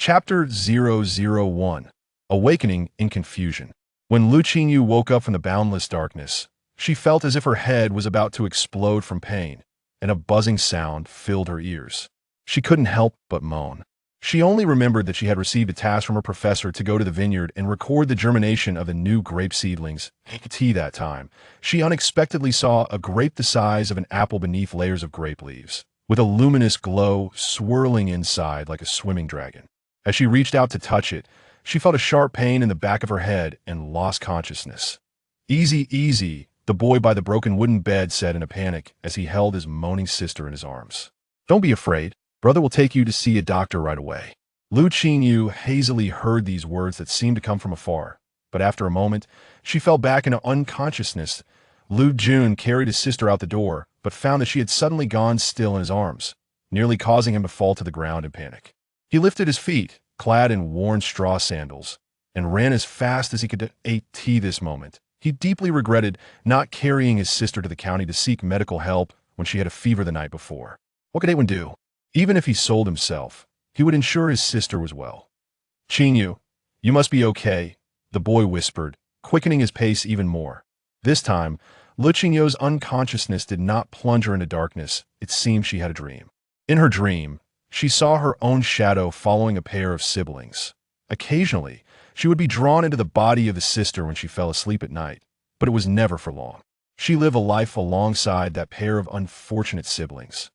Chapter 001 Awakening in Confusion. When Le Qingyou woke up from the boundless darkness, she felt as if her head was about to explode from pain, and a buzzing sound filled her ears. She couldn't help but moan. She only remembered that she had received a task from her professor to go to the vineyard and record the germination of the new grape seedlings. That time, she unexpectedly saw a grape the size of an apple beneath layers of grape leaves, with a luminous glow swirling inside like a swimming dragon. As she reached out to touch it, she felt a sharp pain in the back of her head and lost consciousness. "Easy, easy," the boy by the broken wooden bed said in a panic as he held his moaning sister in his arms. "Don't be afraid. Brother will take you to see a doctor right away." Le Qingyou hazily heard these words that seemed to come from afar, but after a moment, she fell back into unconsciousness. Lu Jun carried his sister out the door, but found that she had suddenly gone still in his arms, nearly causing him to fall to the ground in panic. He lifted his feet, clad in worn straw sandals, and ran as fast as he could. This moment, he deeply regretted not carrying his sister to the county to seek medical help when she had a fever the night before. What could anyone do? Even if he sold himself, he would ensure his sister was well. "Qingyou, you must be okay," the boy whispered, quickening his pace even more. This time, Le Qingyou's unconsciousness did not plunge her into darkness. It seemed she had a dream. In her dream, she saw her own shadow following a pair of siblings. Occasionally, she would be drawn into the body of the sister when she fell asleep at night, but it was never for long. She lived a life alongside that pair of unfortunate siblings.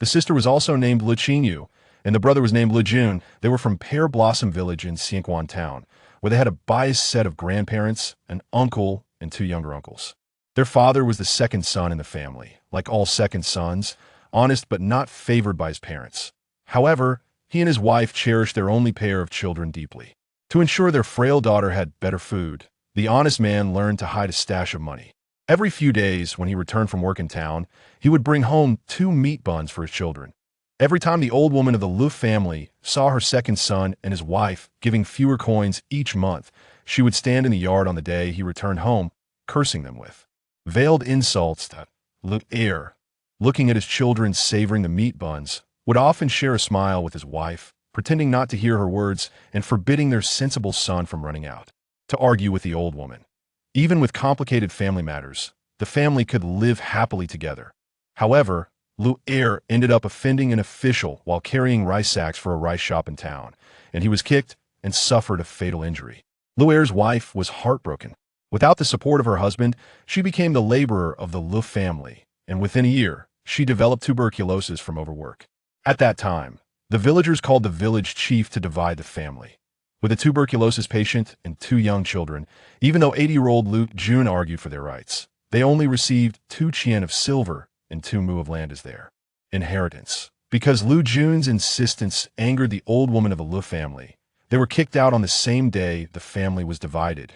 The sister was also named Le Qingyou, and the brother was named Le Jun. They were from Pear Blossom Village in Xianquan Town, where they had a biased set of grandparents, an uncle, and two younger uncles. Their father was the second son in the family. Like all second sons, honest but not favored by his parents. However, he and his wife cherished their only pair of children deeply. To ensure their frail daughter had better food, the honest man learned to hide a stash of money. Every few days, when he returned from work in town, he would bring home 2 meat buns for his children. Every time the old woman of the Le family saw her second son and his wife giving fewer coins each month, she would stand in the yard on the day he returned home, cursing them with veiled insults. That Le heir, looking at his children savoring the meat buns, would often share a smile with his wife, pretending not to hear her words and forbidding their sensible son from running out to argue with the old woman. Even with complicated family matters, the family could live happily together. However, Le heir ended up offending an official while carrying rice sacks for a rice shop in town, and he was kicked and suffered a fatal injury. Le heir's wife was heartbroken. Without the support of her husband, she became the laborer of the Le family, and within a year, she developed tuberculosis from overwork. At that time, the villagers called the village chief to divide the family. With a tuberculosis patient and 2 young children, even though 80-year-old Lu Jun argued for their rights, they only received 2 chien of silver and 2 mu of land as their inheritance. Because Lu Jun's insistence angered the old woman of the Le family, they were kicked out on the same day the family was divided.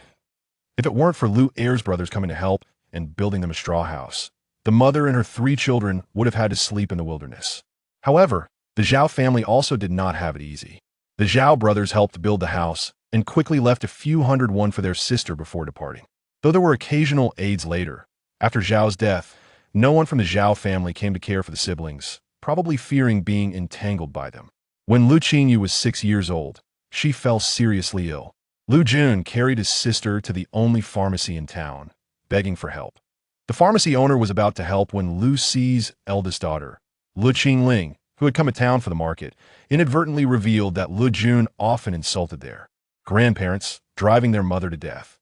If it weren't for Lu heir's brothers coming to help and building them a straw house, the mother and her 3 children would have had to sleep in the wilderness. However, the Zhao family also did not have it easy. The Zhao brothers helped build the house and quickly left a few hundred won for their sister before departing. Though there were occasional aids later, after Zhao's death, no one from the Zhao family came to care for the siblings, probably fearing being entangled by them. When Le Qingyou was 6 years old, she fell seriously ill. Lu Jun carried his sister to the only pharmacy in town, begging for help. The pharmacy owner was about to help when Lu Ci's eldest daughter, Le Qingling, who had come to town for the market, inadvertently revealed that Le Jun often insulted their grandparents, driving their mother to death.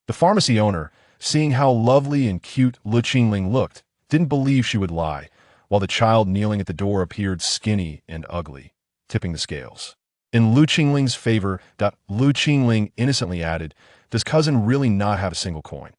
The pharmacy owner, seeing how lovely and cute Le Qingling looked, didn't believe she would lie, while the child kneeling at the door appeared skinny and ugly, tipping the scales. In Lu Qingling's favor, Lu Qingling innocently added, "Does cousin really not have a single coin?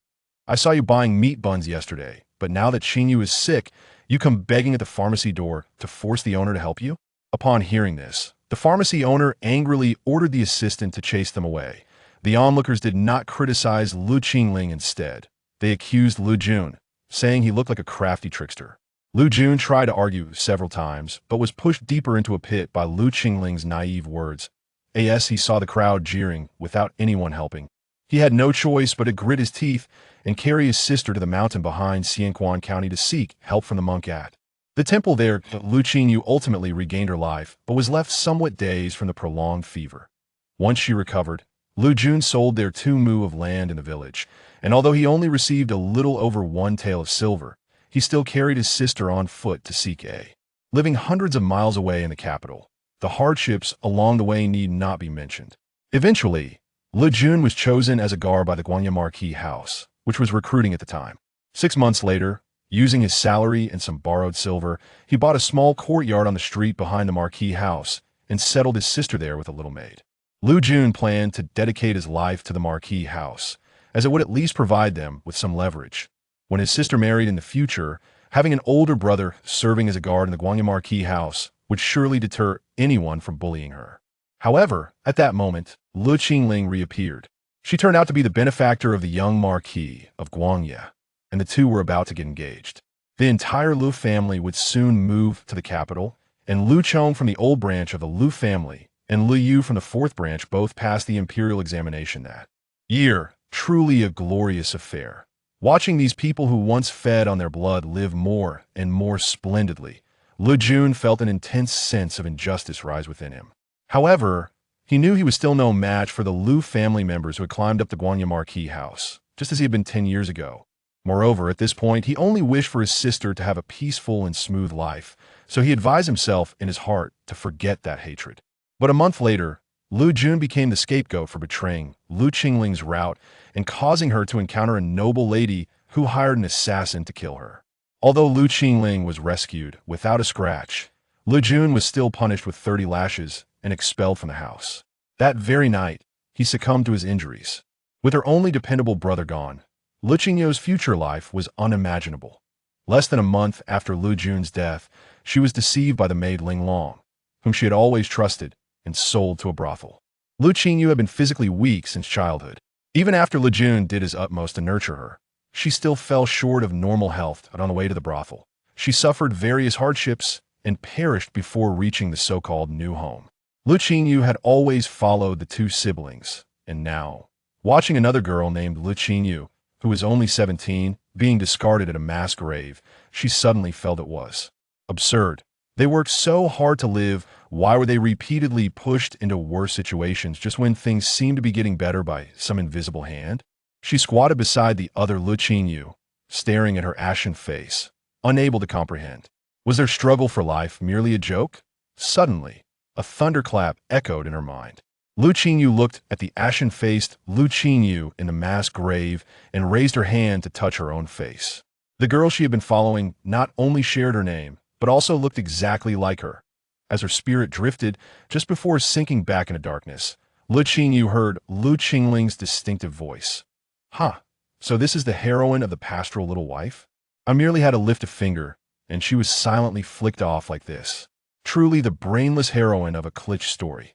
I saw you buying meat buns yesterday, but now that Qingyou is sick, you come begging at the pharmacy door to force the owner to help you?" Upon hearing this, the pharmacy owner angrily ordered the assistant to chase them away. The onlookers did not criticize Lu Qingling. Instead, they accused Lu Jun, saying he looked like a crafty trickster. Lu Jun tried to argue several times, but was pushed deeper into a pit by Lu Qingling's naive words. As he saw the crowd jeering without anyone helping, he had no choice but to grit his teeth and carry his sister to the mountain behind Xianquan County to seek help from the monk at The temple there, Lu Qingyou ultimately regained her life, but was left somewhat dazed from the prolonged fever. Once she recovered, Lu Jun sold their 2 mu of land in the village, and although he only received a little over 1 tael of silver, he still carried his sister on foot to seek A. Living hundreds of miles away in the capital, the hardships along the way need not be mentioned. Eventually, Lu Jun was chosen as a guard by the Guangya Marquis house, which was recruiting at the time. 6 months later, using his salary and some borrowed silver, he bought a small courtyard on the street behind the Marquis house and settled his sister there with a little maid. Lu Jun planned to dedicate his life to the Marquis house, as it would at least provide them with some leverage. When his sister married in the future, having an older brother serving as a guard in the Guangya Marquis house would surely deter anyone from bullying her. However, at that moment, Lu Qingling reappeared. She turned out to be the benefactor of the young Marquis of Guangya, and the two were about to get engaged. The entire Lu family would soon move to the capital, and Lu Chong from the old branch of the Lu family and Lu Yu from the 4th branch both passed the imperial examination that year. Truly a glorious affair. Watching these people who once fed on their blood live more and more splendidly, Lu Jun felt an intense sense of injustice rise within him. However, he knew he was still no match for the Lu family members who had climbed up the Guangya Marquis house, just as he had been 10 years ago. Moreover, at this point, he only wished for his sister to have a peaceful and smooth life, so he advised himself in his heart to forget that hatred. But a month later, Lu Jun became the scapegoat for betraying Lu Qingling's route and causing her to encounter a noble lady who hired an assassin to kill her. Although Lu Qingling was rescued without a scratch, Lu Jun was still punished with 30 lashes and expelled from the house. That very night, he succumbed to his injuries. With her only dependable brother gone, Lu Qingyou's future life was unimaginable. Less than a month after Lu Jun's death, she was deceived by the maid Ling Long, whom she had always trusted, and sold to a brothel. Lu Qingyou had been physically weak since childhood. Even after Lu Jun did his utmost to nurture her, she still fell short of normal health on the way to the brothel. She suffered various hardships and perished before reaching the so-called new home. Lu Qingyou had always followed the 2 siblings, and now, watching another girl named Lu Qingyou, who was only 17, being discarded at a mass grave, she suddenly felt it was absurd. They worked so hard to live, why were they repeatedly pushed into worse situations just when things seemed to be getting better by some invisible hand? She squatted beside the other Lu Qingyou, staring at her ashen face, unable to comprehend. Was their struggle for life merely a joke? Suddenly, a thunderclap echoed in her mind. Lu Qingyou looked at the ashen-faced Lu Qingyou in the mass grave and raised her hand to touch her own face. The girl she had been following not only shared her name, but also looked exactly like her. As her spirit drifted, just before sinking back into darkness, Lu Qingyou heard Lu Qingling's distinctive voice. "Huh, so this is the heroine of the pastoral little wife? I merely had to lift a finger, and she was silently flicked off like this. Truly the brainless heroine of a cliché story.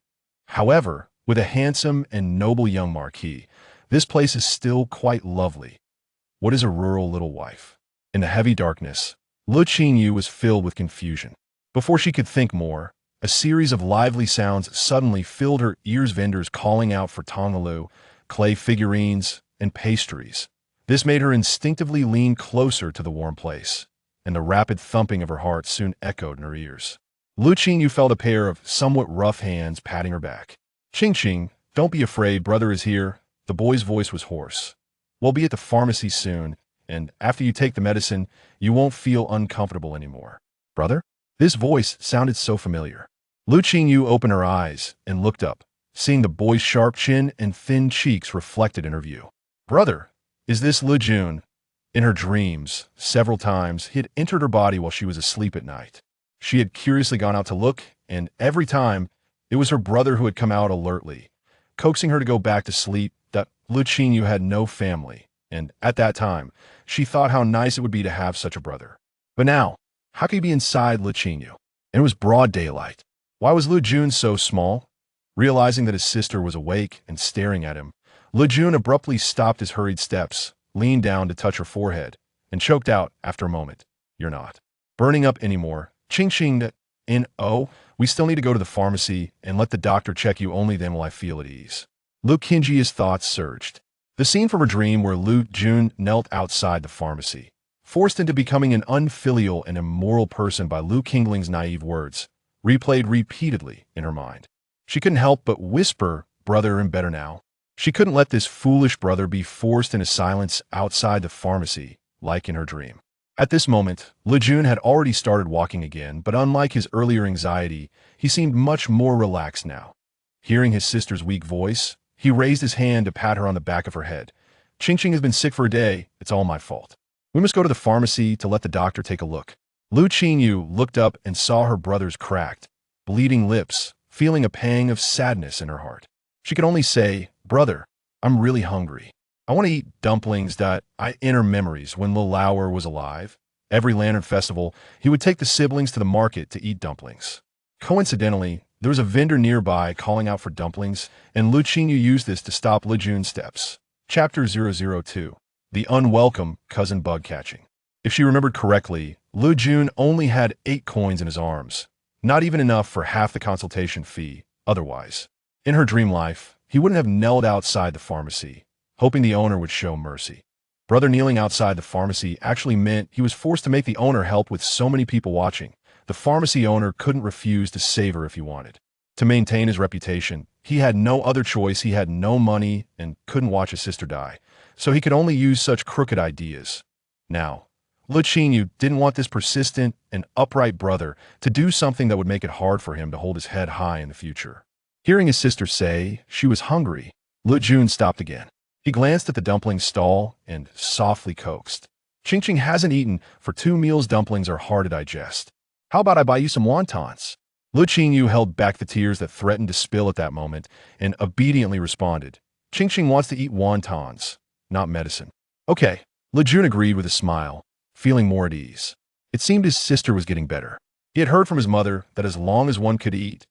However, with a handsome and noble young marquis, this place is still quite lovely. What is a rural little wife?" In the heavy darkness, Lu Qingyou was filled with confusion. Before she could think more, a series of lively sounds suddenly filled her ears, vendors calling out for tongalu, clay figurines, and pastries. This made her instinctively lean closer to the warm place, and the rapid thumping of her heart soon echoed in her ears. Lu Qingyou felt a pair of somewhat rough hands patting her back. "Ching, don't be afraid, brother is here." The boy's voice was hoarse. "We'll be at the pharmacy soon, and after you take the medicine, you won't feel uncomfortable anymore." "Brother?" This voice sounded so familiar. Lu Qingyou opened her eyes and looked up, seeing the boy's sharp chin and thin cheeks reflected in her view. "Brother, is this Lu Jun?" In her dreams, several times, he had entered her body while she was asleep at night. She had curiously gone out to look, and every time, it was her brother who had come out alertly, coaxing her to go back to sleep. That Lu Qingyou had no family, and at that time, she thought how nice it would be to have such a brother. But now, how could he be inside Lu Qingyou? And it was broad daylight. Why was Lu Jun so small? Realizing that his sister was awake and staring at him, Lu Jun abruptly stopped his hurried steps, leaned down to touch her forehead, and choked out after a moment, "You're not burning up anymore. Ching, we still need to go to the pharmacy and let the doctor check you, only then will I feel at ease." Lu Qingyou's thoughts surged. The scene from her dream where Lu Jun knelt outside the pharmacy, forced into becoming an unfilial and immoral person by Le Qingyou's naive words, replayed repeatedly in her mind. She couldn't help but whisper, "Brother and better now." She couldn't let this foolish brother be forced into silence outside the pharmacy, like in her dream. At this moment, Le Jun had already started walking again, but unlike his earlier anxiety, he seemed much more relaxed now. Hearing his sister's weak voice, he raised his hand to pat her on the back of her head. "Qingqing has been sick for a day. It's all my fault. We must go to the pharmacy to let the doctor take a look." Le Qingyou looked up and saw her brother's cracked, bleeding lips, feeling a pang of sadness in her heart. She could only say, "Brother, I'm really hungry. I want to eat dumplings.I inner memories when Lil Lauer was alive. Every Lantern Festival, he would take the siblings to the market to eat dumplings. Coincidentally, there was a vendor nearby calling out for dumplings, and Le Qingyou used this to stop Le Jun's steps. Chapter 002. The Unwelcome Cousin Bug Catching. If she remembered correctly, Le Jun only had 8 coins in his arms, not even enough for half the consultation fee, otherwise. In her dream life, he wouldn't have knelt outside the pharmacy, hoping the owner would show mercy. Brother kneeling outside the pharmacy actually meant he was forced to make the owner help with so many people watching. The pharmacy owner couldn't refuse to save her if he wanted. To maintain his reputation, he had no other choice. He had no money and couldn't watch his sister die, so he could only use such crooked ideas. Now, Le Qingyou didn't want this persistent and upright brother to do something that would make it hard for him to hold his head high in the future. Hearing his sister say she was hungry, Le Jun stopped again. He glanced at the dumpling stall and softly coaxed. "Qingqing hasn't eaten for 2 meals. Dumplings are hard to digest. How about I buy you some wontons?" Le Qingyou held back the tears that threatened to spill at that moment and obediently responded, "Qingqing wants to eat wontons, not medicine." "Okay," Le Jun agreed with a smile, feeling more at ease. It seemed his sister was getting better. He had heard from his mother that as long as one could eat,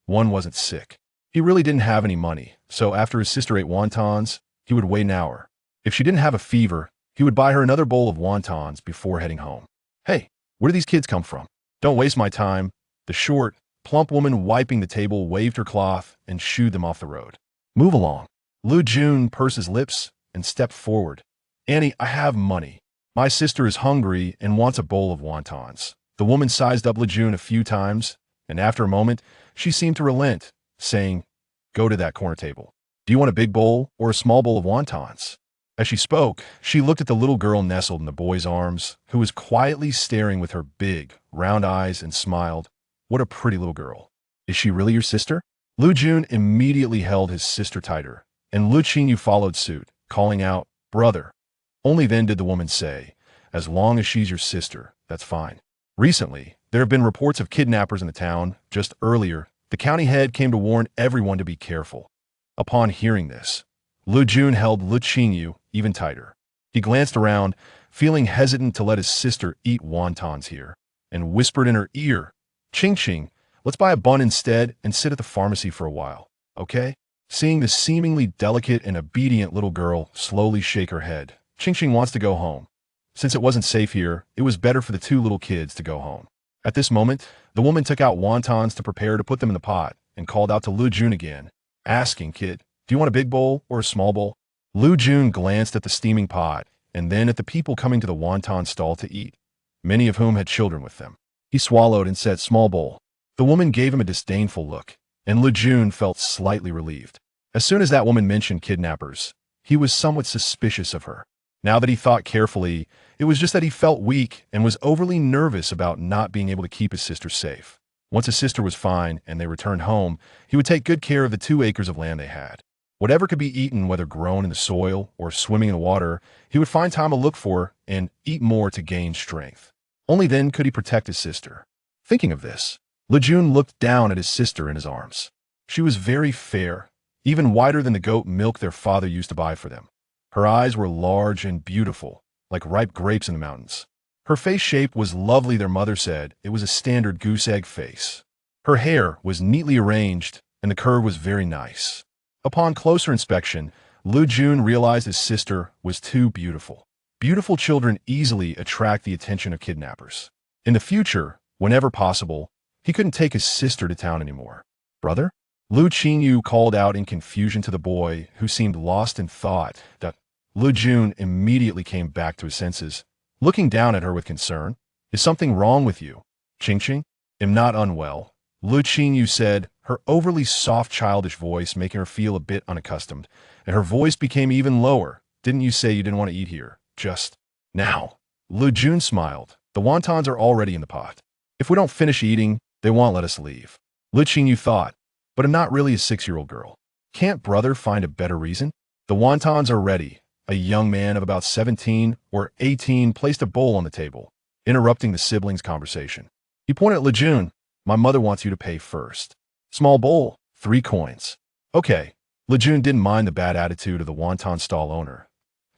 one wasn't sick. He really didn't have any money, so after his sister ate wontons, he would wait an hour. If she didn't have a fever, he would buy her another bowl of wontons before heading home. "Hey, where do these kids come from? Don't waste my time." The short, plump woman wiping the table waved her cloth and shooed them off the road. "Move along." Le Jun pursed his lips and stepped forward. "Annie, I have money. My sister is hungry and wants a bowl of wontons." The woman sized up Le Jun a few times, and after a moment, she seemed to relent, saying, "Go to that corner table. Do you want a big bowl or a small bowl of wontons?" As she spoke, she looked at the little girl nestled in the boy's arms, who was quietly staring with her big, round eyes and smiled. "What a pretty little girl. Is she really your sister?" Le Jun immediately held his sister tighter, and Le Qingyou followed suit, calling out, "Brother." Only then did the woman say, "As long as she's your sister, that's fine." Recently, there have been reports of kidnappers in the town. Just earlier, the county head came to warn everyone to be careful. Upon hearing this, Le Jun held Le Qingyou even tighter. He glanced around, feeling hesitant to let his sister eat wontons here, and whispered in her ear, "Qingqing, let's buy a bun instead and sit at the pharmacy for a while, okay?" Seeing the seemingly delicate and obedient little girl slowly shake her head, "Qingqing wants to go home. Since it wasn't safe here, it was better for the 2 little kids to go home." At this moment, the woman took out wontons to prepare to put them in the pot and called out to Le Jun again, asking, "Kid, do you want a big bowl or a small bowl?" Le Jun glanced at the steaming pot and then at the people coming to the wonton stall to eat, many of whom had children with them. He swallowed and said, "Small bowl." The woman gave him a disdainful look, and Le Jun felt slightly relieved. As soon as that woman mentioned kidnappers, he was somewhat suspicious of her. Now that he thought carefully, it was just that he felt weak and was overly nervous about not being able to keep his sister safe. Once his sister was fine and they returned home, he would take good care of the 2 acres of land they had. Whatever could be eaten, whether grown in the soil or swimming in the water, he would find time to look for and eat more to gain strength. Only then could he protect his sister. Thinking of this, Le Jun looked down at his sister in his arms. She was very fair, even whiter than the goat milk their father used to buy for them. Her eyes were large and beautiful, like ripe grapes in the mountains. Her face shape was lovely. Their mother said it was a standard goose egg face. Her hair was neatly arranged, and the curve was very nice. Upon closer inspection, Le Jun realized his sister was too beautiful. Beautiful children easily attract the attention of kidnappers. In the future, whenever possible, he couldn't take his sister to town anymore. "Brother?" Le Qingyou called out in confusion to the boy, who seemed lost in thought. That Le Jun immediately came back to his senses. looking down at her with concern. Is something wrong with you? Qingqing? Am not unwell, Le Qingyou said, her overly soft childish voice making her feel a bit unaccustomed, and her voice became even lower. Didn't you say you didn't want to eat here? Just now. Lu Jun smiled. The wontons are already in the pot. If we don't finish eating, they won't let us leave. Le Qingyou thought, but I'm not really a 6-year-old girl. Can't brother find a better reason? The wontons are ready. A young man of about 17 or 18 placed a bowl on the table, interrupting the siblings' conversation. He pointed at Le Jun. My mother wants you to pay first. Small bowl, 3 coins. Okay. Le Jun didn't mind the bad attitude of the wonton stall owner.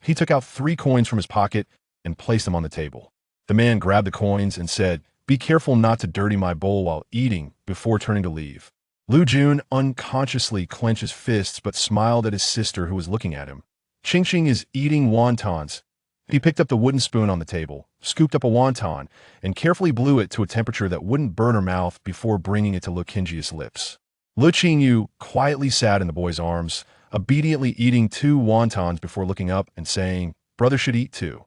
He took out 3 coins from his pocket and placed them on the table. The man grabbed the coins and said, be careful not to dirty my bowl while eating, before turning to leave. Lu Jun unconsciously clenched his fists but smiled at his sister who was looking at him. Qingqing is eating wontons. He picked up the wooden spoon on the table, scooped up a wonton, and carefully blew it to a temperature that wouldn't burn her mouth before bringing it to Le Qingyou's lips. Le Qingyou quietly sat in the boy's arms, obediently eating 2 wontons before looking up and saying, brother should eat too.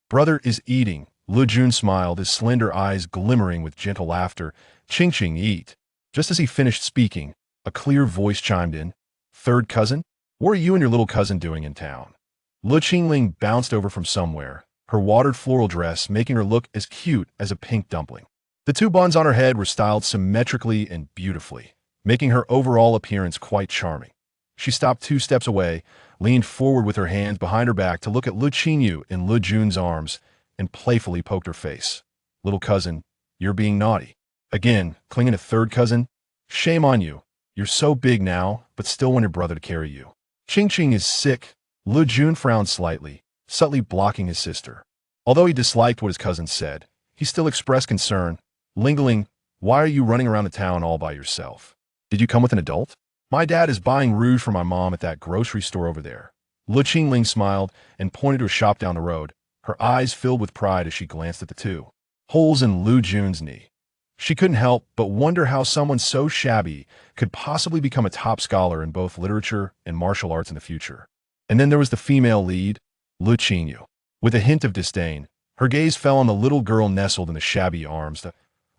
Brother is eating. Le Jun smiled, his slender eyes glimmering with gentle laughter. Qingqing, eat. Just as he finished speaking, a clear voice chimed in. Third cousin? What are you and your little cousin doing in town? Le Qingling bounced over from somewhere, her watered floral dress making her look as cute as a pink dumpling. The 2 buns on her head were styled symmetrically and beautifully, making her overall appearance quite charming. She stopped 2 steps away, leaned forward with her hands behind her back to look at Le Qingyou in Le Jun's arms, and playfully poked her face. Little cousin, you're being naughty. Again, clinging to third cousin? Shame on you. You're so big now, but still want your brother to carry you. Qingqing is sick. Le Jun frowned slightly, subtly blocking his sister. Although he disliked what his cousin said, he still expressed concern, lingering, why are you running around the town all by yourself? Did you come with an adult? My dad is buying rouge for my mom at that grocery store over there. Le Qingling smiled and pointed to a shop down the road, her eyes filled with pride as she glanced at the 2 holes in Lu Jun's knee. She couldn't help but wonder how someone so shabby could possibly become a top scholar in both literature and martial arts in the future. And then there was the female lead, Le Qingyou. With a hint of disdain, her gaze fell on the little girl nestled in the shabby arms.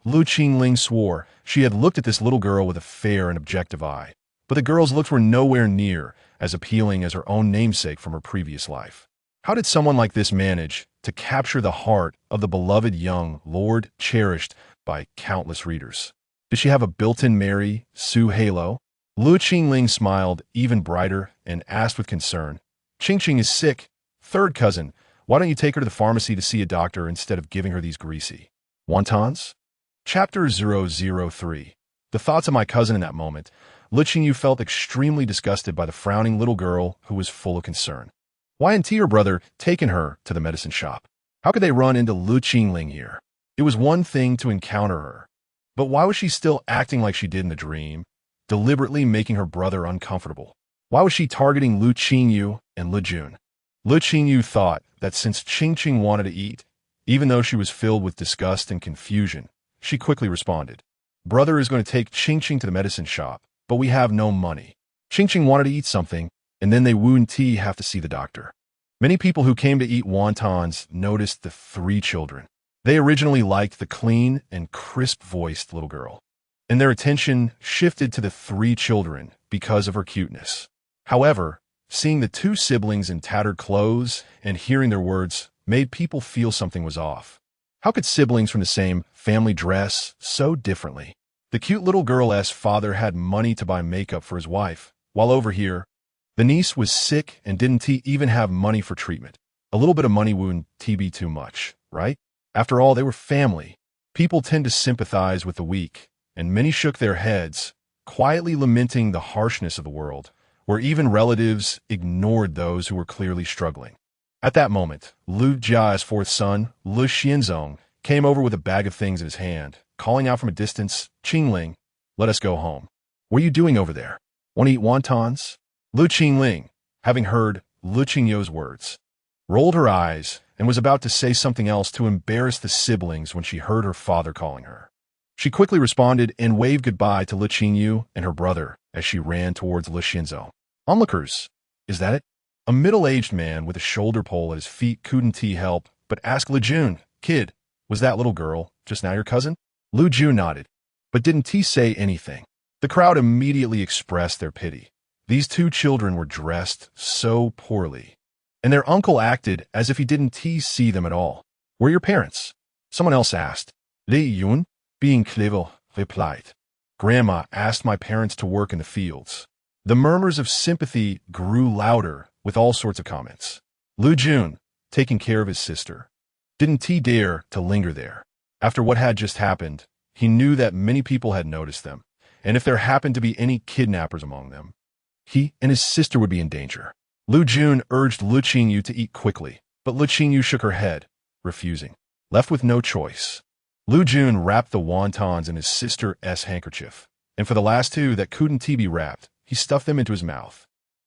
Lu Qingling swore she had looked at this little girl with a fair and objective eye, but the girl's looks were nowhere near as appealing as her own namesake from her previous life. How did someone like this manage to capture the heart of the beloved young lord cherished by countless readers? Did she have a built-in Mary Sue halo? Lu Qingling smiled even brighter and asked with concern, Qingqing is sick. Third cousin, why don't you take her to the pharmacy to see a doctor instead of giving her these greasy wontons? Chapter 003. The thoughts of my cousin in that moment. Le Qingyou felt extremely disgusted by the frowning little girl who was full of concern. Why hadn't her brother taken her to the medicine shop? How could they run into Lu Qingling here? It was one thing to encounter her, but why was she still acting like she did in the dream, deliberately making her brother uncomfortable? Why was she targeting Lu Qingyou and Le Jun? Le Qingyou thought that since Qingqing wanted to eat, even though she was filled with disgust and confusion, she quickly responded, brother is going to take Qingqing to the medicine shop, but we have no money. Qingqing wanted to eat something, and then they wouldn't have to see the doctor. Many people who came to eat wontons noticed the 3 children. They originally liked the clean and crisp-voiced little girl, and their attention shifted to the 3 children because of her cuteness. However, seeing the 2 siblings in tattered clothes and hearing their words made people feel something was off. How could siblings from the same family dress so differently? The cute little girl's father had money to buy makeup for his wife, while over here, the niece was sick and didn't even have money for treatment. A little bit of money wouldn't be too much, right? After all, they were family. People tend to sympathize with the weak, and many shook their heads, quietly lamenting the harshness of the world, where even relatives ignored those who were clearly struggling. At that moment, Lu Jia's 4th son, Le Xianzong, came over with a bag of things in his hand, calling out from a distance, Qingling, let us go home. What are you doing over there? Want to eat wontons? Lu Qingling, having heard Le Qingyou's words, rolled her eyes and was about to say something else to embarrass the siblings when she heard her father calling her. She quickly responded and waved goodbye to Le Qingyou and her brother as she ran towards Le Xianzong. Onlookers, is that it? A middle-aged man with a shoulder pole at his feet couldn't help But ask Lu Jun, kid, was that little girl just now your cousin? Lu Jun nodded. But didn't he say anything? The crowd immediately expressed their pity. These two children were dressed so poorly, and their uncle acted as if he didn't see them at all. Were your parents? Someone else asked. Le Yun, being clever, replied. Grandma asked my parents to work in the fields. The murmurs of sympathy grew louder with all sorts of comments. Lu Jun, taking care of his sister. Didn't he dare to linger there? After what had just happened, he knew that many people had noticed them, and if there happened to be any kidnappers among them, he and his sister would be in danger. Lu Jun urged Le Qingyou to eat quickly, but Le Qingyou shook her head, refusing. Left with no choice, Lu Jun wrapped the wontons in his sister's handkerchief, and for the last two that couldn't be wrapped, he stuffed them into his mouth.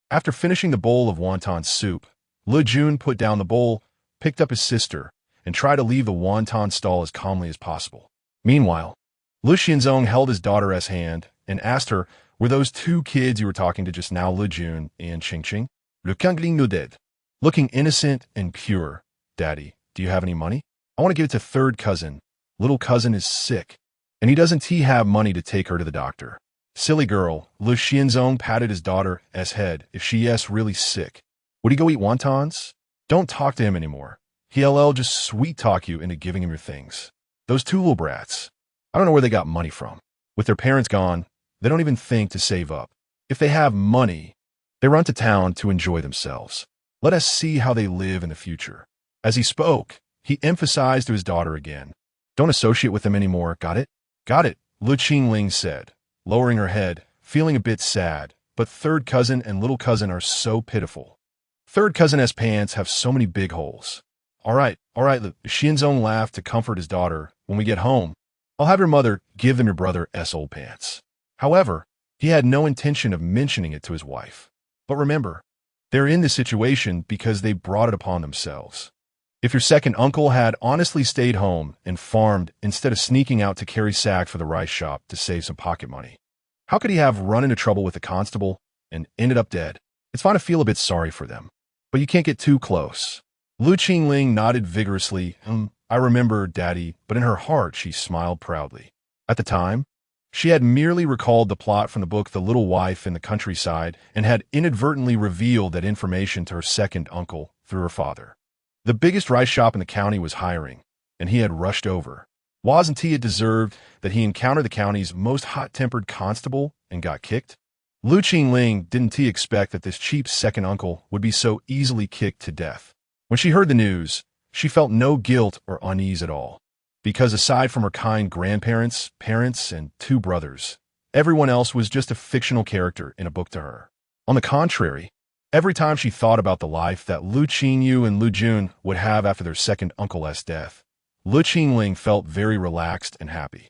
After finishing the bowl of wonton soup, Le Jun put down the bowl, picked up his sister, and tried to leave the wonton stall as calmly as possible. Meanwhile, Lu Xianzong held his daughter's hand and asked her, were those two kids you were talking to just now Le Jun and Qingqing? Le Qingyou nodded. Looking innocent and pure. Daddy, do you have any money? I want to give it to third cousin. Little cousin is sick, and he have money to take her to the doctor. Silly girl, Le Xianzong patted his daughter's head. If she is really sick, would he go eat wontons? Don't talk to him anymore. He'll just sweet-talk you into giving him your things. Those two little brats. I don't know where they got money from. With their parents gone, they don't even think to save up. If they have money, they run to town to enjoy themselves. Let us see how they live in the future. As he spoke, he emphasized to his daughter again. Don't associate with them anymore, got it? Got it, Lu Qingling said, lowering her head, feeling a bit sad, but third cousin and little cousin are so pitiful. Third cousin's pants have so many big holes. All right, Xianzong laughed to comfort his daughter. When we get home, I'll have your mother give them your brother's old pants. However, he had no intention of mentioning it to his wife. But remember, they're in this situation because they brought it upon themselves. If your second uncle had honestly stayed home and farmed instead of sneaking out to carry sack for the rice shop to save some pocket money, how could he have run into trouble with the constable and ended up dead? It's fine to feel a bit sorry for them, but you can't get too close. Lu Qingling nodded vigorously. I remember, Daddy, but in her heart she smiled proudly. At the time, she had merely recalled the plot from the book The Little Wife in the Countryside and had inadvertently revealed that information to her second uncle through her father. The biggest rice shop in the county was hiring, and he had rushed over. Wasn't he it deserved that he encountered the county's most hot-tempered constable and got kicked? Lu Qingling didn't he expect that this cheap second uncle would be so easily kicked to death. When she heard the news, she felt no guilt or unease at all, because aside from her kind grandparents, parents, and two brothers, everyone else was just a fictional character in a book to her. On the contrary, every time she thought about the life that Lu Qingyou and Lu Jun would have after their second uncle's death, Lu Qingling felt very relaxed and happy.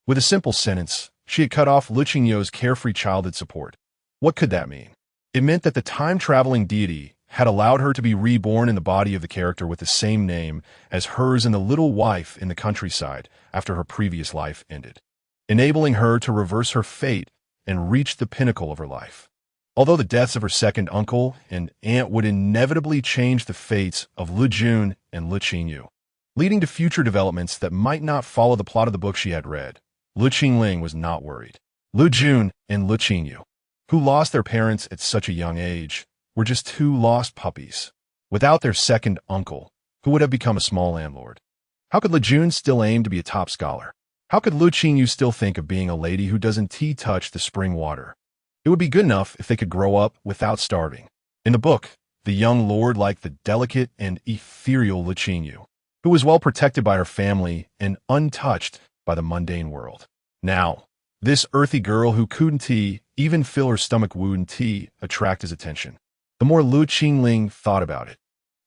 With a simple sentence, she had cut off Lu Qingyou's carefree childhood support. What could that mean? It meant that the time-traveling deity had allowed her to be reborn in the body of the character with the same name as hers in The Little Wife in the Countryside after her previous life ended, enabling her to reverse her fate and reach the pinnacle of her life. Although the deaths of her second uncle and aunt would inevitably change the fates of Lu Jun and Lu Qingyou, leading to future developments that might not follow the plot of the book she had read, Lu Qingling was not worried. Lu Jun and Lu Qingyou, who lost their parents at such a young age, were just two lost puppies, without their second uncle, who would have become a small landlord. How could Lu Jun still aim to be a top scholar? How could Lu Qingyou still think of being a lady who doesn't touch the spring water? It would be good enough if they could grow up without starving. In the book, the young lord liked the delicate and ethereal Lu Qingyou, who was well protected by her family and untouched by the mundane world. Now, this earthy girl who couldn't even fill her stomach wouldn't attract his attention. The more Lu Qingling thought about it,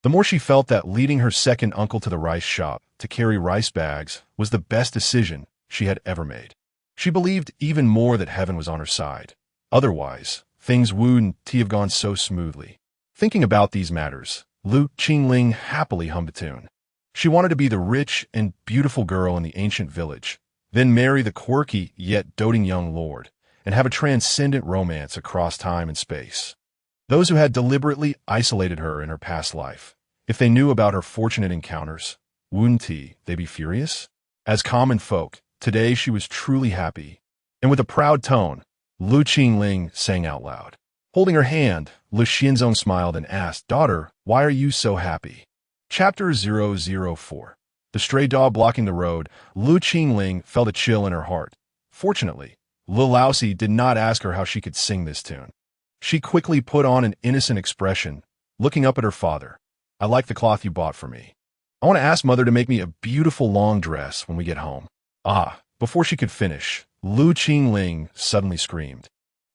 the more she felt that leading her second uncle to the rice shop to carry rice bags was the best decision she had ever made. She believed even more that heaven was on her side. Otherwise, things wouldn't have gone so smoothly. Thinking about these matters, Lu Qingling happily hummed a tune. She wanted to be the rich and beautiful girl in the ancient village, then marry the quirky yet doting young lord, and have a transcendent romance across time and space. Those who had deliberately isolated her in her past life, If they knew about her fortunate encounters, wouldn't they be furious? As common folk, today she was truly happy. And with a proud tone, Le Qingyou sang out loud. Holding her hand, Le Qingyou smiled and asked, "Daughter, why are you so happy?" Chapter 004. The stray dog blocking the road. Le Qingyou felt a chill in her heart. Fortunately, Le Lousy did not ask her how she could sing this tune. She quickly put on an innocent expression, looking up at her father. "I like the cloth you bought for me. I want to ask Mother to make me a beautiful long dress when we get home." Ah, before she could finish, Le Qingyou suddenly screamed,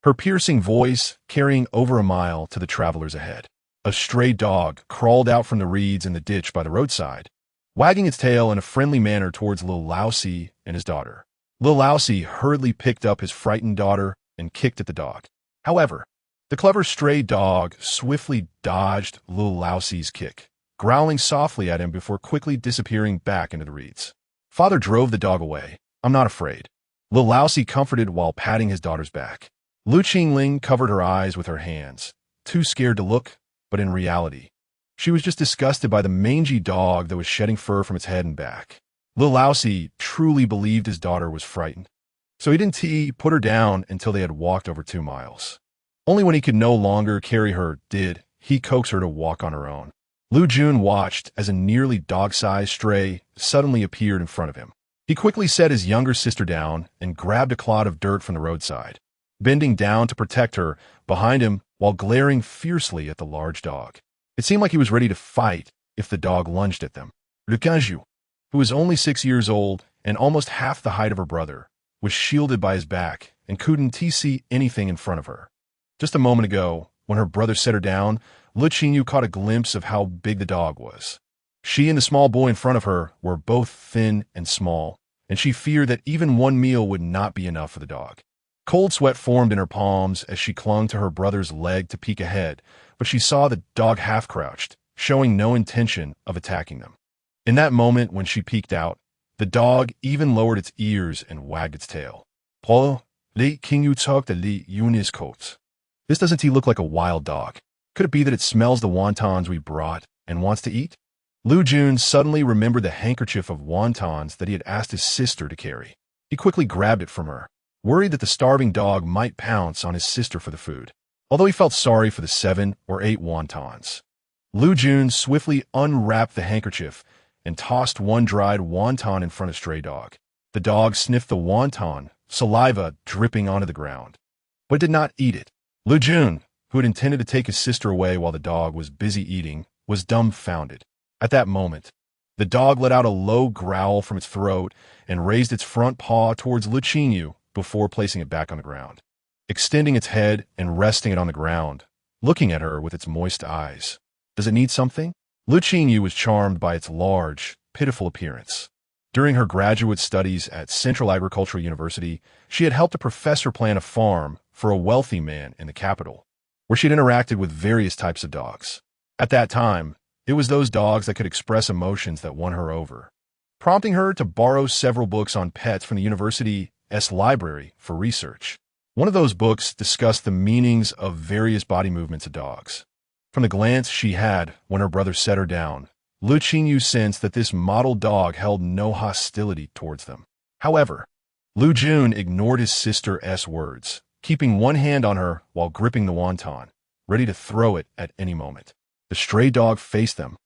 her piercing voice carrying over a mile to the travelers ahead. A stray dog crawled out from the reeds in the ditch by the roadside, wagging its tail in a friendly manner towards Le Lousy and his daughter. Le Lousy hurriedly picked up his frightened daughter and kicked at the dog. However, the clever stray dog swiftly dodged Le Lousy's kick, growling softly at him before quickly disappearing back into the reeds. Father drove the dog away. "I'm not afraid," Le Lousy comforted while patting his daughter's back. Le Qingyou covered her eyes with her hands, too scared to look, but in reality, she was just disgusted by the mangy dog that was shedding fur from its head and back. Le Lousy truly believed his daughter was frightened, so he didn't put her down until they had walked over 2 miles. Only when he could no longer carry her did he coax her to walk on her own. Lu Jun watched as a nearly dog-sized stray suddenly appeared in front of him. He quickly set his younger sister down and grabbed a clod of dirt from the roadside, bending down to protect her behind him while glaring fiercely at the large dog. It seemed like he was ready to fight if the dog lunged at them. Le Qingyou, who was only 6 years old and almost half the height of her brother, was shielded by his back and couldn't see anything in front of her. Just a moment ago, when her brother set her down, Le Qingyou caught a glimpse of how big the dog was. She and the small boy in front of her were both thin and small, and she feared that even one meal would not be enough for the dog. Cold sweat formed in her palms as she clung to her brother's leg to peek ahead, but she saw the dog half-crouched, showing no intention of attacking them. In that moment when she peeked out, the dog even lowered its ears and wagged its tail. "Brother, Le Qingyou talked to Le Yunis coat. This doesn't look like a wild dog. Could it be that it smells the wontons we brought and wants to eat?" Lu Jun suddenly remembered the handkerchief of wontons that he had asked his sister to carry. He quickly grabbed it from her, worried that the starving dog might pounce on his sister for the food, although he felt sorry for the 7 or 8 wontons. Lu Jun swiftly unwrapped the handkerchief and tossed one dried wonton in front of Stray Dog. The dog sniffed the wonton, saliva dripping onto the ground, but did not eat it. Lu Jun, who had intended to take his sister away while the dog was busy eating, was dumbfounded. At that moment, the dog let out a low growl from its throat and raised its front paw towards Le Qingyou before placing it back on the ground, extending its head and resting it on the ground, looking at her with its moist eyes. Does it need something? Le Qingyou was charmed by its large, pitiful appearance. During her graduate studies at Central Agricultural University, she had helped a professor plan a farm for a wealthy man in the capital, where she had interacted with various types of dogs. At that time, it was those dogs that could express emotions that won her over, prompting her to borrow several books on pets from the university's library for research. One of those books discussed the meanings of various body movements of dogs. From the glance she had when her brother set her down, Le Qingyou sensed that this model dog held no hostility towards them. However, Lu Jun ignored his sister's words, keeping one hand on her while gripping the wonton, ready to throw it at any moment. The stray dog faced them,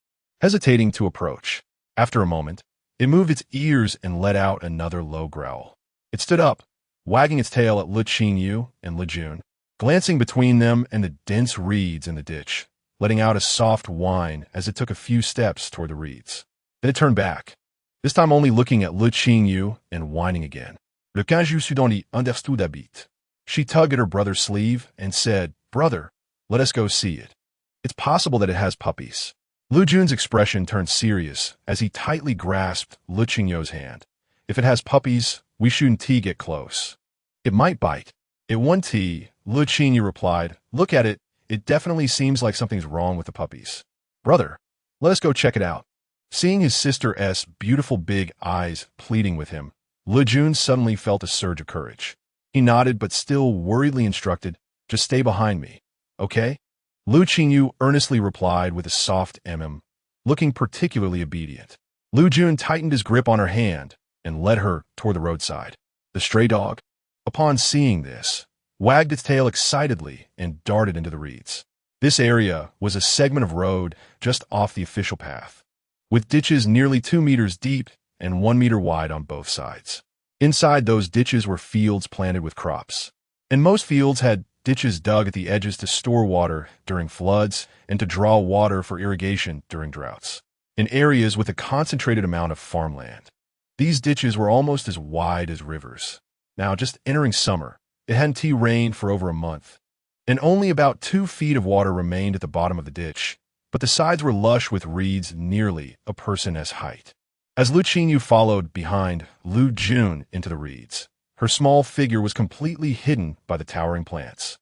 hesitating to approach. After a moment, it moved its ears and let out another low growl. It stood up, wagging its tail at Le Qingyou and Le Jun, glancing between them and the dense reeds in the ditch, letting out a soft whine as it took a few steps toward the reeds. Then it turned back, this time only looking at Le Qingyou and whining again. Le Qingyou suddenly understood a bit. She tugged at her brother's sleeve and said, "Brother, let us go see it. It's possible that it has puppies." Lu Jun's expression turned serious as he tightly grasped Le Qingyou's hand. "If it has puppies, we shouldn't get close. It might bite." "It won't." Le Qingyou replied. "Look at it. It definitely seems like something's wrong with the puppies. Brother, let us go check it out." Seeing his sister's beautiful big eyes pleading with him, Le Jun suddenly felt a surge of courage. He nodded but still worriedly instructed, "Just stay behind me, okay?" Lu Qingyou earnestly replied with a soft mm, looking particularly obedient. Lu Jun tightened his grip on her hand and led her toward the roadside. The stray dog, upon seeing this, wagged its tail excitedly and darted into the reeds. This area was a segment of road just off the official path, with ditches nearly 2 meters deep and 1 meter wide on both sides. Inside those ditches were fields planted with crops, and most fields had ditches dug at the edges to store water during floods and to draw water for irrigation during droughts. In areas with a concentrated amount of farmland, these ditches were almost as wide as rivers. Now, just entering summer, it hadn't rained for over a month, and only about 2 feet of water remained at the bottom of the ditch, but the sides were lush with reeds nearly a person's height. As Lu Qingyou followed behind Lu Jun into the reeds, her small figure was completely hidden by the towering plants.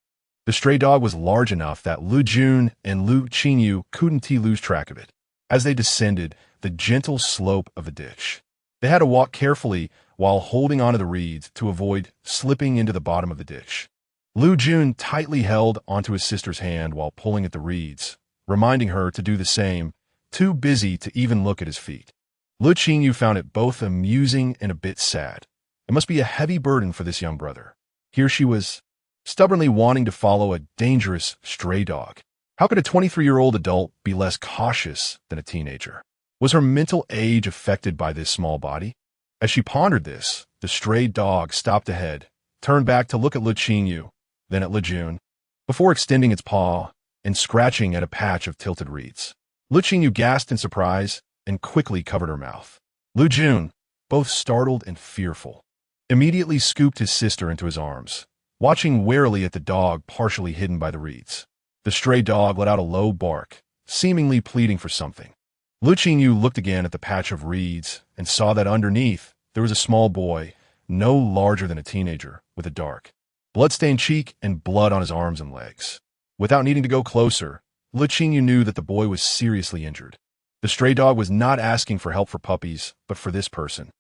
The stray dog was large enough that Lu Jun and Lu Qingyou couldn't lose track of it. As they descended the gentle slope of the ditch, they had to walk carefully while holding onto the reeds to avoid slipping into the bottom of the ditch. Lu Jun tightly held onto his sister's hand while pulling at the reeds, reminding her to do the same, too busy to even look at his feet. Lu Qingyou found it both amusing and a bit sad. It must be a heavy burden for this young brother. Here she was, stubbornly wanting to follow a dangerous stray dog. How could a 23-year-old adult be less cautious than a teenager? Was her mental age affected by this small body? As she pondered this, the stray dog stopped ahead, turned back to look at Lu Qingyou, then at Lu Jun, before extending its paw and scratching at a patch of tilted reeds. Lu Qingyou gasped in surprise and quickly covered her mouth. Lu Jun, both startled and fearful, immediately scooped his sister into his arms, watching warily at the dog partially hidden by the reeds. The stray dog let out a low bark, seemingly pleading for something. Lu Qingyou looked again at the patch of reeds and saw that underneath there was a small boy, no larger than a teenager, with a dark, blood-stained cheek and blood on his arms and legs. Without needing to go closer, Lu Qingyou knew that the boy was seriously injured. The stray dog was not asking for help for puppies, but for this person.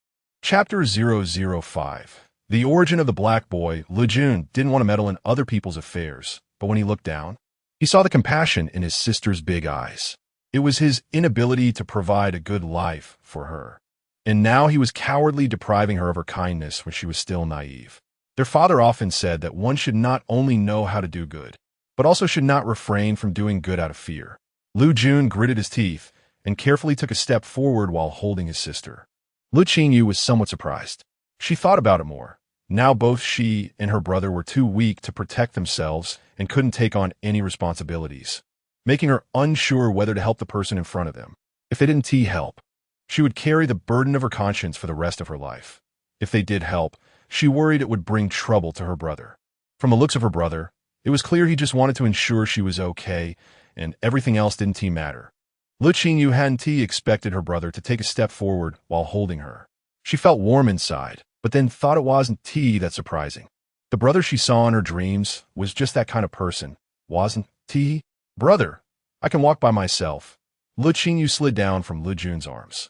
Chapter 005. The origin of the black boy. Lu Jun didn't want to meddle in other people's affairs, but when he looked down, he saw the compassion in his sister's big eyes. It was his inability to provide a good life for her, and now he was cowardly depriving her of her kindness when she was still naive. Their father often said that one should not only know how to do good, but also should not refrain from doing good out of fear. Lu Jun gritted his teeth and carefully took a step forward while holding his sister. Lu Qingyou was somewhat surprised. She thought about it more. Now both she and her brother were too weak to protect themselves and couldn't take on any responsibilities, making her unsure whether to help the person in front of them. If they didn't help, she would carry the burden of her conscience for the rest of her life. If they did help, she worried it would bring trouble to her brother. From the looks of her brother, it was clear he just wanted to ensure she was okay, and everything else didn't matter. Lu Qingyou hadn't expected her brother to take a step forward while holding her. She felt warm inside, but then thought it wasn't that surprising. The brother she saw in her dreams was just that kind of person, wasn't he? Brother, I can walk by myself. Lu Qingyou slid down from Lu Jun's arms.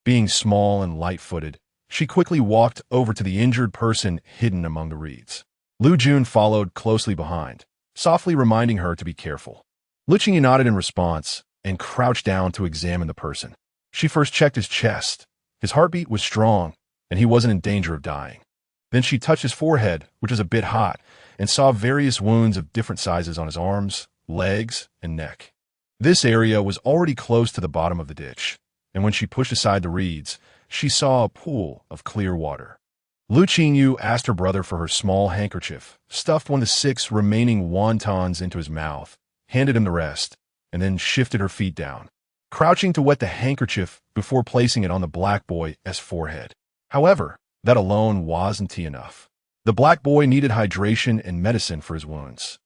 Being small and light-footed, she quickly walked over to the injured person hidden among the reeds. Lu Jun followed closely behind, softly reminding her to be careful. Lu Qingyou nodded in response and crouched down to examine the person. She first checked his chest. His heartbeat was strong, and he wasn't in danger of dying. Then she touched his forehead, which was a bit hot, and saw various wounds of different sizes on his arms, legs, and neck. This area was already close to the bottom of the ditch, and when she pushed aside the reeds, she saw a pool of clear water. Lu Qingyou asked her brother for her small handkerchief, stuffed one of the 6 remaining wontons into his mouth, handed him the rest, and then shifted her feet down, crouching to wet the handkerchief before placing it on the black boy's forehead. However, that alone wasn't enough. The black boy needed hydration and medicine for his wounds.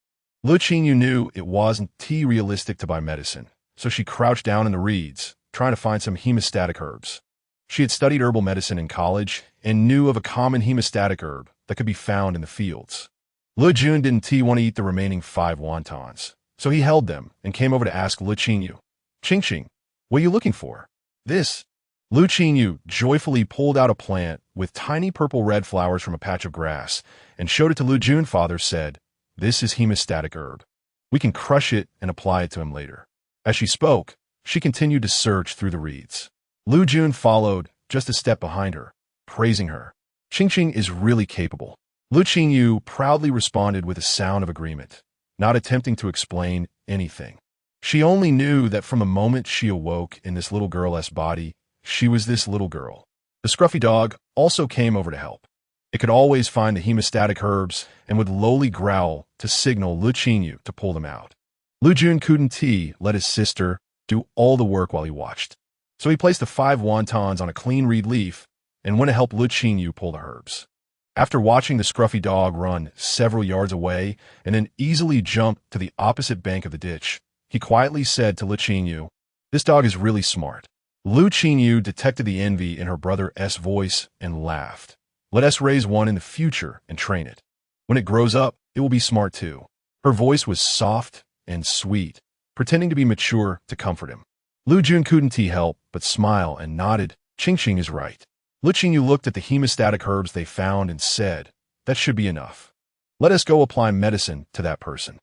Lu Qingyou knew it wasn't realistic to buy medicine, so she crouched down in the reeds, trying to find some hemostatic herbs. She had studied herbal medicine in college and knew of a common hemostatic herb that could be found in the fields. Lu Jun didn't want to eat the remaining 5 wontons, so he held them and came over to ask Lu Qingyou, "Qingqing, what are you looking for?" "This." Lu Qingyou joyfully pulled out a plant with tiny purple-red flowers from a patch of grass and showed it to Lu Jun. Father said, "This is hemostatic herb. We can crush it and apply it to him later." As she spoke, She continued to search through the reeds. Lu Jun followed, just a step behind her, praising her. Qingqing is really capable. Lu Qingyou proudly responded with a sound of agreement, not attempting to explain anything. She only knew that from the moment she awoke in this little girl's body, she was this little girl. The scruffy dog also came over to help. It could always find the hemostatic herbs and would lowly growl to signal Lu Qingyou to pull them out. Lu Jun couldn't let his sister do all the work while he watched. So he placed the 5 wontons on a clean reed leaf and went to help Lu Qingyou pull the herbs. After watching the scruffy dog run several yards away and then easily jump to the opposite bank of the ditch, he quietly said to Lu Qingyou, "This dog is really smart." Lu Qingyou detected the envy in her brother's voice and laughed. "Let us raise one in the future and train it. When it grows up, it will be smart too." Her voice was soft and sweet, pretending to be mature to comfort him. Lu Jun couldn't help but smile and nodded. Qingqing is right. Lu Qingyou looked at the hemostatic herbs they found and said, "That should be enough. Let us go apply medicine to that person."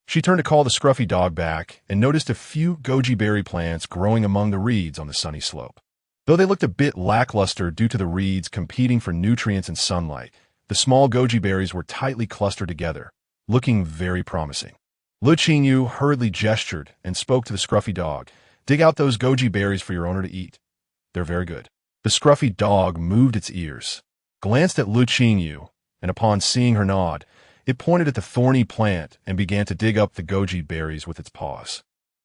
She turned to call the scruffy dog back and noticed a few goji berry plants growing among the reeds on the sunny slope. Though they looked a bit lackluster due to the reeds competing for nutrients and sunlight, the small goji berries were tightly clustered together, looking very promising. Lu Qingyou hurriedly gestured and spoke to the scruffy dog. "Dig out those goji berries for your owner to eat. They're very good." The scruffy dog moved its ears, glanced at Lu Qingyou, and upon seeing her nod, it pointed at the thorny plant and began to dig up the goji berries with its paws.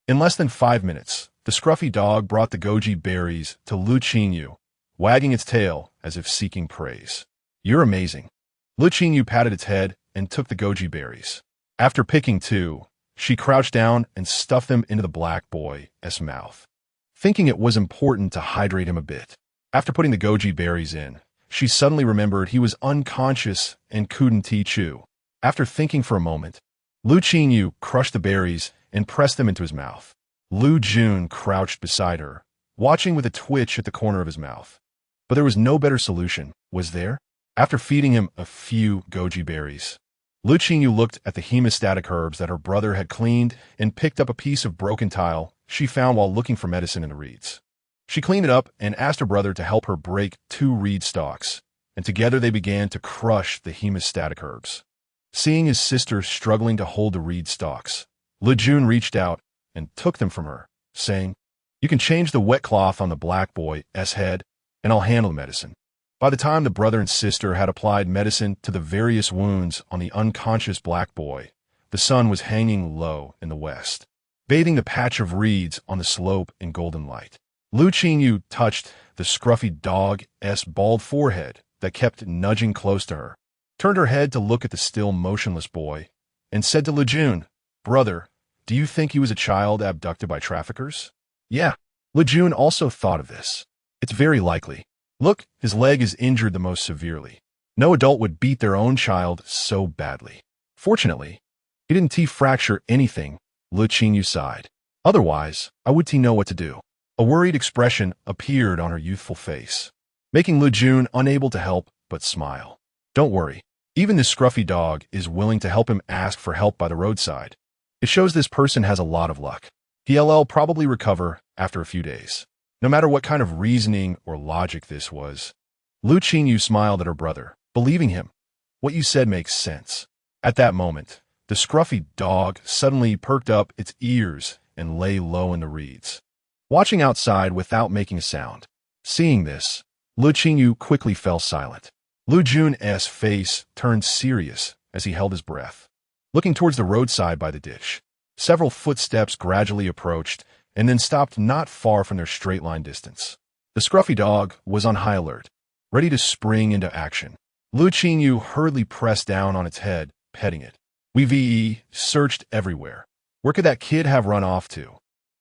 In less than 5 minutes, the scruffy dog brought the goji berries to Lu Qingyou, wagging its tail as if seeking praise. "You're amazing." Lu Qingyou patted its head and took the goji berries. After picking 2, she crouched down and stuffed them into the black boy's mouth, thinking it was important to hydrate him a bit. After putting the goji berries in, she suddenly remembered he was unconscious and couldn't chew. After thinking for a moment, Lu Qingyou crushed the berries and pressed them into his mouth. Lu Jun crouched beside her, watching with a twitch at the corner of his mouth. But there was no better solution, was there? After feeding him a few goji berries, Lu Qingyou looked at the hemostatic herbs that her brother had cleaned and picked up a piece of broken tile she found while looking for medicine in the reeds. She cleaned it up and asked her brother to help her break 2 reed stalks, and together they began to crush the hemostatic herbs. Seeing his sister struggling to hold the reed stalks, Lu Jun reached out and took them from her, saying, "You can change the wet cloth on the black boy's head, and I'll handle the medicine." By the time the brother and sister had applied medicine to the various wounds on the unconscious black boy, the sun was hanging low in the west, bathing the patch of reeds on the slope in golden light. Lu Qingyou touched the scruffy dog's bald forehead that kept nudging close to her, turned her head to look at the still motionless boy, and said to Lu Jun, "Brother, do you think he was a child abducted by traffickers?" "Yeah." Lu Jun also thought of this. "It's very likely. Look, his leg is injured the most severely. No adult would beat their own child so badly. Fortunately, he didn't fracture anything." Lu Qingyou sighed. "Otherwise, I would know what to do." A worried expression appeared on her youthful face, making Lu Jun unable to help but smile. "Don't worry. Even this scruffy dog is willing to help him ask for help by the roadside. It shows this person has a lot of luck. He'll probably recover after a few days." No matter what kind of reasoning or logic this was, Lu Qingyou smiled at her brother, believing him. "What you said makes sense." At that moment, the scruffy dog suddenly perked up its ears and lay low in the reeds, watching outside without making a sound. Seeing this, Lu Qingyou quickly fell silent. Lu Jun's face turned serious as he held his breath, looking towards the roadside by the ditch. Several footsteps gradually approached and then stopped not far from their straight-line distance. The scruffy dog was on high alert, ready to spring into action. Lu Qingyou hurriedly pressed down on its head, petting it. We searched everywhere. Where could that kid have run off to?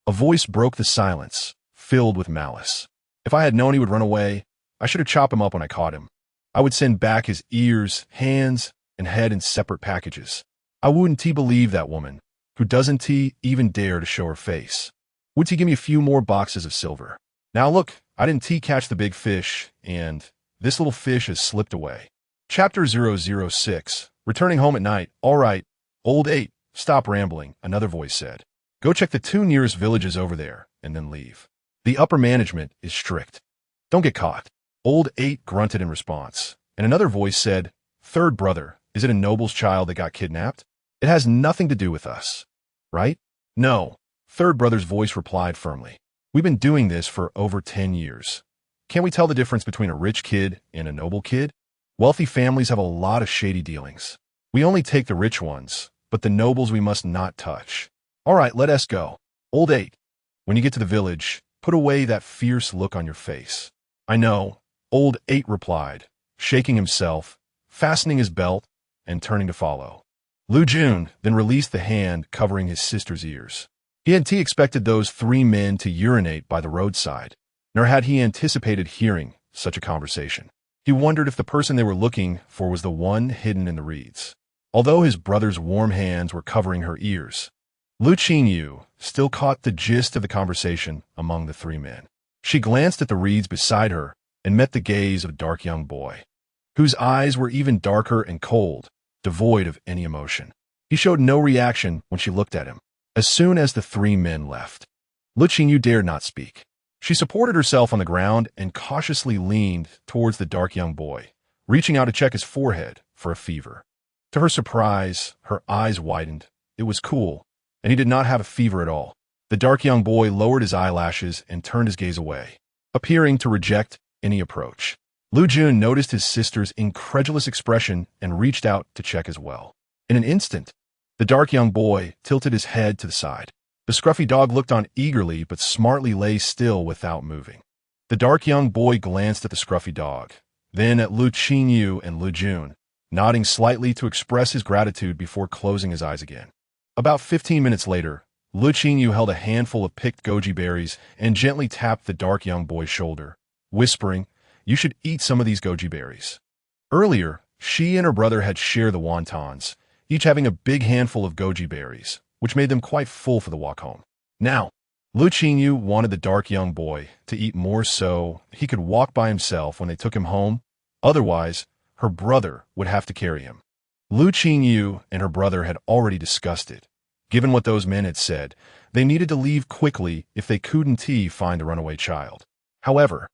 A voice broke the silence, filled with malice. "If I had known he would run away, I should have chopped him up when I caught him. I would send back his ears, hands, and head in separate packages. I wouldn't believe that woman, who doesn't even dare to show her face. Would give me a few more boxes of silver. Now look, I didn't catch the big fish, and this little fish has slipped away." Chapter 006. Returning home at night. "All right, old 8, stop rambling," another voice said. "Go check the 2 nearest villages over there, and then leave. The upper management is strict. Don't get caught. Old 8 grunted in response, and another voice said, "Third brother, is it a noble's child that got kidnapped? It has nothing to do with us, right?" "No," third brother's voice replied firmly. "We've been doing this for over 10 years. Can't we tell the difference between a rich kid and a noble kid? Wealthy families have a lot of shady dealings. We only take the rich ones, but the nobles we must not touch. All right, let us go. Old 8, when you get to the village, put away that fierce look on your face." "I know," Old 8 replied, shaking himself, fastening his belt, and turning to follow. Lu Jun then released the hand covering his sister's ears. He hadn't expected those 3 men to urinate by the roadside, nor had he anticipated hearing such a conversation. He wondered if the person they were looking for was the one hidden in the reeds. Although his brother's warm hands were covering her ears, Le Qingyou still caught the gist of the conversation among the 3 men. She glanced at the reeds beside her and met the gaze of a dark young boy, whose eyes were even darker and cold, devoid of any emotion. He showed no reaction when she looked at him. As soon as the 3 men left, Le Qingyou dared not speak. She supported herself on the ground and cautiously leaned towards the dark young boy, reaching out to check his forehead for a fever. To her surprise, her eyes widened. It was cool, and he did not have a fever at all. The dark young boy lowered his eyelashes and turned his gaze away, appearing to reject any approach. Lu Jun noticed his sister's incredulous expression and reached out to check as well. In an instant, the dark young boy tilted his head to the side. The scruffy dog looked on eagerly but smartly lay still without moving. The dark young boy glanced at the scruffy dog, then at Lu Qingyou and Lu Jun, nodding slightly to express his gratitude before closing his eyes again. About 15 minutes later, Lu Qingyou held a handful of picked goji berries and gently tapped the dark young boy's shoulder, whispering, "You should eat some of these goji berries." Earlier, she and her brother had shared the wontons, each having a big handful of goji berries, which made them quite full for the walk home. Now, Lu Qingyou wanted the dark young boy to eat more so he could walk by himself when they took him home. Otherwise, her brother would have to carry him. Lu Qingyou and her brother had already discussed it. Given what those men had said, they needed to leave quickly if they couldn't find the runaway child. However,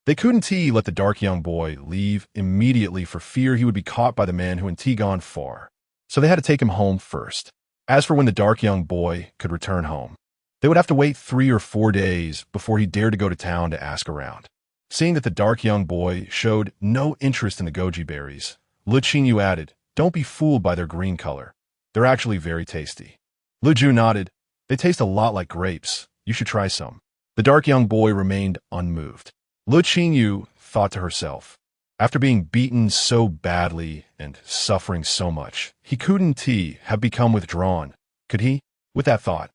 they couldn't let the dark young boy leave immediately for fear he would be caught by the men who had gone far. So they had to take him home first. As for when the dark young boy could return home, they would have to wait 3 or 4 days before he dared to go to town to ask around. Seeing that the dark young boy showed no interest in the goji berries, Lu Qingyou added, "Don't be fooled by their green color. They're actually very tasty." Lu Jun nodded. "They taste a lot like grapes. You should try some." The dark young boy remained unmoved. Lu Qingyou thought to herself, after being beaten so badly and suffering so much, he couldn't have become withdrawn, could he? With that thought,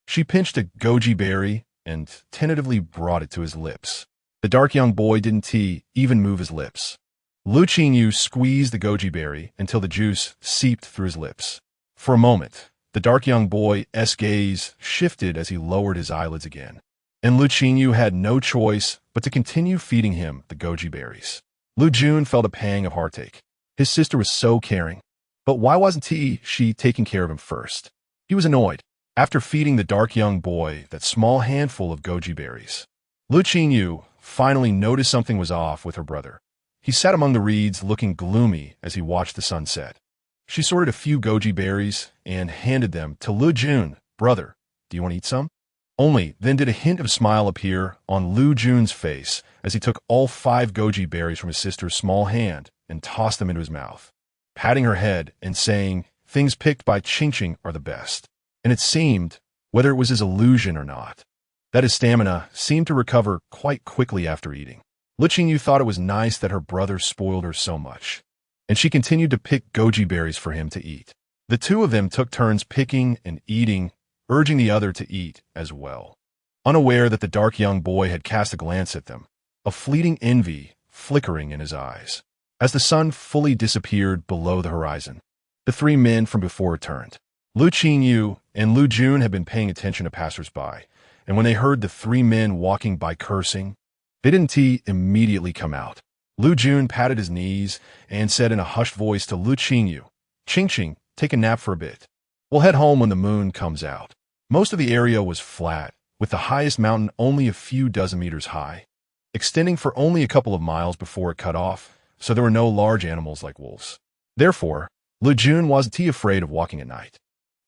she pinched a goji berry and tentatively brought it to his lips. The dark young boy didn't even move his lips. Lu Qingyou squeezed the goji berry until the juice seeped through his lips. For a moment, the dark young boy's gaze shifted as he lowered his eyelids again, and Lu Qingyou had no choice but to continue feeding him the goji berries. Lu Jun felt a pang of heartache. His sister was so caring, but why wasn't she taking care of him first? He was annoyed. After feeding the dark young boy that small handful of goji berries, Lu Qingyou finally noticed something was off with her brother. He sat among the reeds looking gloomy as he watched the sun set. She sorted a few goji berries and handed them to Lu Jun. "Brother, do you want to eat some?" Only then did a hint of a smile appear on Lu Jun's face as he took all 5 goji berries from his sister's small hand and tossed them into his mouth, patting her head and saying, "Things picked by Qingqing are the best." And it seemed, whether it was his illusion or not, that his stamina seemed to recover quite quickly after eating. Lu Qingyou thought it was nice that her brother spoiled her so much, and she continued to pick goji berries for him to eat. The 2 of them took turns picking and eating, urging the other to eat as well. Unaware that the dark young boy had cast a glance at them, a fleeting envy flickering in his eyes. As the sun fully disappeared below the horizon, the 3 men from before returned. Lu Qingyou and Lu Jun had been paying attention to passers-by, and when they heard the 3 men walking by cursing, they didn't immediately come out. Lu Jun patted his knees and said in a hushed voice to Lu Qingyou, "Qingqing, take a nap for a bit. We'll head home when the moon comes out." Most of the area was flat, with the highest mountain only a few dozen meters high, extending for only a couple of miles before it cut off, so there were no large animals like wolves. Therefore, Le Jun wasn't afraid of walking at night.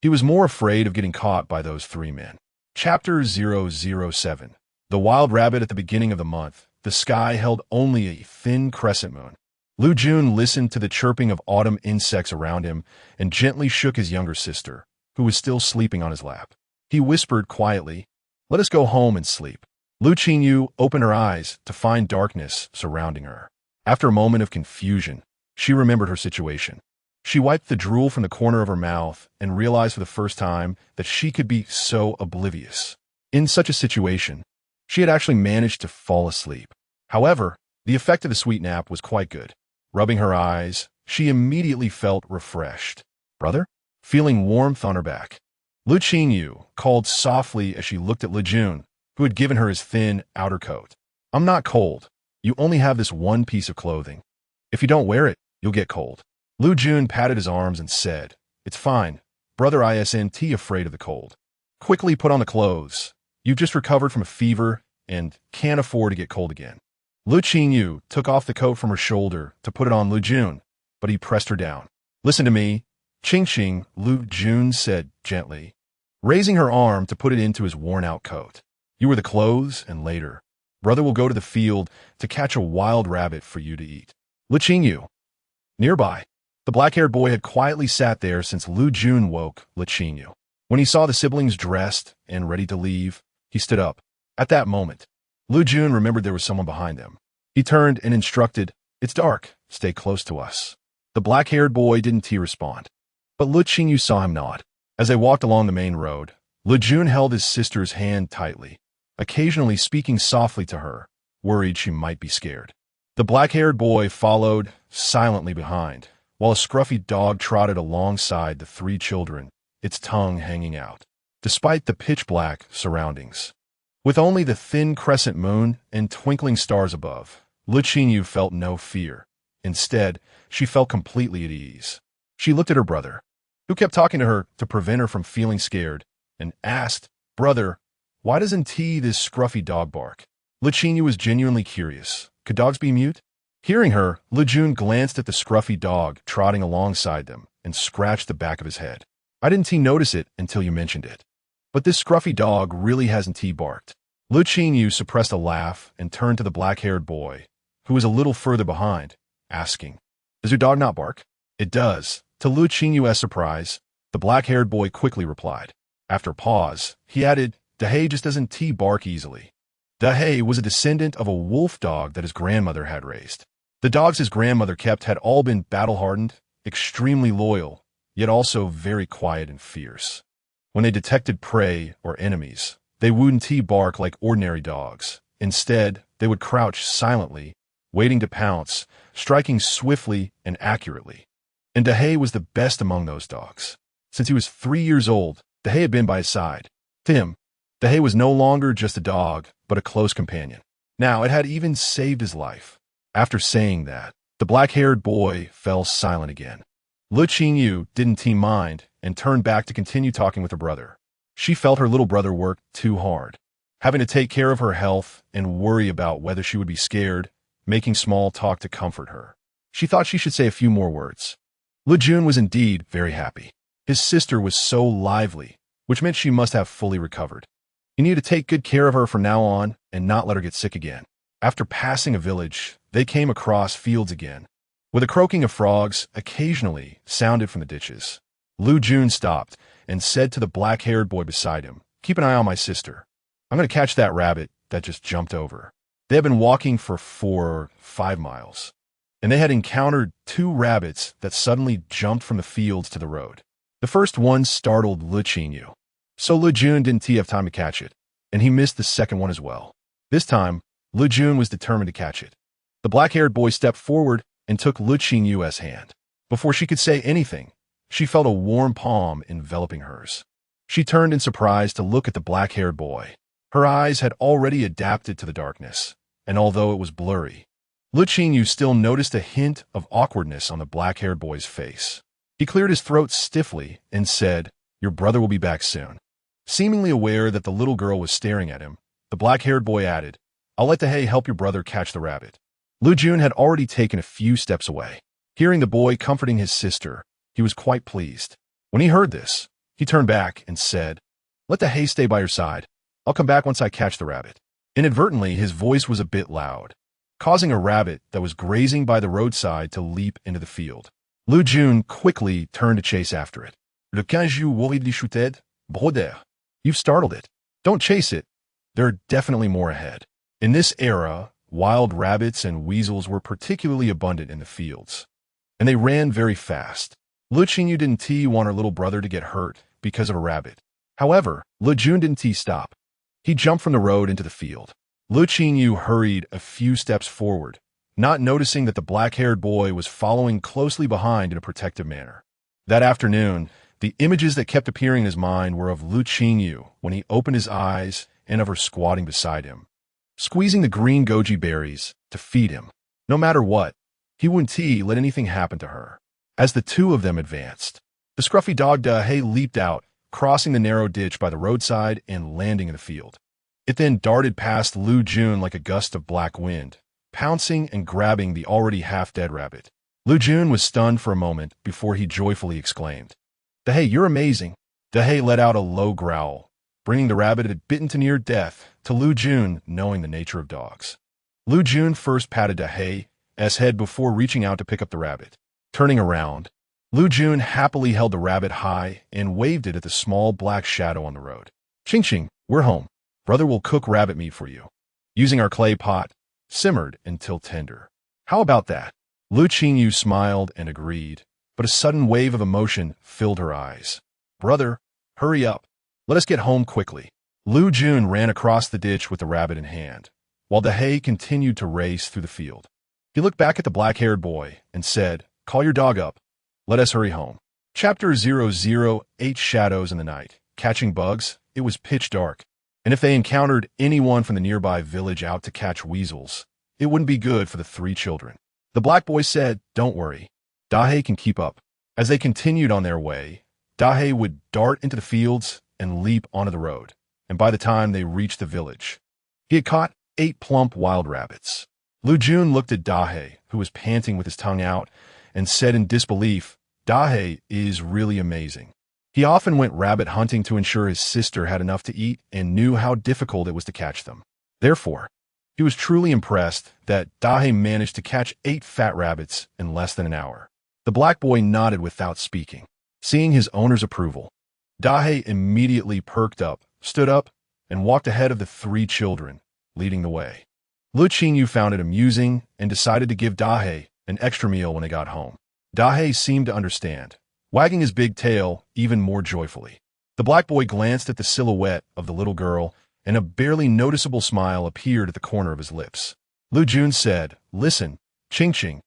He was more afraid of getting caught by those three men. Chapter 007. The wild rabbit. At the beginning of the month, the sky held only a thin crescent moon. Le Jun listened to the chirping of autumn insects around him and gently shook his younger sister, who was still sleeping on his lap. He whispered quietly, "Let us go home and sleep." Le Qingyou opened her eyes to find darkness surrounding her. After a moment of confusion, she remembered her situation. She wiped the drool from the corner of her mouth and realized for the first time that she could be so oblivious. In such a situation, she had actually managed to fall asleep. However, the effect of the sweet nap was quite good. Rubbing her eyes, she immediately felt refreshed. "Brother?" Feeling warmth on her back, Le Qingyou called softly as she looked at Le Jun, who had given her his thin outer coat. "I'm not cold. You only have this one piece of clothing. If you don't wear it, you'll get cold." Le Jun patted his arms and said, "It's fine. Brother.Isn't afraid of the cold. Quickly put on the clothes. You've just recovered from a fever and can't afford to get cold again." Le Qingyou took off the coat from her shoulder to put it on Le Jun, but he pressed her down. "Listen to me, Qing," Le Jun said gently, raising her arm to put it into his worn-out coat. "You wear the clothes, and later, brother will go to the field to catch a wild rabbit for you to eat." Le Qingyou. Nearby, the black-haired boy had quietly sat there since Le Jun woke Le Qingyou. When he saw the siblings dressed and ready to leave, he stood up. At that moment, Le Jun remembered there was someone behind them. He turned and instructed, "It's dark. Stay close to us." The black-haired boy didn't respond, but Le Qingyou saw him nod. As they walked along the main road, Le Jun held his sister's hand tightly, occasionally speaking softly to her, worried she might be scared. The black-haired boy followed silently behind, while a scruffy dog trotted alongside the three children, its tongue hanging out. Despite the pitch-black surroundings, with only the thin crescent moon and twinkling stars above, Le Qingyou felt no fear. Instead, she felt completely at ease. She looked at her brother, who kept talking to her to prevent her from feeling scared, and asked, "Brother, why doesn't this scruffy dog bark?" Le Qingyou was genuinely curious. Could dogs be mute? Hearing her, Le Jun glanced at the scruffy dog trotting alongside them and scratched the back of his head. "I didn't notice it until you mentioned it. But this scruffy dog really hasn't barked." Le Qingyou suppressed a laugh and turned to the black-haired boy, who was a little further behind, asking, "Does your dog not bark?" "It does." To Le Qingyou's surprise, the black-haired boy quickly replied. After a pause, he added, "The just doesn't bark easily." The was a descendant of a wolf dog that his grandmother had raised. The dogs his grandmother kept had all been battle-hardened, extremely loyal, yet also very quiet and fierce. When they detected prey or enemies, they wouldn't bark like ordinary dogs. Instead, they would crouch silently, waiting to pounce, striking swiftly and accurately. And The was the best among those dogs. Since he was 3 years old, The had been by his side. To him, The was no longer just a dog, but a close companion. Now, it had even saved his life. After saying that, the black-haired boy fell silent again. Le Qingyou didn't mind and turned back to continue talking with her brother. She felt her little brother worked too hard, having to take care of her health and worry about whether she would be scared, making small talk to comfort her. She thought she should say a few more words. Le Jun was indeed very happy. His sister was so lively, which meant she must have fully recovered. He needed to take good care of her from now on and not let her get sick again. After passing a village, they came across fields again, where the croaking of frogs occasionally sounded from the ditches. Le Jun stopped and said to the black-haired boy beside him, "Keep an eye on my sister. I'm going to catch that rabbit that just jumped over." They had been walking for 4 or 5 miles, and they had encountered 2 rabbits that suddenly jumped from the fields to the road. The first one startled Le Qingyou, so Le Jun didn't have time to catch it, and he missed the second one as well. This time, Le Jun was determined to catch it. The black-haired boy stepped forward and took Le Qingyou's hand. Before she could say anything, she felt a warm palm enveloping hers. She turned in surprise to look at the black-haired boy. Her eyes had already adapted to the darkness, and although it was blurry, Le Qingyou still noticed a hint of awkwardness on the black-haired boy's face. He cleared his throat stiffly and said, "Your brother will be back soon. Seemingly aware that the little girl was staring at him, the black-haired boy added, "I'll let Dahe help your brother catch the rabbit." Lu Jun had already taken a few steps away. Hearing the boy comforting his sister, he was quite pleased. When he heard this, he turned back and said, "Let Dahe stay by your side. I'll come back once I catch the rabbit." Inadvertently, his voice was a bit loud, causing a rabbit that was grazing by the roadside to leap into the field. Lu Jun quickly turned to chase after it. Le Qingyou worriedly shouted, "Brother, you've startled it. Don't chase it. There are definitely more ahead." In this era, wild rabbits and weasels were particularly abundant in the fields, and they ran very fast. Le Qingyou didn't want her little brother to get hurt because of a rabbit. However, Le Jun didn't stop. He jumped from the road into the field. Le Qingyou hurried a few steps forward, not noticing that the black-haired boy was following closely behind in a protective manner. That afternoon, the images that kept appearing in his mind were of Le Qingyou when he opened his eyes and of her squatting beside him, squeezing the green goji berries to feed him. No matter what, he wouldn't let anything happen to her. As the two of them advanced, the scruffy dog Dahe leaped out, crossing the narrow ditch by the roadside and landing in the field. It then darted past Lu Jun like a gust of black wind, pouncing and grabbing the already half-dead rabbit. Lu Jun was stunned for a moment before he joyfully exclaimed, "Dahe, you're amazing." Dahe let out a low growl, bringing the rabbit it had bitten to near death to Lu Jun, knowing the nature of dogs. Lu Jun first patted Dahe's head before reaching out to pick up the rabbit. Turning around, Lu Jun happily held the rabbit high and waved it at the small black shadow on the road. "Ching, we're home. Brother will cook rabbit meat for you, using our clay pot, simmered until tender. How about that?" Lu Qingyou smiled and agreed, but a sudden wave of emotion filled her eyes. "Brother, hurry up. Let us get home quickly." Lu Jun ran across the ditch with the rabbit in hand, while Dahe continued to race through the field. He looked back at the black-haired boy and said, "Call your dog up. Let us hurry home." Chapter 008 Shadows in the Night. Catching bugs. It was pitch dark, and if they encountered anyone from the nearby village out to catch weasels, it wouldn't be good for the three children. The black boy said, "Don't worry. Dahe can keep up." As they continued on their way, Dahe would dart into the fields and leap onto the road, and by the time they reached the village, he had caught 8 plump wild rabbits. Lu Jun looked at Dahe, who was panting with his tongue out, and said in disbelief, "Dahe is really amazing." He often went rabbit hunting to ensure his sister had enough to eat and knew how difficult it was to catch them. Therefore, he was truly impressed that Dahe managed to catch 8 fat rabbits in less than an hour. The black boy nodded without speaking. Seeing his owner's approval, Dahe immediately perked up, stood up, and walked ahead of the 3 children, leading the way. Lu Qingyou found it amusing and decided to give Dahe an extra meal when they got home. Dahe seemed to understand, wagging his big tail even more joyfully. The black boy glanced at the silhouette of the little girl, and a barely noticeable smile appeared at the corner of his lips. Lu Jun said, "Listen, Ching,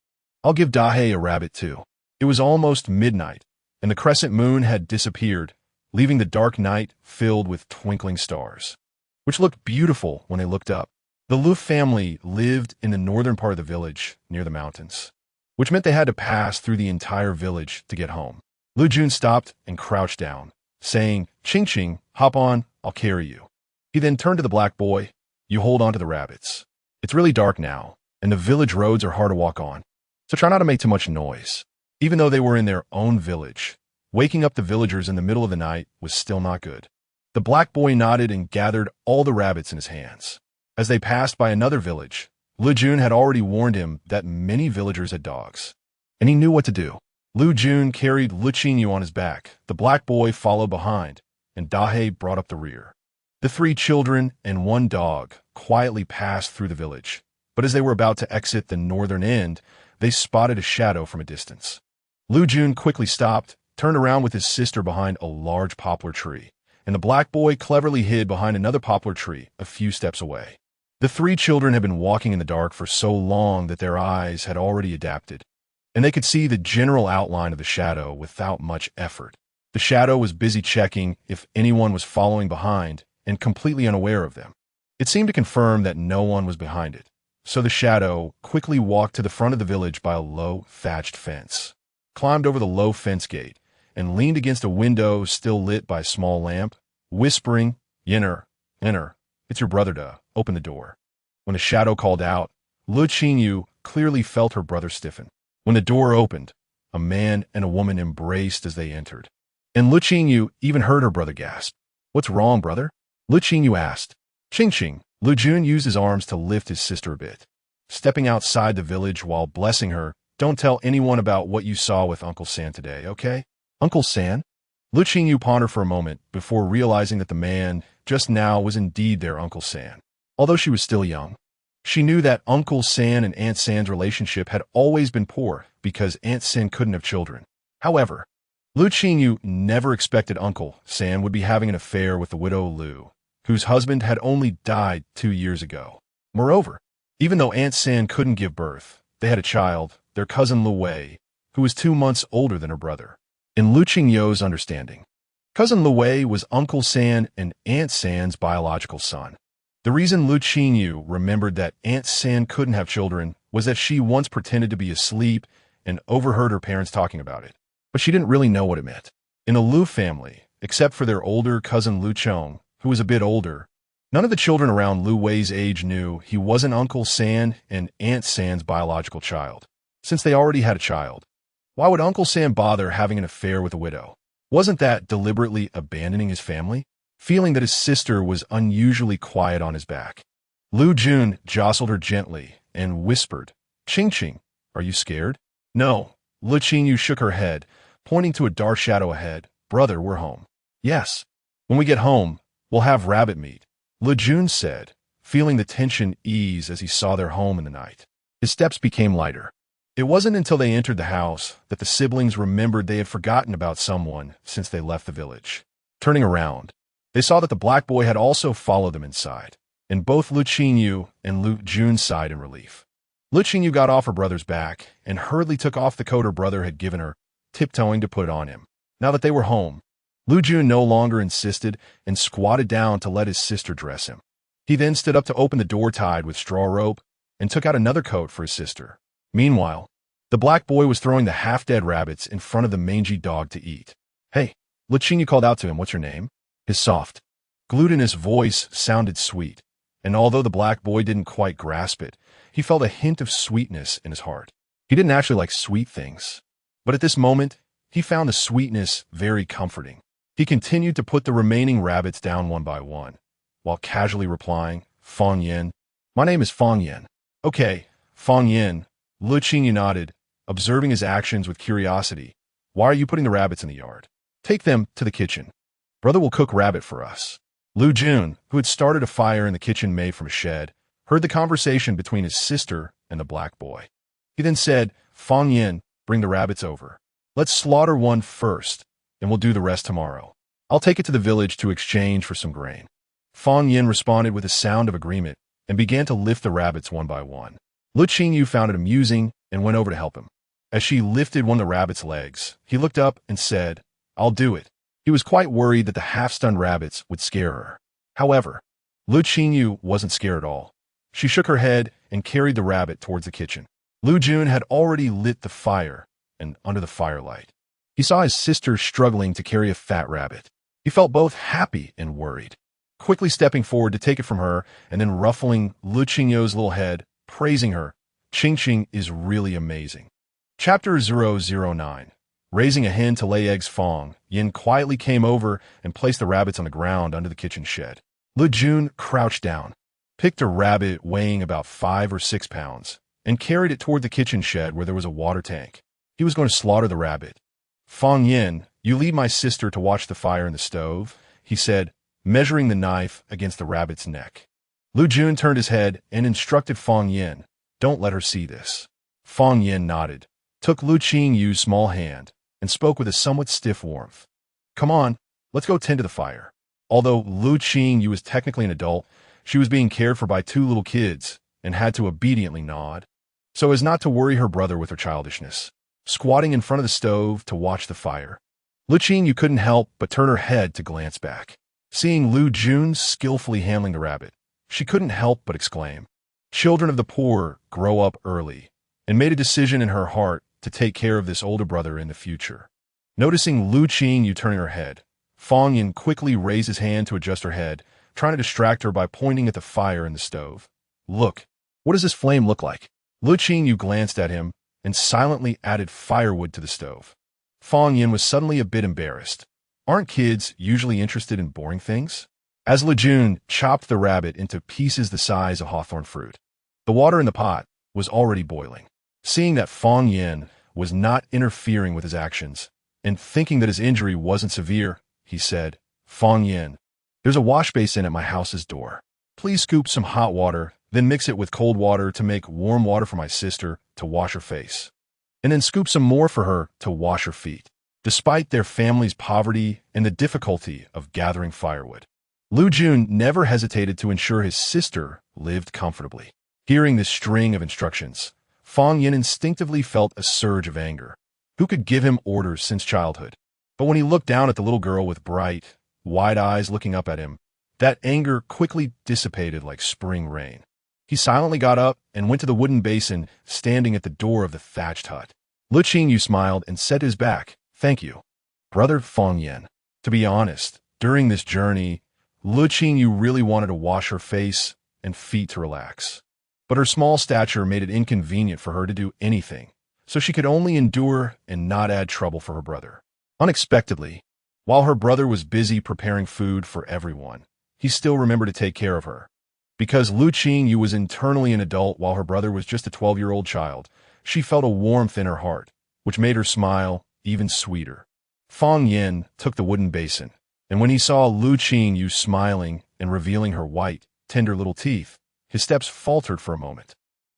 I'll give Dahe a rabbit too." It was almost midnight, and the crescent moon had disappeared, leaving the dark night filled with twinkling stars, which looked beautiful when they looked up. The Lu family lived in the northern part of the village, near the mountains, which meant they had to pass through the entire village to get home. Lu Jun stopped and crouched down, saying, Ching, hop on, I'll carry you." He then turned to the black boy, "You hold on to the rabbits. It's really dark now, and the village roads are hard to walk on, so try not to make too much noise." Even though they were in their own village, waking up the villagers in the middle of the night was still not good. The black boy nodded and gathered all the rabbits in his hands. As they passed by another village, Lu Jun had already warned him that many villagers had dogs, and he knew what to do. Lu Jun carried Le Qingyou on his back, the black boy followed behind, and Dahe brought up the rear. The 3 children and 1 dog quietly passed through the village, but as they were about to exit the northern end, they spotted a shadow from a distance. Lu Jun quickly stopped, turned around with his sister behind a large poplar tree, and the black boy cleverly hid behind another poplar tree a few steps away. The 3 children had been walking in the dark for so long that their eyes had already adapted, and they could see the general outline of the shadow without much effort. The shadow was busy checking if anyone was following behind and completely unaware of them. It seemed to confirm that no one was behind it, so the shadow quickly walked to the front of the village by a low, thatched fence, climbed over the low fence gate, and leaned against a window still lit by a small lamp, whispering, "Enter, enter. It's your brother.To. Open the door." When the shadow called out, Le Qingyou clearly felt her brother stiffen. When the door opened, a man and a woman embraced as they entered. And Le Qingyou even heard her brother gasp. "What's wrong, brother?" Le Qingyou asked. Ching. Lu Jun used his arms to lift his sister a bit. Stepping outside the village while blessing her, "Don't tell anyone about what you saw with Uncle San today, okay?" "Uncle San?" Lu Qingyou pondered for a moment before realizing that the man just now was indeed their Uncle San. Although she was still young, she knew that Uncle San and Aunt San's relationship had always been poor because Aunt San couldn't have children. However, Lu Qingyou never expected Uncle San would be having an affair with the widow Lu, whose husband had only died 2 years ago. Moreover, even though Aunt San couldn't give birth, they had a child, their cousin Lu Wei, who was 2 months older than her brother. In Lu Qingyou's understanding, cousin Lu Wei was Uncle San and Aunt San's biological son. The reason Lu Qingyou remembered that Aunt San couldn't have children was that she once pretended to be asleep and overheard her parents talking about it, but she didn't really know what it meant. In the Lu family, except for their older cousin Lu Chong, who was a bit older, none of the children around Lu Wei's age knew he wasn't Uncle San and Aunt San's biological child. Since they already had a child, why would Uncle San bother having an affair with a widow? Wasn't that deliberately abandoning his family? Feeling that his sister was unusually quiet on his back, Lu Jun jostled her gently and whispered, Ching, are you scared?" "No." Lu Qingyou shook her head, pointing to a dark shadow ahead. "Brother, we're home." "Yes. When we get home, we'll have rabbit meat," Lu Jun said, feeling the tension ease as he saw their home in the night. His steps became lighter. It wasn't until they entered the house that the siblings remembered they had forgotten about someone since they left the village. Turning around, they saw that the black boy had also followed them inside, and both Lu Qingyou and Lu Jun sighed in relief. Lu Qingyou got off her brother's back and hurriedly took off the coat her brother had given her, tiptoeing to put it on him. Now that they were home, Lu Jun no longer insisted and squatted down to let his sister dress him. He then stood up to open the door tied with straw rope and took out another coat for his sister. Meanwhile, the black boy was throwing the half-dead rabbits in front of the mangy dog to eat. "Hey," Lu Qingyou called out to him, "what's your name?" His soft, glutinous voice sounded sweet, and although the black boy didn't quite grasp it, he felt a hint of sweetness in his heart. He didn't actually like sweet things, but at this moment, he found the sweetness very comforting. He continued to put the remaining rabbits down one by one, while casually replying, "Fong Yin. My name is Fong Yin." "Okay, Fong Yin." Lu Qingyou nodded, observing his actions with curiosity. "Why are you putting the rabbits in the yard?" "Take them to the kitchen. Brother will cook rabbit for us." Lu Jun, who had started a fire in the kitchen made from a shed, heard the conversation between his sister and the black boy. He then said, "Fong Yin, bring the rabbits over. Let's slaughter one first, and we'll do the rest tomorrow. I'll take it to the village to exchange for some grain." Fong Yin responded with a sound of agreement and began to lift the rabbits one by one. Lu Qingyou found it amusing and went over to help him. As she lifted one of the rabbit's legs, he looked up and said, "I'll do it." He was quite worried that the half-stunned rabbits would scare her. However, Lu Qingyou wasn't scared at all. She shook her head and carried the rabbit towards the kitchen. Lu Jun had already lit the fire, and under the firelight, he saw his sister struggling to carry a fat rabbit. He felt both happy and worried. Quickly stepping forward to take it from her and then ruffling Lu Qingyou's little head, praising her, Ching is really amazing. Chapter 009. Raising a hen to lay eggs. Fong Yin quietly came over and placed the rabbits on the ground under the kitchen shed. Lu Jun crouched down, picked a rabbit weighing about 5 or 6 pounds, and carried it toward the kitchen shed where there was a water tank. He was going to slaughter the rabbit. "Fong Yin, you leave my sister to watch the fire in the stove," he said, measuring the knife against the rabbit's neck. Lu Jun turned his head and instructed Fong Yin, "Don't let her see this." Fong Yin nodded, took Lu Qingyou's small hand, and spoke with a somewhat stiff warmth. "Come on, let's go tend to the fire." Although Lu Qingyou was technically an adult, she was being cared for by 2 little kids and had to obediently nod, so as not to worry her brother with her childishness. Squatting in front of the stove to watch the fire, Lu Qingyou couldn't help but turn her head to glance back. Seeing Lu Jun skillfully handling the rabbit, she couldn't help but exclaim, "Children of the poor grow up early," and made a decision in her heart to take care of this older brother in the future. Noticing Lu Qingyou turning her head, Fong Yin quickly raised his hand to adjust her head, trying to distract her by pointing at the fire in the stove. Look, what does this flame look like? Le Qingyou glanced at him and silently added firewood to the stove. Fong Yin was suddenly a bit embarrassed. Aren't kids usually interested in boring things? As Le Jun chopped the rabbit into pieces the size of hawthorn fruit, the water in the pot was already boiling. Seeing that Fong Yin was not interfering with his actions, and thinking that his injury wasn't severe, he said, Fong Yin, there's a wash basin at my house's door. Please scoop some hot water, then mix it with cold water to make warm water for my sister to wash her face. And then scoop some more for her to wash her feet. Despite their family's poverty and the difficulty of gathering firewood, Lu Jun never hesitated to ensure his sister lived comfortably. Hearing this string of instructions, Fong Yin instinctively felt a surge of anger. Who could give him orders since childhood? But when he looked down at the little girl with bright, wide eyes looking up at him, that anger quickly dissipated like spring rain. He silently got up and went to the wooden basin standing at the door of the thatched hut. Le Qingyou smiled and said to his back, Thank you, brother Fong Yin. To be honest, during this journey, Le Qingyou really wanted to wash her face and feet to relax. But her small stature made it inconvenient for her to do anything, so she could only endure and not add trouble for her brother. Unexpectedly, while her brother was busy preparing food for everyone, he still remembered to take care of her. Because Lu Qingyou was internally an adult while her brother was just a 12-year-old child, she felt a warmth in her heart, which made her smile even sweeter. Fong Yin took the wooden basin, and when he saw Lu Qingyou smiling and revealing her white, tender little teeth, his steps faltered for a moment.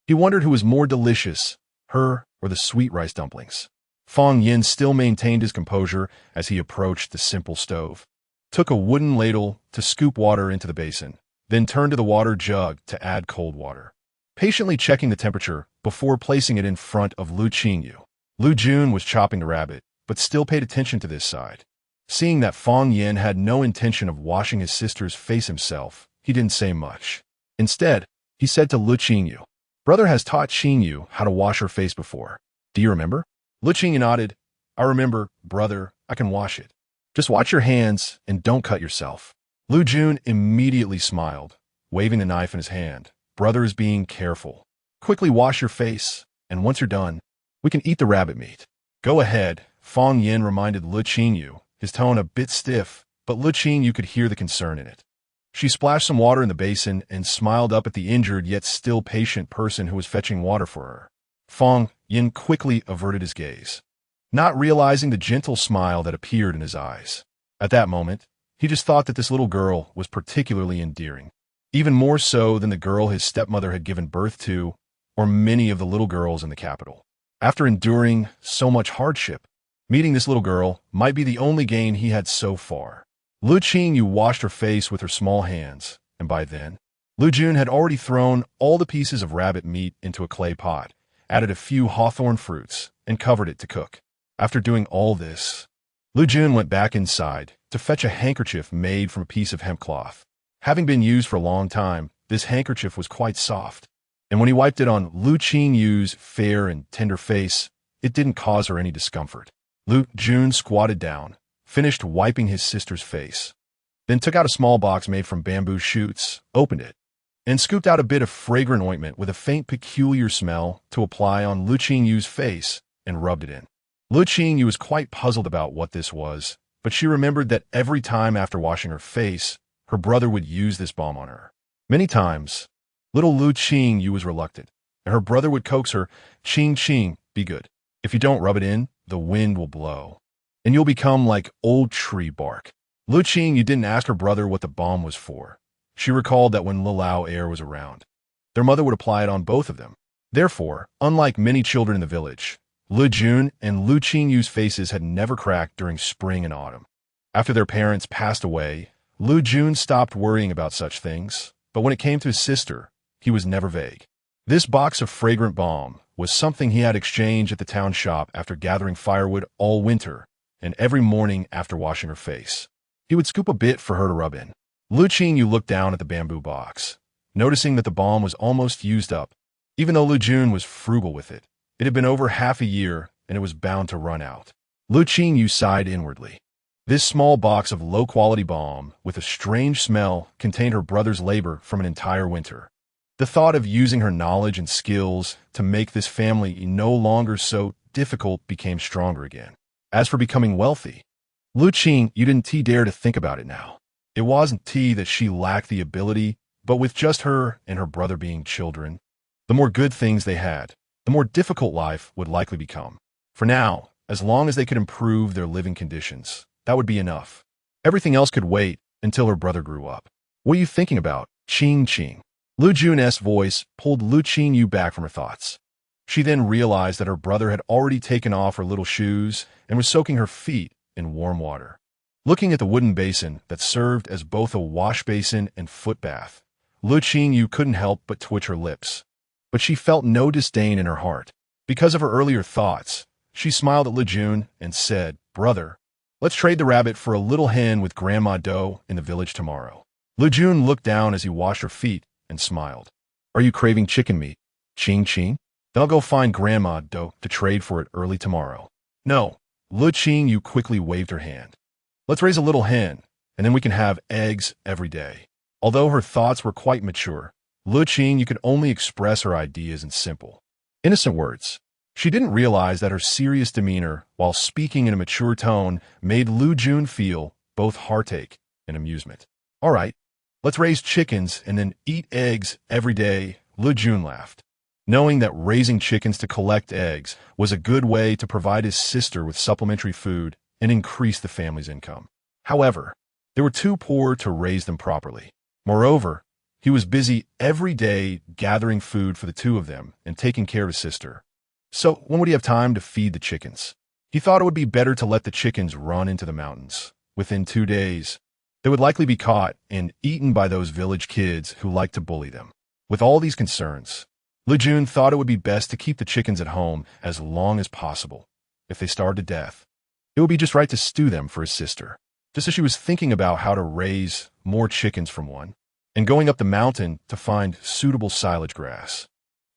He wondered who was more delicious, her or the sweet rice dumplings. Fong Yin still maintained his composure as he approached the simple stove, took a wooden ladle to scoop water into the basin, then turned to the water jug to add cold water, patiently checking the temperature before placing it in front of Lu Qingyou. Lu Jun was chopping the rabbit, but still paid attention to this side. Seeing that Fong Yin had no intention of washing his sister's face himself, he didn't say much. Instead, he said to Lu Qingyou, Brother has taught Qingyou how to wash her face before. Do you remember? Lu Qingyou nodded. I remember, brother, I can wash it. Just watch your hands and don't cut yourself. Lu Jun immediately smiled, waving the knife in his hand. Brother is being careful. Quickly wash your face, and once you're done, we can eat the rabbit meat. Go ahead, Fong Yin reminded Lu Qingyou, his tone a bit stiff, but Lu Qingyou could hear the concern in it. She splashed some water in the basin and smiled up at the injured yet still patient person who was fetching water for her. Fong Yin quickly averted his gaze, not realizing the gentle smile that appeared in his eyes. At that moment, he just thought that this little girl was particularly endearing, even more so than the girl his stepmother had given birth to, or many of the little girls in the capital. After enduring so much hardship, meeting this little girl might be the only gain he had so far. Lu Qingyou washed her face with her small hands, and by then, Lu Jun had already thrown all the pieces of rabbit meat into a clay pot, added a few hawthorn fruits, and covered it to cook. After doing all this, Lu Jun went back inside to fetch a handkerchief made from a piece of hemp cloth. Having been used for a long time, this handkerchief was quite soft, and when he wiped it on Lu Qingyou's fair and tender face, it didn't cause her any discomfort. Lu Jun squatted down, finished wiping his sister's face, then took out a small box made from bamboo shoots, opened it, and scooped out a bit of fragrant ointment with a faint peculiar smell to apply on Lu Qingyou's face and rubbed it in. Lu Qingyou was quite puzzled about what this was, but she remembered that every time after washing her face, her brother would use this balm on her. Many times, little Lu Qingyou was reluctant, and her brother would coax her, Qing, be good. If you don't rub it in, the wind will blow, and you'll become like old tree bark. Lu Qingyou didn't ask her brother what the balm was for. She recalled that when Liao Air was around, their mother would apply it on both of them. Therefore, unlike many children in the village, Lu Jun and Lu Qingyou's faces had never cracked during spring and autumn. After their parents passed away, Lu Jun stopped worrying about such things, but when it came to his sister, he was never vague. This box of fragrant balm was something he had exchanged at the town shop after gathering firewood all winter, and every morning after washing her face. He would scoop a bit for her to rub in. Lu Qingyou looked down at the bamboo box, noticing that the balm was almost used up. Even though Lu Jun was frugal with it, it had been over half a year and it was bound to run out. Lu Qingyou sighed inwardly. This small box of low-quality balm, with a strange smell, contained her brother's labor from an entire winter. The thought of using her knowledge and skills to make this family no longer so difficult became stronger again. As for becoming wealthy, Le Qingyou didn't dare to think about it now. It wasn't that she lacked the ability, but with just her and her brother being children, the more good things they had, the more difficult life would likely become. For now, as long as they could improve their living conditions, that would be enough. Everything else could wait until her brother grew up. What are you thinking about, Qing? Lu Jun's voice pulled Le Qingyou back from her thoughts. She then realized that her brother had already taken off her little shoes and was soaking her feet in warm water. Looking at the wooden basin that served as both a wash basin and foot bath, Le Qingyou couldn't help but twitch her lips. But she felt no disdain in her heart. Because of her earlier thoughts, she smiled at Le Jun and said, "Brother, let's trade the rabbit for a little hen with grandma.Do in the village tomorrow." Le Jun looked down as he washed her feet and smiled. "Are you craving chicken meat, Qing? Then I'll go find grandma.Do to trade for it early tomorrow." "No." Le Qingyou quickly waved her hand. "Let's raise a little hen, and then we can have eggs every day." Although her thoughts were quite mature, Le Qingyou could only express her ideas in simple, innocent words. She didn't realize that her serious demeanor, while speaking in a mature tone, made Le Jun feel both heartache and amusement. "All right, let's raise chickens and then eat eggs every day," Le Jun laughed. Knowing that raising chickens to collect eggs was a good way to provide his sister with supplementary food and increase the family's income. However, they were too poor to raise them properly. Moreover, he was busy every day gathering food for the two of them and taking care of his sister. So when would he have time to feed the chickens? He thought it would be better to let the chickens run into the mountains. Within 2 days, they would likely be caught and eaten by those village kids who liked to bully them. With all these concerns, Le Jun thought it would be best to keep the chickens at home as long as possible. If they starved to death, it would be just right to stew them for his sister. Just as she was thinking about how to raise more chickens from one, and going up the mountain to find suitable silage grass,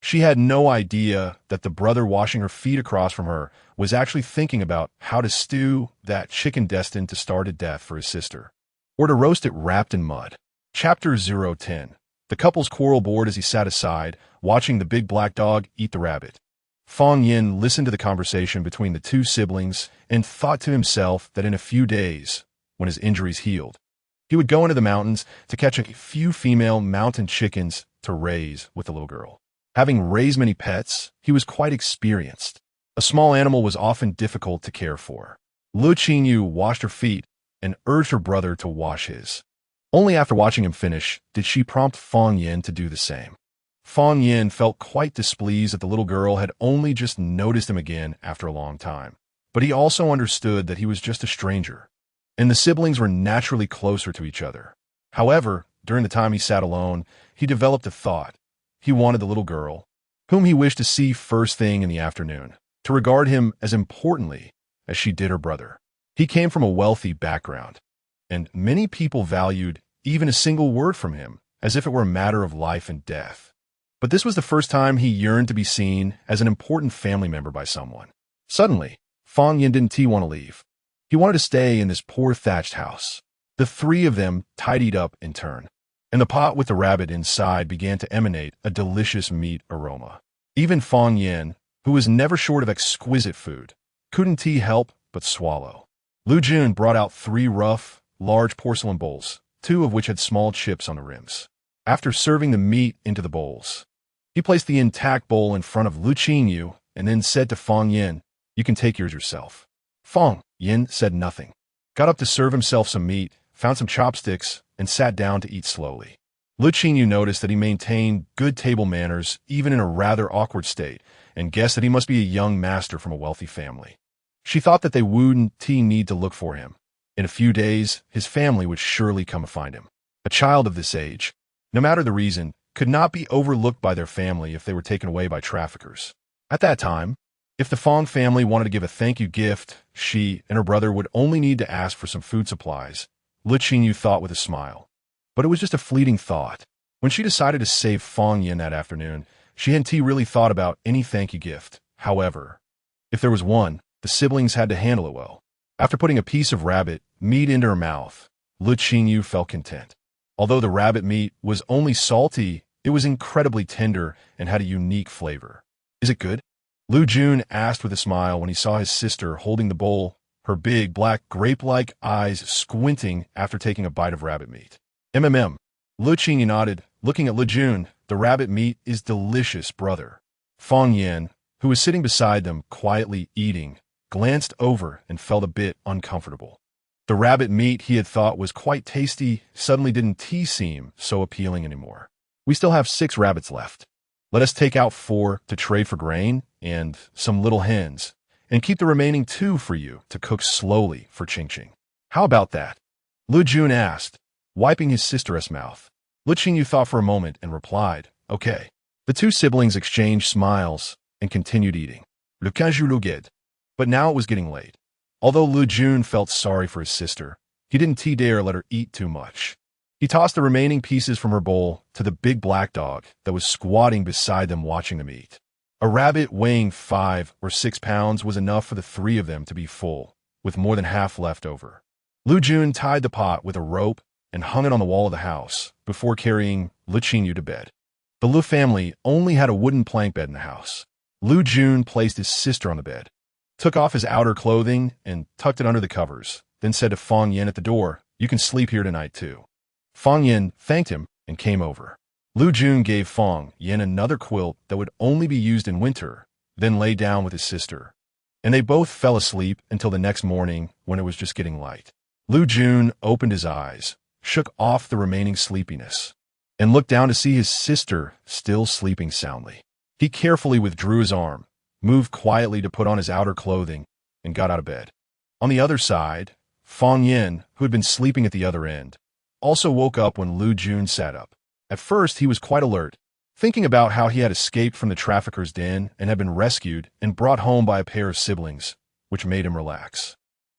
she had no idea that the brother washing her feet across from her was actually thinking about how to stew that chicken destined to starve to death for his sister, or to roast it wrapped in mud. Chapter 010. The couple's quarrel bored as he sat aside, watching the big black dog eat the rabbit. Fang Yin listened to the conversation between the two siblings and thought to himself that in a few days, when his injuries healed, he would go into the mountains to catch a few female mountain chickens to raise with the little girl. Having raised many pets, he was quite experienced. A small animal was often difficult to care for. Le Qingyou washed her feet and urged her brother to wash his. Only after watching him finish did she prompt Fang Yin to do the same. Fang Yin felt quite displeased that the little girl had only just noticed him again after a long time. But he also understood that he was just a stranger, and the siblings were naturally closer to each other. However, during the time he sat alone, he developed a thought. He wanted the little girl, whom he wished to see first thing in the afternoon, to regard him as importantly as she did her brother. He came from a wealthy background, and many people valued even a single word from him as if it were a matter of life and death. But this was the first time he yearned to be seen as an important family member by someone. Suddenly, Fang Yin didn't want to leave. He wanted to stay in this poor thatched house. The three of them tidied up in turn, and the pot with the rabbit inside began to emanate a delicious meat aroma. Even Fang Yin, who was never short of exquisite food, couldn't help but swallow. Lu Jun brought out 3 rough, large porcelain bowls, 2 of which had small chips on the rims. After serving the meat into the bowls, he placed the intact bowl in front of Le Qingyou and then said to Fang Yin, "You can take yours yourself." Fang Yin said nothing, got up to serve himself some meat, found some chopsticks, and sat down to eat slowly. Le Qingyou noticed that he maintained good table manners even in a rather awkward state, and guessed that he must be a young master from a wealthy family. She thought that they wouldn't need to look for him. In a few days, his family would surely come to find him. A child of this age, no matter the reason, could not be overlooked by their family if they were taken away by traffickers. At that time, if the Fang family wanted to give a thank you gift, she and her brother would only need to ask for some food supplies, Le Qingyou thought with a smile. But it was just a fleeting thought. When she decided to save Fang Yin that afternoon, she hadn't really thought about any thank you gift. However, if there was one, the siblings had to handle it well. After putting a piece of rabbit meat into her mouth, Le Qingyou felt content. Although the rabbit meat was only salty, it was incredibly tender and had a unique flavor. Is it good? Lu Jun asked with a smile when he saw his sister holding the bowl, her big, black, grape-like eyes squinting after taking a bite of rabbit meat. Le Qingyou nodded, looking at Lu Jun. The rabbit meat is delicious, brother. Fang Yan, who was sitting beside them, quietly eating, glanced over and felt a bit uncomfortable. The rabbit meat he had thought was quite tasty suddenly didn't seem so appealing anymore. We still have 6 rabbits left. Let us take out 4 to trade for grain and some little hens, and keep the remaining 2 for you to cook slowly for Qingqing. How about that? Lu Jun asked, wiping his sister's mouth. Le Qingyou thought for a moment and replied, okay. The 2 siblings exchanged smiles and continued eating. Le Qingyou. But now it was getting late. Although Lu Jun felt sorry for his sister, he didn't dare let her eat too much. He tossed the remaining pieces from her bowl to the big black dog that was squatting beside them watching them eat. A rabbit weighing 5 or 6 pounds was enough for the 3 of them to be full, with more than half left over. Lu Jun tied the pot with a rope and hung it on the wall of the house before carrying Le Qingyou to bed. The Lu family only had a wooden plank bed in the house. Lu Jun placed his sister on the bed, took off his outer clothing and tucked it under the covers, then said to Fang Yan at the door, you can sleep here tonight too. Fang Yan thanked him and came over. Lu Jun gave Fang Yan another quilt that would only be used in winter, then lay down with his sister. And they both fell asleep until the next morning when it was just getting light. Lu Jun opened his eyes, shook off the remaining sleepiness, and looked down to see his sister still sleeping soundly. He carefully withdrew his arm, moved quietly to put on his outer clothing, and got out of bed. On the other side, Fang Yan, who had been sleeping at the other end, also woke up when Lu Jun sat up. At first, he was quite alert, thinking about how he had escaped from the trafficker's den and had been rescued and brought home by a pair of siblings, which made him relax.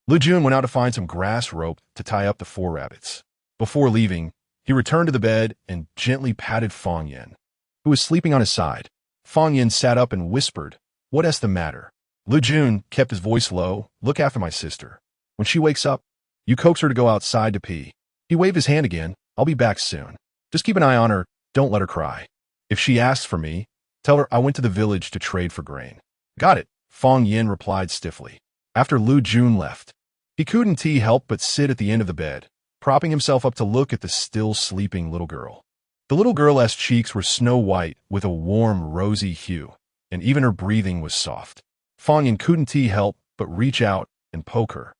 Lu Jun went out to find some grass rope to tie up the 4 rabbits. Before leaving, he returned to the bed and gently patted Fang Yan, who was sleeping on his side. Fang Yan sat up and whispered, "What's the matter?" Lu Jun kept his voice low. "Look after my sister. When she wakes up, you coax her to go outside to pee." He waved his hand again. "I'll be back soon. Just keep an eye on her. Don't let her cry. If she asks for me, tell her I went to the village to trade for grain." "Got it," Fang Yan replied stiffly. After Lu Jun left, he couldn't help but sit at the end of the bed, propping himself up to look at the still sleeping little girl. The little girl's cheeks were snow white with a warm, rosy hue, and even her breathing was soft. Fang Yan couldn't help but reach out and poke her.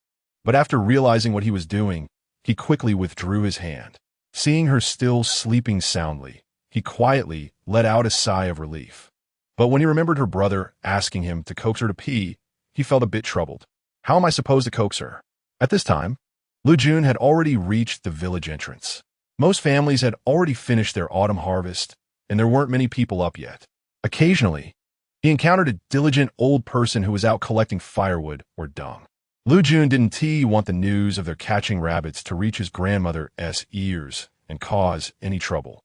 But after realizing what he was doing, he quickly withdrew his hand. Seeing her still sleeping soundly, he quietly let out a sigh of relief. But when he remembered her brother asking him to coax her to pee, he felt a bit troubled. How am I supposed to coax her? At this time, Lu Jun had already reached the village entrance. Most families had already finished their autumn harvest, and there weren't many people up yet. Occasionally, he encountered a diligent old person who was out collecting firewood or dung. Lu Jun didn't want the news of their catching rabbits to reach his grandmother's ears and cause any trouble.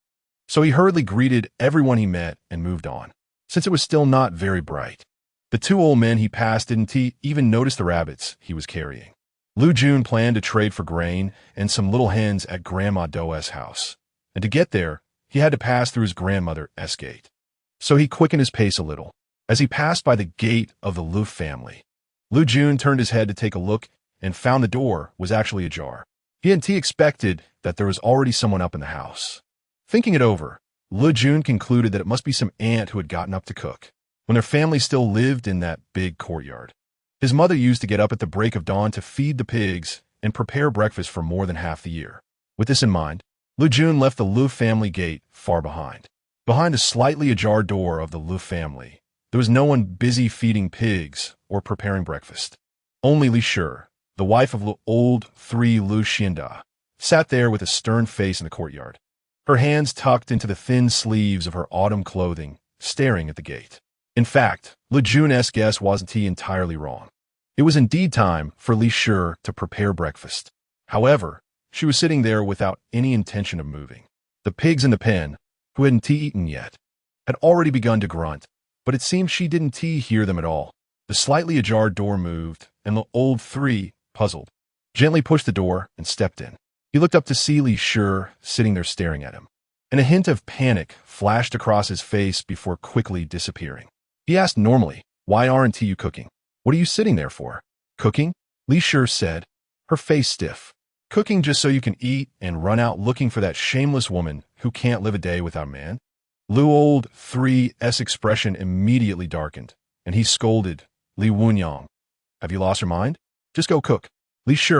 So he hurriedly greeted everyone he met and moved on, since it was still not very bright. The 2 old men he passed didn't even notice the rabbits he was carrying. Lu Jun planned to trade for grain and some little hens at Grandma Do's house, and to get there, he had to pass through his grandmother's gate. So he quickened his pace a little. As he passed by the gate of the Lu family, Lu Jun turned his head to take a look and found the door was actually ajar. He hadn't expected that there was already someone up in the house. Thinking it over, Lu Jun concluded that it must be some aunt who had gotten up to cook, when their family still lived in that big courtyard. His mother used to get up at the break of dawn to feed the pigs and prepare breakfast for more than half the year. With this in mind, Lu Jun left the Lu family gate far behind. Behind the slightly ajar door of the Lu family, there was no one busy feeding pigs or preparing breakfast. Only Li Shi, the wife of the old 3 Lu Xianda, sat there with a stern face in the courtyard, her hands tucked into the thin sleeves of her autumn clothing, staring at the gate. In fact, Lu Jun's guess wasn't entirely wrong. It was indeed time for Li Shi to prepare breakfast. However, she was sitting there without any intention of moving. The pigs in the pen, who hadn't eaten yet, had already begun to grunt, but it seemed she didn't hear them at all. The slightly ajar door moved, and the old 3, puzzled, gently pushed the door and stepped in. He looked up to see Li Shi sitting there staring at him, and a hint of panic flashed across his face before quickly disappearing. He asked normally, "Why aren't you cooking? What are you sitting there for?" "Cooking?" Li Shi said, her face stiff. "Cooking just so you can eat and run out looking for that shameless woman who can't live a day without a man?" Lu-Old-3's expression immediately darkened, and he scolded, "Li Wunyang, have you lost your mind? Just go cook." Li Shi,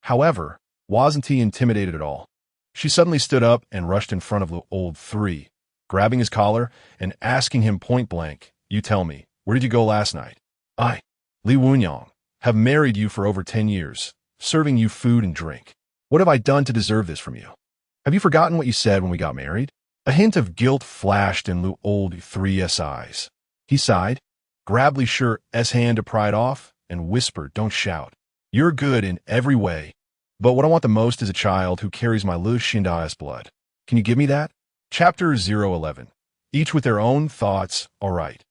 however, wasn't intimidated at all. She suddenly stood up and rushed in front of Lu-Old-3, grabbing his collar and asking him point blank, "You tell me, where did you go last night?" "I, Li Wunyang, have married you for over 10 years, serving you food and drink. What have I done to deserve this from you? Have you forgotten what you said when we got married?" A hint of guilt flashed in Lu-Old-3's eyes. He sighed, grabbed Li Shi's hand to pry it off, and whispered, "Don't shout. You're good in every way, but what I want the most is a child who carries my Lu Qingyou's blood. Can you give me that?" Chapter 011. Each with their own thoughts, all right.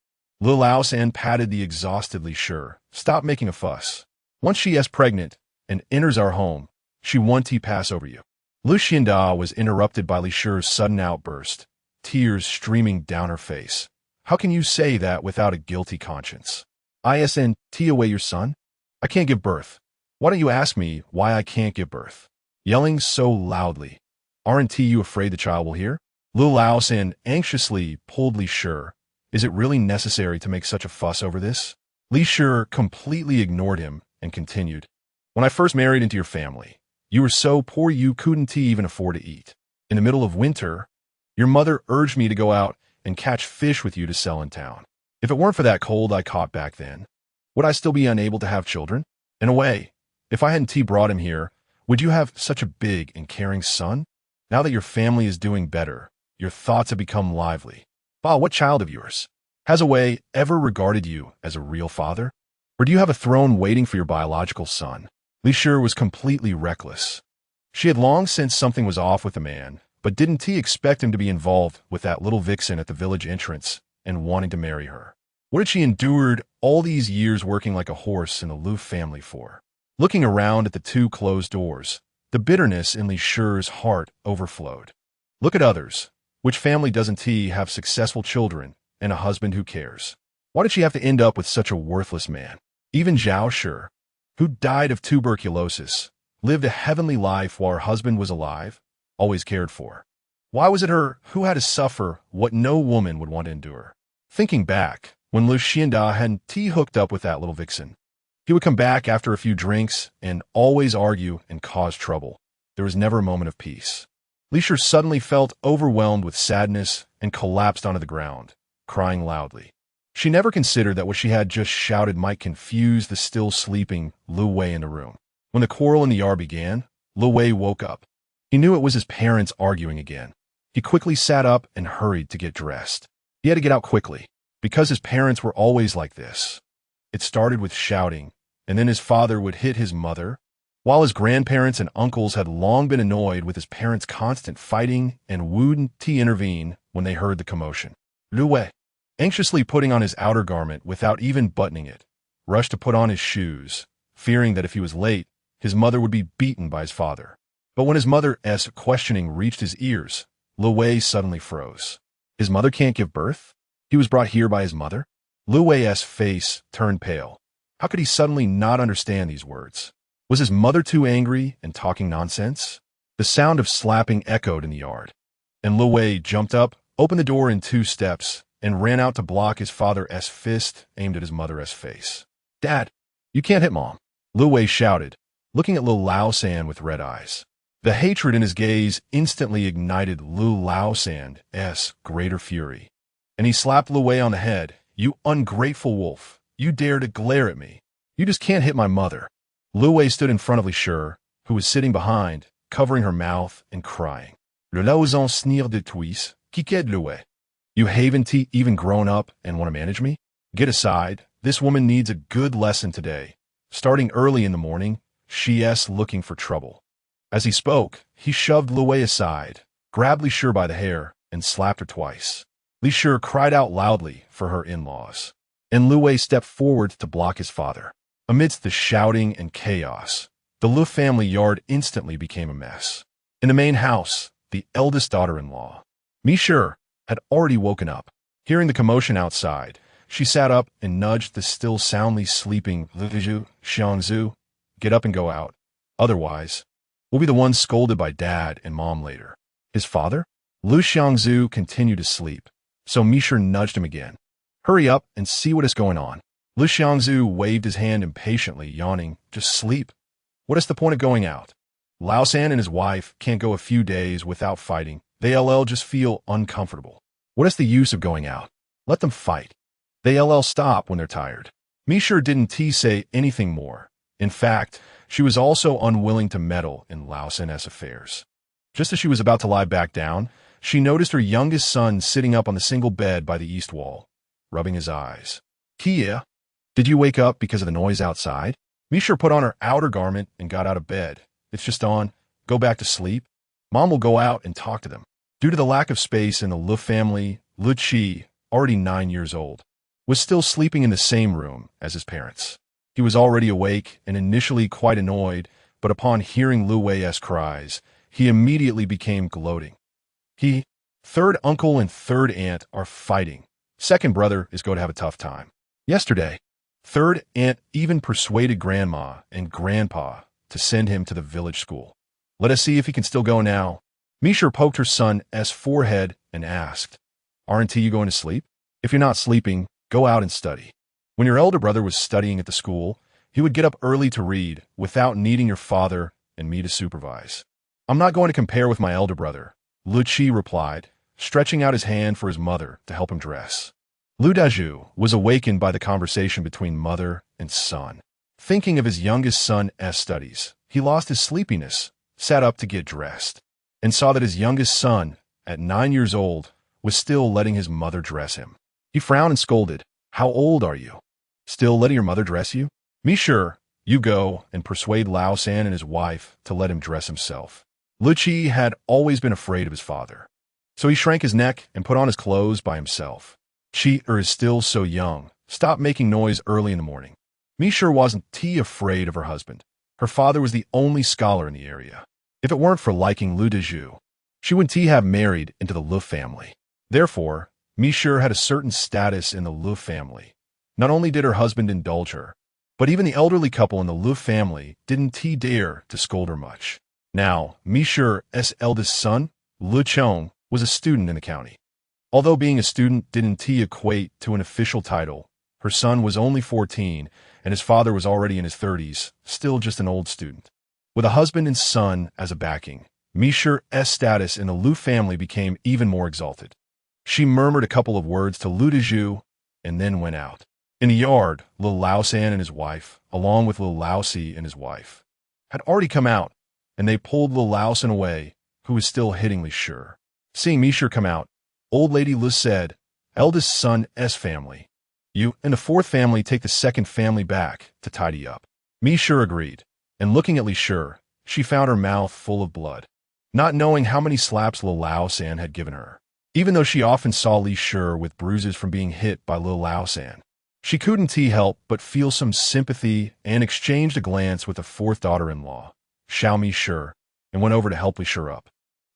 Lu Laosan patted the exhausted Li Shi. "Stop making a fuss. Once she is pregnant and enters our home, she won't pass over you." Lu Qingyou was interrupted by Li Shi's sudden outburst, tears streaming down her face. "How can you say that without a guilty conscience? Isn't away your son? I can't give birth. Why don't you ask me why I can't give birth?" Yelling so loudly, "Aren't you afraid the child will hear?" Lu Laosan anxiously pulled Li Shi. "Is it really necessary to make such a fuss over this?" Li Shi completely ignored him and continued, "When I first married into your family, you were so poor you couldn't even afford to eat. In the middle of winter, your mother urged me to go out and catch fish with you to sell in town. If it weren't for that cold I caught back then, would I still be unable to have children? In a way, if I hadn't brought him here, would you have such a big and caring son? Now that your family is doing better, your thoughts have become lively. Ba, what child of yours has Away ever regarded you as a real father? Or do you have a throne waiting for your biological son?" Li Shi was completely reckless. She had long sensed something was off with the man, but didn't he expect him to be involved with that little vixen at the village entrance and wanting to marry her? What had she endured all these years working like a horse in the Lu family for? Looking around at the two closed doors, the bitterness in Li Shi's heart overflowed. Look at others. Which family doesn't have successful children and a husband who cares? Why did she have to end up with such a worthless man? Even Zhao Shi, who died of tuberculosis, lived a heavenly life while her husband was alive, always cared for. Why was it her who had to suffer what no woman would want to endure? Thinking back, when Lu Qingyou hadn't hooked up with that little vixen, he would come back after a few drinks and always argue and cause trouble. There was never a moment of peace. Li Shi suddenly felt overwhelmed with sadness and collapsed onto the ground, crying loudly. She never considered that what she had just shouted might confuse the still sleeping Lu Wei in the room. When the quarrel in the yard began, Lu Wei woke up. He knew it was his parents arguing again. He quickly sat up and hurried to get dressed. He had to get out quickly, because his parents were always like this. It started with shouting, and then his father would hit his mother, while his grandparents and uncles had long been annoyed with his parents' constant fighting and wouldn't intervene when they heard the commotion. Lu Wei, anxiously putting on his outer garment without even buttoning it, rushed to put on his shoes, fearing that if he was late, his mother would be beaten by his father. But when his mother's questioning reached his ears, Lu Wei suddenly froze. His mother can't give birth? He was brought here by his mother? Lu Wei's face turned pale. How could he suddenly not understand these words? Was his mother too angry and talking nonsense? The sound of slapping echoed in the yard, and Lu Wei jumped up, opened the door in 2 steps, and ran out to block his father's fist aimed at his mother's face. "Dad, you can't hit Mom," Lu Wei shouted, looking at Lu Laosan with red eyes. The hatred in his gaze instantly ignited Lu Laosan's greater fury, and he slapped Lu Wei on the head. "You ungrateful wolf, you dare to glare at me. You just can't hit my mother." Lu Wei stood in front of Li Shi, who was sitting behind, covering her mouth and crying. "Le laosan snir de tuis, qui qu'aide Lu Wei. You haven't even grown up and want to manage me? Get aside, this woman needs a good lesson today. Starting early in the morning, she's looking for trouble." As he spoke, he shoved Lu Wei aside, grabbed Li Shi by the hair, and slapped her twice. Li Shi cried out loudly for her in-laws, and Lu Wei stepped forward to block his father. Amidst the shouting and chaos, the Le family yard instantly became a mess. In the main house, the eldest daughter-in-law, Mishi, had already woken up. Hearing the commotion outside, she sat up and nudged the still soundly sleeping Le Qingyou, "Get up and go out. Otherwise, we'll be the ones scolded by Dad and Mom later." His father? Le Qingyou continued to sleep, so Mishi nudged him again. "Hurry up and see what is going on." Le Qingyou waved his hand impatiently, yawning. "Just sleep. What is the point of going out? Lao-san and his wife can't go a few days without fighting. They just feel uncomfortable. What is the use of going out? Let them fight. They stop when they're tired." Mishi didn't say anything more. In fact, she was also unwilling to meddle in Lao-san's affairs. Just as she was about to lie back down, she noticed her youngest son sitting up on the single bed by the east wall, rubbing his eyes. "Kia, did you wake up because of the noise outside?" Mishi put on her outer garment and got out of bed. "It's just on. Go back to sleep. Mom will go out and talk to them." Due to the lack of space in the Le family, Lu Qi, already 9 years old, was still sleeping in the same room as his parents. He was already awake and initially quite annoyed, but upon hearing Lu Wei's cries, he immediately became gloating. Third uncle and third aunt are fighting. Second brother is going to have a tough time. Yesterday, third aunt even persuaded grandma and grandpa to send him to the village school. "Let us see if he can still go now." Mishi poked her son's forehead and asked, "Aren't you going to sleep? If you're not sleeping, go out and study." When your elder brother was studying at the school, he would get up early to read without needing your father and me to supervise. "I'm not going to compare with my elder brother," Lu Qi replied, stretching out his hand for his mother to help him dress. Lu Dazhu was awakened by the conversation between mother and son. Thinking of his youngest son's studies, he lost his sleepiness, sat up to get dressed, and saw that his youngest son, at 9 years old, was still letting his mother dress him. He frowned and scolded, "How old are you? Still letting your mother dress you? Mishi, you go and persuade Lao-san and his wife to let him dress himself." Lu Qi had always been afraid of his father, so he shrank his neck and put on his clothes by himself. "Qi is still so young. Stop making noise early in the morning." Mishi wasn't afraid of her husband. Her father was the only scholar in the area. If it weren't for liking Lu Dazhu, she wouldn't have married into the Le family. Therefore, Mishi had a certain status in the Le family. Not only did her husband indulge her, but even the elderly couple in the Le family didn't dare to scold her much. Now, Mishi's eldest son, Lu Chong, was a student in the county. Although being a student didn't equate to an official title, her son was only 14 and his father was already in his 30s, still just an old student. With a husband and son as a backing, Mishi's status in the Lu family became even more exalted. She murmured a couple of words to Lu Dazhu and then went out. In the yard, Lu Lao-san and his wife, along with Lu Lao-si and his wife, had already come out, and they pulled Lu Lao-san away, who was still hitting Mishi. Seeing Mishi come out, old lady Lu said, "Eldest son's family. You and the fourth family take the second family back to tidy up." Mishi agreed, and looking at Mishi, she found her mouth full of blood, not knowing how many slaps Lu Lao-san had given her. Even though she often saw Mishi with bruises from being hit by Lu Lao-san, she couldn't help but feel some sympathy and exchanged a glance with the fourth daughter-in-law, Xiao Mishi, and went over to help Mishi up.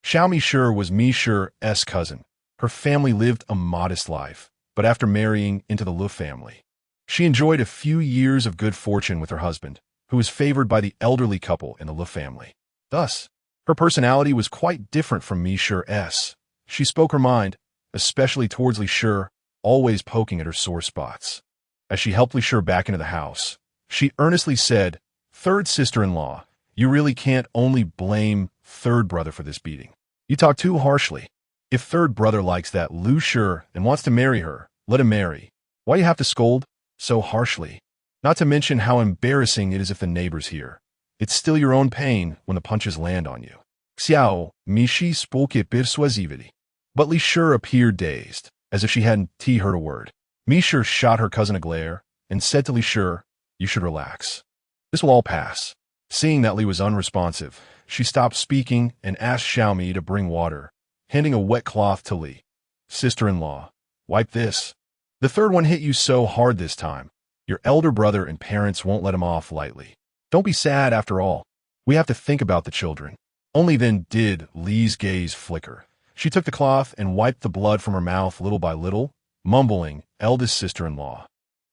Xiao Mishi was Mishi's cousin. Her family lived a modest life, but after marrying into the Lu family, she enjoyed a few years of good fortune with her husband, who was favored by the elderly couple in the Lu family. Thus, her personality was quite different from Mishi's. She spoke her mind, especially towards Mishi, always poking at her sore spots. As she helped Mishi back into the house, she earnestly said, "Third sister-in-law, you really can't only blame third brother for this beating. You talk too harshly. If third brother likes that Lu Shi and wants to marry her, let him marry. Why you have to scold so harshly? Not to mention how embarrassing it is if the neighbors hear. It's still your own pain when the punches land on you." Xiao Mishi spoke persuasively, but Mishi appeared dazed, as if she hadn't heard a word. Mishi shot her cousin a glare and said to Mishi, "You should relax. This will all pass." Seeing that Li was unresponsive, she stopped speaking and asked Xiaomi to bring water, handing a wet cloth to Li. "Sister-in-law, wipe this. The third one hit you so hard this time. Your elder brother and parents won't let him off lightly. Don't be sad after all. We have to think about the children. Only then did Lee's gaze flicker. She took the cloth and wiped the blood from her mouth little by little, mumbling, eldest sister-in-law.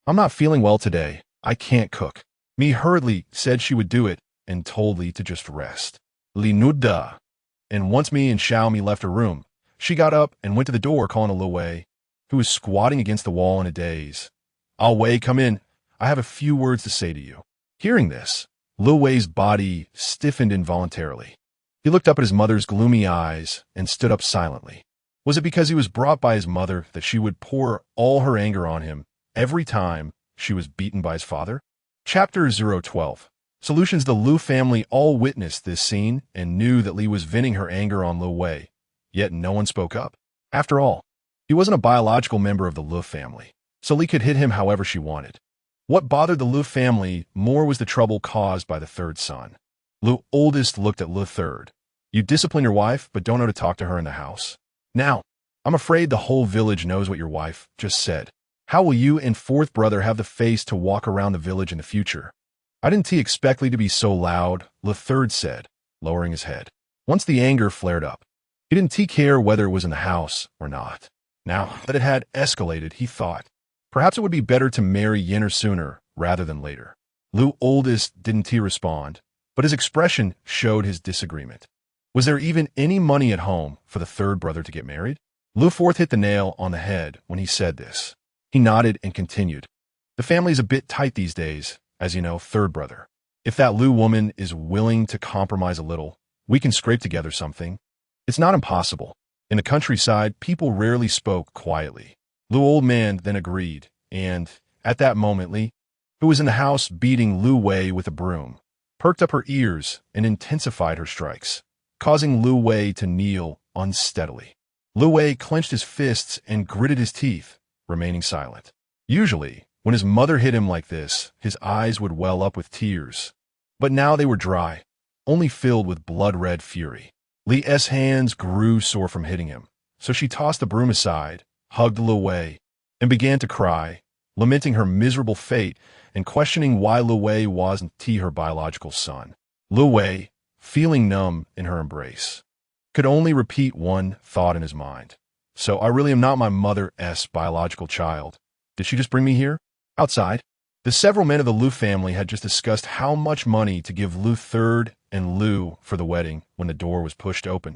I'm not feeling well today. I can't cook. Mi hurriedly said she would do it and told Lee to just rest. Li nudda. And once Mi and Xiaomi left her room, she got up and went to the door calling to Lu Wei, who was squatting against the wall in a daze. Ah Wei, come in. I have a few words to say to you. Hearing this, Lu Wei's body stiffened involuntarily. He looked up at his mother's gloomy eyes and stood up silently. Was it because he was brought by his mother that she would pour all her anger on him every time she was beaten by his father? Chapter 012. Solutions. The Lu family all witnessed this scene and knew that Li was venting her anger on Lu Wei, yet no one spoke up. After all, he wasn't a biological member of the Lu family, so Li could hit him however she wanted. What bothered the Lu family more was the trouble caused by the third son. Lu oldest looked at Lu third. You discipline your wife, but don't know to talk to her in the house. Now, I'm afraid the whole village knows what your wife just said. How will you and fourth brother have the face to walk around the village in the future? I didn't expect Li to be so loud, Lu third said, lowering his head. Once the anger flared up, he didn't care whether it was in the house or not. Now that it had escalated, he thought, perhaps it would be better to marry Yinner sooner rather than later. Lu oldest didn't respond, but his expression showed his disagreement. Was there even any money at home for the third brother to get married? Lu fourth hit the nail on the head when he said this. He nodded and continued. The family's a bit tight these days, as you know, third brother. If that Lu woman is willing to compromise a little, we can scrape together something. It's not impossible. In the countryside, people rarely spoke quietly. Lu old man then agreed, and, at that moment, Li, who was in the house beating Lu Wei with a broom, perked up her ears and intensified her strikes, causing Lu Wei to kneel unsteadily. Lu Wei clenched his fists and gritted his teeth, remaining silent. Usually, when his mother hit him like this, his eyes would well up with tears. But now they were dry, only filled with blood-red fury. Li's hands grew sore from hitting him, so she tossed the broom aside, hugged Lu Wei, and began to cry, lamenting her miserable fate and questioning why Lu Wei wasn't her biological son. Lu Wei, feeling numb in her embrace, could only repeat one thought in his mind. So I really am not my mother's biological child. Did she just bring me here? Outside, the several men of the Lu family had just discussed how much money to give Lu third and Lu for the wedding when the door was pushed open,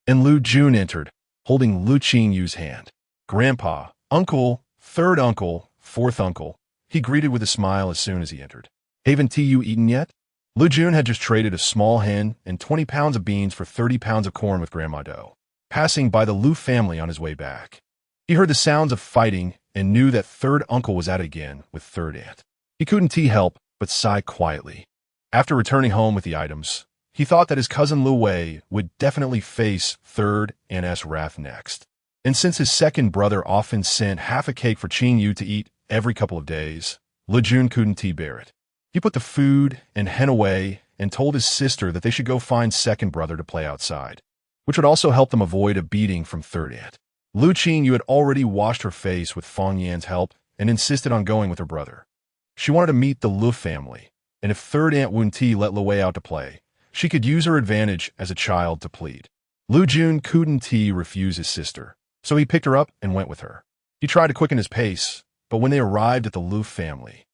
and Lu Jun entered, holding Le Qingyou's hand. Grandpa, uncle, third uncle, fourth uncle, he greeted with a smile as soon as he entered. Haven't you eaten yet? Lu Jun had just traded a small hen and 20 pounds of beans for 30 pounds of corn with Grandma Do, passing by the Lu family on his way back. He heard the sounds of fighting and knew that third uncle was at it again with third aunt. He couldn't help but sigh quietly. After returning home with the items, he thought that his cousin Lu Wei would definitely face third aunt's wrath next. And since his second brother often sent half a cake for Qingyou to eat every couple of days, Lu Jun couldn't bear it. He put the food and hen away and told his sister that they should go find second brother to play outside, which would also help them avoid a beating from third aunt. Lu Qingyou had already washed her face with Feng Yan's help and insisted on going with her brother. She wanted to meet the Lu family, and if third aunt wouldn't let Lu Wei out to play, she could use her advantage as a child to plead. Lu Jun couldn't refuse his sister, so he picked her up and went with her. He tried to quicken his pace, but when they arrived at the Lu family,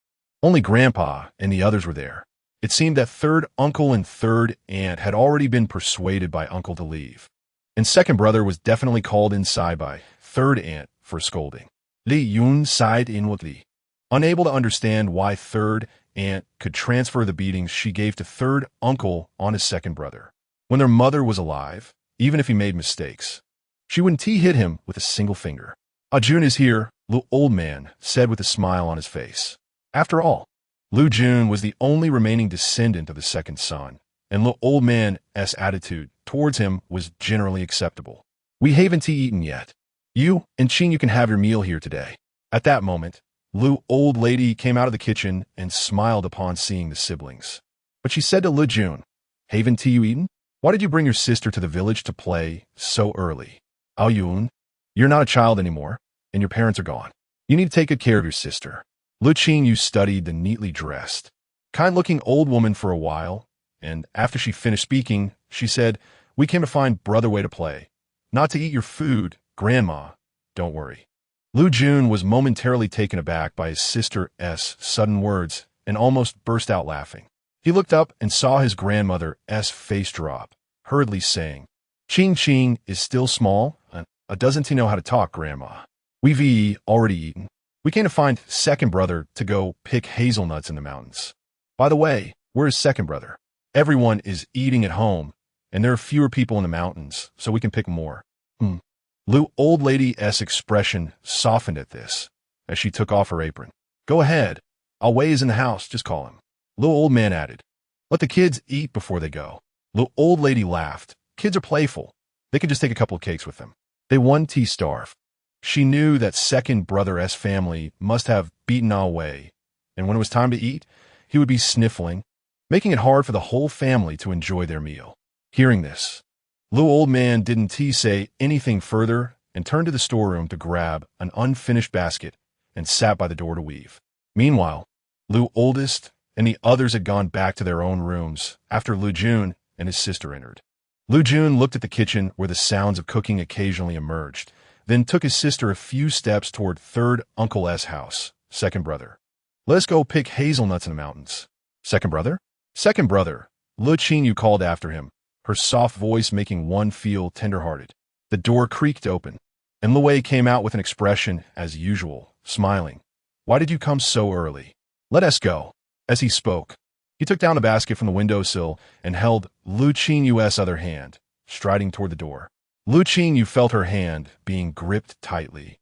only Grandpa and the others were there. It seemed that third uncle and third aunt had already been persuaded by uncle to leave, and second brother was definitely called inside by third aunt for scolding. Li Yun sighed inwardly, unable to understand why third aunt could transfer the beatings she gave to third uncle on his second brother, when their mother was alive, even if he made mistakes. She wouldn't hit him with a single finger. Ah Jun is here, Lu old man said with a smile on his face. After all, Lu Jun was the only remaining descendant of the second son, and Lu old man's attitude towards him was generally acceptable. We haven't eaten yet. You and Qingyou can have your meal here today. At that moment, Lu old lady came out of the kitchen and smiled upon seeing the siblings. But she said to Lu Jun, haven't you eaten? Why did you bring your sister to the village to play so early? Ah Yun, you're not a child anymore, and your parents are gone. You need to take good care of your sister. Lu Qingyou studied the neatly dressed, kind-looking old woman for a while, and after she finished speaking, she said, "We came to find brother way to play. Not to eat your food, Grandma. Don't worry." Lu Jun was momentarily taken aback by his sister's sudden words and almost burst out laughing. He looked up and saw his grandmother's face drop, hurriedly saying, "Ching Ching is still small, doesn't he know how to talk, Grandma? We've already eaten. We came to find second brother to go pick hazelnuts in the mountains. By the way, where is second brother? Everyone is eating at home, and there are fewer people in the mountains, so we can pick more." Lu old lady's expression softened at this, as she took off her apron. "Go ahead. I'll Wei is in the house, just call him." Lu old man added, "Let the kids eat before they go." Lu old lady laughed. "Kids are playful. They can just take a couple of cakes with them. They won't starve." She knew that second brother's family must have beaten Wei, and when it was time to eat, he would be sniffling, making it hard for the whole family to enjoy their meal. Hearing this, Lu old man didn't say anything further and turned to the storeroom to grab an unfinished basket and sat by the door to weave. Meanwhile, Lu oldest and the others had gone back to their own rooms after Lu Jun and his sister entered. Lu Jun looked at the kitchen where the sounds of cooking occasionally emerged, then took his sister a few steps toward third uncle's house, second brother. "Let's go pick hazelnuts in the mountains." "Second brother?" "Second brother," Lu Qingyou called after him, her soft voice making one feel tender-hearted. The door creaked open, and Lu Wei came out with an expression as usual, smiling. "Why did you come so early? Let us go." As he spoke, he took down a basket from the windowsill and held Lu Qingyou's other hand, striding toward the door. Lu Qingyou felt her hand being gripped tightly,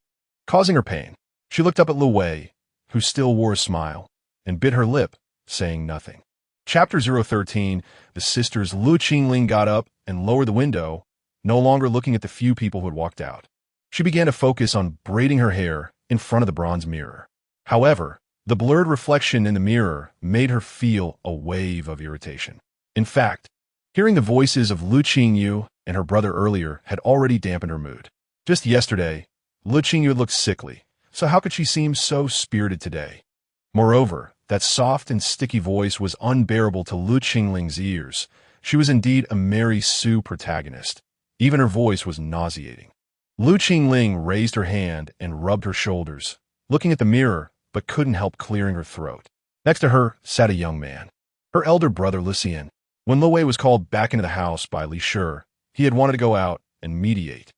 causing her pain. She looked up at Lu Wei, who still wore a smile, and bit her lip, saying nothing. Chapter 013, the sisters Lu Qingling got up and lowered the window, no longer looking at the few people who had walked out. She began to focus on braiding her hair in front of the bronze mirror. However, the blurred reflection in the mirror made her feel a wave of irritation. In fact, hearing the voices of Lu Qingyou and her brother earlier had already dampened her mood. Just yesterday, Lu Qingyou looked sickly, so how could she seem so spirited today? Moreover, that soft and sticky voice was unbearable to Lu Qingling's ears. She was indeed a Mary Sue protagonist. Even her voice was nauseating. Lu Qingling raised her hand and rubbed her shoulders, looking at the mirror, but couldn't help clearing her throat. Next to her sat a young man, her elder brother Lucien. When Lu Wei was called back into the house by Li Shi, he had wanted to go out and mediate,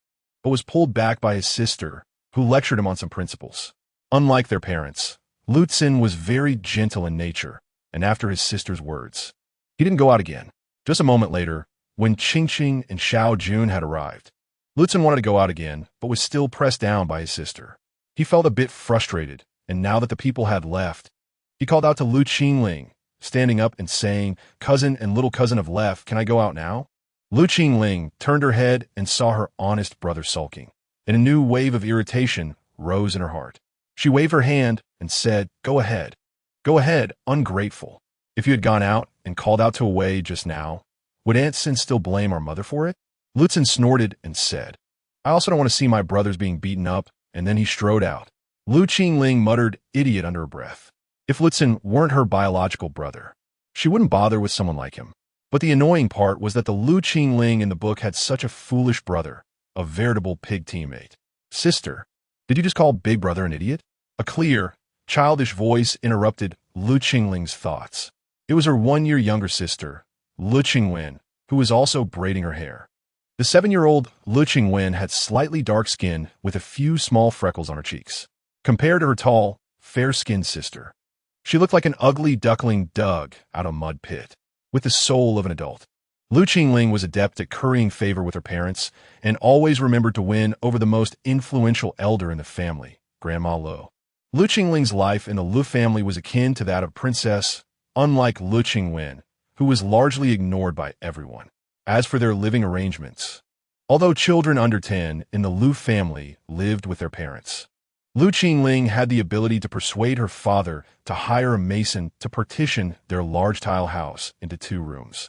but was pulled back by his sister, who lectured him on some principles. Unlike their parents, Lutzen was very gentle in nature, and after his sister's words, he didn't go out again. Just a moment later, when Qingqing and Xiao Jun had arrived, Lutzen wanted to go out again, but was still pressed down by his sister. He felt a bit frustrated, and now that the people had left, he called out to Lu Qingling, standing up and saying, "Cousin and little cousin have left, can I go out now?" Lu Qingling turned her head and saw her honest brother sulking, and a new wave of irritation rose in her heart. She waved her hand and said, "Go ahead. Go ahead, ungrateful. If you had gone out and called out to Wei just now, would Aunt Sin still blame our mother for it?" Lutzen snorted and said, "I also don't want to see my brothers being beaten up," and then he strode out. Lu Qingling muttered idiot under her breath. If Lutzen weren't her biological brother, she wouldn't bother with someone like him. But the annoying part was that the Lu Qingling in the book had such a foolish brother, a veritable pig teammate. "Sister, did you just call Big Brother an idiot?" A clear, childish voice interrupted Lu Qingling's thoughts. It was her 1 year younger sister, Lu Qingwen, who was also braiding her hair. The 7-year-old Lu Qingwen had slightly dark skin with a few small freckles on her cheeks. Compared to her tall, fair-skinned sister, she looked like an ugly duckling dug out of a mud pit, with the soul of an adult. Lu Qingling was adept at currying favor with her parents and always remembered to win over the most influential elder in the family, Grandma Lu. Lu Qingling's life in the Lu family was akin to that of Princess, unlike Lu Qingwen, who was largely ignored by everyone. As for their living arrangements, although children under 10 in the Lu family lived with their parents, Lu Qingling had the ability to persuade her father to hire a mason to partition their large tile house into 2 rooms,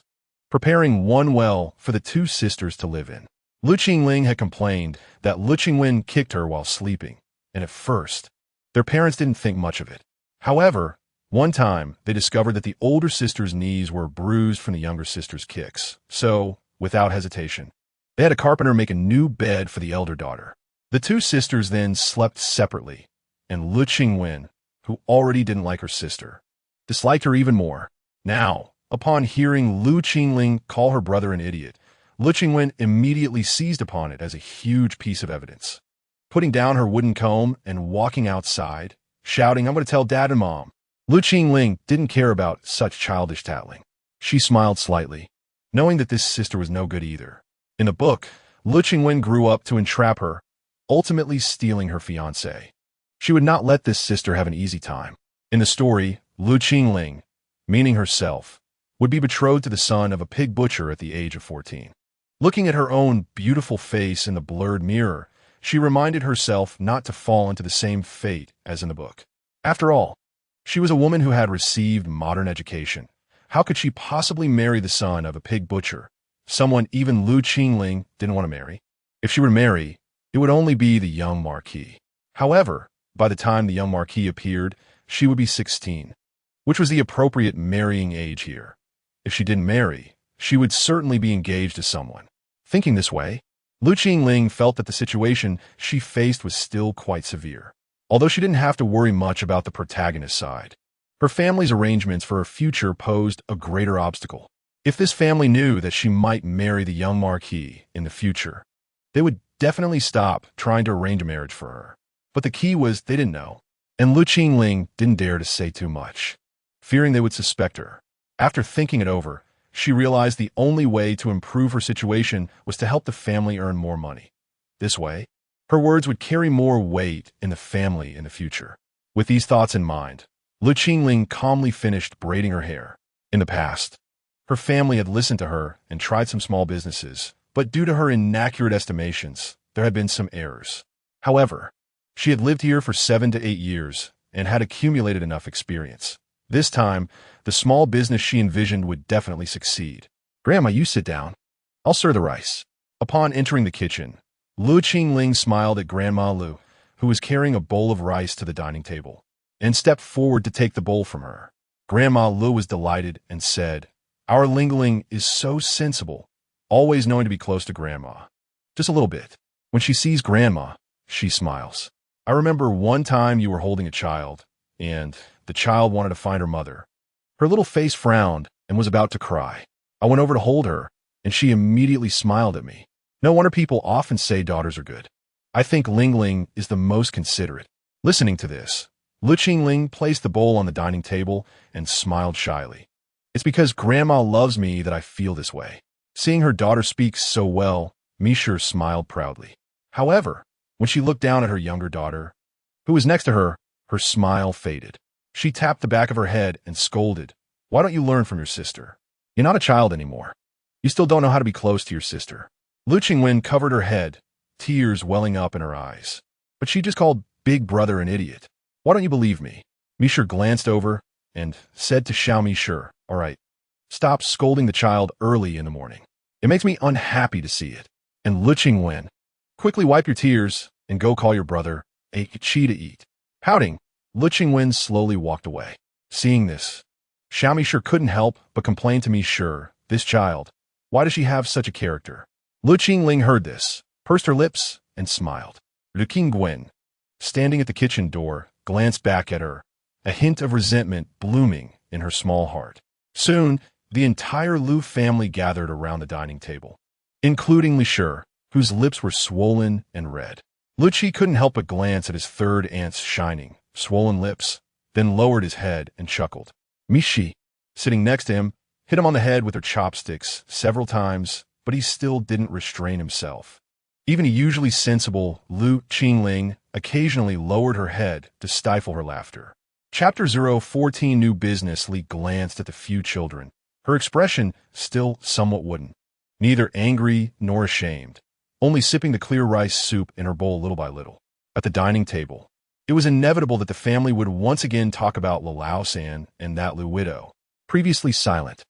preparing one well for the 2 sisters to live in. Lu Qingling had complained that Lu Qingwen kicked her while sleeping, and at first, their parents didn't think much of it. However, one time, they discovered that the older sister's knees were bruised from the younger sister's kicks. So, without hesitation, they had a carpenter make a new bed for the elder daughter. The two sisters then slept separately, and Le Qingyou, who already didn't like her sister, disliked her even more. Now, upon hearing Lu Qingyou call her brother an idiot, Le Qingyou immediately seized upon it as a huge piece of evidence. Putting down her wooden comb and walking outside, shouting, "I'm going to tell Dad and Mom." Lu Qingyou didn't care about such childish tattling. She smiled slightly, knowing that this sister was no good either. In the book, Le Qingyou grew up to entrap her, ultimately stealing her fiancé. She would not let this sister have an easy time. In the story, Lu Qingyou, meaning herself, would be betrothed to the son of a pig butcher at the age of 14. Looking at her own beautiful face in the blurred mirror, she reminded herself not to fall into the same fate as in the book. After all, she was a woman who had received modern education. How could she possibly marry the son of a pig butcher, someone even Lu Qingyou didn't want to marry? If she were to marry, it would only be the young Marquis. However, by the time the young Marquis appeared, she would be 16, which was the appropriate marrying age here. If she didn't marry, she would certainly be engaged to someone. Thinking this way, Lu Qingyou felt that the situation she faced was still quite severe. Although she didn't have to worry much about the protagonist's side, her family's arrangements for her future posed a greater obstacle. If this family knew that she might marry the young Marquis in the future, they would definitely stop trying to arrange a marriage for her. But the key was they didn't know, and Lu Qingyou didn't dare to say too much, fearing they would suspect her. After thinking it over, she realized the only way to improve her situation was to help the family earn more money. This way, her words would carry more weight in the family in the future. With these thoughts in mind, Lu Qingyou calmly finished braiding her hair. In the past, her family had listened to her and tried some small businesses, but due to her inaccurate estimations, there had been some errors. However, she had lived here for 7 to 8 years and had accumulated enough experience. This time, the small business she envisioned would definitely succeed. "Grandma, you sit down. I'll serve the rice." Upon entering the kitchen, Lu Qingyou smiled at Grandma Lu, who was carrying a bowl of rice to the dining table, and stepped forward to take the bowl from her. Grandma Lu was delighted and said, "Our Lingling is so sensible, always knowing to be close to Grandma. Just a little bit." When she sees Grandma, she smiles. "I remember one time you were holding a child, and the child wanted to find her mother. Her little face frowned and was about to cry. I went over to hold her, and she immediately smiled at me. No wonder people often say daughters are good. I think Lingling is the most considerate." Listening to this, Lu Qingyou placed the bowl on the dining table and smiled shyly. "It's because Grandma loves me that I feel this way." Seeing her daughter speak so well, Mishur smiled proudly. However, when she looked down at her younger daughter, who was next to her, her smile faded. She tapped the back of her head and scolded, "Why don't you learn from your sister? You're not a child anymore. You still don't know how to be close to your sister." Lu Qingyou covered her head, tears welling up in her eyes. "But she just called Big Brother an idiot. Why don't you believe me?" Mishur glanced over and said to Xiao Mishur, "All right, stop scolding the child early in the morning. It makes me unhappy to see it." And Lu Qingyou, "Quickly wipe your tears and go call your brother.It to eat." Pouting, Lu Qingyou slowly walked away. Seeing this, Xiao Mishur couldn't help but complain to Mishur, "This child, why does she have such a character?" Lu Qingyou heard this, pursed her lips, and smiled. Le Qingyou, standing at the kitchen door, glanced back at her, a hint of resentment blooming in her small heart. Soon, the entire Lu family gathered around the dining table, including Mishur, whose lips were swollen and red. Lu Qi couldn't help but glance at his third aunt's shining, swollen lips, then lowered his head and chuckled. Mishi, sitting next to him, hit him on the head with her chopsticks several times, but he still didn't restrain himself. Even a usually sensible Lu Qingyou occasionally lowered her head to stifle her laughter. Chapter 014 New Business. Le glanced at the few children, her expression still somewhat wooden, neither angry nor ashamed, only sipping the clear rice soup in her bowl little by little. At the dining table, it was inevitable that the family would once again talk about Laosan and that Lu widow, previously silent.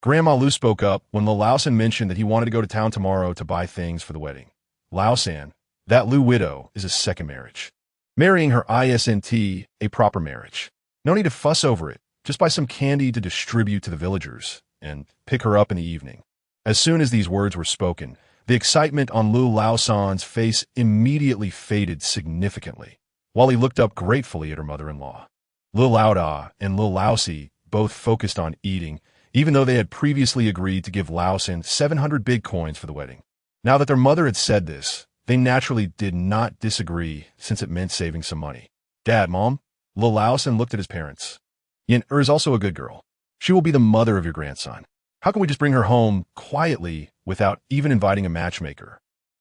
Grandma Lu spoke up when Laosan mentioned that he wanted to go to town tomorrow to buy things for the wedding. Laosan, that Lu widow, is a second marriage. Marrying her isn't a proper marriage. No need to fuss over it. Just buy some candy to distribute to the villagers, and pick her up in the evening. As soon as these words were spoken, the excitement on Lu Laosan's face immediately faded significantly, while he looked up gratefully at her mother-in-law. Lu Laoda and Lu Laosi both focused on eating, even though they had previously agreed to give Laosan 700 big coins for the wedding. Now that their mother had said this, they naturally did not disagree since it meant saving some money. Dad, Mom, Lu Laosan looked at his parents. Yin is also a good girl. She will be the mother of your grandson. How can we just bring her home quietly without even inviting a matchmaker?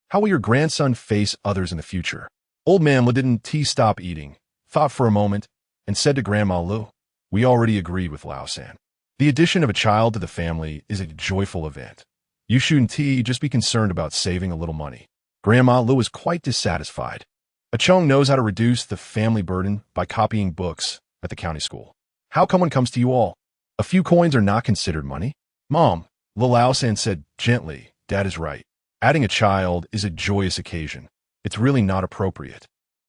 How will your grandson face others in the future? Old man Lu didn't stop eating, thought for a moment, and said to Grandma Lu, we already agreed with Laosan. The addition of a child to the family is a joyful event. You shouldn't just be concerned about saving a little money. Grandma Lu was quite dissatisfied. A Chong knows how to reduce the family burden by copying books at the county school. How come when it comes to you all? A few coins are not considered money? Mom, Lu Laosan said gently, Dad is right. Adding a child is a joyous occasion. It's really not appropriate.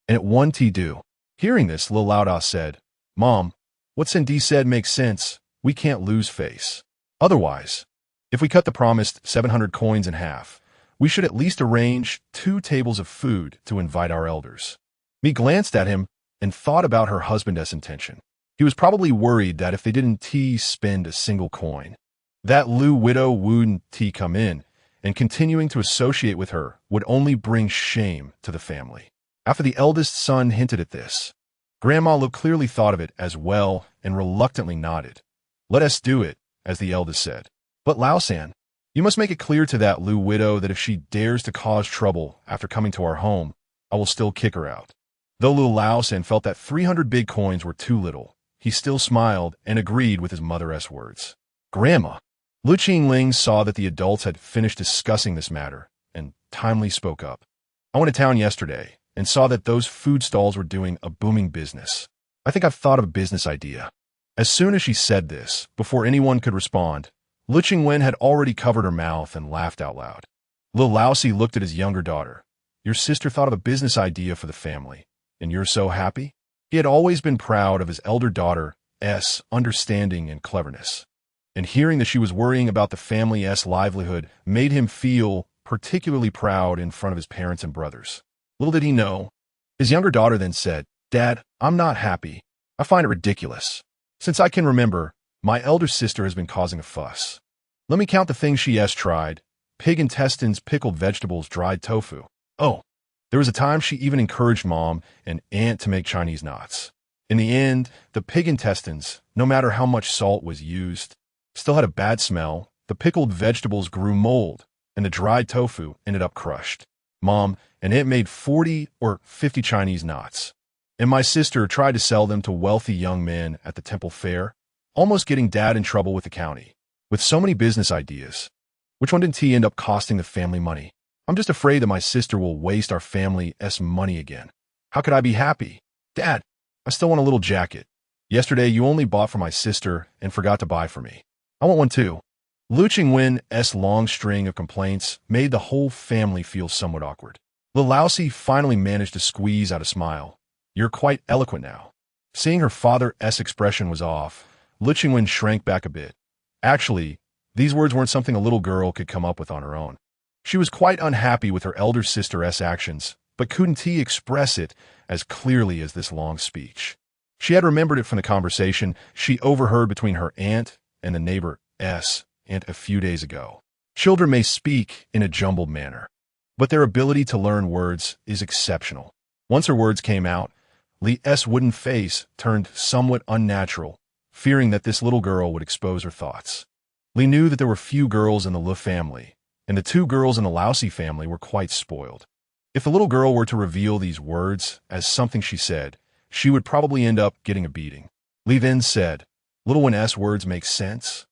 And it won't do. Hearing this, Lu Laoda said, Mom, what Cindy said makes sense. We can't lose face. Otherwise, if we cut the promised 700 coins in half, we should at least arrange 2 tables of food to invite our elders. Mi glanced at him and thought about her husband's intention. He was probably worried that if they didn't spend a single coin, that Lu widow wouldn't come in, and continuing to associate with her would only bring shame to the family. After the eldest son hinted at this, Grandma Lu clearly thought of it as well and reluctantly nodded. Let us do it, as the eldest said. But Laosan, you must make it clear to that Lu widow that if she dares to cause trouble after coming to our home, I will still kick her out. Though Lu Laosan felt that 300 big coins were too little, he still smiled and agreed with his mother's words. Grandma. Lu Qingling saw that the adults had finished discussing this matter and timely spoke up. I went to town yesterday and saw that those food stalls were doing a booming business. I think I've thought of a business idea. As soon as she said this, before anyone could respond, Lu Qingwen had already covered her mouth and laughed out loud. Lu Laosi looked at his younger daughter. Your sister thought of a business idea for the family, and you're so happy? He had always been proud of his elder daughter's understanding and cleverness, and hearing that she was worrying about the family's livelihood made him feel particularly proud in front of his parents and brothers. Little did he know, his younger daughter then said, Dad, I'm not happy. I find it ridiculous. Since I can remember, my elder sister has been causing a fuss. Let me count the things she has tried. Pig intestines, pickled vegetables, dried tofu. Oh, there was a time she even encouraged Mom and Aunt to make Chinese knots. In the end, the pig intestines, no matter how much salt was used, still had a bad smell, the pickled vegetables grew mold, and the dried tofu ended up crushed. Mom and Aunt made 40 or 50 Chinese knots, and my sister tried to sell them to wealthy young men at the temple fair, almost getting Dad in trouble with the county. With so many business ideas, which one didn't end up costing the family money? I'm just afraid that my sister will waste our family's money again. How could I be happy? Dad, I still want a little jacket. Yesterday you only bought for my sister and forgot to buy for me. I want one too. Lu Qingwen's long string of complaints made the whole family feel somewhat awkward. Lu Laosi finally managed to squeeze out a smile. You're quite eloquent now. Seeing her father's expression was off, Lu Qingwen shrank back a bit. Actually, these words weren't something a little girl could come up with on her own. She was quite unhappy with her elder sister's actions, but couldn't express it as clearly as this long speech. She had remembered it from the conversation she overheard between her aunt and the neighbor's aunt a few days ago. Children may speak in a jumbled manner, but their ability to learn words is exceptional. Once her words came out, Li's wooden face turned somewhat unnatural, fearing that this little girl would expose her thoughts. Li knew that there were few girls in the Lu family, and the 2 girls in the Laosi family were quite spoiled. If the little girl were to reveal these words as something she said, she would probably end up getting a beating. Li then said, Little one's words make sense.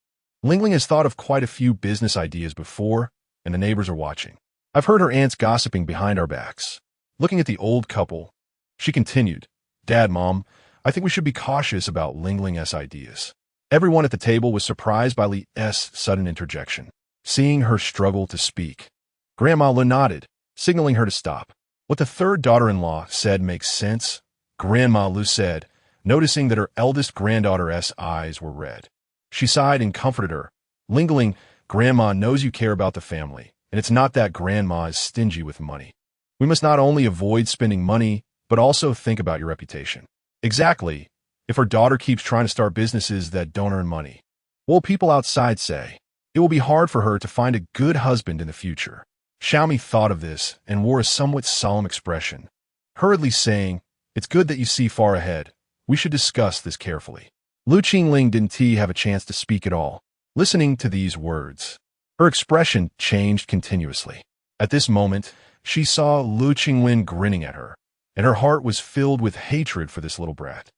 Lingling has thought of quite a few business ideas before, and the neighbors are watching. I've heard her aunts gossiping behind our backs. Looking at the old couple, she continued, Dad, Mom, I think we should be cautious about Lingling's ideas. Everyone at the table was surprised by Li's sudden interjection. Seeing her struggle to speak, Grandma Lu nodded, signaling her to stop. What the third daughter-in-law said makes sense, Grandma Lu said, noticing that her eldest granddaughter's eyes were red. She sighed and comforted her, lingling, "Grandma knows you care about the family, and it's not that Grandma is stingy with money. We must not only avoid spending money, but also think about your reputation." Exactly. If her daughter keeps trying to start businesses that don't earn money, what will people outside say? It will be hard for her to find a good husband in the future. Xiaomi thought of this and wore a somewhat solemn expression, hurriedly saying, "It's good that you see far ahead. We should discuss this carefully." Le Qingyou didn't have a chance to speak at all, listening to these words. Her expression changed continuously. At this moment, she saw Le Qingyou grinning at her, and her heart was filled with hatred for this little brat.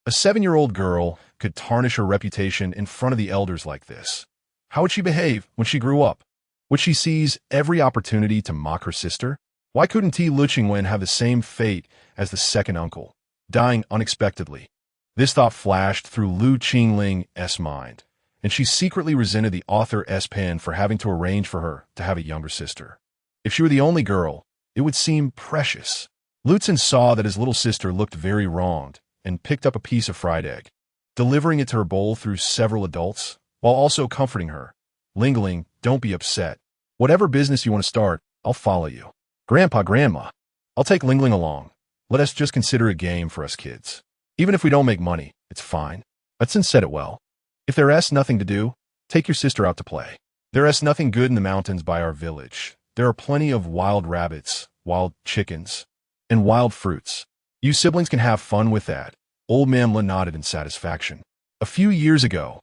A 7-year-old girl could tarnish her reputation in front of the elders like this. How would she behave when she grew up? Would she seize every opportunity to mock her sister? Why couldn't Le Qingyou have the same fate as the second uncle, dying unexpectedly? This thought flashed through Le Qingyou's mind, and she secretly resented the author's pen for having to arrange for her to have a younger sister. If she were the only girl, it would seem precious. Lutzen saw that his little sister looked very wronged and picked up a piece of fried egg, delivering it to her bowl through several adults, while also comforting her. Lingling, "Don't be upset. Whatever business you want to start, I'll follow you. Grandpa, Grandma, I'll take Lingling along. Let us just consider a game for us kids. Even if we don't make money, it's fine." Lutzen said it well. "If there's nothing to do, take your sister out to play. There's nothing good in the mountains by our village. There are plenty of wild rabbits, wild chickens, and wild fruits. You siblings can have fun with that." Old Man Le nodded in satisfaction. A few years ago,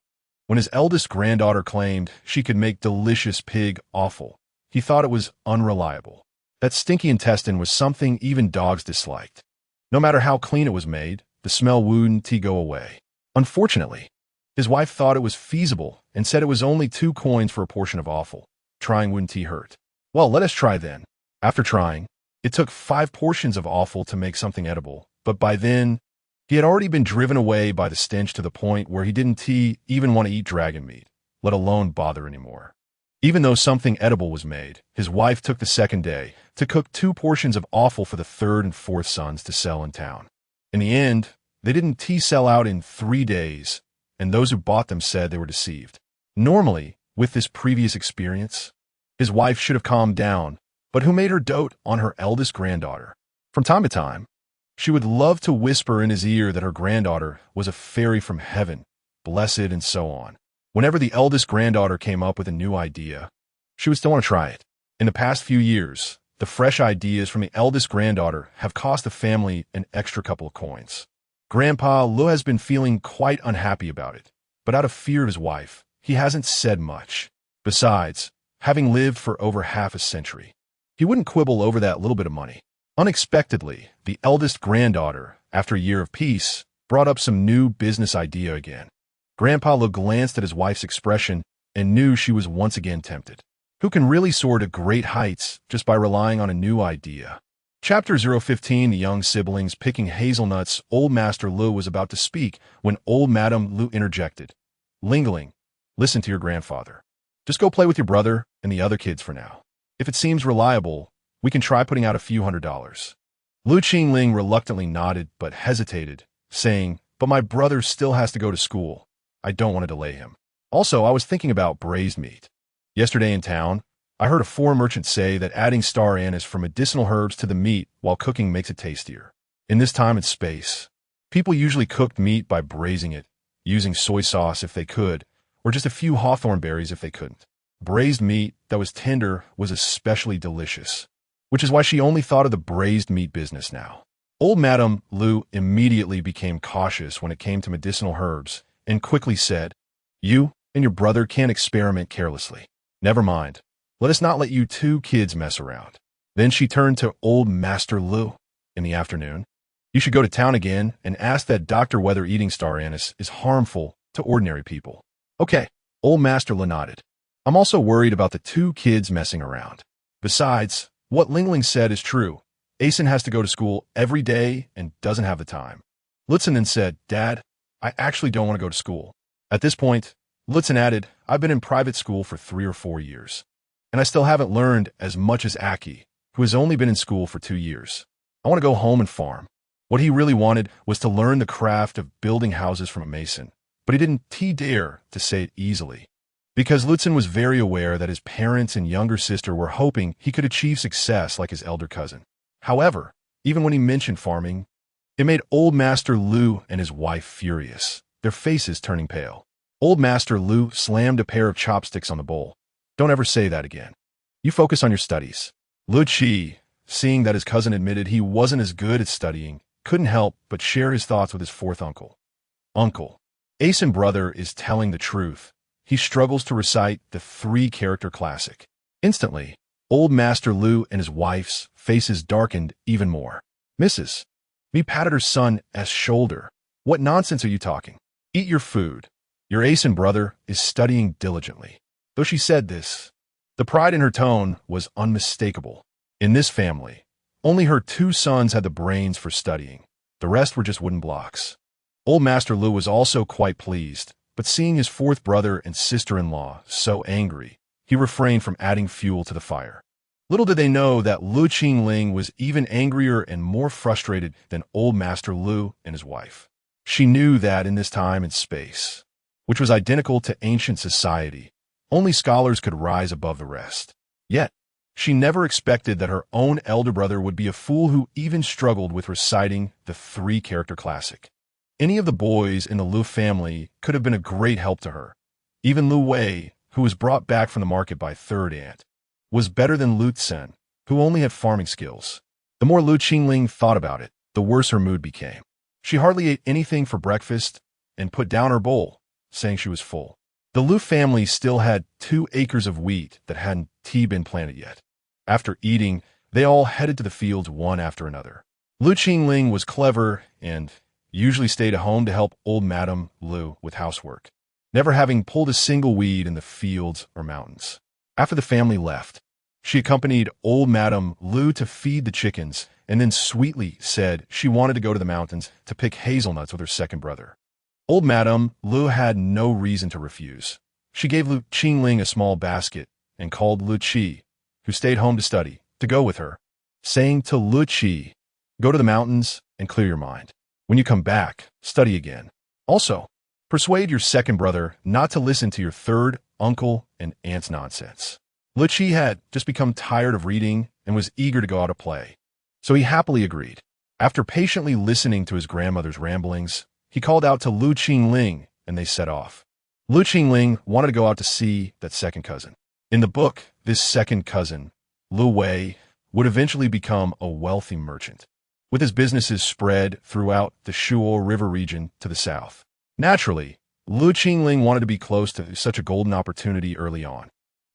when his eldest granddaughter claimed she could make delicious pig offal, he thought it was unreliable. That stinky intestine was something even dogs disliked. No matter how clean it was made, the smell wouldn't go away. Unfortunately, his wife thought it was feasible and said it was only 2 coins for a portion of offal. Trying wouldn't hurt. Well, let us try then. After trying, it took 5 portions of offal to make something edible, but by then, he had already been driven away by the stench to the point where he didn't even want to eat dragon meat, let alone bother anymore. Even though something edible was made, his wife took the second day to cook 2 portions of offal for the 3rd and 4th sons to sell in town. In the end, they didn't sell out in 3 days, and those who bought them said they were deceived. Normally, with this previous experience, his wife should have calmed down, but who made her dote on her eldest granddaughter? From time to time, she would love to whisper in his ear that her granddaughter was a fairy from heaven, blessed and so on. Whenever the eldest granddaughter came up with a new idea, she would still want to try it. In the past few years, the fresh ideas from the eldest granddaughter have cost the family an extra couple of coins. Grandpa Le has been feeling quite unhappy about it, but out of fear of his wife, he hasn't said much. Besides, having lived for over half a century, he wouldn't quibble over that little bit of money. Unexpectedly, the eldest granddaughter, after a year of peace, brought up some new business idea again. Grandpa Le glanced at his wife's expression and knew she was once again tempted. Who can really soar to great heights just by relying on a new idea? Chapter 015, The Young Siblings Picking Hazelnuts. Old Master Le was about to speak when old Madame Le interjected. "Lingling, listen to your grandfather. Just go play with your brother and the other kids for now. If it seems reliable, we can try putting out a few $100s. Le Qingyou reluctantly nodded but hesitated, saying, "But my brother still has to go to school. I don't want to delay him. Also, I was thinking about braised meat. Yesterday in town, I heard a foreign merchant say that adding star anise from medicinal herbs to the meat while cooking makes it tastier. In this time and space, people usually cooked meat by braising it, using soy sauce if they could, or just a few hawthorn berries if they couldn't. Braised meat that was tender was especially delicious, which is why she only thought of the braised meat business now." Old Madame Le immediately became cautious when it came to medicinal herbs and quickly said, "You and your brother can't experiment carelessly. Never mind. Let us not let you 2 kids mess around." Then she turned to old Master Le. "In the afternoon, you should go to town again and ask that doctor whether eating star anise is harmful to ordinary people." "Okay." Old Master Le nodded. "I'm also worried about the 2 kids messing around. Besides, what Lingling said is true. Asen has to go to school every day and doesn't have the time." Lutzen then said, "Dad, I actually don't want to go to school." At this point, Lutzen added, "I've been in private school for 3 or 4 years, and I still haven't learned as much as Aki, who has only been in school for 2 years. I want to go home and farm." What he really wanted was to learn the craft of building houses from a mason, but he didn't dare to say it easily, because Lutzen was very aware that his parents and younger sister were hoping he could achieve success like his elder cousin. However, even when he mentioned farming, it made Old Master Lu and his wife furious, their faces turning pale. Old Master Lu slammed a pair of chopsticks on the bowl. "Don't ever say that again. You focus on your studies." Lu Qi, seeing that his cousin admitted he wasn't as good at studying, couldn't help but share his thoughts with his fourth uncle. "Uncle, Ace brother is telling the truth. He struggles to recite the three-character classic." Instantly, Old Master Lu and his wife's faces darkened even more. "Mrs. Me patted her son's shoulder. What nonsense are you talking? Eat your food. Your Ace brother is studying diligently." Though she said this, the pride in her tone was unmistakable. In this family, only her two sons had the brains for studying. The rest were just wooden blocks. Old Master Lu was also quite pleased, but seeing his fourth brother and sister-in-law so angry, he refrained from adding fuel to the fire. Little did they know that Le Qingyou was even angrier and more frustrated than Old Master Lu and his wife. She knew that in this time and space, which was identical to ancient society, only scholars could rise above the rest. Yet, she never expected that her own elder brother would be a fool who even struggled with reciting the three-character classic. Any of the boys in the Lu family could have been a great help to her. Even Lu Wei, who was brought back from the market by third aunt, was better than Lu Tsen, who only had farming skills. The more Lu Qingyou thought about it, the worse her mood became. She hardly ate anything for breakfast and put down her bowl, saying she was full. The Lu family still had 2 acres of wheat that hadn't been planted yet. After eating, they all headed to the fields one after another. Lu Qingyou was clever and usually stayed at home to help old Madame Lu with housework, never having pulled a single weed in the fields or mountains. After the family left, she accompanied old Madame Lu to feed the chickens and then sweetly said she wanted to go to the mountains to pick hazelnuts with her second brother. Old Madame Lu had no reason to refuse. She gave Lu Qingyou a small basket and called Lu Qi, who stayed home to study, to go with her, saying to Lu Qi, "Go to the mountains and clear your mind. When you come back, study again. Also, persuade your second brother not to listen to your third uncle and aunt's nonsense." Lu Qi had just become tired of reading and was eager to go out to play, so he happily agreed. After patiently listening to his grandmother's ramblings, he called out to Lu Qingyou, and they set off. Lu Qingyou wanted to go out to see that second cousin. In the book, this second cousin, Lu Wei, would eventually become a wealthy merchant, with his businesses spread throughout the Shuo River region to the south. Naturally, Lu Qingyou wanted to be close to such a golden opportunity early on.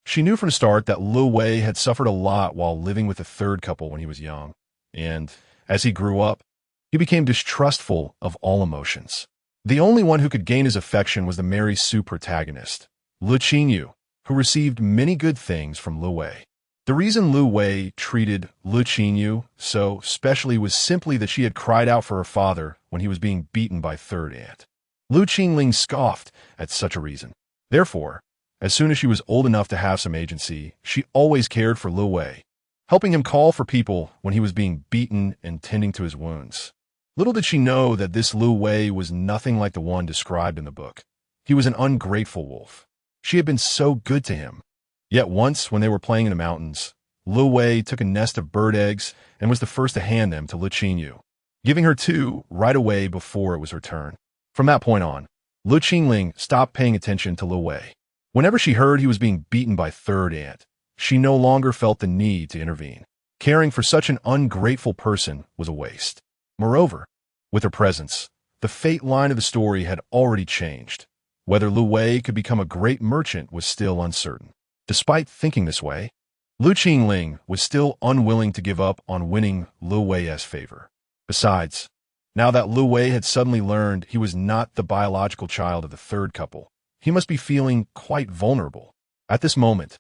She knew from the start that Lu Wei had suffered a lot while living with the third couple when he was young, and as he grew up, he became distrustful of all emotions. The only one who could gain his affection was the Mary Sue protagonist, Le Qingyou, who received many good things from Lu Wei. The reason Lu Wei treated Le Qingyou so specially was simply that she had cried out for her father when he was being beaten by third aunt. Lu Qingyou scoffed at such a reason. Therefore, as soon as she was old enough to have some agency, she always cared for Lu Wei, helping him call for people when he was being beaten and tending to his wounds. Little did she know that this Lu Wei was nothing like the one described in the book. He was an ungrateful wolf. She had been so good to him. Yet once, when they were playing in the mountains, Lu Wei took a nest of bird eggs and was the first to hand them to Lu Qingyou, giving her 2 right away before it was her turn. From that point on, Lu Qingyou stopped paying attention to Lu Wei. Whenever she heard he was being beaten by third aunt, she no longer felt the need to intervene. Caring for such an ungrateful person was a waste. Moreover, with her presence, the fate line of the story had already changed. Whether Lu Wei could become a great merchant was still uncertain. Despite thinking this way, Lu Qingyou was still unwilling to give up on winning Lu Wei's favor. Besides, now that Lu Wei had suddenly learned he was not the biological child of the third couple, he must be feeling quite vulnerable. At this moment,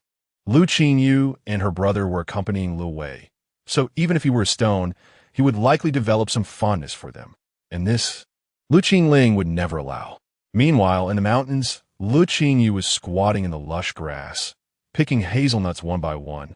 Lu Qingyou and her brother were accompanying Lu Wei, so even if he were a stone, he would likely develop some fondness for them. And this, Lu Qingyou would never allow. Meanwhile, in the mountains, Lu Qingyou was squatting in the lush grass, picking hazelnuts one by one,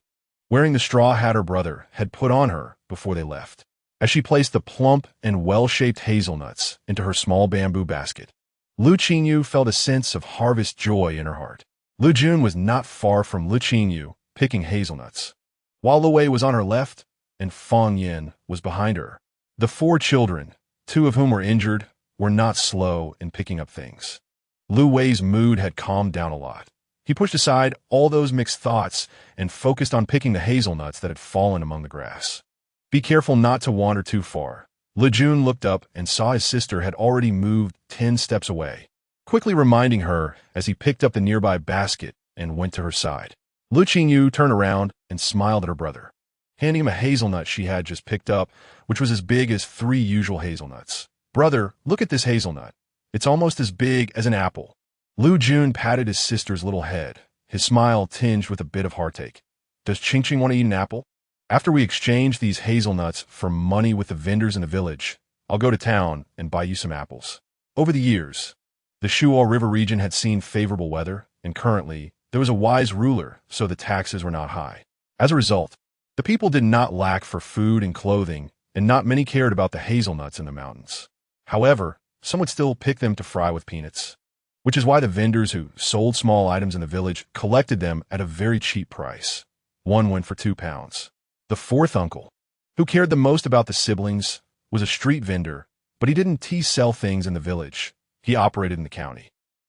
wearing the straw hat her brother had put on her before they left. as she placed the plump and well-shaped hazelnuts into her small bamboo basket. Le Qingyou felt a sense of harvest joy in her heart. Lu Jun was not far from Le Qingyou, picking hazelnuts, while Lu Wei was on her left and Fang Yin was behind her. The 4 children, 2 of whom were injured, were not slow in picking up things. Lu Wei's mood had calmed down a lot. He pushed aside all those mixed thoughts and focused on picking the hazelnuts that had fallen among the grass. Be careful not to wander too far. Le Jun looked up and saw his sister had already moved 10 steps away, quickly reminding her as he picked up the nearby basket and went to her side. Le Qingyou turned around and smiled at her brother, handing him a hazelnut she had just picked up, which was as big as 3 usual hazelnuts. "Brother, look at this hazelnut. It's almost as big as an apple." Lu Jun patted his sister's little head, his smile tinged with a bit of heartache. "Does Qingqing want to eat an apple? After we exchange these hazelnuts for money with the vendors in the village, I'll go to town and buy you some apples." Over the years, the Shuo River region had seen favorable weather, and currently, there was a wise ruler, so the taxes were not high. As a result, the people did not lack for food and clothing, and not many cared about the hazelnuts in the mountains. However, some would still pick them to fry with peanuts, which is why the vendors who sold small items in the village collected them at a very cheap price. One went for £2. The 4th uncle, who cared the most about the siblings, was a street vendor, but he didn't sell things in the village. He operated in the county.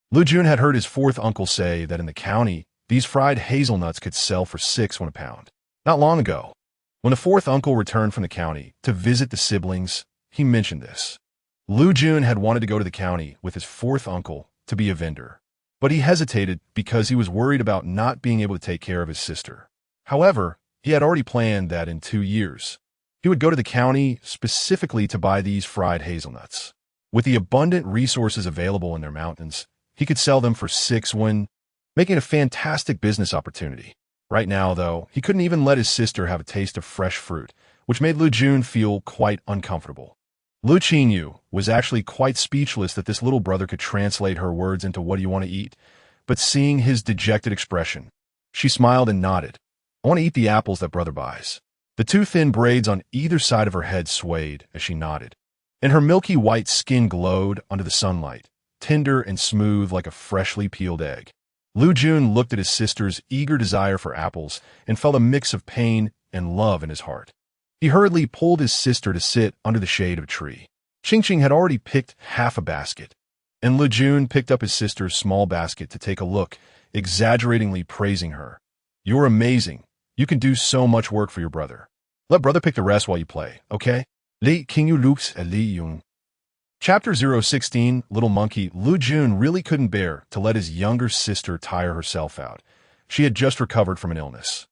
Lu Jun had heard his 4th uncle say that in the county, these fried hazelnuts could sell for 6 a pound. Not long ago, when the 4th uncle returned from the county to visit the siblings, he mentioned this. Lu Jun had wanted to go to the county with his 4th uncle to be a vendor, but he hesitated because he was worried about not being able to take care of his sister. However, he had already planned that in 2 years, he would go to the county specifically to buy these fried hazelnuts. With the abundant resources available in their mountains, he could sell them for 6 won, making a fantastic business opportunity. Right now, though, he couldn't even let his sister have a taste of fresh fruit, which made Lu Jun feel quite uncomfortable. Lu Qingyou was actually quite speechless that this little brother could translate her words into "what do you want to eat?" But seeing his dejected expression, she smiled and nodded. "I want to eat the apples that brother buys." The 2 thin braids on either side of her head swayed as she nodded, and her milky white skin glowed under the sunlight, tender and smooth like a freshly peeled egg. Lu Jun looked at his sister's eager desire for apples and felt a mix of pain and love in his heart. He hurriedly pulled his sister to sit under the shade of a tree. Qingqing had already picked half a basket, and Lu Jun picked up his sister's small basket to take a look, exaggeratingly praising her. "You're amazing. You can do so much work for your brother. Let brother pick the rest while you play, okay?" Le Qingyou looks at Li Yung. Chapter 016, Little Monkey. Lu Jun really couldn't bear to let his younger sister tire herself out. She had just recovered from an illness.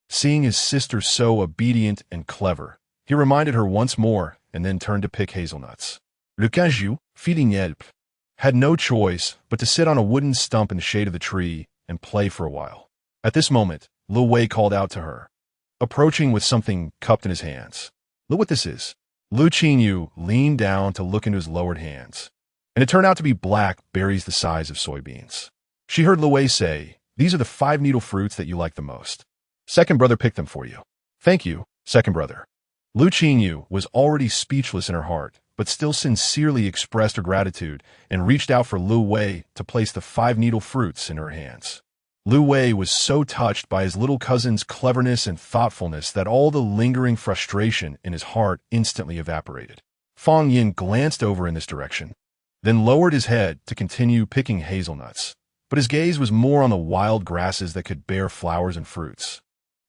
Seeing his sister so obedient and clever, he reminded her once more and then turned to pick hazelnuts. Le Qingyou, feeding Yelp, had no choice but to sit on a wooden stump in the shade of the tree and play for a while. At this moment, Lu Wei called out to her, approaching with something cupped in his hands. "Look what this is." Lu Qingyou leaned down to look into his lowered hands, and it turned out to be black berries the size of soybeans. She heard Lu Wei say, "These are the 5 needle fruits that you like the most. Second brother picked them for you." "Thank you, second brother." Lu Qingyou was already speechless in her heart, but still sincerely expressed her gratitude and reached out for Lu Wei to place the 5 needle fruits in her hands. Lu Wei was so touched by his little cousin's cleverness and thoughtfulness that all the lingering frustration in his heart instantly evaporated. Fang Yin glanced over in this direction, then lowered his head to continue picking hazelnuts, but his gaze was more on the wild grasses that could bear flowers and fruits.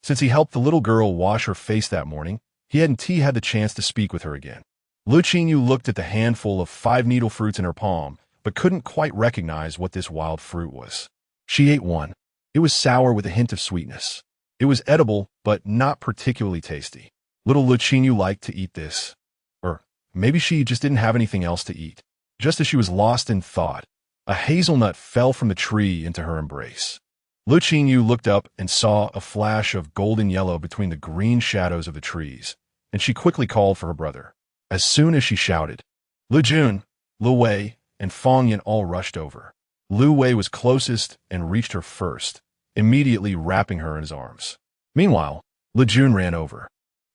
Since he helped the little girl wash her face that morning, he hadn't had the chance to speak with her again. Lu Qingyou looked at the handful of 5 needle fruits in her palm, but couldn't quite recognize what this wild fruit was. She ate one. It was sour with a hint of sweetness. It was edible, but not particularly tasty. Little Lu Qingyou liked to eat this. Or maybe she just didn't have anything else to eat. Just as she was lost in thought, a hazelnut fell from the tree into her embrace. Lu Qingyou looked up and saw a flash of golden yellow between the green shadows of the trees, and she quickly called for her brother. As soon as she shouted, Lu Jun, Lu Wei, and Fang Yin all rushed over. Lu Wei was closest and reached her first, immediately wrapping her in his arms. Meanwhile, Lu Jun ran over,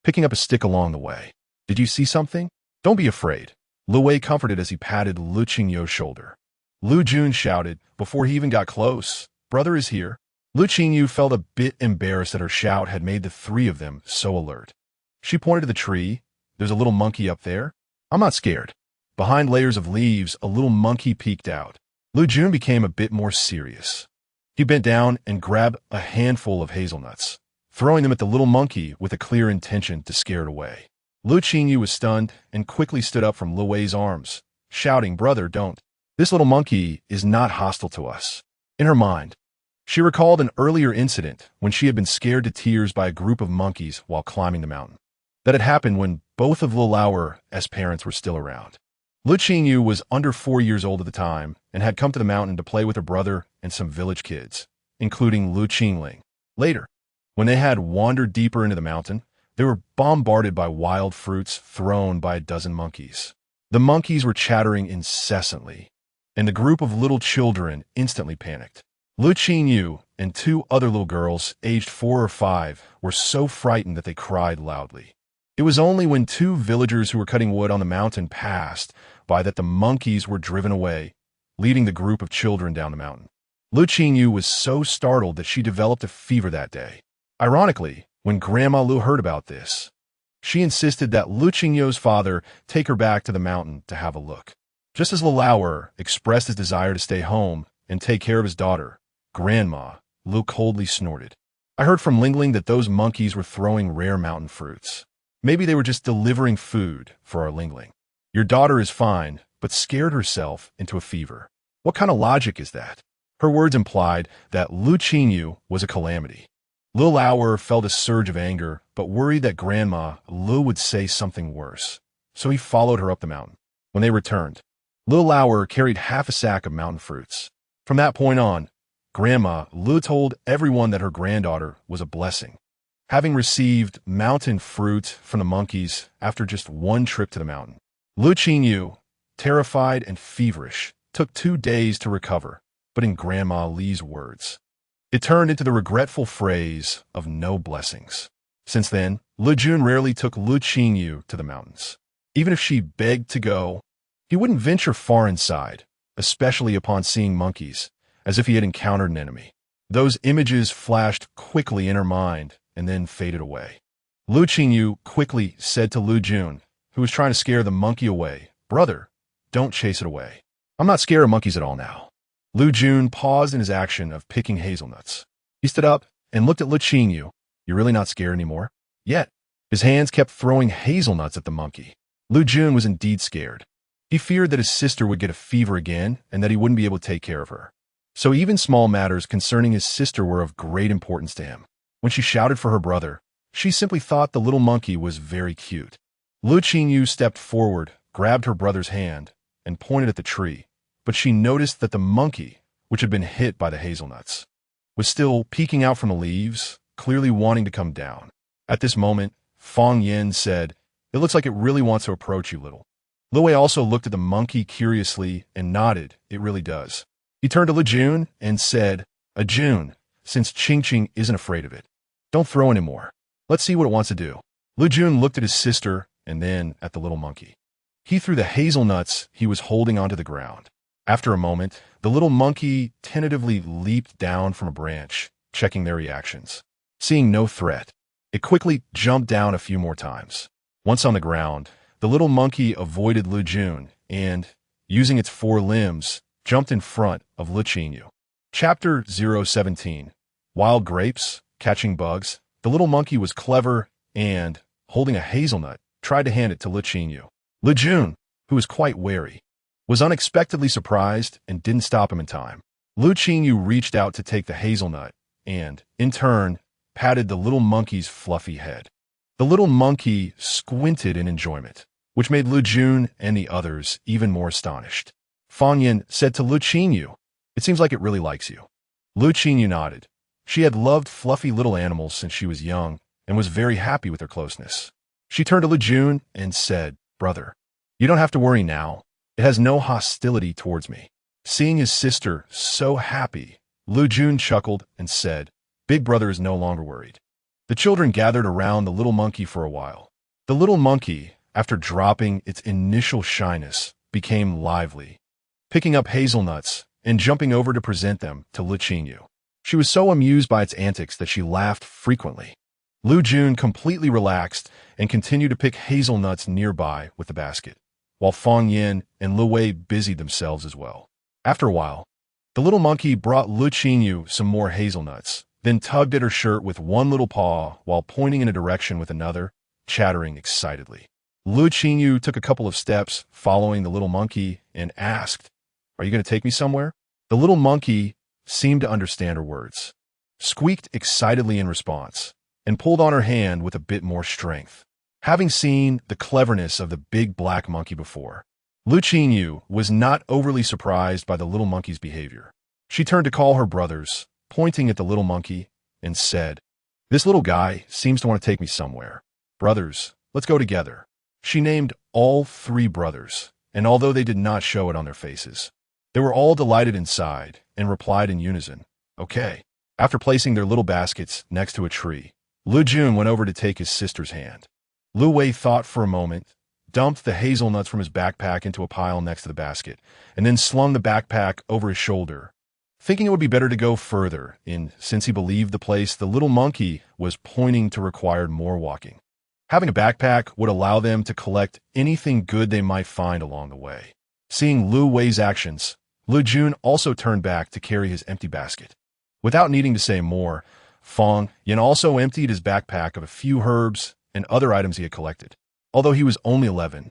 picking up a stick along the way. Did you see something? Don't be afraid. Lu Wei comforted as he patted Lu Qingyou's shoulder. Lu Jun shouted before he even got close. Brother is here. Lu Qingyou felt a bit embarrassed that her shout had made the three of them so alert. She pointed to the tree. There's a little monkey up there. I'm not scared. Behind layers of leaves, a little monkey peeked out. Lu Jun became a bit more serious. He bent down and grabbed a handful of hazelnuts, throwing them at the little monkey with a clear intention to scare it away. Lu Qingyou was stunned and quickly stood up from Lu Wei's arms, shouting, Brother, don't. This little monkey is not hostile to us. In her mind, she recalled an earlier incident when she had been scared to tears by a group of monkeys while climbing the mountain. That had happened when both of Lu Lauer's parents were still around. Lu Qingyou was under 4 years old at the time and had come to the mountain to play with her brother and some village kids, including Lu Qingling. Later, when they had wandered deeper into the mountain, they were bombarded by wild fruits thrown by a dozen monkeys. The monkeys were chattering incessantly, and the group of little children instantly panicked. Lu Qingyou and 2 other little girls, aged 4 or 5, were so frightened that they cried loudly. It was only when 2 villagers who were cutting wood on the mountain passed by that the monkeys were driven away, leading the group of children down the mountain. Lu Qingyou was so startled that she developed a fever that day. Ironically, when Grandma Lu heard about this, she insisted that Lu Qingyou's father take her back to the mountain to have a look. Just as Lu Lauer expressed his desire to stay home and take care of his daughter, Grandma Lu coldly snorted. I heard from Lingling that those monkeys were throwing rare mountain fruits. Maybe they were just delivering food for our Lingling. Your daughter is fine, but scared herself into a fever. What kind of logic is that? Her words implied that Lu Qingyou was a calamity. Lu Lauer felt a surge of anger, but worried that Grandma Lu would say something worse. So he followed her up the mountain. When they returned, Lu Lauer carried half a sack of mountain fruits. From that point on, Grandma Lu told everyone that her granddaughter was a blessing, having received mountain fruit from the monkeys after just 1 trip to the mountain. Lu Qingyou, terrified and feverish, took 2 days to recover, but in Grandma Li's words, it turned into the regretful phrase of no blessings. Since then, Lu Jun rarely took Lu Qingyou to the mountains. Even if she begged to go, he wouldn't venture far inside, especially upon seeing monkeys, as if he had encountered an enemy. Those images flashed quickly in her mind and then faded away. Lu Qingyou quickly said to Lu Jun, who was trying to scare the monkey away, Brother, don't chase it away. I'm not scared of monkeys at all now. Lu Jun paused in his action of picking hazelnuts. He stood up and looked at Lu Qingyou. You're really not scared anymore? Yet. His hands kept throwing hazelnuts at the monkey. Lu Jun was indeed scared. He feared that his sister would get a fever again and that he wouldn't be able to take care of her. So even small matters concerning his sister were of great importance to him. When she shouted for her brother, she simply thought the little monkey was very cute. Lu Qingyou stepped forward, grabbed her brother's hand, and pointed at the tree, but she noticed that the monkey, which had been hit by the hazelnuts, was still peeking out from the leaves, clearly wanting to come down. At this moment, Fong Yin said, It looks like it really wants to approach you, little. Lu Wei also looked at the monkey curiously and nodded, It really does. He turned to Lu Jun and said, Jun, since Qingqing isn't afraid of it, don't throw anymore. Let's see what it wants to do. Lu Jun looked at his sister and then at the little monkey. He threw the hazelnuts he was holding onto the ground. After a moment, the little monkey tentatively leaped down from a branch, checking their reactions. Seeing no threat, it quickly jumped down a few more times. Once on the ground, the little monkey avoided Lu Jun and, using its 4 limbs, jumped in front of Lu Qingyou. Chapter 017. Wild Grapes, Catching Bugs. The little monkey was clever and, holding a hazelnut, tried to hand it to Lu Qingyou. Lu Jun, who was quite wary, was unexpectedly surprised and didn't stop him in time. Lu Qingyou reached out to take the hazelnut and, in turn, patted the little monkey's fluffy head. The little monkey squinted in enjoyment, which made Lu Jun and the others even more astonished. Fong Yin said to Lu Qingyou, It seems like it really likes you. Lu Qingyou nodded. She had loved fluffy little animals since she was young and was very happy with their closeness. She turned to Lu Jun and said, Brother, you don't have to worry now. It has no hostility towards me. Seeing his sister so happy, Lu Jun chuckled and said, Big brother is no longer worried. The children gathered around the little monkey for a while. The little monkey, after dropping its initial shyness, became lively, picking up hazelnuts and jumping over to present them to Le Qingyou. She was so amused by its antics that she laughed frequently. Lu Jun completely relaxed and continued to pick hazelnuts nearby with the basket, while Fang Yin and Lu Wei busied themselves as well. After a while, the little monkey brought Le Qingyou some more hazelnuts, then tugged at her shirt with one little paw while pointing in a direction with another, chattering excitedly. Le Qingyou took a couple of steps following the little monkey and asked, "Are you going to take me somewhere?" The little monkey seemed to understand her words, squeaked excitedly in response, and pulled on her hand with a bit more strength. Having seen the cleverness of the big black monkey before, Le Qingyou was not overly surprised by the little monkey's behavior. She turned to call her brothers, pointing at the little monkey, and said, "This little guy seems to want to take me somewhere. Brothers, let's go together." She named all three brothers, and although they did not show it on their faces, they were all delighted inside and replied in unison, "Okay." After placing their little baskets next to a tree, Lu Jun went over to take his sister's hand. Lu Wei thought for a moment, dumped the hazelnuts from his backpack into a pile next to the basket, and then slung the backpack over his shoulder, thinking it would be better to go further, since he believed the place the little monkey was pointing to required more walking. Having a backpack would allow them to collect anything good they might find along the way. Seeing Lu Wei's actions, Lu Jun also turned back to carry his empty basket. Without needing to say more, Fang Yin also emptied his backpack of a few herbs and other items he had collected. Although he was only 11,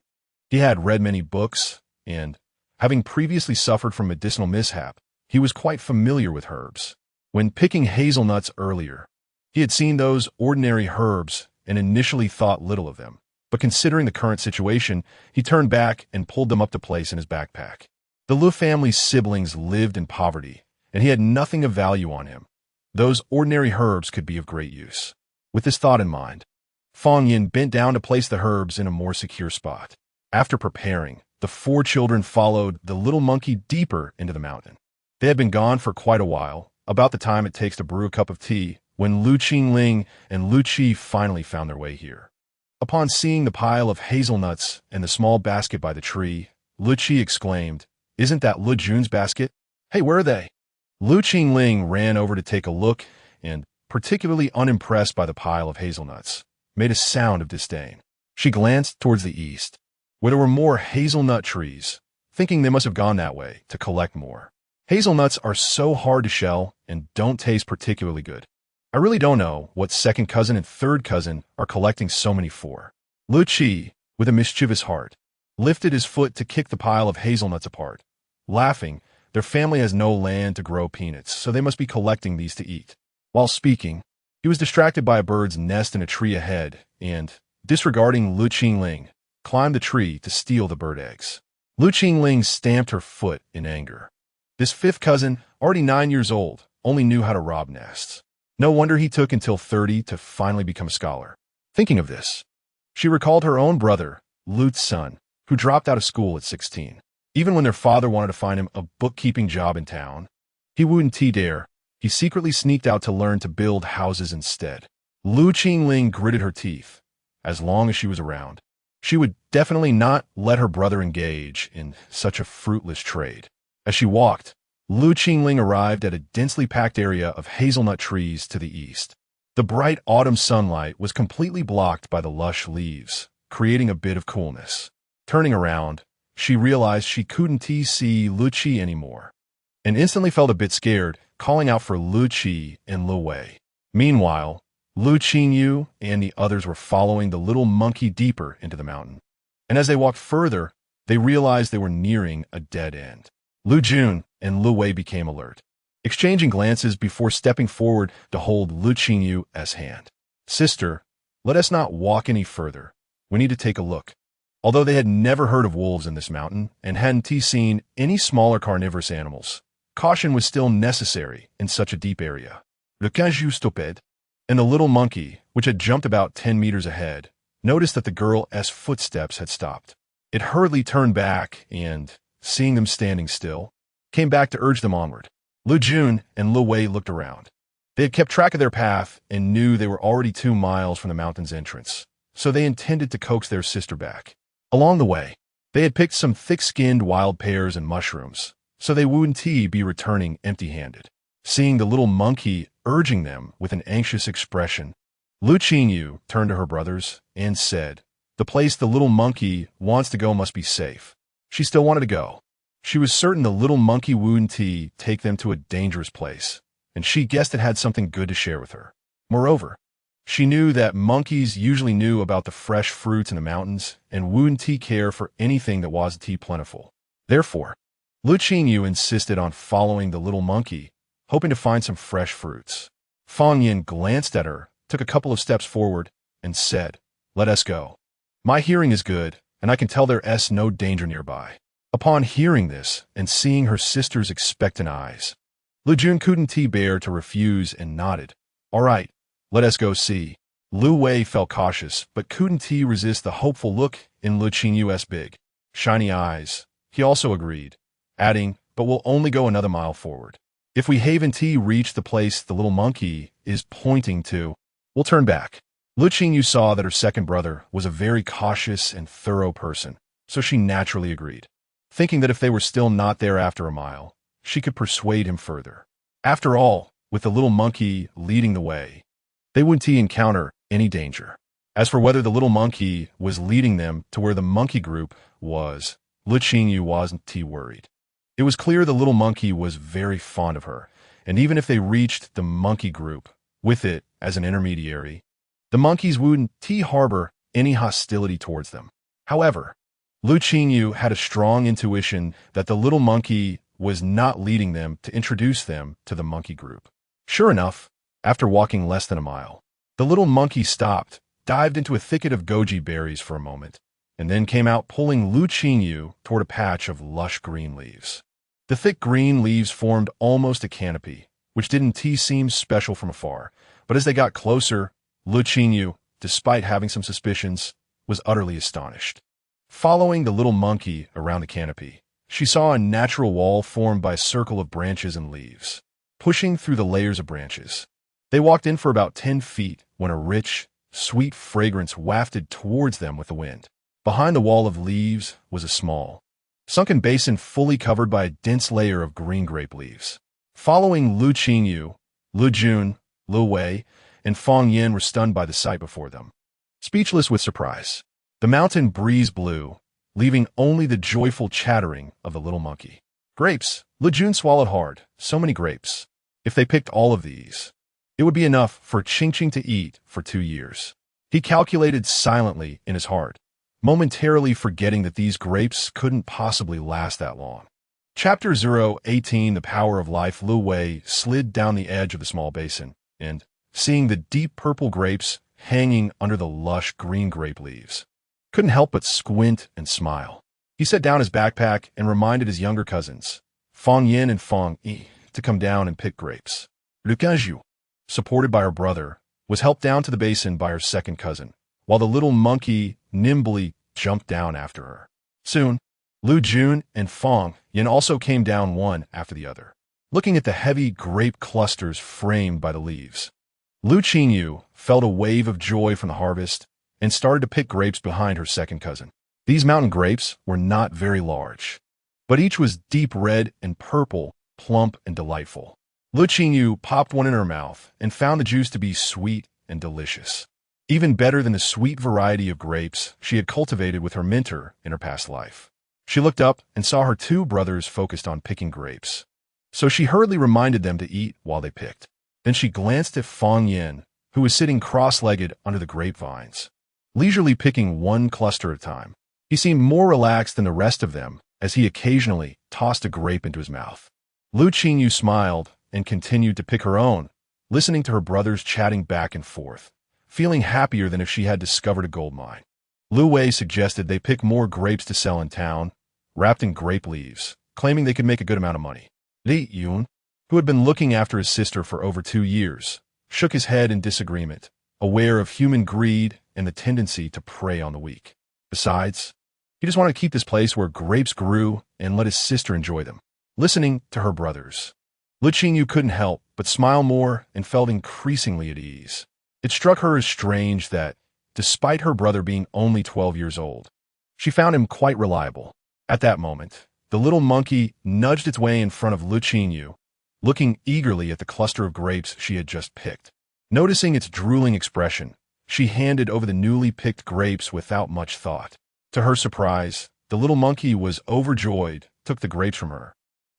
he had read many books, and, having previously suffered from medicinal mishap, he was quite familiar with herbs. When picking hazelnuts earlier, he had seen those ordinary herbs and initially thought little of them. But considering the current situation, he turned back and pulled them up to place in his backpack. The Lu family's siblings lived in poverty, and he had nothing of value on him. Those ordinary herbs could be of great use. With this thought in mind, Fang Yin bent down to place the herbs in a more secure spot. After preparing, the four children followed the little monkey deeper into the mountain. They had been gone for quite a while, about the time it takes to brew a cup of tea, when Lu Qingling and Lu Qi finally found their way here. Upon seeing the pile of hazelnuts and the small basket by the tree, Lu Qi exclaimed, "Isn't that Lu Jun's basket? Hey, where are they?" Lu Qingling ran over to take a look and, particularly unimpressed by the pile of hazelnuts, made a sound of disdain. She glanced towards the east, where there were more hazelnut trees, thinking they must have gone that way to collect more. Hazelnuts are so hard to shell and don't taste particularly good. I really don't know what second cousin and third cousin are collecting so many for. Lu Qi, with a mischievous heart, lifted his foot to kick the pile of hazelnuts apart. Laughing, their family has no land to grow peanuts, so they must be collecting these to eat. While speaking, he was distracted by a bird's nest in a tree ahead and, disregarding Lu Qingling, climbed the tree to steal the bird eggs. Lu Qingling stamped her foot in anger. This fifth cousin, already 9 years old, only knew how to rob nests. No wonder he took until 30 to finally become a scholar. Thinking of this, she recalled her own brother, Lu's son, who dropped out of school at 16. Even when their father wanted to find him a bookkeeping job in town, he wouldn't dare. He secretly sneaked out to learn to build houses instead. Lu Qingling gritted her teeth. As long as she was around, she would definitely not let her brother engage in such a fruitless trade. As she walked, Lu Qingling arrived at a densely packed area of hazelnut trees to the east. The bright autumn sunlight was completely blocked by the lush leaves, creating a bit of coolness. Turning around, she realized she couldn't see Lu Qi anymore, and instantly felt a bit scared, calling out for Lu Qi and Lu Wei. Meanwhile, Lu Qingyu and the others were following the little monkey deeper into the mountain, and as they walked further, they realized they were nearing a dead end. Lu Jun and Lu Wei became alert, exchanging glances before stepping forward to hold Lu Qingyu's hand. "Sister, let us not walk any further. We need to take a look." Although they had never heard of wolves in this mountain and hadn't seen any smaller carnivorous animals, caution was still necessary in such a deep area. Le Qingyou stopped, and the little monkey, which had jumped about 10 meters ahead, noticed that the girl's footsteps had stopped. It hurriedly turned back and, seeing them standing still, came back to urge them onward. Lu Jun and Lu Wei looked around. They had kept track of their path and knew they were already 2 miles from the mountain's entrance. so they intended to coax their sister back. Along the way, they had picked some thick-skinned wild pears and mushrooms, so they wouldn't be returning empty-handed. Seeing the little monkey urging them with an anxious expression, Le Qingyou turned to her brothers and said, "The place the little monkey wants to go must be safe." She still wanted to go. She was certain the little monkey wouldn't take them to a dangerous place, and she guessed it had something good to share with her. Moreover, she knew that monkeys usually knew about the fresh fruits in the mountains and wouldn't care for anything that wasn't plentiful. Therefore, Le Qingyou insisted on following the little monkey, hoping to find some fresh fruits. Fang Yin glanced at her, took a couple of steps forward, and said, "Let us go. My hearing is good, and I can tell there's no danger nearby." Upon hearing this and seeing her sister's expectant eyes, Lu Jun couldn't bear to refuse and nodded. "All right, let us go see." Lu Wei felt cautious, but couldn't resist the hopeful look in Le Qingyou's big, shiny eyes. He also agreed, adding, "But we'll only go another mile forward. If we haven't reached the place the little monkey is pointing to, we'll turn back." Le Qingyou saw that her second brother was a very cautious and thorough person, so she naturally agreed, thinking that if they were still not there after a mile, she could persuade him further. After all, with the little monkey leading the way, they wouldn't encounter any danger. As for whether the little monkey was leading them to where the monkey group was, Le Qingyou wasn't worried. It was clear the little monkey was very fond of her, and even if they reached the monkey group, with it as an intermediary, the monkeys wouldn't harbor any hostility towards them. However, Le Qingyou had a strong intuition that the little monkey was not leading them to introduce them to the monkey group. Sure enough, after walking less than a mile, the little monkey stopped, dived into a thicket of goji berries for a moment, and then came out pulling Le Qingyou toward a patch of lush green leaves. The thick green leaves formed almost a canopy, which didn't seem special from afar, but as they got closer, Le Qingyou, despite having some suspicions, was utterly astonished. Following the little monkey around the canopy, she saw a natural wall formed by a circle of branches and leaves. Pushing through the layers of branches, they walked in for about 10 feet when a rich, sweet fragrance wafted towards them with the wind. Behind the wall of leaves was a small, sunken basin fully covered by a dense layer of green grape leaves. Following Le Qingyou, Lu Jun, Lu Wei, and Fang Yin were stunned by the sight before them. Speechless with surprise, the mountain breeze blew, leaving only the joyful chattering of the little monkey. Grapes! Le Jun swallowed hard. So many grapes. If they picked all of these, it would be enough for Qingqing to eat for 2 years. He calculated silently in his heart, momentarily forgetting that these grapes couldn't possibly last that long. Chapter 018 The Power of Life. Lu Wei slid down the edge of the small basin, and, seeing the deep purple grapes hanging under the lush green grape leaves, couldn't help but squint and smile. He set down his backpack and reminded his younger cousins, Fang Yin and Fang Yi, to come down and pick grapes. Le Qingyou, supported by her brother, was helped down to the basin by her second cousin, while the little monkey nimbly jumped down after her. Soon, Lu Jun and Fang Yin also came down one after the other, looking at the heavy grape clusters framed by the leaves. Lu Qingyou felt a wave of joy from the harvest and started to pick grapes behind her second cousin. These mountain grapes were not very large, but each was deep red and purple, plump and delightful. Lu Qingyou popped one in her mouth and found the juice to be sweet and delicious, even better than the sweet variety of grapes she had cultivated with her mentor in her past life. She looked up and saw her 2 brothers focused on picking grapes, so she hurriedly reminded them to eat while they picked. Then she glanced at Fang Yin, who was sitting cross-legged under the grapevines, leisurely picking one cluster at a time. He seemed more relaxed than the rest of them as he occasionally tossed a grape into his mouth. Lu Qingyou smiled and continued to pick her own, listening to her brothers chatting back and forth, feeling happier than if she had discovered a gold mine. Lu Wei suggested they pick more grapes to sell in town, wrapped in grape leaves, claiming they could make a good amount of money. Li Yun, who had been looking after his sister for over 2 years, shook his head in disagreement, aware of human greed and the tendency to prey on the weak. Besides, he just wanted to keep this place where grapes grew and let his sister enjoy them. Listening to her brothers, Le Qingyou couldn't help but smile more and felt increasingly at ease. It struck her as strange that, despite her brother being only 12 years old. She found him quite reliable. At that moment, the little monkey nudged its way in front of Le Qingyou, looking eagerly at the cluster of grapes she had just picked. Noticing its drooling expression, she handed over the newly picked grapes without much thought. To her surprise, the little monkey was overjoyed, took the grapes from her,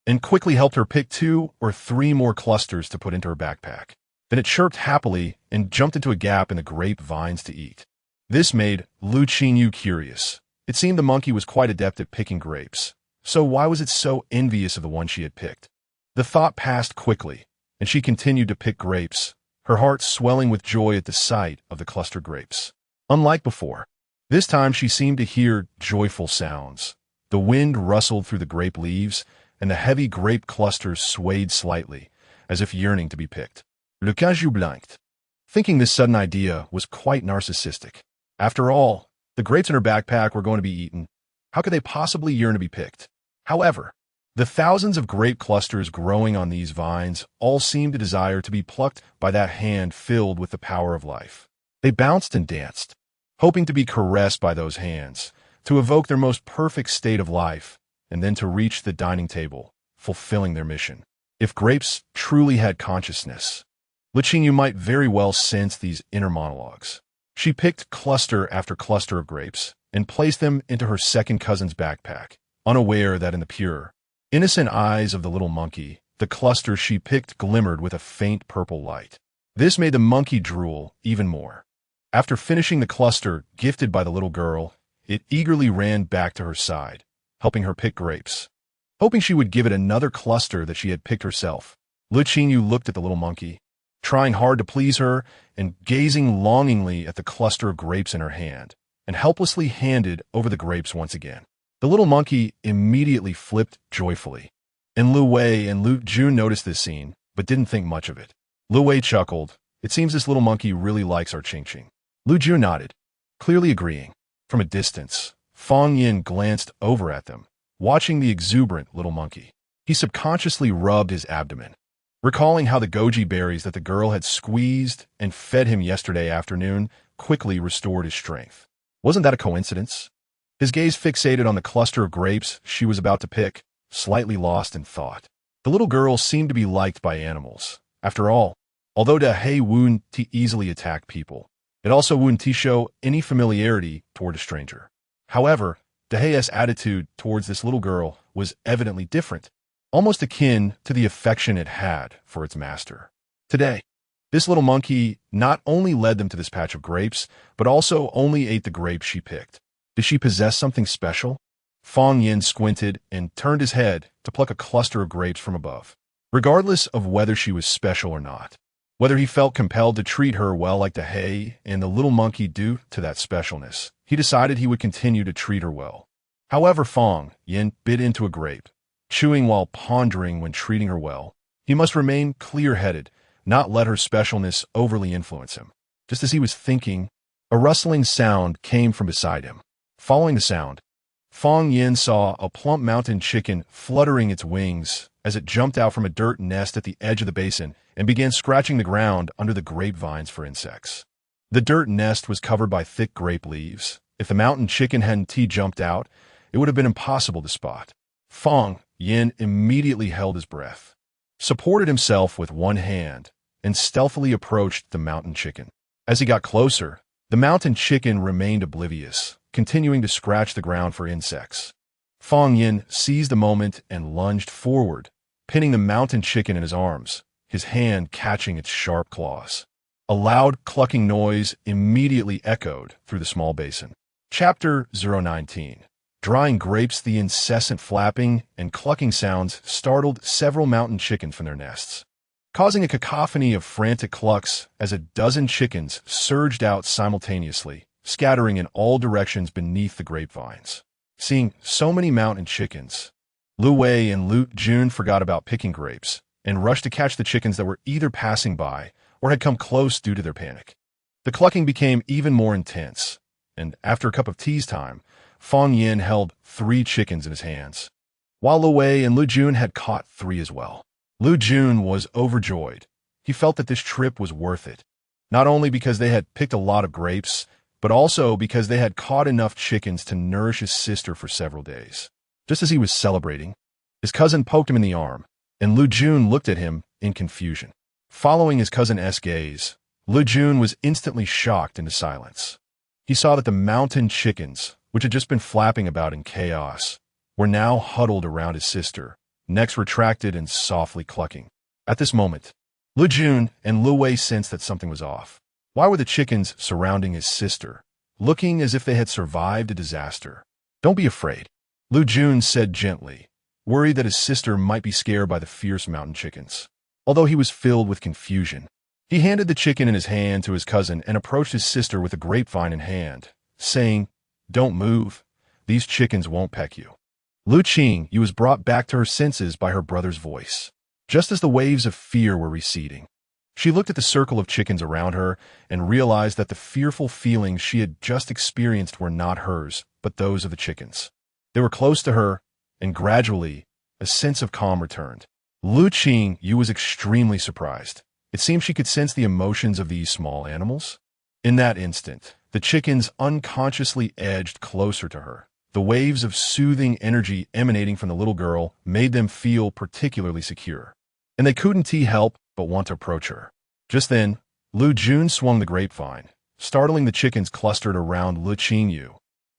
and quickly helped her pick 2 or 3 more clusters to put into her backpack. Then it chirped happily and jumped into a gap in the grape vines to eat. This made Le Qingyou curious. It seemed the monkey was quite adept at picking grapes, so why was it so envious of the one she had picked? The thought passed quickly, and she continued to pick grapes, her heart swelling with joy at the sight of the clustered grapes. Unlike before, this time she seemed to hear joyful sounds. The wind rustled through the grape leaves, and the heavy grape clusters swayed slightly, as if yearning to be picked. Le Qingyou blinked, thinking this sudden idea was quite narcissistic. After all, the grapes in her backpack were going to be eaten. How could they possibly yearn to be picked? However, the thousands of grape clusters growing on these vines all seemed to desire to be plucked by that hand filled with the power of life. They bounced and danced, hoping to be caressed by those hands, to evoke their most perfect state of life, and then to reach the dining table, fulfilling their mission. If grapes truly had consciousness, Le Qingyou might very well sense these inner monologues. She picked cluster after cluster of grapes and placed them into her second cousin's backpack, unaware that in the pure, innocent eyes of the little monkey, the cluster she picked glimmered with a faint purple light. This made the monkey drool even more. After finishing the cluster gifted by the little girl, it eagerly ran back to her side, helping her pick grapes. Hoping she would give it another cluster that she had picked herself, Le Qingyou looked at the little monkey, trying hard to please her and gazing longingly at the cluster of grapes in her hand, and helplessly handed over the grapes once again. The little monkey immediately flipped joyfully, and Lu Wei and Lu Jun noticed this scene, but didn't think much of it. Lu Wei chuckled. It seems this little monkey really likes our Qingqing. Lu Jun nodded, clearly agreeing. From a distance, Fang Yin glanced over at them, watching the exuberant little monkey. He subconsciously rubbed his abdomen, recalling how the goji berries that the girl had squeezed and fed him yesterday afternoon quickly restored his strength. Wasn't that a coincidence? His gaze fixated on the cluster of grapes she was about to pick, slightly lost in thought. The little girl seemed to be liked by animals. After all, although De wouldn't easily attack people, it also wouldn't show any familiarity toward a stranger. However, De's attitude towards this little girl was evidently different, almost akin to the affection it had for its master. Today, this little monkey not only led them to this patch of grapes, but also only ate the grapes she picked. Did she possess something special? Fang Yin squinted and turned his head to pluck a cluster of grapes from above. Regardless of whether she was special or not, whether he felt compelled to treat her well like De and the little monkey due to that specialness, he decided he would continue to treat her well. However, Fang Yin bit into a grape, chewing while pondering when treating her well. He must remain clear-headed, not let her specialness overly influence him. Just as he was thinking, a rustling sound came from beside him. Following the sound, Fang Yin saw a plump mountain chicken fluttering its wings as it jumped out from a dirt nest at the edge of the basin and began scratching the ground under the grapevines for insects. The dirt nest was covered by thick grape leaves. If the mountain chicken hadn't jumped out, it would have been impossible to spot. Fang Yin immediately held his breath, supported himself with one hand, and stealthily approached the mountain chicken. As he got closer, the mountain chicken remained oblivious, continuing to scratch the ground for insects. Fang Yin seized the moment and lunged forward, pinning the mountain chicken in his arms, his hand catching its sharp claws. A loud clucking noise immediately echoed through the small basin. Chapter 019. Drying grapes. The incessant flapping and clucking sounds startled several mountain chickens from their nests, causing a cacophony of frantic clucks as a dozen chickens surged out simultaneously, scattering in all directions beneath the grapevines. Seeing so many mountain chickens, Lu Wei and Lu Jun forgot about picking grapes and rushed to catch the chickens that were either passing by or had come close due to their panic. The clucking became even more intense, and after a cup of tea's time, Fang Yin held 3 chickens in his hands, while Lu Wei and Lu Jun had caught 3 as well. Lu Jun was overjoyed. He felt that this trip was worth it, not only because they had picked a lot of grapes, but also because they had caught enough chickens to nourish his sister for several days. Just as he was celebrating, his cousin poked him in the arm, and Lu Jun looked at him in confusion. Following his cousin's gaze, Lu Jun was instantly shocked into silence. He saw that the mountain chickens, which had just been flapping about in chaos, were now huddled around his sister, necks retracted and softly clucking. At this moment, Lu Jun and Lu Wei sensed that something was off. Why were the chickens surrounding his sister, looking as if they had survived a disaster? "Don't be afraid," Lu Jun said gently, worried that his sister might be scared by the fierce mountain chickens. Although he was filled with confusion, he handed the chicken in his hand to his cousin and approached his sister with a grapevine in hand, saying, "Don't move. These chickens won't peck you." Lu Qingyou was brought back to her senses by her brother's voice. Just as the waves of fear were receding, she looked at the circle of chickens around her and realized that the fearful feelings she had just experienced were not hers, but those of the chickens. They were close to her, and gradually, a sense of calm returned. Lu Qingyou was extremely surprised. It seemed she could sense the emotions of these small animals. In that instant, the chickens unconsciously edged closer to her. The waves of soothing energy emanating from the little girl made them feel particularly secure, and they couldn't help but want to approach her. Just then, Lu Jun swung the grapevine, startling the chickens clustered around Lu Qingyou,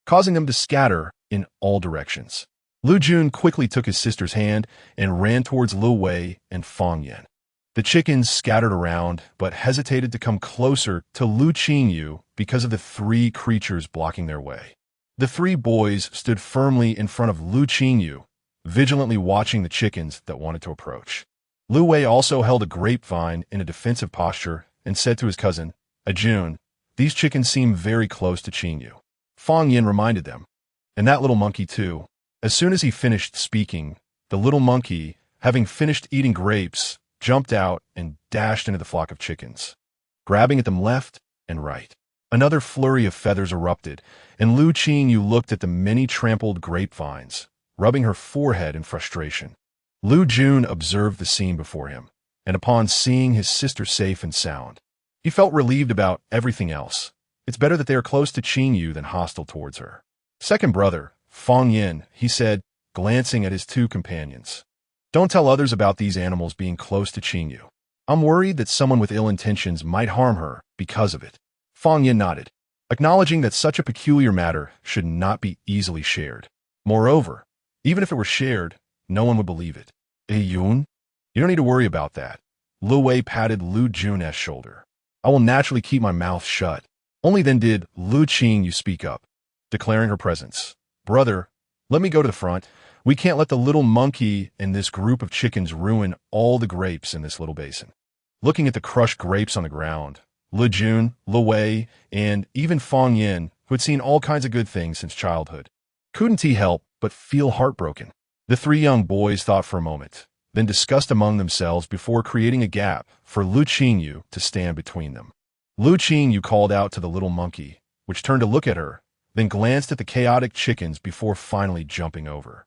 causing them to scatter in all directions. Lu Jun quickly took his sister's hand and ran towards Lu Wei and Fang Yan. The chickens scattered around, but hesitated to come closer to Lu Qingyou because of the three creatures blocking their way. The three boys stood firmly in front of Lu Qingyou, vigilantly watching the chickens that wanted to approach. Lu Wei also held a grapevine in a defensive posture and said to his cousin, "Ajun, these chickens seem very close to Qingyou." Fang Yan reminded them, "And that little monkey too." As soon as he finished speaking, the little monkey, having finished eating grapes, jumped out and dashed into the flock of chickens, grabbing at them left and right. Another flurry of feathers erupted, and Lu Qingyou looked at the many trampled grapevines, rubbing her forehead in frustration. Lu Jun observed the scene before him, and upon seeing his sister safe and sound, he felt relieved about everything else. It's better that they are close to Qingyou than hostile towards her. "Second brother, Fang Yan," he said, glancing at his two companions. "Don't tell others about these animals being close to Qingyou. I'm worried that someone with ill intentions might harm her because of it." Fang Yan nodded, acknowledging that such a peculiar matter should not be easily shared. Moreover, even if it were shared, no one would believe it. "Yun, you don't need to worry about that." Lu Wei patted Lu Jun's shoulder. "I will naturally keep my mouth shut." Only then did Lu Qingyou speak up, declaring her presence. "Brother, let me go to the front. We can't let the little monkey and this group of chickens ruin all the grapes in this little basin." Looking at the crushed grapes on the ground, Lu Jun, Lu Wei, and even Fang Yan, who had seen all kinds of good things since childhood, couldn't help but feel heartbroken. The three young boys thought for a moment, then discussed among themselves before creating a gap for Lu Qingyou to stand between them. Lu Qingyou called out to the little monkey, which turned to look at her, then glanced at the chaotic chickens before finally jumping over.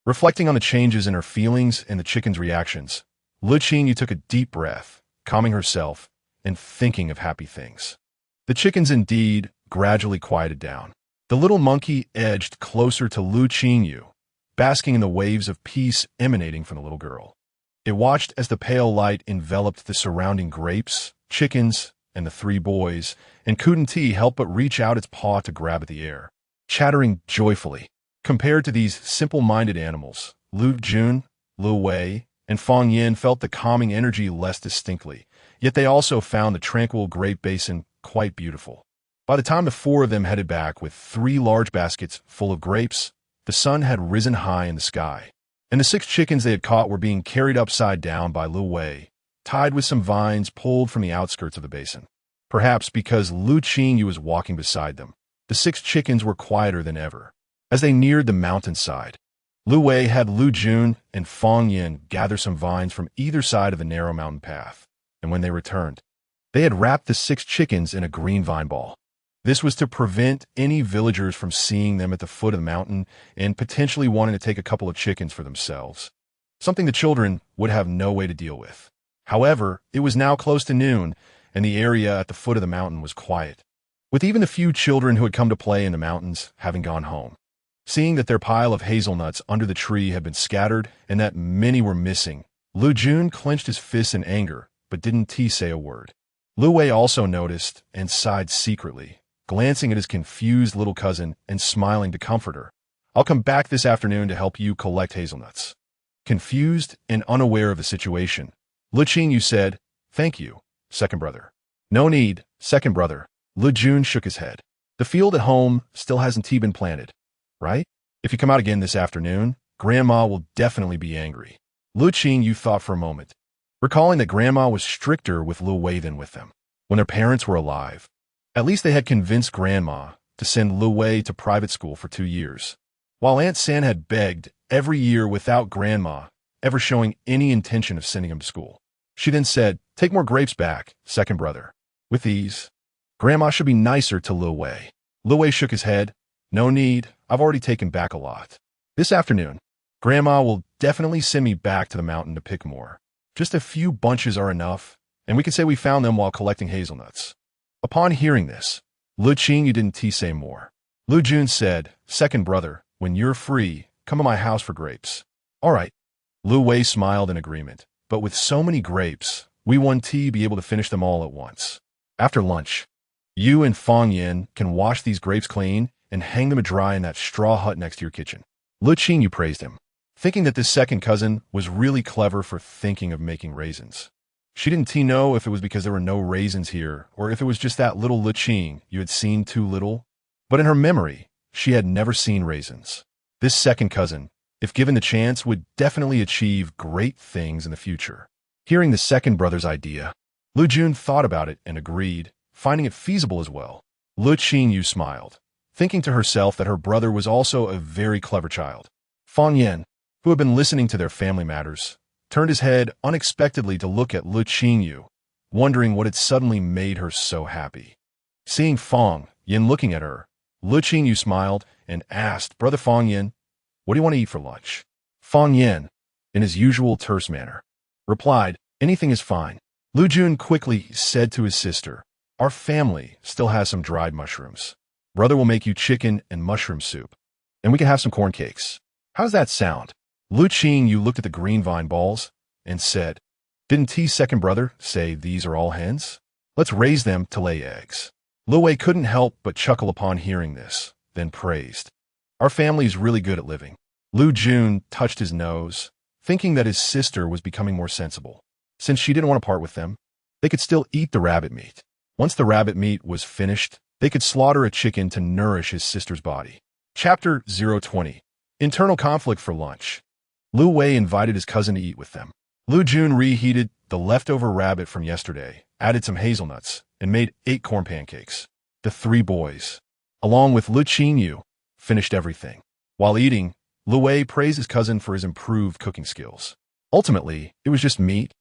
Reflecting on the changes in her feelings and the chickens' reactions, Lu Qingyou took a deep breath, calming herself and thinking of happy things. The chickens indeed gradually quieted down. The little monkey edged closer to Lu Qingyou, basking in the waves of peace emanating from the little girl. It watched as the pale light enveloped the surrounding grapes, chickens, and the three boys, and couldn't help but reach out its paw to grab at the air, chattering joyfully. Compared to these simple-minded animals, Lu Jun, Lu Wei, and Fang Yan felt the calming energy less distinctly, yet they also found the tranquil grape basin quite beautiful. By the time the four of them headed back with 3 large baskets full of grapes, the sun had risen high in the sky, and the 6 chickens they had caught were being carried upside down by Lu Wei, tied with some vines pulled from the outskirts of the basin. Perhaps because Lu Qingyou was walking beside them, the 6 chickens were quieter than ever. As they neared the mountainside, Lu Wei had Lu Jun and Fang Yan gather some vines from either side of the narrow mountain path, and when they returned, they had wrapped the 6 chickens in a green vine ball. This was to prevent any villagers from seeing them at the foot of the mountain and potentially wanting to take a couple of chickens for themselves, something the children would have no way to deal with. However, it was now close to noon, and the area at the foot of the mountain was quiet. with even the few children who had come to play in the mountains having gone home. Seeing that their pile of hazelnuts under the tree had been scattered and that many were missing, Lu Jun clenched his fists in anger, but didn't say a word. Lu Wei also noticed and sighed secretly, glancing at his confused little cousin and smiling to comfort her. I'll come back this afternoon to help you collect hazelnuts. Confused and unaware of the situation, Le Qingyou said, Thank you, second brother. No need, second brother. Lu Jun shook his head. The field at home still hasn't been planted, right? If you come out again this afternoon, Grandma will definitely be angry. Lu Qingyou thought for a moment, recalling that Grandma was stricter with Lu Wei than with them when their parents were alive. At least they had convinced Grandma to send Lu Wei to private school for 2 years, while Aunt San had begged every year without Grandma ever showing any intention of sending him to school. She then said, Take more grapes back, second brother. With these, Grandma should be nicer to Lu Wei. Lu Wei shook his head. No need, I've already taken back a lot. This afternoon, Grandma will definitely send me back to the mountain to pick more. Just a few bunches are enough, and we can say we found them while collecting hazelnuts. Upon hearing this, Lu Qingyou didn't say more. Lu Jun said, Second brother, when you're free, come to my house for grapes. All right. Lu Wei smiled in agreement, but with so many grapes, we won't be able to finish them all at once. After lunch, you and Fong Yin can wash these grapes clean and hang them to dry in that straw hut next to your kitchen. Lu Qingyou praised him, thinking that this second cousin was really clever for thinking of making raisins. She didn't know if it was because there were no raisins here or if it was just that little Lu Qingyou had seen too little, but in her memory, she had never seen raisins. This second cousin, if given the chance, would definitely achieve great things in the future. Hearing the second brother's idea, Lu Jun thought about it and agreed, finding it feasible as well. Lu Qingyou smiled, thinking to herself that her brother was also a very clever child. Fong Yin, who had been listening to their family matters, turned his head unexpectedly to look at Lu Qingyou, wondering what had suddenly made her so happy. Seeing Fong Yin looking at her, Lu Qingyou smiled and asked, Brother Fong Yin, what do you want to eat for lunch? Fong Yin, in his usual terse manner, replied, Anything is fine. Lu Jun quickly said to his sister, Our family still has some dried mushrooms. Brother will make you chicken and mushroom soup, and we can have some corn cakes. How's that sound? Lu Qingyou looked at the green vine balls and said, Didn't second brother say these are all hens? Let's raise them to lay eggs. Lu Wei couldn't help but chuckle upon hearing this, then praised, Our family's really good at living. Lu Jun touched his nose, thinking that his sister was becoming more sensible. Since she didn't want to part with them, they could still eat the rabbit meat. Once the rabbit meat was finished, they could slaughter a chicken to nourish his sister's body. Chapter 020. Internal conflict for lunch. Lu Wei invited his cousin to eat with them. Lu Jun reheated the leftover rabbit from yesterday, added some hazelnuts, and made 8 corn pancakes. The 3 boys, along with Lu Qingyou, finished everything. While eating, Lu Wei praised his cousin for his improved cooking skills. Ultimately, it was just meat.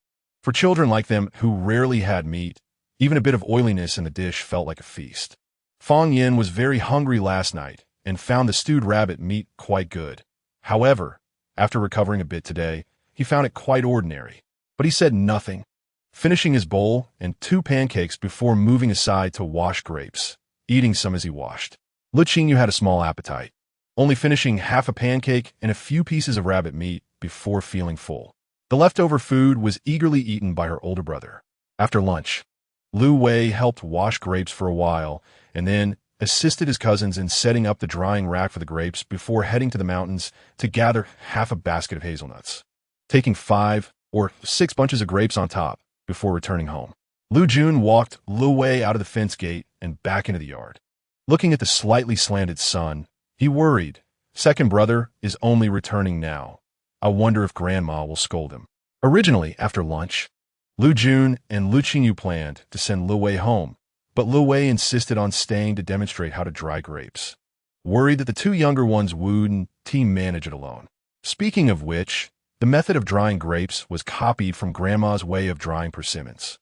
For children like them who rarely had meat, even a bit of oiliness in the dish felt like a feast. Fong Yin was very hungry last night and found the stewed rabbit meat quite good. However, after recovering a bit today, he found it quite ordinary. But he said nothing, finishing his bowl and 2 pancakes before moving aside to wash grapes, eating some as he washed. Lu Qingyou had a small appetite, only finishing half a pancake and a few pieces of rabbit meat before feeling full. The leftover food was eagerly eaten by her older brother. After lunch, Lu Wei helped wash grapes for a while and then assisted his cousins in setting up the drying rack for the grapes before heading to the mountains to gather half a basket of hazelnuts, taking 5 or 6 bunches of grapes on top before returning home. Lu Jun walked Lu Wei out of the fence gate and back into the yard. Looking at the slightly slanted sun, he worried, Second brother is only returning now. I wonder if Grandma will scold him. Originally, after lunch, Lu Jun and Lu Qingyou planned to send Lu Wei home, but Lu Wei insisted on staying to demonstrate how to dry grapes, worried that the 2 younger ones wouldn't manage it alone. Speaking of which, the method of drying grapes was copied from Grandma's way of drying persimmons.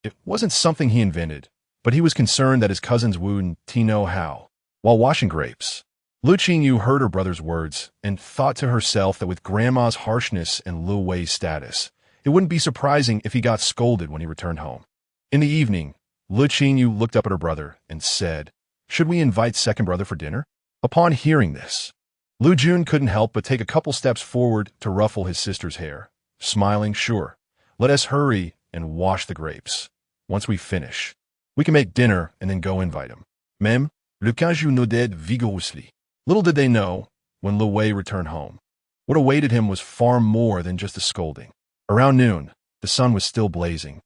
It wasn't something he invented, but he was concerned that his cousins wouldn't know how. While washing grapes, Lu Qingyou heard her brother's words and thought to herself that with Grandma's harshness and Lu Wei's status, it wouldn't be surprising if he got scolded when he returned home. In the evening, Lu Qingyou looked up at her brother and said, Should we invite second brother for dinner? Upon hearing this, Lu Jun couldn't help but take a couple steps forward to ruffle his sister's hair, smiling, sure. Let us hurry and wash the grapes. Once we finish, we can make dinner and then go invite him. Même, Le Qingyou nodded vigorously. Little did they know, when Lu Wei returned home, what awaited him was far more than just a scolding. Around noon, the sun was still blazing,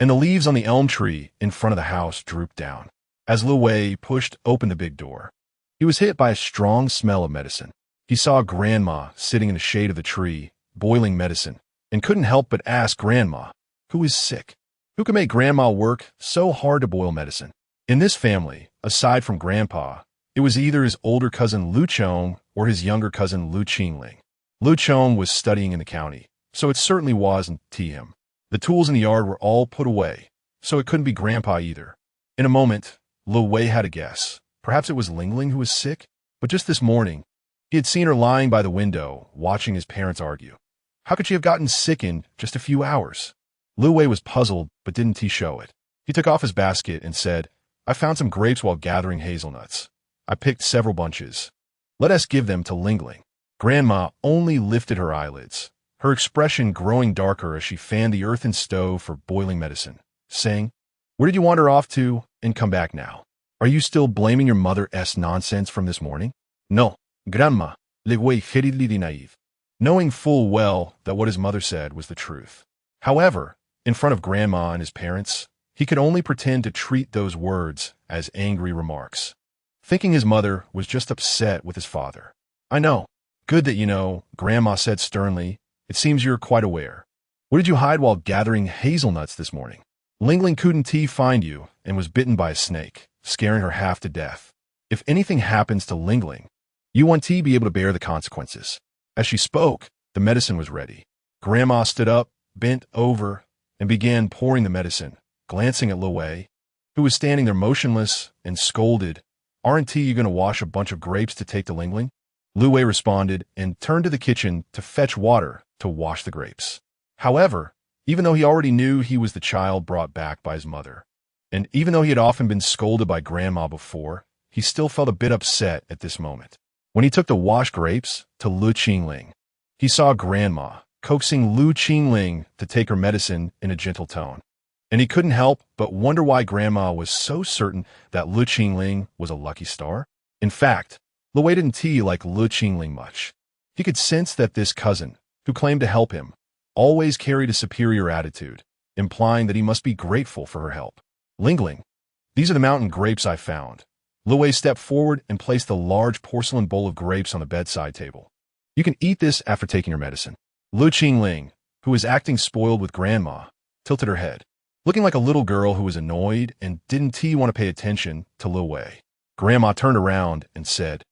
and the leaves on the elm tree in front of the house drooped down. As Lu Wei pushed open the big door, he was hit by a strong smell of medicine. He saw Grandma sitting in the shade of the tree, boiling medicine, and couldn't help but ask Grandma, who is sick? Who could make Grandma work so hard to boil medicine? In this family, aside from Grandpa, it was either his older cousin Lu Chong or his younger cousin Lu Qingling. Lu Chong was studying in the county, so it certainly wasn't him. The tools in the yard were all put away, so it couldn't be Grandpa either. In a moment, Lu Wei had a guess. Perhaps it was Lingling who was sick, but just this morning, he had seen her lying by the window, watching his parents argue. How could she have gotten sick in just a few hours? Lu Wei was puzzled, but didn't show it. He took off his basket and said, I found some grapes while gathering hazelnuts. I picked several bunches. Let us give them to Lingling. Grandma only lifted her eyelids, her expression growing darker as she fanned the earthen stove for boiling medicine, saying, Where did you wander off to and come back now? Are you still blaming your mother's nonsense from this morning? No, Grandma, Le Wei hurriedly naive, knowing full well that what his mother said was the truth. However, in front of Grandma and his parents, he could only pretend to treat those words as angry remarks, thinking his mother was just upset with his father. I know. Good that you know, Grandma said sternly. It seems you're quite aware. Where did you hide while gathering hazelnuts this morning? Lingling couldn't find you and was bitten by a snake, scaring her half to death. If anything happens to Lingling, you want to be able to bear the consequences. As she spoke, the medicine was ready. Grandma stood up, bent over, and began pouring the medicine, glancing at Lu Wei, who was standing there motionless, and scolded, Aren't you going to wash a bunch of grapes to take to Lingling? Lu Wei responded and turned to the kitchen to fetch water to wash the grapes. However, even though he already knew he was the child brought back by his mother, and even though he had often been scolded by Grandma before, he still felt a bit upset at this moment. When he took the washed grapes to Lu Qingling, he saw Grandma coaxing Lu Qingling to take her medicine in a gentle tone, and he couldn't help but wonder why Grandma was so certain that Lu Qingling was a lucky star. In fact, Lu Wei didn't like Lu Qingling much. He could sense that this cousin, who claimed to help him, always carried a superior attitude, implying that he must be grateful for her help. Lingling, these are the mountain grapes I found. Lu Wei stepped forward and placed the large porcelain bowl of grapes on the bedside table. You can eat this after taking your medicine. Lu Qingling, who was acting spoiled with Grandma, tilted her head, looking like a little girl who was annoyed and didn't want to pay attention to Lu Wei. Grandma turned around and said,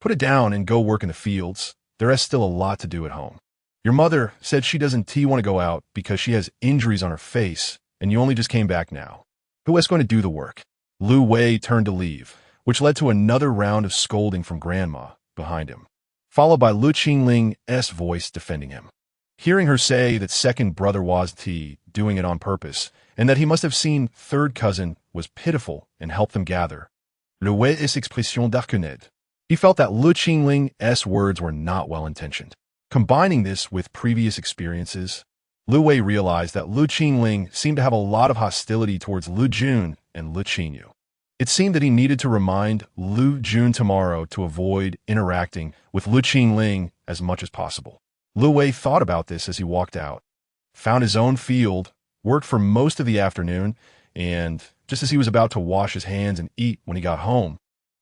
Put it down and go work in the fields. There is still a lot to do at home. Your mother said she doesn't want to go out because she has injuries on her face, and you only just came back now. Who is going to do the work? Lu Wei turned to leave, which led to another round of scolding from Grandma behind him, followed by Lu Qingling's voice defending him. Hearing her say that second brother was doing it on purpose, and that he must have seen third cousin was pitiful and helped them gather, Lu Wei's expression darkened. He felt that Lu Qingling's words were not well-intentioned. Combining this with previous experiences, Lu Wei realized that Lu Qingling seemed to have a lot of hostility towards Lu Jun and Lu Qingyou. It seemed that he needed to remind Lu Jun tomorrow to avoid interacting with Lu Qingling as much as possible. Lu Wei thought about this as he walked out, found his own field, worked for most of the afternoon, and just as he was about to wash his hands and eat when he got home,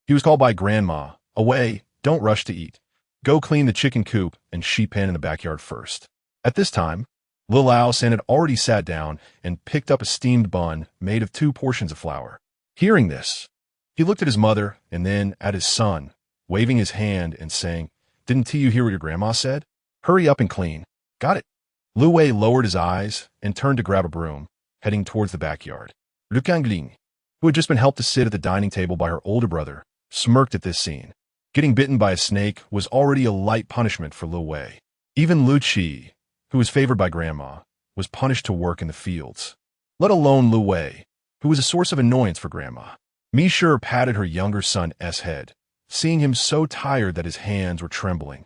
he was called by Grandma. Away, don't rush to eat. Go clean the chicken coop and sheep pen in the backyard first. At this time, Lil Ao-san had already sat down and picked up a steamed bun made of 2 portions of flour. Hearing this, he looked at his mother and then at his son, waving his hand and saying, Didn't you hear what your grandma said? Hurry up and clean. Got it. Lu Wei lowered his eyes and turned to grab a broom, heading towards the backyard. Lu Qingling, who had just been helped to sit at the dining table by her older brother, smirked at this scene. Getting bitten by a snake was already a light punishment for Lu Wei. Even Lu Qi, who was favored by Grandma, was punished to work in the fields, let alone Lu Wei, who was a source of annoyance for Grandma. Mishur patted her younger son's head, seeing him so tired that his hands were trembling,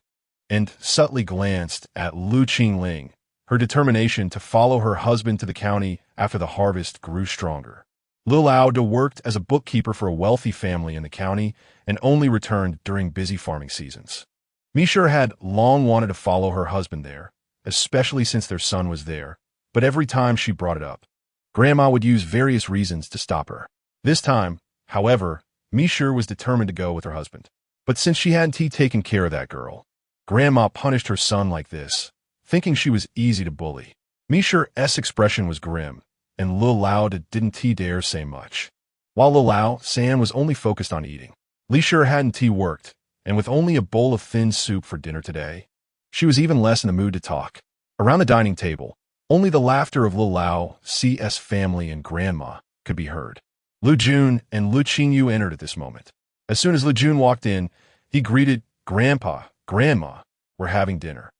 and subtly glanced at Lu Qingling. Her determination to follow her husband to the county after the harvest grew stronger. Liu worked as a bookkeeper for a wealthy family in the county and only returned during busy farming seasons. Mishur had long wanted to follow her husband there, especially since their son was there, but every time she brought it up, Grandma would use various reasons to stop her. This time, however, Mishur was determined to go with her husband. But since she hadn't taken care of that girl, Grandma punished her son like this, thinking she was easy to bully. Mishur's expression was grim, and Liu didn't dare say much. While Liu was only focused on eating. Mishur hadn't worked, and with only a bowl of thin soup for dinner today, she was even less in the mood to talk. Around the dining table, only the laughter of Liu's family and Grandma could be heard. Lu Jun and Lu Qingyu entered at this moment. As soon as Lu Jun walked in, he greeted Grandpa, Grandma, we're having dinner.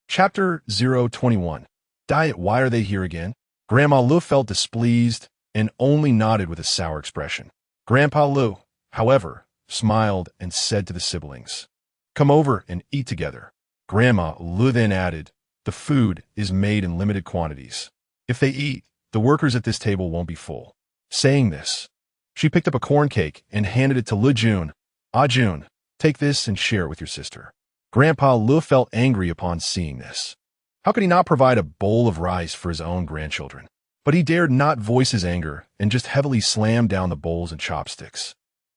Chapter 021. Diet. Why are they here again? Grandma Lu felt displeased and only nodded with a sour expression. Grandpa Lu, however, smiled and said to the siblings, come over and eat together. Grandma Lu then added, the food is made in limited quantities. If they eat, the workers at this table won't be full. Saying this, she picked up a corn cake and handed it to Lu Jun. Ah Jun, take this and share it with your sister. Grandpa Lu felt angry upon seeing this. How could he not provide a bowl of rice for his own grandchildren? But he dared not voice his anger and just heavily slammed down the bowls and chopsticks.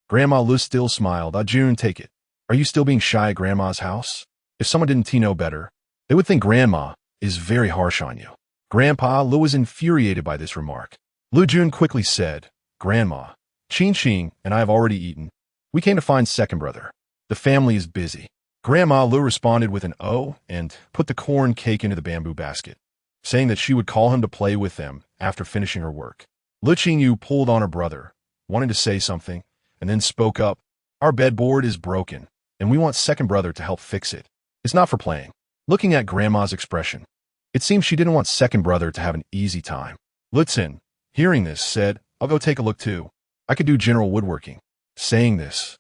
Grandma Lu still smiled. Ah Jun, take it. Are you still being shy at Grandma's house? If someone didn't know better, they would think Grandma is very harsh on you. Grandpa Lu was infuriated by this remark. Lu Jun quickly said, Grandma, Qing and I have already eaten. We came to find second brother. The family is busy. Grandma Lu responded with an "oh" and put the corn cake into the bamboo basket, saying that she would call him to play with them after finishing her work. Lu Qingyu pulled on her brother, wanting to say something, and then spoke up. Our bedboard is broken, and we want second brother to help fix it. It's not for playing. Looking at Grandma's expression, it seemed she didn't want second brother to have an easy time. Lutzin, hearing this, said, I'll go take a look too. I could do general woodworking. Saying this,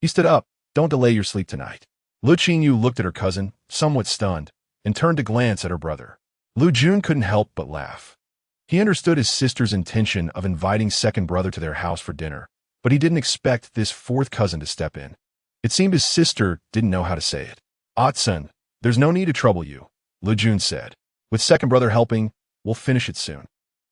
he stood up. Don't delay your sleep tonight. Lu Qingyu looked at her cousin, somewhat stunned, and turned to glance at her brother. Lu Jun couldn't help but laugh. He understood his sister's intention of inviting second brother to their house for dinner, but he didn't expect this fourth cousin to step in. It seemed his sister didn't know how to say it. Otsun, there's no need to trouble you, Lu Jun said. With second brother helping, we'll finish it soon.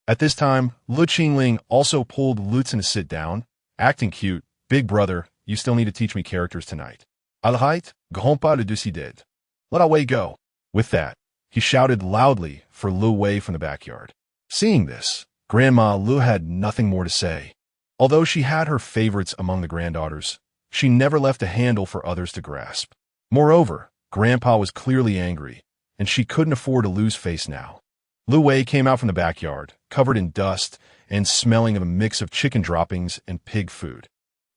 At this time, Lu Qingling also pulled Lutzin to sit down, acting cute. Big brother, you still need to teach me characters tonight. Alhait, Gompa de Ducided. Let away go. With that, he shouted loudly for Lu Wei from the backyard. Seeing this, Grandma Lu had nothing more to say. Although she had her favorites among the granddaughters, she never left a handle for others to grasp. Moreover, Grandpa was clearly angry, and she couldn't afford to lose face now. Lu Wei came out from the backyard, covered in dust and smelling of a mix of chicken droppings and pig food.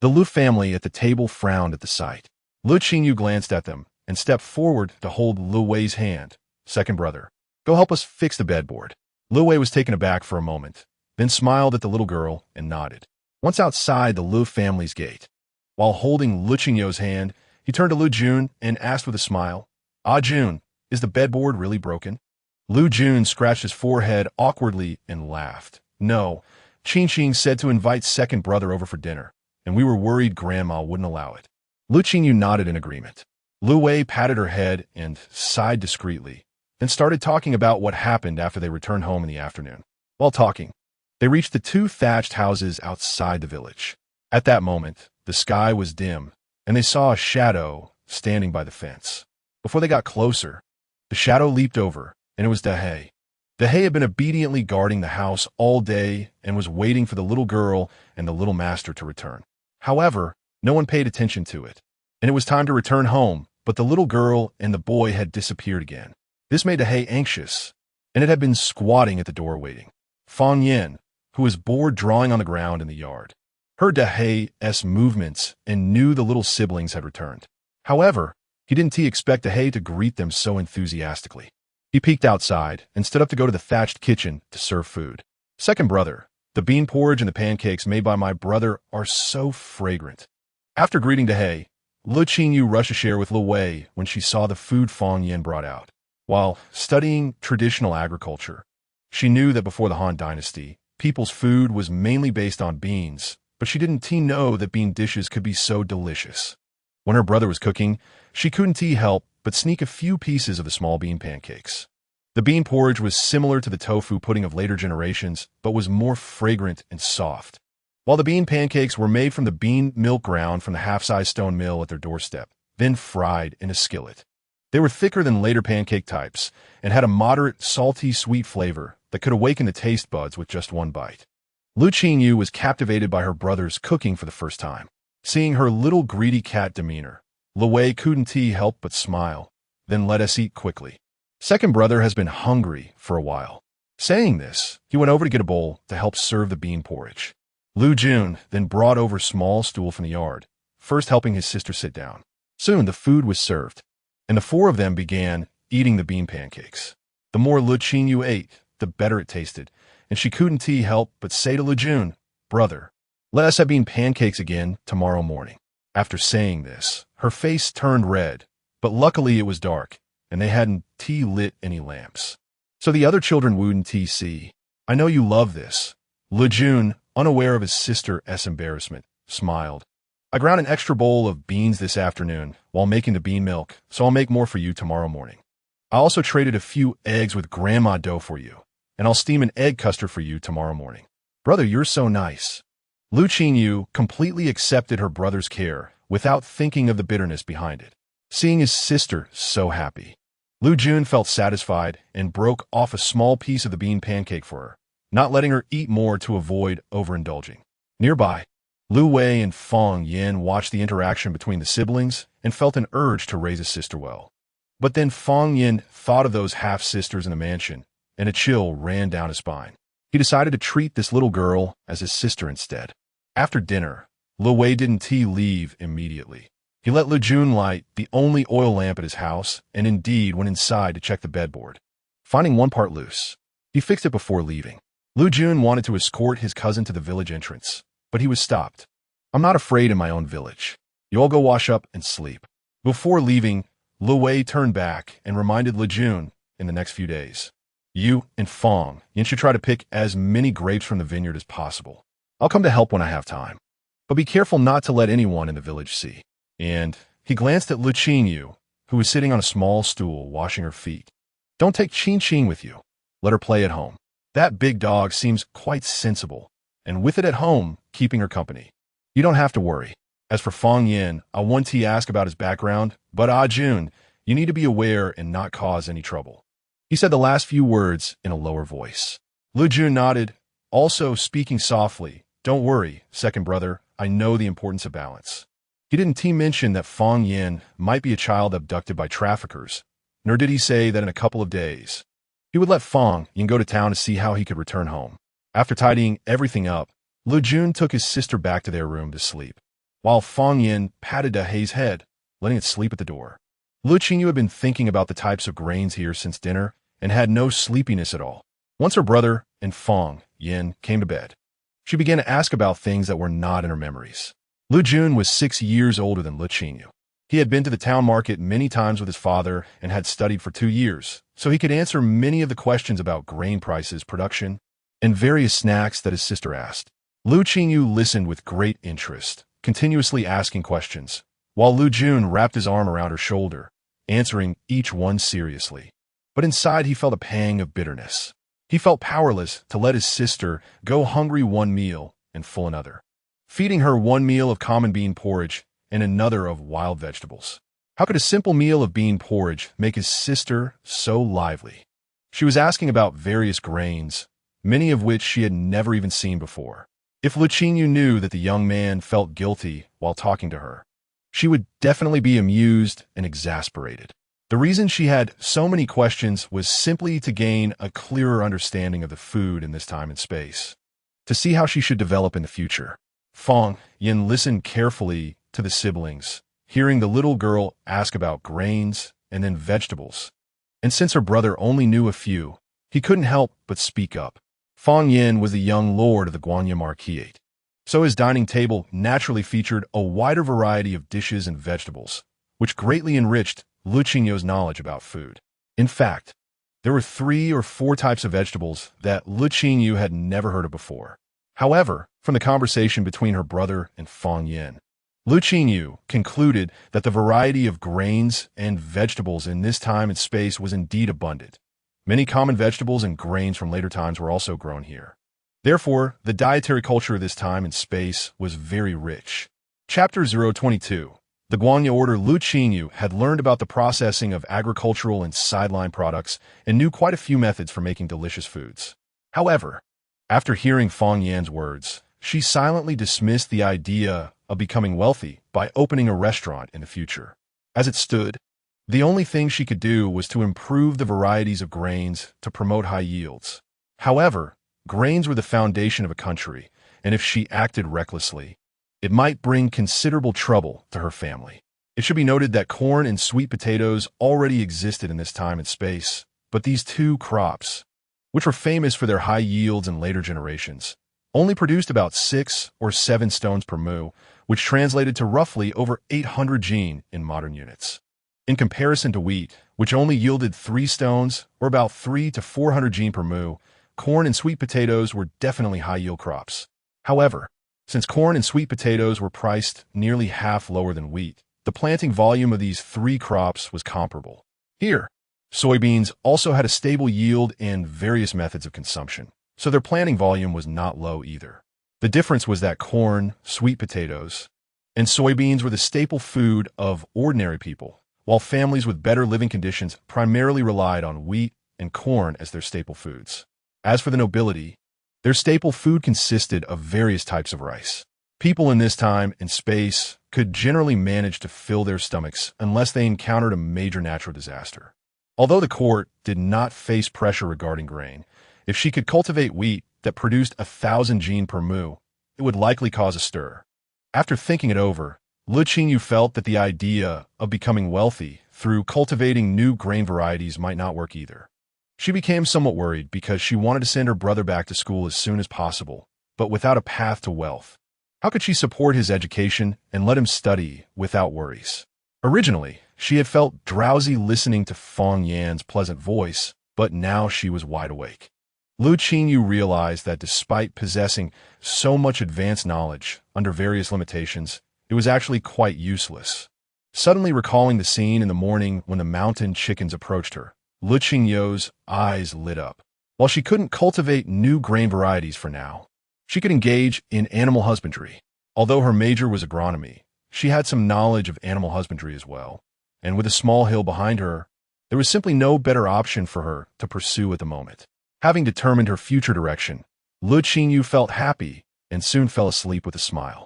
The Lu family at the table frowned at the sight. Lu Qingyu glanced at them and stepped forward to hold Lu Wei's hand. Second brother, go help us fix the bedboard. Lu Wei was taken aback for a moment, then smiled at the little girl and nodded. Once outside the Lu family's gate, while holding Lu Qingyou's hand, he turned to Lu Jun and asked with a smile, Ah Jun, is the bedboard really broken? Lu Jun scratched his forehead awkwardly and laughed. No, Qing said to invite second brother over for dinner, and we were worried Grandma wouldn't allow it. Lu Qingyu nodded in agreement. Lu Wei patted her head and sighed discreetly, then started talking about what happened after they returned home in the afternoon. While talking, they reached the two thatched houses outside the village. At that moment, the sky was dim, and they saw a shadow standing by the fence. Before they got closer, the shadow leaped over, and it was De. De had been obediently guarding the house all day and was waiting for the little girl and the little master to return. However, no one paid attention to it, and it was time to return home, but the little girl and the boy had disappeared again. This made De anxious, and it had been squatting at the door waiting. Fang Yin, who was bored drawing on the ground in the yard, heard De's movements and knew the little siblings had returned. However, he didn't expect De to greet them so enthusiastically. He peeked outside and stood up to go to the thatched kitchen to serve food. Second brother, The bean porridge and the pancakes made by my brother are so fragrant. After greeting He, Le Qingyou rushed to share with Le Wei when she saw the food Fang Yin brought out. While studying traditional agriculture, she knew that before the Han Dynasty, people's food was mainly based on beans, but she didn't know that bean dishes could be so delicious. When her brother was cooking, she couldn't help but sneak a few pieces of the small bean pancakes. The bean porridge was similar to the tofu pudding of later generations, but was more fragrant and soft. While the bean pancakes were made from the bean milk ground from the half-size stone mill at their doorstep, then fried in a skillet. They were thicker than later pancake types and had a moderate, salty, sweet flavor that could awaken the taste buds with just one bite. Le Qingyou was captivated by her brother's cooking for the first time. Seeing her little greedy cat demeanor, Le Wei couldn't help but smile, then let us eat quickly. Second brother has been hungry for a while. Saying this, he went over to get a bowl to help serve the bean porridge. Lu Jun then brought over a small stool from the yard, first helping his sister sit down. Soon the food was served, and the four of them began eating the bean pancakes. The more Le Qingyou ate, the better it tasted, and she couldn't help but say to Le Jun, "Brother, let us have bean pancakes again tomorrow morning." After saying this, her face turned red, but luckily it was dark, and they hadn't lit any lamps. So the other children wouldn't see. "I know you love this." Le Jun, unaware of his sister's embarrassment, smiled. "I ground an extra bowl of beans this afternoon while making the bean milk, so I'll make more for you tomorrow morning. I also traded a few eggs with grandma dough for you, and I'll steam an egg custard for you tomorrow morning." "Brother, you're so nice." Lu Qingyou completely accepted her brother's care without thinking of the bitterness behind it. Seeing his sister so happy, Lu Jun felt satisfied and broke off a small piece of the bean pancake for her, not letting her eat more to avoid overindulging. Nearby, Lu Wei and Fang Yin watched the interaction between the siblings and felt an urge to raise a sister well. But then Fang Yin thought of those half-sisters in the mansion, and a chill ran down his spine. He decided to treat this little girl as his sister instead. After dinner, Lu Wei didn't leave immediately. He let Lu Jun light the only oil lamp at his house and indeed went inside to check the bedboard. Finding one part loose, he fixed it before leaving. Lu Jun wanted to escort his cousin to the village entrance, but he was stopped. "I'm not afraid in my own village. You all go wash up and sleep." Before leaving, Lu Wei turned back and reminded Lu Jun in the next few days, "You and Fang Yin should try to pick as many grapes from the vineyard as possible. I'll come to help when I have time. But be careful not to let anyone in the village see." And he glanced at Le Qingyou, who was sitting on a small stool washing her feet. "Don't take Qing with you. Let her play at home. That big dog seems quite sensible, and with it at home, keeping her company. You don't have to worry. As for Fang Yin, I want to ask about his background, but Jun, you need to be aware and not cause any trouble." He said the last few words in a lower voice. Lu Jun nodded, also speaking softly. "Don't worry, second brother, I know the importance of balance." He didn't mention that Fang Yin might be a child abducted by traffickers, nor did he say that in a couple of days he would let Fang Yin go to town to see how he could return home. After tidying everything up, Lu Jun took his sister back to their room to sleep, while Fang Yin patted He's head, letting it sleep at the door. Lu Qingyou had been thinking about the types of grains here since dinner and had no sleepiness at all. Once her brother and Fang Yin came to bed, she began to ask about things that were not in her memories. Lu Jun was 6 years older than Le Qingyou. He had been to the town market many times with his father and had studied for 2 years, so he could answer many of the questions about grain prices, production, and various snacks that his sister asked. Lu Qingyou listened with great interest, continuously asking questions, while Lu Jun wrapped his arm around her shoulder, answering each one seriously. But inside he felt a pang of bitterness. He felt powerless to let his sister go hungry one meal and full another, feeding her one meal of common bean porridge and another of wild vegetables. How could a simple meal of bean porridge make his sister so lively? She was asking about various grains, many of which she had never even seen before. If Le Qingyou knew that the young man felt guilty while talking to her, she would definitely be amused and exasperated. The reason she had so many questions was simply to gain a clearer understanding of the food in this time and space, to see how she should develop in the future. Fang Yin listened carefully to the siblings, hearing the little girl ask about grains and then vegetables. And since her brother only knew a few, he couldn't help but speak up. Fong Yin was the young lord of the Guanya Marquisate, so his dining table naturally featured a wider variety of dishes and vegetables, which greatly enriched Le Qingyou's knowledge about food. In fact, there were 3 or 4 types of vegetables that Le Qingyou had never heard of before. However, from the conversation between her brother and Fong Yin, Le Qingyou concluded that the variety of grains and vegetables in this time and space was indeed abundant. Many common vegetables and grains from later times were also grown here. Therefore, the dietary culture of this time and space was very rich. Chapter 022. The Guanya order. Le Qingyou had learned about the processing of agricultural and sideline products and knew quite a few methods for making delicious foods. However, after hearing Fong Yan's words, she silently dismissed the idea of becoming wealthy by opening a restaurant in the future. As it stood, the only thing she could do was to improve the varieties of grains to promote high yields. However, grains were the foundation of a country, and if she acted recklessly, it might bring considerable trouble to her family. It should be noted that corn and sweet potatoes already existed in this time and space, but these 2 crops, which were famous for their high yields in later generations, only produced about 6 or 7 stones per mu, which translated to roughly over 800 jin in modern units. In comparison to wheat, which only yielded 3 stones, or about 3 to 400 jin per mu, corn and sweet potatoes were definitely high-yield crops. However, since corn and sweet potatoes were priced nearly half lower than wheat, the planting volume of these 3 crops was comparable. Here, soybeans also had a stable yield and various methods of consumption, so their planting volume was not low either. The difference was that corn, sweet potatoes, and soybeans were the staple food of ordinary people, while families with better living conditions primarily relied on wheat and corn as their staple foods. As for the nobility, their staple food consisted of various types of rice. People in this time and space could generally manage to fill their stomachs unless they encountered a major natural disaster. Although the court did not face pressure regarding grain, if she could cultivate wheat that produced 1,000 jin per mu, it would likely cause a stir. After thinking it over, Le Qingyou felt that the idea of becoming wealthy through cultivating new grain varieties might not work either. She became somewhat worried because she wanted to send her brother back to school as soon as possible, but without a path to wealth. How could she support his education and let him study without worries? Originally, she had felt drowsy listening to Fong Yan's pleasant voice, but now she was wide awake. Le Qingyou realized that despite possessing so much advanced knowledge under various limitations, it was actually quite useless. Suddenly recalling the scene in the morning when the mountain chickens approached her, Le Qingyou's eyes lit up. While she couldn't cultivate new grain varieties for now, she could engage in animal husbandry. Although her major was agronomy, she had some knowledge of animal husbandry as well, and with a small hill behind her, there was simply no better option for her to pursue at the moment. Having determined her future direction, Le Qingyou felt happy and soon fell asleep with a smile.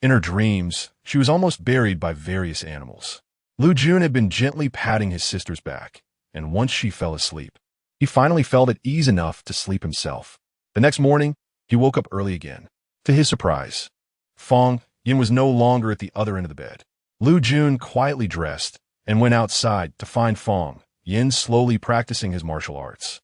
In her dreams, she was almost buried by various animals. Lu Jun had been gently patting his sister's back, and once she fell asleep, he finally felt at ease enough to sleep himself. The next morning, he woke up early again. To his surprise, Fong Yin was no longer at the other end of the bed. Lu Jun quietly dressed and went outside to find Fong Yin slowly practicing his martial arts.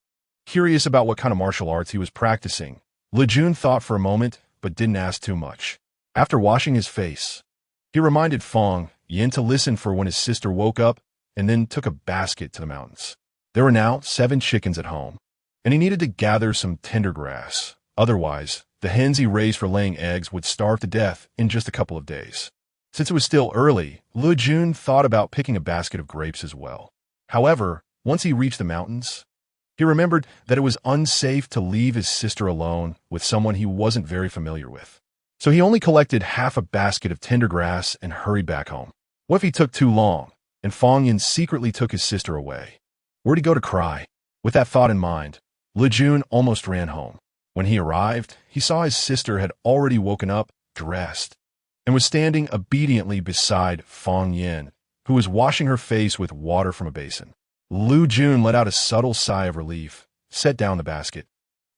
Curious about what kind of martial arts he was practicing, Lu Jun thought for a moment but didn't ask too much. After washing his face, he reminded Fong Yin to listen for when his sister woke up and then took a basket to the mountains. There were now 7 chickens at home, and he needed to gather some tender grass. Otherwise, the hens he raised for laying eggs would starve to death in just a couple of days. Since it was still early, Lu Jun thought about picking a basket of grapes as well. However, once he reached the mountains, he remembered that it was unsafe to leave his sister alone with someone he wasn't very familiar with. So he only collected half a basket of tender grass and hurried back home. What if he took too long, and Fong Yin secretly took his sister away? Where'd he go to cry? With that thought in mind, Lu Jun almost ran home. When he arrived, he saw his sister had already woken up, dressed, and was standing obediently beside Fong Yin, who was washing her face with water from a basin. Lu Jun let out a subtle sigh of relief, set down the basket,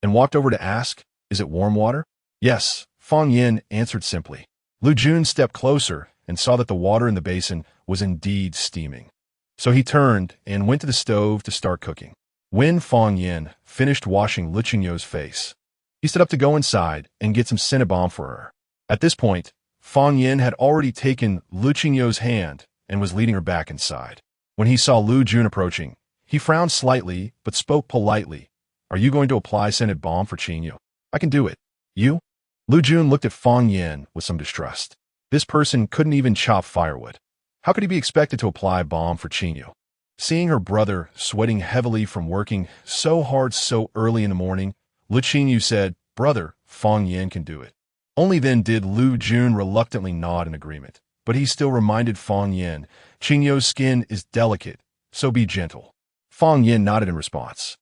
and walked over to ask, "Is it warm water?" "Yes," Fong Yin answered simply. Lu Jun stepped closer and saw that the water in the basin was indeed steaming. So he turned and went to the stove to start cooking. When Fong Yin finished washing Le Qingyou's face, He stood up to go inside and get some scented balm for her. At this point, Fang Yin had already taken Le Qingyou's hand and was leading her back inside. When he saw Lu Jun approaching, he frowned slightly but spoke politely. "Are you going to apply scented balm for Qingyou?" "I can do it." "You?" Lu Jun looked at Fang Yin with some distrust. This person couldn't even chop firewood. How could he be expected to apply balm for Qingyou? Seeing her brother sweating heavily from working so hard so early in the morning, Le Qingyou said, "Brother, Fang Yin can do it." Only then did Lu Jun reluctantly nod in agreement, but he still reminded Fang Yin, "Qingyou's skin is delicate, so be gentle." Fang Yin nodded in response,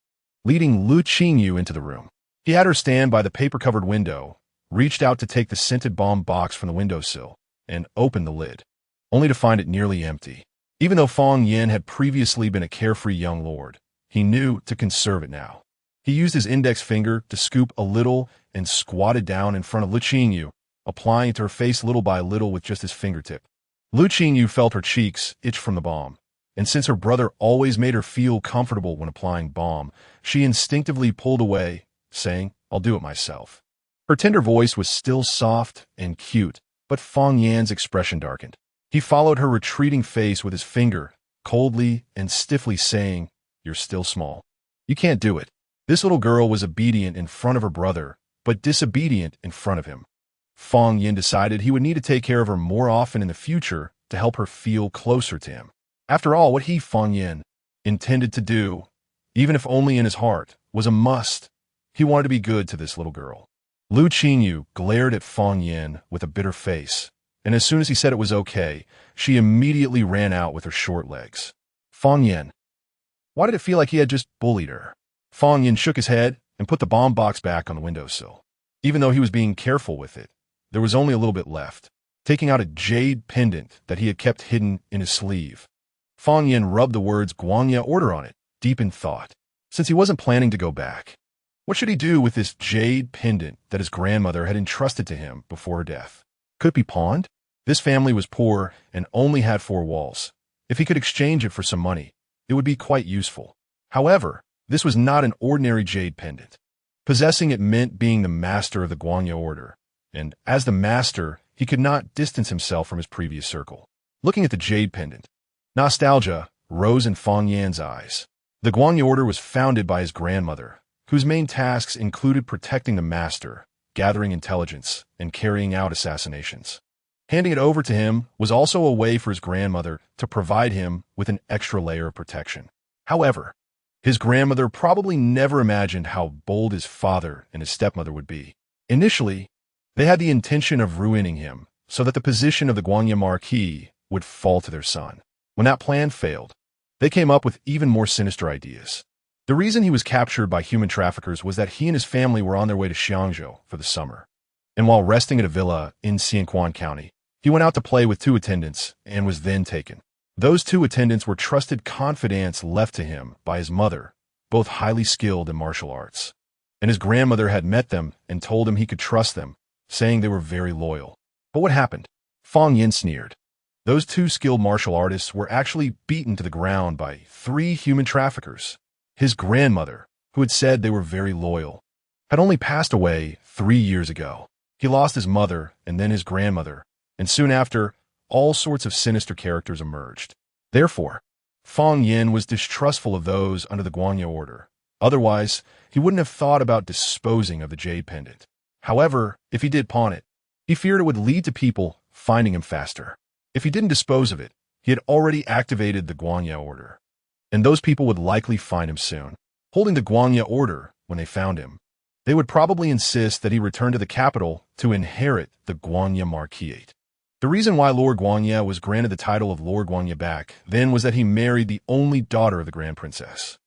leading Lu Qingyou into the room. He had her stand by the paper-covered window, reached out to take the scented balm box from the windowsill, and opened the lid, only to find it nearly empty. Even though Fang Yin had previously been a carefree young lord, he knew to conserve it now. He used his index finger to scoop a little and squatted down in front of Lu Qingyou, applying it to her face little by little with just his fingertip. Lu Qingyou felt her cheeks itch from the balm, and since her brother always made her feel comfortable when applying balm, she instinctively pulled away, saying, "I'll do it myself." Her tender voice was still soft and cute, but Fang Yan's expression darkened. He followed her retreating face with his finger, coldly and stiffly saying, "You're still small. You can't do it." This little girl was obedient in front of her brother, but disobedient in front of him. Fang Yin decided he would need to take care of her more often in the future to help her feel closer to him. After all, what he, Fang Yin, intended to do, even if only in his heart, was a must. He wanted to be good to this little girl. Lu Qingyou glared at Fang Yin with a bitter face, and as soon as he said it was okay, she immediately ran out with her short legs. Fang Yin. Why did it feel like he had just bullied her? Fang Yin shook his head and put the bomb box back on the windowsill. Even though he was being careful with it, there was only a little bit left. Taking out a jade pendant that he had kept hidden in his sleeve, Fang Yin rubbed the words Guanya order on it, deep in thought. Since he wasn't planning to go back, what should he do with this jade pendant that his grandmother had entrusted to him before her death? Could it be pawned? This family was poor and only had 4 walls. If he could exchange it for some money, it would be quite useful. However, this was not an ordinary jade pendant. Possessing it meant being the master of the Guanya order, and as the master, he could not distance himself from his previous circle. Looking at the jade pendant, nostalgia rose in Fang Yan's eyes. The Guanya order was founded by his grandmother, whose main tasks included protecting the master, gathering intelligence, and carrying out assassinations. Handing it over to him was also a way for his grandmother to provide him with an extra layer of protection. However, his grandmother probably never imagined how bold his father and his stepmother would be. Initially, they had the intention of ruining him so that the position of the Guanya Marquis would fall to their son. When that plan failed, they came up with even more sinister ideas. The reason he was captured by human traffickers was that he and his family were on their way to Xiangzhou for the summer. And while resting at a villa in Xianquan County, he went out to play with 2 attendants and was then taken. Those 2 attendants were trusted confidants left to him by his mother, both highly skilled in martial arts. And his grandmother had met them and told him he could trust them, saying they were very loyal. But what happened? Fang Yin sneered. Those 2 skilled martial artists were actually beaten to the ground by 3 human traffickers. His grandmother, who had said they were very loyal, had only passed away 3 years ago. He lost his mother and then his grandmother, and soon after, all sorts of sinister characters emerged. Therefore, Fang Yin was distrustful of those under the Guanya order. Otherwise, he wouldn't have thought about disposing of the jade pendant. However, if he did pawn it, he feared it would lead to people finding him faster. If he didn't dispose of it, he had already activated the Guanya order, and those people would likely find him soon. Holding the Guanya order when they found him, they would probably insist that he return to the capital to inherit the Guanya Marquis. The reason why Lord Guanya was granted the title of Lord Guanya back then was that he married the only daughter of the Grand Princess.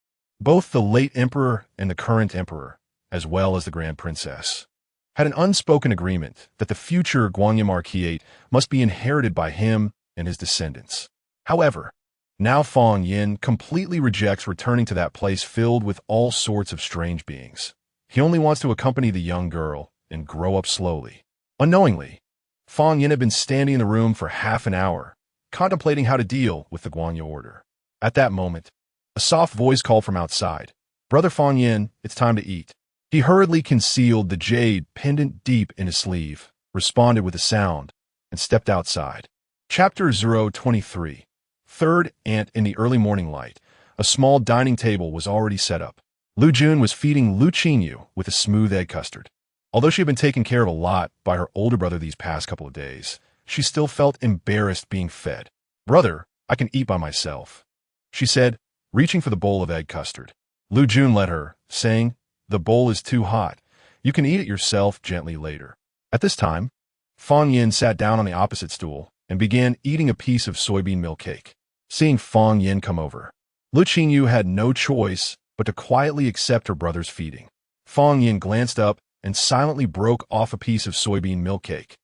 Both the late emperor and the current emperor, as well as the Grand Princess, had an unspoken agreement that the future Guanya Marquis must be inherited by him and his descendants. However, now Fang Yin completely rejects returning to that place filled with all sorts of strange beings. He only wants to accompany the young girl and grow up slowly. Unknowingly, Fang Yin had been standing in the room for half an hour, contemplating how to deal with the Guanya order. At that moment, a soft voice called from outside, "Brother Fang Yin, it's time to eat." He hurriedly concealed the jade pendant deep in his sleeve, responded with a sound, and stepped outside. Chapter 023. Third, and in the early morning light, a small dining table was already set up. Lu Jun was feeding Le Qingyou with a smooth egg custard. Although she had been taken care of a lot by her older brother these past couple of days, she still felt embarrassed being fed. "Brother, I can eat by myself," she said, reaching for the bowl of egg custard. Lu Jun let her, saying, "The bowl is too hot. You can eat it yourself gently later." At this time, Fang Yin sat down on the opposite stool and began eating a piece of soybean milk cake. Seeing Fang Yin come over, Le Qingyou had no choice but to quietly accept her brother's feeding. Fang Yin glanced up and silently broke off a piece of soybean milk cake,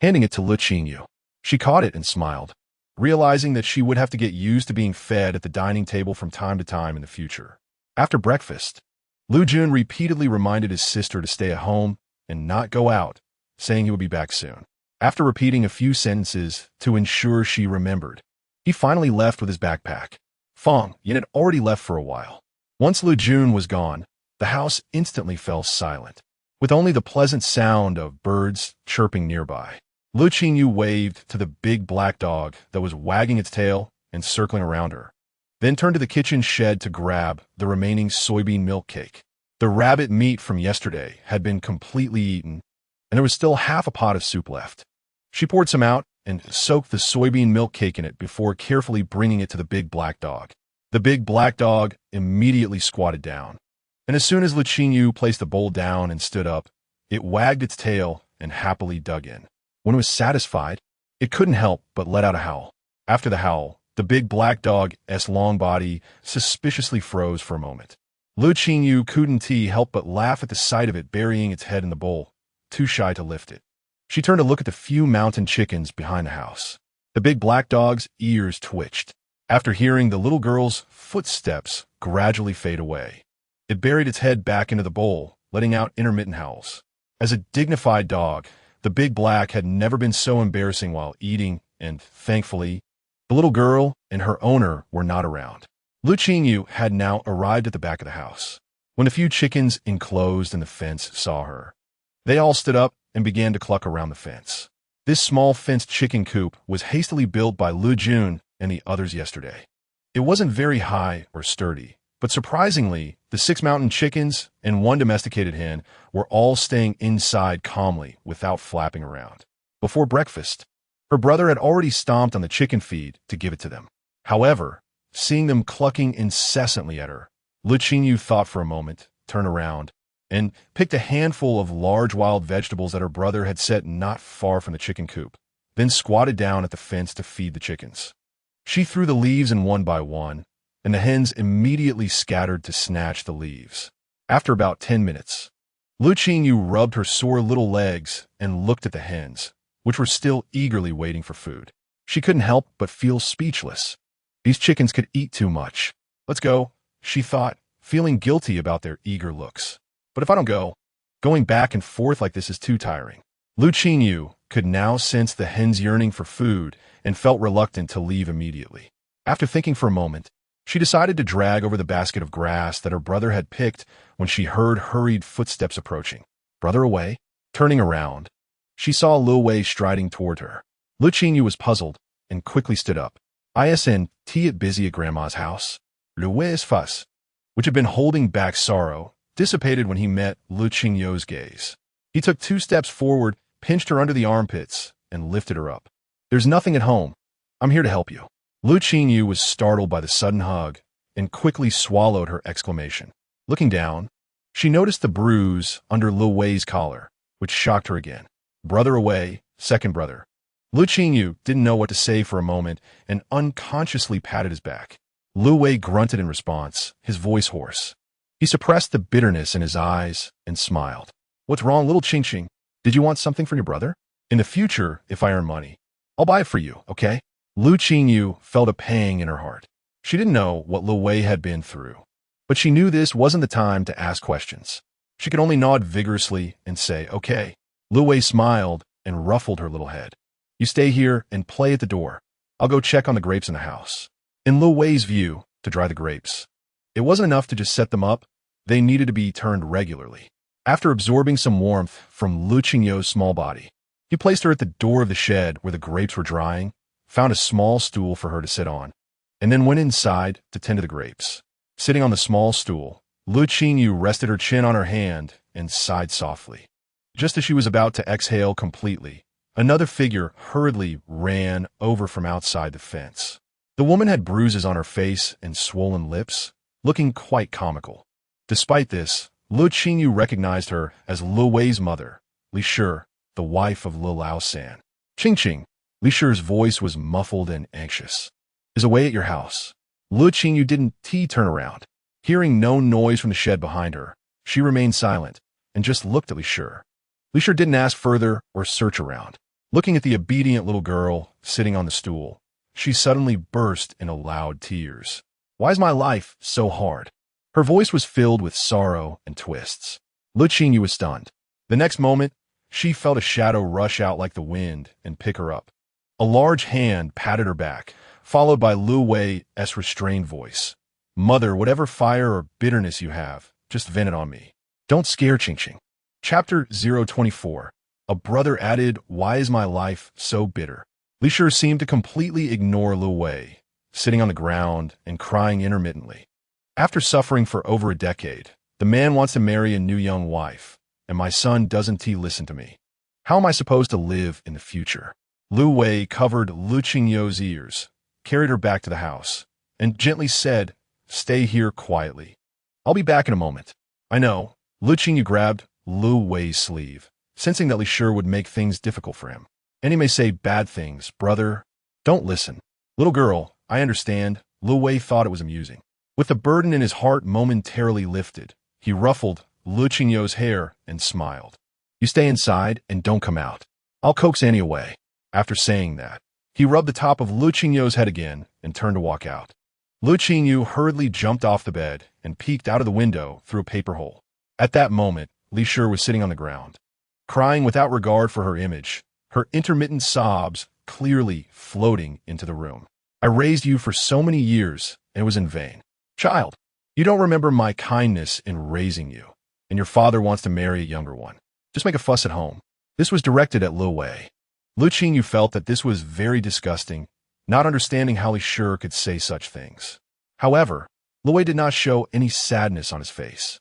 handing it to Le Qingyou. She caught it and smiled, realizing that she would have to get used to being fed at the dining table from time to time in the future. After breakfast, Lu Jun repeatedly reminded his sister to stay at home and not go out, saying he would be back soon. After repeating a few sentences to ensure she remembered, he finally left with his backpack. Fang Yin had already left for a while. Once Lu Jun was gone, the house instantly fell silent, with only the pleasant sound of birds chirping nearby. Le Qingyou waved to the big black dog that was wagging its tail and circling around her, then turned to the kitchen shed to grab the remaining soybean milk cake. The rabbit meat from yesterday had been completely eaten, and there was still half a pot of soup left. She poured some out and soaked the soybean milk cake in it before carefully bringing it to the big black dog. The big black dog immediately squatted down, and as soon as Le Qingyou placed the bowl down and stood up, it wagged its tail and happily dug in. When it was satisfied, it couldn't help but let out a howl. After the howl, the big black dog's long body suspiciously froze for a moment. Le Qingyou couldn't help but laugh at the sight of it burying its head in the bowl, too shy to lift it. She turned to look at the few mountain chickens behind the house. The big black dog's ears twitched. After hearing the little girl's footsteps gradually fade away, it buried its head back into the bowl, letting out intermittent howls. As a dignified dog, the big black had never been so embarrassing while eating, and, thankfully, the little girl and her owner were not around. Le Qingyou had now arrived at the back of the house. When the few chickens enclosed in the fence saw her, they all stood up and began to cluck around the fence. This small fenced chicken coop was hastily built by Lu Jun and the others yesterday. It wasn't very high or sturdy, but surprisingly, the 6 mountain chickens and 1 domesticated hen were all staying inside calmly without flapping around. Before breakfast, her brother had already stomped on the chicken feed to give it to them. However, seeing them clucking incessantly at her, Le Qingyou thought for a moment, turned around, and picked a handful of large wild vegetables that her brother had set not far from the chicken coop, then squatted down at the fence to feed the chickens. She threw the leaves in one by one, and the hens immediately scattered to snatch the leaves. After about 10 minutes, Le Qingyou rubbed her sore little legs and looked at the hens, which were still eagerly waiting for food. She couldn't help but feel speechless. These chickens could eat too much. "Let's go," she thought, feeling guilty about their eager looks. "But if I don't go, going back and forth like this is too tiring." Le Qingyou could now sense the hens yearning for food and felt reluctant to leave immediately. After thinking for a moment, she decided to drag over the basket of grass that her brother had picked when she heard hurried footsteps approaching. "Brother away?" Turning around, she saw Lu Wei striding toward her. Le Qingyou was puzzled and quickly stood up. "Isn't it busy at Grandma's house?" Lu Wei's fuss, which had been holding back sorrow, dissipated when he met Le Qingyou's gaze. He took 2 steps forward, pinched her under the armpits, and lifted her up. "There's nothing at home. I'm here to help you." Le Qingyou was startled by the sudden hug and quickly swallowed her exclamation. Looking down, she noticed the bruise under Lu Wei's collar, which shocked her again. "Brother away, second brother." Le Qingyou didn't know what to say for a moment and unconsciously patted his back. Lu Wei grunted in response, his voice hoarse. He suppressed the bitterness in his eyes and smiled. "What's wrong, little Qingqing? Did you want something for your brother? In the future, if I earn money, I'll buy it for you, okay?" Lu Qingyou felt a pang in her heart. She didn't know what Lu Wei had been through, but she knew this wasn't the time to ask questions. She could only nod vigorously and say, "Okay." Lu Wei smiled and ruffled her little head. "You stay here and play at the door. I'll go check on the grapes in the house." In Lu Wei's view, to dry the grapes, it wasn't enough to just set them up. They needed to be turned regularly. After absorbing some warmth from Lu Qingyou's small body, he placed her at the door of the shed where the grapes were drying, found a small stool for her to sit on, and then went inside to tend to the grapes. Sitting on the small stool, Lu Qingyou rested her chin on her hand and sighed softly. Just as she was about to exhale completely, another figure hurriedly ran over from outside the fence. The woman had bruises on her face and swollen lips, looking quite comical. Despite this, Lu Qingyou recognized her as Lu Wei's mother, Li Shi, the wife of Lu Laosan. Ching. Li Shi's voice was muffled and anxious. Is away at your house. Lu Qingyou didn't turn around. Hearing no noise from the shed behind her, she remained silent and just looked at Li Shi. Li Shi didn't ask further or search around. Looking at the obedient little girl sitting on the stool, she suddenly burst into loud tears. Why is my life so hard? Her voice was filled with sorrow and twists. Lu Qingyou was stunned. The next moment, she felt a shadow rush out like the wind and pick her up. A large hand patted her back, followed by Lu Wei's restrained voice. Mother, whatever fire or bitterness you have, just vent it on me. Don't scare Ching. Chapter 024. A brother added, why is my life so bitter? Li Shi seemed to completely ignore Lu Wei, sitting on the ground and crying intermittently. After suffering for over a decade, the man wants to marry a new young wife, and my son doesn't listen to me. How am I supposed to live in the future? Lu Wei covered Lu Qingyou's ears, carried her back to the house, and gently said, stay here quietly. I'll be back in a moment. I know. Lu Qingyou grabbed Lu Wei's sleeve, sensing that Li Shi would make things difficult for him. And he may say bad things, brother. Don't listen. Little girl, I understand. Lu Wei thought it was amusing. With the burden in his heart momentarily lifted, he ruffled Lu Qingyou's hair and smiled. You stay inside and don't come out. I'll coax Annie away. After saying that, he rubbed the top of Lu Qingyou's head again and turned to walk out. Lu Qingyou hurriedly jumped off the bed and peeked out of the window through a paper hole. At that moment, Li Shi was sitting on the ground, crying without regard for her image, her intermittent sobs clearly floating into the room. I raised you for so many years, and it was in vain. Child, you don't remember my kindness in raising you, and your father wants to marry a younger one. Just make a fuss at home. This was directed at Lu Wei. Lu Qingyou felt that this was very disgusting, not understanding how Li Shi could say such things. However, Lu Wei did not show any sadness on his face.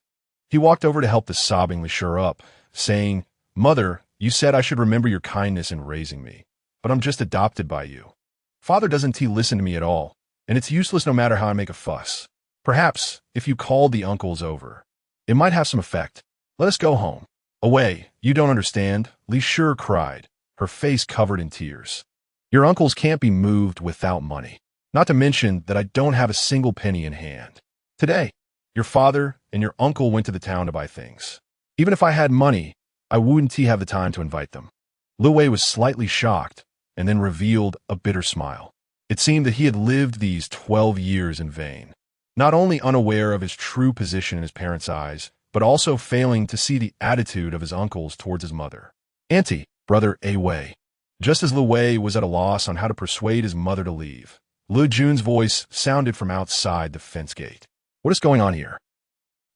He walked over to help the sobbing Li Shi up, saying, Mother, you said I should remember your kindness in raising me, but I'm just adopted by you. Father doesn't listen to me at all, and it's useless no matter how I make a fuss. Perhaps, if you called the uncles over, it might have some effect. Let us go home. Away, you don't understand, Li Shi cried, her face covered in tears. Your uncles can't be moved without money, not to mention that I don't have a single penny in hand. Today, your father and your uncle went to the town to buy things. Even if I had money, I wouldn't have the time to invite them. Lu Wei was slightly shocked and then revealed a bitter smile. It seemed that he had lived these 12 years in vain, not only unaware of his true position in his parents' eyes, but also failing to see the attitude of his uncles towards his mother. Auntie, brother Wei. Just as Lu Wei was at a loss on how to persuade his mother to leave, Lu Jun's voice sounded from outside the fence gate. What is going on here?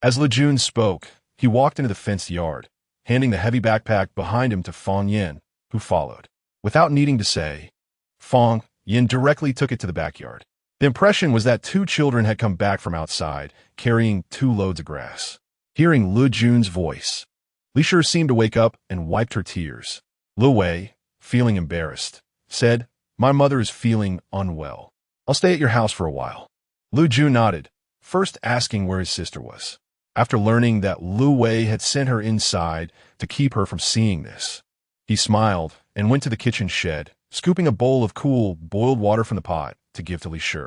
As Lu Jun spoke, he walked into the fenced yard, handing the heavy backpack behind him to Fang Yin, who followed. Without needing to say, Fang Yin directly took it to the backyard. The impression was that two children had come back from outside, carrying 2 loads of grass. Hearing Lu Jun's voice, Li Shi seemed to wake up and wiped her tears. Lu Wei, feeling embarrassed, said, My mother is feeling unwell. I'll stay at your house for a while. Lu Jun nodded, first asking where his sister was. After learning that Lu Wei had sent her inside to keep her from seeing this, he smiled and went to the kitchen shed, scooping a bowl of cool, boiled water from the pot to give to Li Shi.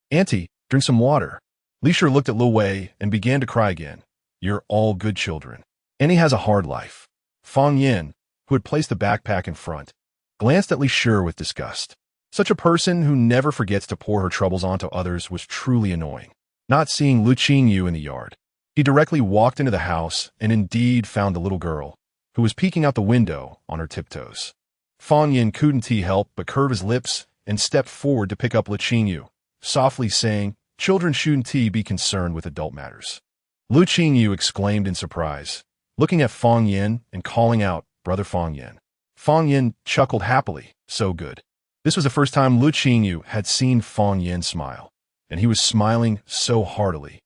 Auntie, drink some water. Li Shi looked at Lu Wei and began to cry again. You're all good children. Annie has a hard life. Fang Yin, who had placed the backpack in front, glanced at Li Shi with disgust. Such a person who never forgets to pour her troubles onto others was truly annoying. Not seeing Lu Qingyou in the yard, he directly walked into the house and indeed found the little girl, who was peeking out the window on her tiptoes. Fang Yin couldn't help but curve his lips and stepped forward to pick up Lu Qingyou, softly saying, Children shouldn't be concerned with adult matters. Lu Qingyou exclaimed in surprise, looking at Fang Yin and calling out, "Brother Fang Yin." Fang Yin chuckled happily. So good. This was the first time Le Qingyou had seen Fang Yin smile, and he was smiling so heartily.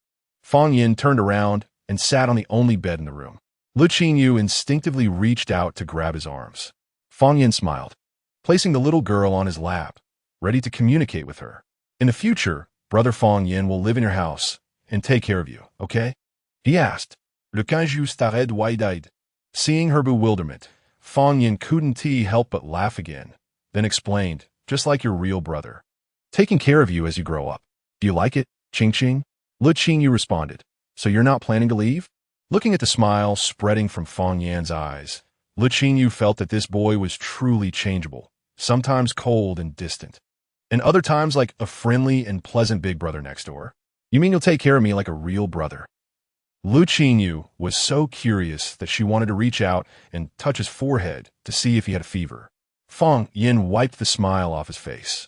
Fang Yin turned around and sat on the only bed in the room. Le Qingyou instinctively reached out to grab his arms. Fang Yin smiled, placing the little girl on his lap, ready to communicate with her. "In the future, Brother Fang Yin will live in your house and take care of you, okay?" he asked. Le Qingyou stared wide-eyed. Seeing her bewilderment, Fang Yin couldn't help but laugh again, then explained, "Just like your real brother. Taking care of you as you grow up. Do you like it, Ching Ching?" Le Qingyou responded, "So you're not planning to leave?" Looking at the smile spreading from Fang Yan's eyes, Le Qingyou felt that this boy was truly changeable, sometimes cold and distant, and other times like a friendly and pleasant big brother next door. "You mean you'll take care of me like a real brother?" Le Qingyou was so curious that she wanted to reach out and touch his forehead to see if he had a fever. Fang Yin wiped the smile off his face,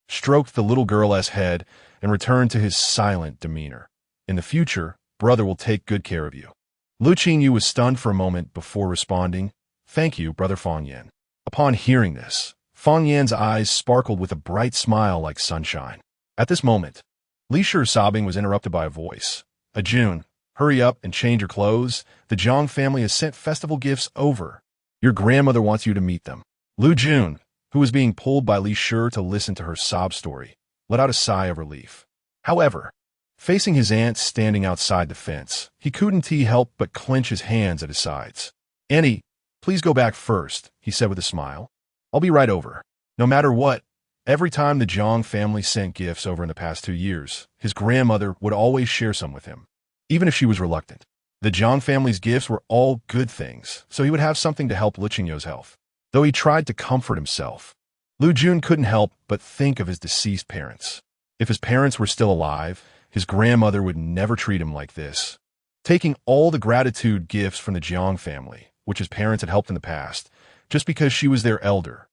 stroked the little girl's head, and returned to his silent demeanor. "In the future, brother will take good care of you." Le Qingyou was stunned for a moment before responding, "Thank you, Brother Fang Yin." Upon hearing this, Fang Yan's eyes sparkled with a bright smile like sunshine. At this moment, Li Shi's sobbing was interrupted by a voice. "Ajun, hurry up and change your clothes. The Zhang family has sent festival gifts over. Your grandmother wants you to meet them." Lu Jun, who was being pulled by Li Shi to listen to her sob story, let out a sigh of relief. However, facing his aunt standing outside the fence, he couldn't help but clench his hands at his sides. "Annie, please go back first," he said with a smile. "I'll be right over." No matter what, every time the Zhang family sent gifts over in the past 2 years, his grandmother would always share some with him, even if she was reluctant. The Zhang family's gifts were all good things, so he would have something to help Le Qingyou's health. Though he tried to comfort himself, Lu Jun couldn't help but think of his deceased parents. If his parents were still alive, his grandmother would never treat him like this. Taking all the gratitude gifts from the Jiang family, which his parents had helped in the past, just because she was their elder.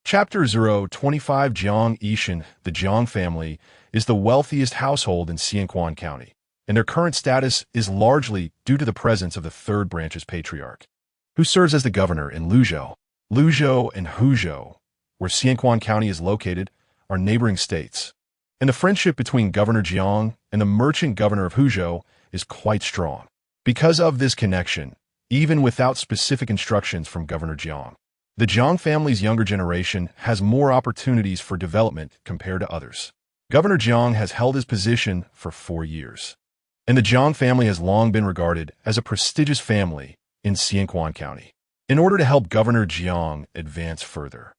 Chapter 025 Jiang Yishan. The Jiang family is the wealthiest household in Xianquan County, and their current status is largely due to the presence of the third branch's patriarch, who serves as the governor in Luzhou. Luzhou and Huzhou, where Xianquan County is located, are neighboring states, and the friendship between Governor Jiang and the merchant governor of Huzhou is quite strong. Because of this connection, even without specific instructions from Governor Jiang, the Jiang family's younger generation has more opportunities for development compared to others. Governor Jiang has held his position for 4 years, and the Jiang family has long been regarded as a prestigious family in Xianquan County. In order to help Governor Jiang advance further,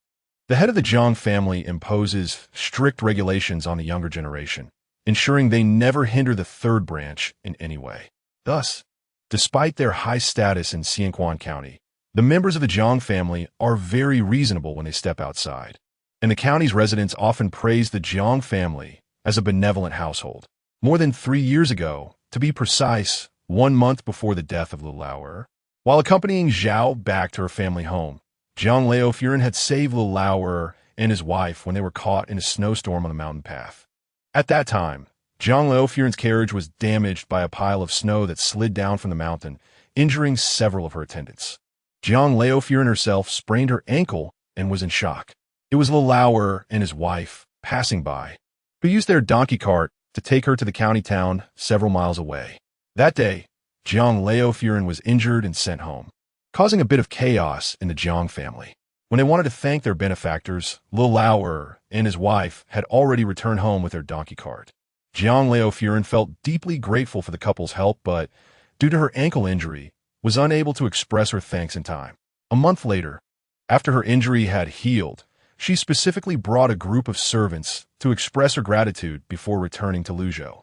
the head of the Jiang family imposes strict regulations on the younger generation, ensuring they never hinder the third branch in any way. Thus, despite their high status in Xianquan County, the members of the Jiang family are very reasonable when they step outside, and the county's residents often praise the Jiang family as a benevolent household. More than 3 years ago, to be precise, 1 month before the death of Lu Lauer, while accompanying Zhao back to her family home, Jiang Leofuren had saved Lu Lauer and his wife when they were caught in a snowstorm on the mountain path. At that time, Jiang Leofuren's carriage was damaged by a pile of snow that slid down from the mountain, injuring several of her attendants. Jiang Leofuren herself sprained her ankle and was in shock. It was Lu Lauer and his wife, passing by, who used their donkey cart to take her to the county town several miles away. That day, Jiang Leofuren was injured and sent home, causing a bit of chaos in the Jiang family. When they wanted to thank their benefactors, Lu Lauer and his wife had already returned home with their donkey cart. Jiang Leofuren felt deeply grateful for the couple's help, but due to her ankle injury, was unable to express her thanks in time. A month later, after her injury had healed, she specifically brought a group of servants to express her gratitude before returning to Luzhou.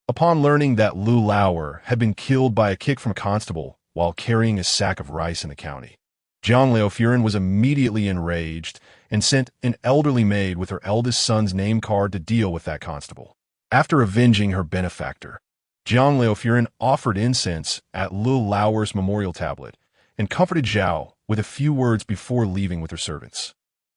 Upon learning that Lu Lauer had been killed by a kick from a constable while carrying a sack of rice in the county, Jiang Leofuren was immediately enraged and sent an elderly maid with her eldest son's name card to deal with that constable. After avenging her benefactor, Jiang Leofuren offered incense at Lu Lauer's memorial tablet and comforted Zhao with a few words before leaving with her servants.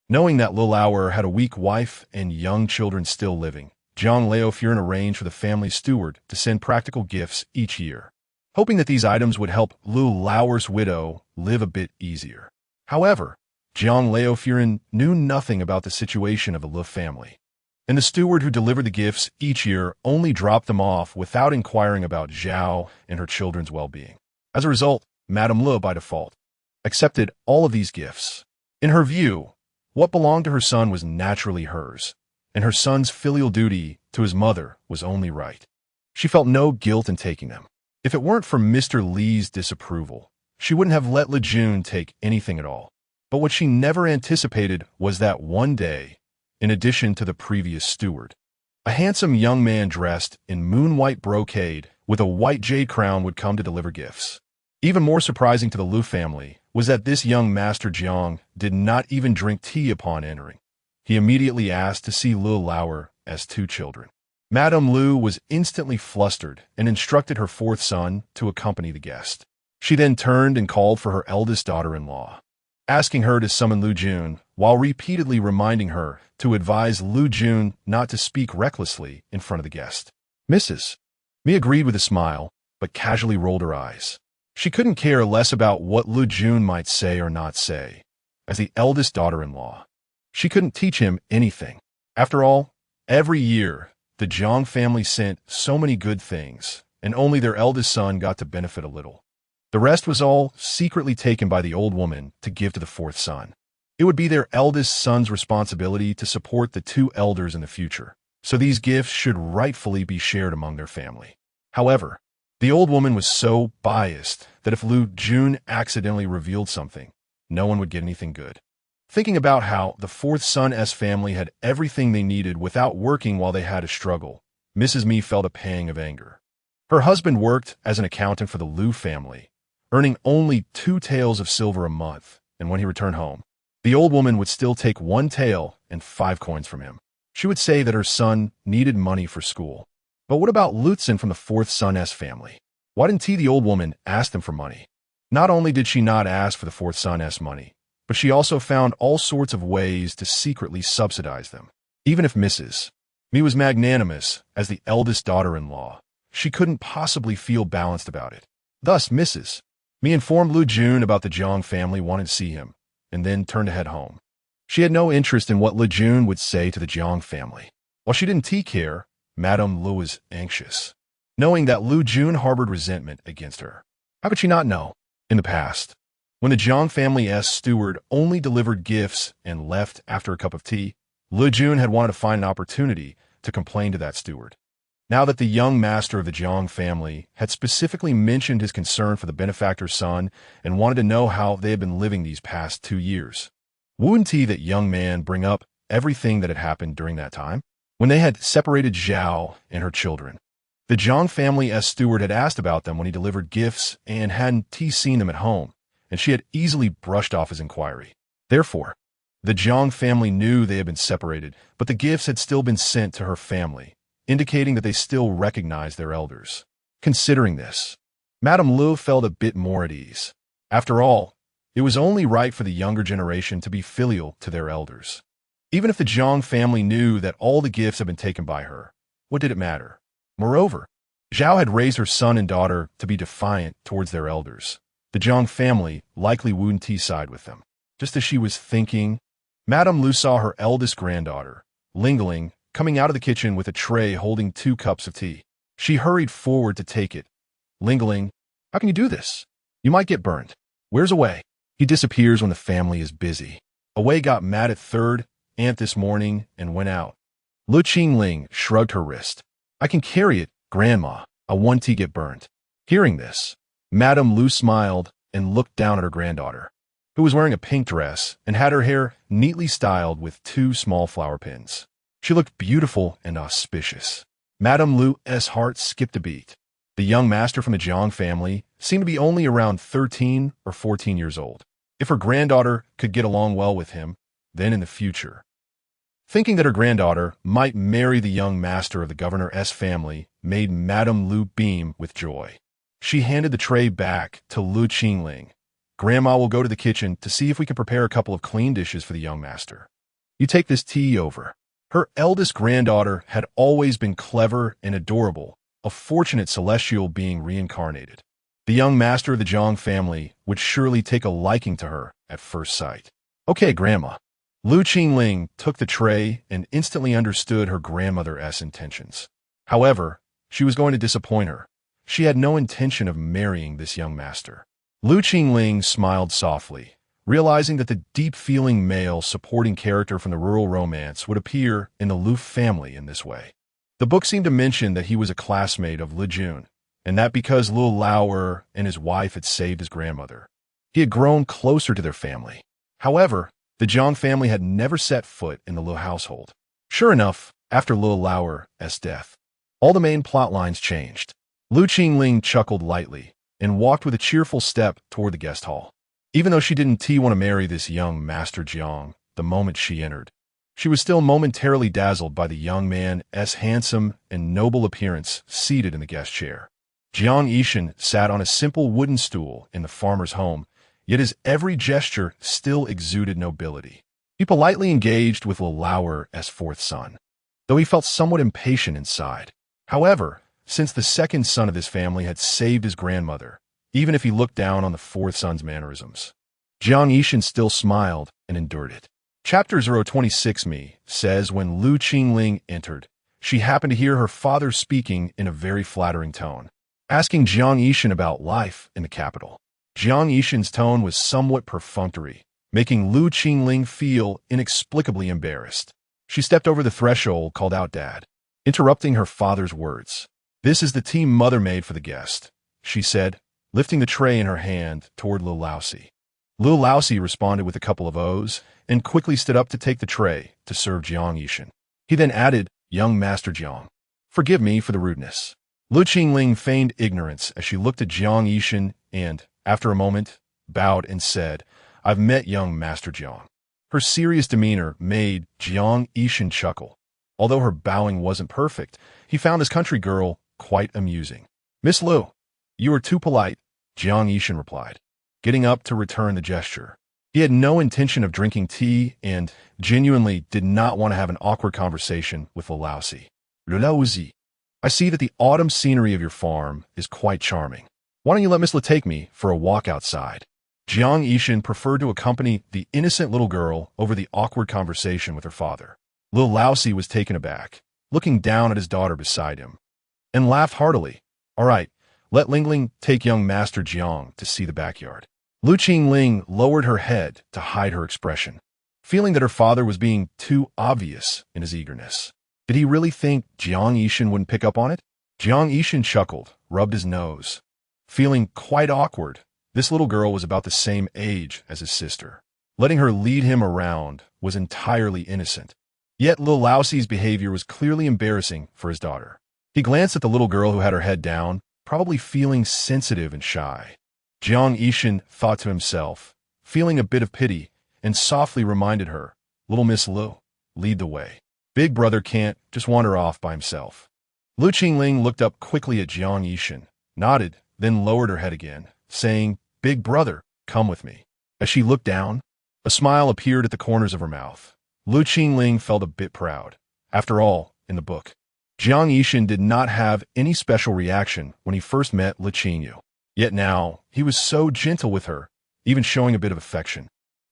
Knowing that Lu Lauer had a weak wife and young children still living, Jiang Leofuren arranged for the family steward to send practical gifts each year, hoping that these items would help Lu Lauer's widow live a bit easier. However, Jiang Laofuren knew nothing about the situation of the Le family, and the steward who delivered the gifts each year only dropped them off without inquiring about Zhao and her children's well-being. As a result, Madame Le, by default, accepted all of these gifts. In her view, what belonged to her son was naturally hers, and her son's filial duty to his mother was only right. She felt no guilt in taking them. If it weren't for Mr. Li's disapproval, she wouldn't have let Le Jun take anything at all. But what she never anticipated was that one day, in addition to the previous steward, a handsome young man dressed in moon-white brocade with a white jade crown would come to deliver gifts. Even more surprising to the Lu family was that this young Master Jiang did not even drink tea upon entering. He immediately asked to see Lu Lauer as two children. Madame Lu was instantly flustered and instructed her fourth son to accompany the guest. She then turned and called for her eldest daughter-in-law, asking her to summon Lu Jun while repeatedly reminding her to advise Lu Jun not to speak recklessly in front of the guest. Mrs. Mi agreed with a smile, but casually rolled her eyes. She couldn't care less about what Lu Jun might say or not say. As the eldest daughter-in-law, she couldn't teach him anything. After all, every year, the Jiang family sent so many good things, and only their eldest son got to benefit a little. The rest was all secretly taken by the old woman to give to the fourth son. It would be their eldest son's responsibility to support the two elders in the future, so these gifts should rightfully be shared among their family. However, the old woman was so biased that if Lu Jun accidentally revealed something, no one would get anything good. Thinking about how the fourth son's family had everything they needed without working while they had a struggle, Mrs. Mi felt a pang of anger. Her husband worked as an accountant for the Lu family, earning only 2 taels of silver a month, and when he returned home, the old woman would still take 1 tael and 5 coins from him. She would say that her son needed money for school. But what about Lutzen from the fourth son's family? Why didn't the old woman ask them for money? Not only did she not ask for the fourth son's money, but she also found all sorts of ways to secretly subsidize them. Even if Mrs. Mi was magnanimous as the eldest daughter-in-law, she couldn't possibly feel balanced about it. Thus, Mrs. Mi informed Lu Jun about the Jiang family wanting to see him, and then turned to head home. She had no interest in what Lu Jun would say to the Jiang family. While she didn't care, Madame Lu was anxious, knowing that Lu Jun harbored resentment against her. How could she not know? In the past, when the Jiang family's steward only delivered gifts and left after a cup of tea, Lu Jun had wanted to find an opportunity to complain to that steward. Now that the young master of the Jiang family had specifically mentioned his concern for the benefactor's son and wanted to know how they had been living these past 2 years, wouldn't that young man bring up everything that had happened during that time? When they had separated Zhao and her children, the Jiang family's steward had asked about them when he delivered gifts and hadn't seen them at home, and she had easily brushed off his inquiry. Therefore, the Jiang family knew they had been separated, but the gifts had still been sent to her family, indicating that they still recognized their elders. Considering this, Madame Lu felt a bit more at ease. After all, it was only right for the younger generation to be filial to their elders. Even if the Jiang family knew that all the gifts had been taken by her, what did it matter? Moreover, Zhao had raised her son and daughter to be defiant towards their elders. The Jiang family likely wouldn't side with them. Just as she was thinking, Madame Lu saw her eldest granddaughter, Lingling, coming out of the kitchen with a tray holding 2 cups of tea. She hurried forward to take it. Lingling, how can you do this? You might get burned. Where's Away? He disappears when the family is busy. Away got mad at third aunt this morning and went out. Lu Qingling shrugged her wrist. I can carry it, Grandma. I want to get burnt. Hearing this, Madame Lu smiled and looked down at her granddaughter, who was wearing a pink dress and had her hair neatly styled with 2 small flower pins. She looked beautiful and auspicious. Madame Lu's heart skipped a beat. The young master from the Jiang family seemed to be only around 13 or 14 years old. If her granddaughter could get along well with him, then in the future. Thinking that her granddaughter might marry the young master of the governor's family made Madame Lu beam with joy. She handed the tray back to Lu Qingling. Grandma will go to the kitchen to see if we can prepare a couple of clean dishes for the young master. You take this tea over. Her eldest granddaughter had always been clever and adorable, a fortunate celestial being reincarnated. The young master of the Jiang family would surely take a liking to her at first sight. Okay, Grandma. Lu Qingling took the tray and instantly understood her grandmother's intentions. However, she was going to disappoint her. She had no intention of marrying this young master. Lu Qingling smiled softly, realizing that the deep-feeling male supporting character from the rural romance would appear in the Lu family in this way. The book seemed to mention that he was a classmate of Li Jun, and that because Lu Lao and his wife had saved his grandmother, he had grown closer to their family. However, the Jiang family had never set foot in the Lu household. Sure enough, after Lu Lao's death, all the main plot lines changed. Lu Qingling chuckled lightly and walked with a cheerful step toward the guest hall. Even though she didn't want to marry this young Master Jiang the moment she entered, she was still momentarily dazzled by the young man's handsome and noble appearance seated in the guest chair. Jiang Yishan sat on a simple wooden stool in the farmer's home, yet his every gesture still exuded nobility. He politely engaged with Lu Lao's fourth son, though he felt somewhat impatient inside. However, since the second son of this family had saved his grandmother, even if he looked down on the fourth son's mannerisms, Jiang Yishan still smiled and endured it. Chapter 026 says when Lu Qingling entered, she happened to hear her father speaking in a very flattering tone, asking Jiang Yishan about life in the capital. Jiang Yishan's tone was somewhat perfunctory, making Lu Qingling feel inexplicably embarrassed. She stepped over the threshold, called out Dad, interrupting her father's words. "This is the tea Mother made for the guest," she said, lifting the tray in her hand toward Lu Laosi. Lu Laosi responded with a couple of O's and quickly stood up to take the tray to serve Jiang Yishan. He then added, "Young Master Jiang, forgive me for the rudeness." Lu Qingling feigned ignorance as she looked at Jiang Yishan and, after a moment, bowed and said, "I've met young Master Jiang." Her serious demeanor made Jiang Yishan chuckle. Although her bowing wasn't perfect, he found this country girl quite amusing. "Miss Lu, you are too polite," Jiang Yishan replied, getting up to return the gesture. He had no intention of drinking tea and genuinely did not want to have an awkward conversation with Lu Laosi. "Lu Laosi, I see that the autumn scenery of your farm is quite charming. Why don't you let Miss Lu take me for a walk outside?" Jiang Yishan preferred to accompany the innocent little girl over the awkward conversation with her father. Lu Laosi was taken aback, looking down at his daughter beside him, and laughed heartily. "All right, let Lingling take young Master Jiang to see the backyard." Lu Qingling lowered her head to hide her expression, feeling that her father was being too obvious in his eagerness. Did he really think Jiang Yishan wouldn't pick up on it? Jiang Yishan chuckled, rubbed his nose. Feeling quite awkward, this little girl was about the same age as his sister. Letting her lead him around was entirely innocent. Yet Lu Laosi's behavior was clearly embarrassing for his daughter. He glanced at the little girl who had her head down, probably feeling sensitive and shy. Jiang Yishan thought to himself, feeling a bit of pity, and softly reminded her, "Little Miss Lu, lead the way. Big brother can't just wander off by himself." Lu Qingling looked up quickly at Jiang Yishan, nodded, then lowered her head again, saying, "Big brother, come with me." As she looked down, a smile appeared at the corners of her mouth. Lu Qingling felt a bit proud. After all, in the book, Jiang Yishan did not have any special reaction when he first met Le Qingyou. Yet now, he was so gentle with her, even showing a bit of affection.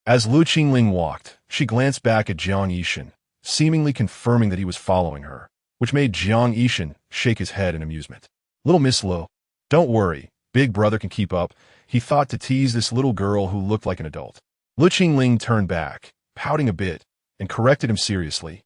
As Lu Qingling walked, she glanced back at Jiang Yishan, seemingly confirming that he was following her, which made Jiang Yishan shake his head in amusement. "Little Miss Lu, don't worry, big brother can keep up," he thought to tease this little girl who looked like an adult. Lu Qingling turned back, pouting a bit, and corrected him seriously.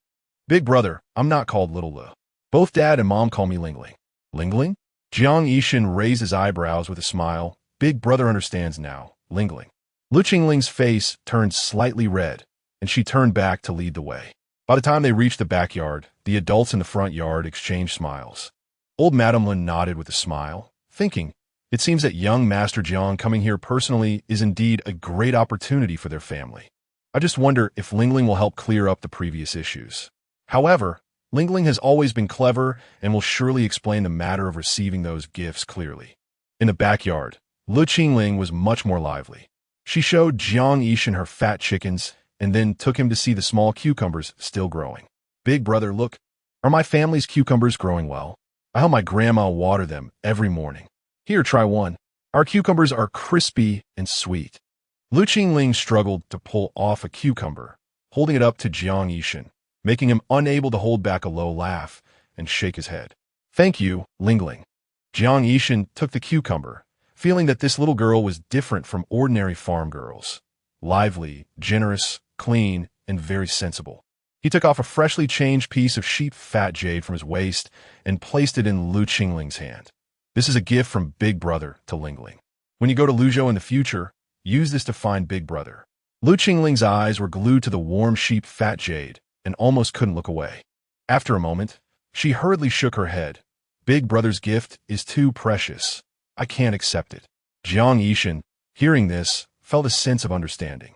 "Big brother, I'm not called Little Lu. Both Dad and Mom call me Lingling." "Lingling?" Jiang Yishan raised his eyebrows with a smile. "Big brother understands now, Lingling." Lu Qingling's face turned slightly red, and she turned back to lead the way. By the time they reached the backyard, the adults in the front yard exchanged smiles. Old Madame Lin nodded with a smile, thinking, it seems that young Master Jiang coming here personally is indeed a great opportunity for their family. I just wonder if Lingling will help clear up the previous issues. However, Lingling has always been clever and will surely explain the matter of receiving those gifts clearly. In the backyard, Lu Qingling was much more lively. She showed Jiang Yishan her fat chickens and then took him to see the small cucumbers still growing. "Big brother, look, are my family's cucumbers growing well? I help my grandma water them every morning. Here, try one." Our cucumbers are crispy and sweet. Lu Qingling struggled to pull off a cucumber, holding it up to Jiang Yishan, making him unable to hold back a low laugh and shake his head. Thank you, Lingling. Jiang Yishan took the cucumber, feeling that this little girl was different from ordinary farm girls. Lively, generous, clean, and very sensible. He took off a freshly changed piece of sheep fat jade from his waist and placed it in Lu Qingling's hand. This is a gift from Big Brother to Lingling. When you go to Luzhou in the future, use this to find Big Brother. Lu Qingling's eyes were glued to the warm sheep fat jade and almost couldn't look away. After a moment, she hurriedly shook her head. Big Brother's gift is too precious. I can't accept it. Jiang Yishan, hearing this, felt a sense of understanding.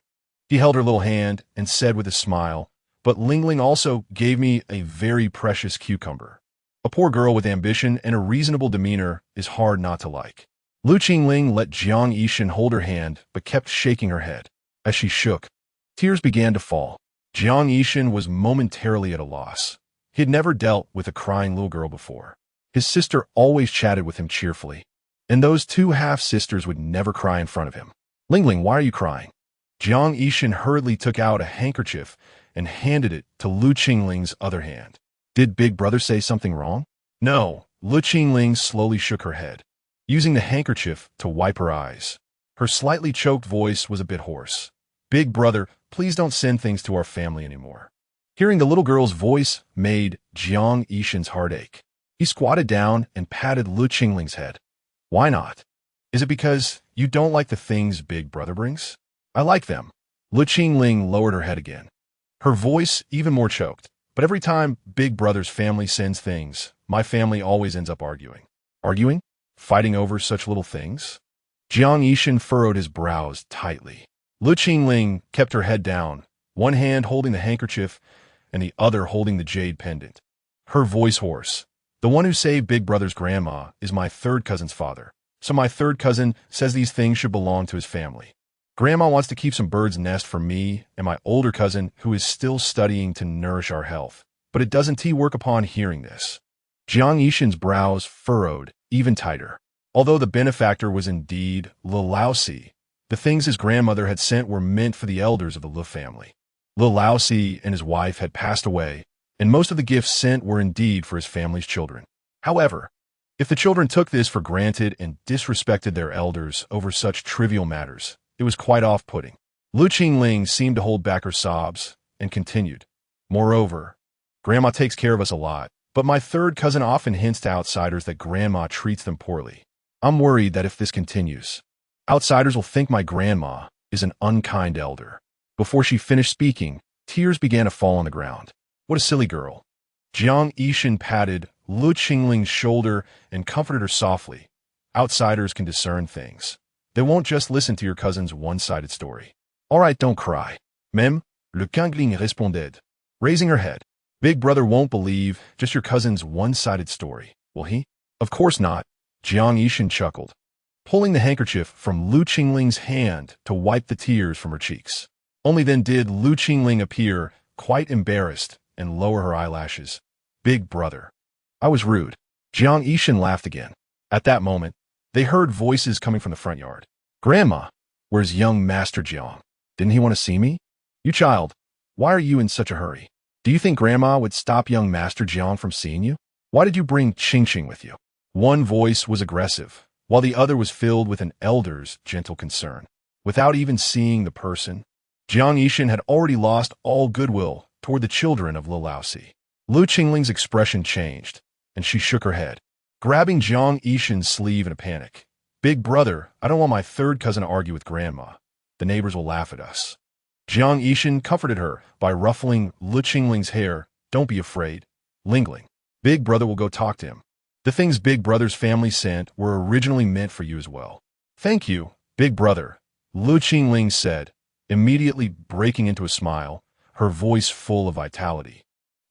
He held her little hand and said with a smile, but Lingling also gave me a very precious cucumber. A poor girl with ambition and a reasonable demeanor is hard not to like. Lu Qingling let Jiang Yishan hold her hand but kept shaking her head. As she shook, tears began to fall. Jiang Yishan was momentarily at a loss. He had never dealt with a crying little girl before. His sister always chatted with him cheerfully, and those two half-sisters would never cry in front of him. Lingling, why are you crying? Jiang Yishan hurriedly took out a handkerchief and handed it to Lu Qingling's other hand. Did Big Brother say something wrong? No, Lu Qingling slowly shook her head, using the handkerchief to wipe her eyes. Her slightly choked voice was a bit hoarse. Big Brother, please don't send things to our family anymore. Hearing the little girl's voice made Jiang Yishan's heart ache. He squatted down and patted Lu Qingling's head. Why not? Is it because you don't like the things Big Brother brings? I like them. Lu Qingling lowered her head again. Her voice even more choked. But every time Big Brother's family sends things, my family always ends up arguing. Arguing? Fighting over such little things? Jiang Yishan furrowed his brows tightly. Lu Qingling kept her head down, one hand holding the handkerchief and the other holding the jade pendant. Her voice hoarse. The one who saved Big Brother's grandma is my third cousin's father, so my third cousin says these things should belong to his family. Grandma wants to keep some bird's nest for me and my older cousin who is still studying to nourish our health, but it doesn't work upon hearing this. Jiang Yishan's brows furrowed even tighter. Although the benefactor was indeed Le, the things his grandmother had sent were meant for the elders of the Le family. Le and his wife had passed away, and most of the gifts sent were indeed for his family's children. However, if the children took this for granted and disrespected their elders over such trivial matters, it was quite off-putting. Lu Qingling seemed to hold back her sobs and continued. Moreover, Grandma takes care of us a lot, but my third cousin often hints to outsiders that Grandma treats them poorly. I'm worried that if this continues, outsiders will think my grandma is an unkind elder. Before she finished speaking, tears began to fall on the ground. What a silly girl. Jiang Yishan patted Lu Qingling's shoulder and comforted her softly. Outsiders can discern things. They won't just listen to your cousin's one-sided story. All right, don't cry. Même, Le Qingyou répondait, raising her head. Big Brother won't believe just your cousin's one-sided story, will he? Of course not, Jiang Yishan chuckled, pulling the handkerchief from Lu Qingling's hand to wipe the tears from her cheeks. Only then did Lu Qingling appear quite embarrassed and lower her eyelashes. Big Brother. I was rude. Jiang Yishan laughed again. At that moment, they heard voices coming from the front yard. Grandma, where's young Master Jiang? Didn't he want to see me? You child, why are you in such a hurry? Do you think Grandma would stop young Master Jiang from seeing you? Why did you bring Qingqing with you? One voice was aggressive, while the other was filled with an elder's gentle concern. Without even seeing the person, Jiang Yishan had already lost all goodwill toward the children of Lilausi. Lu Qingling's expression changed, and she shook her head, grabbing Jiang Yishan's sleeve in a panic. Big Brother, I don't want my third cousin to argue with Grandma. The neighbors will laugh at us. Jiang Yishan comforted her by ruffling Lu Qingling's hair. Don't be afraid. Lingling. Big Brother will go talk to him. The things Big Brother's family sent were originally meant for you as well. Thank you, Big Brother, Lu Qingling said, immediately breaking into a smile, her voice full of vitality.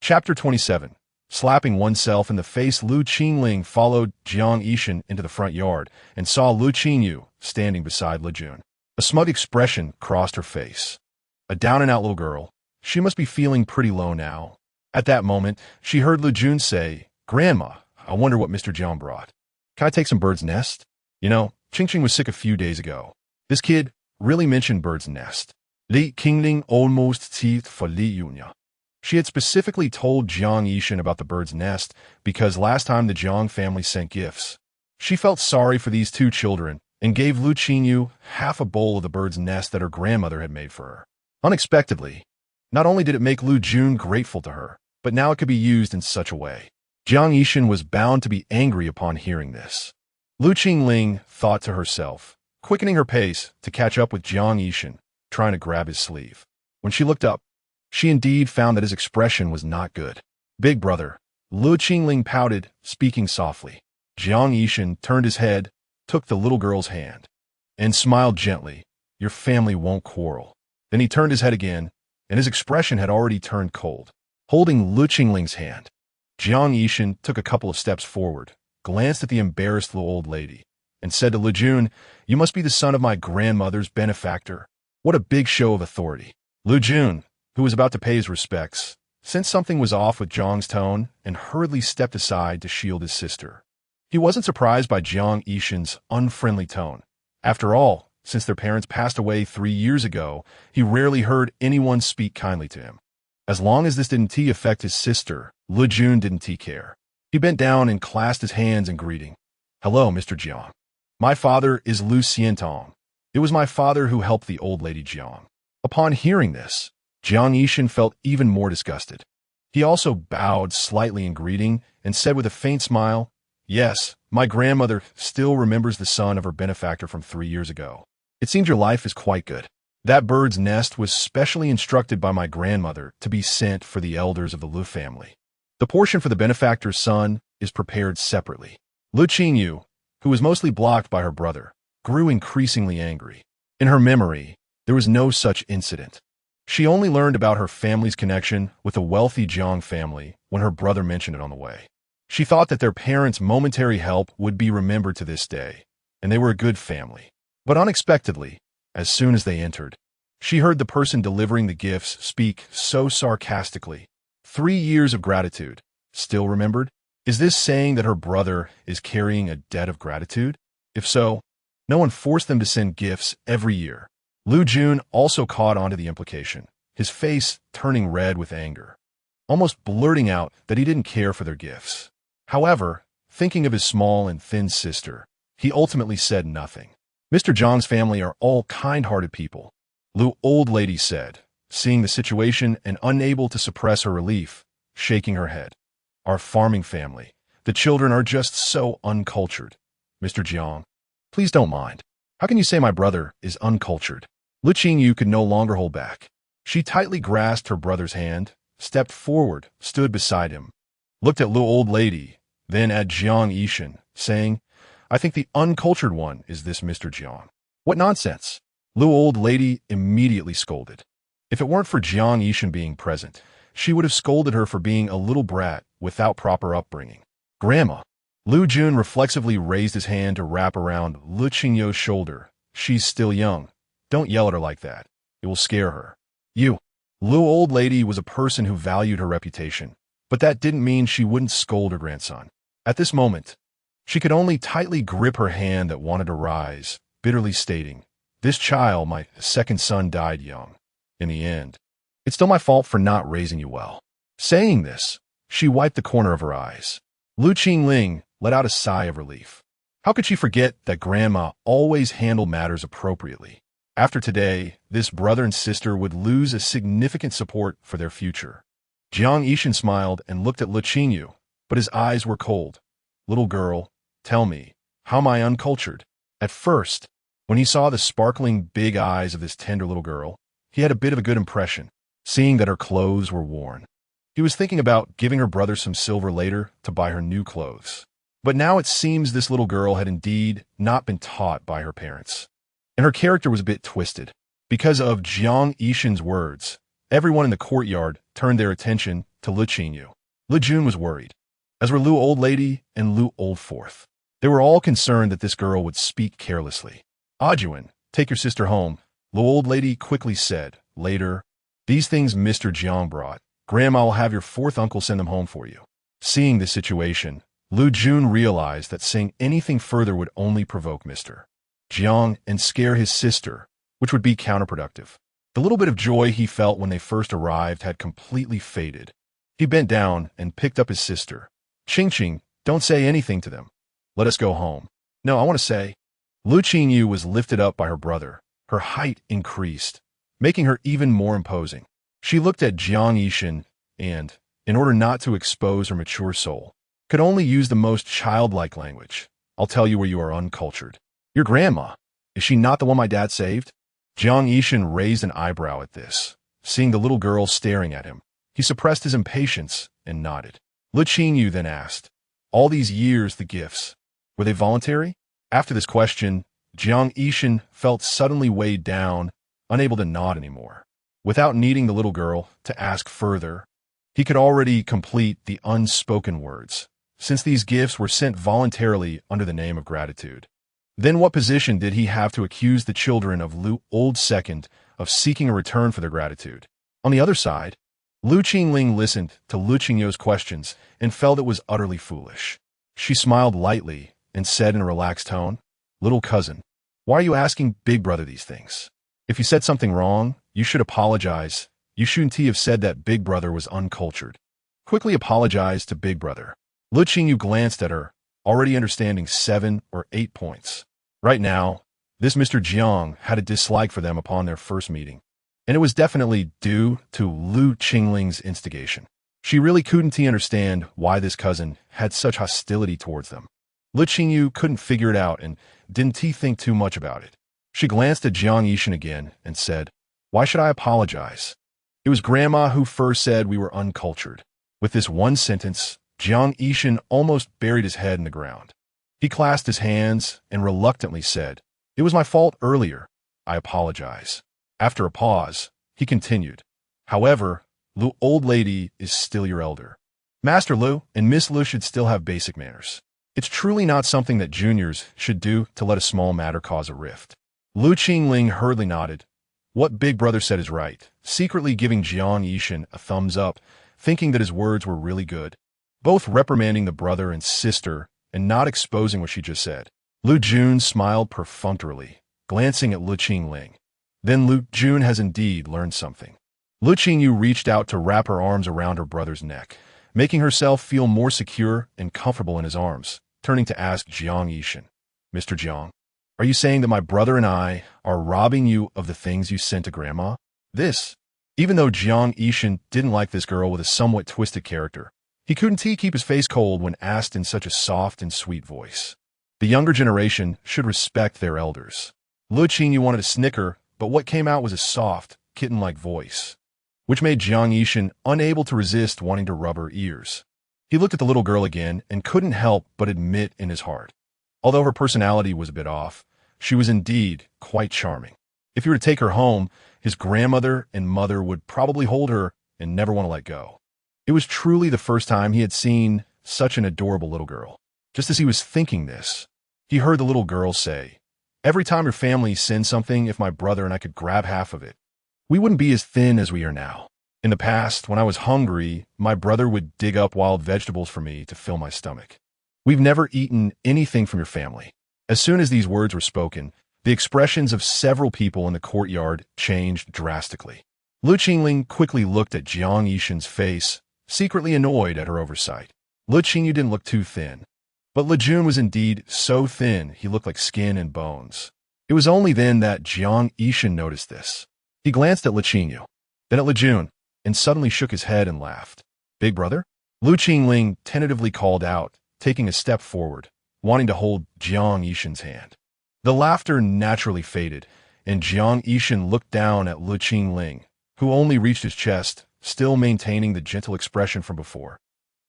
Chapter 27. Slapping oneself in the face. Lu Qingling followed Jiang Yishan into the front yard and saw Lu Qingyou standing beside Le Jun. A smug expression crossed her face. A down-and-out little girl. She must be feeling pretty low now. At that moment, she heard Le Jun say, Grandma, I wonder what Mr. Jiang brought. Can I take some bird's nest? You know, Qingqing was sick a few days ago. This kid really mentioned bird's nest. Le Qingyou almost teeth for Le Qingyou. She had specifically told Jiang Yishan about the bird's nest because last time the Jiang family sent gifts. She felt sorry for these two children and gave Le Qingyou half a bowl of the bird's nest that her grandmother had made for her. Unexpectedly, not only did it make Lu Jun grateful to her, but now it could be used in such a way. Jiang Yishan was bound to be angry upon hearing this. Lu Qingling thought to herself, quickening her pace to catch up with Jiang Yishan, trying to grab his sleeve. When she looked up, she indeed found that his expression was not good. Big brother, Lu Qingling pouted, speaking softly. Jiang Yishan turned his head, took the little girl's hand, and smiled gently. Your family won't quarrel. Then he turned his head again, and his expression had already turned cold. Holding Lu Qingling's hand, Jiang Yishan took a couple of steps forward, glanced at the embarrassed little old lady, and said to Lu Jun, you must be the son of my grandmother's benefactor. What a big show of authority. Lu Jun, who was about to pay his respects, sensed something was off with Jiang's tone and hurriedly stepped aside to shield his sister. He wasn't surprised by Jiang Yishan's unfriendly tone. After all, since their parents passed away 3 years ago, he rarely heard anyone speak kindly to him. As long as this didn't affect his sister, Lu Jun didn't care. He bent down and clasped his hands in greeting. Hello, Mr. Jiang. My father is Lu Xiantong. It was my father who helped the old lady Jiang. Upon hearing this, Jiang Yishan felt even more disgusted. He also bowed slightly in greeting and said with a faint smile, yes, my grandmother still remembers the son of her benefactor from 3 years ago. It seems your life is quite good. That bird's nest was specially instructed by my grandmother to be sent for the elders of the Lu family. The portion for the benefactor's son is prepared separately. Lu Qingyou, who was mostly blocked by her brother, grew increasingly angry. In her memory, there was no such incident. She only learned about her family's connection with the wealthy Jiang family when her brother mentioned it on the way. She thought that their parents' momentary help would be remembered to this day, and they were a good family. But unexpectedly, as soon as they entered, she heard the person delivering the gifts speak so sarcastically. 3 years of gratitude, still remembered? Is this saying that her brother is carrying a debt of gratitude? If so, no one forced them to send gifts every year. Lu Jun also caught on to the implication, his face turning red with anger, almost blurting out that he didn't care for their gifts. However, thinking of his small and thin sister, he ultimately said nothing. Mr. Jiang's family are all kind-hearted people, Lu old lady said, seeing the situation and unable to suppress her relief, shaking her head. Our farming family, the children are just so uncultured. Mr. Jiang, please don't mind. How can you say my brother is uncultured? Lu Qingyou could no longer hold back. She tightly grasped her brother's hand, stepped forward, stood beside him, looked at Lu old lady, then at Jiang Yishan, saying, I think the uncultured one is this Mr. Jiang. What nonsense! Lu old lady immediately scolded. If it weren't for Jiang Yishan being present, she would have scolded her for being a little brat without proper upbringing. Grandma. Lu Jun reflexively raised his hand to wrap around Lu Qingyou's shoulder. She's still young. Don't yell at her like that. It will scare her. You. Lu old lady was a person who valued her reputation, but that didn't mean she wouldn't scold her grandson. At this moment, she could only tightly grip her hand that wanted to rise, bitterly stating, this child, my second son, died young. In the end, it's still my fault for not raising you well. Saying this, she wiped the corner of her eyes. Lu Qingling let out a sigh of relief. How could she forget that Grandma always handled matters appropriately? After today, this brother and sister would lose a significant support for their future. Jiang Yishan smiled and looked at Lu Qingyou, but his eyes were cold. Little girl, tell me, how am I uncultured? At first, when he saw the sparkling big eyes of this tender little girl, he had a bit of a good impression, seeing that her clothes were worn. He was thinking about giving her brother some silver later to buy her new clothes. But now it seems this little girl had indeed not been taught by her parents. And her character was a bit twisted. Because of Jiang Yishan's words, everyone in the courtyard turned their attention to Lu Qingyou. Lu Jun was worried, as were Lu old lady and Lu old fourth. They were all concerned that this girl would speak carelessly. Ajuan, take your sister home, Lu old lady quickly said. Later, these things Mr. Jiang brought. Grandma will have your fourth uncle send them home for you. Seeing the situation, Lu Jun realized that saying anything further would only provoke Mr. Jiang and scare his sister, which would be counterproductive. The little bit of joy he felt when they first arrived had completely faded. He bent down and picked up his sister. Qingqing, don't say anything to them. Let us go home. No, I want to say. Le Qingyou was lifted up by her brother. Her height increased, making her even more imposing. She looked at Jiang Yixin and, in order not to expose her mature soul, could only use the most childlike language. I'll tell you where you are uncultured. Your grandma. Is she not the one my dad saved? Jiang Yixin raised an eyebrow at this. Seeing the little girl staring at him, he suppressed his impatience and nodded. Le Qingyou then asked, all these years the gifts, were they voluntary? After this question, Jiang Yixin felt suddenly weighed down, unable to nod anymore. Without needing the little girl to ask further, he could already complete the unspoken words, since these gifts were sent voluntarily under the name of gratitude. Then what position did he have to accuse the children of Lu Old Second of seeking a return for their gratitude? On the other side, Lu Qingling listened to Lu Qingyou's questions and felt it was utterly foolish. She smiled lightly and said in a relaxed tone, little cousin, why are you asking Big Brother these things? If you said something wrong, you should apologize. You shouldn't have said that Big Brother was uncultured. Quickly apologize to Big Brother. Lu Qingyou glanced at her, already understanding 7 or 8 points. Right now, this Mr. Jiang had a dislike for them upon their first meeting, and it was definitely due to Lu Qingling's instigation. She really couldn't understand why this cousin had such hostility towards them. Lu Qingyou couldn't figure it out and didn't think too much about it. She glanced at Jiang Yixin again and said, why should I apologize? It was Grandma who first said we were uncultured. With this one sentence, Jiang Yixin almost buried his head in the ground. He clasped his hands and reluctantly said, it was my fault earlier. I apologize. After a pause, he continued, however, Lu old lady is still your elder. Master Lu and Miss Lu should still have basic manners. It's truly not something that juniors should do to let a small matter cause a rift. Lu Qingling hurriedly nodded. What Big Brother said is right, secretly giving Jiang Yixin a thumbs up, thinking that his words were really good, both reprimanding the brother and sister and not exposing what she just said. Lu Jun smiled perfunctorily, glancing at Lu Qingling. Then Lu Jun has indeed learned something. Lu Qingyou reached out to wrap her arms around her brother's neck, making herself feel more secure and comfortable in his arms, turning to ask Jiang Yixin, Mr. Jiang, are you saying that my brother and I are robbing you of the things you sent to Grandma? This, even though Jiang Yixin didn't like this girl with a somewhat twisted character, he couldn't keep his face cold when asked in such a soft and sweet voice. The younger generation should respect their elders. Lu Qingyou wanted to snicker, but what came out was a soft, kitten-like voice, which made Jiang Yixin unable to resist wanting to rub her ears. He looked at the little girl again and couldn't help but admit in his heart, although her personality was a bit off, she was indeed quite charming. If he were to take her home, his grandmother and mother would probably hold her and never want to let go. It was truly the first time he had seen such an adorable little girl. Just as he was thinking this, he heard the little girl say, every time your family sends something, if my brother and I could grab half of it, we wouldn't be as thin as we are now. In the past, when I was hungry, my brother would dig up wild vegetables for me to fill my stomach. We've never eaten anything from your family. As soon as these words were spoken, the expressions of several people in the courtyard changed drastically. Lu Qingling quickly looked at Jiang Yixin's face, secretly annoyed at her oversight. Lu Qingyou didn't look too thin, but Lu Jun was indeed so thin he looked like skin and bones. It was only then that Jiang Yixin noticed this. He glanced at Lu Qingyou, then at Lu Jun, and suddenly shook his head and laughed. Big Brother? Lu Qingling tentatively called out, taking a step forward, wanting to hold Jiang Yixin's hand. The laughter naturally faded, and Jiang Yixin looked down at Lu Qingling, who only reached his chest, still maintaining the gentle expression from before.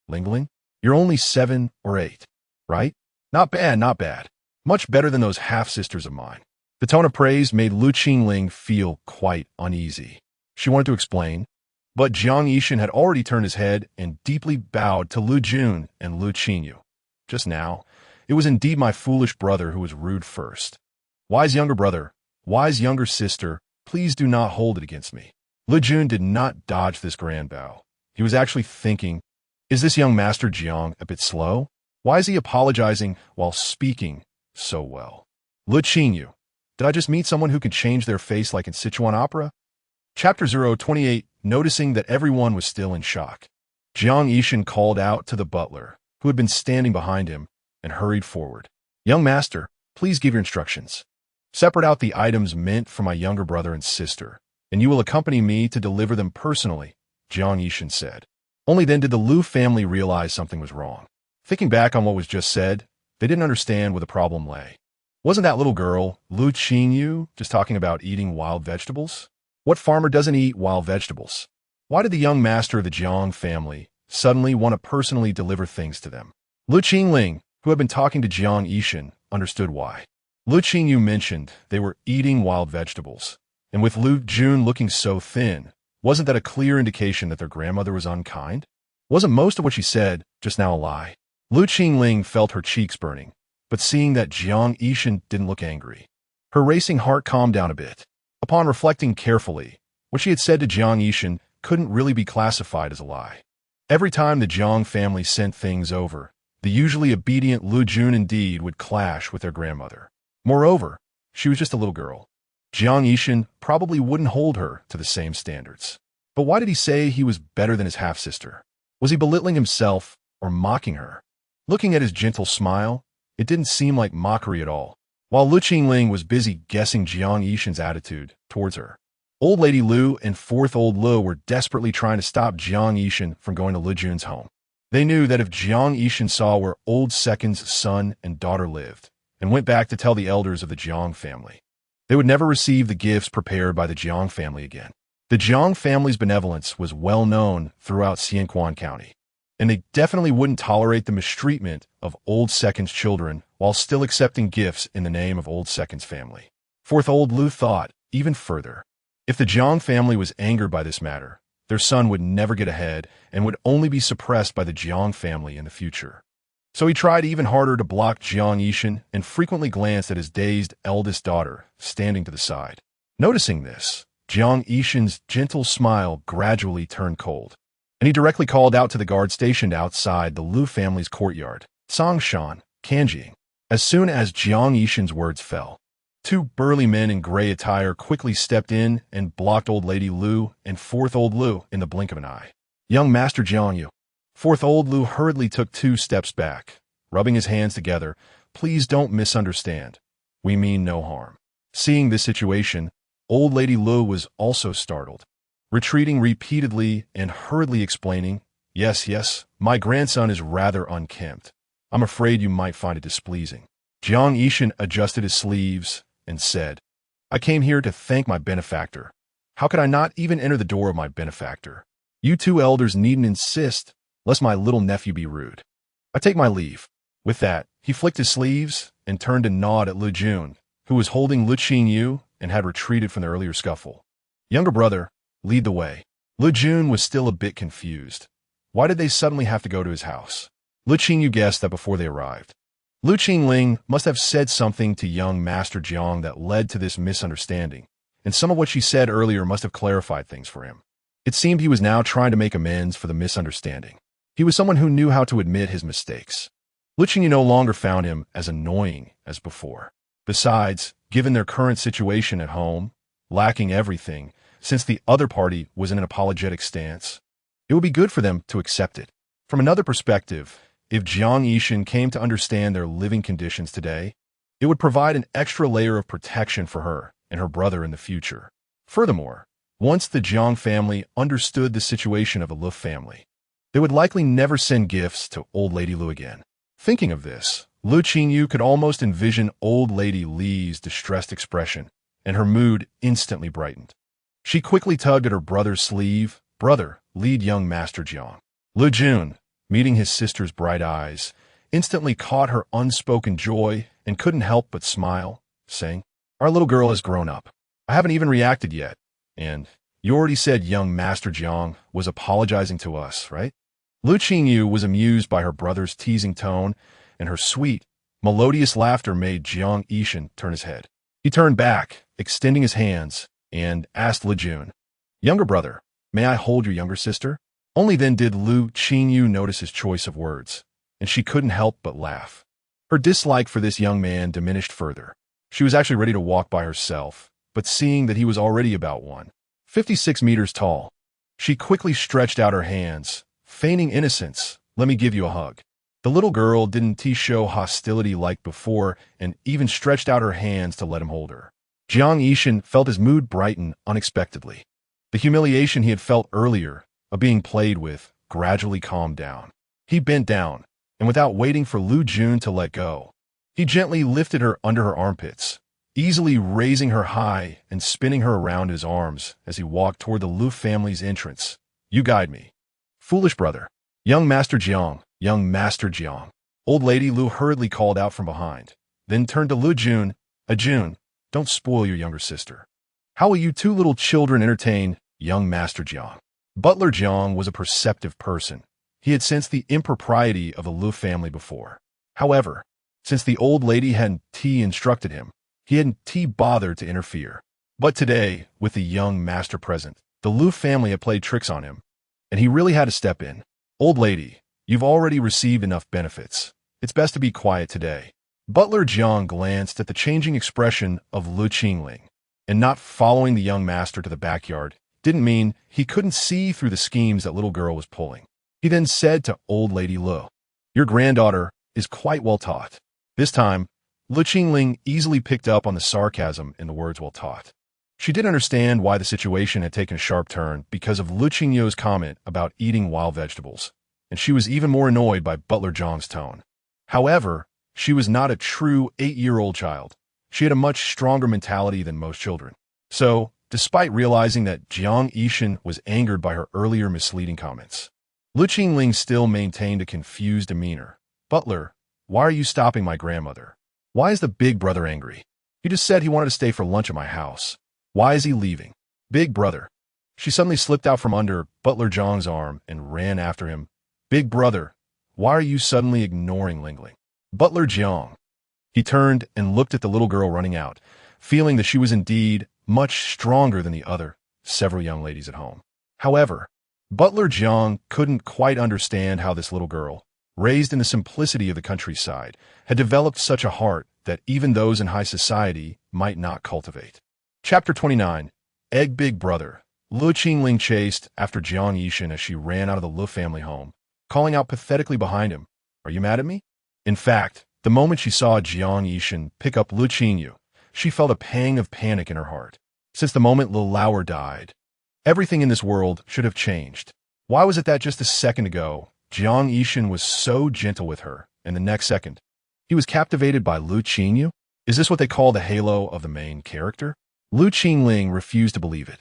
Lingling, you're only 7 or 8, right? Not bad, not bad. Much better than those half-sisters of mine. The tone of praise made Lu Qingling feel quite uneasy. She wanted to explain, but Jiang Yixin had already turned his head and deeply bowed to Lu Jun and Lu Qingyou. Just now, it was indeed my foolish brother who was rude first. Wise younger brother, wise younger sister, please do not hold it against me. Lu Jun did not dodge this grand bow. He was actually thinking, is this young Master Jiang a bit slow? Why is he apologizing while speaking so well? Le Qingyou, did I just meet someone who can change their face like in Sichuan opera? Chapter 028, noticing that everyone was still in shock. Jiang Yishan called out to the butler, who had been standing behind him, and hurried forward. Young master, please give your instructions. Separate out the items meant for my younger brother and sister, and you will accompany me to deliver them personally, Jiang Yishan said. Only then did the Lu family realize something was wrong. Thinking back on what was just said, they didn't understand where the problem lay. Wasn't that little girl, Le Qingyou, just talking about eating wild vegetables? What farmer doesn't eat wild vegetables? Why did the young master of the Jiang family suddenly want to personally deliver things to them? Lu Qingling, who had been talking to Jiang Yishan, understood why. Lu Qingyou mentioned they were eating wild vegetables, and with Lu Jun looking so thin, wasn't that a clear indication that their grandmother was unkind? Wasn't most of what she said just now a lie? Lu Qingling felt her cheeks burning, but seeing that Jiang Yishan didn't look angry, her racing heart calmed down a bit. Upon reflecting carefully, what she had said to Jiang Yishan couldn't really be classified as a lie. Every time the Jiang family sent things over, the usually obedient Lu Jun indeed would clash with their grandmother. Moreover, she was just a little girl. Jiang Yishan probably wouldn't hold her to the same standards. But why did he say he was better than his half-sister? Was he belittling himself or mocking her? Looking at his gentle smile, it didn't seem like mockery at all. While Lu Qingling was busy guessing Jiang Yishan's attitude towards her, Old Lady Lu and Fourth Old Lu were desperately trying to stop Jiang Yishan from going to Lu Jun's home. They knew that if Jiang Yishan saw where Old Second's son and daughter lived, and went back to tell the elders of the Jiang family, they would never receive the gifts prepared by the Jiang family again. The Jiang family's benevolence was well known throughout Xianquan County, and they definitely wouldn't tolerate the mistreatment of Old Second's children while still accepting gifts in the name of Old Second's family. Fourth Old Lu thought even further. If the Jiang family was angered by this matter, their son would never get ahead and would only be suppressed by the Jiang family in the future. So he tried even harder to block Jiang Yishan and frequently glanced at his dazed eldest daughter standing to the side. Noticing this, Jiang Yishan's gentle smile gradually turned cold, and he directly called out to the guard stationed outside the Lu family's courtyard, Songshan, Kanjing. As soon as Jiang Yishan's words fell, two burly men in gray attire quickly stepped in and blocked Old Lady Lu and Fourth Old Lu in the blink of an eye. Young Master Jiangyu. Fourth Old Lu hurriedly took 2 steps back, rubbing his hands together. Please don't misunderstand. We mean no harm. Seeing this situation, Old Lady Lu was also startled, retreating repeatedly and hurriedly explaining, Yes, my grandson is rather unkempt. I'm afraid you might find it displeasing. Jiang Yishan adjusted his sleeves and said, I came here to thank my benefactor. How could I not even enter the door of my benefactor? You 2 elders needn't insist, lest my little nephew be rude. I take my leave. With that, he flicked his sleeves and turned to nod at Lu Jun, who was holding Lu Qingyu and had retreated from the earlier scuffle. Younger brother, lead the way. Lu Jun was still a bit confused. Why did they suddenly have to go to his house? Lu Qingyu guessed that before they arrived, Lu Qingling must have said something to young Master Jiang that led to this misunderstanding, and some of what she said earlier must have clarified things for him. It seemed he was now trying to make amends for the misunderstanding. He was someone who knew how to admit his mistakes. Lu Qingyu no longer found him as annoying as before. Besides, given their current situation at home, lacking everything, since the other party was in an apologetic stance, it would be good for them to accept it. From another perspective, if Jiang Yishan came to understand their living conditions today, it would provide an extra layer of protection for her and her brother in the future. Furthermore, once the Jiang family understood the situation of the Lu family, they would likely never send gifts to Old Lady Lu again. Thinking of this, Lu Qingyu could almost envision Old Lady Li's distressed expression, and her mood instantly brightened. She quickly tugged at her brother's sleeve. Brother, lead young Master Jiang. Lu Jun, meeting his sister's bright eyes, instantly caught her unspoken joy and couldn't help but smile, saying, Our little girl has grown up. I haven't even reacted yet. And you already said young Master Jiang was apologizing to us, right? Lu Qingyu was amused by her brother's teasing tone, and her sweet, melodious laughter made Jiang Yishan turn his head. He turned back, extending his hands, and asked Lu Jun, Younger brother, may I hold your younger sister? Only then did Lu Qingyu notice his choice of words, and she couldn't help but laugh. Her dislike for this young man diminished further. She was actually ready to walk by herself, but seeing that he was already about 156 meters tall, she quickly stretched out her hands, feigning innocence. "Let me give you a hug." The little girl didn't show hostility like before and even stretched out her hands to let him hold her. Jiang Yixin felt his mood brighten unexpectedly. The humiliation he had felt earlier, of being played with, gradually calmed down. He bent down, and without waiting for Lu Jun to let go, he gently lifted her under her armpits, easily raising her high and spinning her around his arms as he walked toward the Lu family's entrance. "You guide me." "Foolish brother." "Young Master Jiang, young Master Jiang." Old Lady Lu hurriedly called out from behind, then turned to Lu Jun. "Jun, don't spoil your younger sister. How will you two little children entertain young Master Jiang?" Butler Jiang was a perceptive person. He had sensed the impropriety of the Lu family before. However, since the old lady hadn't instructed him, he hadn't bothered to interfere. But today, with the young master present, the Lu family had played tricks on him, and he really had to step in. "Old lady, you've already received enough benefits. It's best to be quiet today." Butler Jiang glanced at the changing expression of Lu Qingyou, and not following the young master to the backyard didn't mean he couldn't see through the schemes that little girl was pulling. He then said to old lady Lu, "Your granddaughter is quite well taught." This time, Lu Qingyou easily picked up on the sarcasm in the words "well taught." She did understand why the situation had taken a sharp turn because of Lu Qingyou's comment about eating wild vegetables, and she was even more annoyed by Butler Jiang's tone. However, she was not a true 8-year-old child. She had a much stronger mentality than most children. So, despite realizing that Jiang Yixin was angered by her earlier misleading comments, Lu Qingyou still maintained a confused demeanor. "Butler, why are you stopping my grandmother? Why is the big brother angry? He just said he wanted to stay for lunch at my house. Why is he leaving?" "Big brother." She suddenly slipped out from under Butler Jiang's arm and ran after him. "Big brother, why are you suddenly ignoring Lingling?" "Butler Jiang." He turned and looked at the little girl running out, feeling that she was indeed much stronger than the other several young ladies at home. However, Butler Jiang couldn't quite understand how this little girl, raised in the simplicity of the countryside, had developed such a heart that even those in high society might not cultivate. Chapter 29. Egg Big Brother. Lu Qingyou chased after Jiang Yixin as she ran out of the Lu family home, calling out pathetically behind him, "Are you mad at me?" In fact, the moment she saw Jiang Yixin pick up Lu Qingyou, she felt a pang of panic in her heart. Since the moment Lu Lauer died, everything in this world should have changed. Why was it that just a second ago, Jiang Yixin was so gentle with her, and the next second, he was captivated by Lu Qingyou? Is this what they call the halo of the main character? Lu Qingyou refused to believe it.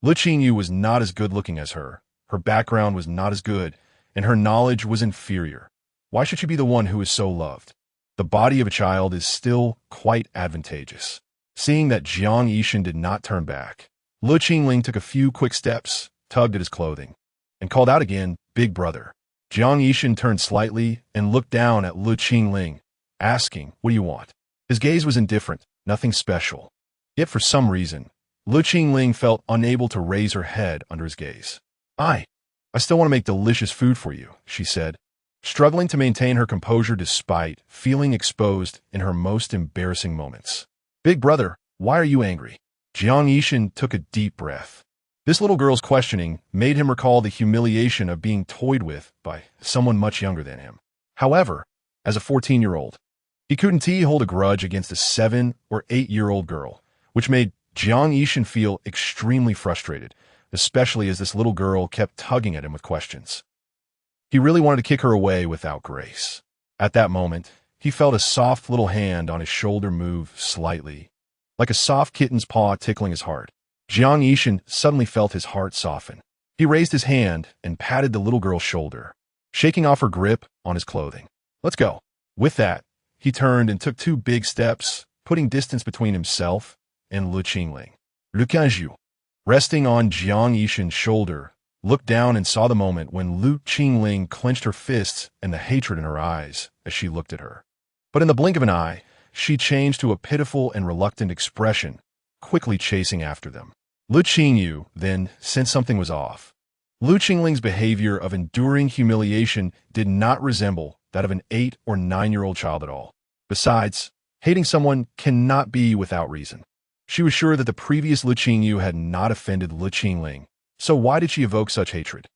Lu Qingyou was not as good-looking as her background was not as good, and her knowledge was inferior. Why should she be the one who is so loved? The body of a child is still quite advantageous. Seeing that Jiang Yixin did not turn back, Lu Qingyou took a few quick steps, tugged at his clothing, and called out again, "Big brother." Jiang Yixin turned slightly and looked down at Lu Qingyou, asking, "What do you want?" His gaze was indifferent, nothing special. Yet for some reason, Lu Qingyou felt unable to raise her head under his gaze. I still want to make delicious food for you," she said, struggling to maintain her composure despite feeling exposed in her most embarrassing moments. "Big brother, why are you angry?" Jiang Yixin took a deep breath. This little girl's questioning made him recall the humiliation of being toyed with by someone much younger than him. However, as a 14-year-old, he couldn't hold a grudge against a 7 or 8-year-old girl, which made Jiang Yixin feel extremely frustrated, especially as this little girl kept tugging at him with questions. He really wanted to kick her away without grace. At that moment, he felt a soft little hand on his shoulder move slightly, like a soft kitten's paw tickling his heart. Jiang Yixin suddenly felt his heart soften. He raised his hand and patted the little girl's shoulder, shaking off her grip on his clothing. "Let's go." With that, he turned and took 2 big steps, putting distance between himself and Lu Qingyou. Le Qingyou, resting on Jiang Yixin's shoulder, looked down and saw the moment when Lu Qingyou clenched her fists and the hatred in her eyes as she looked at her. But in the blink of an eye, she changed to a pitiful and reluctant expression, quickly chasing after them. Lu Qingyou then sensed something was off. Lu Qingyou's behavior of enduring humiliation did not resemble that of an 8 or 9-year-old child at all. Besides, Hating someone cannot be without reason. She was sure that the previous Le Qingyou had not offended Le Qingling, so why did she evoke such hatred?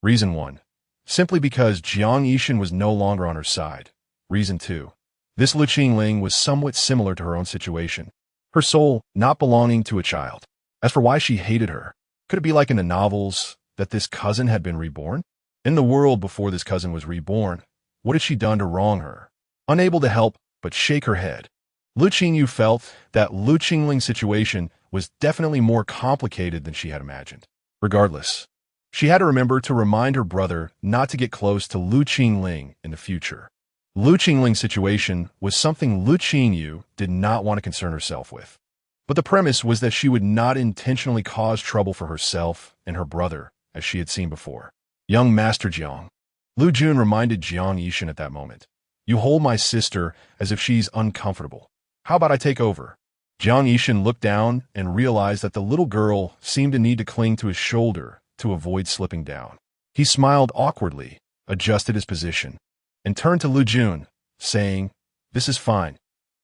Reason 1. Simply because Jiang Yixin was no longer on her side. Reason 2. This Le Qingling was somewhat similar to her own situation, her soul not belonging to a child. As for why she hated her, could it be like in the novels that this cousin had been reborn? In the world before this cousin was reborn, what had she done to wrong her? Unable to help but shake her head, Le Qingyou felt that Le Qingling's situation was definitely more complicated than she had imagined. Regardless, she had to remember to remind her brother not to get close to Le Qingling in the future. Le Qingling's situation was something Le Qingyou did not want to concern herself with. But the premise was that she would not intentionally cause trouble for herself and her brother, as she had seen before. Young Master Jiang. Lu Jun reminded Jiang Yixin at that moment. You hold my sister as if she's uncomfortable. How about I take over? Jiang Yixin looked down and realized that the little girl seemed to need to cling to his shoulder to avoid slipping down. He smiled awkwardly, adjusted his position, and turned to Lu Jun, saying, This is fine.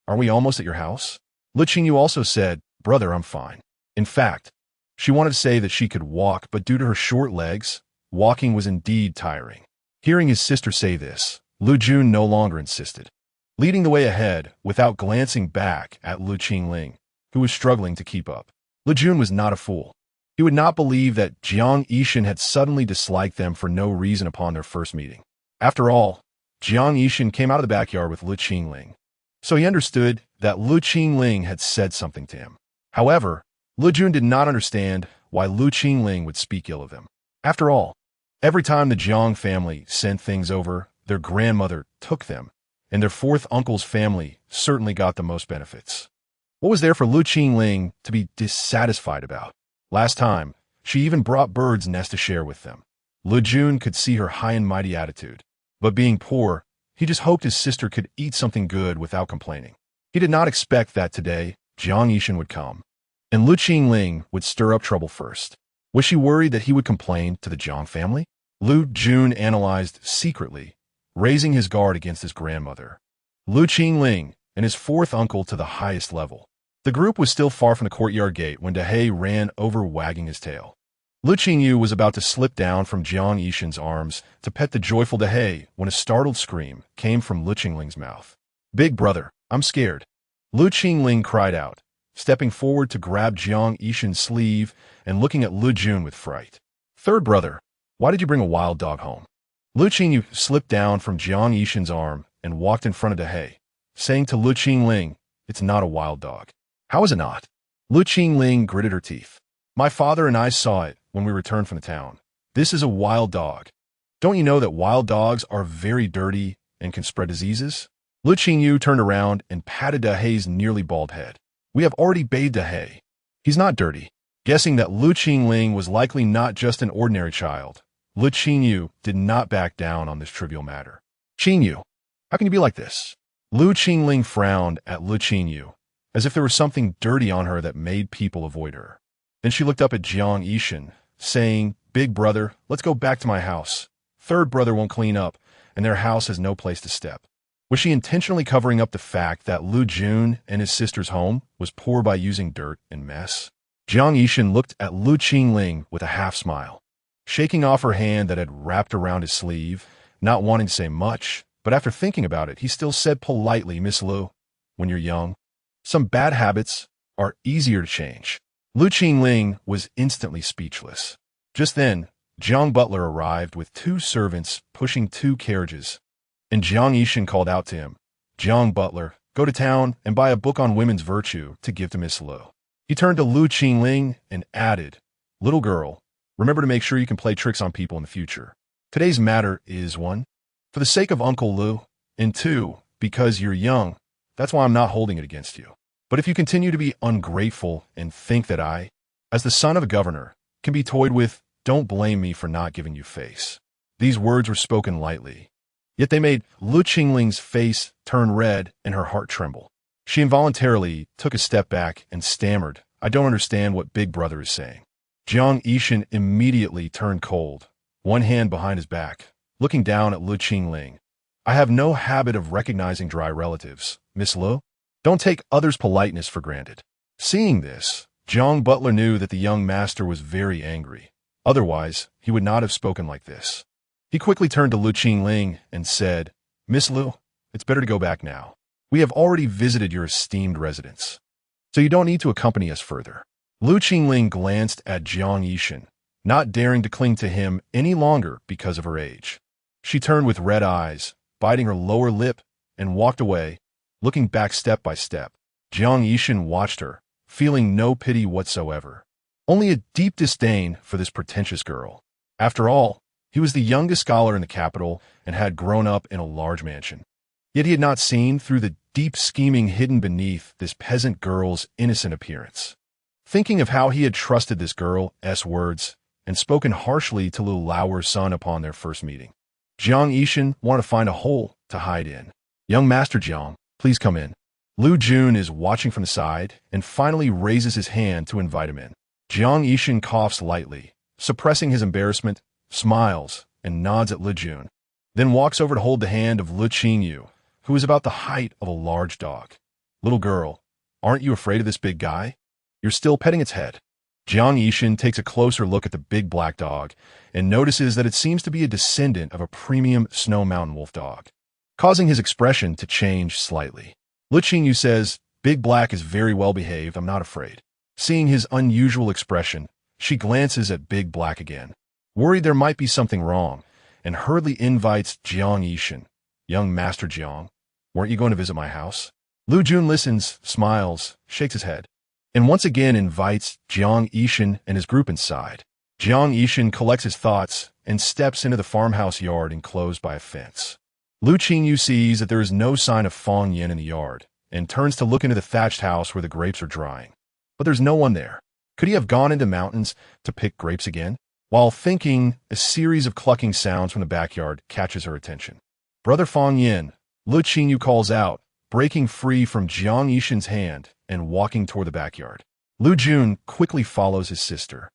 Are we almost at your house? Le Qingyou also said, Brother, I'm fine. In fact, she wanted to say that she could walk, but due to her short legs, walking was indeed tiring. Hearing his sister say this, Lu Jun no longer insisted, leading the way ahead without glancing back at Lu Qingling, who was struggling to keep up. Lu Jun was not a fool. He would not believe that Jiang Yixin had suddenly disliked them for no reason upon their first meeting. After all, Jiang Yixin came out of the backyard with Lu Qingling, so he understood that Lu Qingling had said something to him. However, Lu Jun did not understand why Lu Qingling would speak ill of them. After all, every time the Jiang family sent things over, their grandmother took them, and their fourth uncle's family certainly got the most benefits. What was there for Lu Qingling to be dissatisfied about? Last time, she even brought birds' nests to share with them. Lu Jun could see her high and mighty attitude, but being poor, he just hoped his sister could eat something good without complaining. He did not expect that today Jiang Yixin would come, and Lu Qingling would stir up trouble first. Was she worried that he would complain to the Jiang family? Lu Jun analyzed secretly, raising his guard against his grandmother, Lu Qingling, and his fourth uncle to the highest level. The group was still far from the courtyard gate when De ran over wagging his tail. Lu Qingyou was about to slip down from Jiang Yixin's arms to pet the joyful De when a startled scream came from Lu Qingling's mouth. Big brother, I'm scared. Lu Qingling cried out, stepping forward to grab Jiang Yixin's sleeve and looking at Lu Jun with fright. Third brother, why did you bring a wild dog home? Lu Qingyou slipped down from Jiang Yixin's arm and walked in front of De saying to Lu Qingling, It's not a wild dog. How is it not? Lu Qingling gritted her teeth. My father and I saw it when we returned from the town. This is a wild dog. Don't you know that wild dogs are very dirty and can spread diseases? Lu Qingyou turned around and patted Dehe's nearly bald head. We have already bathed Dehe. He's not dirty. Guessing that Lu Qingling was likely not just an ordinary child, Lu Qingyou did not back down on this trivial matter. Qingyou, how can you be like this? Lu Qingling frowned at Lu Qingyou, as if there was something dirty on her that made people avoid her. Then she looked up at Jiang Yixin, saying, Big brother, let's go back to my house. Third brother won't clean up, and their house has no place to step. Was she intentionally covering up the fact that Lu Jun and his sister's home was poor by using dirt and mess? Jiang Yixin looked at Lu Qingling with a half-smile, shaking off her hand that had wrapped around his sleeve, not wanting to say much, but after thinking about it, he still said politely, Miss Lu, when you're young, some bad habits are easier to change. Lu Qingling was instantly speechless. Just then, Jiang Butler arrived with 2 servants pushing 2 carriages, and Jiang Yixin called out to him, Jiang Butler, go to town and buy a book on women's virtue to give to Miss Lu. He turned to Lu Qingling and added, Little girl, remember to make sure you can play tricks on people in the future. Today's matter is 1, for the sake of Uncle Lu, and 2, because you're young, that's why I'm not holding it against you. But if you continue to be ungrateful and think that I, as the son of a governor, can be toyed with, don't blame me for not giving you face. These words were spoken lightly, yet they made Lu Qingling's face turn red and her heart tremble. She involuntarily took a step back and stammered, I don't understand what Big Brother is saying. Jiang Yixin immediately turned cold, one hand behind his back, looking down at Lu Qingling. I have no habit of recognizing dry relatives, Miss Lu. Don't take others' politeness for granted. Seeing this, Jiang Butler knew that the young master was very angry. Otherwise, he would not have spoken like this. He quickly turned to Lu Qingling and said, "Miss Lu, it's better to go back now. We have already visited your esteemed residence, so you don't need to accompany us further." Lu Qingling glanced at Jiang Yishan, not daring to cling to him any longer because of her age. She turned with red eyes, biting her lower lip, and walked away, looking back step by step. Jiang Yishan watched her, feeling no pity whatsoever, only a deep disdain for this pretentious girl. After all, he was the youngest scholar in the capital and had grown up in a large mansion. Yet he had not seen through the deep scheming hidden beneath this peasant girl's innocent appearance. Thinking of how he had trusted this girl's words and spoken harshly to Lu Laoer's son upon their first meeting, Jiang Yishan wanted to find a hole to hide in. "Young Master Jiang, please come in." Lu Jun is watching from the side and finally raises his hand to invite him in. Jiang Yishan coughs lightly, suppressing his embarrassment, smiles, and nods at Lu Jun, then walks over to hold the hand of Le Qingyou, who is about the height of a large dog. "Little girl, aren't you afraid of this big guy? You're still petting its head." Jiang Yishan takes a closer look at the big black dog and notices that it seems to be a descendant of a premium Snow Mountain wolf dog, causing his expression to change slightly. Lu Qingyu says, "Big Black is very well behaved, I'm not afraid." Seeing his unusual expression, she glances at Big Black again, worried there might be something wrong, and hurriedly invites Jiang Yishan. "Young Master Jiang, weren't you going to visit my house?" Lu Jun listens, smiles, shakes his head, and once again invites Jiang Yishan and his group inside. Jiang Yishan collects his thoughts and steps into the farmhouse yard enclosed by a fence. Lu Qingyu sees that there is no sign of Fong Yin in the yard and turns to look into the thatched house where the grapes are drying. But there's no one there. Could he have gone into mountains to pick grapes again? While thinking, a series of clucking sounds from the backyard catches her attention. "Brother Fong Yin," Lu Qingyu calls out, breaking free from Jiang Yishan's hand and walking toward the backyard. Lu Jun quickly follows his sister,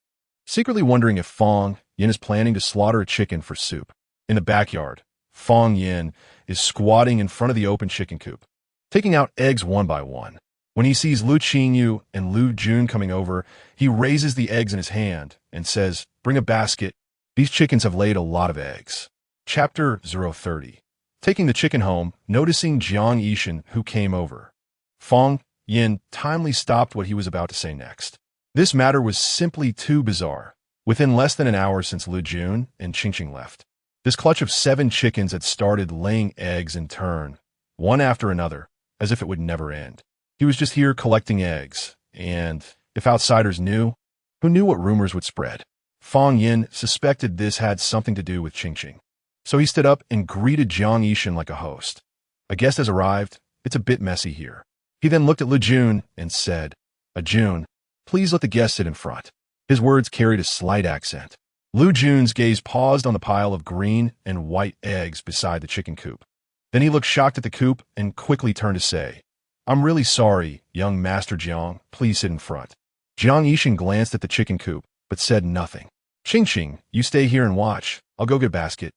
secretly wondering if Fong Yin is planning to slaughter a chicken for soup. In the backyard, Fong Yin is squatting in front of the open chicken coop, taking out eggs one by one. When he sees Lu Qingyu and Lu Jun coming over, he raises the eggs in his hand and says, "Bring a basket. These chickens have laid a lot of eggs." Chapter 030. Taking the chicken home, noticing Jiang Yishan who came over, Fong Yin timely stopped what he was about to say next. This matter was simply too bizarre. Within less than an hour since Lu Jun and Qingqing left, this clutch of 7 chickens had started laying eggs in turn, one after another, as if it would never end. He was just here collecting eggs, and if outsiders knew, who knew what rumors would spread? Fong Yin suspected this had something to do with Qingqing. So he stood up and greeted Jiang Yishan like a host. "A guest has arrived. It's a bit messy here." He then looked at Lu Jun and said, "Jun, please let the guest sit in front." His words carried a slight accent. Lu Jun's gaze paused on the pile of green and white eggs beside the chicken coop. Then he looked shocked at the coop and quickly turned to say, "I'm really sorry, young Master Jiang, please sit in front." Jiang Yishan glanced at the chicken coop, but said nothing. "Qingqing, you stay here and watch. I'll go get a basket."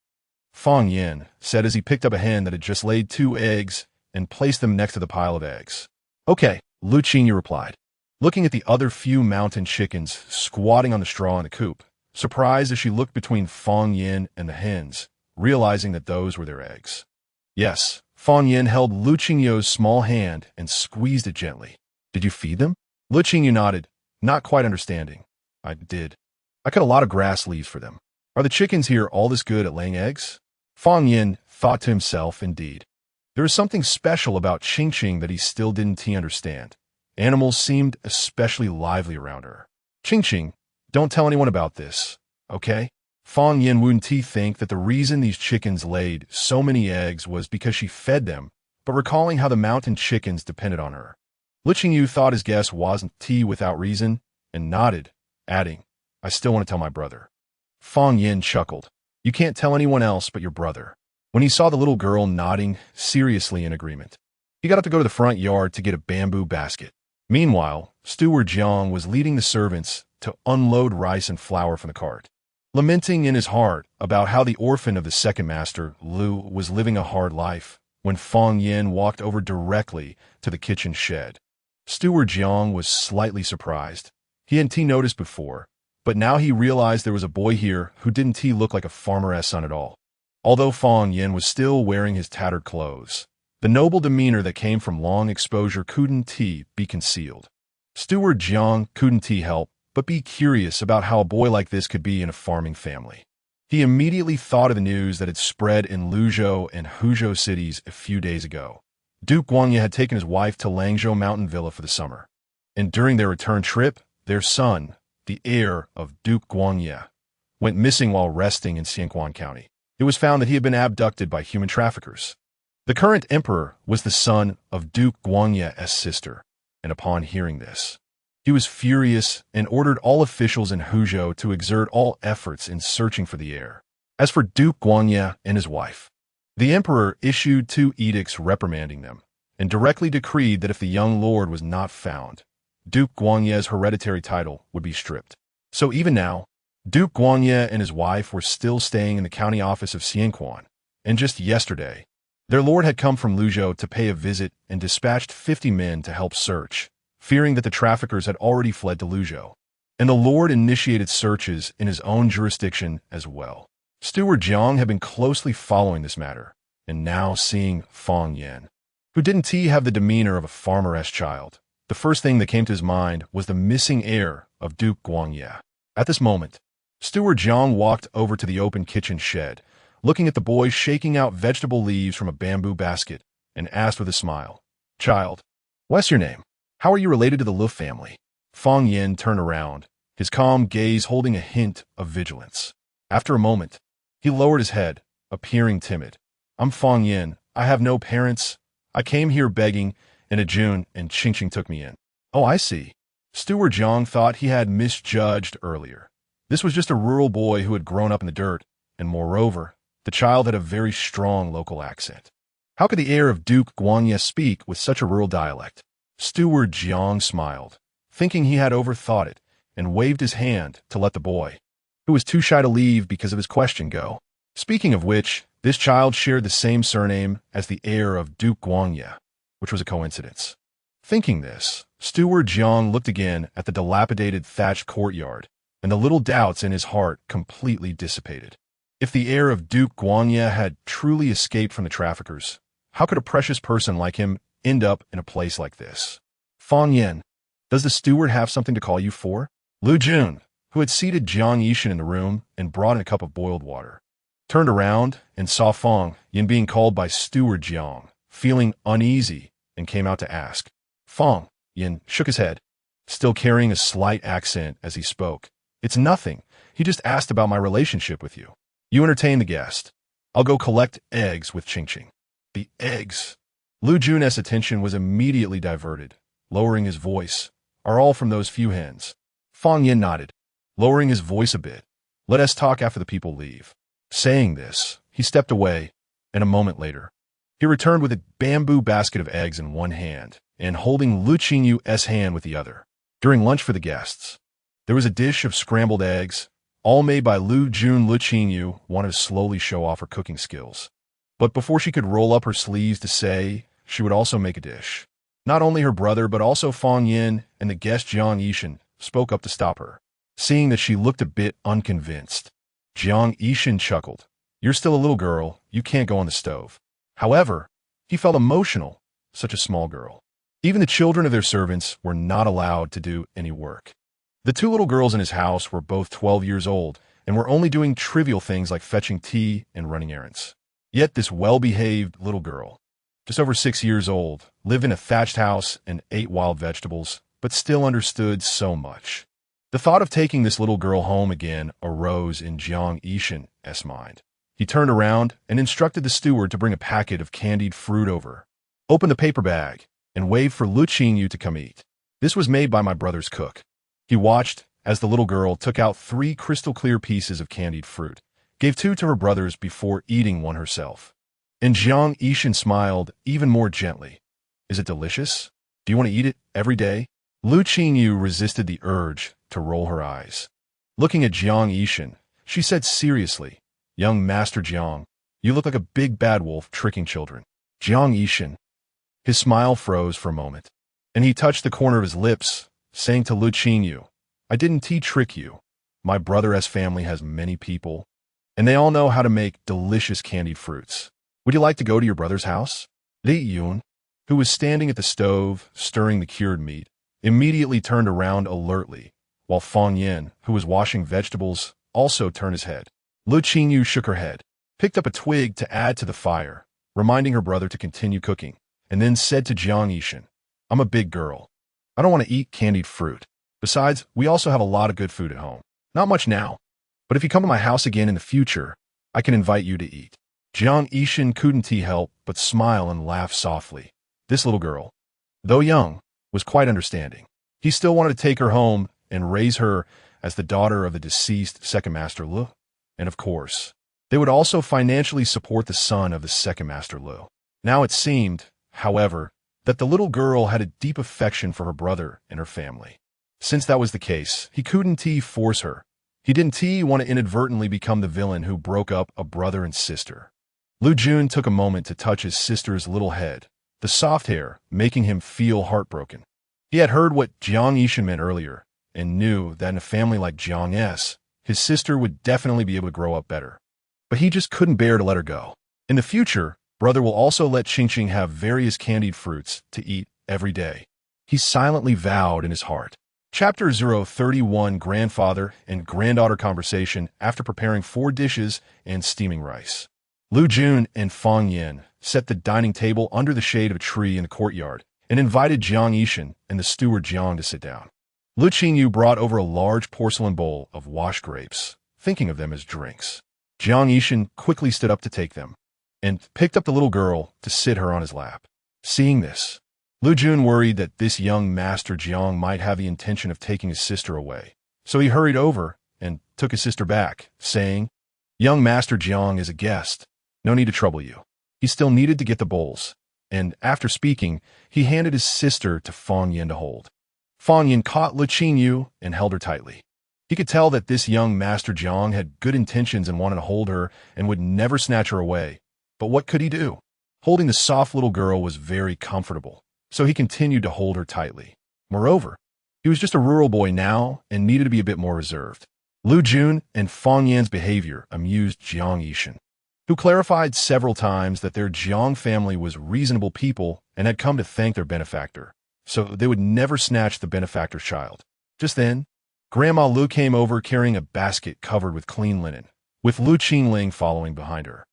Fong Yin said as he picked up a hen that had just laid 2 eggs and placed them next to the pile of eggs. "Okay," Lu Qingyu replied, looking at the other few mountain chickens squatting on the straw in the coop, surprised as she looked between Fong Yin and the hens, realizing that those were their eggs. "Yes." Fong Yin held Lu Qingyu's small hand and squeezed it gently. "Did you feed them?" Lu Qingyu nodded, not quite understanding. "I did. I cut a lot of grass leaves for them." "Are the chickens here all this good at laying eggs?" Fong Yin thought to himself, indeed. There was something special about Qingqing that he still didn't understand. Animals seemed especially lively around her. "Qingqing, don't tell anyone about this, okay?" Fong Yin wouldn't think that the reason these chickens laid so many eggs was because she fed them, but recalling how the mountain chickens depended on her. Lu Qingyu thought his guess wasn't without reason, and nodded, adding, "I still want to tell my brother." Fong Yin chuckled. "You can't tell anyone else but your brother." When he saw the little girl nodding seriously in agreement, he got up to go to the front yard to get a bamboo basket. Meanwhile, Steward Jiang was leading the servants to unload rice and flour from the cart, lamenting in his heart about how the orphan of the second master, Lu, was living a hard life, when Fong Yin walked over directly to the kitchen shed. Steward Jiang was slightly surprised. He hadn't noticed before, but now he realized there was a boy here who didn't look like a farmer's son at all. Although Fong Yin was still wearing his tattered clothes, the noble demeanor that came from long exposure couldn't be concealed. Steward Jiang couldn't help but be curious about how a boy like this could be in a farming family. He immediately thought of the news that had spread in Luzhou and Huzhou cities a few days ago. Duke Guangye had taken his wife to Langzhou Mountain Villa for the summer, and during their return trip, their son, the heir of Duke Guangye, went missing while resting in Xianquan County. It was found that he had been abducted by human traffickers. The current emperor was the son of Duke Guangye's sister, and upon hearing this, he was furious and ordered all officials in Huzhou to exert all efforts in searching for the heir. As for Duke Guangye and his wife, the emperor issued 2 edicts reprimanding them, and directly decreed that if the young lord was not found, Duke Guangye's hereditary title would be stripped. So even now, Duke Guangye and his wife were still staying in the county office of Xianquan, and just yesterday, their lord had come from Luzhou to pay a visit and dispatched 50 men to help search, fearing that the traffickers had already fled to Luzhou. And the lord initiated searches in his own jurisdiction as well. Steward Jiang had been closely following this matter, and now seeing Fong Yin, who didn't have the demeanor of a farmer's child, the first thing that came to his mind was the missing heir of Duke Guangye. At this moment, Steward Jiang walked over to the open kitchen shed, looking at the boy shaking out vegetable leaves from a bamboo basket, and asked with a smile, "Child, what's your name? How are you related to the Lu family?" Fong Yin turned around, his calm gaze holding a hint of vigilance. After a moment, he lowered his head, appearing timid. "I'm Fong Yin. I have no parents. I came here begging, and a June and Qingqing took me in." "Oh, I see." Steward Jiang thought he had misjudged earlier. This was just a rural boy who had grown up in the dirt, and moreover, the child had a very strong local accent. How could the heir of Duke Guangye speak with such a rural dialect? Steward Jiang smiled, thinking he had overthought it, and waved his hand to let the boy, who was too shy to leave because of his question, go. Speaking of which, this child shared the same surname as the heir of Duke Guangye, which was a coincidence. Thinking this, Steward Jiang looked again at the dilapidated thatched courtyard, and the little doubts in his heart completely dissipated. If the heir of Duke Guangye had truly escaped from the traffickers, how could a precious person like him end up in a place like this? "Fong Yin, does the steward have something to call you for?" Lu Jun, who had seated Jiang Yishan in the room and brought in a cup of boiled water, turned around and saw Fong Yin being called by Steward Jiang, feeling uneasy, and came out to ask. Fong Yin shook his head, still carrying a slight accent as he spoke. "It's nothing. He just asked about my relationship with you. You entertain the guest. I'll go collect eggs with Qingqing." The eggs. Lu Jun's attention was immediately diverted. Lowering his voice, "Are all from those few hens?" Fong Yin nodded, lowering his voice a bit. "Let us talk after the people leave." Saying this, he stepped away, and a moment later, he returned with a bamboo basket of eggs in one hand and holding Le Qinyou's hand with the other. During lunch for the guests, there was a dish of scrambled eggs, all made by Lu Jun. Le Qingyou wanted to slowly show off her cooking skills. But before she could roll up her sleeves to say she would also make a dish, not only her brother but also Fong Yin and the guest Jiang Yishan spoke up to stop her. Seeing that she looked a bit unconvinced, Jiang Yishan chuckled. "You're still a little girl, you can't go on the stove." However, he felt emotional, such a small girl. Even the children of their servants were not allowed to do any work. The 2 little girls in his house were both 12 years old and were only doing trivial things like fetching tea and running errands. Yet this well-behaved little girl, just over 6 years old, lived in a thatched house and ate wild vegetables, but still understood so much. The thought of taking this little girl home again arose in Jiang Yishan's mind. He turned around and instructed the steward to bring a packet of candied fruit over, opened the paper bag, and waved for Lu Qingyou to come eat. "This was made by my brother's cook." He watched as the little girl took out 3 crystal-clear pieces of candied fruit, gave 2 to her brothers before eating one herself. And Jiang Yishan smiled even more gently. "Is it delicious? Do you want to eat it every day?" Lu Qingyou resisted the urge to roll her eyes. Looking at Jiang Yishan, she said seriously, "Young Master Jiang, you look like a big bad wolf tricking children." Jiang Yishan. His smile froze for a moment, and he touched the corner of his lips, saying to Le Qingyou, I didn't trick you. My brother's family has many people, and they all know how to make delicious candied fruits. Would you like to go to your brother's house? Li Yun, who was standing at the stove, stirring the cured meat, immediately turned around alertly, while Fang Yin, who was washing vegetables, also turned his head. Le Qingyou shook her head, picked up a twig to add to the fire, reminding her brother to continue cooking, and then said to Jiang Yishan, I'm a big girl. I don't want to eat candied fruit. Besides, we also have a lot of good food at home. Not much now, but if you come to my house again in the future, I can invite you to eat. Jiang Yishan couldn't help but smile and laugh softly. This little girl, though young, was quite understanding. He still wanted to take her home and raise her as the daughter of the deceased second master Le. And of course, they would also financially support the son of the second master Le. Now it seemed, however, that the little girl had a deep affection for her brother and her family. Since that was the case, he couldn't force her. He didn't want to inadvertently become the villain who broke up a brother and sister. Lu Jun took a moment to touch his sister's little head, the soft hair making him feel heartbroken. He had heard what Jiang Yishan meant earlier, and knew that in a family like Jiang's, his sister would definitely be able to grow up better. But he just couldn't bear to let her go. In the future, brother will also let Qingqing have various candied fruits to eat every day. He silently vowed in his heart. Chapter 031 Grandfather and Granddaughter Conversation after preparing 4 dishes and steaming rice. Lu Jun and Fang Yin set the dining table under the shade of a tree in the courtyard and invited Jiang Yishan and the steward Jiang to sit down. Le Qingyou brought over a large porcelain bowl of washed grapes, thinking of them as drinks. Jiang Yishan quickly stood up to take them and picked up the little girl to sit her on his lap. Seeing this, Lu Jun worried that this young Master Jiang might have the intention of taking his sister away, so he hurried over and took his sister back, saying, Young Master Jiang is a guest. No need to trouble you. He still needed to get the bowls, and after speaking, he handed his sister to Fang Yin to hold. Fang Yin caught Le Qingyou and held her tightly. He could tell that this young Master Jiang had good intentions and wanted to hold her and would never snatch her away. But what could he do? Holding the soft little girl was very comfortable, so he continued to hold her tightly. Moreover, he was just a rural boy now and needed to be a bit more reserved. Lu Jun and Fang Yan's behavior amused Jiang Yishan, who clarified several times that their Jiang family was reasonable people and had come to thank their benefactor, so they would never snatch the benefactor's child. Just then, Grandma Lu came over carrying a basket covered with clean linen, with Lu Qingling following behind her,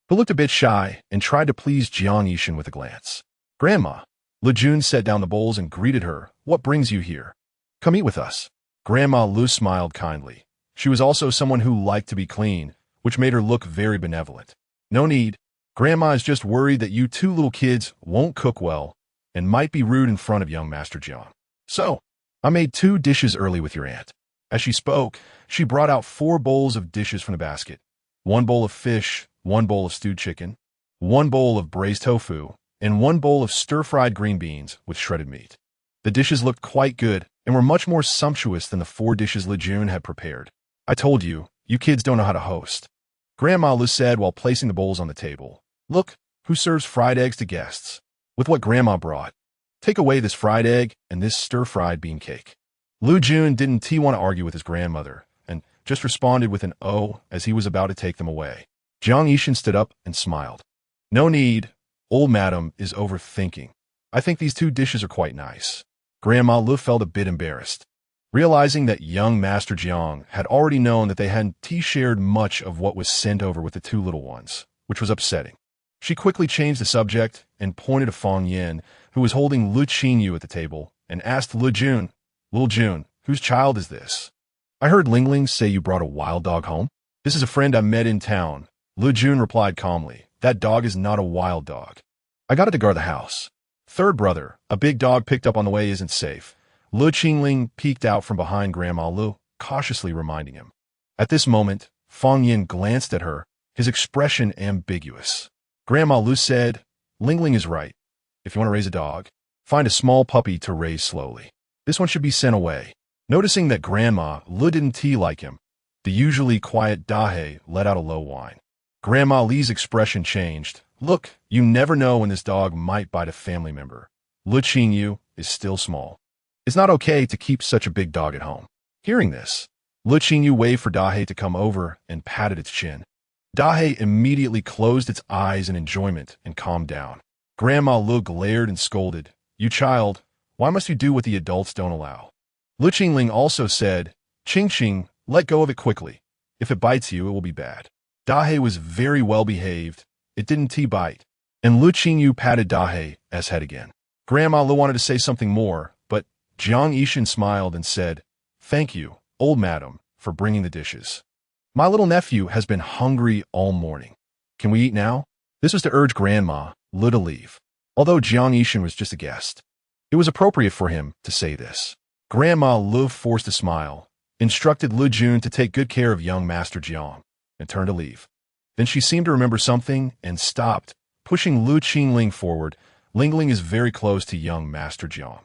who looked a bit shy and tried to please Jiang Yishan with a glance. Grandma, Lu Jun set down the bowls and greeted her. What brings you here? Come eat with us. Grandma Lu smiled kindly. She was also someone who liked to be clean, which made her look very benevolent. No need. Grandma is just worried that you 2 little kids won't cook well and might be rude in front of young Master Jiang. So, I made 2 dishes early with your aunt. As she spoke, she brought out 4 bowls of dishes from the basket. 1 bowl of fish, 1 bowl of stewed chicken, 1 bowl of braised tofu, and 1 bowl of stir-fried green beans with shredded meat. The dishes looked quite good and were much more sumptuous than the 4 dishes Le Jun had prepared. I told you, you kids don't know how to host. Grandma Lu said while placing the bowls on the table. Look, who serves fried eggs to guests? With what Grandma brought. Take away this fried egg and this stir-fried bean cake. Lu Jun didn't want to argue with his grandmother, and just responded with an "oh" as he was about to take them away. Jiang Yishan stood up and smiled. No need. Old madam is overthinking. I think these 2 dishes are quite nice. Grandma Lu felt a bit embarrassed, realizing that young Master Jiang had already known that they hadn't shared much of what was sent over with the 2 little ones, which was upsetting. She quickly changed the subject and pointed to Fang Yin, who was holding Le Qingyou at the table, and asked Lu Jun, Lil Jun, whose child is this? I heard Lingling say you brought a wild dog home. This is a friend I met in town. Lu Jun replied calmly. That dog is not a wild dog. I got it to guard the house. Third brother, a big dog picked up on the way isn't safe. Lu Qingling peeked out from behind Grandma Lu, cautiously reminding him. At this moment, Fang Yin glanced at her, his expression ambiguous. Grandma Lu said, Lingling is right. If you want to raise a dog, find a small puppy to raise slowly. This one should be sent away. Noticing that Grandma Lu didn't like him, the usually quiet Dahe let out a low whine. Grandma Li's expression changed, Look, you never know when this dog might bite a family member. Le Qingyou is still small. It's not okay to keep such a big dog at home. Hearing this, Le Qingyou waved for Da-He to come over and patted its chin. Da-He immediately closed its eyes in enjoyment and calmed down. Grandma Lu glared and scolded, "You child, why must you do what the adults don't allow?" Le Qingling also said, "Qing, let go of it quickly. If it bites you, it will be bad." Da-He was very well behaved. It didn't bite. And Le Qingyu patted Da-He's head again. Grandma Lu wanted to say something more, but Jiang Yishan smiled and said, "Thank you, old madam, for bringing the dishes. My little nephew has been hungry all morning. Can we eat now?" This was to urge Grandma Lu to leave. Although Jiang Yishan was just a guest, it was appropriate for him to say this. Grandma Lu forced a smile, instructed Lu Jun to take good care of young Master Jiang, and turned to leave. Then she seemed to remember something and stopped, pushing Lu Qingling forward. Lingling is very close to young Master Jiang.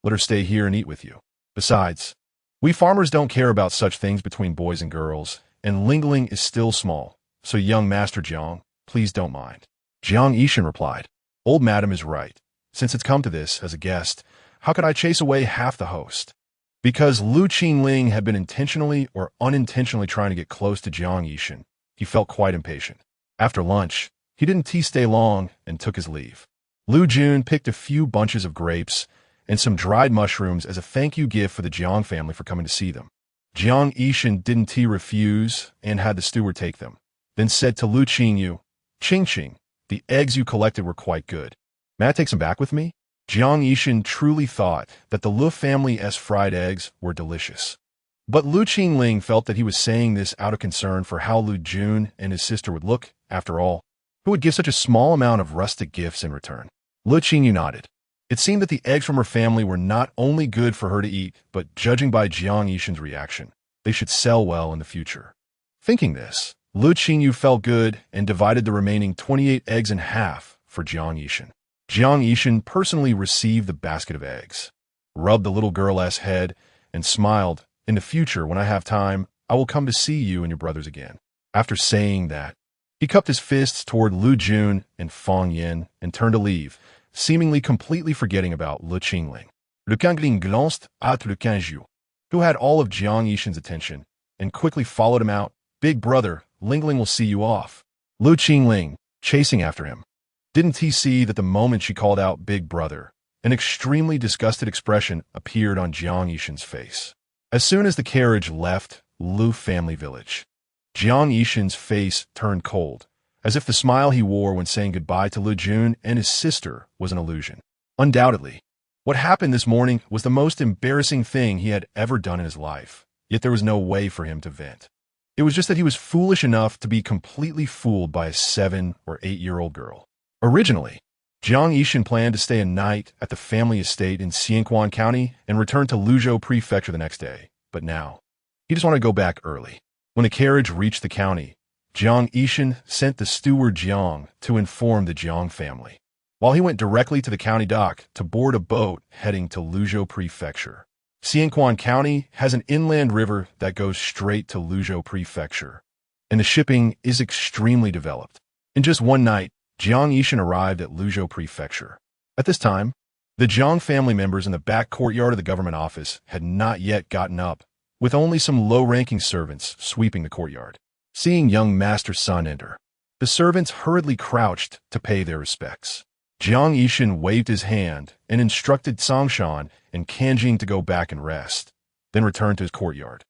Let her stay here and eat with you. Besides, we farmers don't care about such things between boys and girls, and Lingling is still small, so young Master Jiang, please don't mind. Jiang Yishan replied, "Old madam is right. Since it's come to this, as a guest, how could I chase away half the host?" Because Lu Qingling had been intentionally or unintentionally trying to get close to Jiang Yishan, he felt quite impatient. After lunch, he didn't stay long and took his leave. Lu Jun picked a few bunches of grapes and some dried mushrooms as a thank you gift for the Jiang family for coming to see them. Jiang Yishan didn't refuse and had the steward take them, then said to Lu Qingyu, "Qing, the eggs you collected were quite good. May I take some back with me?" Jiang Yishan truly thought that the Lu family's fried eggs were delicious. But Lu Qingling felt that he was saying this out of concern for how Lu Jun and his sister would look. After all, who would give such a small amount of rustic gifts in return? Lu Qingyu nodded. It seemed that the eggs from her family were not only good for her to eat, but judging by Jiang Yishan's reaction, they should sell well in the future. Thinking this, Lu Qingyu felt good and divided the remaining 28 eggs in half for Jiang Yishan. Jiang Yishan personally received the basket of eggs, rubbed the little girl's head, and smiled, "In the future, when I have time, I will come to see you and your brothers again." After saying that, he cupped his fists toward Lu Jun and Fang Yin and turned to leave, seemingly completely forgetting about Lu Qingling. Le Qingling glanced at Le Qingyou, who had all of Jiang Yishan's attention, and quickly followed him out. "Big brother, Lingling will see you off." Lu Qingling, chasing after him, didn't he see that the moment she called out "Big brother," an extremely disgusted expression appeared on Jiang Yishan's face. As soon as the carriage left Lu family village, Jiang Yishan's face turned cold, as if the smile he wore when saying goodbye to Lu Jun and his sister was an illusion. Undoubtedly, what happened this morning was the most embarrassing thing he had ever done in his life, yet there was no way for him to vent. It was just that he was foolish enough to be completely fooled by a 7 or 8-year-old girl. Originally, Jiang Yishan planned to stay a night at the family estate in Xianquan County and return to Luzhou Prefecture the next day, but now, he just wanted to go back early. When the carriage reached the county, Jiang Yishan sent the steward Jiang to inform the Jiang family, while he went directly to the county dock to board a boat heading to Luzhou Prefecture. Xianquan County has an inland river that goes straight to Luzhou Prefecture, and the shipping is extremely developed. In just one night, Jiang Yishan arrived at Luzhou Prefecture. At this time, the Jiang family members in the back courtyard of the government office had not yet gotten up, with only some low-ranking servants sweeping the courtyard. Seeing young Master Sun enter, the servants hurriedly crouched to pay their respects. Jiang Yishan waved his hand and instructed Songshan and Kanjing to go back and rest, then returned to his courtyard,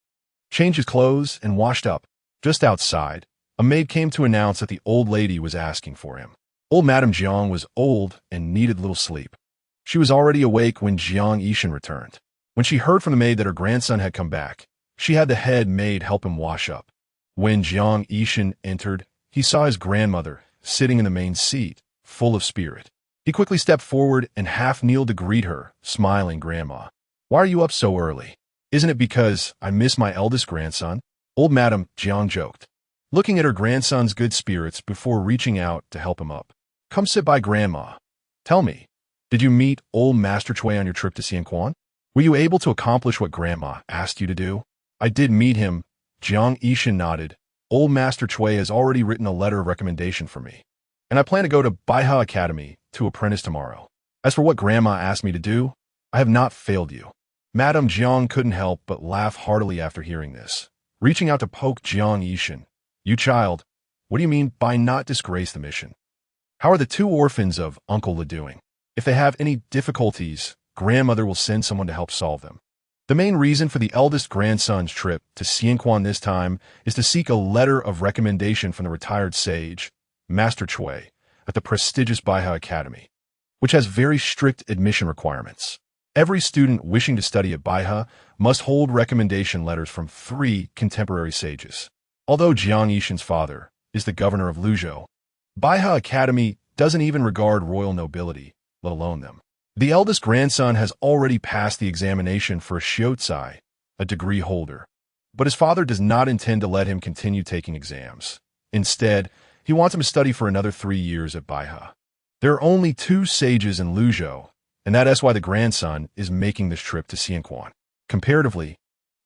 changed his clothes, and washed up. Just outside, a maid came to announce that the old lady was asking for him. Old Madame Jiang was old and needed little sleep. She was already awake when Jiang Yishan returned. When she heard from the maid that her grandson had come back, she had the head maid help him wash up. When Jiang Yishan entered, he saw his grandmother sitting in the main seat, full of spirit. He quickly stepped forward and half-kneeled to greet her, smiling. "Grandma, why are you up so early? Isn't it because I miss my eldest grandson?" Old Madame Jiang joked, looking at her grandson's good spirits before reaching out to help him up. "Come sit by Grandma. Tell me, did you meet old Master Chui on your trip to Xianquan? Were you able to accomplish what Grandma asked you to do?" "I did meet him." Jiang Yishan nodded. "Old Master Chui has already written a letter of recommendation for me, and I plan to go to Baihe Academy to apprentice tomorrow. As for what Grandma asked me to do, I have not failed you." Madame Jiang couldn't help but laugh heartily after hearing this. Reaching out to poke Jiang Yishan, "You child, what do you mean by not disgrace the mission? How are the two orphans of Uncle Le doing? If they have any difficulties, grandmother will send someone to help solve them." The main reason for the eldest grandson's trip to Xianquan this time is to seek a letter of recommendation from the retired sage, Master Chui, at the prestigious Baihe Academy, which has very strict admission requirements. Every student wishing to study at Baihe must hold recommendation letters from 3 contemporary sages. Although Jiang Yishan's father is the governor of Luzhou, Baihe Academy doesn't even regard royal nobility, let alone them. The eldest grandson has already passed the examination for a Xiuzai, a degree holder, but his father does not intend to let him continue taking exams. Instead, he wants him to study for another 3 years at Baihe. There are only 2 sages in Luzhou, and that's why the grandson is making this trip to Xianquan. Comparatively,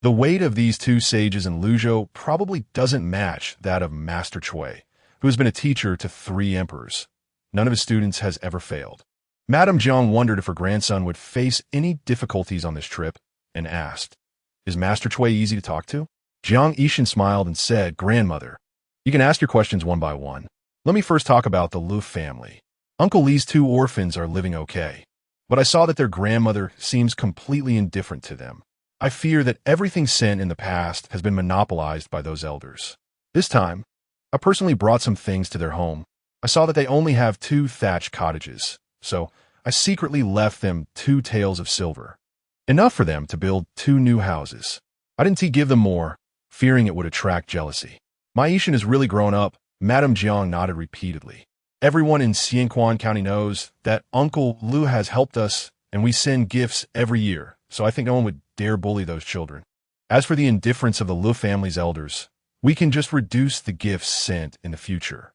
the weight of these 2 sages in Luzhou probably doesn't match that of Master Chui, who has been a teacher to 3 emperors. None of his students has ever failed. Madame Jiang wondered if her grandson would face any difficulties on this trip and asked, "Is Master Chui easy to talk to?" Jiang Yishan smiled and said, "Grandmother, you can ask your questions one by one. Let me first talk about the Le family. Uncle Le's 2 orphans are living okay, but I saw that their grandmother seems completely indifferent to them. I fear that everything sent in the past has been monopolized by those elders. This time, I personally brought some things to their home. I saw that they only have 2 thatched cottages, so I secretly left them 2 taels of silver, enough for them to build 2 new houses. I didn't give them more, fearing it would attract jealousy." "My Yishan has really grown up," Madame Jiang nodded repeatedly. "Everyone in Xianquan County knows that Uncle Lu has helped us, and we send gifts every year, so I think no one would dare bully those children. As for the indifference of the Lu family's elders, we can just reduce the gifts sent in the future."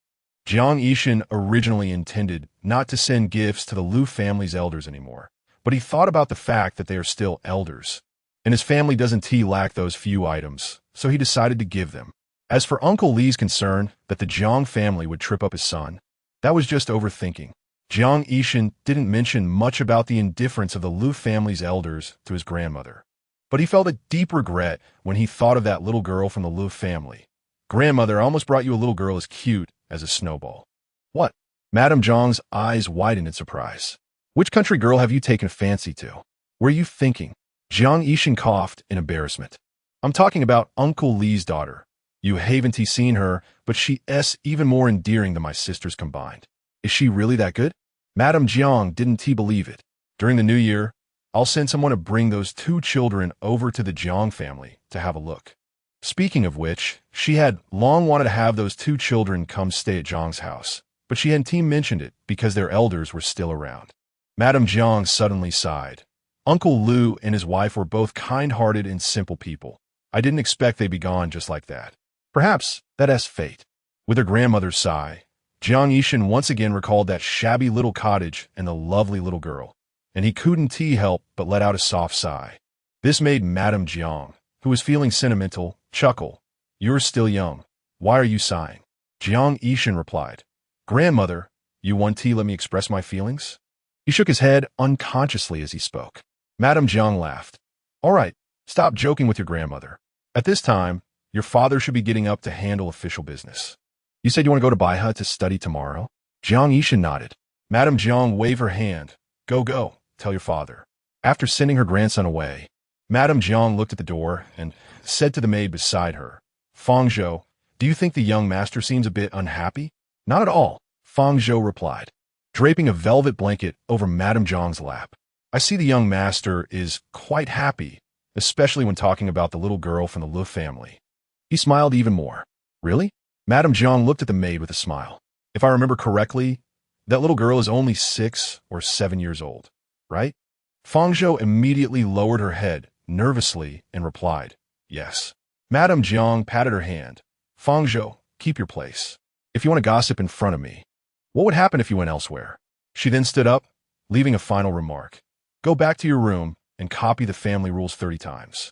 Jiang Yishan originally intended not to send gifts to the Lu family's elders anymore, but he thought about the fact that they are still elders, and his family doesn't lack those few items, so he decided to give them. As for Uncle Le's concern that the Jiang family would trip up his son, that was just overthinking. Jiang Yishan didn't mention much about the indifference of the Lu family's elders to his grandmother, but he felt a deep regret when he thought of that little girl from the Lu family. "Grandmother, I almost brought you a little girl as cute as a snowball." "What?" Madame Jiang's eyes widened in surprise. "Which country girl have you taken a fancy to? What are you thinking?" Jiang Yishan coughed in embarrassment. "I'm talking about Uncle Le's daughter. You haven't seen her, but she's even more endearing than my sisters combined." "Is she really that good?" Madame Jiang didn't believe it. "During the new year, I'll send someone to bring those 2 children over to the Jiang family to have a look." Speaking of which, she had long wanted to have those 2 children come stay at Jiang's house, but she hadn't mentioned it because their elders were still around. Madame Jiang suddenly sighed. Uncle Lu and his wife were both kind-hearted and simple people. I didn't expect they'd be gone just like that. Perhaps that's fate. With her grandmother's sigh, Jiang Yishan once again recalled that shabby little cottage and the lovely little girl, and he couldn't help but let out a soft sigh. This made Madame Jiang, who was feeling sentimental, chuckle. "You're still young. Why are you sighing?" Jiang Yishan replied, "Grandmother, you want to let me express my feelings?" He shook his head unconsciously as he spoke. Madame Jiang laughed. "All right, stop joking with your grandmother. At this time, your father should be getting up to handle official business. You said you want to go to Baihe to study tomorrow?" Jiang Yishan nodded. Madame Jiang waved her hand. Go, tell your father." After sending her grandson away, Madame Jiang looked at the door and said to the maid beside her, "Fang Zhou, do you think the young master seems a bit unhappy?" "Not at all," Fang Zhou replied, draping a velvet blanket over Madame Jiang's lap. "I see the young master is quite happy, especially when talking about the little girl from the Lu family." He smiled even more. "Really?" Madame Jiang looked at the maid with a smile. "If I remember correctly, that little girl is only 6 or 7 years old, right?" Fang Zhou immediately lowered her head nervously and replied, "Yes." Madame Jiang patted her hand. "Fang Zhou, keep your place. If you want to gossip in front of me, what would happen if you went elsewhere?" She then stood up, leaving a final remark. "Go back to your room and copy the family rules 30 times.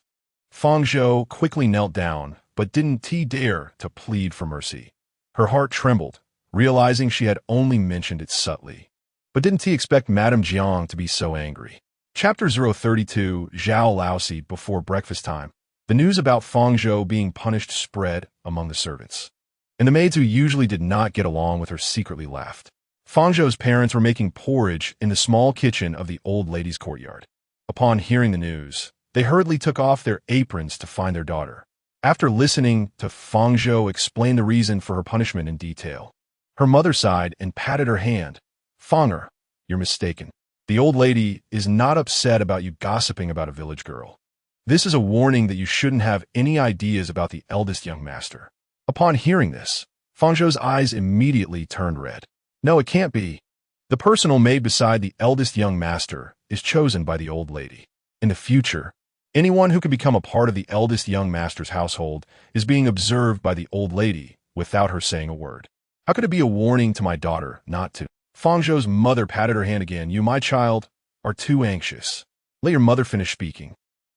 Fang Zhou quickly knelt down, but didn't dare to plead for mercy. Her heart trembled realizing she had only mentioned it subtly. But didn't he expect Madame Jiang to be so angry? Chapter 032, Zhao Laosi before breakfast time. The news about Feng Zhou being punished spread among the servants, and the maids who usually did not get along with her secretly laughed. Feng Zhou's parents were making porridge in the small kitchen of the old lady's courtyard. Upon hearing the news, they hurriedly took off their aprons to find their daughter. After listening to Feng Zhou explain the reason for her punishment in detail, her mother sighed and patted her hand. "Fenger, you're mistaken. The old lady is not upset about you gossiping about a village girl. This is a warning that you shouldn't have any ideas about the eldest young master." Upon hearing this, Feng Zhou's eyes immediately turned red. No, it can't be. The personal maid beside the eldest young master is chosen by the old lady. In the future, anyone who can become a part of the eldest young master's household is being observed by the old lady without her saying a word. How could it be a warning to my daughter not to? Feng Zhou's mother patted her hand again. "You, my child, are too anxious. Let your mother finish speaking.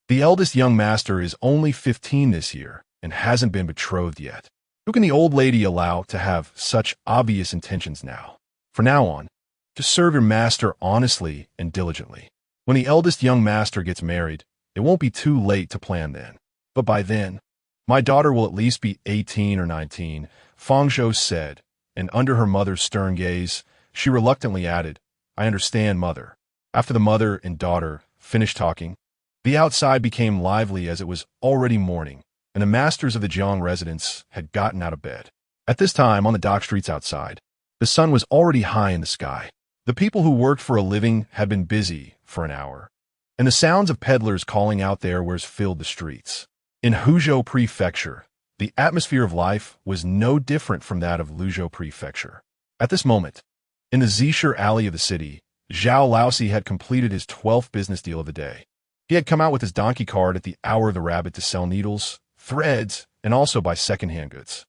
The eldest young master is only 15 this year and hasn't been betrothed yet. Who can the old lady allow to have such obvious intentions now? From now on, just serve your master honestly and diligently. When the eldest young master gets married, it won't be too late to plan then. But by then, my daughter will at least be 18 or 19, Feng Zhou said, and under her mother's stern gaze, she reluctantly added, "I understand, mother." After the mother and daughter finished talking, the outside became lively as it was already morning, and the masters of the Jiang residence had gotten out of bed. At this time, on the dock streets outside, the sun was already high in the sky. The people who worked for a living had been busy for an hour, and the sounds of peddlers calling out their wares filled the streets. In Huzhou Prefecture, the atmosphere of life was no different from that of Luzhou Prefecture. At this moment, in the Zisher alley of the city, Zhao Laosi had completed his 12th business deal of the day. He had come out with his donkey cart at the hour of the rabbit to sell needles, threads, and also buy second-hand goods.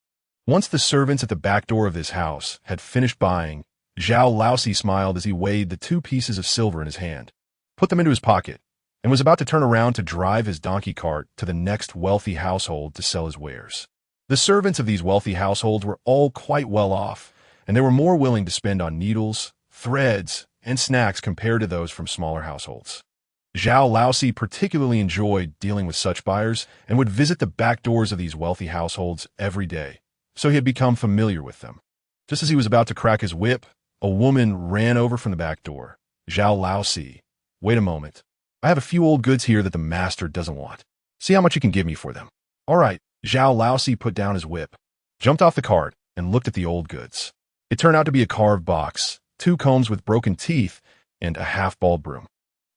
Once the servants at the back door of this house had finished buying, Zhao Laosi smiled as he weighed the 2 pieces of silver in his hand, put them into his pocket, and was about to turn around to drive his donkey cart to the next wealthy household to sell his wares. The servants of these wealthy households were all quite well off, and they were more willing to spend on needles, threads, and snacks compared to those from smaller households. Zhao Laosi particularly enjoyed dealing with such buyers and would visit the back doors of these wealthy households every day, so he had become familiar with them. Just as he was about to crack his whip, a woman ran over from the back door. "Zhao Laosi, wait a moment. I have a few old goods here that the master doesn't want. See how much you can give me for them." "All right." Zhao Laosi put down his whip, jumped off the cart, and looked at the old goods. It turned out to be a carved box, 2 combs with broken teeth, and a half-bald broom.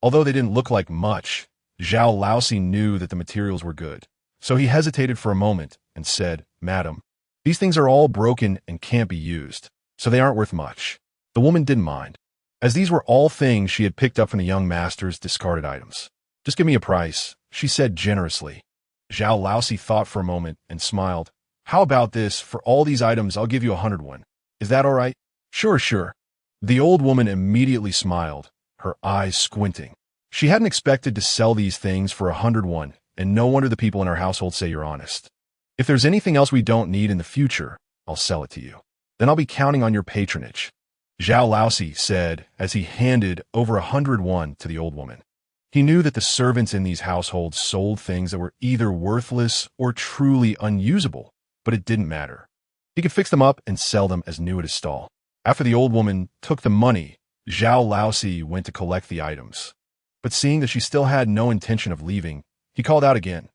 Although they didn't look like much, Zhao Laosi knew that the materials were good, so he hesitated for a moment and said, "Madam, these things are all broken and can't be used, so they aren't worth much." The woman didn't mind, as these were all things she had picked up from the young master's discarded items. "Just give me a price," she said generously. Zhao Laosi thought for a moment and smiled. "How about this? For all these items, I'll give you 100 won. Is that all right?" Sure. The old woman immediately smiled, her eyes squinting. She hadn't expected to sell these things for 100 won, and no wonder the people in our household say you're honest. "If there's anything else we don't need in the future, I'll sell it to you. Then I'll be counting on your patronage," Zhao Laosi said as he handed over 100 won to the old woman. He knew that the servants in these households sold things that were either worthless or truly unusable, but it didn't matter. He could fix them up and sell them as new at his stall. After the old woman took the money, Zhao Laosi went to collect the items. But seeing that she still had no intention of leaving, he called out again,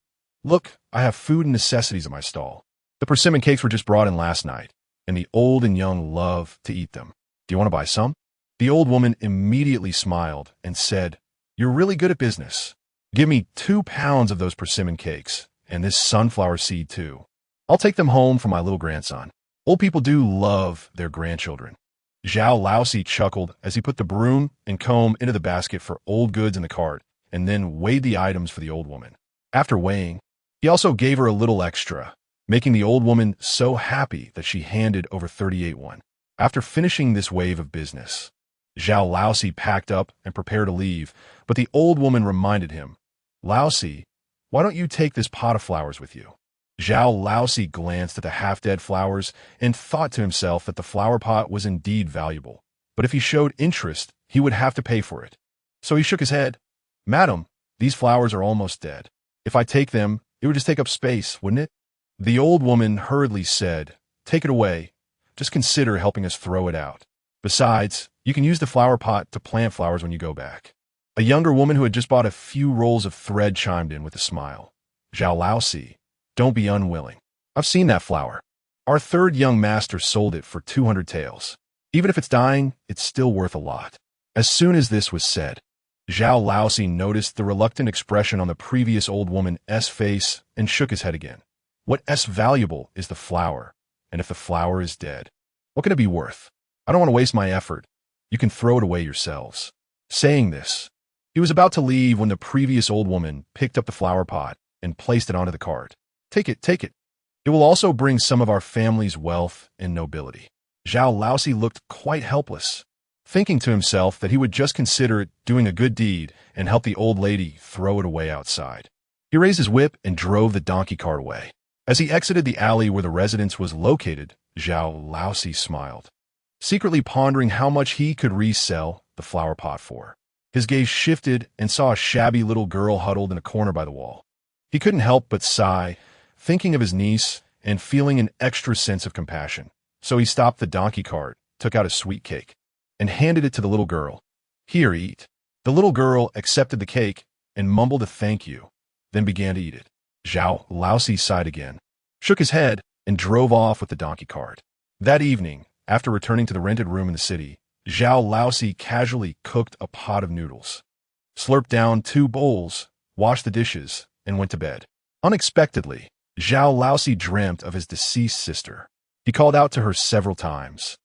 "Look, I have food and necessities at my stall. The persimmon cakes were just brought in last night, and the old and young love to eat them. Do you want to buy some?" The old woman immediately smiled and said, "You're really good at business. Give me 2 pounds of those persimmon cakes, and this sunflower seed too. I'll take them home for my little grandson. Old people do love their grandchildren." Zhao Laosi chuckled as he put the broom and comb into the basket for old goods in the cart, and then weighed the items for the old woman. After weighing, he also gave her a little extra, making the old woman so happy that she handed over 38 won. After finishing this wave of business, Zhao Laosi packed up and prepared to leave, but the old woman reminded him, "Laosi, why don't you take this pot of flowers with you?" Zhao Laosi glanced at the half-dead flowers and thought to himself that the flower pot was indeed valuable. But if he showed interest, he would have to pay for it. So he shook his head. "Madam, these flowers are almost dead. If I take them, it would just take up space, wouldn't it?" The old woman hurriedly said, "Take it away. Just consider helping us throw it out. Besides, you can use the flower pot to plant flowers when you go back." A younger woman who had just bought a few rolls of thread chimed in with a smile. "Zhao Laosi, don't be unwilling. I've seen that flower. Our third young master sold it for 200 taels. Even if it's dying, it's still worth a lot." As soon as this was said, Zhao Laosi noticed the reluctant expression on the previous old woman's face and shook his head again. What's valuable is the flower, and if the flower is dead, what can it be worth? I don't want to waste my effort. You can throw it away yourselves. Saying this, he was about to leave when the previous old woman picked up the flower pot and placed it onto the cart. Take it, take it. It will also bring some of our family's wealth and nobility." Zhao Laosi looked quite helpless, thinking to himself that he would just consider it doing a good deed and help the old lady throw it away outside. He raised his whip and drove the donkey cart away. As he exited the alley where the residence was located, Zhao Laosi smiled, secretly pondering how much he could resell the flower pot for. His gaze shifted and saw a shabby little girl huddled in a corner by the wall. He couldn't help but sigh, thinking of his niece and feeling an extra sense of compassion. So he stopped the donkey cart, took out a sweet cake, and handed it to the little girl. "Here, eat." The little girl accepted the cake and mumbled a thank you, then began to eat it. Zhao Laosi sighed again, shook his head, and drove off with the donkey cart. That evening, after returning to the rented room in the city, Zhao Laosi casually cooked a pot of noodles, slurped down 2 bowls, washed the dishes, and went to bed. Unexpectedly, Zhao Laosi dreamt of his deceased sister. He called out to her several times,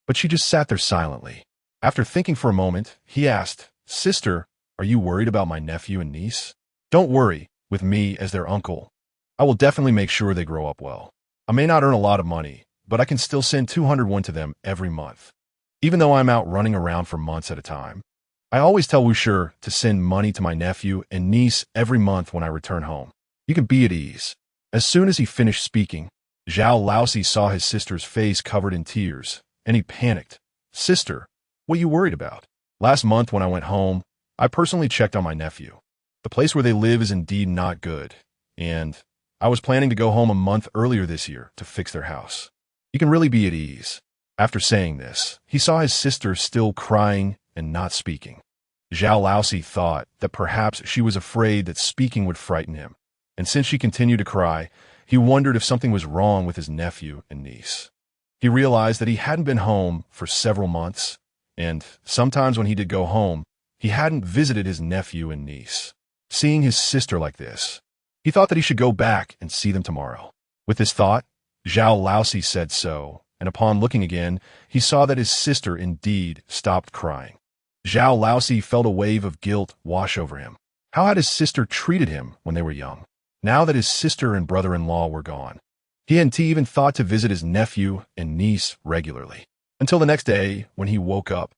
but she just sat there silently. After thinking for a moment, he asked, "Sister, are you worried about my nephew and niece?" "Don't worry, with me as their uncle, I will definitely make sure they grow up well. I may not earn a lot of money, but I can still send 201 to them every month. Even though I'm out running around for months at a time, I always tell Wushi to send money to my nephew and niece every month when I return home. You can be at ease." As soon as he finished speaking, Zhao Laosi saw his sister's face covered in tears, and he panicked. "Sister, what are you worried about? Last month when I went home, I personally checked on my nephew. The place where they live is indeed not good, and I was planning to go home a month earlier this year to fix their house. You can really be at ease." After saying this, he saw his sister still crying and not speaking. Zhao Laosi thought that perhaps she was afraid that speaking would frighten him, and since she continued to cry, he wondered if something was wrong with his nephew and niece. He realized that he hadn't been home for several months, and sometimes when he did go home, he hadn't visited his nephew and niece. Seeing his sister like this, he thought that he should go back and see them tomorrow. With this thought, Zhao Laosi said so, and upon looking again, he saw that his sister indeed stopped crying. Zhao Laosi felt a wave of guilt wash over him. How had his sister treated him when they were young? Now that his sister and brother-in-law were gone, he hadn't even thought to visit his nephew and niece regularly. Until the next day, when he woke up,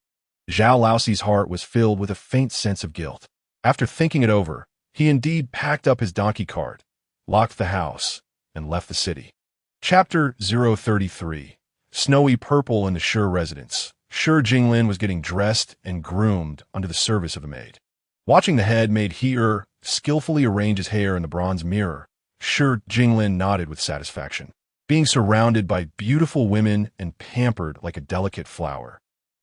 Zhao Laosi's heart was filled with a faint sense of guilt. After thinking it over, he indeed packed up his donkey cart, locked the house, and left the city. Chapter 033. Snowy Purple in the Shi residence. Shi Jinglin was getting dressed and groomed under the service of a maid. Watching the head maid He skillfully arrange his hair in the bronze mirror, Shi Jinglin nodded with satisfaction. Being surrounded by beautiful women and pampered like a delicate flower.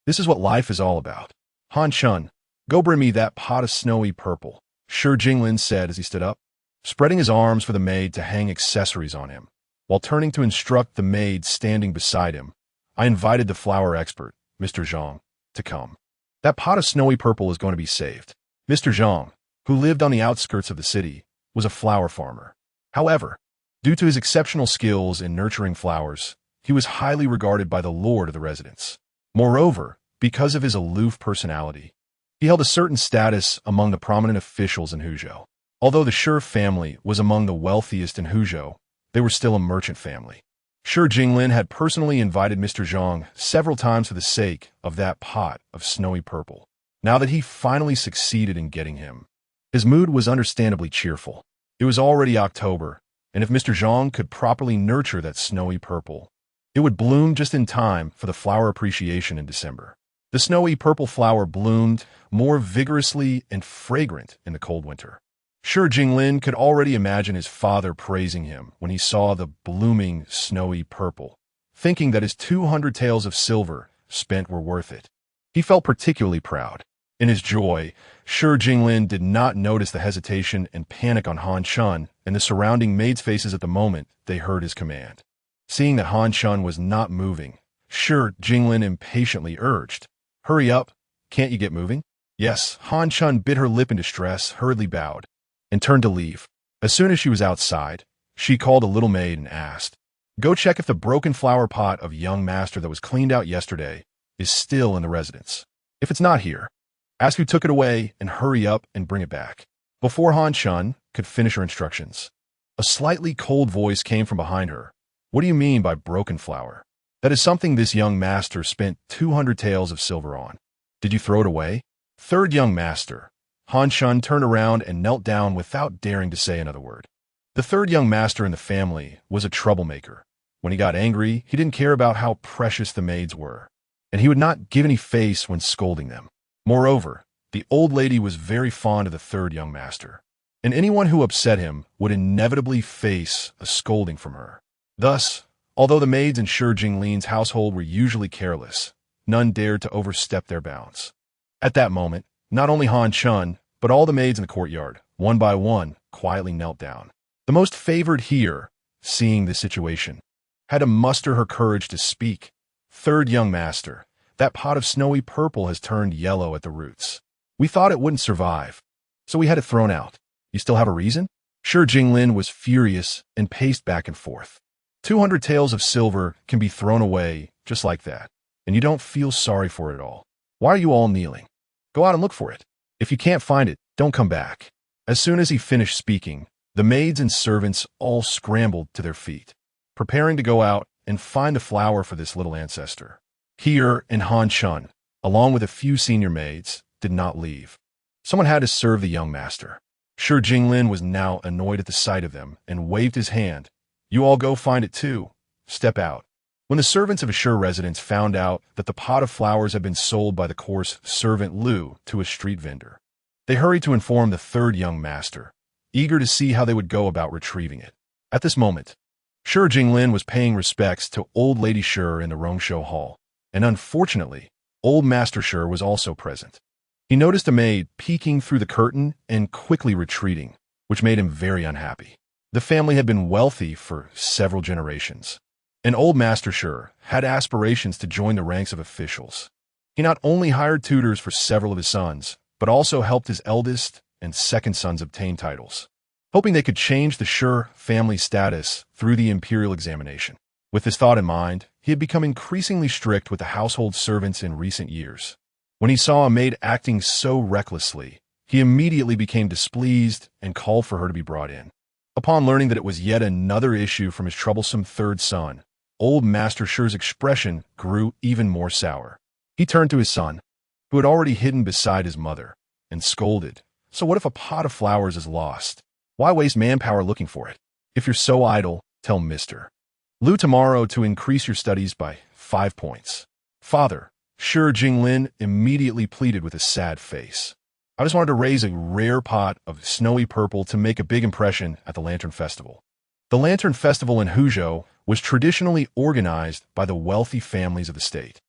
This is what life is all about. "Han Chun, go bring me that pot of snowy purple," Shi Jinglin said as he stood up, spreading his arms for the maid to hang accessories on him. While turning to instruct the maid standing beside him, I invited the flower expert, Mr. Zhang, to come. That pot of snowy purple is going to be saved. Mr. Zhang, who lived on the outskirts of the city, was a flower farmer. However, due to his exceptional skills in nurturing flowers, he was highly regarded by the lord of the residence. Moreover, because of his aloof personality, he held a certain status among the prominent officials in Huzhou. Although the Shi family was among the wealthiest in Huzhou, they were still a merchant family. Shi Jinglin had personally invited Mr. Zhang several times for the sake of that pot of snowy purple. Now that he finally succeeded in getting him, his mood was understandably cheerful. It was already October, and if Mr. Zhang could properly nurture that snowy purple, it would bloom just in time for the flower appreciation in December. The snowy purple flower bloomed more vigorously and fragrant in the cold winter. Shi Jinglin could already imagine his father praising him when he saw the blooming snowy purple, thinking that his 200 taels of silver spent were worth it. He felt particularly proud. In his joy, Shi Jinglin did not notice the hesitation and panic on Han Shun and the surrounding maids' faces at the moment they heard his command. Seeing that Han Shun was not moving, Shi Jinglin impatiently urged, "Hurry up, can't you get moving?" Yes, Han Shun bit her lip in distress, hurriedly bowed, and turned to leave. As soon as she was outside, she called a little maid and asked, "Go check if the broken flower pot of young master that was cleaned out yesterday is still in the residence. If it's not here, ask who took it away and hurry up and bring it back." Before Han Shun could finish her instructions, a slightly cold voice came from behind her. "What do you mean by broken flower? That is something this young master spent 200 taels of silver on. Did you throw it away?" Third young master. Han Shun turned around and knelt down without daring to say another word. The third young master in the family was a troublemaker. When he got angry, he didn't care about how precious the maids were, and he would not give any face when scolding them. Moreover, the old lady was very fond of the third young master, and anyone who upset him would inevitably face a scolding from her. Thus, although the maids in Shi Jinglin's household were usually careless, none dared to overstep their bounds. At that moment, not only Han Shun, but all the maids in the courtyard, one by one, quietly knelt down. The most favored here, seeing the situation, had to muster her courage to speak. "Third young master, that pot of snowy purple has turned yellow at the roots. We thought it wouldn't survive, so we had it thrown out. You still have a reason?" Shi Jinglin was furious and paced back and forth. 200 taels of silver can be thrown away just like that, and you don't feel sorry for it at all. Why are you all kneeling? Go out and look for it. If you can't find it, don't come back. As soon as he finished speaking, the maids and servants all scrambled to their feet, preparing to go out and find the flower for this little ancestor. Here and Han Shun, along with a few senior maids, did not leave. Someone had to serve the young master. Shi Jinglin was now annoyed at the sight of them and waved his hand. "You all go find it too. Step out." When the servants of a Shi residence found out that the pot of flowers had been sold by the coarse servant Lu to a street vendor, they hurried to inform the third young master, eager to see how they would go about retrieving it. At this moment, Shi Jinglin was paying respects to old Lady Shi in the Rongsho Hall, and unfortunately, old Master Shi was also present. He noticed a maid peeking through the curtain and quickly retreating, which made him very unhappy. The family had been wealthy for several generations, and old Master Shi had aspirations to join the ranks of officials. He not only hired tutors for several of his sons, but also helped his eldest and second sons obtain titles, hoping they could change the Shi family status through the imperial examination. With this thought in mind, he had become increasingly strict with the household servants in recent years. When he saw a maid acting so recklessly, he immediately became displeased and called for her to be brought in. Upon learning that it was yet another issue from his troublesome third son, old Master Shi's expression grew even more sour. He turned to his son, who had already hidden beside his mother, and scolded, "So what if a pot of flowers is lost? Why waste manpower looking for it? If you're so idle, tell Mr. Lu tomorrow to increase your studies by 5 points. "Father," Shi Jinglin immediately pleaded with a sad face, "I just wanted to raise a rare pot of snowy purple to make a big impression at the Lantern Festival." The Lantern Festival in Huzhou was traditionally organized by the wealthy families of the state,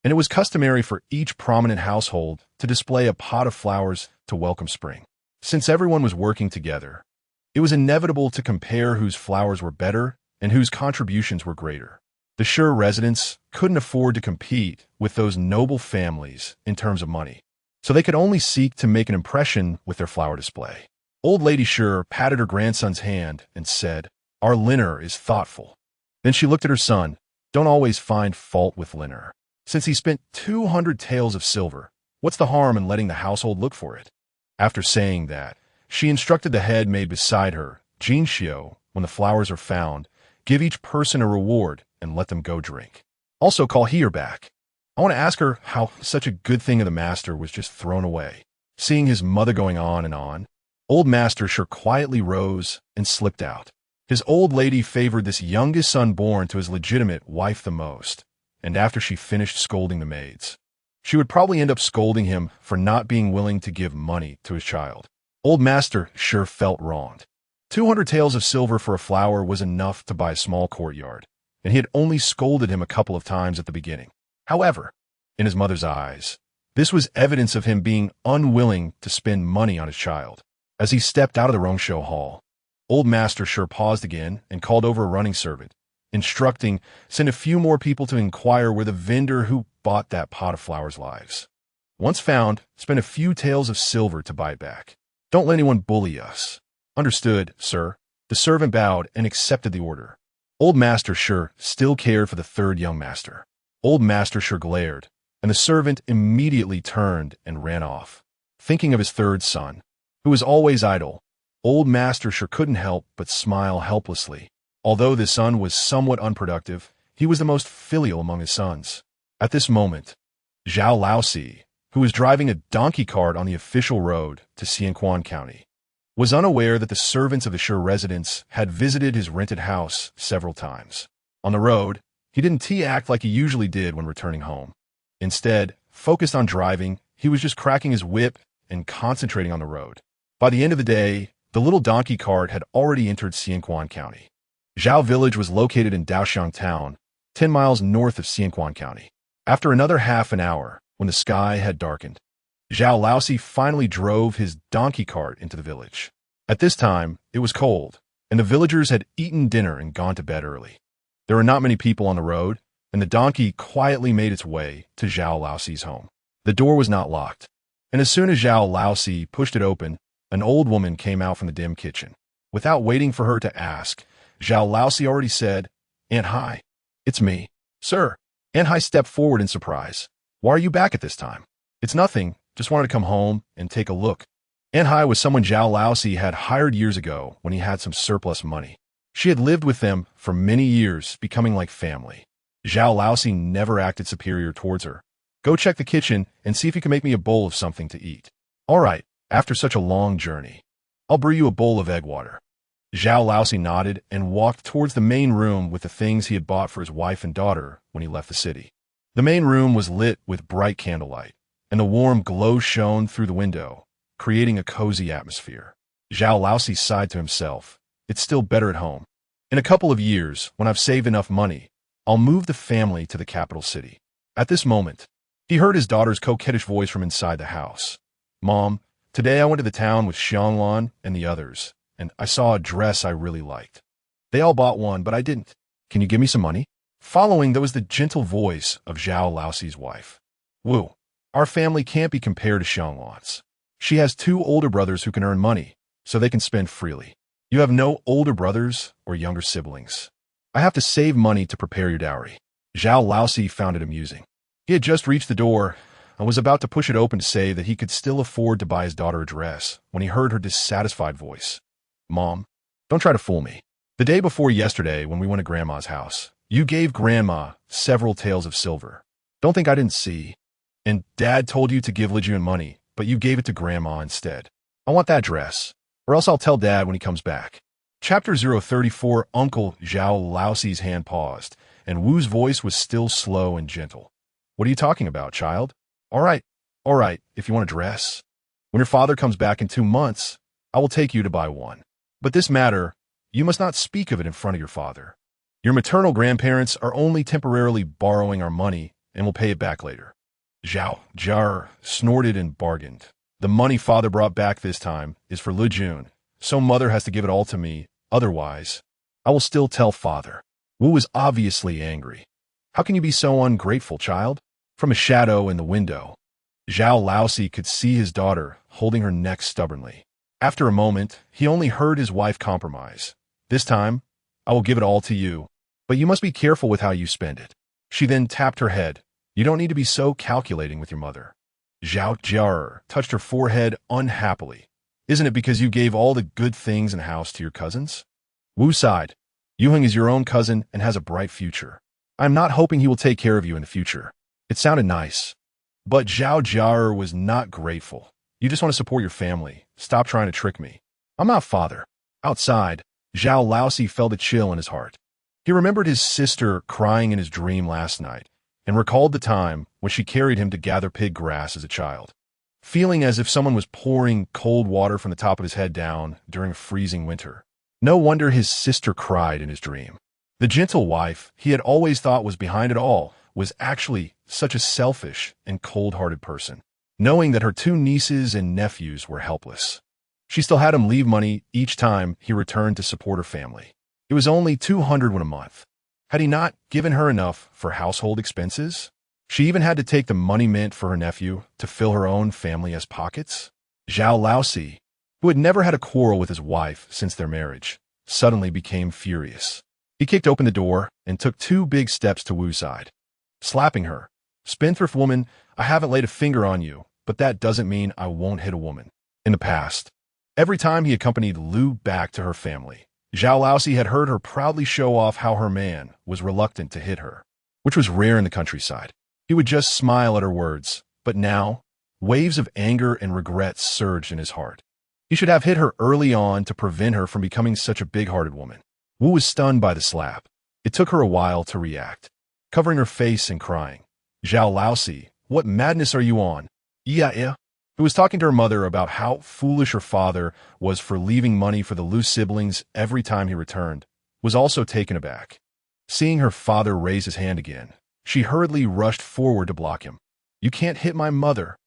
and it was customary for each prominent household to display a pot of flowers to welcome spring. Since everyone was working together, it was inevitable to compare whose flowers were better and whose contributions were greater. The Shi residents couldn't afford to compete with those noble families in terms of money, so they could only seek to make an impression with their flower display. Old Lady Shi patted her grandson's hand and said, "Our Linner is thoughtful." Then she looked at her son. "Don't always find fault with Linner. Since he spent 200 taels of silver, what's the harm in letting the household look for it?" After saying that, she instructed the head maid beside her, "Jinxiu, when the flowers are found, give each person a reward and let them go drink. Also call he or back. I want to ask her how such a good thing of the master was just thrown away." Seeing his mother going on and on, old Master Shi quietly rose and slipped out. His old lady favored this youngest son born to his legitimate wife the most, and after she finished scolding the maids, she would probably end up scolding him for not being willing to give money to his child. Old master sure felt wronged. 200 taels of silver for a flower was enough to buy a small courtyard, and he had only scolded him a couple of times at the beginning. However, in his mother's eyes, this was evidence of him being unwilling to spend money on his child. As he stepped out of the Rongshow hall, old master sure paused again and called over a running servant, instructing, send a few more people to inquire where the vendor who bought that pot of flowers lies. Once found, spend a few taels of silver to buy it back. Don't let anyone bully us. Understood, sir. The servant bowed and accepted the order. Old master sure still cared for the third young master. Old master sure glared, and the servant immediately turned and ran off. Thinking of his third son, who was always idle, old master sure couldn't help but smile helplessly. Although the son was somewhat unproductive, he was the most filial among his sons. At this moment, Zhao Laosi, who was driving a donkey cart on the official road to Xianquan County, was unaware that the servants of the Sure residence had visited his rented house several times. On the road, he didn't act like he usually did when returning home. Instead, focused on driving, he was just cracking his whip and concentrating on the road. By the end of the day, the little donkey cart had already entered Xianquan County. Zhao Village was located in Daoxiang Town, 10 miles north of Xianquan County. After another half an hour, when the sky had darkened, Zhao Laosi finally drove his donkey cart into the village. At this time, it was cold, and the villagers had eaten dinner and gone to bed early. There were not many people on the road, and the donkey quietly made its way to Zhao Laosi's home. The door was not locked, and as soon as Zhao Laosi pushed it open, an old woman came out from the dim kitchen. Without waiting for her to ask, Zhao Laosi already said, "Aunt Hai, it's me." "Sir." Aunt Hai stepped forward in surprise. "Why are you back at this time?" "It's nothing, just wanted to come home and take a look." Aunt Hai was someone Zhao Laosi had hired years ago when he had some surplus money. She had lived with them for many years, becoming like family. Zhao Laosi never acted superior towards her. "Go check the kitchen and see if you can make me a bowl of something to eat." "All right, after such a long journey. I'll brew you a bowl of egg water." Zhao Laosi nodded and walked towards the main room with the things he had bought for his wife and daughter when he left the city. The main room was lit with bright candlelight, and the warm glow shone through the window, creating a cozy atmosphere. Zhao Laosi sighed to himself. It's still better at home. In a couple of years, when I've saved enough money, I'll move the family to the capital city. At this moment, he heard his daughter's coquettish voice from inside the house. "Mom, today I went to the town with Xianglan and the others, and I saw a dress I really liked. They all bought one, but I didn't. Can you give me some money?" Following, there was the gentle voice of Zhao Laosi's wife. "Wu, our family can't be compared to Xianglan's. She has 2 older brothers who can earn money, so they can spend freely. You have no older brothers or younger siblings. I have to save money to prepare your dowry." Zhao Laosi found it amusing. He had just reached the door and was about to push it open to say that he could still afford to buy his daughter a dress when he heard her dissatisfied voice. "Mom, don't try to fool me. The day before yesterday when we went to Grandma's house, you gave Grandma several taels of silver. Don't think I didn't see. And Dad told you to give Le Qingyou money, but you gave it to Grandma instead. I want that dress, or else I'll tell Dad when he comes back." Chapter 034. Uncle Zhao Laosi's hand paused, and Wu's voice was still slow and gentle. "What are you talking about, child? All right, if you want a dress. When your father comes back in 2 months, I will take you to buy one. But this matter, you must not speak of it in front of your father. Your maternal grandparents are only temporarily borrowing our money and will pay it back later." Zhao Jar snorted and bargained. "The money father brought back this time is for Le Qingyou, so mother has to give it all to me, otherwise, I will still tell father." Wu was obviously angry. "How can you be so ungrateful, child?" From a shadow in the window, Zhao Laosi could see his daughter holding her neck stubbornly. After a moment, he only heard his wife compromise. "This time, I will give it all to you, but you must be careful with how you spend it." She then tapped her head. "You don't need to be so calculating with your mother." Zhao Jar touched her forehead unhappily. "Isn't it because you gave all the good things in the house to your cousins?" Wu sighed. "Yuheng is your own cousin and has a bright future. I'm not hoping he will take care of you in the future." It sounded nice, but Zhao Jar was not grateful. "You just want to support your family. Stop trying to trick me." "I'm not father." Outside, Zhao Laosi felt a chill in his heart. He remembered his sister crying in his dream last night and recalled the time when she carried him to gather pig grass as a child, feeling as if someone was pouring cold water from the top of his head down during a freezing winter. No wonder his sister cried in his dream. The gentle wife he had always thought was behind it all was actually such a selfish and cold-hearted person, knowing that her two nieces and nephews were helpless. She still had him leave money each time he returned to support her family. It was only 200 won a month. Had he not given her enough for household expenses? She even had to take the money meant for her nephew to fill her own family's pockets. Zhao Laosi, who had never had a quarrel with his wife since their marriage, suddenly became furious. He kicked open the door and took 2 big steps to Wu's side, slapping her. "Spendthrift woman, I haven't laid a finger on you, but that doesn't mean I won't hit a woman." In the past, every time he accompanied Lu back to her family, Zhao Laosi had heard her proudly show off how her man was reluctant to hit her, which was rare in the countryside. He would just smile at her words, but now, waves of anger and regret surged in his heart. He should have hit her early on to prevent her from becoming such a big-hearted woman. Wu was stunned by the slap. It took her a while to react, covering her face and crying. "Zhao Laosi, what madness are you on?" Yeah. Who was talking to her mother about how foolish her father was for leaving money for the Lu siblings every time he returned, was also taken aback. Seeing her father raise his hand again, she hurriedly rushed forward to block him. "You can't hit my mother."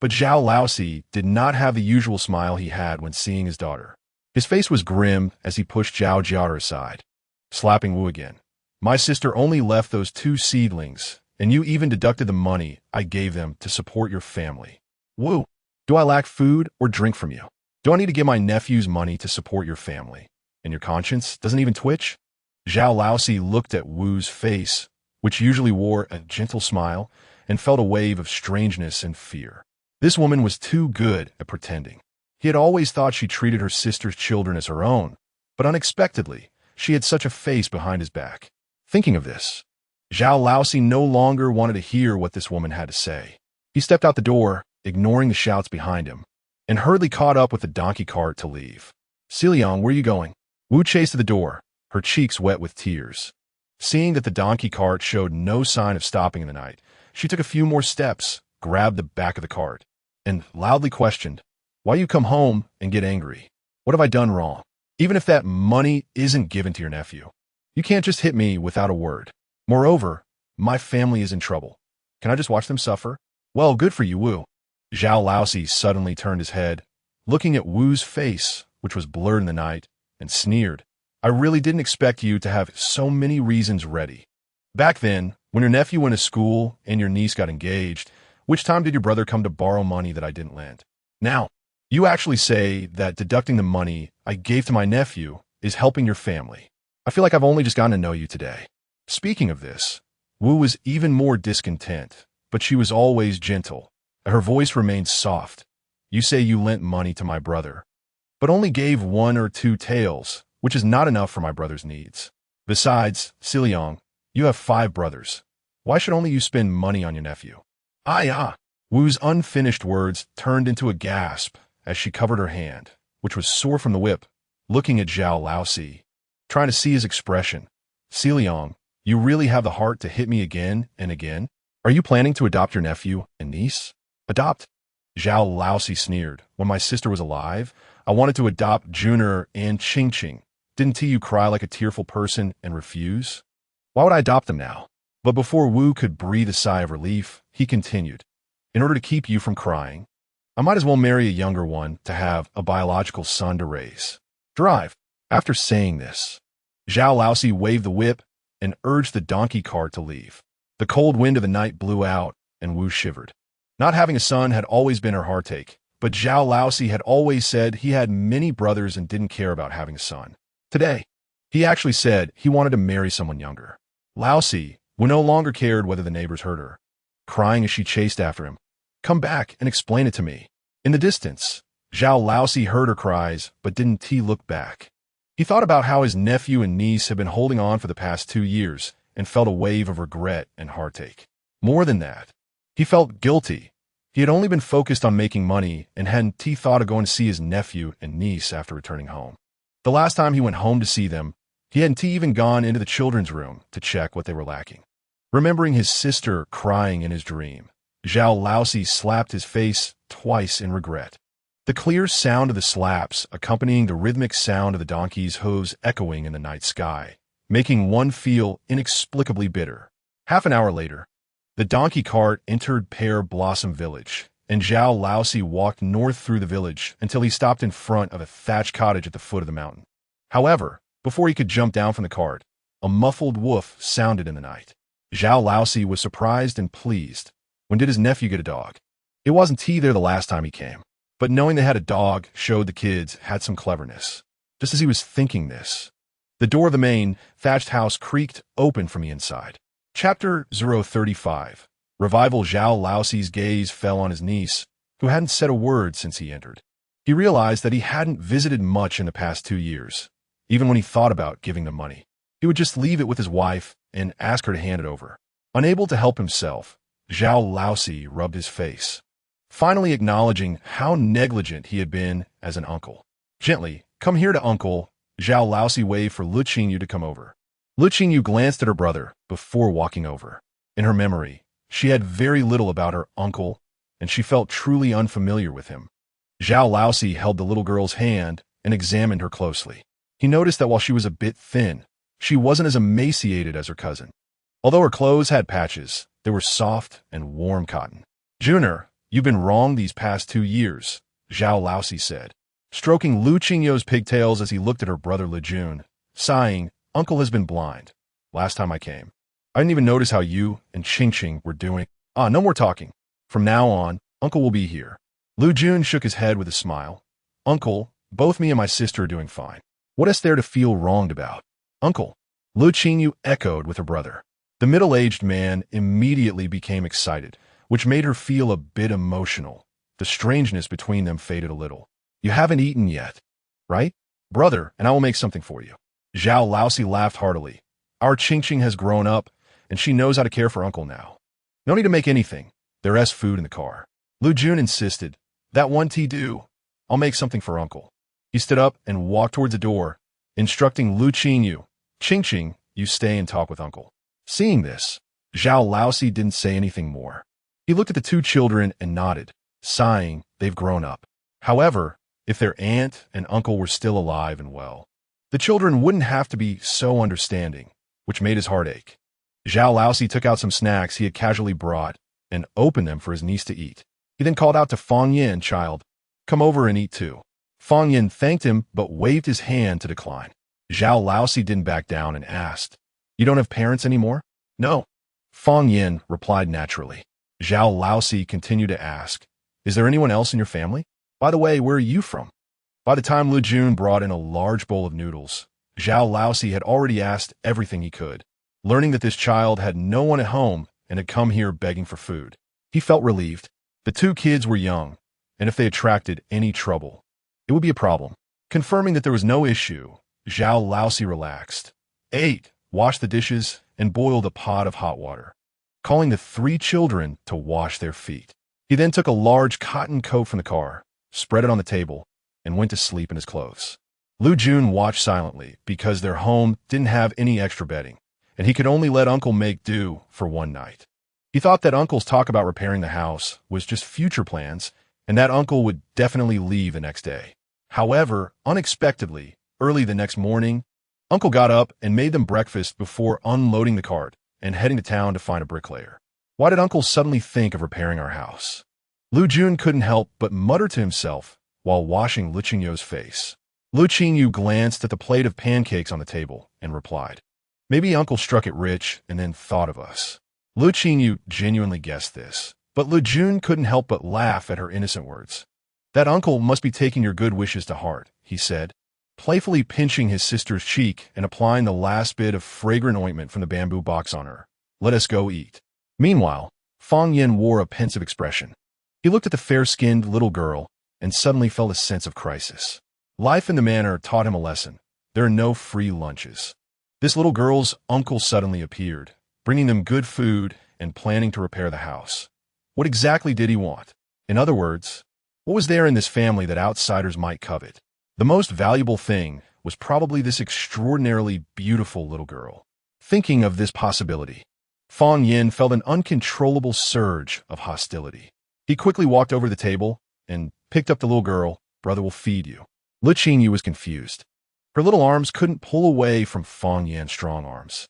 But Zhao Laosi did not have the usual smile he had when seeing his daughter. His face was grim as he pushed Zhao Jiao aside, slapping Wu again. "My sister only left those 2 seedlings, and you even deducted the money I gave them to support your family. Wu, do I lack food or drink from you? Do I need to give my nephews money to support your family? And your conscience doesn't even twitch?" Zhao Laosi looked at Wu's face, which usually wore a gentle smile, and felt a wave of strangeness and fear. This woman was too good at pretending. He had always thought she treated her sister's children as her own, but unexpectedly, she had such a face behind his back. Thinking of this, Zhao Laosi no longer wanted to hear what this woman had to say. He stepped out the door, ignoring the shouts behind him, and hurriedly caught up with the donkey cart to leave. "Siliang, where are you going?" Wu chased to the door, her cheeks wet with tears. Seeing that the donkey cart showed no sign of stopping in the night, she took a few more steps, grabbed the back of the cart, and loudly questioned, "Why you come home and get angry? What have I done wrong? Even if that money isn't given to your nephew, you can't just hit me without a word. Moreover, my family is in trouble. Can I just watch them suffer?" "Well, good for you, Wu." Zhao Laosi suddenly turned his head, looking at Wu's face, which was blurred in the night, and sneered. "I really didn't expect you to have so many reasons ready. Back then, when your nephew went to school and your niece got engaged, which time did your brother come to borrow money that I didn't lend? Now, you actually say that deducting the money I gave to my nephew is helping your family. I feel like I've only just gotten to know you today." Speaking of this, Wu was even more discontent, but she was always gentle. Her voice remained soft. "You say you lent money to my brother, but only gave 1 or 2 taels, which is not enough for my brother's needs. Besides, Siliang, you have 5 brothers. Why should only you spend money on your nephew?" "Ah." Wu's unfinished words turned into a gasp as she covered her hand, which was sore from the whip, looking at Zhao Laosi, trying to see his expression. "Siliang, you really have the heart to hit me again and again? Are you planning to adopt your nephew and niece?" "Adopt?" Zhao Laosi sneered. "When my sister was alive, I wanted to adopt Junior and Qingqing. Didn't you cry like a tearful person and refuse? Why would I adopt them now?" But before Wu could breathe a sigh of relief, he continued, "In order to keep you from crying, I might as well marry a younger one to have a biological son to raise. Drive." After saying this, Zhao Laosi waved the whip and urged the donkey cart to leave. The cold wind of the night blew out, and Wu shivered. Not having a son had always been her heartache, but Zhao Laosi had always said he had many brothers and didn't care about having a son. Today, he actually said he wanted to marry someone younger. Laosi, who no longer cared whether the neighbors heard her, crying as she chased after him, "Come back and explain it to me." In the distance, Zhao Laosi heard her cries, but didn't he look back. He thought about how his nephew and niece had been holding on for the past 2 years and felt a wave of regret and heartache. More than that, he felt guilty. He had only been focused on making money and hadn't thought of going to see his nephew and niece after returning home. The last time he went home to see them, he hadn't even gone into the children's room to check what they were lacking. Remembering his sister crying in his dream, Zhao Laosi slapped his face twice in regret. The clear sound of the slaps accompanying the rhythmic sound of the donkey's hooves echoing in the night sky, making one feel inexplicably bitter. Half an hour later, the donkey cart entered Pear Blossom Village, and Zhao Laosi walked north through the village until he stopped in front of a thatched cottage at the foot of the mountain. However, before he could jump down from the cart, a muffled woof sounded in the night. Zhao Laosi was surprised and pleased. When did his nephew get a dog? It wasn't he there the last time he came, but knowing they had a dog showed the kids had some cleverness. Just as he was thinking this, the door of the main, thatched house creaked open from the inside. Chapter 035. Revival. Zhao Laosi's gaze fell on his niece, who hadn't said a word since he entered. He realized that he hadn't visited much in the past 2 years. Even when he thought about giving them money, he would just leave it with his wife and ask her to hand it over. Unable to help himself, Zhao Laosi rubbed his face, finally acknowledging how negligent he had been as an uncle. Gently, "Come here to uncle." Zhao Laosi waved for Le Qingyou to come over. Le Qingyou glanced at her brother before walking over. In her memory, she had very little about her uncle, and she felt truly unfamiliar with him. Zhao Laosi held the little girl's hand and examined her closely. He noticed that while she was a bit thin, she wasn't as emaciated as her cousin. Although her clothes had patches, they were soft and warm cotton. "Junior, you've been wrong these past 2 years," Zhao Laosi said, stroking Le Qingyou's pigtails as he looked at her brother Le Jun, sighing. "Uncle has been blind. Last time I came, I didn't even notice how you and Qingqing were doing. No more talking. From now on, Uncle will be here." Le Jun shook his head with a smile. "Uncle, both me and my sister are doing fine. What is there to feel wronged about?" "Uncle," Le Qingyou echoed with her brother. The middle-aged man immediately became excited, which made her feel a bit emotional. The strangeness between them faded a little. "You haven't eaten yet, right, brother, and I will make something for you." Zhao Laosi laughed heartily. "Our Qingqing has grown up, and she knows how to care for Uncle now. No need to make anything. There is food in the car." Lu Jun insisted. "That one tea do. I'll make something for Uncle." He stood up and walked towards the door, instructing Lu Qingyou, "Qingqing, you stay and talk with Uncle." Seeing this, Zhao Laosi didn't say anything more. He looked at the 2 children and nodded, sighing. They've grown up. However, if their aunt and uncle were still alive and well, the children wouldn't have to be so understanding, which made his heart ache. Zhao Laosi took out some snacks he had casually brought and opened them for his niece to eat. He then called out to Fang Yin, "Child, come over and eat too." Fang Yin thanked him but waved his hand to decline. Zhao Laosi didn't back down and asked, "You don't have parents anymore?" "No," Fang Yin replied naturally. Zhao Laosi continued to ask, "Is there anyone else in your family? By the way, where are you from?" By the time Lu Jun brought in a large bowl of noodles, Zhao Laosi had already asked everything he could. Learning that this child had no one at home and had come here begging for food, he felt relieved. The 2 kids were young, and if they attracted any trouble, it would be a problem. Confirming that there was no issue, Zhao Laosi relaxed, ate, washed the dishes, and boiled a pot of hot water, calling the 3 children to wash their feet. He then took a large cotton coat from the car, spread it on the table, and went to sleep in his clothes. Lu Jun watched silently because their home didn't have any extra bedding, and he could only let Uncle make do for one night. He thought that Uncle's talk about repairing the house was just future plans, and that Uncle would definitely leave the next day. However, unexpectedly, early the next morning, Uncle got up and made them breakfast before unloading the cart and heading to town to find a bricklayer. Why did Uncle suddenly think of repairing our house? Lu Jun couldn't help but mutter to himself while washing Le Qingyou's face. Le Qingyou glanced at the plate of pancakes on the table and replied, "Maybe Uncle struck it rich and then thought of us." Le Qingyou genuinely guessed this, but Lu Jun couldn't help but laugh at her innocent words. "That Uncle must be taking your good wishes to heart," he said, playfully pinching his sister's cheek and applying the last bit of fragrant ointment from the bamboo box on her. "Let us go eat." Meanwhile, Fang Yin wore a pensive expression. He looked at the fair-skinned little girl and suddenly felt a sense of crisis. Life in the manor taught him a lesson. There are no free lunches. This little girl's uncle suddenly appeared, bringing them good food and planning to repair the house. What exactly did he want? In other words, what was there in this family that outsiders might covet? The most valuable thing was probably this extraordinarily beautiful little girl. Thinking of this possibility, Fang Yin felt an uncontrollable surge of hostility. He quickly walked over to the table and picked up the little girl. "Brother will feed you." Le Qingyou was confused. Her little arms couldn't pull away from Fang Yin's strong arms,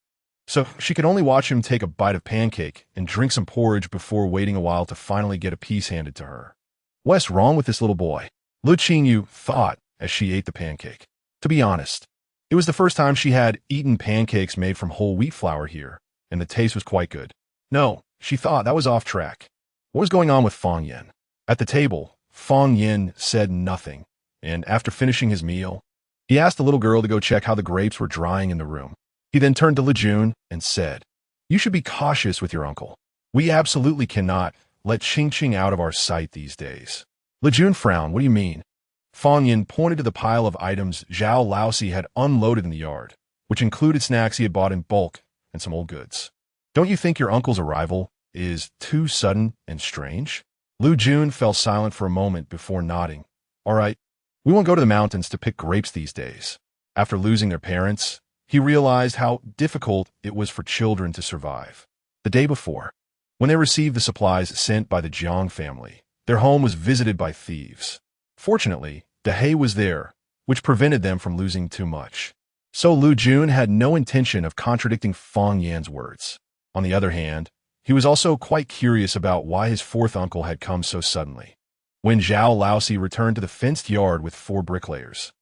so she could only watch him take a bite of pancake and drink some porridge before waiting a while to finally get a piece handed to her. What's wrong with this little boy? Le Qingyou thought as she ate the pancake. To be honest, it was the first time she had eaten pancakes made from whole wheat flour here, and the taste was quite good. No, she thought that was off track. What was going on with Fang Yin? At the table, Fang Yin said nothing, and after finishing his meal, he asked the little girl to go check how the grapes were drying in the room. He then turned to Le Jun and said, "You should be cautious with your uncle. We absolutely cannot let Qingqing out of our sight these days." Le Jun frowned. "What do you mean?" Fang Yin pointed to the pile of items Zhao Laosi had unloaded in the yard, which included snacks he had bought in bulk and some old goods. "Don't you think your uncle's arrival is too sudden and strange?" Lu Jun fell silent for a moment before nodding. "All right, we won't go to the mountains to pick grapes these days." After losing their parents, he realized how difficult it was for children to survive. The day before, when they received the supplies sent by the Jiang family, their home was visited by thieves. Fortunately, De was there, which prevented them from losing too much. So Lu Jun had no intention of contradicting Fang Yan's words. On the other hand, he was also quite curious about why his fourth uncle had come so suddenly. When Zhao Laosi returned to the fenced yard with 4 bricklayers,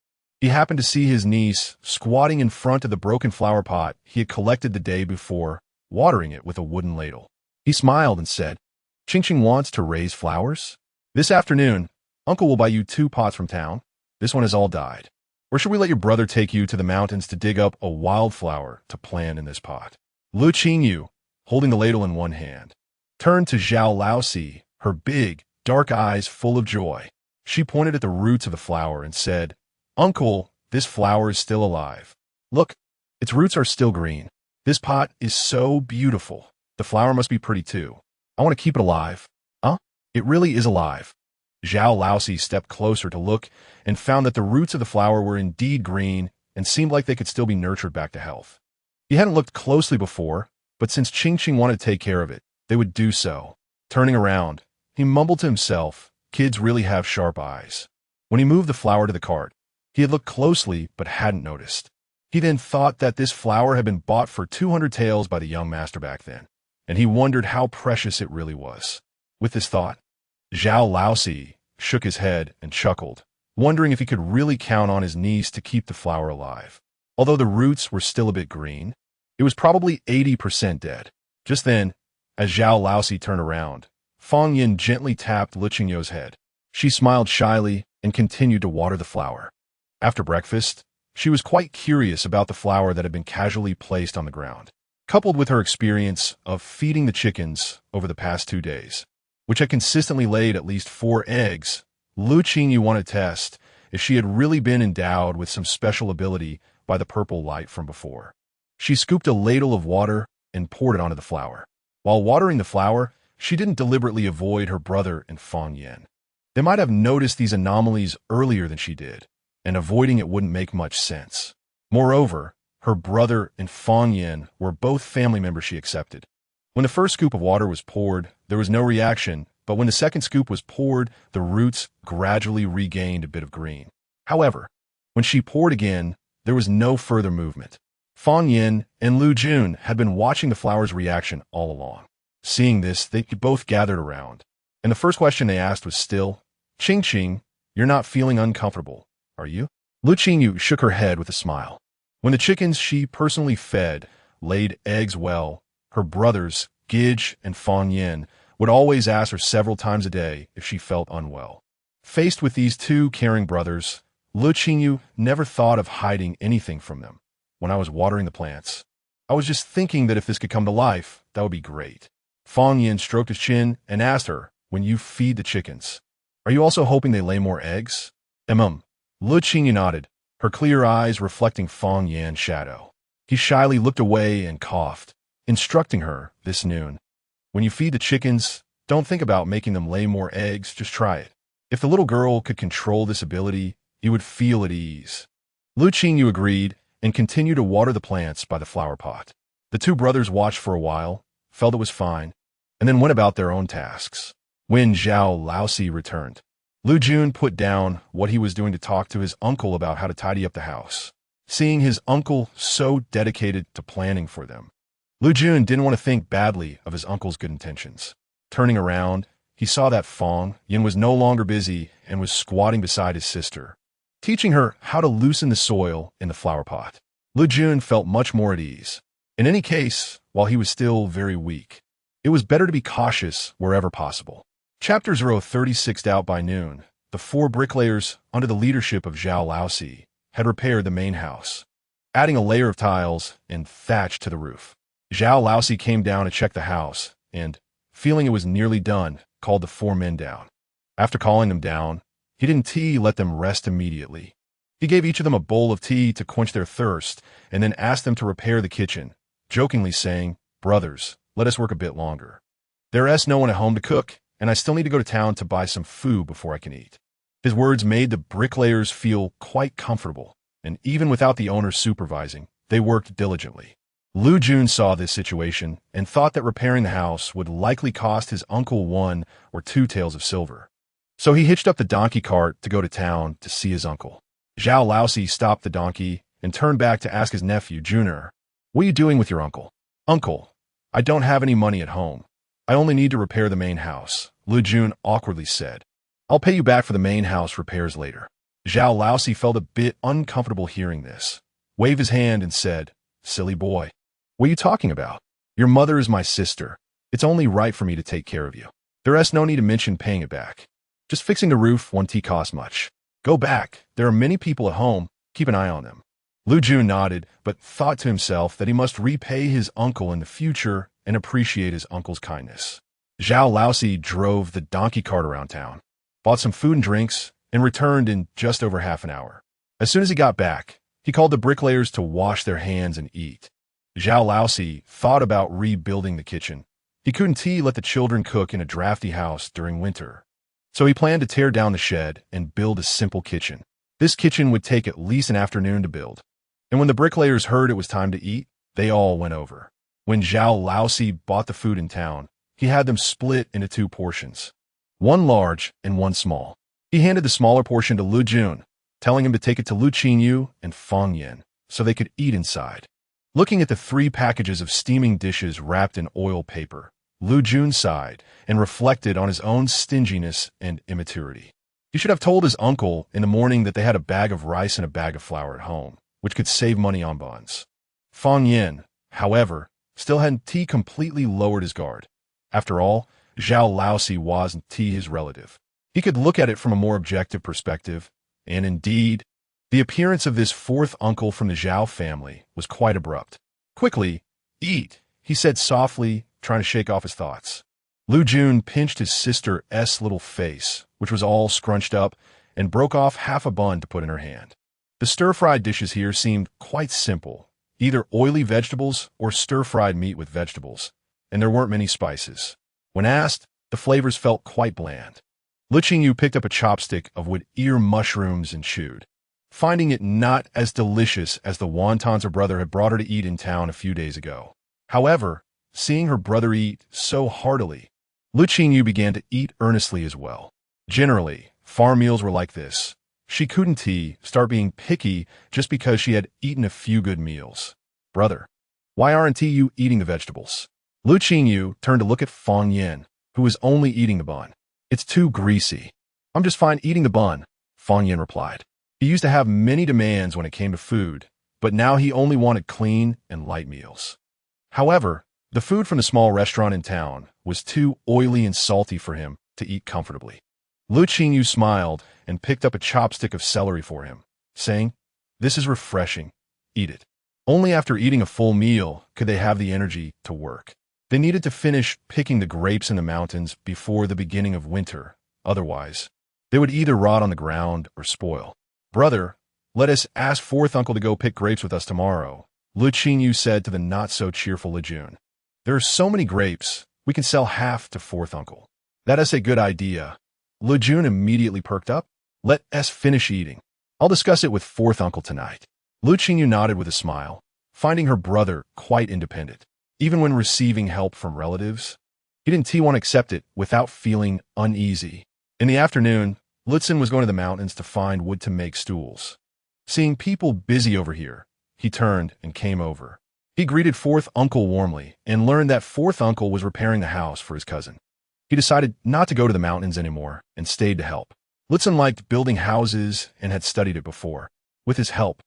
he happened to see his niece squatting in front of the broken flower pot he had collected the day before, watering it with a wooden ladle. He smiled and said, "Qingqing wants to raise flowers? This afternoon, Uncle will buy you 2 pots from town. This one has all died. Or should we let your brother take you to the mountains to dig up a wildflower to plant in this pot?" Le Qingyou, holding the ladle in one hand, turned to Zhao Laosi, her big, dark eyes full of joy. She pointed at the roots of the flower and said, "Uncle, this flower is still alive. Look, its roots are still green. This pot is so beautiful. The flower must be pretty too. I want to keep it alive." "Huh? It really is alive." Zhao Laosi stepped closer to look and found that the roots of the flower were indeed green and seemed like they could still be nurtured back to health. He hadn't looked closely before, but since Qingqing wanted to take care of it, they would do so. Turning around, he mumbled to himself, "Kids really have sharp eyes." When he moved the flower to the cart, he had looked closely but hadn't noticed. He then thought that this flower had been bought for 200 taels by the young master back then, and he wondered how precious it really was. With this thought, Zhao Laosi shook his head and chuckled, wondering if he could really count on his niece to keep the flower alive. Although the roots were still a bit green, it was probably 80% dead. Just then, as Zhao Laosi turned around, Fang Yin gently tapped Le Qingyou's head. She smiled shyly and continued to water the flower. After breakfast, she was quite curious about the flower that had been casually placed on the ground. Coupled with her experience of feeding the chickens over the past 2 days, which had consistently laid at least 4 eggs, Lu Qingyou wanted to test if she had really been endowed with some special ability by the purple light from before. She scooped a ladle of water and poured it onto the flower. While watering the flower, she didn't deliberately avoid her brother and Fang Yin. They might have noticed these anomalies earlier than she did, and avoiding it wouldn't make much sense. Moreover, her brother and Fang Yin were both family members she accepted. When the first scoop of water was poured, there was no reaction, but when the second scoop was poured, the roots gradually regained a bit of green. However, when she poured again, there was no further movement. Fang Yin and Lu Jun had been watching the flower's reaction all along. Seeing this, they both gathered around, and the first question they asked was still, "Qingqing, you're not feeling uncomfortable, are you?" Lu Qingyou shook her head with a smile. When the chickens she personally fed laid eggs well, her brothers, Gij and Fang Yin, would always ask her several times a day if she felt unwell. Faced with these 2 caring brothers, Le Qingyou never thought of hiding anything from them. "When I was watering the plants, I was just thinking that if this could come to life, that would be great." Fang Yin stroked his chin and asked her, "When you feed the chickens, are you also hoping they lay more eggs?" Le Qingyou nodded, her clear eyes reflecting Fang Yin's shadow. He shyly looked away and coughed, instructing her this noon, "When you feed the chickens, don't think about making them lay more eggs, just try it. If the little girl could control this ability, you would feel at ease." Le Qingyou agreed and continued to water the plants by the flower pot. The two brothers watched for a while, felt it was fine, and then went about their own tasks. When Zhao Laosi returned, Lu Jun put down what he was doing to talk to his uncle about how to tidy up the house. Seeing his uncle so dedicated to planning for them, Lu Jun didn't want to think badly of his uncle's good intentions. Turning around, he saw that Fong Yin was no longer busy and was squatting beside his sister, teaching her how to loosen the soil in the flower pot. Lu Jun felt much more at ease. In any case, while he was still very weak, it was better to be cautious wherever possible. Chapter 036. Out by noon, the four bricklayers, under the leadership of Zhao Laosi, had repaired the main house, adding a layer of tiles and thatch to the roof. Zhao Laosi came down to check the house and, feeling it was nearly done, called the four men down. After calling them down, he didn't let them rest immediately. He gave each of them a bowl of tea to quench their thirst and then asked them to repair the kitchen, jokingly saying, "Brothers, let us work a bit longer. There is no one at home to cook, and I still need to go to town to buy some food before I can eat." His words made the bricklayers feel quite comfortable, and even without the owner supervising, they worked diligently. Lu Jun saw this situation and thought that repairing the house would likely cost his uncle 1 or 2 taels of silver. So he hitched up the donkey cart to go to town to see his uncle. Zhao Laosi stopped the donkey and turned back to ask his nephew, Junior, "What are you doing with your uncle?" "Uncle, I don't have any money at home. I only need to repair the main house," Lu Jun awkwardly said. "I'll pay you back for the main house repairs later." Zhao Laosi felt a bit uncomfortable hearing this, waved his hand and said, "Silly boy. What are you talking about? Your mother is my sister. It's only right for me to take care of you. There is no need to mention paying it back. Just fixing the roof won't cost much. Go back. There are many people at home. Keep an eye on them." Lu Jun nodded, but thought to himself that he must repay his uncle in the future and appreciate his uncle's kindness. Zhao Laosi drove the donkey cart around town, bought some food and drinks, and returned in just over half an hour. As soon as he got back, he called the bricklayers to wash their hands and eat. Zhao Laosi thought about rebuilding the kitchen. He couldn't let the children cook in a drafty house during winter. So he planned to tear down the shed and build a simple kitchen. This kitchen would take at least an afternoon to build. And when the bricklayers heard it was time to eat, they all went over. When Zhao Laosi bought the food in town, he had them split into 2 portions, one large and one small. He handed the smaller portion to Lu Jun, telling him to take it to Le Qingyou and Fong Yin so they could eat inside. Looking at the 3 packages of steaming dishes wrapped in oil paper, Lu Jun sighed and reflected on his own stinginess and immaturity. He should have told his uncle in the morning that they had a bag of rice and a bag of flour at home, which could save money on buns. Fong Yin, however, still hadn't completely lowered his guard. After all, Zhao Laosi wasn't his relative. He could look at it from a more objective perspective, and indeed, the appearance of this 4th uncle from the Zhao family was quite abrupt. "Quickly, eat," he said softly, trying to shake off his thoughts. Lu Jun pinched his sister's little face, which was all scrunched up, and broke off half a bun to put in her hand. The stir-fried dishes here seemed quite simple, either oily vegetables or stir-fried meat with vegetables, and there weren't many spices. When asked, the flavors felt quite bland. Le Qingyou picked up a chopstick of wood ear mushrooms and chewed, finding it not as delicious as the wontons her brother had brought her to eat in town a few days ago. However, seeing her brother eat so heartily, Le Qingyou began to eat earnestly as well. Generally, farm meals were like this. She couldn't start being picky just because she had eaten a few good meals. "Brother, why aren't you eating the vegetables?" Le Qingyou turned to look at Fong Yin, who was only eating the bun. "It's too greasy." "I'm just fine eating the bun," Fong Yin replied. He used to have many demands when it came to food, but now he only wanted clean and light meals. However, the food from the small restaurant in town was too oily and salty for him to eat comfortably. Le Qingyou smiled and picked up a chopstick of celery for him, saying, "This is refreshing. Eat it." Only after eating a full meal could they have the energy to work. They needed to finish picking the grapes in the mountains before the beginning of winter. Otherwise, they would either rot on the ground or spoil. "Brother, let us ask 4th uncle to go pick grapes with us tomorrow," Le Qingyou said to the not-so-cheerful Le Jun. "There are so many grapes, we can sell half to 4th uncle." "That is a good idea." Le Jun immediately perked up. "Let us finish eating." I'll discuss it with fourth uncle tonight. Le Qingyou nodded with a smile, finding her brother quite independent. Even when receiving help from relatives, he didn't want to accept it without feeling uneasy. In the afternoon, Lutzen was going to the mountains to find wood to make stools. Seeing people busy over here, he turned and came over. He greeted fourth uncle warmly and learned that fourth uncle was repairing the house for his cousin. He decided not to go to the mountains anymore and stayed to help. Lutzen liked building houses and had studied it before. With his help,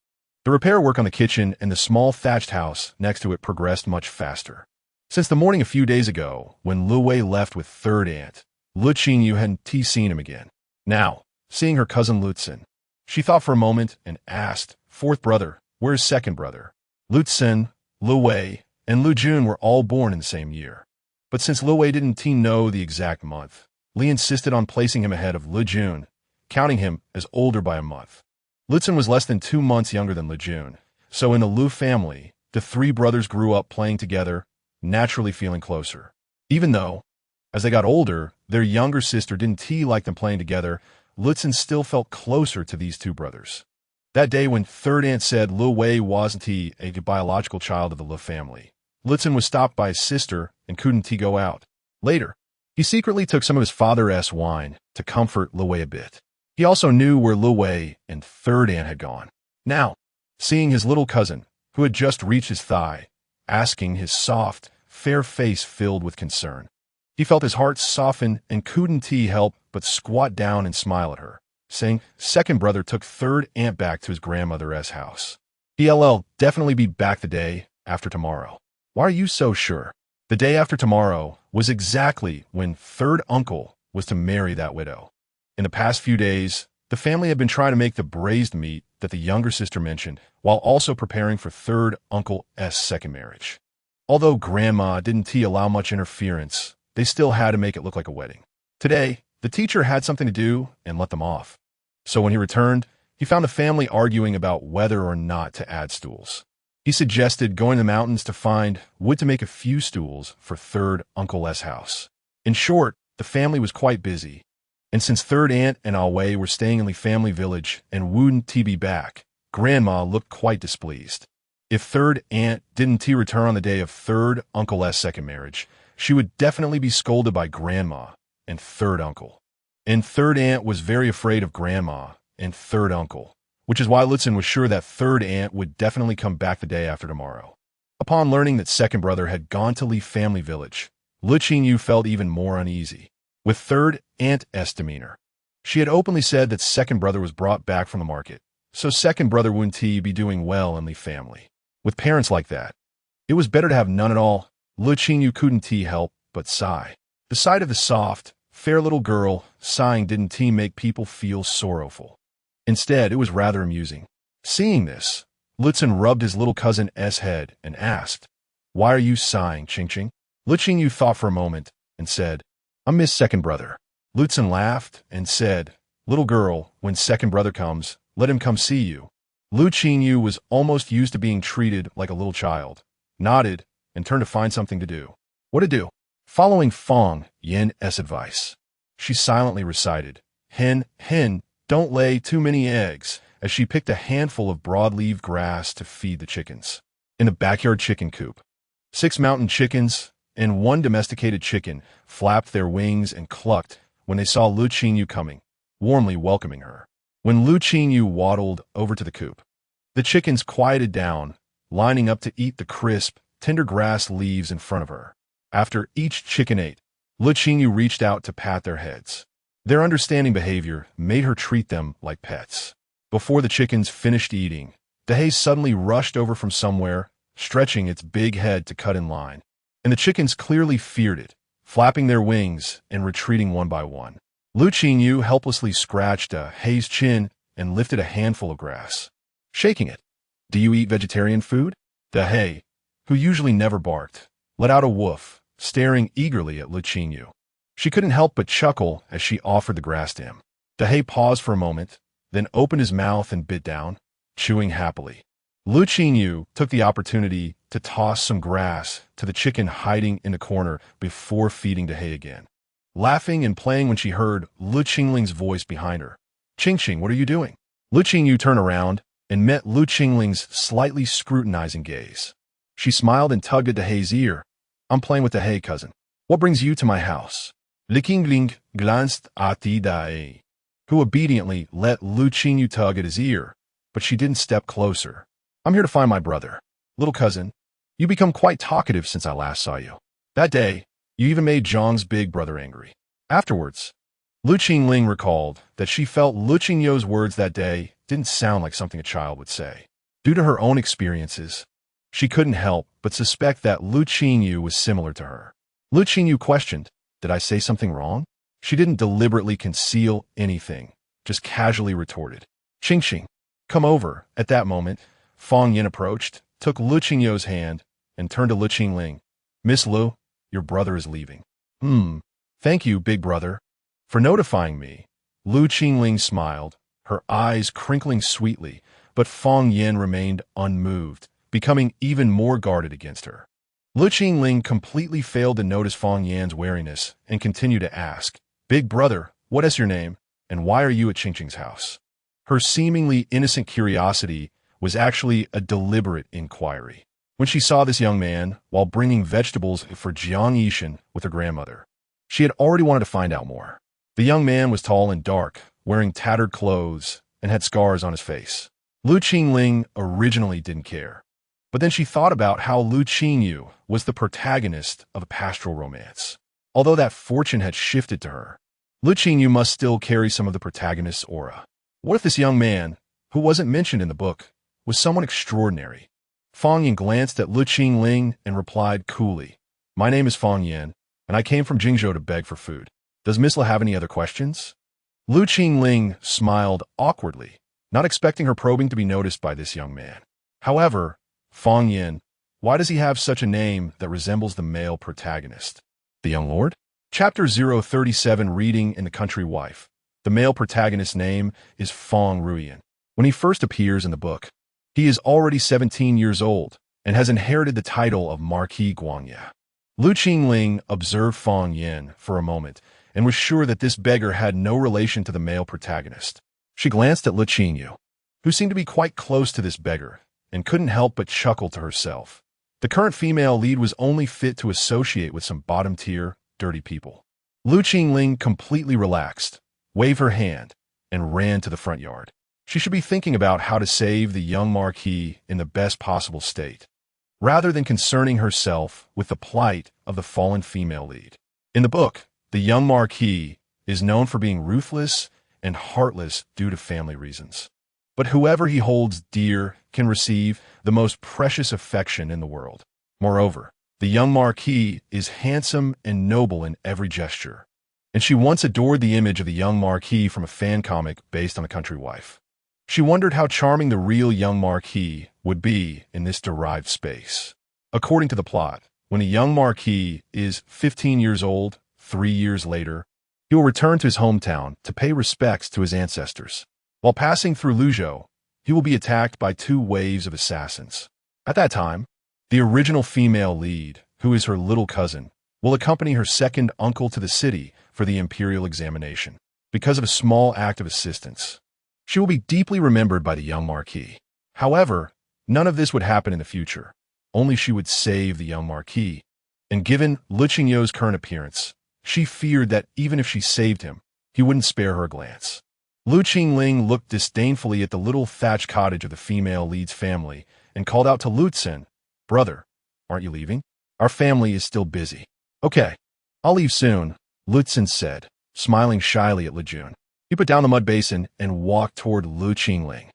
the repair work on the kitchen and the small thatched house next to it progressed much faster. Since the morning a few days ago, when Lu Wei left with third aunt, Le Qingyou hadn't seen him again. Now, seeing her cousin Lutzen, she thought for a moment and asked, "Fourth brother, where's second brother?" Lutzen, Lu Wei, and Lu Jun were all born in the same year. But since Lu Wei didn't know the exact month, Li insisted on placing him ahead of Lu Jun, counting him as older by a month. Lutzen was less than 2 months younger than Lu Jun, so in the Lu family, the three brothers grew up playing together, naturally feeling closer. Even though, as they got older, their younger sister didn't like them playing together, Lutzen still felt closer to these two brothers. That day when third aunt said Lu Wei wasn't a biological child of the Lu family, Lutzen was stopped by his sister and couldn't go out. Later, he secretly took some of his father's wine to comfort Lu Wei a bit. He also knew where Lu Wei and third aunt had gone. Now, seeing his little cousin, who had just reached his thigh, asking his soft, fair face filled with concern, he felt his heart soften and couldn't help but squat down and smile at her, saying, "Second brother took third aunt back to his grandmother's house. He'll definitely be back the day after tomorrow." "Why are you so sure?" The day after tomorrow was exactly when third uncle was to marry that widow. In the past few days, the family had been trying to make the braised meat that the younger sister mentioned, while also preparing for third uncle's second marriage. Although Grandma didn't allow much interference, they still had to make it look like a wedding. Today, the teacher had something to do and let them off. So when he returned, he found the family arguing about whether or not to add stools. He suggested going to the mountains to find wood to make a few stools for third uncle's house. In short, the family was quite busy. And since third aunt and Ah Wei were staying in the family village and wouldn't be back, Grandma looked quite displeased. If third aunt didn't return on the day of third uncle's second marriage, she would definitely be scolded by Grandma and third uncle. And third aunt was very afraid of Grandma and third uncle, which is why Lutzen was sure that third aunt would definitely come back the day after tomorrow. Upon learning that second brother had gone to leave family village, Le Qingyou felt even more uneasy. With third aunt's demeanor, she had openly said that second brother was brought back from the market, so second brother wouldn't be doing well in the family. With parents like that, it was better to have none at all. Le Qingyou couldn't help but sigh. The sight of the soft, fair little girl sighing didn't make people feel sorrowful. Instead, it was rather amusing. Seeing this, Lutzen rubbed his little cousin's head and asked, "Why are you sighing, Qingqing?" Le Qingyou thought for a moment and said, "I miss second brother." Lutzen laughed and said, "Little girl, when second brother comes, let him come see you." Le Qingyou was almost used to being treated like a little child, nodded, and turned to find something to do. What to do? Following Fong Yin's advice, she silently recited, hen, don't lay too many eggs," as she picked a handful of broadleaf grass to feed the chickens. In the backyard chicken coop, 6 mountain chickens and 1 domesticated chicken flapped their wings and clucked when they saw Le Qingyou coming, warmly welcoming her. When Le Qingyou waddled over to the coop, the chickens quieted down, lining up to eat the crisp, tender grass leaves in front of her. After each chicken ate, Le Qingyou reached out to pat their heads. Their understanding behavior made her treat them like pets. Before the chickens finished eating, the hay suddenly rushed over from somewhere, stretching its big head to cut in line. And the chickens clearly feared it, flapping their wings and retreating one by one. Le Qingyou helplessly scratched a hay's chin and lifted a handful of grass, shaking it. "Do you eat vegetarian food?" The hay, who usually never barked, let out a woof, staring eagerly at Le Qingyou. She couldn't help but chuckle as she offered the grass to him. The hay paused for a moment, then opened his mouth and bit down, chewing happily. Le Qingyou took the opportunity to toss some grass to the chicken hiding in the corner before feeding the hay again, laughing and playing when she heard Le Qingling's voice behind her. "Qingqing, what are you doing?" Lu Qingyu turned around and met Lu Qingling's slightly scrutinizing gaze. She smiled and tugged at the Hei's ear. I'm playing with the Hei, cousin. What brings you to my house? Le Qingling glanced at the Hei, who obediently let Lu Qingyu tug at his ear, but she didn't step closer. I'm here to find my brother. Little cousin, you become quite talkative since I last saw you. That day, you even made Zhang's big brother angry. Afterwards, Lu Qingling recalled that she felt Lu Qingyou's words that day didn't sound like something a child would say. Due to her own experiences, she couldn't help but suspect that Lu Qingyu was similar to her. Lu Qingyu questioned, did I say something wrong? She didn't deliberately conceal anything, just casually retorted, Qingxing, come over. At that moment, Fang Yin approached, took Lu Qingyou's hand, and turned to Lu Qingling. Miss Lu, your brother is leaving. Thank you, big brother, for notifying me. Lu Qingling smiled, her eyes crinkling sweetly, but Fang Yin remained unmoved, becoming even more guarded against her. Lu Qingling completely failed to notice Fang Yan's wariness and continued to ask, Big brother, what is your name, and why are you at Qingxing's house? Her seemingly innocent curiosity was actually a deliberate inquiry. When she saw this young man while bringing vegetables for Jiang Yishan with her grandmother, she had already wanted to find out more. The young man was tall and dark, wearing tattered clothes, and had scars on his face. Lu Qingling originally didn't care, but then she thought about how Lu Qingyu was the protagonist of a pastoral romance. Although that fortune had shifted to her, Lu Qingyu must still carry some of the protagonist's aura. What if this young man, who wasn't mentioned in the book, was someone extraordinary? Fang Yin glanced at Lu Qingling and replied coolly, My name is Fang Yin, and I came from Jingzhou to beg for food. Does Miss Le have any other questions? Lu Qingling smiled awkwardly, not expecting her probing to be noticed by this young man. However, Fang Yin, why does he have such a name that resembles the male protagonist? The young lord? Chapter 037 Reading in the Country Wife. The male protagonist's name is Fang Ruiyan. When he first appears in the book, he is already 17 years old and has inherited the title of Marquis Guangya. Lu Qingling observed Fang Yin for a moment and was sure that this beggar had no relation to the male protagonist. She glanced at Lu Qingyu, who seemed to be quite close to this beggar, and couldn't help but chuckle to herself. The current female lead was only fit to associate with some bottom-tier, dirty people. Lu Qingling completely relaxed, waved her hand, and ran to the front yard. She should be thinking about how to save the young Marquis in the best possible state, rather than concerning herself with the plight of the fallen female lead. In the book, the young Marquis is known for being ruthless and heartless due to family reasons. But whoever he holds dear can receive the most precious affection in the world. Moreover, the young Marquis is handsome and noble in every gesture, and she once adored the image of the young Marquis from a fan comic based on The Country Wife. She wondered how charming the real young Marquis would be in this derived space. According to the plot, when a young Marquis is 15 years old, 3 years later, he will return to his hometown to pay respects to his ancestors. While passing through Luzhou, he will be attacked by 2 waves of assassins. At that time, the original female lead, who is her little cousin, will accompany her second uncle to the city for the imperial examination. Because of a small act of assistance, she will be deeply remembered by the young Marquis. However, none of this would happen in the future. Only she would save the young Marquis. And given Lu Qingyou's current appearance, she feared that even if she saved him, he wouldn't spare her a glance. Lu Qingling looked disdainfully at the little thatched cottage of the female lead's family and called out to Lutzen, Brother, aren't you leaving? Our family is still busy. Okay, I'll leave soon, Lutzen said, smiling shyly at Lejun. He put down the mud basin and walked toward Lu Qingling.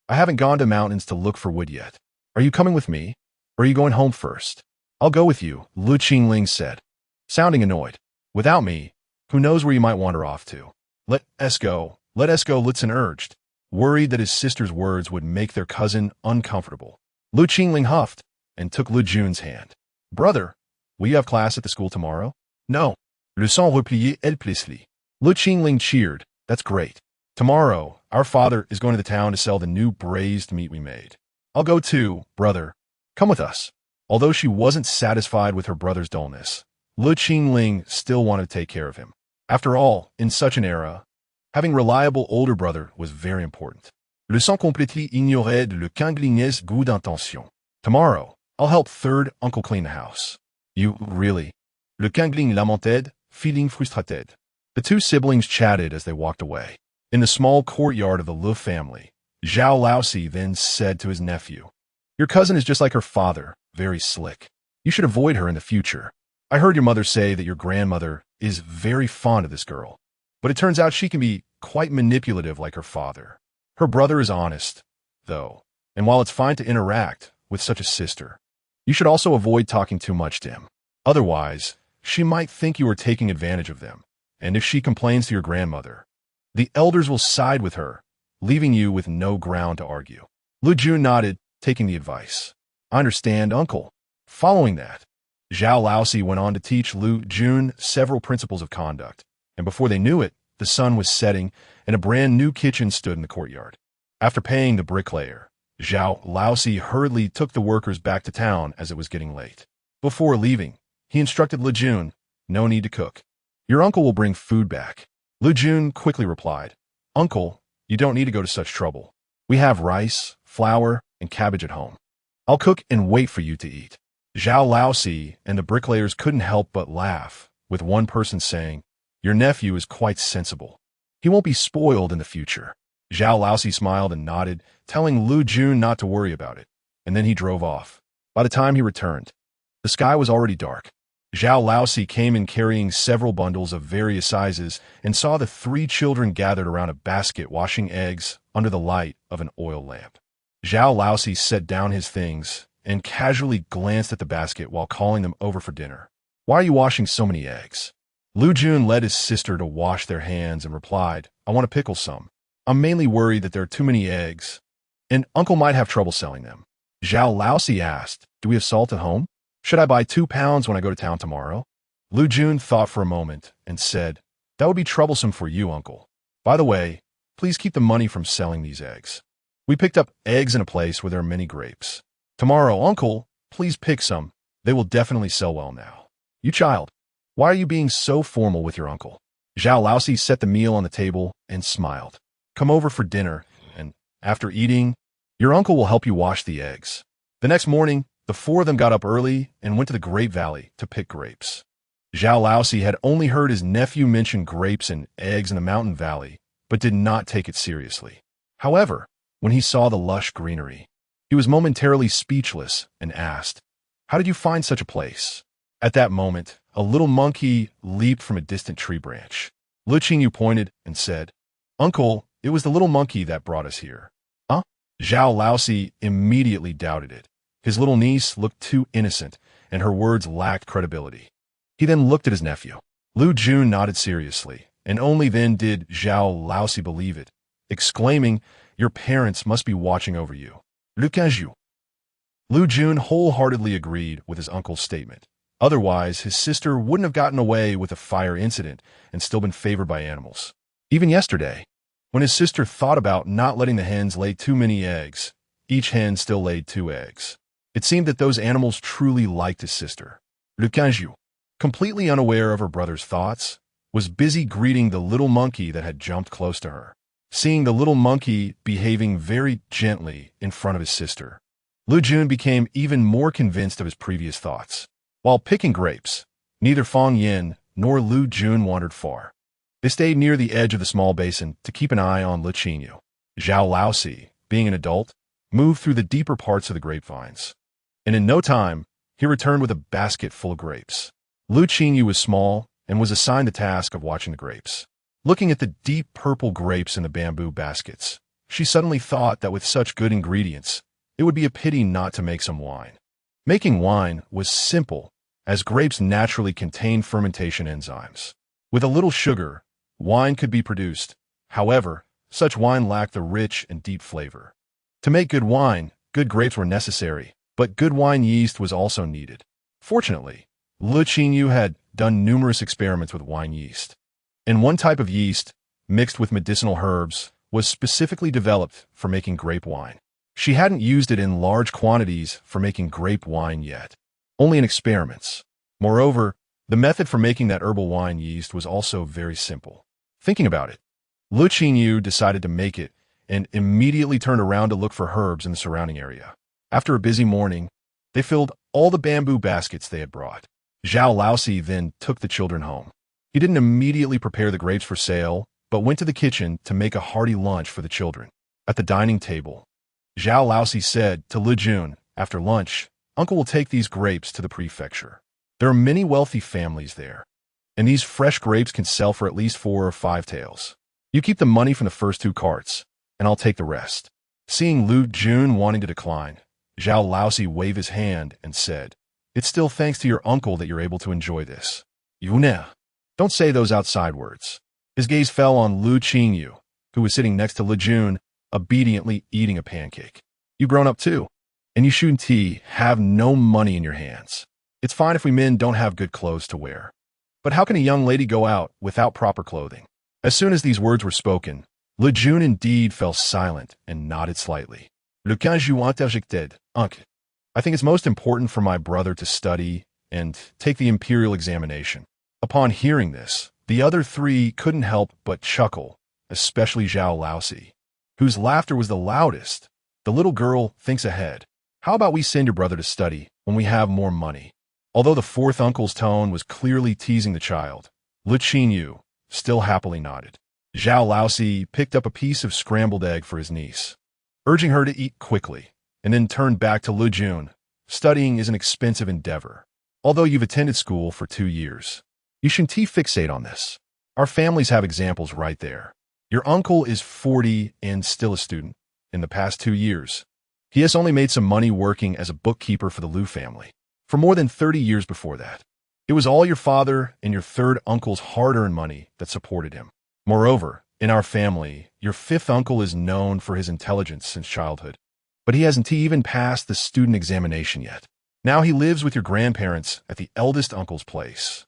I haven't gone to mountains to look for wood yet. Are you coming with me? Or are you going home first? I'll go with you, Lu Qingling said, sounding annoyed. Without me, who knows where you might wander off to? Let us go, Lutzen urged, worried that his sister's words would make their cousin uncomfortable. Lu Qingling huffed and took Lu Jun's hand. Brother, will you have class at the school tomorrow? No. Le sang replié helplessly. Lu Qingling cheered. That's great. Tomorrow, our father is going to the town to sell the new braised meat we made. I'll go too, brother. Come with us. Although she wasn't satisfied with her brother's dullness, Lu Qingling still wanted to take care of him. After all, in such an era, having a reliable older brother was very important. Le sang complètement ignoré de Le Qingyou's goût d'intention. Tomorrow, I'll help third uncle clean the house. You, really? Le Qingyou lamented, feeling frustrated. The two siblings chatted as they walked away. In the small courtyard of the Le family, Zhao Laosi then said to his nephew, "Your cousin is just like her father, very slick. You should avoid her in the future. I heard your mother say that your grandmother is very fond of this girl, but it turns out she can be quite manipulative like her father. Her brother is honest, though, and while it's fine to interact with such a sister, you should also avoid talking too much to him. Otherwise, she might think you are taking advantage of them, and if she complains to your grandmother, the elders will side with her, leaving you with no ground to argue." Lu Jun nodded, taking the advice. "I understand, uncle." Following that, Zhao Laosi went on to teach Lu Jun several principles of conduct, and before they knew it, the sun was setting and a brand new kitchen stood in the courtyard. After paying the bricklayer, Zhao Laosi hurriedly took the workers back to town as it was getting late. Before leaving, he instructed Lu Jun, "No need to cook. Your uncle will bring food back." Lu Jun quickly replied, "Uncle, you don't need to go to such trouble. We have rice, flour, and cabbage at home. I'll cook and wait for you to eat." Zhao Laosi and the bricklayers couldn't help but laugh, with one person saying, "Your nephew is quite sensible. He won't be spoiled in the future." Zhao Laosi smiled and nodded, telling Lu Jun not to worry about it, and then he drove off. By the time he returned, the sky was already dark. Zhao Laosi came in carrying several bundles of various sizes and saw the three children gathered around a basket washing eggs under the light of an oil lamp. Zhao Laosi set down his things and casually glanced at the basket while calling them over for dinner. "Why are you washing so many eggs?" Lu Jun led his sister to wash their hands and replied, "I want to pickle some. I'm mainly worried that there are too many eggs, and Uncle might have trouble selling them." Zhao Laosi asked, "Do we have salt at home? Should I buy 2 pounds when I go to town tomorrow?" Lu Jun thought for a moment and said, "That would be troublesome for you, Uncle. By the way, please keep the money from selling these eggs. We picked up eggs in a place where there are many grapes. Tomorrow, Uncle, please pick some. They will definitely sell well now." "You child, why are you being so formal with your uncle?" Zhao Laosi set the meal on the table and smiled. "Come over for dinner, and after eating, your uncle will help you wash the eggs." The next morning, the four of them got up early and went to the grape valley to pick grapes. Zhao Laosi had only heard his nephew mention grapes and eggs in the mountain valley, but did not take it seriously. However, when he saw the lush greenery, he was momentarily speechless and asked, "How did you find such a place?" At that moment, a little monkey leaped from a distant tree branch. Le Qingyou pointed and said, "Uncle, it was the little monkey that brought us here." "Huh?" Zhao Laosi immediately doubted it. His little niece looked too innocent, and her words lacked credibility. He then looked at his nephew. Lu Jun nodded seriously, and only then did Zhao Laosi believe it, exclaiming, "Your parents must be watching over you." Le Qingyou. Lu Jun wholeheartedly agreed with his uncle's statement. Otherwise, his sister wouldn't have gotten away with a fire incident and still been favored by animals. Even yesterday, when his sister thought about not letting the hens lay too many eggs, each hen still laid 2 eggs. It seemed that those animals truly liked his sister. Le Qingyou, completely unaware of her brother's thoughts, was busy greeting the little monkey that had jumped close to her. Seeing the little monkey behaving very gently in front of his sister, Lu Jun became even more convinced of his previous thoughts. While picking grapes, neither Fang Yin nor Lu Jun wandered far. They stayed near the edge of the small basin to keep an eye on Le Qingyou. Zhao Laosi, being an adult, moved through the deeper parts of the grapevines, and in no time, he returned with a basket full of grapes. Lu Qingyou was small and was assigned the task of watching the grapes. Looking at the deep purple grapes in the bamboo baskets, she suddenly thought that with such good ingredients, it would be a pity not to make some wine. Making wine was simple, as grapes naturally contain fermentation enzymes. With a little sugar, wine could be produced. However, such wine lacked the rich and deep flavor. To make good wine, good grapes were necessary, but good wine yeast was also needed. Fortunately, Le Qingyou had done numerous experiments with wine yeast, and one type of yeast, mixed with medicinal herbs, was specifically developed for making grape wine. She hadn't used it in large quantities for making grape wine yet, only in experiments. Moreover, the method for making that herbal wine yeast was also very simple. Thinking about it, Le Qingyou decided to make it and immediately turned around to look for herbs in the surrounding area. After a busy morning, they filled all the bamboo baskets they had brought. Zhao Laosi then took the children home. He didn't immediately prepare the grapes for sale, but went to the kitchen to make a hearty lunch for the children. At the dining table, Zhao Laosi said to Le Jun, after lunch, "Uncle will take these grapes to the prefecture. There are many wealthy families there, and these fresh grapes can sell for at least 4 or 5 taels. You keep the money from the first 2 carts, and I'll take the rest." Seeing Lu Jun wanting to decline, Zhao Laosi waved his hand and said, "It's still thanks to your uncle that you're able to enjoy this. Yuna, don't say those outside words." His gaze fell on Le Qingyou, who was sitting next to Le Jun, obediently eating a pancake. "You've grown up too, and you shouldn't have no money in your hands. It's fine if we men don't have good clothes to wear. But how can a young lady go out without proper clothing?" As soon as these words were spoken, Le Jun indeed fell silent and nodded slightly. "Le Qingyou interjected, Unc, I think it's most important for my brother to study and take the imperial examination." Upon hearing this, the other 3 couldn't help but chuckle, especially Zhao Laosi, whose laughter was the loudest. "The little girl thinks ahead. How about we send your brother to study when we have more money?" Although the 4th uncle's tone was clearly teasing the child, Le Qingyou still happily nodded. Zhao Laosi picked up a piece of scrambled egg for his niece, urging her to eat quickly, and then turned back to Le Jun. "Studying is an expensive endeavor. Although you've attended school for 2 years, you shouldn't fixate on this. Our families have examples right there. Your uncle is 40 and still a student. In the past 2 years, he has only made some money working as a bookkeeper for the Liu family. For more than 30 years before that, it was all your father and your 3rd uncle's hard-earned money that supported him. Moreover, in our family, your 5th uncle is known for his intelligence since childhood, but he hasn't even passed the student examination yet. Now he lives with your grandparents at the eldest uncle's place,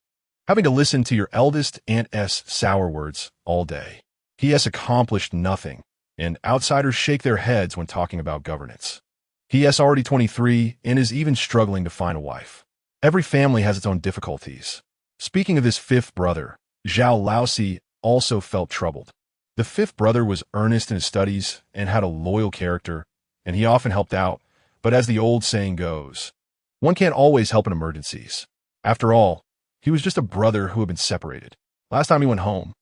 having to listen to your eldest aunt's sour words all day. He has accomplished nothing, and outsiders shake their heads when talking about governance. He is already 23 and is even struggling to find a wife. Every family has its own difficulties." Speaking of this 5th brother, Zhao Laosi also felt troubled. The 5th brother was earnest in his studies and had a loyal character, and he often helped out, but as the old saying goes, one can't always help in emergencies. After all, he was just a brother who had been separated. Last time he went home,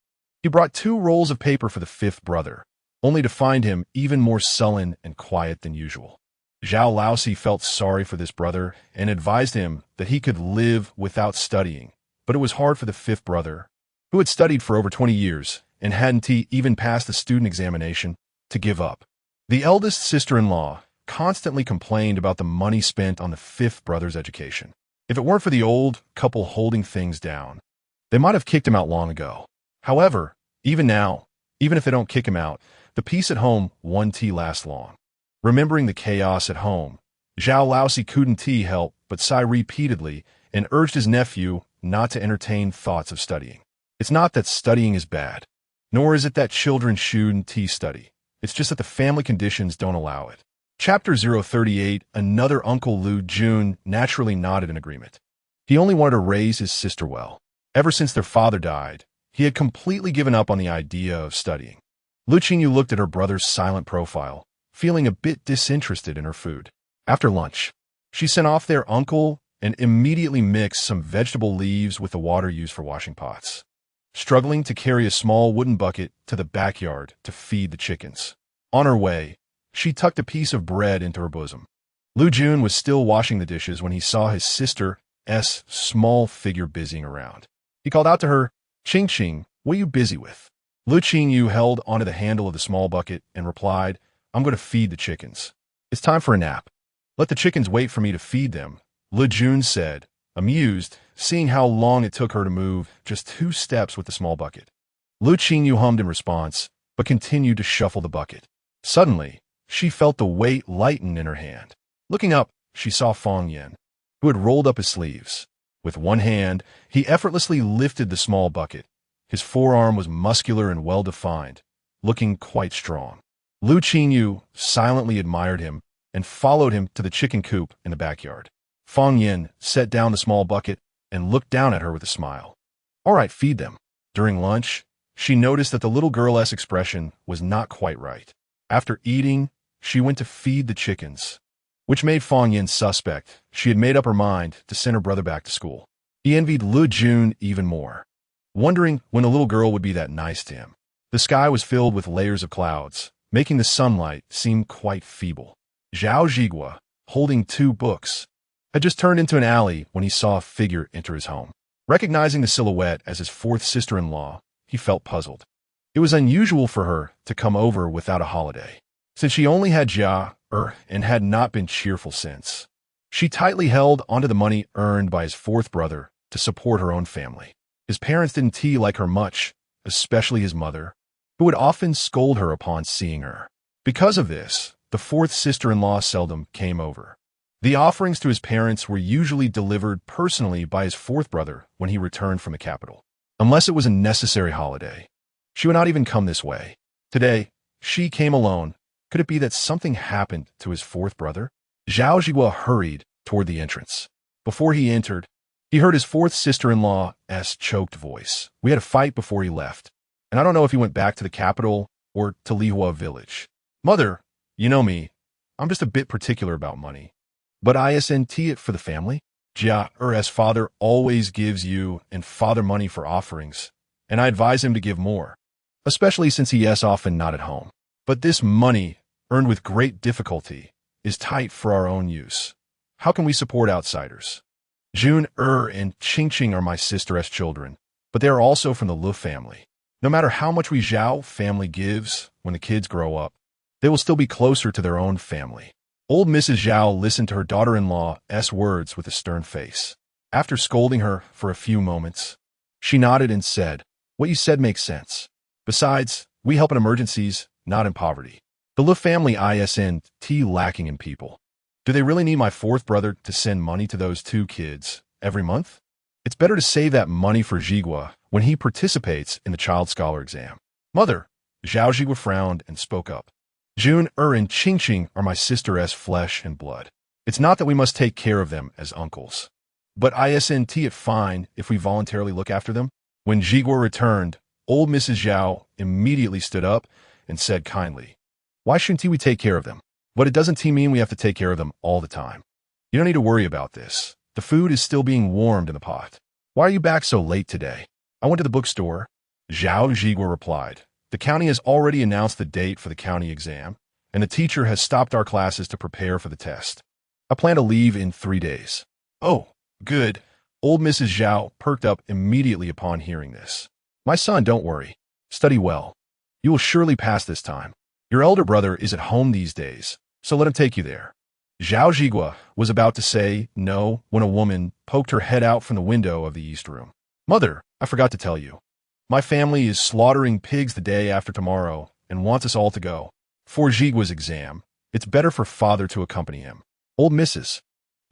he brought 2 rolls of paper for the 5th brother, only to find him even more sullen and quiet than usual. Zhao Laosi felt sorry for this brother and advised him that he could live without studying, but it was hard for the 5th brother, who had studied for over 20 years and hadn't even passed the student examination, to give up. The eldest sister-in-law constantly complained about the money spent on the 5th brother's education. If it weren't for the old couple holding things down, they might have kicked him out long ago. However, even now, even if they don't kick him out, the peace at home won't last long. Remembering the chaos at home, Zhao Laosi couldn't help but sigh repeatedly and urged his nephew not to entertain thoughts of studying. It's not that studying is bad, nor is it that children shouldn't study. It's just that the family conditions don't allow it. Chapter 038, another Uncle Lu Jun naturally nodded in agreement. He only wanted to raise his sister well. Ever since their father died, he had completely given up on the idea of studying. Lu Qingyou looked at her brother's silent profile, feeling a bit disinterested in her food. After lunch, she sent off their uncle and immediately mixed some vegetable leaves with the water used for washing pots, struggling to carry a small wooden bucket to the backyard to feed the chickens. On her way, she tucked a piece of bread into her bosom. Lu Jun was still washing the dishes when he saw his sister's small figure busying around. He called out to her, "Ching Ching, what are you busy with?" Lu Qingyou held onto the handle of the small bucket and replied, "I'm going to feed the chickens. It's time for a nap. Let the chickens wait for me to feed them," Le Jun said, amused, seeing how long it took her to move just 2 steps with the small bucket. Lu Qingyou hummed in response, but continued to shuffle the bucket. Suddenly, she felt the weight lighten in her hand. Looking up, she saw Fang Yan, who had rolled up his sleeves. With one hand, he effortlessly lifted the small bucket. His forearm was muscular and well-defined, looking quite strong. Lu Qingyou silently admired him and followed him to the chicken coop in the backyard. Fang Yan set down the small bucket and looked down at her with a smile. "All right, feed them." During lunch, she noticed that the little girl's expression was not quite right. After eating, she went to feed the chickens, which made Fang Yin suspect. She had made up her mind to send her brother back to school. He envied Le Jun even more, wondering when a little girl would be that nice to him. The sky was filled with layers of clouds, making the sunlight seem quite feeble. Zhao Zhigua, holding 2 books, had just turned into an alley when he saw a figure enter his home. Recognizing the silhouette as his 4th sister-in-law, he felt puzzled. It was unusual for her to come over without a holiday, since she only had Jia and had not been cheerful since. She tightly held onto the money earned by his 4th brother to support her own family. His parents didn't like her much, especially his mother, who would often scold her upon seeing her. Because of this, the 4th sister-in-law seldom came over. The offerings to his parents were usually delivered personally by his 4th brother when he returned from the capital. Unless it was a necessary holiday, she would not even come this way. Today, she came alone. Could it be that something happened to his 4th brother? Zhao Zhigua hurried toward the entrance. Before he entered, he heard his 4th sister-in-law's choked voice. We had a fight before he left, and I don't know if he went back to the capital or to Lihua village. Mother, you know me. I'm just a bit particular about money. But It for the family? Jia's father always gives you and father money for offerings, and I advise him to give more, especially since he is often not at home. But this money, earned with great difficulty, is tight for our own use. How can we support outsiders? Jun and Qingqing are my sister's children, but they are also from the Le family. No matter how much we Zhao family gives, when the kids grow up, they will still be closer to their own family. Old Mrs. Zhao listened to her daughter-in-law's words with a stern face. After scolding her for a few moments, she nodded and said, "What you said makes sense. Besides, we help in emergencies, not in poverty. The Le family isn't lacking in people. Do they really need my 4th brother to send money to those 2 kids every month? It's better to save that money for Zhigua when he participates in the child scholar exam." Mother, Zhao Zhigua frowned and spoke up. Jun and Qingqing are my sister's flesh and blood. It's not that we must take care of them as uncles, but isn't it fine if we voluntarily look after them? When Zhigua returned, old Mrs. Zhao immediately stood up and said kindly, "Why shouldn't we take care of them? But it doesn't mean we have to take care of them all the time. You don't need to worry about this. The food is still being warmed in the pot. Why are you back so late today?" "I went to the bookstore," Zhao Zhigua replied. "The county has already announced the date for the county exam, and the teacher has stopped our classes to prepare for the test. I plan to leave in 3 days." "Oh, good." Old Mrs. Zhao perked up immediately upon hearing this. "My son, don't worry. Study well. You will surely pass this time. Your elder brother is at home these days, so let him take you there." Zhao Zhigua was about to say no when a woman poked her head out from the window of the east room. "Mother, I forgot to tell you. My family is slaughtering pigs the day after tomorrow and wants us all to go. For Zhigua's exam, it's better for father to accompany him." Old Mrs.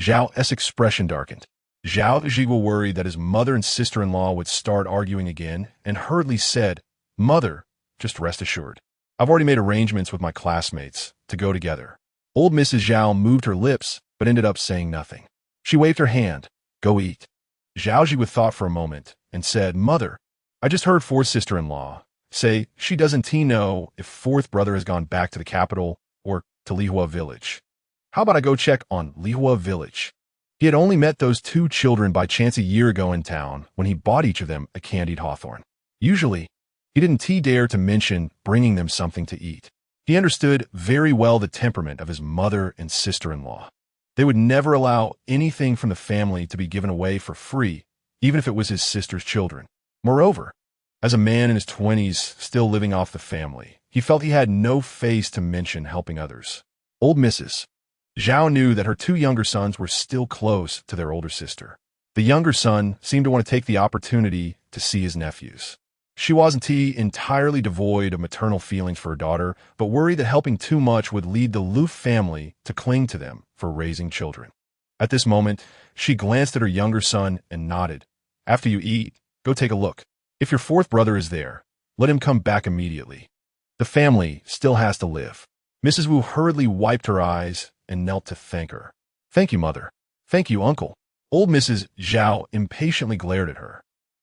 Zhao's expression darkened. Zhao Zhigua worried that his mother and sister-in-law would start arguing again and hurriedly said, "Mother, just rest assured. I've already made arrangements with my classmates to go together." Old Mrs. Zhao moved her lips but ended up saying nothing. She waved her hand. "Go eat." Zhao Zhigua thought for a moment and said, "Mother, I just heard 4th sister-in-law say she doesn't know if 4th brother has gone back to the capital or to Lihua village. How about I go check on Lihua village?" He had only met those 2 children by chance a year ago in town when he bought each of them a candied hawthorn. Usually, he didn't dare to mention bringing them something to eat. He understood very well the temperament of his mother and sister-in-law. They would never allow anything from the family to be given away for free, even if it was his sister's children. Moreover, as a man in his 20s still living off the family, he felt he had no face to mention helping others. Old Mrs. Zhao knew that her 2 younger sons were still close to their older sister. The younger son seemed to want to take the opportunity to see his nephews. She wasn't entirely devoid of maternal feelings for her daughter, but worried that helping too much would lead the Lu family to cling to them for raising children. At this moment, she glanced at her younger son and nodded. "After you eat, go take a look. If your 4th brother is there, let him come back immediately. The family still has to live." Mrs. Wu hurriedly wiped her eyes and knelt to thank her. "Thank you, Mother. Thank you, Uncle." Old Mrs. Zhao impatiently glared at her.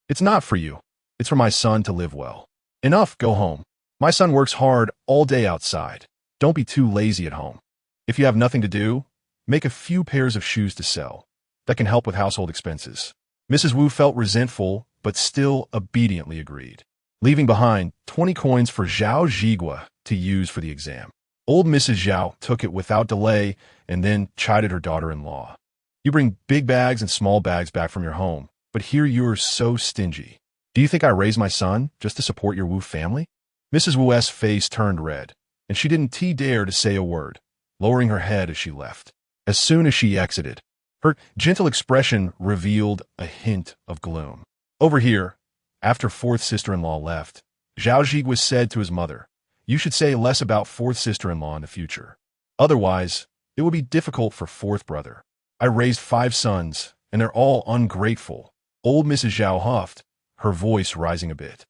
"It's not for you. It's for my son to live well. Enough, go home. My son works hard all day outside. Don't be too lazy at home. If you have nothing to do, make a few pairs of shoes to sell. That can help with household expenses. Mrs. Wu felt resentful, but still obediently agreed, leaving behind 20 coins for Zhao Zhigua to use for the exam. Old Mrs. Zhao took it without delay and then chided her daughter-in-law. You bring big bags and small bags back from your home, but here you're so stingy. Do you think I raised my son just to support your Wu family? Mrs. Wu's face turned red, and she didn't dare to say a word, lowering her head as she left. As soon as she exited, her gentle expression revealed a hint of gloom. Over here, after fourth sister-in-law left, Zhao Zhigua said to his mother, "You should say less about fourth sister-in-law in the future. Otherwise, it would be difficult for fourth brother. I raised 5 sons, and they're all ungrateful." Old Mrs. Zhao huffed, her voice rising a bit.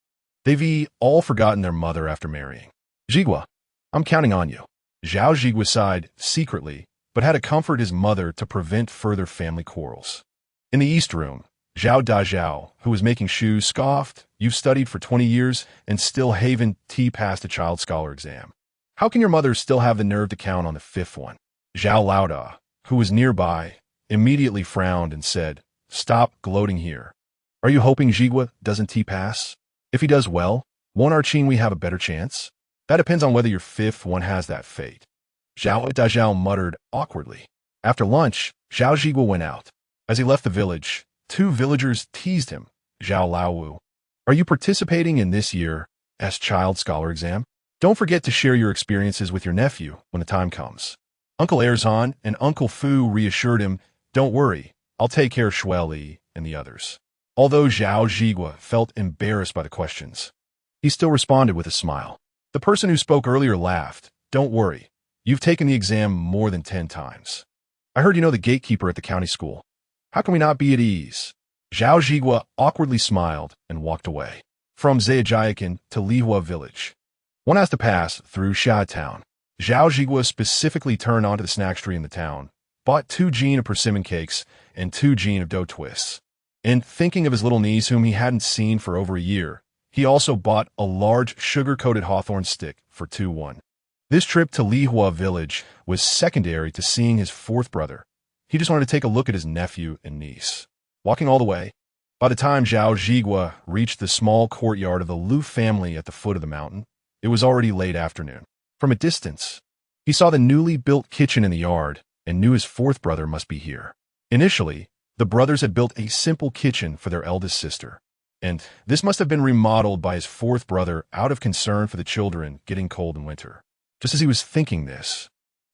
They've all forgotten their mother after marrying. Zhigua, I'm counting on you. Zhao Zhigua sighed secretly, but had to comfort his mother to prevent further family quarrels. In the East Room, Zhao Dazhao, who was making shoes, scoffed, "You've studied for 20 years and still haven't passed a child scholar exam. How can your mother still have the nerve to count on the 5th one?" Zhao Laoda, who was nearby, immediately frowned and said, "Stop gloating here. Are you hoping Zhigua doesn't pass? If he does well, won't our Qingwei have a better chance? That depends on whether your 5th one has that fate." Zhao Dazhao muttered awkwardly. After lunch, Zhao Zhigua went out. As he left the village, 2 villagers teased him. Zhao Laowu, "Are you participating in this year's child scholar exam? Don't forget to share your experiences with your nephew when the time comes." Uncle Erzhan and Uncle Fu reassured him, "Don't worry, I'll take care of Shueli and the others." Although Zhao Zhigua felt embarrassed by the questions, he still responded with a smile. The person who spoke earlier laughed. "Don't worry. You've taken the exam more than 10 times. I heard you know the gatekeeper at the county school. How can we not be at ease?" Zhao Zhigua awkwardly smiled and walked away. From Zhejiakan to Lihua village, one has to pass through Xia town. Zhao Zhigua specifically turned onto the snack street in the town, bought 2 jin of persimmon cakes and 2 jin of dough twists. And thinking of his little niece whom he hadn't seen for over a year, he also bought a large sugar-coated hawthorn stick for 2 won. This trip to Lihua village was secondary to seeing his 4th brother. He just wanted to take a look at his nephew and niece. Walking all the way, by the time Zhao Zhigua reached the small courtyard of the Lu family at the foot of the mountain, it was already late afternoon. From a distance, he saw the newly built kitchen in the yard and knew his 4th brother must be here. Initially, the brothers had built a simple kitchen for their eldest sister, and this must have been remodeled by his 4th brother out of concern for the children getting cold in winter. Just as he was thinking this,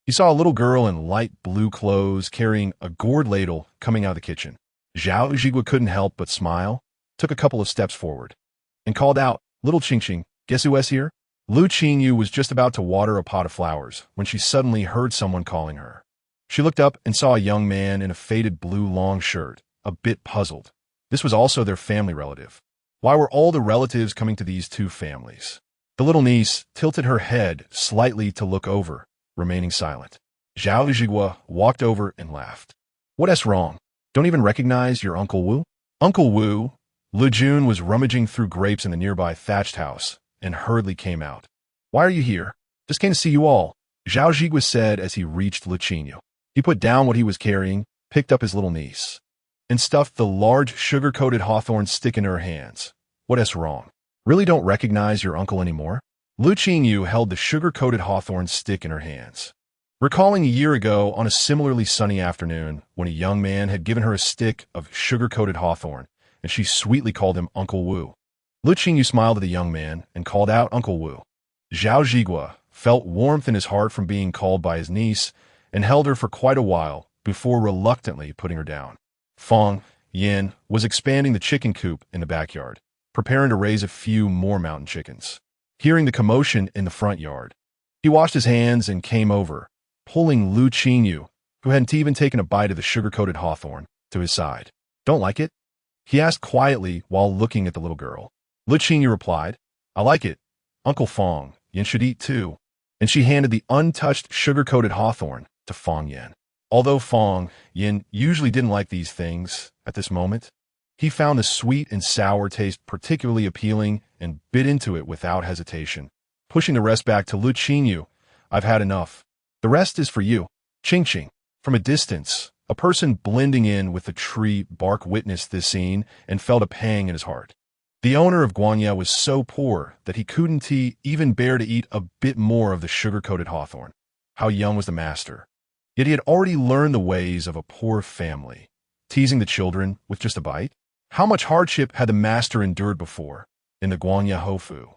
he saw a little girl in light blue clothes carrying a gourd ladle coming out of the kitchen. Zhao Zhigua couldn't help but smile, took a couple of steps forward, and called out, "Little Qingqing, guess who's here?" Le Qingyou was just about to water a pot of flowers when she suddenly heard someone calling her. She looked up and saw a young man in a faded blue long shirt, a bit puzzled. This was also their family relative. Why were all the relatives coming to these 2 families? The little niece tilted her head slightly to look over, remaining silent. Zhao Zhigua walked over and laughed. "What's wrong? Don't even recognize your Uncle Wu?" Uncle Wu, Le Jun, was rummaging through grapes in the nearby thatched house and hurriedly came out. "Why are you here?" "Just came to see you all," Zhao Zhigua said as he reached Le Qingyou. He put down what he was carrying, picked up his little niece, and stuffed the large sugar-coated hawthorn stick in her hands. "What's wrong? Really don't recognize your uncle anymore?" Le Qingyou held the sugar-coated hawthorn stick in her hands, recalling a year ago on a similarly sunny afternoon when a young man had given her a stick of sugar-coated hawthorn, and she sweetly called him Uncle Wu. Le Qingyou smiled at the young man and called out Uncle Wu. Zhao Zhigua felt warmth in his heart from being called by his niece and held her for quite a while before reluctantly putting her down. Fong Yin was expanding the chicken coop in the backyard, preparing to raise a few more mountain chickens. Hearing the commotion in the front yard, he washed his hands and came over, pulling Le Qingyou, who hadn't even taken a bite of the sugar-coated hawthorn, to his side. "Don't like it?" he asked quietly while looking at the little girl. Le Qingyou replied, "I like it. Uncle Fong Yin should eat too." And she handed the untouched sugar-coated hawthorn to Fong Yin. Although Fong Yin usually didn't like these things at this moment, he found the sweet and sour taste particularly appealing and bit into it without hesitation. Pushing the rest back to Le Qingyou, I've had enough. The rest is for you. Ching. From a distance, a person blending in with the tree bark witnessed this scene and felt a pang in his heart. The owner of Guanya was so poor that he couldn't even bear to eat a bit more of the sugar-coated hawthorn. How young was the master? Yet he had already learned the ways of a poor family, teasing the children with just a bite. How much hardship had the master endured before in the Guanya Hofu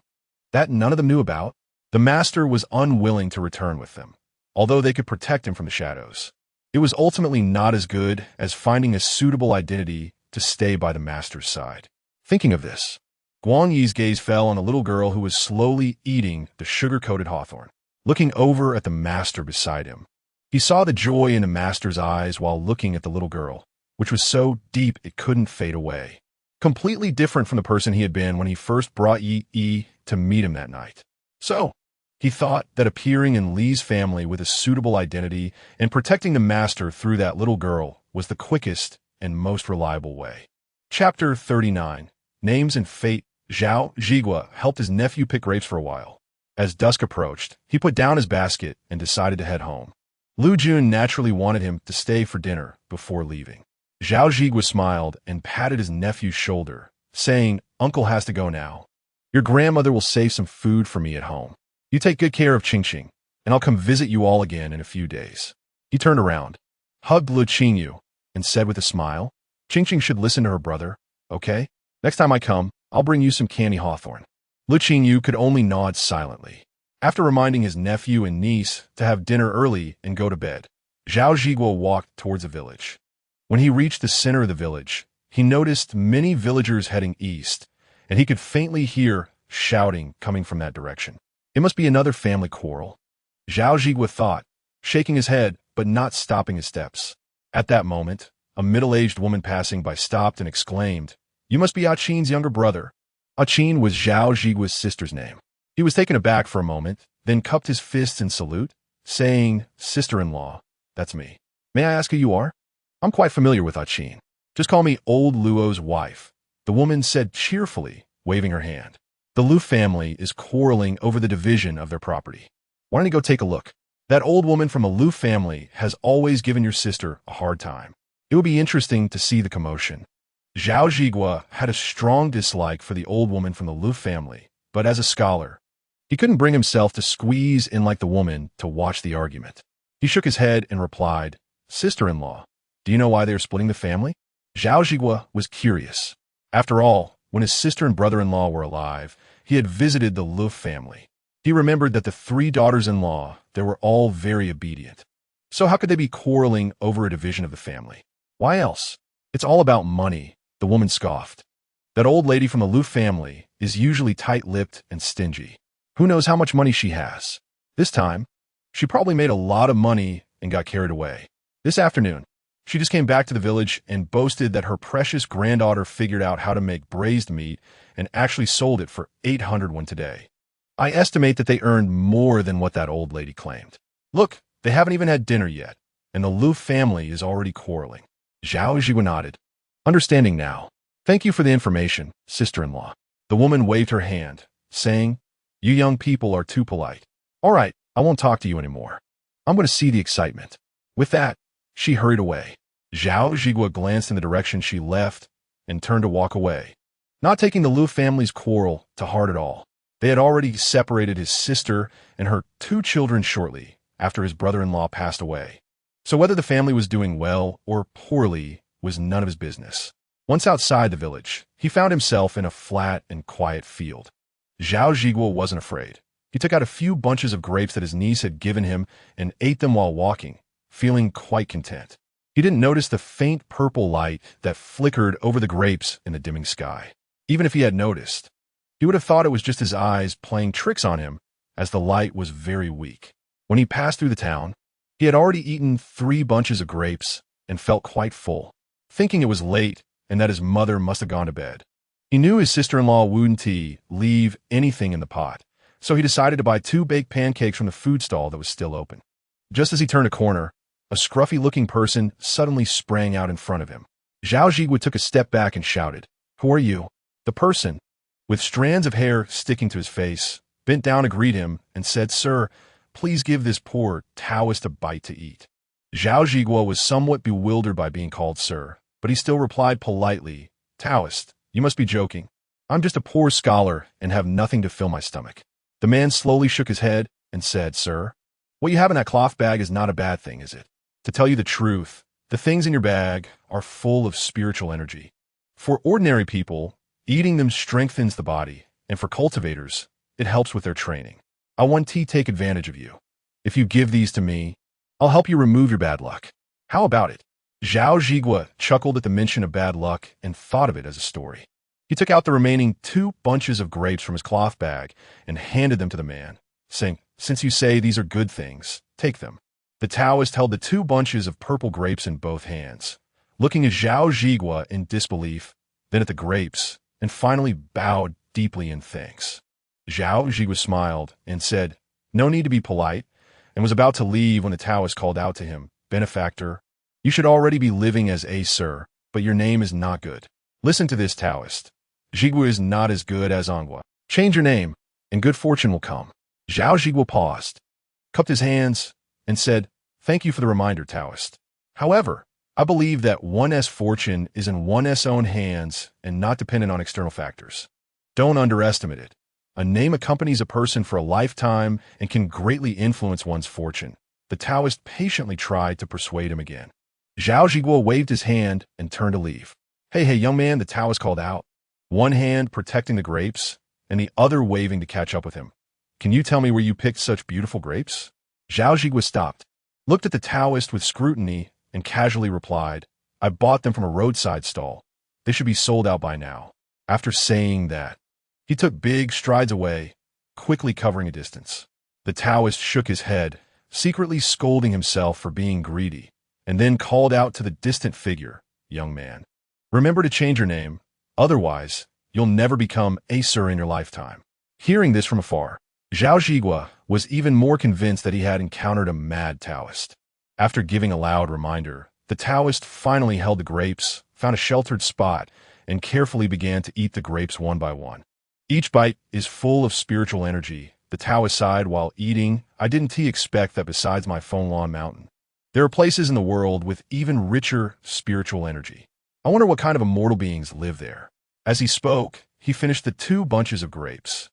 that none of them knew about? The master was unwilling to return with them, although they could protect him from the shadows. It was ultimately not as good as finding a suitable identity to stay by the master's side. Thinking of this, Guan Yi's gaze fell on a little girl who was slowly eating the sugar-coated hawthorn. Looking over at the master beside him, he saw the joy in the master's eyes while looking at the little girl, which was so deep it couldn't fade away. Completely different from the person he had been when he first brought Yi to meet him that night. So, he thought that appearing in Li's family with a suitable identity and protecting the master through that little girl was the quickest and most reliable way. Chapter 39. Names and Fate. Zhao Zhigua helped his nephew pick grapes for a while. As dusk approached, he put down his basket and decided to head home. Lu Jun naturally wanted him to stay for dinner before leaving. Zhao Zhigua smiled and patted his nephew's shoulder, saying, "Uncle has to go now. Your grandmother will save some food for me at home. You take good care of Qing, and I'll come visit you all again in a few days." He turned around, hugged Le Qingyou, and said with a smile, "Qing should listen to her brother, okay? Next time I come, I'll bring you some candy hawthorn." Le Qingyou could only nod silently. After reminding his nephew and niece to have dinner early and go to bed, Zhao Zhigua walked towards the village. When he reached the center of the village, he noticed many villagers heading east, and he could faintly hear shouting coming from that direction. It must be another family quarrel, Zhao Zhigua thought, shaking his head but not stopping his steps. At that moment, a middle-aged woman passing by stopped and exclaimed, "You must be Qing's younger brother." Qing was Zhao Zhigua's sister's name. He was taken aback for a moment, then cupped his fists in salute, saying, "Sister-in-law, that's me. May I ask who you are?" "I'm quite familiar with Qing. Just call me Old Luo's wife," the woman said cheerfully, waving her hand. "The Lu family is quarreling over the division of their property. Why don't you go take a look? That old woman from the Lu family has always given your sister a hard time. It would be interesting to see the commotion." Zhao Zhigua had a strong dislike for the old woman from the Lu family, but as a scholar, he couldn't bring himself to squeeze in like the woman to watch the argument. He shook his head and replied, "Sister-in-law, do you know why they are splitting the family?" Zhao Zhigua was curious. After all, when his sister and brother-in-law were alive, he had visited the Lu family. He remembered that the 3 daughters-in-law, they were all very obedient. So how could they be quarreling over a division of the family? Why else? It's all about money, the woman scoffed. That old lady from the Lu family is usually tight-lipped and stingy. Who knows how much money she has? This time, she probably made a lot of money and got carried away. This afternoon, she just came back to the village and boasted that her precious granddaughter figured out how to make braised meat and actually sold it for 800 today. I estimate that they earned more than what that old lady claimed. Look, they haven't even had dinner yet, and the Lu family is already quarreling. Zhao Zhigua nodded. Understanding now. Thank you for the information, sister-in-law. The woman waved her hand, saying, "You young people are too polite. All right, I won't talk to you anymore. I'm going to see the excitement." With that, she hurried away. Zhao Zhigua glanced in the direction she left and turned to walk away, not taking the Lu family's quarrel to heart at all. They had already separated his sister and her 2 children shortly after his brother-in-law passed away. So whether the family was doing well or poorly was none of his business. Once outside the village, he found himself in a flat and quiet field. Zhao Zhigua wasn't afraid. He took out a few bunches of grapes that his niece had given him and ate them while walking, feeling quite content. He didn't notice the faint purple light that flickered over the grapes in the dimming sky. Even if he had noticed, he would have thought it was just his eyes playing tricks on him, as the light was very weak. When he passed through the town, he had already eaten 3 bunches of grapes and felt quite full, thinking it was late and that his mother must have gone to bed. He knew his sister-in-law wouldn't leave anything in the pot, so he decided to buy 2 baked pancakes from the food stall that was still open. Just as he turned a corner, a scruffy-looking person suddenly sprang out in front of him. Zhao Zhigua took a step back and shouted, "Who are you?" The person, with strands of hair sticking to his face, bent down to greet him and said, "Sir, please give this poor Taoist a bite to eat. Zhao Zhiguo was somewhat bewildered by being called sir, but he still replied politely, Taoist, you must be joking. I'm just a poor scholar and have nothing to fill my stomach. The man slowly shook his head and said, Sir, what you have in that cloth bag is not a bad thing, is it? To tell you the truth, the things in your bag are full of spiritual energy. For ordinary people, eating them strengthens the body, and for cultivators, it helps with their training. I want to take advantage of you. If you give these to me, I'll help you remove your bad luck. How about it? Zhao Zhiguo chuckled at the mention of bad luck and thought of it as a story. He took out the remaining 2 bunches of grapes from his cloth bag and handed them to the man, saying, Since you say these are good things, take them. The Taoist held the 2 bunches of purple grapes in both hands, looking at Zhao Zhiguo in disbelief, then at the grapes, and finally bowed deeply in thanks. Zhao Zhiguo smiled and said, No need to be polite, and was about to leave when the Taoist called out to him, Benefactor, you should already be living as a sir, but your name is not good. Listen to this, Taoist. Zhiguo is not as good as Angua. Change your name, and good fortune will come. Zhao Zhiguo paused, cupped his hands, and said, Thank you for the reminder, Taoist. However, I believe that one's fortune is in one's own hands and not dependent on external factors. Don't underestimate it. A name accompanies a person for a lifetime and can greatly influence one's fortune. The Taoist patiently tried to persuade him again. Zhao Zhiguo waved his hand and turned to leave. Hey, young man, the Taoist called out, one hand protecting the grapes and the other waving to catch up with him. Can you tell me where you picked such beautiful grapes? Zhao Zhiguo stopped, looked at the Taoist with scrutiny, and casually replied, I bought them from a roadside stall. They should be sold out by now. After saying that, he took big strides away, quickly covering a distance. The Taoist shook his head, secretly scolding himself for being greedy, and then called out to the distant figure, Young man, remember to change your name, otherwise you'll never become a sir in your lifetime. Hearing this from afar, Zhao Zhiguo was even more convinced that he had encountered a mad Taoist. After giving a loud reminder, the Taoist finally held the grapes, found a sheltered spot, and carefully began to eat the grapes one by one. Each bite is full of spiritual energy. The Taoist sighed while eating. I didn't expect that besides my Fenglong mountain, there are places in the world with even richer spiritual energy. I wonder what kind of immortal beings live there. As he spoke, he finished the 2 bunches of grapes,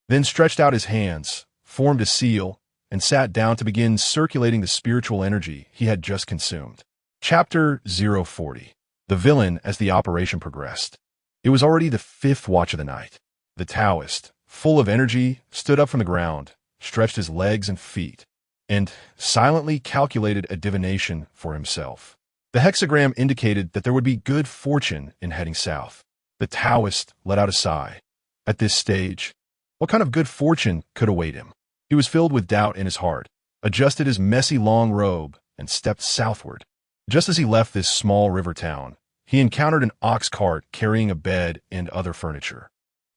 then stretched out his hands, formed a seal, and sat down to begin circulating the spiritual energy he had just consumed. Chapter 040. The Villain as the operation progressed. It was already the 5th watch of the night. The Taoist, full of energy, stood up from the ground, stretched his legs and feet, and silently calculated a divination for himself. The hexagram indicated that there would be good fortune in heading south. The Taoist let out a sigh. At this stage, what kind of good fortune could await him? He was filled with doubt in his heart, adjusted his messy long robe, and stepped southward. Just as he left this small river town, he encountered an ox cart carrying a bed and other furniture.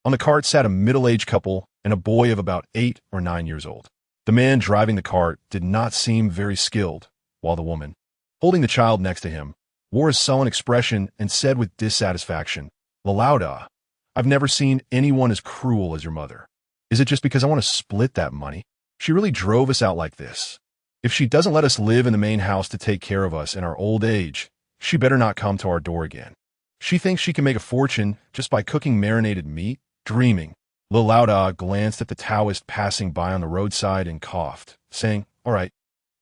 On the cart sat a middle-aged couple and a boy of about 8 or 9 years old. The man driving the cart did not seem very skilled, while the woman, holding the child next to him, wore a sullen expression and said with dissatisfaction, "Le, I've never seen anyone as cruel as your mother. Is it just because I want to split that money? She really drove us out like this. If she doesn't let us live in the main house to take care of us in our old age, she better not come to our door again. She thinks she can make a fortune just by cooking marinated meat, dreaming." Le glanced at the Taoist passing by on the roadside and coughed, saying, "All right,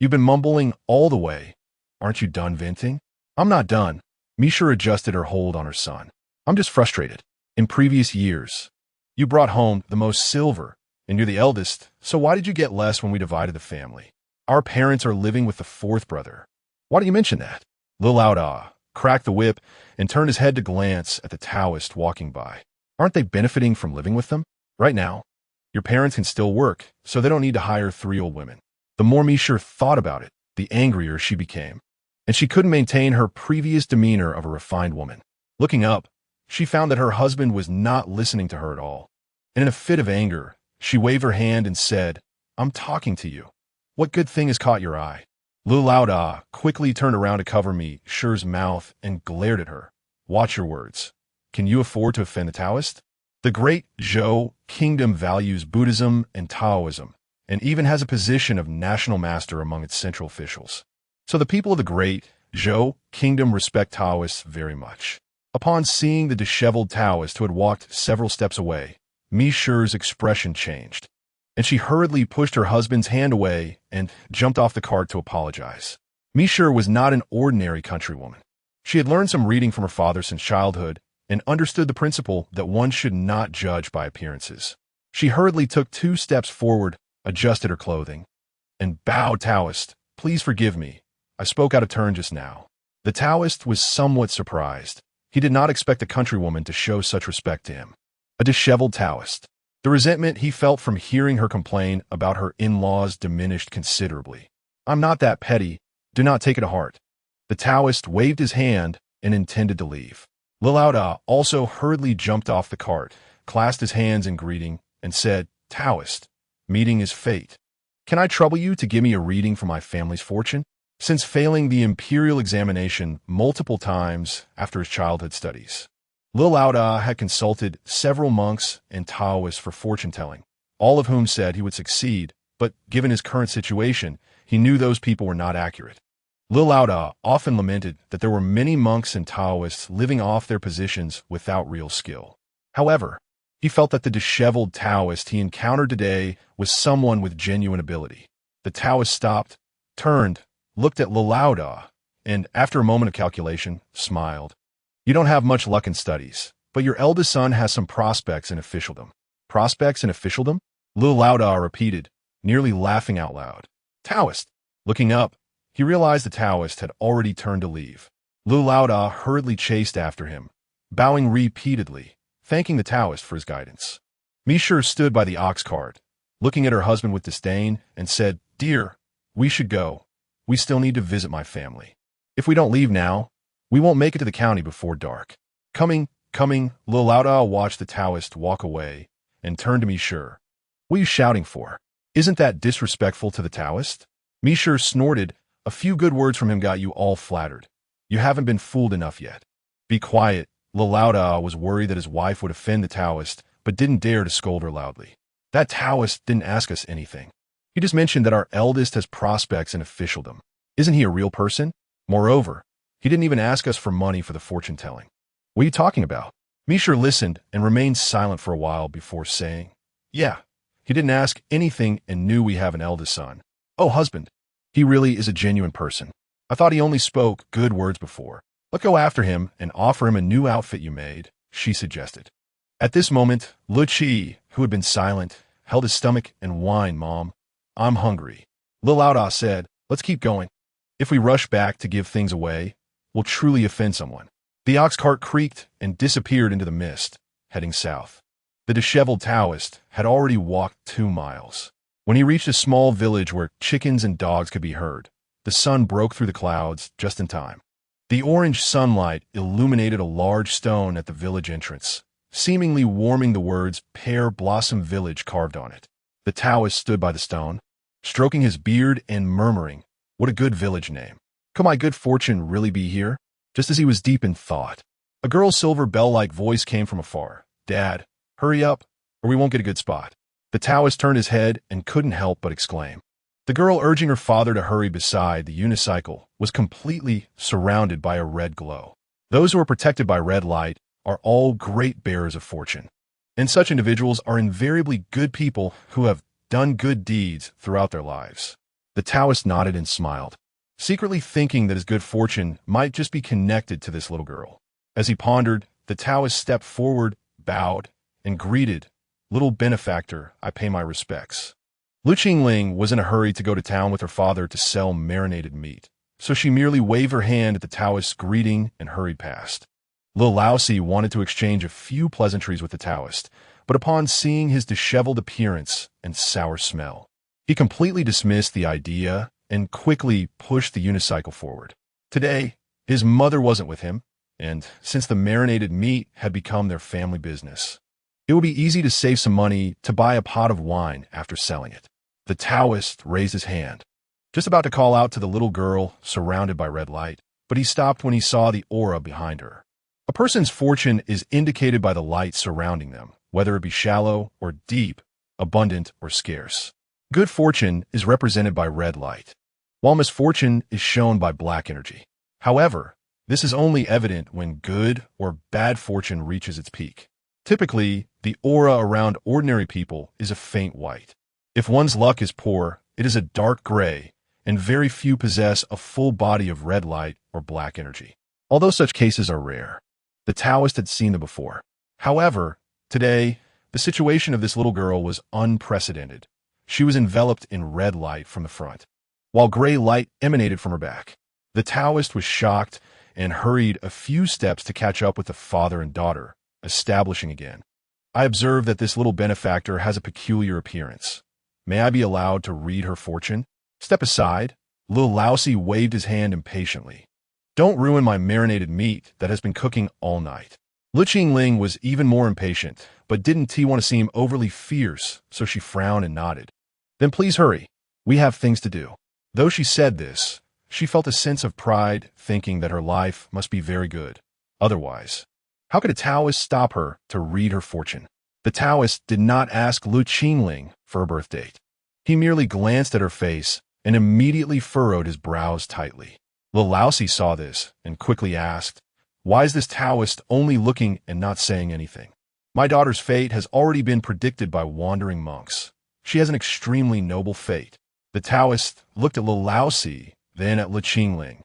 you've been mumbling all the way. Aren't you done venting?" "I'm not done." Misha adjusted her hold on her son. "I'm just frustrated. In previous years, you brought home the most silver, and you're the eldest, so why did you get less when we divided the family? Our parents are living with the 4th brother. Why do you mention that?" Le cracked the whip and turned his head to glance at the Taoist walking by. "Aren't they benefiting from living with them? Right now, your parents can still work, so they don't need to hire 3 old women." The more Misha thought about it, the angrier she became, and she couldn't maintain her previous demeanor of a refined woman. Looking up, she found that her husband was not listening to her at all, and in a fit of anger, she waved her hand and said, "I'm talking to you. What good thing has caught your eye?" Le quickly turned around to cover Misha's mouth and glared at her. "Watch your words. Can you afford to offend the Taoist? The great Zhou kingdom values Buddhism and Taoism, and even has a position of national master among its central officials. So the people of the great Zhou kingdom respect Taoists very much. Upon seeing the disheveled Taoist who had walked several steps away, Mi Shi's expression changed, and she hurriedly pushed her husband's hand away and jumped off the cart to apologize. Mi Shi was not an ordinary countrywoman. She had learned some reading from her father since childhood and understood the principle that one should not judge by appearances. She hurriedly took 2 steps forward, adjusted her clothing, and bowed. Taoist, please forgive me. I spoke out of turn just now. The Taoist was somewhat surprised. He did not expect the countrywoman to show such respect to him. A disheveled Taoist. The resentment he felt from hearing her complain about her in-laws diminished considerably. I'm not that petty. Do not take it to heart. The Taoist waved his hand and intended to leave. Le also hurriedly jumped off the cart, clasped his hands in greeting, and said, Taoist, meeting is fate. Can I trouble you to give me a reading for my family's fortune? Since failing the imperial examination multiple times after his childhood studies, Le had consulted several monks and Taoists for fortune-telling, all of whom said he would succeed, but given his current situation, he knew those people were not accurate. Le often lamented that there were many monks and Taoists living off their positions without real skill. However, he felt that the disheveled Taoist he encountered today was someone with genuine ability. The Taoist stopped, turned, looked at Le and, after a moment of calculation, smiled. You don't have much luck in studies, but your eldest son has some prospects in officialdom. Prospects in officialdom? Le repeated, nearly laughing out loud. Taoist. Looking up, he realized the Taoist had already turned to leave. Le hurriedly chased after him, bowing repeatedly, thanking the Taoist for his guidance. Mi Shi stood by the ox cart, looking at her husband with disdain, and said, Dear, we should go. We still need to visit my family. If we don't leave now, we won't make it to the county before dark. Coming. Le watched the Taoist walk away and turned to Mi Shi. What are you shouting for? Isn't that disrespectful to the Taoist? Mi Shi snorted. A few good words from him got you all flattered. You haven't been fooled enough yet. Be quiet. Le was worried that his wife would offend the Taoist, but didn't dare to scold her loudly. That Taoist didn't ask us anything. He just mentioned that our eldest has prospects in officialdom. Isn't he a real person? Moreover, he didn't even ask us for money for the fortune-telling. What are you talking about? Mi Shi listened and remained silent for a while before saying, Yeah, he didn't ask anything and knew we have an eldest son. Oh, husband. He really is a genuine person. I thought he only spoke good words before. Let's go after him and offer him a new outfit you made, she suggested. At this moment, Le Qi, who had been silent, held his stomach and whined, Mom, I'm hungry. Le said, Let's keep going. If we rush back to give things away, we'll truly offend someone. The ox cart creaked and disappeared into the mist, heading south. The disheveled Taoist had already walked 2 miles. When he reached a small village where chickens and dogs could be heard, the sun broke through the clouds just in time. The orange sunlight illuminated a large stone at the village entrance, seemingly warming the words Pear Blossom Village carved on it. The Taoist stood by the stone, stroking his beard and murmuring, What a good village name. Could my good fortune really be here? Just as he was deep in thought, a girl's silver bell-like voice came from afar. Dad, hurry up, or we won't get a good spot. The Taoist turned his head and couldn't help but exclaim. The girl urging her father to hurry beside the unicycle was completely surrounded by a red glow. Those who are protected by red light are all great bearers of fortune, and such individuals are invariably good people who have done good deeds throughout their lives. The Taoist nodded and smiled, secretly thinking that his good fortune might just be connected to this little girl. As he pondered, the Taoist stepped forward, bowed, and greeted, Little benefactor, I pay my respects. Le Qingyou was in a hurry to go to town with her father to sell marinated meat, so she merely waved her hand at the Taoist's greeting and hurried past. Le wanted to exchange a few pleasantries with the Taoist, but upon seeing his disheveled appearance and sour smell, he completely dismissed the idea and quickly pushed the unicycle forward. Today, his mother wasn't with him, and since the marinated meat had become their family business, it would be easy to save some money to buy a pot of wine after selling it. The Taoist raised his hand, just about to call out to the little girl surrounded by red light, but he stopped when he saw the aura behind her. A person's fortune is indicated by the light surrounding them, whether it be shallow or deep, abundant or scarce. Good fortune is represented by red light, while misfortune is shown by black energy. However, this is only evident when good or bad fortune reaches its peak. Typically, the aura around ordinary people is a faint white. If one's luck is poor, it is a dark gray, and very few possess a full body of red light or black energy. Although such cases are rare, the Taoist had seen them before. However, today, the situation of this little girl was unprecedented. She was enveloped in red light from the front, while gray light emanated from her back. The Taoist was shocked and hurried a few steps to catch up with the father and daughter, establishing again. I observe that this little benefactor has a peculiar appearance. May I be allowed to read her fortune? Step aside. Lil Lousy waved his hand impatiently. Don't ruin my marinated meat that has been cooking all night. Le Qingyou was even more impatient, but didn't he want to seem overly fierce, so she frowned and nodded. Then please hurry. We have things to do. Though she said this, she felt a sense of pride, thinking that her life must be very good. Otherwise, how could a Taoist stop her to read her fortune? The Taoist did not ask Le Qingyou for her birth date. He merely glanced at her face and immediately furrowed his brows tightly. Lil Lousy saw this and quickly asked, "Why is this Taoist only looking and not saying anything? My daughter's fate has already been predicted by wandering monks. She has an extremely noble fate." The Taoist looked at Lil Lousy, then at Le Qingyou,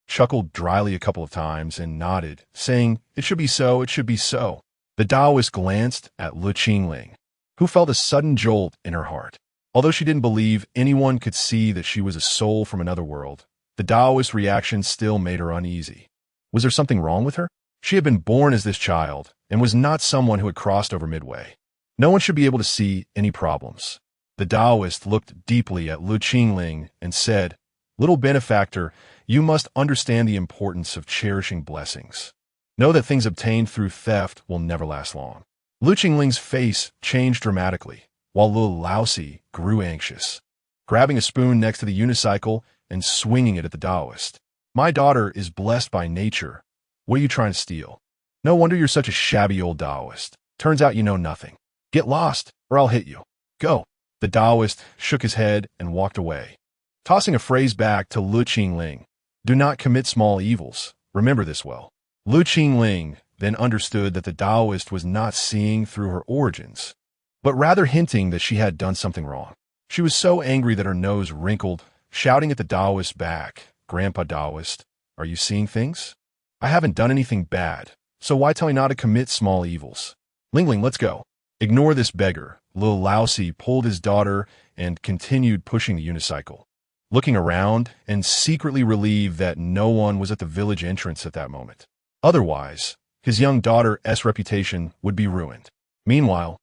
chuckled dryly a couple of times, and nodded, saying, "It should be so, it should be so." The Taoist glanced at Le Qingyou, who felt a sudden jolt in her heart. Although she didn't believe anyone could see that she was a soul from another world, the Taoist's reaction still made her uneasy. Was there something wrong with her? She had been born as this child and was not someone who had crossed over midway. No one should be able to see any problems. The Taoist looked deeply at Le Qingyou and said, "Little benefactor, you must understand the importance of cherishing blessings. Know that things obtained through theft will never last long." Le Qingyou's face changed dramatically, while Lil Lousy grew anxious, grabbing a spoon next to the unicycle and swinging it at the Taoist. "My daughter is blessed by nature. What are you trying to steal? No wonder you're such a shabby old Taoist. Turns out you know nothing. Get lost, or I'll hit you. Go." The Taoist shook his head and walked away, tossing a phrase back to Le Qingyou. "Do not commit small evils. Remember this well." Le Qingyou then understood that the Taoist was not seeing through her origins, but rather hinting that she had done something wrong. She was so angry that her nose wrinkled, shouting at the Taoist back, "Grandpa Taoist, are you seeing things? I haven't done anything bad, so why tell me not to commit small evils? Ling, let's go." Ignore this beggar. Lil Lousy pulled his daughter and continued pushing the unicycle, looking around and secretly relieved that no one was at the village entrance at that moment. Otherwise, his young daughter's reputation would be ruined. Meanwhile,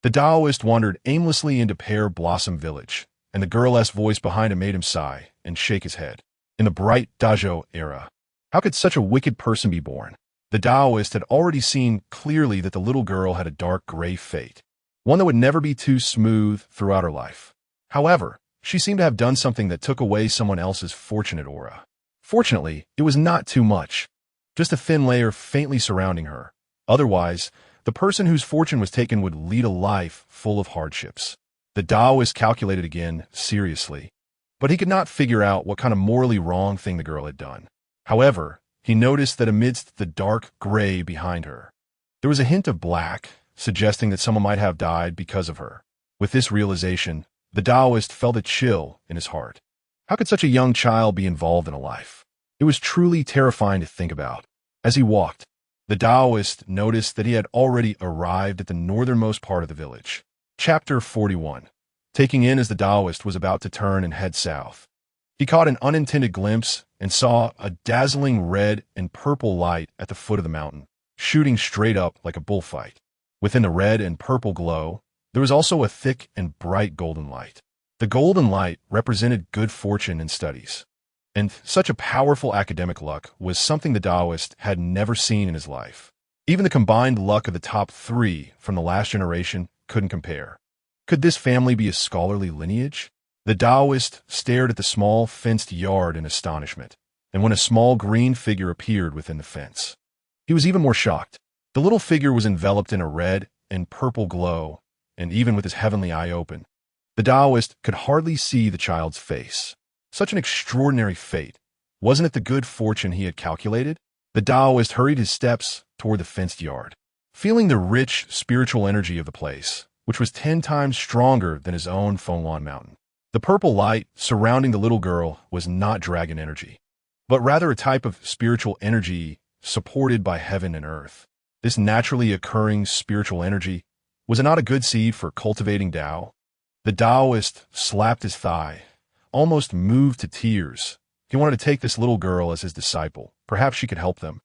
the Taoist wandered aimlessly into Pear Blossom Village, and the girl's voice behind him made him sigh and shake his head. In the bright Dazhou era, how could such a wicked person be born? The Taoist had already seen clearly that the little girl had a dark gray fate, one that would never be too smooth throughout her life. However, she seemed to have done something that took away someone else's fortunate aura. Fortunately, it was not too much, just a thin layer faintly surrounding her. Otherwise, the person whose fortune was taken would lead a life full of hardships. The Taoist calculated again, seriously, but he could not figure out what kind of morally wrong thing the girl had done. However, he noticed that amidst the dark gray behind her, there was a hint of black, suggesting that someone might have died because of her. With this realization, the Taoist felt a chill in his heart. How could such a young child be involved in a life? It was truly terrifying to think about. As he walked, the Taoist noticed that he had already arrived at the northernmost part of the village. Chapter 41. Taking in as the Taoist was about to turn and head south, he caught an unintended glimpse and saw a dazzling red and purple light at the foot of the mountain, shooting straight up like a bullfight. Within the red and purple glow, there was also a thick and bright golden light. The golden light represented good fortune in studies, and such a powerful academic luck was something the Taoist had never seen in his life. Even the combined luck of the top three from the last generation couldn't compare. Could this family be a scholarly lineage? The Taoist stared at the small fenced yard in astonishment, and when a small green figure appeared within the fence, he was even more shocked. The little figure was enveloped in a red and purple glow, and even with his heavenly eye open, The Taoist could hardly see the child's face. Such an extraordinary fate. Wasn't it the good fortune he had calculated? The Taoist hurried his steps toward the fenced yard. Feeling the rich spiritual energy of the place, which was 10 times stronger than his own Fenghuan mountain. The purple light surrounding the little girl was not dragon energy, but rather a type of spiritual energy supported by heaven and earth. This naturally occurring spiritual energy was not a good seed for cultivating Tao. The Taoist slapped his thigh, almost moved to tears. He wanted to take this little girl as his disciple. Perhaps she could help them.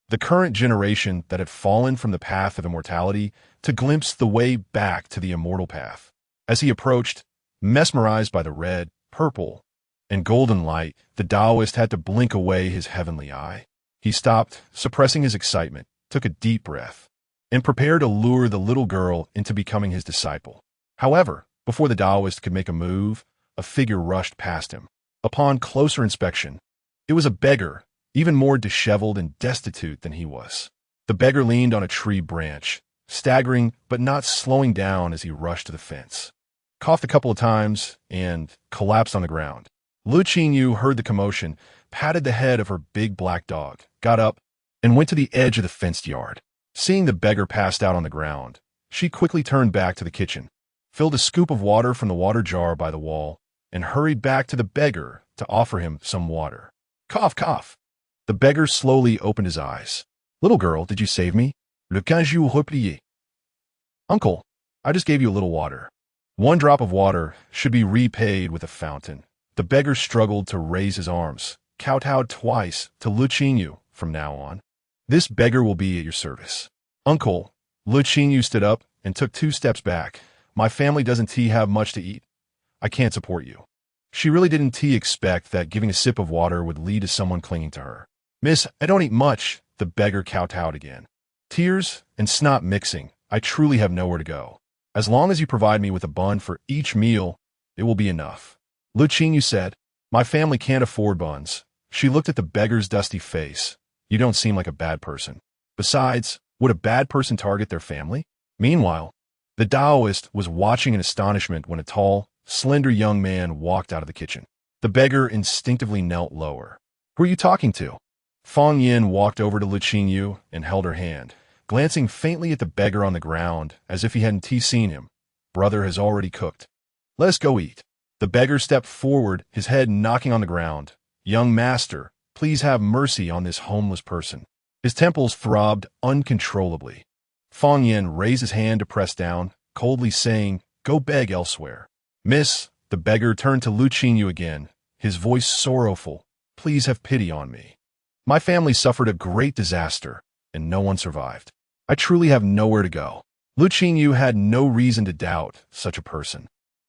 The current generation that had fallen from the path of immortality to glimpse the way back to the immortal path. As he approached, mesmerized by the red, purple, and golden light, the Taoist had to blink away his heavenly eye. He stopped, suppressing his excitement, took a deep breath, and prepared to lure the little girl into becoming his disciple. However, before the Taoist could make a move, a figure rushed past him. Upon closer inspection, it was a beggar, even more disheveled and destitute than he was. The beggar leaned on a tree branch, staggering but not slowing down as he rushed to the fence. Coughed a couple of times and collapsed on the ground. Le Qingyou heard the commotion, patted the head of her big black dog, got up, and went to the edge of the fenced yard. Seeing the beggar passed out on the ground, she quickly turned back to the kitchen, filled a scoop of water from the water jar by the wall, and hurried back to the beggar to offer him some water. Cough, cough. The beggar slowly opened his eyes. Little girl, did you save me? Le Qingyou replié. Uncle, I just gave you a little water. 1 drop of water should be repaid with a fountain. The beggar struggled to raise his arms, kowtowed twice to Le Qingyou. From now on, this beggar will be at your service. Uncle, Le Qingyou stood up and took 2 steps back. My family doesn't have much to eat. I can't support you. She really didn't expect that giving a sip of water would lead to someone clinging to her. Miss, I don't eat much, the beggar kowtowed again. Tears and snot mixing, I truly have nowhere to go. As long as you provide me with a bun for each meal, it will be enough. Le Qingyou said, my family can't afford buns. She looked at the beggar's dusty face. You don't seem like a bad person. Besides, would a bad person target their family? Meanwhile, the Taoist was watching in astonishment when a tall, slender young man walked out of the kitchen. The beggar instinctively knelt lower. Who are you talking to? Fang Yin walked over to Le Qingyou and held her hand, glancing faintly at the beggar on the ground as if he hadn't seen him. Brother has already cooked. Let us go eat. The beggar stepped forward, his head knocking on the ground. Young master, please have mercy on this homeless person. His temples throbbed uncontrollably. Fang Yin raised his hand to press down, coldly saying, go beg elsewhere. Miss, the beggar turned to Le Qingyou again, his voice sorrowful. Please have pity on me. My family suffered a great disaster, and no one survived. I truly have nowhere to go. Le Qingyou had no reason to doubt such a person.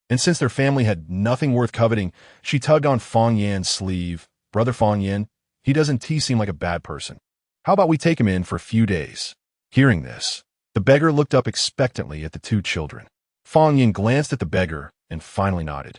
And since their family had nothing worth coveting, she tugged on Fang Yin's sleeve. Brother Fang Yin, he doesn't seem like a bad person. How about we take him in for a few days? Hearing this, the beggar looked up expectantly at the 2 children. Fang Yin glanced at the beggar and finally nodded.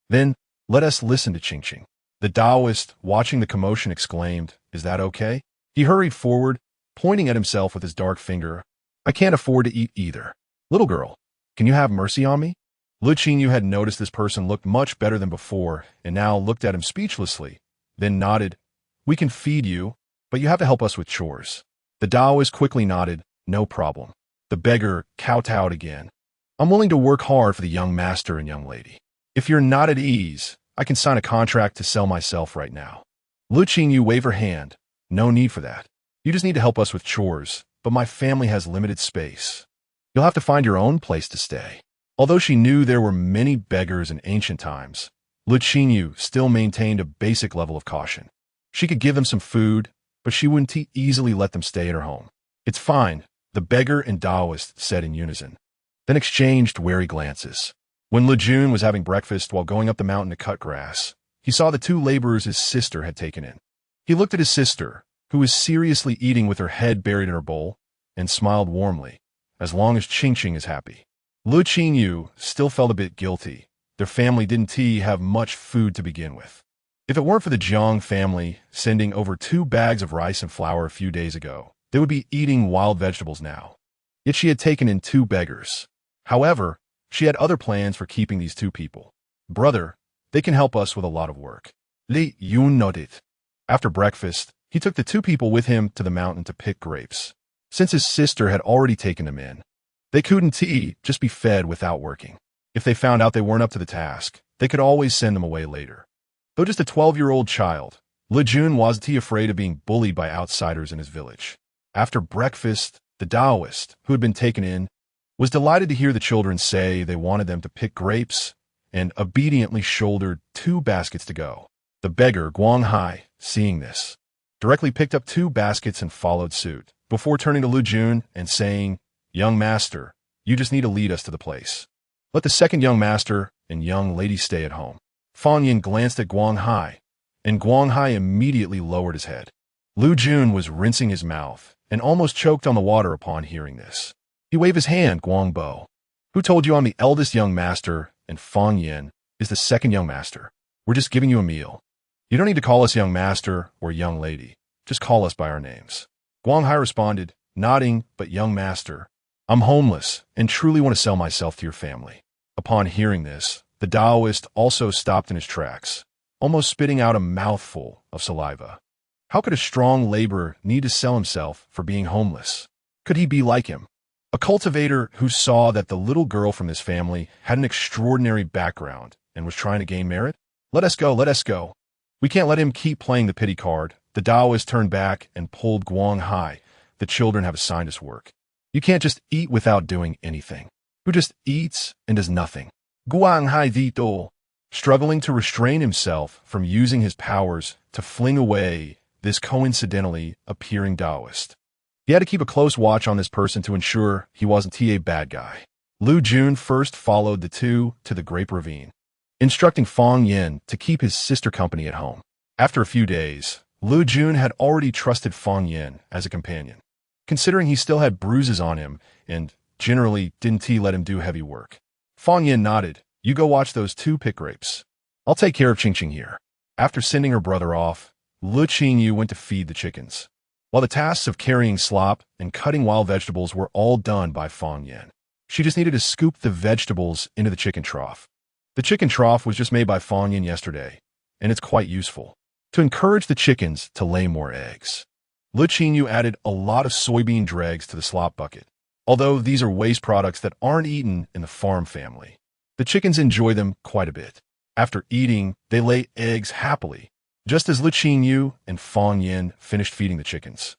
Then, let us listen to Qingqing. The Taoist, watching the commotion, exclaimed, is that okay? He hurried forward, pointing at himself with his dark finger. I can't afford to eat either. Little girl, can you have mercy on me? Le Qingyou had noticed this person looked much better than before and now looked at him speechlessly, then nodded. We can feed you, but you have to help us with chores. The Taoist quickly nodded. No problem. The beggar kowtowed again. I'm willing to work hard for the young master and young lady. If you're not at ease, I can sign a contract to sell myself right now. Le Qingyou waved her hand. No need for that. You just need to help us with chores, but my family has limited space. You'll have to find your own place to stay. Although she knew there were many beggars in ancient times, Le Qingyou still maintained a basic level of caution. She could give them some food, but she wouldn't easily let them stay in her home. It's fine, the beggar and Taoist said in unison, then exchanged wary glances. When Le Jun was having breakfast while going up the mountain to cut grass, he saw the 2 laborers his sister had taken in. He looked at his sister, who was seriously eating with her head buried in her bowl, and smiled warmly. As long as Qingqing is happy. Le Qingyou still felt a bit guilty. Their family didn't have much food to begin with. If it weren't for the Jiang family sending over 2 bags of rice and flour a few days ago, they would be eating wild vegetables now. Yet she had taken in 2 beggars. However, She had other plans for keeping these two people. Brother, they can help us with a lot of work. Le Qingyou nodded. After breakfast, he took the two people with him to the mountain to pick grapes. Since his sister had already taken them in, they couldn't just be fed without working. If they found out they weren't up to the task, they could always send them away later. Though just a 12-year-old child, Le Qingyou wasn't afraid of being bullied by outsiders in his village. After breakfast, the Taoist, who had been taken in, was delighted to hear the children say they wanted them to pick grapes and obediently shouldered 2 baskets to go. The beggar, Guanghai, seeing this, directly picked up 2 baskets and followed suit, before turning to Le Qingyou and saying, "Young master, you just need to lead us to the place. Let the second young master and young lady stay at home." Fang Yin glanced at Guanghai, and Guanghai immediately lowered his head. Le Qingyou was rinsing his mouth and almost choked on the water upon hearing this. He waved his hand, Guangbo. "Who told you I'm the eldest young master and Fang Yin is the second young master? We're just giving you a meal. You don't need to call us young master or young lady. Just call us by our names." Guanghai responded, nodding, "But young master, I'm homeless and truly want to sell myself to your family." Upon hearing this, the Taoist also stopped in his tracks, almost spitting out a mouthful of saliva. How could a strong laborer need to sell himself for being homeless? Could he be like him? A cultivator who saw that the little girl from his family had an extraordinary background and was trying to gain merit? Let us go, let us go. We can't let him keep playing the pity card. The Taoist turned back and pulled Guanghai. The children have assigned us work. You can't just eat without doing anything. Who just eats and does nothing? Guanghai Vito, struggling to restrain himself from using his powers to fling away this coincidentally appearing Taoist. He had to keep a close watch on this person to ensure he wasn't a bad guy. Le Qingyou first followed the two to the grape ravine, instructing Fang Yin to keep his sister company at home. After a few days, Le Qingyou had already trusted Fang Yin as a companion, considering he still had bruises on him and generally didn't let him do heavy work. Fang Yin nodded. "You go watch those 2 pick grapes. I'll take care of Qingqing here." After sending her brother off, Le Qingyou went to feed the chickens, while the tasks of carrying slop and cutting wild vegetables were all done by Fang Yin. She just needed to scoop the vegetables into the chicken trough. The chicken trough was just made by Fang Yin yesterday, and it's quite useful to encourage the chickens to lay more eggs. Le Qingyou added a lot of soybean dregs to the slop bucket, although these are waste products that aren't eaten in the farm family. The chickens enjoy them quite a bit. After eating, they lay eggs happily, just as Le Qingyou and Fang Yin finished feeding the chickens.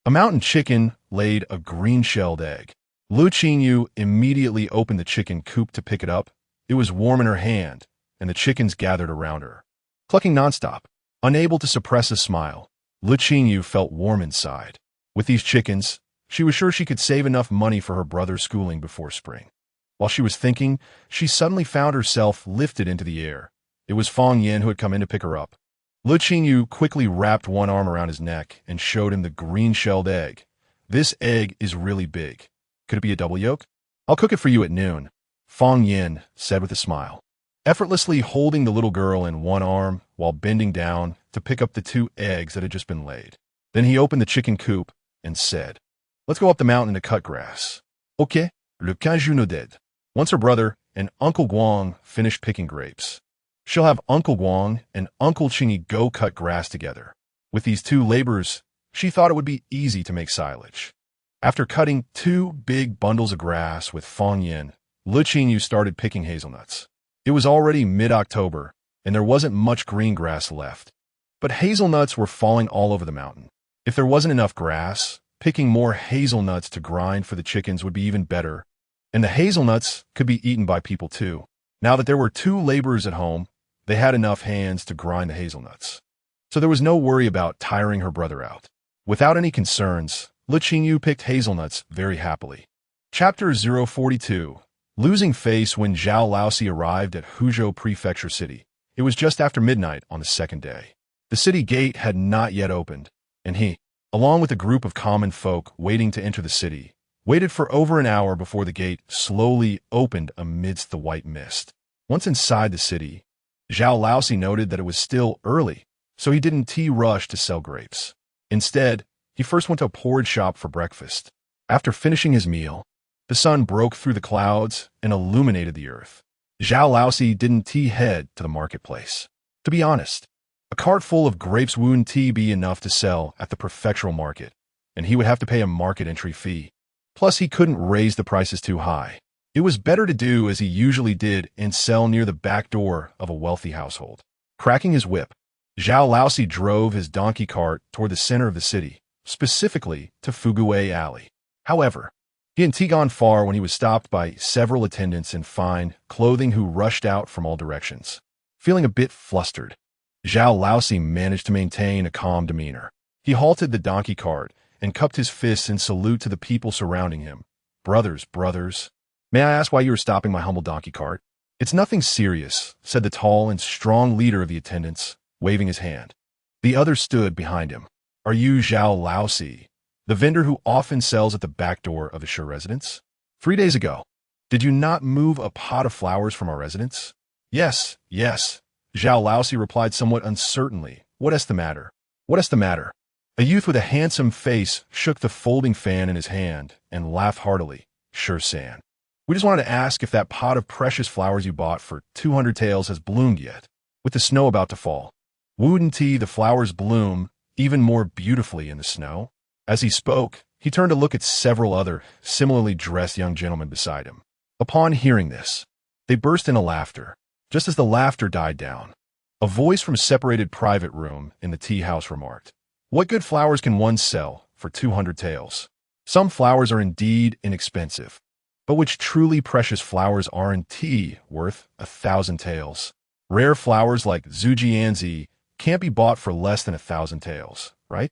A mountain chicken laid a green-shelled egg. Le Qingyou immediately opened the chicken coop to pick it up. It was warm in her hand, and the chickens gathered around her, clucking nonstop. Unable to suppress a smile, Le Qingyou felt warm inside. With these chickens, she was sure she could save enough money for her brother's schooling before spring. While she was thinking, she suddenly found herself lifted into the air. It was Fang Yin who had come in to pick her up. Le Qingyou quickly wrapped one arm around his neck and showed him the green-shelled egg. "This egg is really big. Could it be a double yolk? I'll cook it for you at noon," Fang Yin said with a smile, effortlessly holding the little girl in one arm while bending down to pick up the 2 eggs that had just been laid. Then he opened the chicken coop and said, "Let's go up the mountain to cut grass." "Okay," Le Qingyou nodded. Once her brother and Uncle Guang finished picking grapes, she'll have Uncle Guang and Uncle Qingy go cut grass together. With these 2 laborers, she thought it would be easy to make silage. After cutting 2 big bundles of grass with Fang Yin, Le Qingyou started picking hazelnuts. It was already mid-October, and there wasn't much green grass left. But hazelnuts were falling all over the mountain. If there wasn't enough grass, picking more hazelnuts to grind for the chickens would be even better, and the hazelnuts could be eaten by people too. Now that there were 2 laborers at home, they had enough hands to grind the hazelnuts. So there was no worry about tiring her brother out. Without any concerns, Le Qingyou picked hazelnuts very happily. Chapter 042. Losing face when Zhao Laosi arrived at Huzhou Prefecture City. It was just after midnight on the 2nd day. The city gate had not yet opened, and he, along with a group of common folk waiting to enter the city, waited for over an hour before the gate slowly opened amidst the white mist. Once inside the city, Zhao Laosi noted that it was still early, so he didn't rush to sell grapes. Instead, he first went to a porridge shop for breakfast. After finishing his meal, The sun broke through the clouds and illuminated the earth. Zhao Laosi didn't head to the marketplace. To be honest, a cart full of grapes wouldn't be enough to sell at the prefectural market, and he would have to pay a market entry fee. Plus, he couldn't raise the prices too high. It was better to do as he usually did and sell near the back door of a wealthy household. Cracking his whip, Zhao Laosi drove his donkey cart toward the center of the city, specifically to Fugui Alley. However, he hadn't gone far when he was stopped by several attendants in fine clothing who rushed out from all directions. Feeling a bit flustered, Zhao Laosi managed to maintain a calm demeanor. He halted the donkey cart and cupped his fists in salute to the people surrounding him. Brothers, may I ask why you are stopping my humble donkey cart? It's nothing serious, said the tall and strong leader of the attendants, waving his hand. The others stood behind him. Are you Zhao Laosi, the vendor who often sells at the back door of the Shi residence? 3 days ago, did you not move a pot of flowers from our residence? Yes, Zhao Laosi replied somewhat uncertainly. What is the matter? A youth with a handsome face shook the folding fan in his hand and laughed heartily. Sure, San. We just wanted to ask if that pot of precious flowers you bought for 200 taels has bloomed yet. With the snow about to fall, wouldn't the flowers bloom even more beautifully in the snow? As he spoke, he turned to look at several other similarly dressed young gentlemen beside him. Upon hearing this, they burst into laughter. Just as the laughter died down, a voice from a separated private room in the tea house remarked, "What good flowers can one sell for 200 taels? Some flowers are indeed inexpensive, but which truly precious flowers are in tea worth 1,000 taels? Rare flowers like Zhujianzi can't be bought for less than 1,000 taels, right?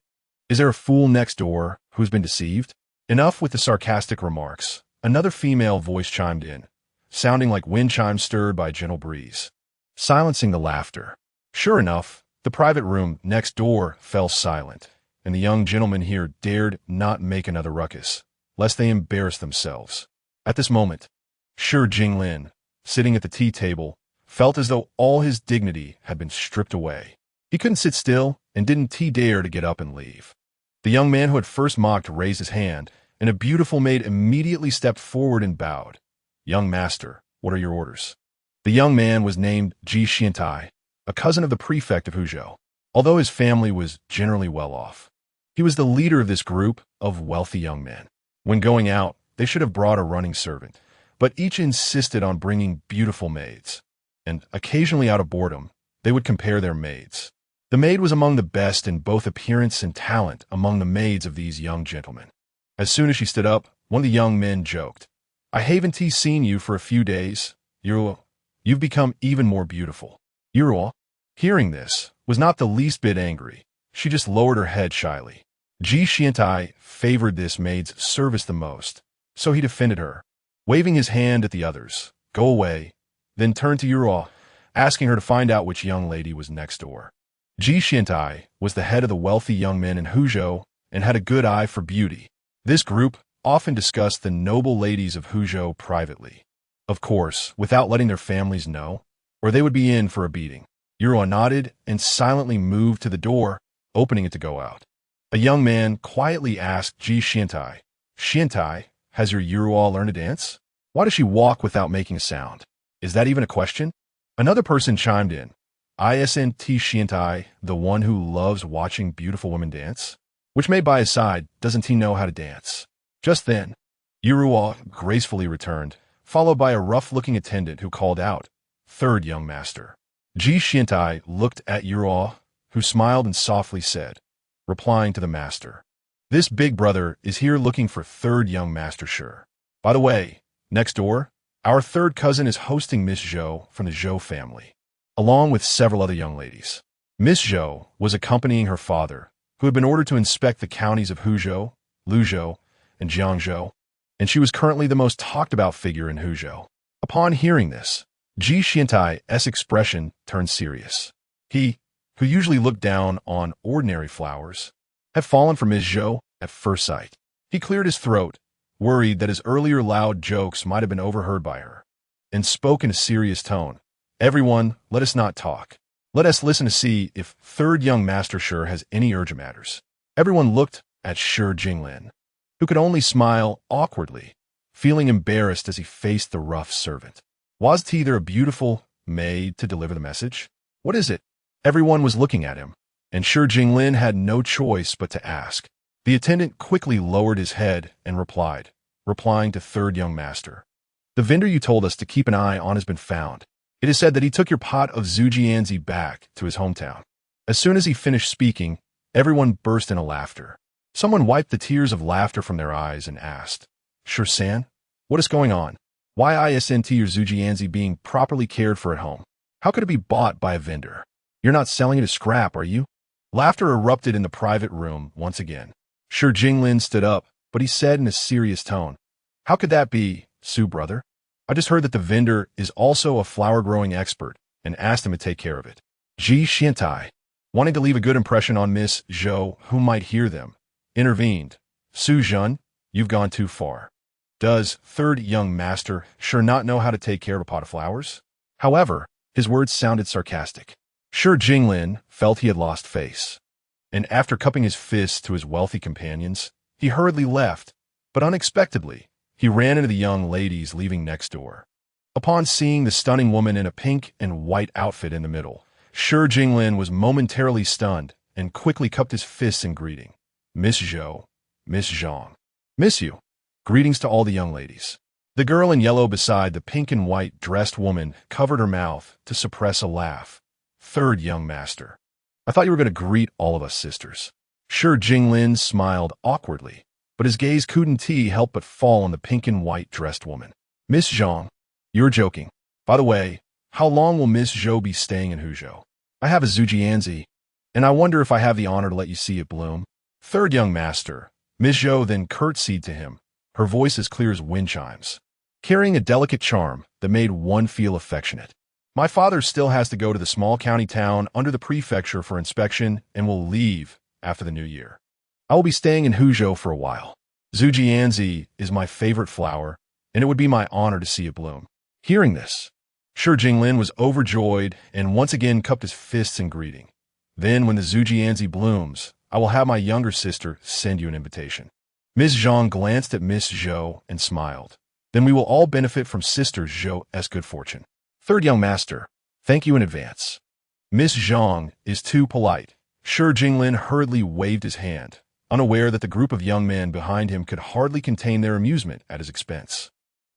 Is there a fool next door who's been deceived?" Enough with the sarcastic remarks. Another female voice chimed in, sounding like wind chimes stirred by a gentle breeze, silencing the laughter. Sure enough, the private room next door fell silent, and the young gentlemen here dared not make another ruckus, lest they embarrass themselves. At this moment, Shi Jinglin, sitting at the tea table, felt as though all his dignity had been stripped away. He couldn't sit still and didn't dare to get up and leave. The young man who had first mocked raised his hand, and a beautiful maid immediately stepped forward and bowed. "Young master, what are your orders?" The young man was named Ji Xiantai, a cousin of the prefect of Huzhou. Although his family was generally well off, he was the leader of this group of wealthy young men. When going out, they should have brought a running servant, but each insisted on bringing beautiful maids, and occasionally out of boredom, they would compare their maids. The maid was among the best in both appearance and talent among the maids of these young gentlemen. As soon as she stood up, one of the young men joked, "I haven't seen you for a few days. You've become even more beautiful." Yuruo, hearing this, was not the least bit angry. She just lowered her head shyly. Ji Xiantai favored this maid's service the most, so he defended her, waving his hand at the others. "Go away," then turned to Yuruo, asking her to find out which young lady was next door. Ji Xiantai was the head of the wealthy young men in Huzhou and had a good eye for beauty. This group often discussed the noble ladies of Huzhou privately, of course, without letting their families know, or they would be in for a beating. Yuruo nodded and silently moved to the door, opening it to go out. A young man quietly asked Ji Xiantai, "Xiantai, has your Yuruo learned to dance? Why does she walk without making a sound? Is that even a question?" Another person chimed in, "Isn't Xiantai the one who loves watching beautiful women dance? Which maid by his side doesn't he know how to dance?" Just then, Yuruo gracefully returned, followed by a rough-looking attendant who called out, "Third young master." Ji Xiantai looked at Yuruo, who smiled and softly said, replying to the master, "This big brother is here looking for third young master Shi. By the way, next door, our third cousin is hosting Miss Zhou from the Zhou family, along with several other young ladies." Miss Zhou was accompanying her father, who had been ordered to inspect the counties of Huzhou, Luzhou, and Jiangzhou, and she was currently the most talked-about figure in Huzhou. Upon hearing this, Ji Xiantai's expression turned serious. He, who usually looked down on ordinary flowers, had fallen for Miss Zhou at first sight. He cleared his throat, worried that his earlier loud jokes might have been overheard by her, and spoke in a serious tone. "Everyone, let us not talk. Let us listen to see if third young master Shi has any urgent matters." Everyone looked at Shi Jinglin, who could only smile awkwardly. feeling embarrassed as he faced the rough servant. Was T there a beautiful maid to deliver the message? What is it? Everyone was looking at him, and Shi Jinglin had no choice but to ask. The attendant quickly lowered his head and replying to third young master. The vendor you told us to keep an eye on has been found. It is said that he took your pot of Zhujianzi back to his hometown. As soon as he finished speaking, everyone burst into laughter. Someone wiped the tears of laughter from their eyes and asked, Shi-san, what is going on? Why isn't your Zhujianzi being properly cared for at home? How could it be bought by a vendor? You're not selling it as scrap, are you? Laughter erupted in the private room once again. Shi Jinglin stood up, but he said in a serious tone, How could that be, Su brother? I just heard that the vendor is also a flower-growing expert and asked him to take care of it. Ji Xiantai, wanting to leave a good impression on Miss Zhou, who might hear them, intervened. Su Zhun, you've gone too far. Does third young master sure not know how to take care of a pot of flowers? However, his words sounded sarcastic. Shi Jinglin felt he had lost face, and after cupping his fists to his wealthy companions, he hurriedly left, but unexpectedly, he ran into the young ladies leaving next door. Upon seeing the stunning woman in a pink and white outfit in the middle, Shi Jinglin was momentarily stunned and quickly cupped his fists in greeting. Miss Zhou, Miss Zhang, miss you. Greetings to all the young ladies. The girl in yellow beside the pink and white dressed woman covered her mouth to suppress a laugh. Third young master. I thought you were going to greet all of us sisters. Shi Jinglin smiled awkwardly, but his gaze couldn't help but fall on the pink and white dressed woman. Miss Zhang, you're joking. By the way, how long will Miss Zhou be staying in Huzhou? I have a Zhujianzi, and I wonder if I have the honor to let you see it bloom. Third young master. Miss Zhou then curtsied to him, her voice as clear as wind chimes, carrying a delicate charm that made one feel affectionate. My father still has to go to the small county town under the prefecture for inspection and will leave after the new year. I will be staying in Huzhou for a while. Zhujianzi is my favorite flower, and it would be my honor to see it bloom. Hearing this, Shi Jinglin was overjoyed and once again cupped his fists in greeting. Then when the Zhujianzi blooms, I will have my younger sister send you an invitation. Ms. Zhang glanced at Miss Zhou and smiled. Then we will all benefit from Sister Zhou's good fortune. Third young master, thank you in advance. Miss Zhang is too polite. Shi Jinglin hurriedly waved his hand, unaware that the group of young men behind him could hardly contain their amusement at his expense.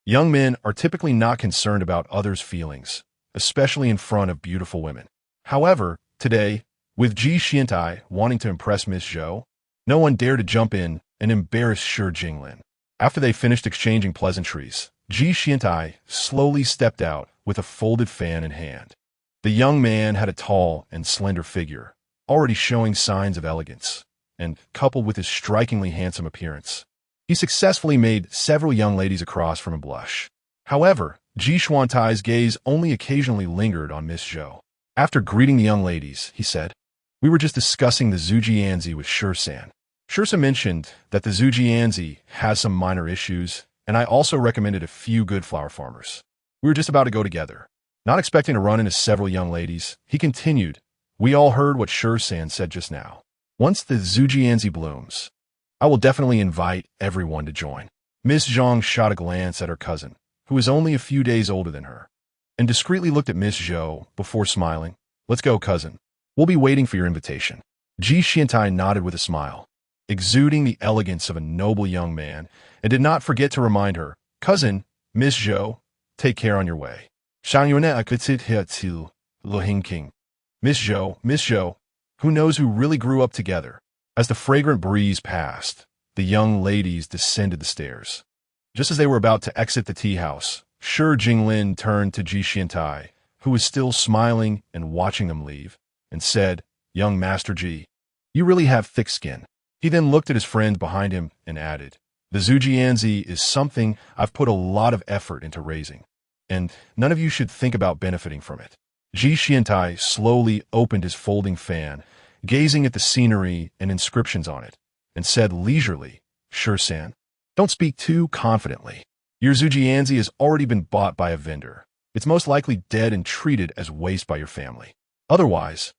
Young men are typically not concerned about others' feelings, especially in front of beautiful women. However, today, with Ji Xiantai wanting to impress Miss Zhou, no one dared to jump in and embarrass Shi Jinglin. After they finished exchanging pleasantries, Ji Xiantai slowly stepped out with a folded fan in hand. The young man had a tall and slender figure, already showing signs of elegance, and coupled with his strikingly handsome appearance, he successfully made several young ladies across from a blush. However, Ji Xiantai's gaze only occasionally lingered on Miss Zhou. After greeting the young ladies, he said, We were just discussing the Zhujianzi with Shi-san. Shi-san mentioned that the Zhujianzi has some minor issues, and I also recommended a few good flower farmers. We were just about to go together. Not expecting to run into several young ladies, he continued, We all heard what Shi-san said just now. Once the Zhujianzi blooms, I will definitely invite everyone to join. Miss Zhang shot a glance at her cousin, who was only a few days older than her, and discreetly looked at Miss Zhou before smiling. Let's go, cousin. We'll be waiting for your invitation. Ji Xiantai nodded with a smile, exuding the elegance of a noble young man, and did not forget to remind her, Cousin, Miss Zhou, take care on your way. Miss Zhou, who knows who really grew up together? As the fragrant breeze passed, the young ladies descended the stairs. Just as they were about to exit the tea house, Shi Jinglin turned to Ji Xiantai, who was still smiling and watching them leave, and said, Young Master Ji, you really have thick skin. He then looked at his friend behind him and added, The Zhujianzi is something I've put a lot of effort into raising, and none of you should think about benefiting from it. Ji Xiantai slowly opened his folding fan, gazing at the scenery and inscriptions on it, and said leisurely, Shi-san, don't speak too confidently. Your Zhujianzi has already been bought by a vendor. It's most likely dead and treated as waste by your family. Otherwise,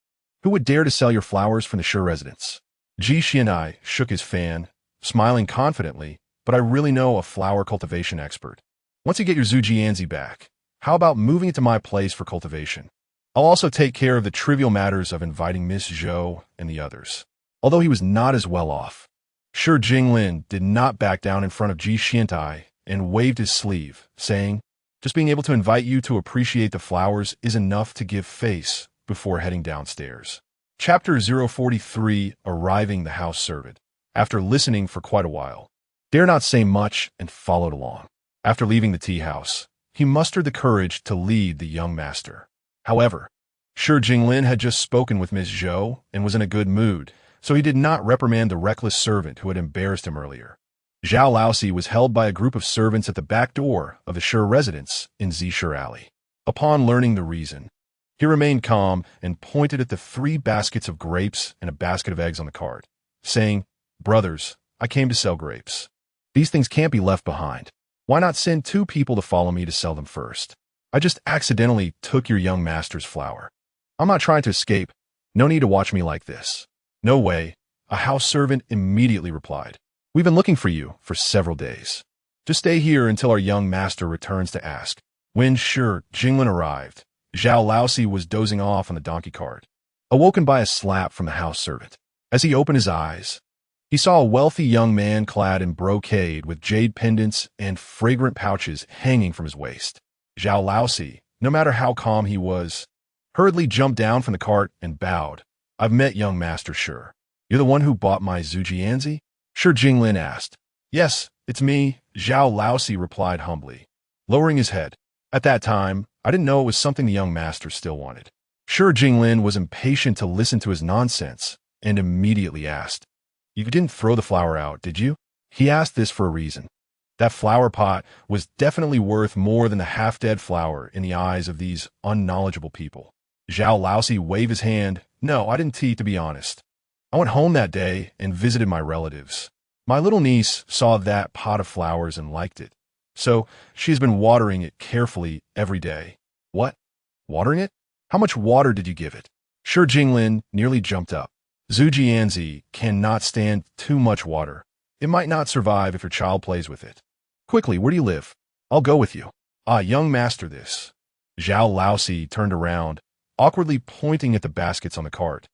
who would dare to sell your flowers from the Shi residence? Ji Xiantai shook his fan, smiling confidently, but I really know a flower cultivation expert. Once you get your Zhujianzi back, how about moving it to my place for cultivation? I'll also take care of the trivial matters of inviting Miss Zhou and the others. Although he was not as well off, Shi Jinglin did not back down in front of Ji Xiantai and waved his sleeve, saying, "Just being able to invite you to appreciate the flowers is enough to give face," before heading downstairs. Chapter 043, Arriving the House Servant. After listening for quite a while, dare not say much and followed along. After leaving the tea house, he mustered the courage to lead the young master. However, Shi Jinglin had just spoken with Miss Zhou and was in a good mood, so he did not reprimand the reckless servant who had embarrassed him earlier. Zhao Laosi was held by a group of servants at the back door of the Shi residence in Zishur Alley. Upon learning the reason, he remained calm and pointed at the 3 baskets of grapes and a basket of eggs on the cart, saying, "Brothers, I came to sell grapes. These things can't be left behind. Why not send 2 people to follow me to sell them first? I just accidentally took your young master's flower. I'm not trying to escape. No need to watch me like this." "No way," a house servant immediately replied. "We've been looking for you for several days. Just stay here until our young master returns to ask." When Shi Jinglin arrived, Zhao Laosi was dozing off on the donkey cart, awoken by a slap from the house servant. As he opened his eyes, he saw a wealthy young man clad in brocade with jade pendants and fragrant pouches hanging from his waist. Zhao Laosi, no matter how calm he was, hurriedly jumped down from the cart and bowed. "I've met young Master Shi. You're the one who bought my Zhujianzi?" Shi Jinglin asked. "Yes, it's me," Zhao Laosi replied humbly, lowering his head. At that time, I didn't know it was something the young master still wanted. Shi Jinglin was impatient to listen to his nonsense and immediately asked, "You didn't throw the flower out, did you?" He asked this for a reason. That flower pot was definitely worth more than the half-dead flower in the eyes of these unknowledgeable people. Zhao Laosi waved his hand. "No, I didn't tea, to be honest. I went home that day and visited my relatives. My little niece saw that pot of flowers and liked it, so she has been watering it carefully every day." "What? Watering it? How much water did you give it?" Shi Jinglin nearly jumped up. "Zhujianzi cannot stand too much water. It might not survive if your child plays with it. Quickly, where do you live? I'll go with you." "Ah, young master, this." Zhao Laosi turned around, awkwardly pointing at the baskets on the cart.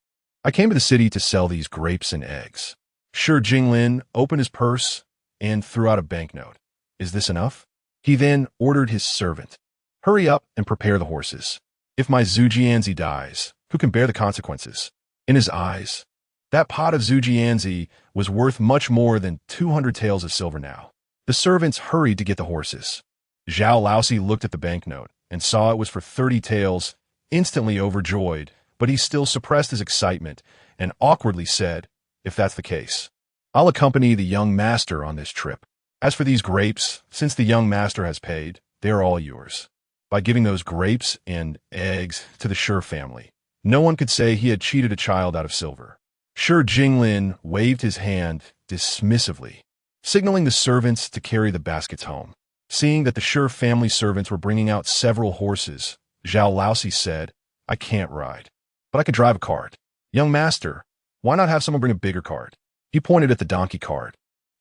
"I came to the city to sell these grapes and eggs." Shi Jinglin opened his purse and threw out a banknote. "Is this enough?" He then ordered his servant, "Hurry up and prepare the horses. If my Zhujianzi dies, who can bear the consequences?" In his eyes, that pot of Zhujianzi was worth much more than 200 taels of silver now. The servants hurried to get the horses. Zhao Laosi looked at the banknote and saw it was for 30 taels, instantly overjoyed, but he still suppressed his excitement and awkwardly said, "If that's the case, I'll accompany the young master on this trip. As for these grapes, since the young master has paid, they are all yours." By giving those grapes and eggs to the Shi family, no one could say he had cheated a child out of silver. Shi Jinglin waved his hand dismissively, signaling the servants to carry the baskets home. Seeing that the Shi family servants were bringing out several horses, Zhao Laosi said, "I can't ride, but I could drive a cart." "Young master, why not have someone bring a bigger cart?" He pointed at the donkey cart.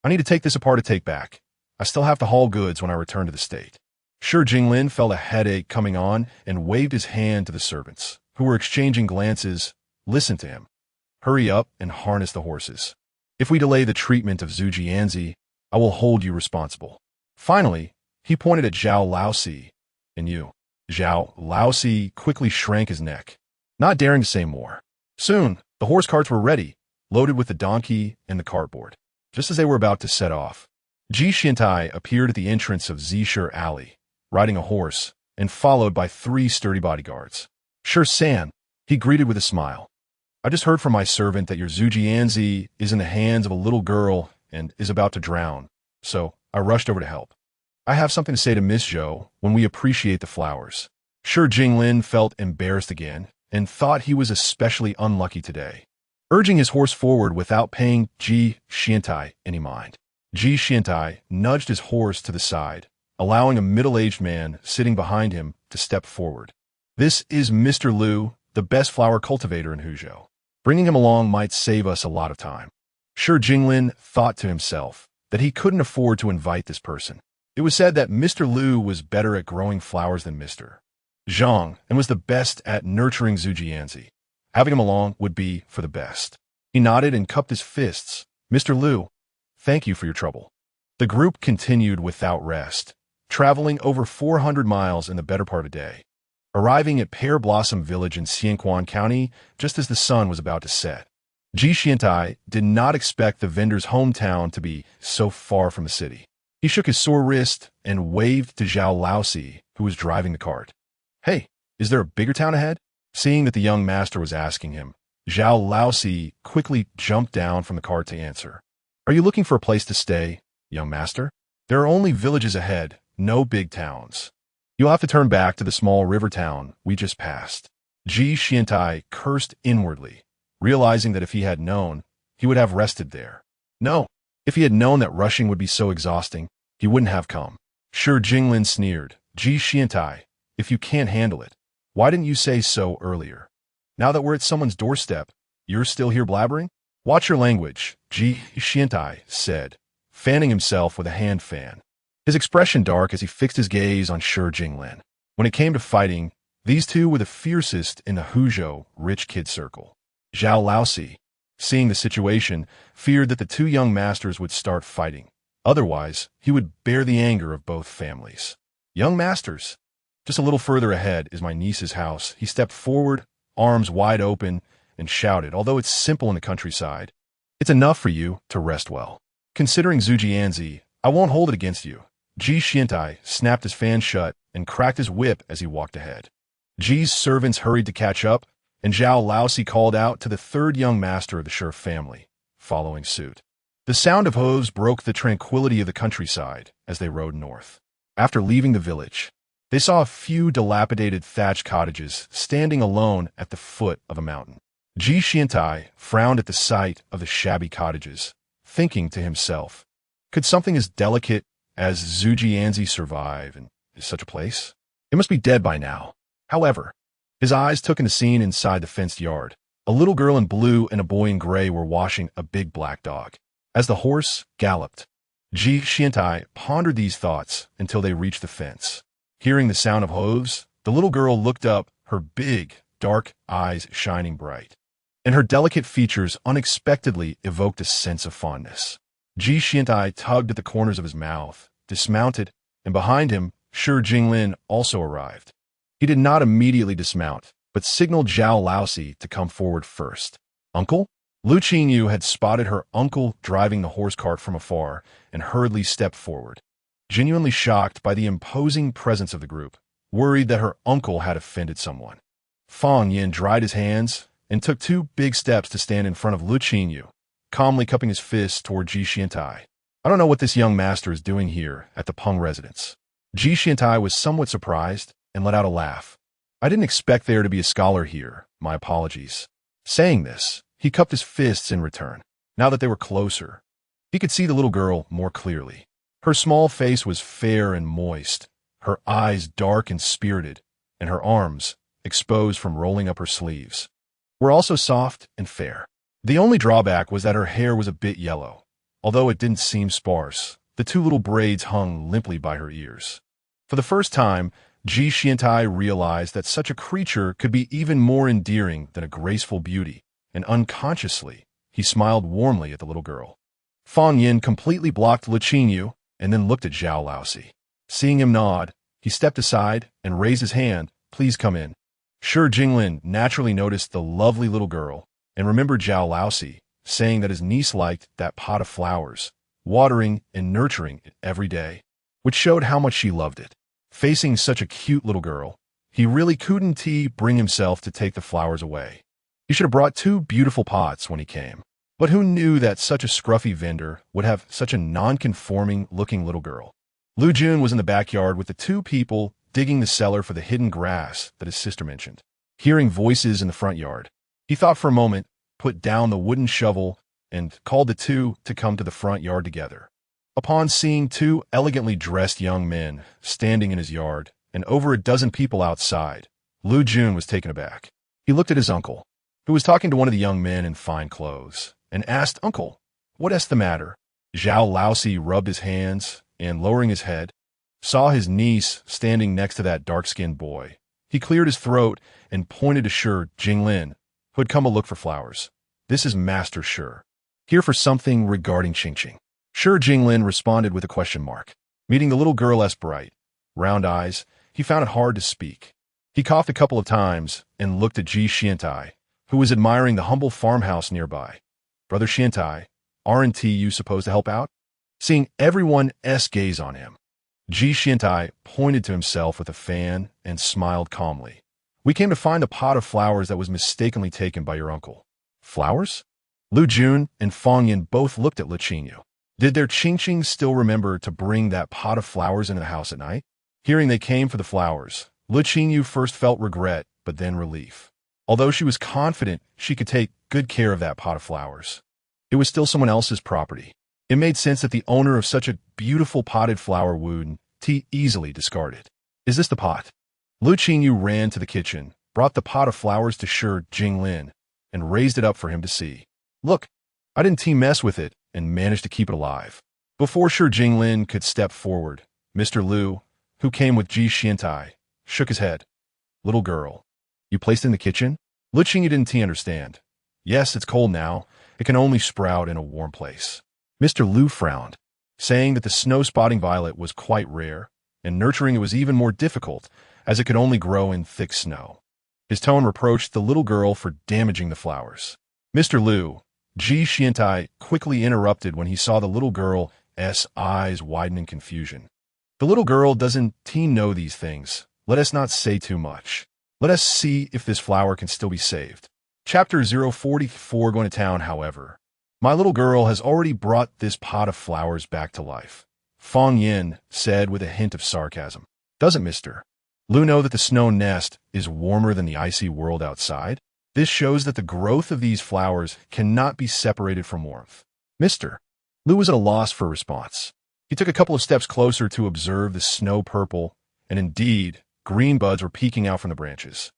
"I need to take this apart to take back. I still have to haul goods when I return to the state." Shi Jinglin felt a headache coming on and waved his hand to the servants, who were exchanging glances. "Listen to him. Hurry up and harness the horses. If we delay the treatment of Zhujianzi, I will hold you responsible." Finally, he pointed at Zhao Laosi. "And you." Zhao Laosi quickly shrank his neck, not daring to say more. Soon, the horse carts were ready, loaded with the donkey and the cartboard. Just as they were about to set off, Ji Xiantai appeared at the entrance of Zishur Alley, riding a horse, and followed by 3 sturdy bodyguards. "Shi-san," he greeted with a smile. "I just heard from my servant that your Zhujianzi is in the hands of a little girl and is about to drown, so I rushed over to help. I have something to say to Miss Zhou when we appreciate the flowers." Shi Jinglin felt embarrassed again and thought he was especially unlucky today, urging his horse forward without paying Ji Xiantai any mind. Ji Xiantai nudged his horse to the side, allowing a middle-aged man sitting behind him to step forward. "This is Mr. Liu, the best flower cultivator in Huzhou. Bringing him along might save us a lot of time." Shi Jinglin thought to himself, that he couldn't afford to invite this person. It was said that Mr. Lu was better at growing flowers than Mr. Zhang and was the best at nurturing Zhujianzi. Having him along would be for the best. He nodded and cupped his fists. Mr. Lu, thank you for your trouble. The group continued without rest, traveling over 400 miles in the better part of the day, arriving at Pear Blossom Village in Xianquan County just as the sun was about to set. Ji Xiantai did not expect the vendor's hometown to be so far from the city. He shook his sore wrist and waved to Zhao Laosi, who was driving the cart. Hey, is there a bigger town ahead? Seeing that the young master was asking him, Zhao Laosi quickly jumped down from the cart to answer. Are you looking for a place to stay, young master? There are only villages ahead, no big towns. You'll have to turn back to the small river town we just passed. Ji Xiantai cursed inwardly, realizing that if he had known, he would have rested there. No, if he had known that rushing would be so exhausting, he wouldn't have come. Sure, Jinglin sneered. Ji Xiantai, if you can't handle it, why didn't you say so earlier? Now that we're at someone's doorstep, you're still here blabbering? Watch your language, Ji Xiantai said, fanning himself with a hand fan. His expression dark as he fixed his gaze on Shi Jinglin. When it came to fighting, these two were the fiercest in the Huzhou rich kid circle. Zhao Laosi, seeing the situation, feared that the two young masters would start fighting. Otherwise, he would bear the anger of both families. Young masters. Just a little further ahead is my niece's house. He stepped forward, arms wide open, and shouted, although it's simple in the countryside, it's enough for you to rest well. Considering Zhujianzi, I won't hold it against you. Ji Xiantai snapped his fan shut and cracked his whip as he walked ahead. Ji's servants hurried to catch up, and Zhao Laosi called out to the third young master of the Shi family, following suit. The sound of hooves broke the tranquility of the countryside as they rode north. After leaving the village, they saw a few dilapidated thatched cottages standing alone at the foot of a mountain. Ji Xiantai frowned at the sight of the shabby cottages, thinking to himself, could something as delicate as Zhujianzi survive in such a place? It must be dead by now. However, his eyes took in the scene inside the fenced yard. A little girl in blue and a boy in gray were washing a big black dog. As the horse galloped, Ji Xiantai pondered these thoughts until they reached the fence. Hearing the sound of hooves, the little girl looked up, her big, dark eyes shining bright, and her delicate features unexpectedly evoked a sense of fondness. Ji Xiantai tugged at the corners of his mouth, dismounted, and behind him, Shi Jinglin also arrived. He did not immediately dismount, but signaled Zhao Laosi to come forward first. Uncle? Le Qingyou had spotted her uncle driving the horse cart from afar and hurriedly stepped forward, genuinely shocked by the imposing presence of the group, worried that her uncle had offended someone. Fang Yin dried his hands and took 2 big steps to stand in front of Le Qingyou, calmly cupping his fists toward Ji Xiantai. I don't know what this young master is doing here at the Peng residence. Ji Xiantai was somewhat surprised and let out a laugh. I didn't expect there to be a scholar here. My apologies. Saying this, he cupped his fists in return. Now that they were closer, he could see the little girl more clearly. Her small face was fair and moist, her eyes dark and spirited, and her arms, exposed from rolling up her sleeves, were also soft and fair. The only drawback was that her hair was a bit yellow. Although it didn't seem sparse, the 2 little braids hung limply by her ears. For the first time, Ji Xiantai realized that such a creature could be even more endearing than a graceful beauty, and unconsciously, he smiled warmly at the little girl. Fang Yin completely blocked Le Qingyou and then looked at Zhao Laosi. Seeing him nod, he stepped aside and raised his hand. Please come in. Shi Jinglin naturally noticed the lovely little girl and remembered Zhao Laosi saying that his niece liked that pot of flowers, watering and nurturing it every day, which showed how much she loved it. Facing such a cute little girl, he really couldn't bring himself to take the flowers away. He should have brought 2 beautiful pots when he came. But who knew that such a scruffy vendor would have such a non-conforming looking little girl? Lu Jun was in the backyard with the 2 people digging the cellar for the hidden grass that his sister mentioned. Hearing voices in the front yard, he thought for a moment, put down the wooden shovel, and called the 2 to come to the front yard together. Upon seeing 2 elegantly dressed young men standing in his yard and over a dozen people outside, Lu Jun was taken aback. He looked at his uncle, who was talking to one of the young men in fine clothes, and asked, Uncle, what is the matter? Zhao Laosi rubbed his hands and, lowering his head, saw his niece standing next to that dark-skinned boy. He cleared his throat and pointed to Shi Jinglin, who had come to look for flowers. "This is Master Shi, here for something regarding Qingqing." Shi Jinglin responded with a question mark. Meeting the little girl's bright, round eyes, he found it hard to speak. He coughed a couple of times and looked at Ji Xiantai, who was admiring the humble farmhouse nearby. "Brother Xiantai, aren't you supposed to help out?" Seeing everyone's gaze on him, Ji Xiantai pointed to himself with a fan and smiled calmly. "We came to find a pot of flowers that was mistakenly taken by your uncle." "Flowers?" Lu Jun and Fang Yin both looked at Le Qingyou. Did their Qingqing still remember to bring that pot of flowers into the house at night? Hearing they came for the flowers, Le Qingyou first felt regret, but then relief. Although she was confident she could take good care of that pot of flowers, it was still someone else's property. It made sense that the owner of such a beautiful potted flower wouldn't easily discard it. "Is this the pot?" Lu Qingyou ran to the kitchen, brought the pot of flowers to Shi Jinglin, and raised it up for him to see. "Look, I didn't mess with it and managed to keep it alive." Before Shi Jinglin could step forward, Mr. Lu, who came with Ji Xiantai, shook his head. "Little girl, you placed it in the kitchen?" Lu Qingyou didn't understand. "Yes, it's cold now. It can only sprout in a warm place." Mr. Lu frowned, saying that the snow-spotting violet was quite rare, and nurturing it was even more difficult, as it could only grow in thick snow. His tone reproached the little girl for damaging the flowers. "Mr. Lu," Ji Xiantai quickly interrupted when he saw the little girl's eyes widen in confusion. "The little girl doesn't know these things. Let us not say too much. Let us see if this flower can still be saved." Chapter 044 Going to town, however. "My little girl has already brought this pot of flowers back to life," Fang Yin said with a hint of sarcasm. "Doesn't Mr. Lu know that the snow nest is warmer than the icy world outside? This shows that the growth of these flowers cannot be separated from warmth." Mr. Lu was at a loss for a response. He took a couple of steps closer to observe the snow-purple, and indeed, green buds were peeking out from the branches.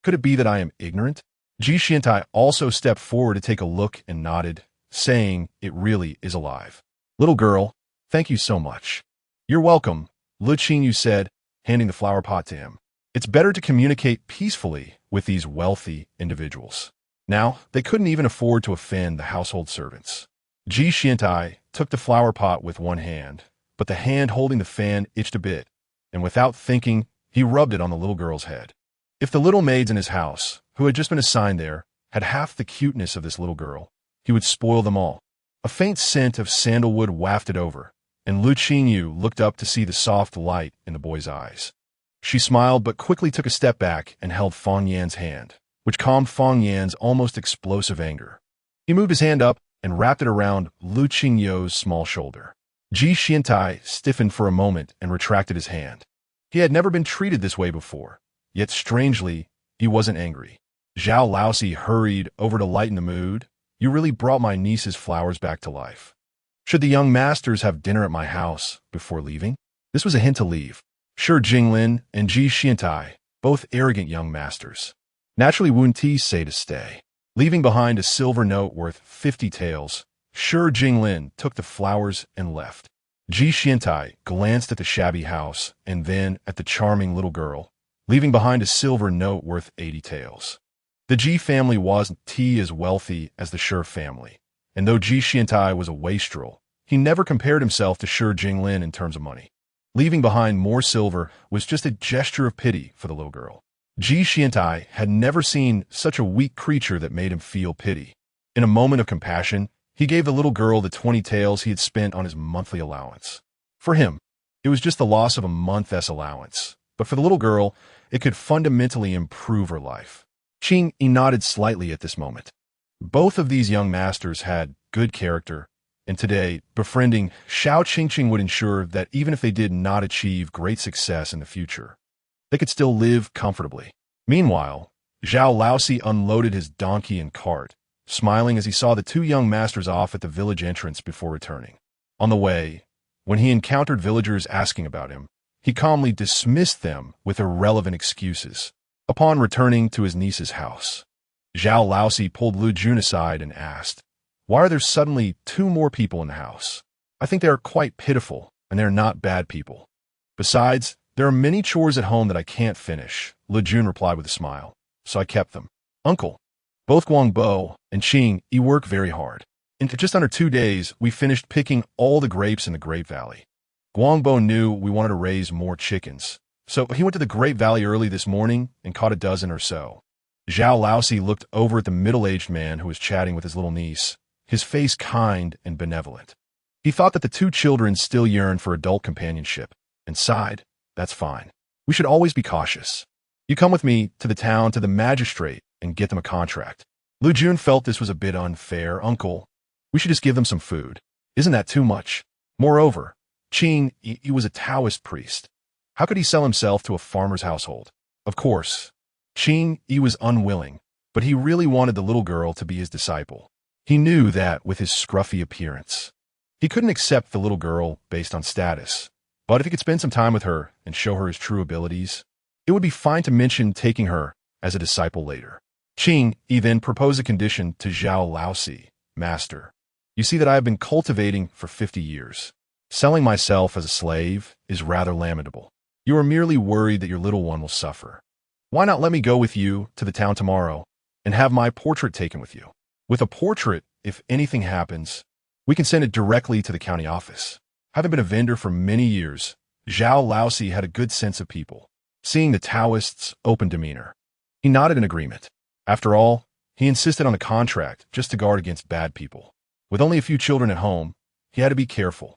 "Could it be that I am ignorant?" Ji Xiantai also stepped forward to take a look and nodded, saying it really is alive. "Little girl, thank you so much." "You're welcome," Le Qingyou said, handing the flower pot to him. "It's better to communicate peacefully with these wealthy individuals." Now, they couldn't even afford to offend the household servants. Ji Xiantai took the flower pot with one hand, but the hand holding the fan itched a bit, and without thinking, he rubbed it on the little girl's head. If the little maids in his house, who had just been assigned there, had half the cuteness of this little girl, he would spoil them all. A faint scent of sandalwood wafted over, and Lu Qingyou looked up to see the soft light in the boy's eyes. She smiled but quickly took a step back and held Fang Yan's hand, which calmed Fang Yan's almost explosive anger. He moved his hand up and wrapped it around Lu Qingyou's small shoulder. Ji Xiantai stiffened for a moment and retracted his hand. He had never been treated this way before, yet strangely, he wasn't angry. Zhao Laosi hurried over to lighten the mood. "You really brought my niece's flowers back to life. Should the young masters have dinner at my house before leaving?" This was a hint to leave. Shi Jinglin and Ji Xiantai, both arrogant young masters, naturally wouldn't say to stay. Leaving behind a silver note worth 50 taels, Shi Jinglin took the flowers and left. Ji Xiantai glanced at the shabby house and then at the charming little girl, leaving behind a silver note worth 80 taels. The Ji family wasn't as wealthy as the Shi family, and though Ji Xiantai was a wastrel, he never compared himself to Shi Jinglin in terms of money. Leaving behind more silver was just a gesture of pity for the little girl. Ji Xiantai had never seen such a weak creature that made him feel pity. In a moment of compassion, he gave the little girl the 20 taels he had spent on his monthly allowance. For him, it was just the loss of a month's allowance, but for the little girl, it could fundamentally improve her life. Qing nodded slightly at this moment. Both of these young masters had good character, and today, befriending Xiao Qingqing would ensure that even if they did not achieve great success in the future, they could still live comfortably. Meanwhile, Zhao Laosi unloaded his donkey and cart, smiling as he saw the two young masters off at the village entrance before returning. On the way, when he encountered villagers asking about him, he calmly dismissed them with irrelevant excuses. Upon returning to his niece's house, Zhao Laosi pulled Lu Jun aside and asked, "Why are there suddenly 2 more people in the house?" I think they are quite pitiful, and they are not bad people. Besides, there are many chores at home that I can't finish, Le Jun replied with a smile. So I kept them. Uncle, both Guangbo and Qing work very hard. In just under 2 days, we finished picking all the grapes in the Grape Valley. Guangbo knew we wanted to raise more chickens, so he went to the Grape Valley early this morning and caught a dozen or so. Zhao Laosi looked over at the middle-aged man who was chatting with his little niece, his face kind and benevolent. He thought that the two children still yearned for adult companionship, and sighed, that's fine. We should always be cautious. You come with me to the town to the magistrate and get them a contract. Lu Jun felt this was a bit unfair. Uncle, we should just give them some food. Isn't that too much? Moreover, Qing, he was a Taoist priest. How could he sell himself to a farmer's household? Of course, Qing, he was unwilling, but he really wanted the little girl to be his disciple. He knew that with his scruffy appearance. He couldn't accept the little girl based on status, but if he could spend some time with her and show her his true abilities, it would be fine to mention taking her as a disciple later. Qing, he then proposed a condition to Zhao Laosi, Master. You see that I have been cultivating for 50 years. Selling myself as a slave is rather lamentable. You are merely worried that your little one will suffer. Why not let me go with you to the town tomorrow and have my portrait taken with you? With a portrait, if anything happens, we can send it directly to the county office. Having been a vendor for many years, Zhao Laosi had a good sense of people. Seeing the Taoists' open demeanor, he nodded in agreement. After all, he insisted on a contract just to guard against bad people. With only a few children at home, he had to be careful.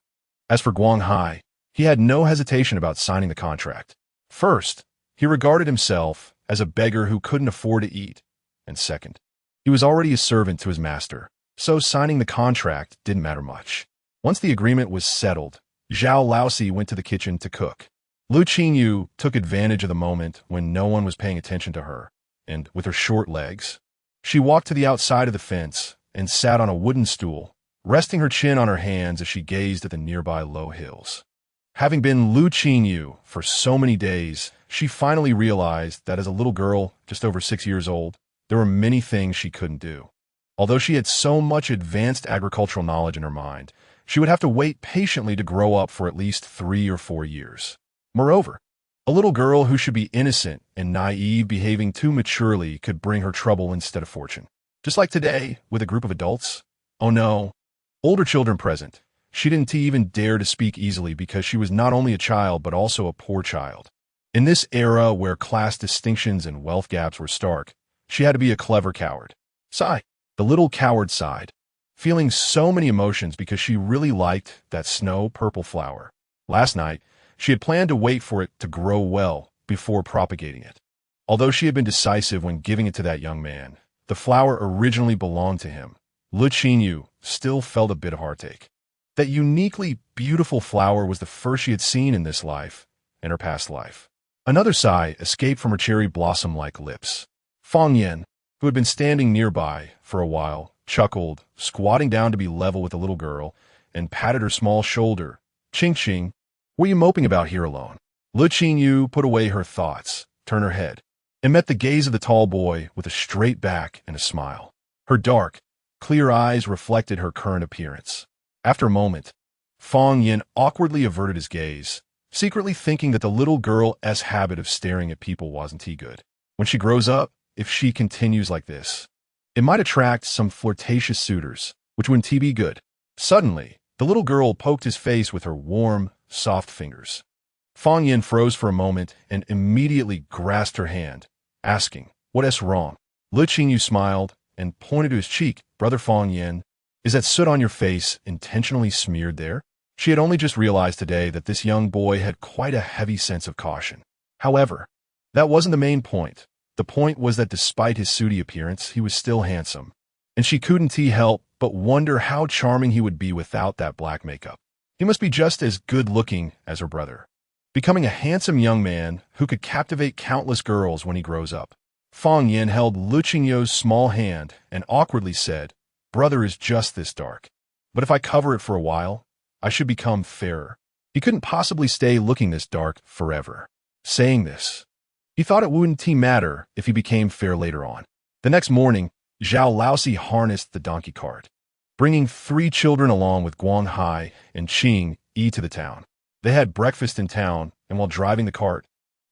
As for Guang Hai, he had no hesitation about signing the contract. First, he regarded himself as a beggar who couldn't afford to eat, and second, he was already a servant to his master, so signing the contract didn't matter much. Once the agreement was settled, Zhao Laosi went to the kitchen to cook. Le Qingyou took advantage of the moment when no one was paying attention to her, and with her short legs, she walked to the outside of the fence and sat on a wooden stool, resting her chin on her hands as she gazed at the nearby low hills. Having been Le Qingyou for so many days, she finally realized that as a little girl, just over 6 years old, there were many things she couldn't do. Although she had so much advanced agricultural knowledge in her mind, she would have to wait patiently to grow up for at least 3 or 4 years. Moreover, a little girl who should be innocent and naive behaving too maturely could bring her trouble instead of fortune. Just like today, with a group of adults. Oh no, older children present. She didn't even dare to speak easily because she was not only a child but also a poor child. In this era where class distinctions and wealth gaps were stark, she had to be a clever coward. Sigh, the little coward sighed, feeling so many emotions because she really liked that snow-purple flower. Last night, she had planned to wait for it to grow well before propagating it. Although she had been decisive when giving it to that young man, the flower originally belonged to him. Le Qingyou still felt a bit of heartache. That uniquely beautiful flower was the first she had seen in this life, in her past life. Another sigh escaped from her cherry blossom-like lips. Fang Yan, who had been standing nearby for a while, chuckled, squatting down to be level with the little girl, and patted her small shoulder. Qing, what are you moping about here alone? Le Qingyou put away her thoughts, turned her head, and met the gaze of the tall boy with a straight back and a smile. Her dark, clear eyes reflected her current appearance. After a moment, Fang Yan awkwardly averted his gaze, secretly thinking that the little girl's habit of staring at people wasn't too good. When she grows up, if she continues like this, it might attract some flirtatious suitors, which wouldn't be good. Suddenly, the little girl poked his face with her warm, soft fingers. Fang Yan froze for a moment and immediately grasped her hand, asking, "What's wrong?" Le Qingyou smiled and pointed to his cheek. "Brother Fang Yan, is that soot on your face intentionally smeared there?" She had only just realized today that this young boy had quite a heavy sense of caution. However, that wasn't the main point. The point was that despite his sooty appearance, he was still handsome, and she couldn't help but wonder how charming he would be without that black makeup. He must be just as good-looking as her brother, becoming a handsome young man who could captivate countless girls when he grows up. Fang Yan held Le Qingyou's small hand and awkwardly said, "Brother is just this dark, but if I cover it for a while, I should become fairer." He couldn't possibly stay looking this dark forever. Saying this, he thought it wouldn't matter if he became fair later on. The next morning, Zhao Laosi harnessed the donkey cart. bringing 3 children along with Guanghai and Qing-yi to the town. They had breakfast in town, and while driving the cart,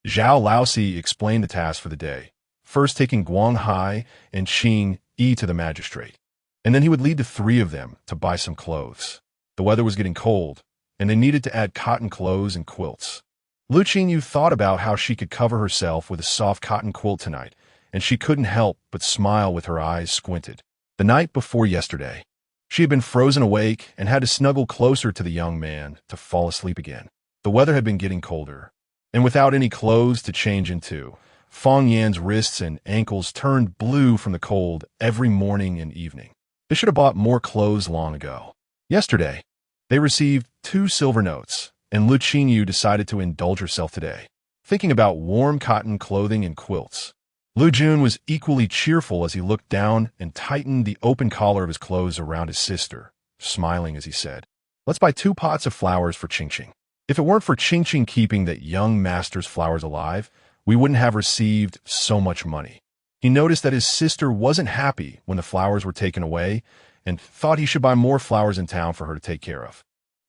Zhao Laosi explained the task for the day, first taking Guanghai and Qing-yi to the magistrate. And then he would lead the 3 of them to buy some clothes. The weather was getting cold, and they needed to add cotton clothes and quilts. Le Qingyou thought about how she could cover herself with a soft cotton quilt tonight, and she couldn't help but smile with her eyes squinted. The night before yesterday, she had been frozen awake and had to snuggle closer to the young man to fall asleep again. The weather had been getting colder, and without any clothes to change into, Fong Yan's wrists and ankles turned blue from the cold every morning and evening. They should have bought more clothes long ago. Yesterday, they received 2 silver notes, and Le Qingyou decided to indulge herself today, thinking about warm cotton clothing and quilts. Lu Jun was equally cheerful as he looked down and tightened the open collar of his clothes around his sister, smiling as he said, "Let's buy 2 pots of flowers for Qingqing. If it weren't for Qingqing keeping that young master's flowers alive, we wouldn't have received so much money." He noticed that his sister wasn't happy when the flowers were taken away and thought he should buy more flowers in town for her to take care of.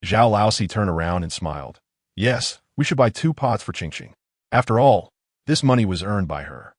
Zhao Laosi turned around and smiled. "Yes, we should buy 2 pots for Qingqing. After all, this money was earned by her."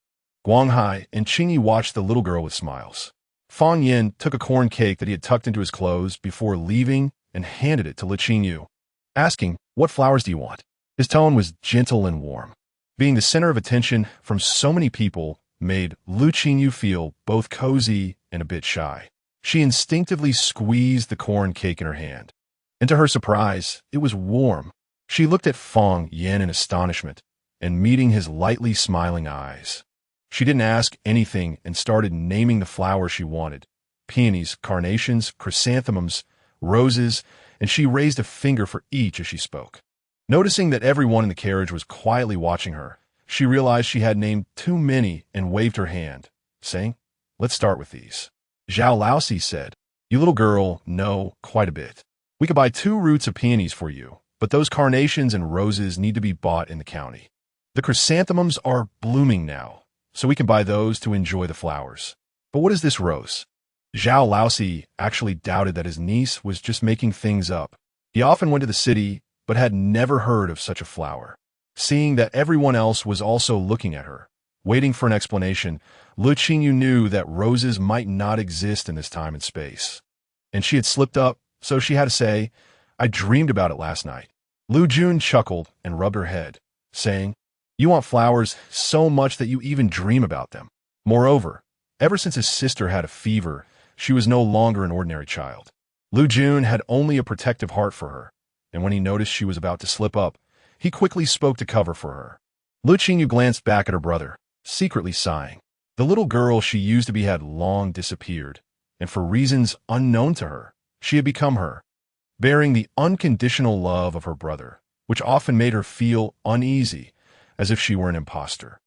Guanghai and Qingyi watched the little girl with smiles. Fong Yin took a corn cake that he had tucked into his clothes before leaving and handed it to Le Qingyou, asking, "What flowers do you want?" His tone was gentle and warm. Being the center of attention from so many people made Le Qingyou feel both cozy and a bit shy. She instinctively squeezed the corn cake in her hand, and to her surprise, it was warm. She looked at Fong Yin in astonishment and meeting his lightly smiling eyes. She didn't ask anything and started naming the flowers she wanted: peonies, carnations, chrysanthemums, roses, and she raised a finger for each as she spoke. Noticing that everyone in the carriage was quietly watching her, she realized she had named too many and waved her hand, saying, "Let's start with these." Zhao Laosi said, "You little girl know quite a bit. We could buy 2 roots of peonies for you, but those carnations and roses need to be bought in the county. The chrysanthemums are blooming now, so we can buy those to enjoy the flowers. But what is this rose?" Zhao Laosi actually doubted that his niece was just making things up. He often went to the city, but had never heard of such a flower. Seeing that everyone else was also looking at her, waiting for an explanation, Le Qingyou knew that roses might not exist in this time and space. And she had slipped up, so she had to say, "I dreamed about it last night." Lu Jun chuckled and rubbed her head, saying, "You want flowers so much that you even dream about them." Moreover, ever since his sister had a fever, she was no longer an ordinary child. Lu Jun had only a protective heart for her, and when he noticed she was about to slip up, he quickly spoke to cover for her. Lu Qingyou glanced back at her brother, secretly sighing. The little girl she used to be had long disappeared, and for reasons unknown to her, she had become her, bearing the unconditional love of her brother, which often made her feel uneasy, as if she were an imposter.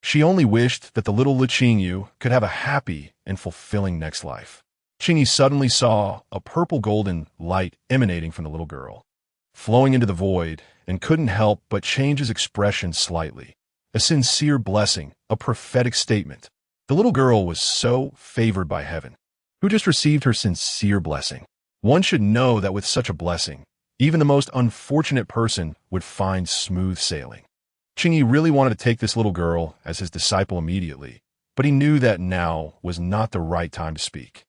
She only wished that the little Le Qingyou could have a happy and fulfilling next life. Qingyi suddenly saw a purple golden light emanating from the little girl, flowing into the void, and couldn't help but change his expression slightly. A sincere blessing, a prophetic statement. The little girl was so favored by heaven, who just received her sincere blessing. One should know that with such a blessing, even the most unfortunate person would find smooth sailing. Qingyi really wanted to take this little girl as his disciple immediately, but he knew that now was not the right time to speak.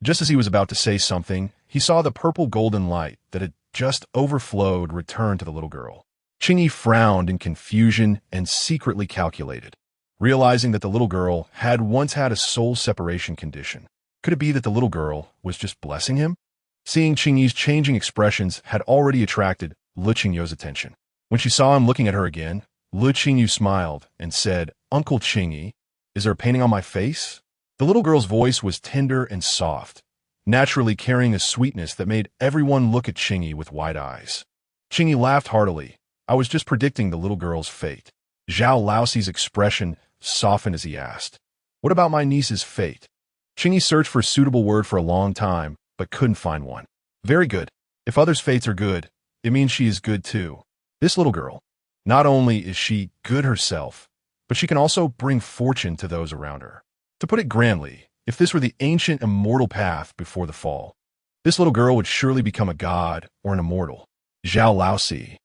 Just as he was about to say something, he saw the purple golden light that had just overflowed return to the little girl. Qingyi frowned in confusion and secretly calculated, realizing that the little girl had once had a soul separation condition. Could it be that the little girl was just blessing him? Seeing Qingyi's changing expressions had already attracted Le Qingyou's attention. When she saw him looking at her again, Le Qingyou smiled and said, "Uncle Qingyi, is there a painting on my face?" The little girl's voice was tender and soft, naturally carrying a sweetness that made everyone look at Qingyi with wide eyes. Qingyi laughed heartily. "I was just predicting the little girl's fate." Zhao Laoxi's expression softened as he asked, "What about my niece's fate?" Qingyi searched for a suitable word for a long time, but couldn't find one. "Very good. If others' fates are good, it means she is good too. This little girl, not only is she good herself, but she can also bring fortune to those around her. To put it grandly, if this were the ancient immortal path before the fall, This little girl would surely become a god or an immortal. Zhao Laosi.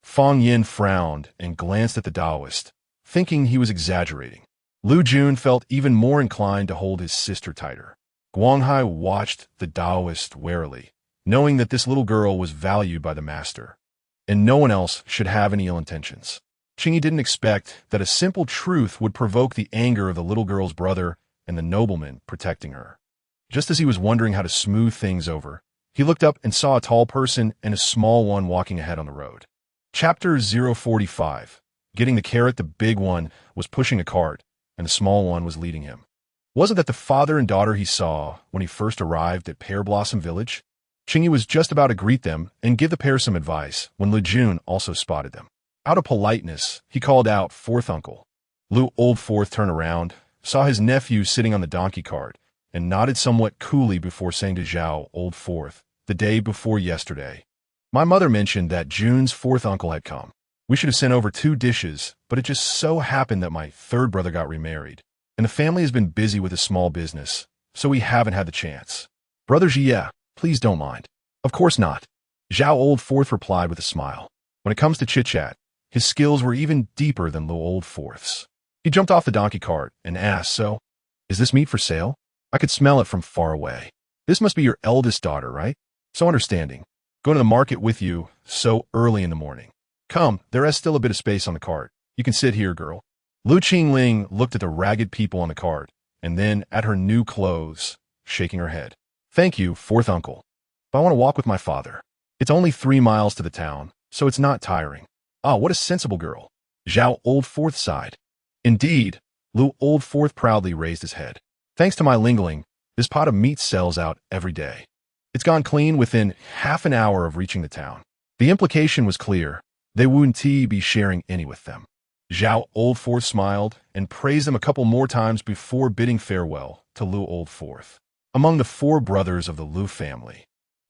Fang Yin frowned and glanced at the Taoist, thinking he was exaggerating. Lu Jun felt even more inclined to hold his sister tighter. Guanghai watched the Taoist warily, knowing that this little girl was valued by the master, and no one else should have any ill intentions. Qingyi didn't expect that a simple truth would provoke the anger of the little girl's brother and the nobleman protecting her. Just as he was wondering how to smooth things over, he looked up and saw a tall person and a small one walking ahead on the road. Chapter 045. Getting the carrot, the big one was pushing a cart, and the small one was leading him. Wasn't that the father and daughter he saw when he first arrived at Pear Blossom Village? Qingyi was just about to greet them and give the pair some advice when Lu Jun also spotted them. Out of politeness, he called out, "Fourth uncle." Lu Old Fourth turned around, saw his nephew sitting on the donkey cart, and nodded somewhat coolly before saying to Zhao Old Fourth, "The day before yesterday, my mother mentioned that Jun's fourth uncle had come. We should have sent over 2 dishes, but it just so happened that my third brother got remarried, and the family has been busy with a small business, so we haven't had the chance. Brother.It, please don't mind." "Of course not," Zhao Old Fourth replied with a smile. When it comes to chit-chat, his skills were even deeper than Lu Old Fourth's. He jumped off the donkey cart and asked, "So, is this meat for sale? I could smell it from far away. This must be your eldest daughter, right? So understanding. Going to the market with you so early in the morning. Come, there is still a bit of space on the cart. You can sit here, girl." Lu Qingling looked at the ragged people on the cart, and then at her new clothes, shaking her head. "Thank you, fourth uncle. But I want to walk with my father. It's only 3 miles to the town, so it's not tiring." "Ah, what a sensible girl." Zhao Old Fourth sighed. "Indeed," Lu Old Fourth proudly raised his head. "Thanks to my Lingling, this pot of meat sells out every day. It's gone clean within half an hour of reaching the town." The implication was clear. They wouldn't be sharing any with them. Zhao Old Fourth smiled and praised them a couple more times before bidding farewell to Lu Old Fourth. Among the 4 brothers of the Lu family,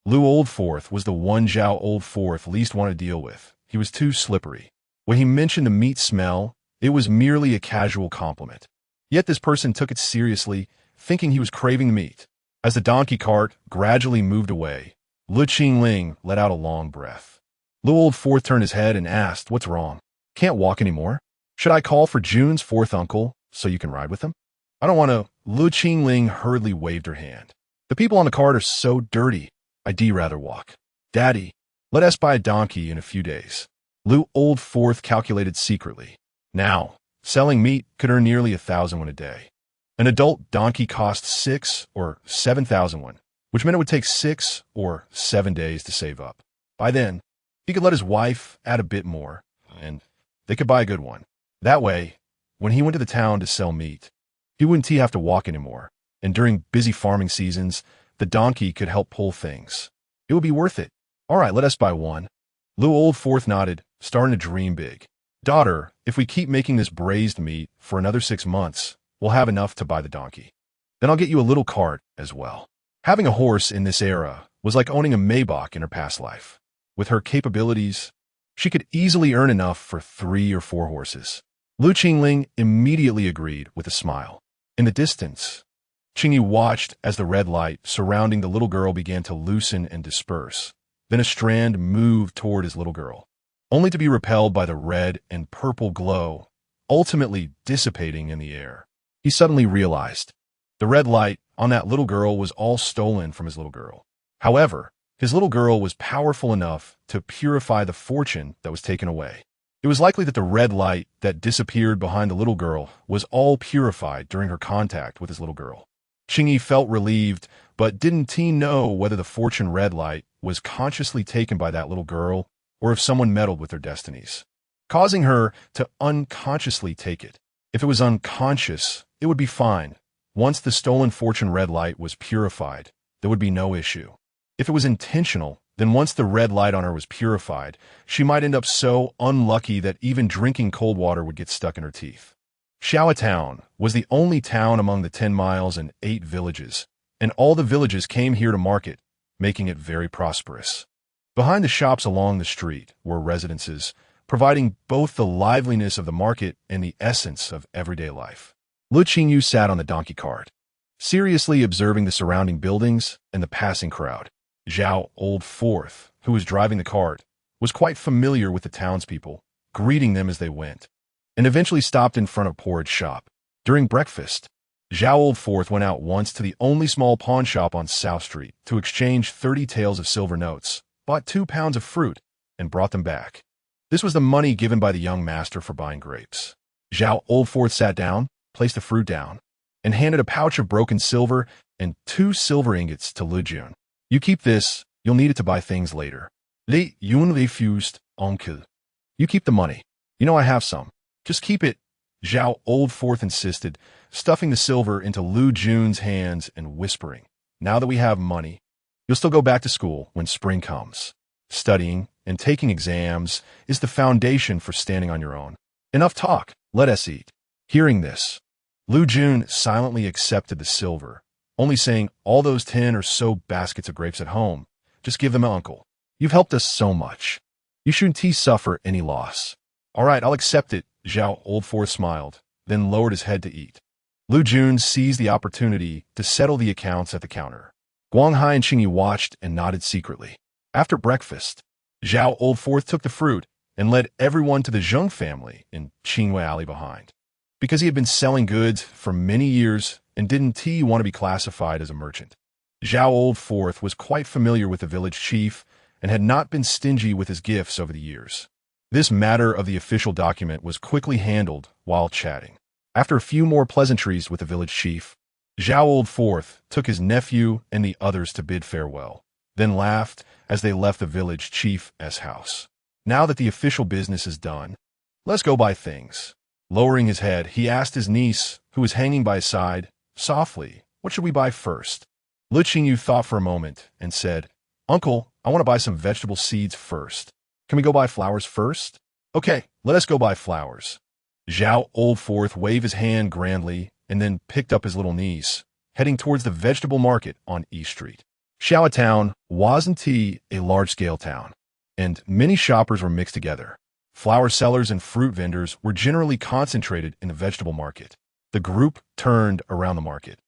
Lu Old Fourth was the one Zhao Old Fourth least wanted to deal with. He was too slippery. When he mentioned the meat smell, it was merely a casual compliment. Yet this person took it seriously, thinking he was craving the meat. As the donkey cart gradually moved away, Lu Qingling let out a long breath. Lu Old Fourth turned his head and asked, "What's wrong? Can't walk anymore? Should I call for Jun's fourth uncle so you can ride with him?" "I don't want to." Lu Qingling hurriedly waved her hand. "The people on the cart are so dirty. I'd rather walk." "Daddy, let us buy a donkey in a few days." Lu Old Fourth calculated secretly. Now, selling meat could earn nearly 1,000 won a day. An adult donkey cost 6 or 7,000 won, which meant it would take 6 or 7 days to save up. By then, he could let his wife add a bit more, and they could buy a good one. That way, when he went to the town to sell meat, he wouldn't have to walk anymore, and during busy farming seasons, the donkey could help pull things. It would be worth it. "All right, let us buy one." Lu Old Fourth nodded, starting to dream big. "Daughter, if we keep making this braised meat for another 6 months, we'll have enough to buy the donkey. Then I'll get you a little cart as well." Having a horse in this era was like owning a Maybach in her past life. With her capabilities, she could easily earn enough for 3 or 4 horses. Lu Qingling immediately agreed with a smile. In the distance, Qingyi watched as the red light surrounding the little girl began to loosen and disperse. Then a strand moved toward his little girl, only to be repelled by the red and purple glow, ultimately dissipating in the air. He suddenly realized the red light on that little girl was all stolen from his little girl. However, his little girl was powerful enough to purify the fortune that was taken away. It was likely that the red light that disappeared behind the little girl was all purified during her contact with his little girl. Qingyi felt relieved, but didn't he know whether the fortune red light was consciously taken by that little girl or if someone meddled with their destinies, causing her to unconsciously take it. If it was unconscious, it would be fine. Once the stolen fortune red light was purified, there would be no issue. If it was intentional, then once the red light on her was purified, she might end up so unlucky that even drinking cold water would get stuck in her teeth. Xiao Town was the only town among the 10 miles and 8 villages, and all the villages came here to market, making it very prosperous. Behind the shops along the street were residences, providing both the liveliness of the market and the essence of everyday life. Le Qingyou sat on the donkey cart, seriously observing the surrounding buildings and the passing crowd. Zhao Old Fourth, who was driving the cart, was quite familiar with the townspeople, greeting them as they went, and eventually stopped in front of porridge shop. During breakfast, Zhao Old Fourth went out once to the only small pawn shop on South Street to exchange 30 taels of silver notes, bought 2 pounds of fruit, and brought them back. This was the money given by the young master for buying grapes. Zhao Old Fourth sat down, placed the fruit down, and handed a pouch of broken silver and 2 silver ingots to Le Jun. You keep this, you'll need it to buy things later. Le Yun refused, uncle. You keep the money. You know I have some. Just keep it, Zhao Old Fourth insisted, stuffing the silver into Lu Jun's hands and whispering, now that we have money, you'll still go back to school when spring comes. Studying and taking exams is the foundation for standing on your own. Enough talk, let us eat. Hearing this, Lu Jun silently accepted the silver, only saying, all those 10 or so baskets of grapes at home, just give them to uncle. You've helped us so much. You shouldn't suffer any loss. All right, I'll accept it, Zhao Old Fourth smiled, then lowered his head to eat. Lu Jun seized the opportunity to settle the accounts at the counter. Guanghai and Qingyu watched and nodded secretly. After breakfast, Zhao Old Fourth took the fruit and led everyone to the Zheng family in Qingyu Alley behind. Because he had been selling goods for many years and didn't want to be classified as a merchant. Zhao Old Fourth was quite familiar with the village chief and had not been stingy with his gifts over the years. This matter of the official document was quickly handled while chatting. After a few more pleasantries with the village chief, Zhao Old Fourth took his nephew and the others to bid farewell, then laughed as they left the village chief's house. Now that the official business is done, let's go buy things. Lowering his head, he asked his niece, who was hanging by his side, softly, what should we buy first? Le Qingyou thought for a moment and said, Uncle, I want to buy some vegetable seeds first. Can we go buy flowers first? Okay, let us go buy flowers. Zhao Old Fourth waved his hand grandly and then picked up his little niece, heading towards the vegetable market on East Street. Xiao Town wasn't a large-scale town, and many shoppers were mixed together. Flower sellers and fruit vendors were generally concentrated in the vegetable market. The group turned around the market,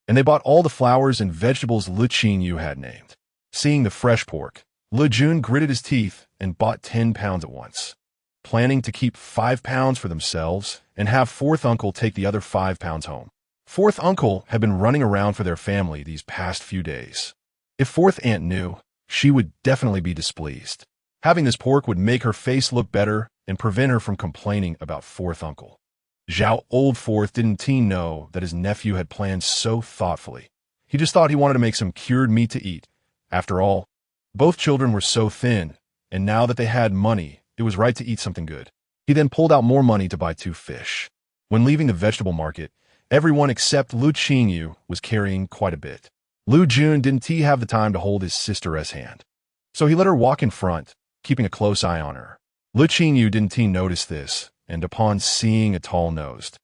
and they bought all the flowers and vegetables Le Qingyou had named. Seeing the fresh pork, Le Jun gritted his teeth and bought 10 pounds at once, planning to keep 5 pounds for themselves and have Fourth Uncle take the other 5 pounds home. Fourth Uncle had been running around for their family these past few days. If Fourth Aunt knew, she would definitely be displeased. Having this pork would make her face look better and prevent her from complaining about Fourth Uncle. Zhao Old Fourth didn't know that his nephew had planned so thoughtfully. He just thought he wanted to make some cured meat to eat. After all, both children were so thin, and now that they had money, it was right to eat something good. He then pulled out more money to buy 2 fish. When leaving the vegetable market, everyone except Lu Qingyou was carrying quite a bit. Lu Jun didn't have the time to hold his sister's hand, so he let her walk in front, keeping a close eye on her. Lu Qingyou didn't notice this, and upon seeing a tall-nosed,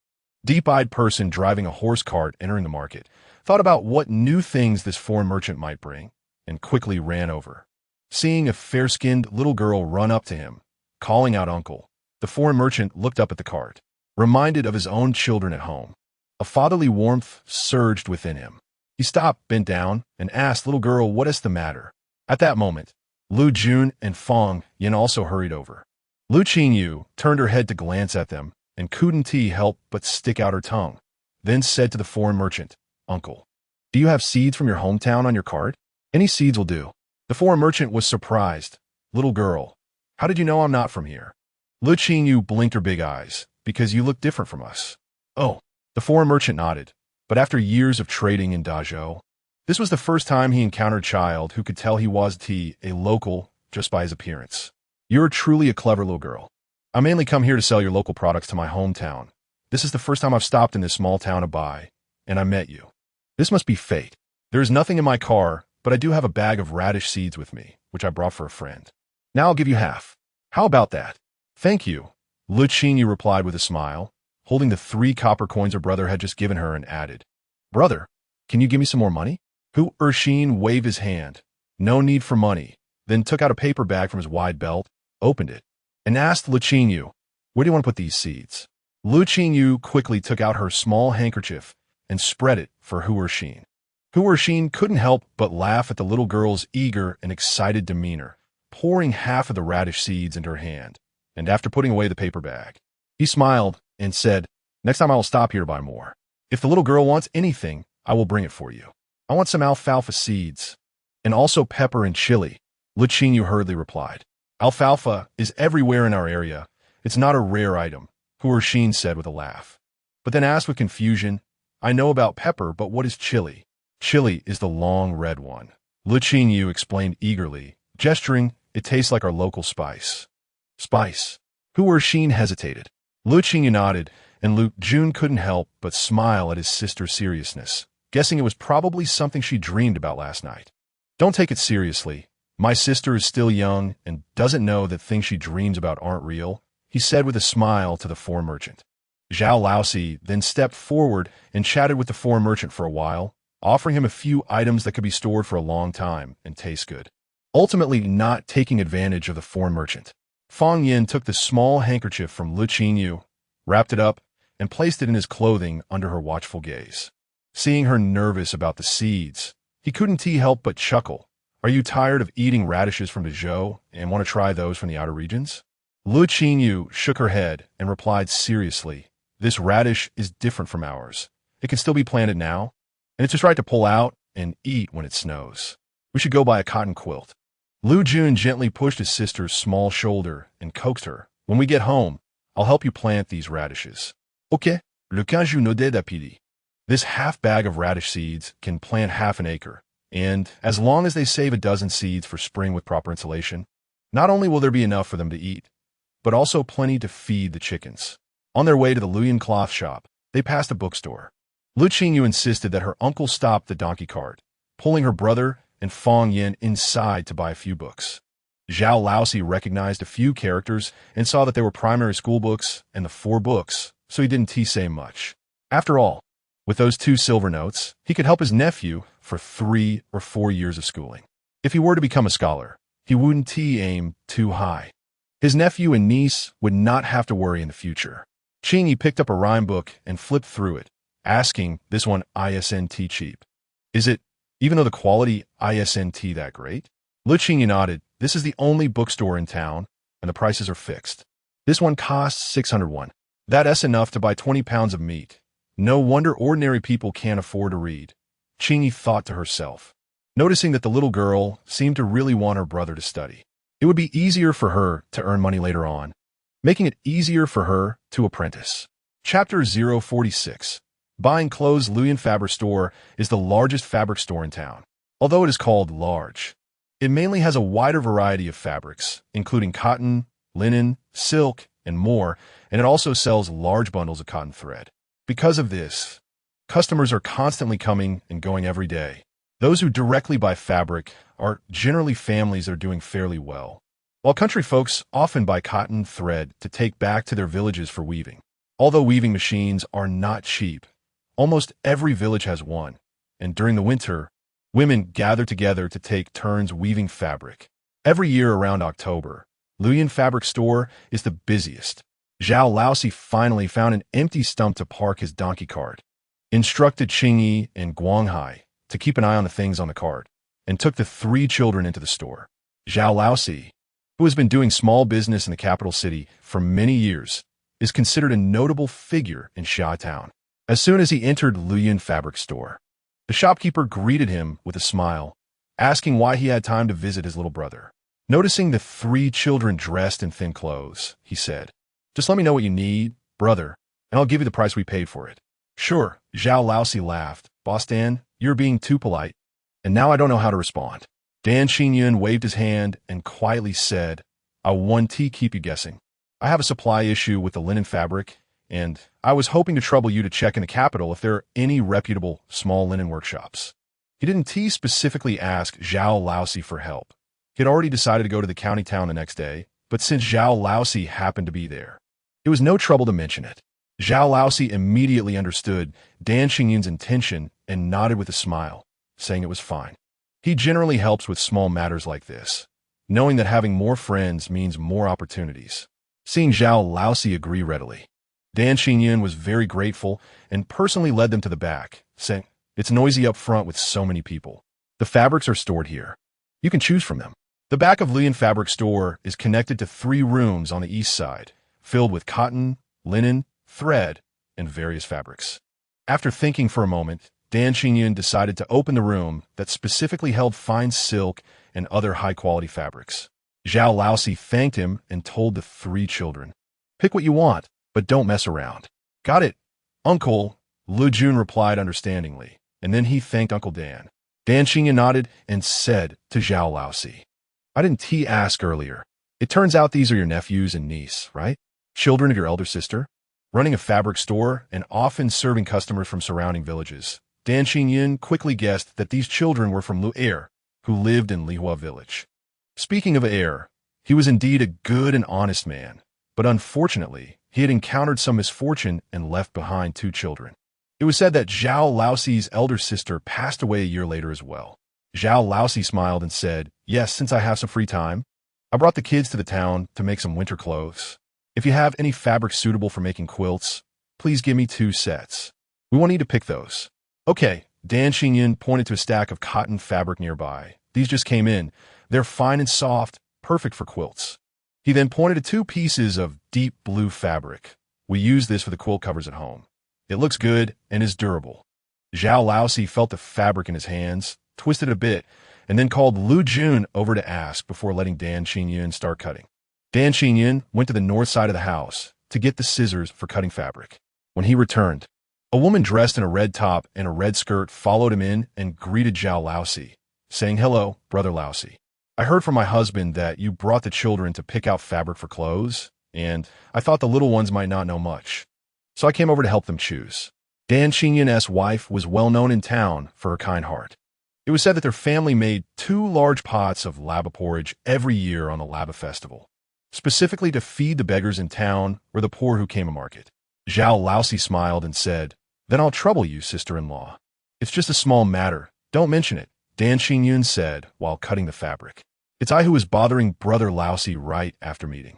deep-eyed person driving a horse cart entering the market, thought about what new things this foreign merchant might bring, and quickly ran over. Seeing a fair-skinned little girl run up to him, calling out uncle, the foreign merchant looked up at the cart, reminded of his own children at home. A fatherly warmth surged within him. He stopped, bent down, and asked little girl what is the matter. At that moment, Lu Jun and Fong Yin also hurried over. Lu Qingyou turned her head to glance at them, and couldn't help but stick out her tongue, then said to the foreign merchant, Uncle, do you have seeds from your hometown on your cart? Any seeds will do. The foreign merchant was surprised. Little girl, how did you know I'm not from here? Lu Qingyou blinked her big eyes, because you look different from us. Oh, the foreign merchant nodded, but after years of trading in Dazhou, this was the first time he encountered a child who could tell he was a local just by his appearance. You're truly a clever little girl. I mainly come here to sell your local products to my hometown. This is the first time I've stopped in this small town to buy, and I met you. This must be fate. There is nothing in my car, but I do have a bag of radish seeds with me, which I brought for a friend. Now I'll give you half. How about that? Thank you, Lu Qingyou replied with a smile, holding the 3 copper coins her brother had just given her and added, Brother, can you give me some more money? Hu Ershine waved his hand. No need for money, then took out a paper bag from his wide belt, opened it, and asked Lu Qingyou, where do you want to put these seeds? Lu Qingyou quickly took out her small handkerchief and spread it for Hu Ershine. Hu Erxin couldn't help but laugh at the little girl's eager and excited demeanor, pouring half of the radish seeds into her hand, and after putting away the paper bag, he smiled and said, "Next time I will stop here to buy more. If the little girl wants anything, I will bring it for you. I want some alfalfa seeds, and also pepper and chili," Le Qingyou hurriedly replied. "Alfalfa is everywhere in our area. It's not a rare item," Hu Erxin said with a laugh. But then asked with confusion, "I know about pepper, but what is chili?" "Chili is the long red one," Le Qingyou explained eagerly, gesturing, "It tastes like our local spice." "Spice?" Hu Erxin hesitated. Le Qingyou nodded, and Lu Jun couldn't help but smile at his sister's seriousness, guessing it was probably something she dreamed about last night. "Don't take it seriously. My sister is still young and doesn't know that things she dreams about aren't real," he said with a smile to the foreign merchant. Zhao Laosi then stepped forward and chatted with the foreign merchant for a while, offering him a few items that could be stored for a long time and taste good. Ultimately not taking advantage of the foreign merchant, Fang Yin took the small handkerchief from Le Qingyou, wrapped it up, and placed it in his clothing under her watchful gaze. Seeing her nervous about the seeds, he couldn't help but chuckle. "Are you tired of eating radishes from the Zhou and want to try those from the outer regions?" Le Qingyou shook her head and replied seriously, "This radish is different from ours. It can still be planted now, and it's just right to pull out and eat when it snows. We should go buy a cotton quilt." Lu Jun gently pushed his sister's small shoulder and coaxed her, "When we get home, I'll help you plant these radishes." "Ok, le Qingyou nodded rapidement. This half bag of radish seeds can plant half an acre, and as long as they save a dozen seeds for spring with proper insulation, not only will there be enough for them to eat, but also plenty to feed the chickens." On their way to the Luoyang cloth shop, they passed a bookstore. Lu Qingyou insisted that her uncle stop the donkey cart, pulling her brother and Fang Yin inside to buy a few books. Zhao Laosi recognized a few characters and saw that they were primary school books and the 4 books, so he didn't say much. After all, with those 2 silver notes, he could help his nephew for 3 or 4 years of schooling. If he were to become a scholar, he wouldn't aim too high. His nephew and niece would not have to worry in the future. Qingyi picked up a rhyme book and flipped through it, asking, "This one isn't cheap? Is it, even though the quality isn't that great?" Le Qingyou nodded. "This is the only bookstore in town, and the prices are fixed. This one costs 600 won. That's enough to buy 20 pounds of meat. No wonder ordinary people can't afford to read," Qingyi thought to herself, noticing that the little girl seemed to really want her brother to study. It would be easier for her to earn money later on, making it easier for her to apprentice. Chapter 046. Buying clothes. Luoyang Fabric Store is the largest fabric store in town. Although it is called large, it mainly has a wider variety of fabrics, including cotton, linen, silk, and more, and it also sells large bundles of cotton thread. Because of this, customers are constantly coming and going every day. Those who directly buy fabric are generally families that are doing fairly well, while country folks often buy cotton thread to take back to their villages for weaving. Although weaving machines are not cheap, almost every village has one, and during the winter, women gather together to take turns weaving fabric. Every year around October, Luoyang Fabric Store is the busiest. Zhao Laosi finally found an empty stump to park his donkey cart, instructed Qingyi and Guanghai to keep an eye on the things on the cart, and took the 3 children into the store. Zhao Laosi, who has been doing small business in the capital city for many years, is considered a notable figure in Xia Town. As soon as he entered Luoyang Fabric Store, the shopkeeper greeted him with a smile, asking why he had time to visit his little brother. Noticing the 3 children dressed in thin clothes, he said, "Just let me know what you need, brother, and I'll give you the price we paid for it." "Sure," Zhao Laosi laughed. "Boss Dan, you're being too polite, and now I don't know how to respond." Dan Xingyun waved his hand and quietly said, "I won't keep you guessing. I have a supply issue with the linen fabric, and I was hoping to trouble you to check in the capital if there are any reputable small linen workshops." He didn't specifically ask Zhao Laosi for help. He had already decided to go to the county town the next day, but since Zhao Laosi happened to be there, it was no trouble to mention it. Zhao Laosi immediately understood Dan Xingyun's intention and nodded with a smile, saying it was fine. He generally helps with small matters like this, knowing that having more friends means more opportunities. Seeing Zhao Laosi agree readily, Dan Xingyun was very grateful and personally led them to the back, saying, It's noisy up front with so many people. The fabrics are stored here. You can choose from them. The back of Lian Fabric Store is connected to 3 rooms on the east side, filled with cotton, linen, thread, and various fabrics. After thinking for a moment, Dan Qingyun decided to open the room that specifically held fine silk and other high-quality fabrics. Zhao Laosi thanked him and told the 3 children, "Pick what you want, but don't mess around." "Got it, Uncle," Lu Jun replied understandingly, and then he thanked Uncle Dan. Dan Qingyun nodded and said to Zhao Laosi, "I didn't ask earlier. It turns out these are your nephews and niece, right? Children of your elder sister? Running a fabric store and often serving customers from surrounding villages." Dan Qingyun quickly guessed that these children were from Lu Er, who lived in Lihua village. Speaking of Er, he was indeed a good and honest man, but unfortunately, he had encountered some misfortune and left behind 2 children. It was said that Zhao Laosi's elder sister passed away a year later as well. Zhao Laosi smiled and said, "Yes, since I have some free time, I brought the kids to the town to make some winter clothes. If you have any fabric suitable for making quilts, please give me 2 sets. We won't need to pick those." "Okay," Dan Qingyun pointed to a stack of cotton fabric nearby. "These just came in. They're fine and soft, perfect for quilts." He then pointed to 2 pieces of deep blue fabric. "We use this for the quilt covers at home. It looks good and is durable." Zhao Laosi felt the fabric in his hands, twisted it a bit, and then called Lu Jun over to ask before letting Dan Qingyun start cutting. Dan Qingyun went to the north side of the house to get the scissors for cutting fabric. When he returned, a woman dressed in a red top and a red skirt followed him in and greeted Zhao Laosi, saying, "Hello, Brother Laosi. I heard from my husband that you brought the children to pick out fabric for clothes, and I thought the little ones might not know much. So I came over to help them choose." Dan Qingyun's wife was well known in town for her kind heart. It was said that their family made 2 large pots of laba porridge every year on the Laba Festival, specifically to feed the beggars in town or the poor who came to market. Zhao Laosi smiled and said, "Then I'll trouble you, sister-in-law. It's just a small matter. Don't mention it," Dan Qingyun said while cutting the fabric. "It's I who was bothering Brother Laosi right after meeting."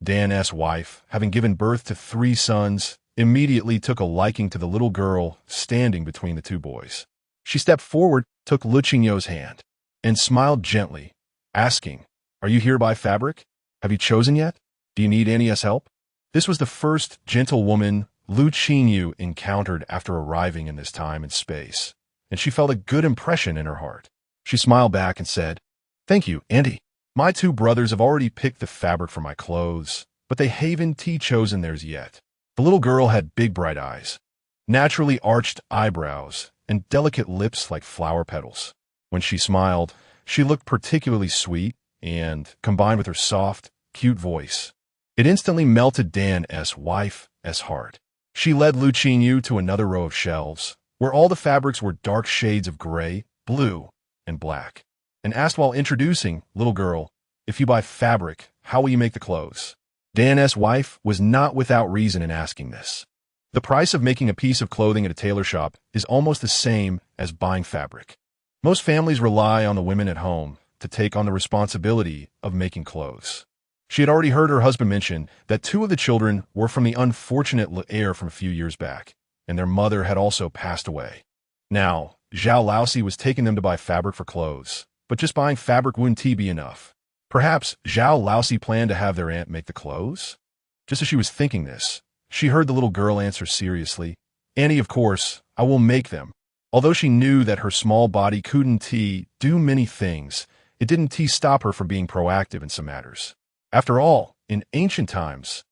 Dan's wife, having given birth to 3 sons, immediately took a liking to the little girl standing between the 2 boys. She stepped forward, took Le Qingyou's hand, and smiled gently, asking, "Are you here to buy fabric? Have you chosen yet? Do you need Annie's help?" This was the first gentlewoman Lu Qingyou encountered after arriving in this time and space, and she felt a good impression in her heart. She smiled back and said, "Thank you, Auntie. My 2 brothers have already picked the fabric for my clothes, but they haven't chosen theirs yet." The little girl had big bright eyes, naturally arched eyebrows, and delicate lips like flower petals. When she smiled, she looked particularly sweet and, combined with her soft, cute voice, it instantly melted Dan's wife's heart. She led Lu Qingyou to another row of shelves, where all the fabrics were dark shades of gray, blue, and black, and asked while introducing, "Little girl, if you buy fabric, how will you make the clothes?" Dan's wife was not without reason in asking this. The price of making a piece of clothing at a tailor shop is almost the same as buying fabric. Most families rely on the women at home to take on the responsibility of making clothes. She had already heard her husband mention that 2 of the children were from the unfortunate heir from a few years back, and their mother had also passed away. Now, Zhao Laosi was taking them to buy fabric for clothes, but just buying fabric wouldn't be enough. Perhaps Zhao Laosi planned to have their aunt make the clothes? Just as she was thinking this, she heard the little girl answer seriously, "Annie, of course, I will make them." Although she knew that her small body couldn't do many things, it didn't stop her from being proactive in some matters. After all, in ancient times,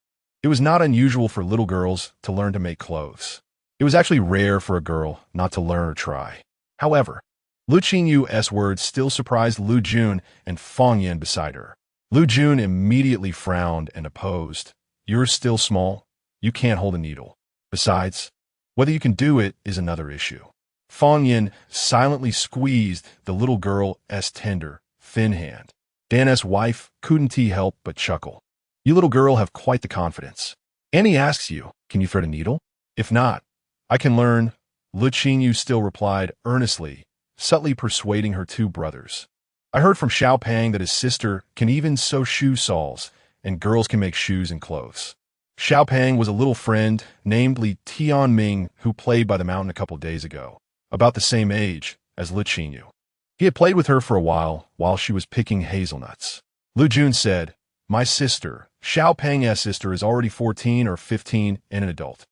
it was not unusual for little girls to learn to make clothes. It was actually rare for a girl not to learn or try. However, Lu Qingyou's words still surprised Lu Jun and Fang Yan beside her. Lu Jun immediately frowned and opposed. "You're still small. You can't hold a needle. Besides, whether you can do it is another issue." Fang Yan silently squeezed the little girl's tender, thin hand. Dan's wife couldn't help but chuckle. "You little girl have quite the confidence. Annie asks you, can you thread a needle? If not, I can learn." Lu Qingyou still replied earnestly, subtly persuading her 2 brothers. "I heard from Xiao Pang that his sister can even sew shoe soles, and girls can make shoes and clothes." Xiao Pang was a little friend named Li Tianming who played by the mountain a couple days ago. about the same age as Le Qingyou. He had played with her for a while she was picking hazelnuts. Lu Jun said, "My sister, Xiao Peng's sister, is already 14 or 15 and an adult.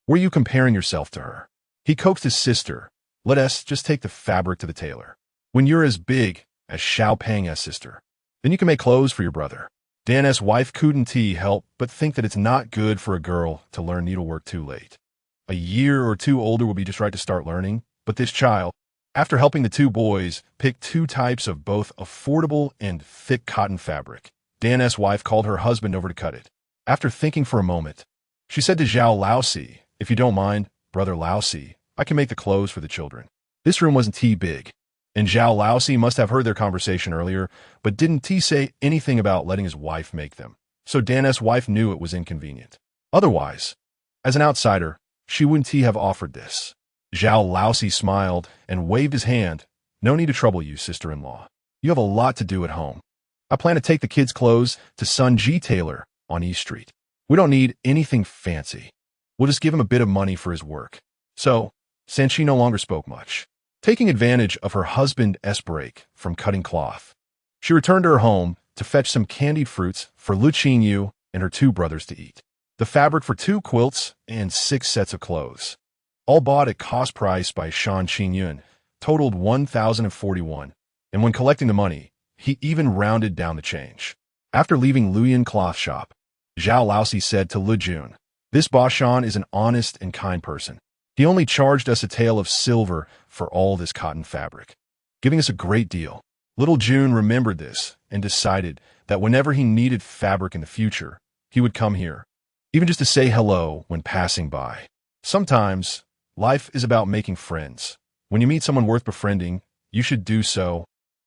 Were you comparing yourself to her?" He coaxed his sister, "Let us just take the fabric to the tailor. When you're as big as Xiao Peng's sister, then you can make clothes for your brother." Dan's wife couldn't help but think that it's not good for a girl to learn needlework too late. A year or two older would be just right to start learning, but this child, after helping the two boys pick two types of both affordable and thick cotton fabric, Dan's wife called her husband over to cut it. After thinking for a moment, she said to Zhao Laosi, "If you don't mind, brother Laosi, I can make the clothes for the children." This room wasn't big, and Zhao Laosi must have heard their conversation earlier, but didn't say anything about letting his wife make them. So Dan's wife knew it was inconvenient. Otherwise, as an outsider, she wouldn't have offered this. Zhao Laosi smiled and waved his hand. "No need to trouble you, sister-in-law. You have a lot to do at home. I plan to take the kids' clothes to Sun Ji Tailor on East Street. We don't need anything fancy. We'll just give him a bit of money for his work." So, Sanchi no longer spoke much. Taking advantage of her husband's break from cutting cloth, she returned to her home to fetch some candied fruits for Le Qingyou and her two brothers to eat, the fabric for 2 quilts and 6 sets of clothes, all bought at cost price by Shan Qingyun, totaled 1,041, and when collecting the money, he even rounded down the change. After leaving Luyan cloth shop, Zhao Laosi said to Lu Jun, "This boss Shan is an honest and kind person. He only charged us a tael of silver for all this cotton fabric, giving us a great deal." Little June remembered this and decided that whenever he needed fabric in the future, he would come here, even just to say hello when passing by. Sometimes, life is about making friends. When you meet someone worth befriending, you should do so,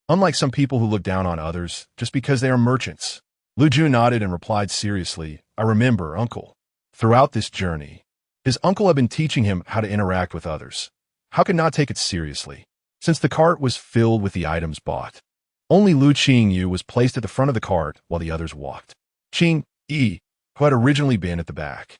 unlike some people who look down on others just because they are merchants. Lu Jun nodded and replied seriously, "I remember, uncle." Throughout this journey, his uncle had been teaching him how to interact with others. How could not take it seriously, since the cart was filled with the items bought? Only Lu Qingyou was placed at the front of the cart while the others walked. Qing-yi, who had originally been at the back,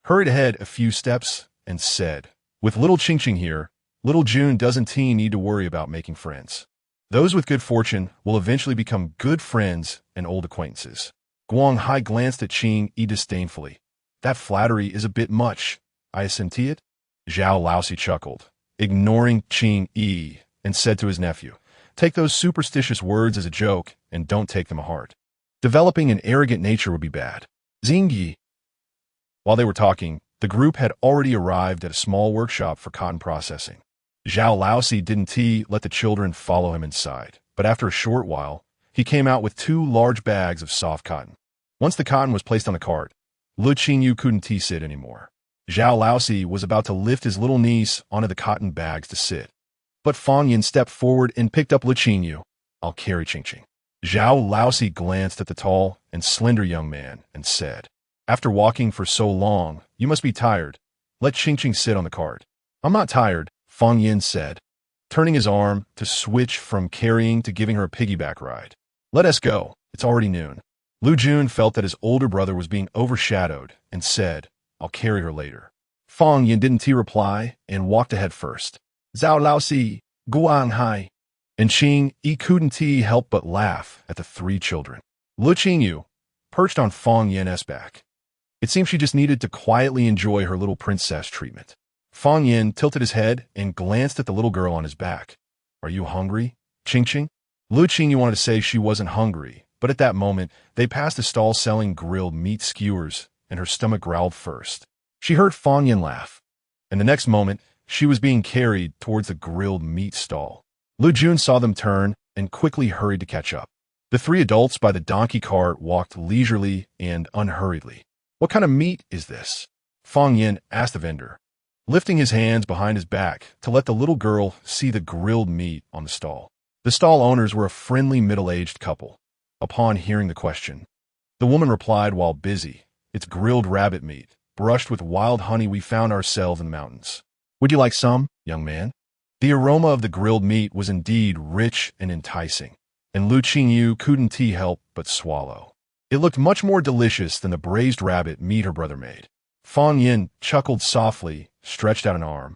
hurried ahead a few steps and said, "With little Qingqing here, little June doesn't need to worry about making friends. Those with good fortune will eventually become good friends and old acquaintances." Guang Hai glanced at Qing-yi disdainfully. "That flattery is a bit much. I assent it." Zhao Laosi chuckled, ignoring Qing-yi, and said to his nephew, "Take those superstitious words as a joke and don't take them to heart. Developing an arrogant nature would be bad." Xingyi. While they were talking, the group had already arrived at a small workshop for cotton processing. Zhao Laosi didn't let the children follow him inside, but after a short while, he came out with 2 large bags of soft cotton. Once the cotton was placed on the cart, Lu Qingyou couldn't sit anymore. Zhao Laosi was about to lift his little niece onto the cotton bags to sit, but Fang Yin stepped forward and picked up Lu Qingyou. "I'll carry Qingqing." Zhao Laosi glanced at the tall and slender young man and said, "After walking for so long, you must be tired. Let Qingqing sit on the cart." "I'm not tired," Fang Yin said, turning his arm to switch from carrying to giving her a piggyback ride. "Let us go. It's already noon." Lu Jun felt that his older brother was being overshadowed and said, "I'll carry her later." Fang Yin didn't reply and walked ahead first. Zhao Laosi, Guang Hai, and Qing-yi couldn't help but laugh at the 3 children. Lu Qingyou perched on Fang Yin's back. It seemed she just needed to quietly enjoy her little princess treatment. Fang Yin tilted his head and glanced at the little girl on his back. "Are you hungry, Qingqing?" Lu Qingyou wanted to say she wasn't hungry, but at that moment, they passed a stall selling grilled meat skewers, and her stomach growled first. She heard Fang Yin laugh, and the next moment, she was being carried towards the grilled meat stall. Lu Jun saw them turn and quickly hurried to catch up. The 3 adults by the donkey cart walked leisurely and unhurriedly. "What kind of meat is this?" Fang Yin asked the vendor, lifting his hands behind his back to let the little girl see the grilled meat on the stall. The stall owners were a friendly middle-aged couple. Upon hearing the question, the woman replied while busy, "It's grilled rabbit meat, brushed with wild honey we found ourselves in the mountains. Would you like some, young man?" The aroma of the grilled meat was indeed rich and enticing, and Lu Qingyou couldn't help but swallow. It looked much more delicious than the braised rabbit meat her brother made. Fang Yin chuckled softly, stretched out an arm,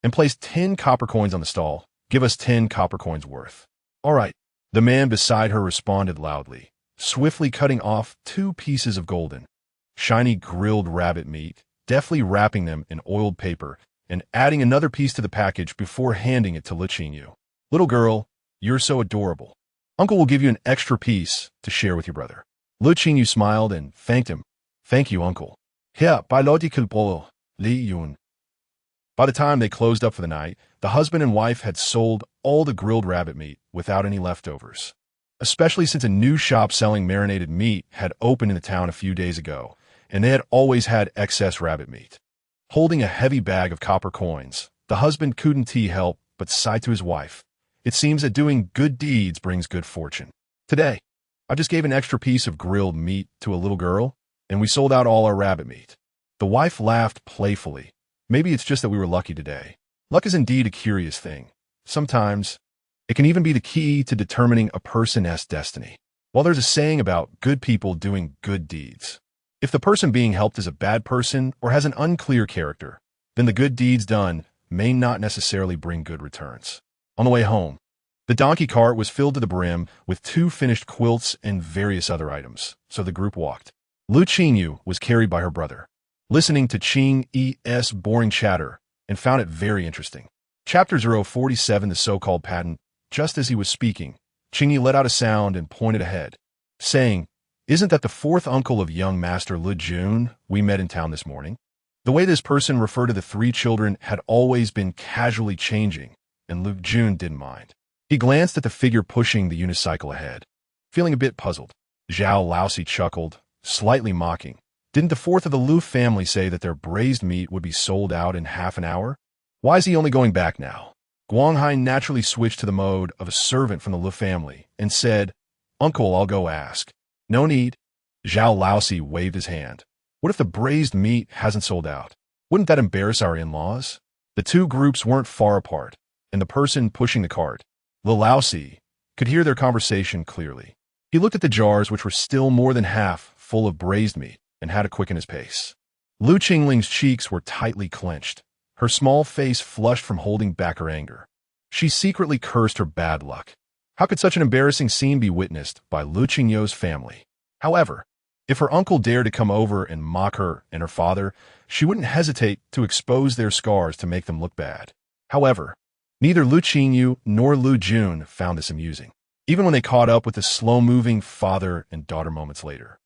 and placed 10 copper coins on the stall. Give us 10 copper coins worth. All right. The man beside her responded loudly, swiftly cutting off 2 pieces of golden, shiny grilled rabbit meat, deftly wrapping them in oiled paper, and adding another piece to the package before handing it to Le Qingyou. Little girl, you're so adorable. Uncle will give you an extra piece to share with your brother. Le Qingyou smiled and thanked him. Thank you, uncle. Here, brother.Le Yun. By the time they closed up for the night, the husband and wife had sold all the grilled rabbit meat without any leftovers, especially since a new shop selling marinated meat had opened in the town a few days ago, and they had always had excess rabbit meat. Holding a heavy bag of copper coins, the husband couldn't help but sigh to his wife. It seems that doing good deeds brings good fortune. Today, I just gave an extra piece of grilled meat to a little girl, and we sold out all our rabbit meat. The wife laughed playfully. Maybe it's just that we were lucky today. Luck is indeed a curious thing. Sometimes, it can even be the key to determining a person's destiny. While there's a saying about good people doing good deeds, if the person being helped is a bad person or has an unclear character, then the good deeds done may not necessarily bring good returns. On the way home, the donkey cart was filled to the brim with 2 finished quilts and various other items, so the group walked. Le Qingyou was carried by her brother, listening to Qing's boring chatter, and found it very interesting. Chapter 047, the so-called patent. Just as he was speaking, Qingyi let out a sound and pointed ahead, saying, "Isn't that the 4th uncle of young Master Le Jun we met in town this morning?" The way this person referred to the 3 children had always been casually changing, and Le Jun didn't mind. He glanced at the figure pushing the unicycle ahead, feeling a bit puzzled. Zhao Laosi chuckled, slightly mocking. Didn't the 4th of the Lu family say that their braised meat would be sold out in half an hour? Why is he only going back now? Guanghai naturally switched to the mode of a servant from the Lu family and said, "Uncle, I'll go ask." "No need." Zhao Laosi waved his hand. "What if the braised meat hasn't sold out? Wouldn't that embarrass our in-laws?" The 2 groups weren't far apart, and the person pushing the cart, Le Laosi, could hear their conversation clearly. He looked at the jars, which were still more than half full of braised meat, and had to quicken his pace. Lu Qingling's cheeks were tightly clenched, her small face flushed from holding back her anger. She secretly cursed her bad luck. How could such an embarrassing scene be witnessed by Le Qingyou's family? However, if her uncle dared to come over and mock her and her father, she wouldn't hesitate to expose their scars to make them look bad. However, neither Le Qingyou nor Le Jun found this amusing, even when they caught up with the slow-moving father and daughter moments later.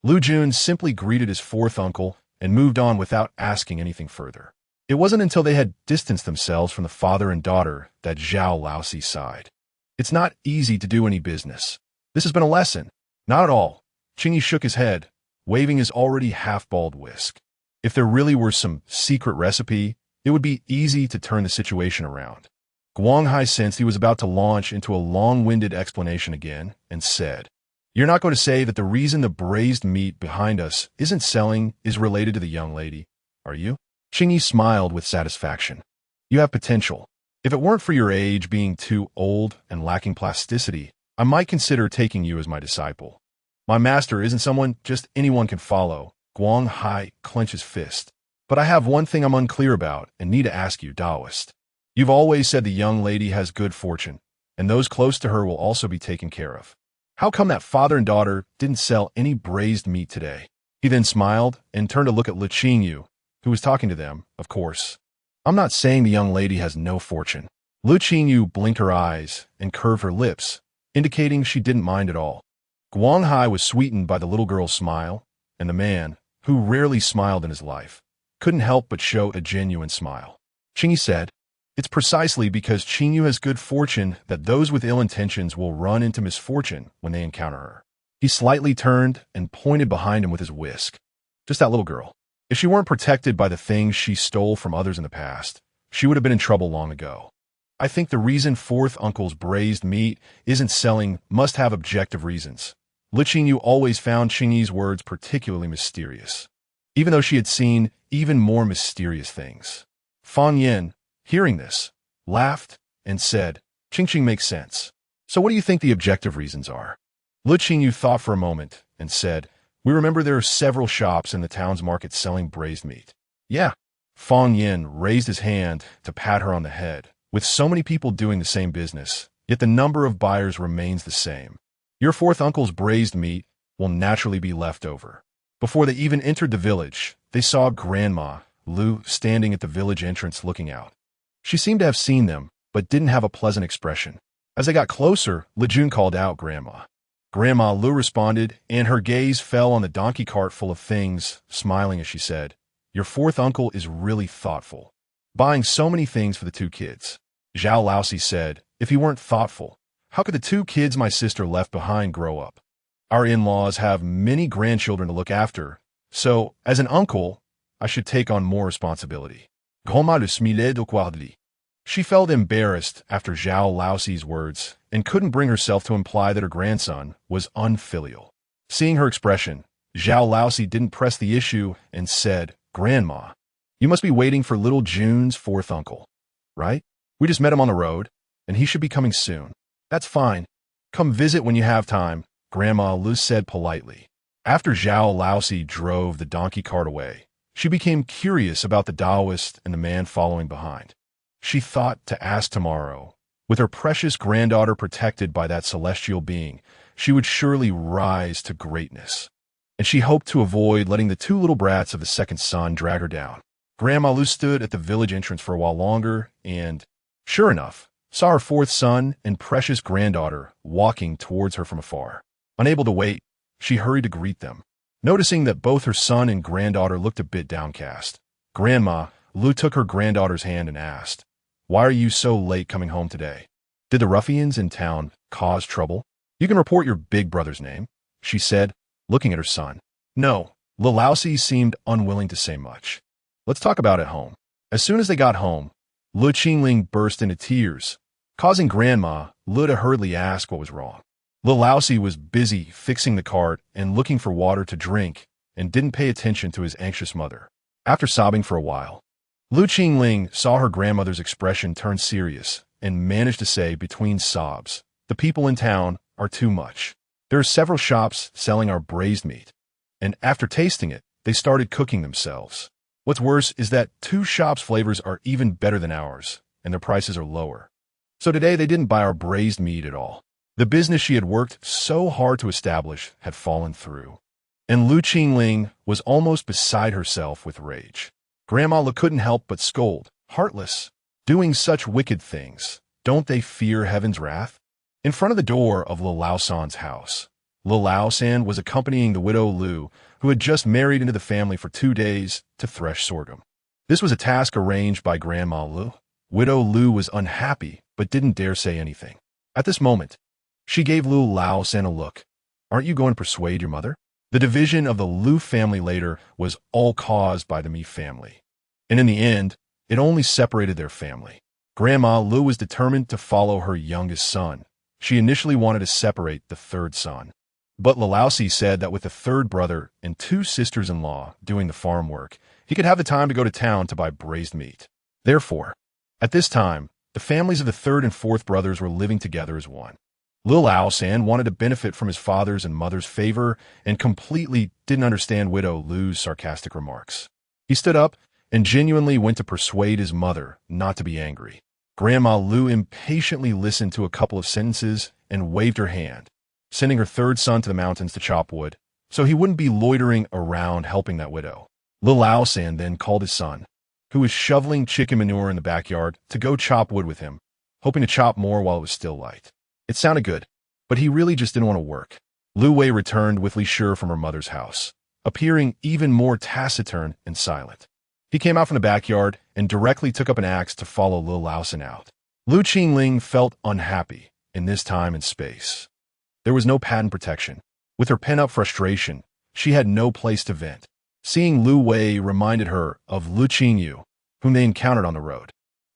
Le Jun simply greeted his 4th uncle and moved on without asking anything further. It wasn't until they had distanced themselves from the father and daughter that Zhao Laosi sighed. It's not easy to do any business. This has been a lesson. Not at all. Qingyi shook his head, waving his already half-bald whisk. If there really were some secret recipe, it would be easy to turn the situation around. Guanghai sensed he was about to launch into a long-winded explanation again and said, "You're not going to say that the reason the braised meat behind us isn't selling is related to the young lady, are you?" Qingyi smiled with satisfaction. "You have potential. If it weren't for your age being too old and lacking plasticity, I might consider taking you as my disciple. My master isn't someone just anyone can follow." Guanghai clenched his fist. "But I have one thing I'm unclear about and need to ask you, Taoist. You've always said the young lady has good fortune, and those close to her will also be taken care of. How come that father and daughter didn't sell any braised meat today?" He then smiled and turned to look at Le Qingyou, who was talking to them, of course. "I'm not saying the young lady has no fortune." Le Qingyou blinked her eyes and curved her lips, indicating she didn't mind at all. Guanghai was sweetened by the little girl's smile, and the man, who rarely smiled in his life, couldn't help but show a genuine smile. Qingyi said, "It's precisely because Qingyu has good fortune that those with ill intentions will run into misfortune when they encounter her." He slightly turned and pointed behind him with his whisk. "Just that little girl. If she weren't protected by the things she stole from others in the past, she would have been in trouble long ago. I think the reason 4th uncle's braised meat isn't selling must have objective reasons." Le Qingyou always found Qingyi's words particularly mysterious, even though she had seen even more mysterious things. Fan Yin, hearing this, laughed and said, "Qingqing makes sense. So what do you think the objective reasons are?" Le Qingyou thought for a moment and said, "We remember there are several shops in the town's market selling braised meat." "Yeah." Fong Yin raised his hand to pat her on the head. With so many people doing the same business, yet the number of buyers remains the same. Your fourth uncle's braised meat will naturally be left over. Before they even entered the village, they saw Grandma Lu standing at the village entrance looking out. She seemed to have seen them, but didn't have a pleasant expression. As they got closer, Le Jun called out Grandma. Grandma Lu responded, and her gaze fell on the donkey cart full of things, smiling as she said, "Your fourth uncle is really thoughtful, buying so many things for the two kids." Zhao Laosi said, "If he weren't thoughtful, how could the two kids my sister left behind grow up? Our in-laws have many grandchildren to look after, so, as an uncle, I should take on more responsibility." She felt embarrassed after Zhao Laosi's words and couldn't bring herself to imply that her grandson was unfilial. Seeing her expression, Zhao Laosi didn't press the issue and said, "Grandma, you must be waiting for little Jun's fourth uncle, right? We just met him on the road, and he should be coming soon." "That's fine. Come visit when you have time," Grandma Lu said politely. After Zhao Laosi drove the donkey cart away, she became curious about the Taoist and the man following behind. She thought to ask tomorrow, with her precious granddaughter protected by that celestial being, she would surely rise to greatness. And she hoped to avoid letting the two little brats of the second son drag her down. Grandma Lu stood at the village entrance for a while longer and, sure enough, saw her fourth son and precious granddaughter walking towards her from afar. Unable to wait, she hurried to greet them. Noticing that both her son and granddaughter looked a bit downcast, Grandma Lu took her granddaughter's hand and asked, "Why are you so late coming home today? Did the ruffians in town cause trouble?" "You can report your big brother's name," she said, looking at her son. No, Le Laosi seemed unwilling to say much. "Let's talk about it at home." As soon as they got home, Le Qingyou burst into tears, causing Grandma Lu to hurriedly ask what was wrong. Le Laosi was busy fixing the cart and looking for water to drink and didn't pay attention to his anxious mother. After sobbing for a while, Lu Qingyou saw her grandmother's expression turn serious and managed to say between sobs, "The people in town are too much. There are several shops selling our braised meat, and after tasting it, they started cooking themselves. What's worse is that two shops' flavors are even better than ours, and their prices are lower. So today they didn't buy our braised meat at all." The business she had worked so hard to establish had fallen through, and Lu Qingyou was almost beside herself with rage. Grandma Lu couldn't help but scold, "Heartless, doing such wicked things. Don't they fear heaven's wrath?" In front of the door of Le Laosan's house, Le Laosan was accompanying the widow Lu, who had just married into the family for 2 days, to thresh sorghum. This was a task arranged by Grandma Lu. Widow Lu was unhappy, but didn't dare say anything. At this moment, she gave Lu Laosan a look. "Aren't you going to persuade your mother?" The division of the Lu family later was all caused by the Mi family, and in the end, it only separated their family. Grandma Lu was determined to follow her youngest son. She initially wanted to separate the third son, but Le Laosi said that with the third brother and 2 sisters-in-law doing the farm work, he could have the time to go to town to buy braised meat. Therefore, at this time, the families of the third and fourth brothers were living together as one. Le Laosan wanted to benefit from his father's and mother's favor and completely didn't understand widow Lu's sarcastic remarks. He stood up and genuinely went to persuade his mother not to be angry. Grandma Lu impatiently listened to a couple of sentences and waved her hand, sending her third son to the mountains to chop wood, so he wouldn't be loitering around helping that widow. Le Laosan then called his son, who was shoveling chicken manure in the backyard, to go chop wood with him, hoping to chop more while it was still light. It sounded good, but he really just didn't want to work. Lu Wei returned with Li Shi from her mother's house, appearing even more taciturn and silent. He came out from the backyard and directly took up an axe to follow Le Laosan out. Lu Qingyou felt unhappy in this time and space. There was no patent protection. With her pent-up frustration, she had no place to vent. Seeing Lu Wei reminded her of Lu Qingyou, whom they encountered on the road.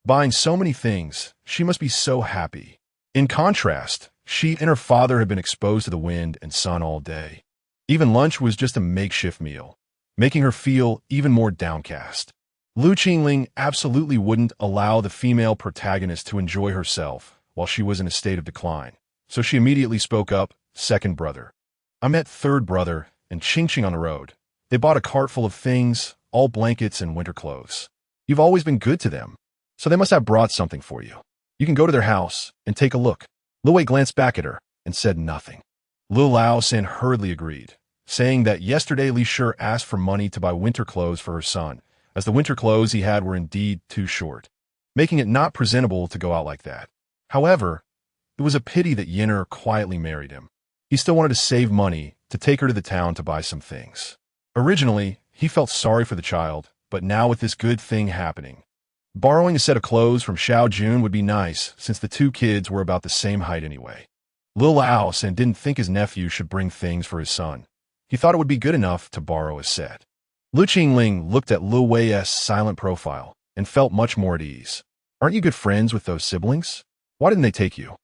Buying so many things, she must be so happy. In contrast, she and her father had been exposed to the wind and sun all day. Even lunch was just a makeshift meal, making her feel even more downcast. Lu Qingyou absolutely wouldn't allow the female protagonist to enjoy herself while she was in a state of decline, so she immediately spoke up, "Second brother. I met third brother and Qingqing on the road. They bought a cart full of things, all blankets and winter clothes. You've always been good to them, so they must have brought something for you. You can go to their house and take a look." Lu Wei glanced back at her and said nothing. Lu Lao San hurriedly agreed, saying that yesterday Li Shi asked for money to buy winter clothes for her son, as the winter clothes he had were indeed too short, making it not presentable to go out like that. However, it was a pity that Yin'er quietly married him. He still wanted to save money to take her to the town to buy some things. Originally, he felt sorry for the child, but now with this good thing happening, borrowing a set of clothes from Xiao Jun would be nice, since the two kids were about the same height anyway. Lu Lao San didn't think his nephew should bring things for his son. He thought it would be good enough to borrow a set. Lu Qingling looked at Lu Wei's silent profile and felt much more at ease. Aren't you good friends with those siblings? Why didn't they take you,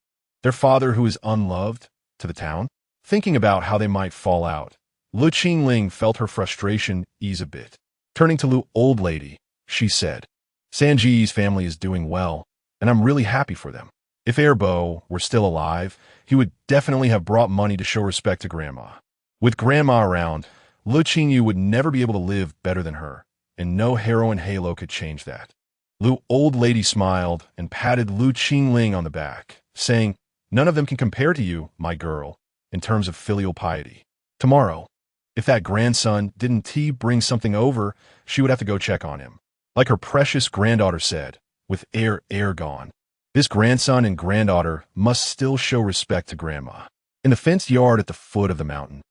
their father who is unloved, to the town? Thinking about how they might fall out, Lu Qingling felt her frustration ease a bit. Turning to Lu old lady, she said, "Sanji's family is doing well, and I'm really happy for them. If Erbo were still alive, he would definitely have brought money to show respect to Grandma. With Grandma around, Lu Qingyu would never be able to live better than her, and no heroin halo could change that." Lu old lady smiled and patted Lu Qingling on the back, saying, "None of them can compare to you, my girl, in terms of filial piety. Tomorrow, if that grandson didn't bring something over, she would have to go check on him. Like her precious granddaughter said, with air gone, this grandson and granddaughter must still show respect to Grandma." In the fenced yard at the foot of the mountain,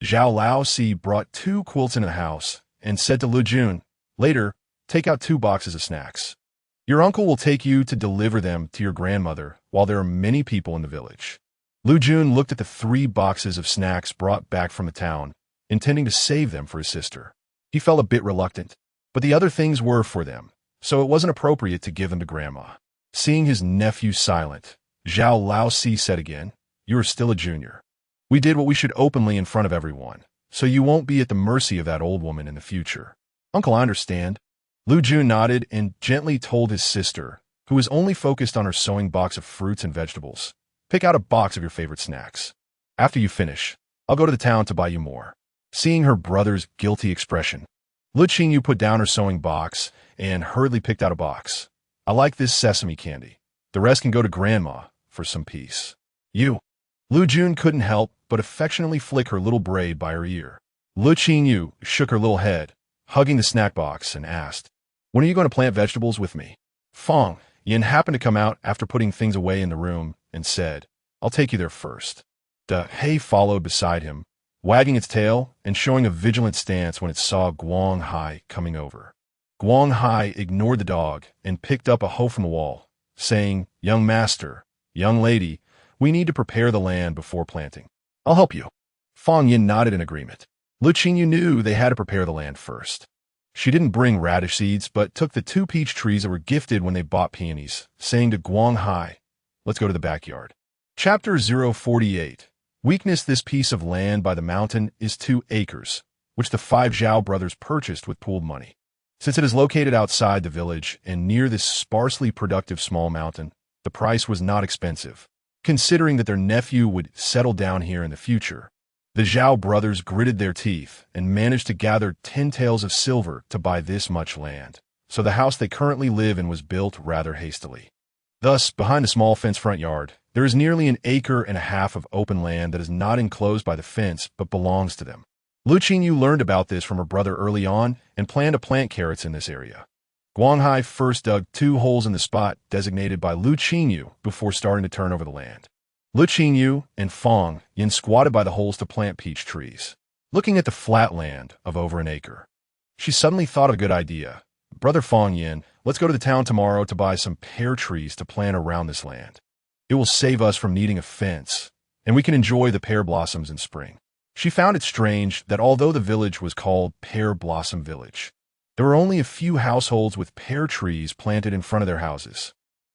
Zhao Laosi brought 2 quilts into the house and said to Lu Jun, "Later, take out 2 boxes of snacks. Your uncle will take you to deliver them to your grandmother while there are many people in the village." Lu Jun looked at the 3 boxes of snacks brought back from the town, intending to save them for his sister. He felt a bit reluctant, but the other things were for them, so it wasn't appropriate to give them to Grandma. Seeing his nephew silent, Zhao Laosi said again, "You are still a junior. We did what we should openly in front of everyone, so you won't be at the mercy of that old woman in the future." "Uncle, I understand." Lu Jun nodded and gently told his sister, who was only focused on her sewing box of fruits and vegetables, "Pick out a box of your favorite snacks. After you finish, I'll go to the town to buy you more." Seeing her brother's guilty expression, Lu Qingyu put down her sewing box and hurriedly picked out a box. "I like this sesame candy. The rest can go to Grandma for some peace." "You." Lu Jun couldn't help but affectionately flick her little braid by her ear. Lu Qingyu shook her little head, hugging the snack box, and asked, "When are you going to plant vegetables with me?" Fong Yin happened to come out after putting things away in the room and said, "I'll take you there first." The hay followed beside him, wagging its tail and showing a vigilant stance when it saw Guang Hai coming over. Guang Hai ignored the dog and picked up a hoe from the wall, saying, "Young master, young lady, we need to prepare the land before planting. I'll help you." Fong Yin nodded in agreement. Lu Qingyu knew they had to prepare the land first. She didn't bring radish seeds, but took the 2 peach trees that were gifted when they bought peonies, saying to Guang Hai, "Let's go to the backyard." Chapter 048. Weakness. This piece of land by the mountain is 2 acres, which the 5 Zhao brothers purchased with pooled money. Since it is located outside the village and near this sparsely productive small mountain, the price was not expensive, considering that their nephew would settle down here in the future. The Zhao brothers gritted their teeth and managed to gather 10 taels of silver to buy this much land, so the house they currently live in was built rather hastily. Thus, behind the small fence front yard, there is nearly 1.5 acres of open land that is not enclosed by the fence but belongs to them. Lu Qingyu learned about this from her brother early on and planned to plant carrots in this area. Guang Hai first dug 2 holes in the spot designated by Lu Qingyu before starting to turn over the land. Lu Qingyu and Fong Yin squatted by the holes to plant peach trees, looking at the flat land of over 1 acre. She suddenly thought of a good idea. "Brother Fong Yin, let's go to the town tomorrow to buy some pear trees to plant around this land. It will save us from needing a fence, and we can enjoy the pear blossoms in spring." She found it strange that although the village was called Pear Blossom Village, there were only a few households with pear trees planted in front of their houses.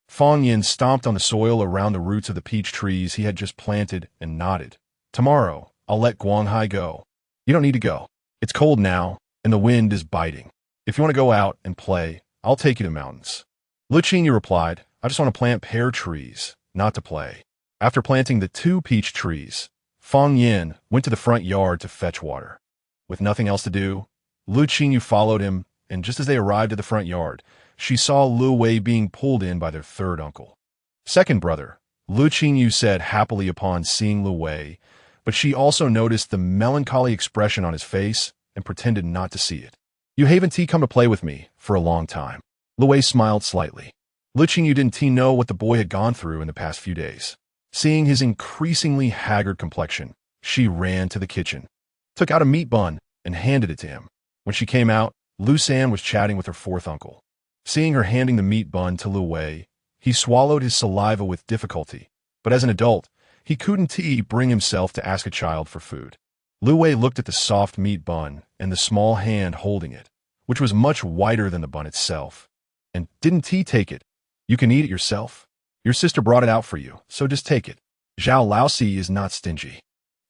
Fong Yin stomped on the soil around the roots of the peach trees he had just planted and nodded. "Tomorrow, I'll let Guang Hai go. You don't need to go. It's cold now, and the wind is biting. If you want to go out and play, I'll take you to the mountains." Lu Qingyu replied, "I just want to plant pear trees, not to play." After planting the 2 peach trees, Fong Yin went to the front yard to fetch water. With nothing else to do, Lu Qingyu followed him, and just as they arrived at the front yard, she saw Lu Wei being pulled in by their third uncle. Second brother, Le Qingyou said happily upon seeing Lu Wei, but she also noticed the melancholy expression on his face and pretended not to see it. You haven't come to play with me for a long time. Lu Wei smiled slightly. Le Qingyou didn't know what the boy had gone through in the past few days. Seeing his increasingly haggard complexion, she ran to the kitchen, took out a meat bun, and handed it to him. When she came out, Lu San was chatting with her fourth uncle. Seeing her handing the meat bun to Lu Wei, he swallowed his saliva with difficulty, but as an adult, he couldn't bring himself to ask a child for food. Lu Wei looked at the soft meat bun and the small hand holding it, which was much whiter than the bun itself. And didn't he take it? You can eat it yourself. Your sister brought it out for you, so just take it. Zhao Laosi is not stingy.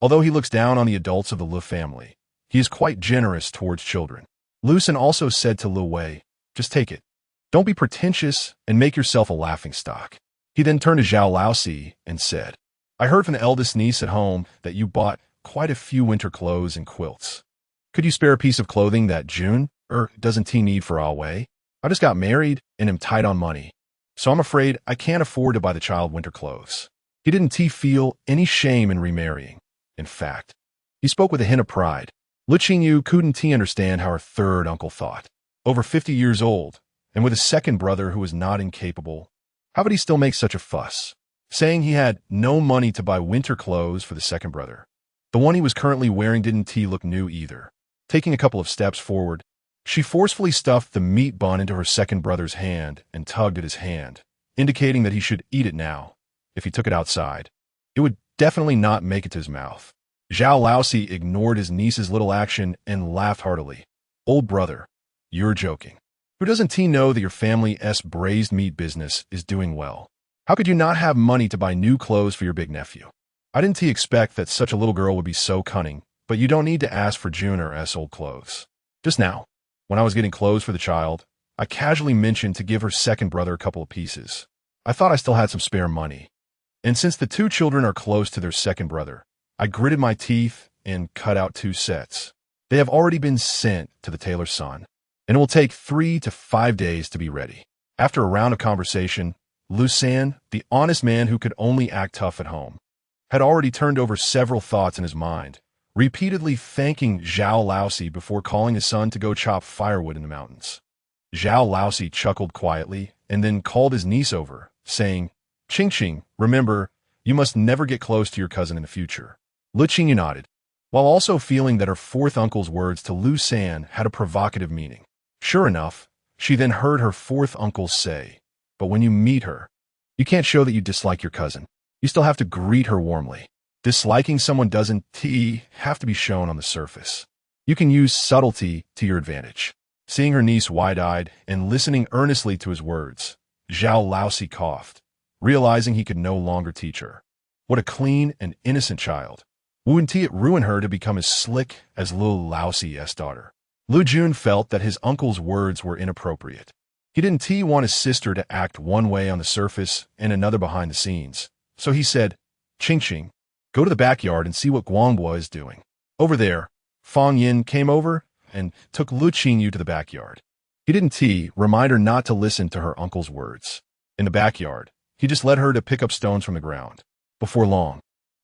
Although he looks down on the adults of the Lu family, he is quite generous towards children. Lu San also said to Lu Wei, just take it. Don't be pretentious and make yourself a laughingstock. He then turned to Zhao Laosi and said, I heard from the eldest niece at home that you bought quite a few winter clothes and quilts. Could you spare a piece of clothing that June, doesn't he need for Wei? I just got married and am tight on money, so I'm afraid I can't afford to buy the child winter clothes. He didn't feel any shame in remarrying. In fact, he spoke with a hint of pride. Le Qingyou couldn't understand how her third uncle thought. Over 50 years old, and with a second brother who was not incapable, how would he still make such a fuss? Saying he had no money to buy winter clothes for the second brother. The one he was currently wearing didn't look new either. Taking a couple of steps forward, she forcefully stuffed the meat bun into her second brother's hand and tugged at his hand, indicating that he should eat it now. If he took it outside, it would definitely not make it to his mouth. Zhao Laosi ignored his niece's little action and laughed heartily. Old brother, you're joking. Who doesn't know that your family's braised meat business is doing well? How could you not have money to buy new clothes for your big nephew? I didn't expect that such a little girl would be so cunning, but you don't need to ask for June or old clothes. Just now, when I was getting clothes for the child, I casually mentioned to give her second brother a couple of pieces. I thought I still had some spare money. And since the two children are close to their second brother, I gritted my teeth and cut out 2 sets. They have already been sent to the tailor's son, and it will take 3 to 5 days to be ready. After a round of conversation, Lu San, the honest man who could only act tough at home, had already turned over several thoughts in his mind, repeatedly thanking Zhao Laosi before calling his son to go chop firewood in the mountains. Zhao Laosi chuckled quietly and then called his niece over, saying, Qing, remember, you must never get close to your cousin in the future. Le Qingyou nodded, while also feeling that her fourth uncle's words to Lu San had a provocative meaning. Sure enough, she then heard her fourth uncle say, but when you meet her, you can't show that you dislike your cousin. You still have to greet her warmly. Disliking someone doesn't have to be shown on the surface. You can use subtlety to your advantage. Seeing her niece wide-eyed and listening earnestly to his words, Zhao Laosi coughed, realizing he could no longer teach her. What a clean and innocent child. Wouldn't it ruin her to become as slick as Lu Laosi's daughter? Lu Jun felt that his uncle's words were inappropriate. He didn't want his sister to act one way on the surface and another behind the scenes. So he said, Qing, go to the backyard and see what Guanghua is doing. Over there, Fang Yin came over and took Lu Qingyou to the backyard. He didn't remind her not to listen to her uncle's words. In the backyard, he just led her to pick up stones from the ground. Before long,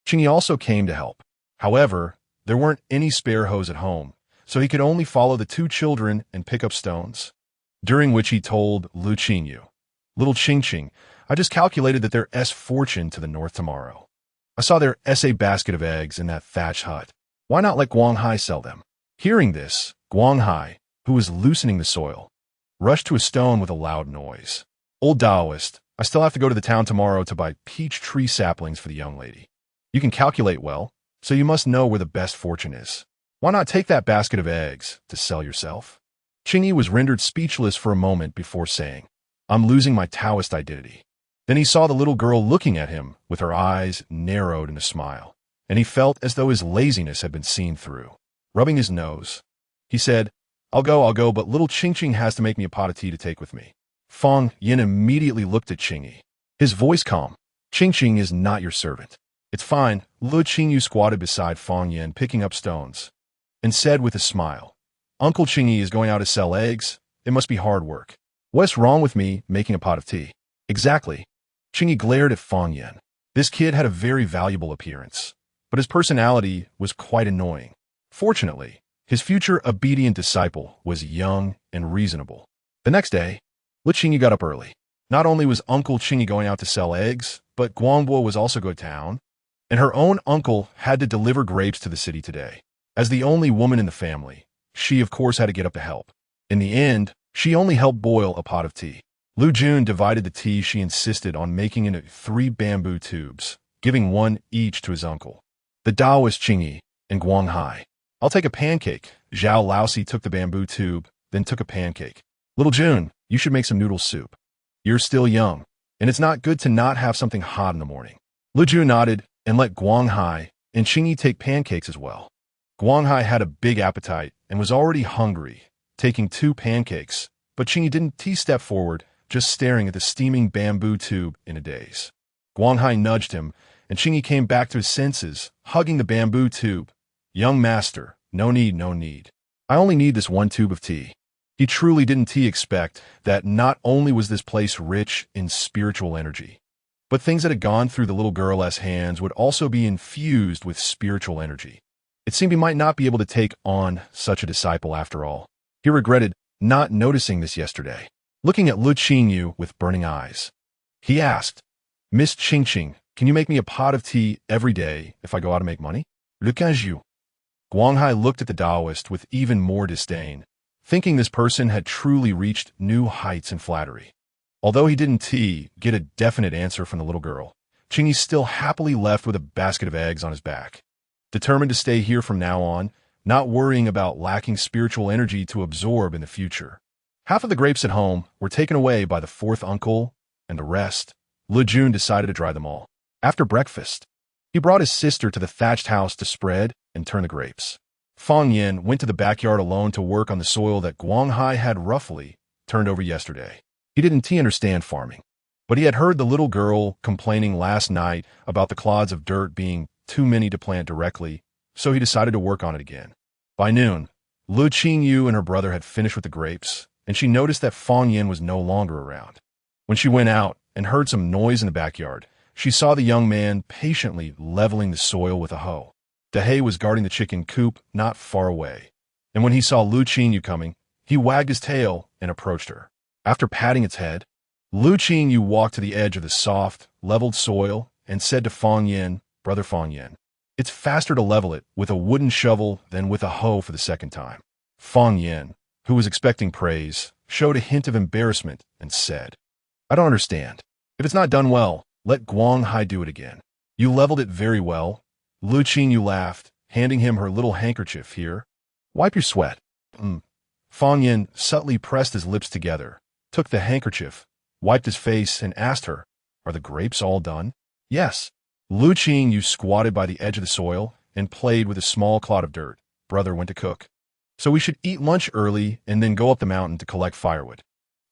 Qingyi also came to help. However, there weren't any spare hoes at home, so he could only follow the 2 children and pick up stones. During which he told Lu Qingyou, Little Qing, I just calculated that there's fortune to the north tomorrow. I saw there's a basket of eggs in that thatched hut. Why not let Guanghai sell them? Hearing this, Guanghai, who was loosening the soil, rushed to a stone with a loud noise. Old Taoist, I still have to go to the town tomorrow to buy peach tree saplings for the young lady. You can calculate well, so you must know where the best fortune is. Why not take that basket of eggs to sell yourself? Qingyi was rendered speechless for a moment before saying, I'm losing my Taoist identity. Then he saw the little girl looking at him with her eyes narrowed in a smile, and he felt as though his laziness had been seen through. Rubbing his nose, he said, I'll go, but little Qing has to make me a pot of tea to take with me. Fang Yin immediately looked at Qingyi, his voice calm. Qing is not your servant. It's fine. Lu Qingyou squatted beside Fang Yin, picking up stones, and said with a smile, Uncle Qingyi is going out to sell eggs. It must be hard work. What's wrong with me making a pot of tea? Exactly. Qingyi glared at Fang Yan. This kid had a very valuable appearance, but his personality was quite annoying. Fortunately, his future obedient disciple was young and reasonable. The next day, Le Qingyou got up early. Not only was Uncle Qingyi going out to sell eggs, but Guangbo was also going to town, and her own uncle had to deliver grapes to the city today. As the only woman in the family, she of course had to get up to help. In the end, she only helped boil a pot of tea. Lu Jun divided the tea she insisted on making into 3 bamboo tubes, giving 1 each to his uncle. The Taoist Qingyi and Guang Hai. I'll take a pancake. Zhao Laosi took the bamboo tube, then took a pancake. Little Jun, you should make some noodle soup. You're still young, and it's not good to not have something hot in the morning. Lu Jun nodded and let Guang Hai and Qingyi take pancakes as well. Guang Hai had a big appetite and was already hungry, taking 2 pancakes, but Qingyi didn't step forward, just staring at the steaming bamboo tube in a daze. Guang Hai nudged him, and Qingyi came back to his senses, hugging the bamboo tube. Young master, no need, no need. I only need this 1 tube of tea. He truly didn't expect that not only was this place rich in spiritual energy, but things that had gone through the little girl's hands would also be infused with spiritual energy. It seemed he might not be able to take on such a disciple after all. He regretted not noticing this yesterday. Looking at Le Qingyou with burning eyes, he asked, Miss Qingqing, can you make me a pot of tea every day if I go out to make money? Le Qingyou. Guang Hai looked at the Taoist with even more disdain, thinking this person had truly reached new heights in flattery. Although he didn't get a definite answer from the little girl, Qingyi still happily left with a basket of eggs on his back. Determined to stay here from now on, not worrying about lacking spiritual energy to absorb in the future. Half of the grapes at home were taken away by the 4th uncle, and the rest, Le Jun decided to dry them all. After breakfast, he brought his sister to the thatched house to spread and turn the grapes. Fang Yan went to the backyard alone to work on the soil that Guang Hai had roughly turned over yesterday. He didn't understand farming, but he had heard the little girl complaining last night about the clods of dirt being too many to plant directly, so he decided to work on it again. By noon, Le Qingyou and her brother had finished with the grapes, and she noticed that Fang Yan was no longer around. When she went out and heard some noise in the backyard, she saw the young man patiently leveling the soil with a hoe. The hay was guarding the chicken coop not far away, and when he saw Lu Qingyou coming, he wagged his tail and approached her. After patting its head, Lu Qingyou walked to the edge of the soft, leveled soil and said to Fang Yan, Brother Fang Yan, it's faster to level it with a wooden shovel than with a hoe for the 2nd time. Fang Yan, who was expecting praise, showed a hint of embarrassment and said, I don't understand. If it's not done well, let Guang Hai do it again. You leveled it very well. Lu Qingyou laughed, handing him her little handkerchief. Here, wipe your sweat. Fang Yan subtly pressed his lips together, took the handkerchief, wiped his face, and asked her, Are the grapes all done? Yes. Lu Qingyou squatted by the edge of the soil and played with a small clod of dirt. Brother went to cook. So we should eat lunch early and then go up the mountain to collect firewood.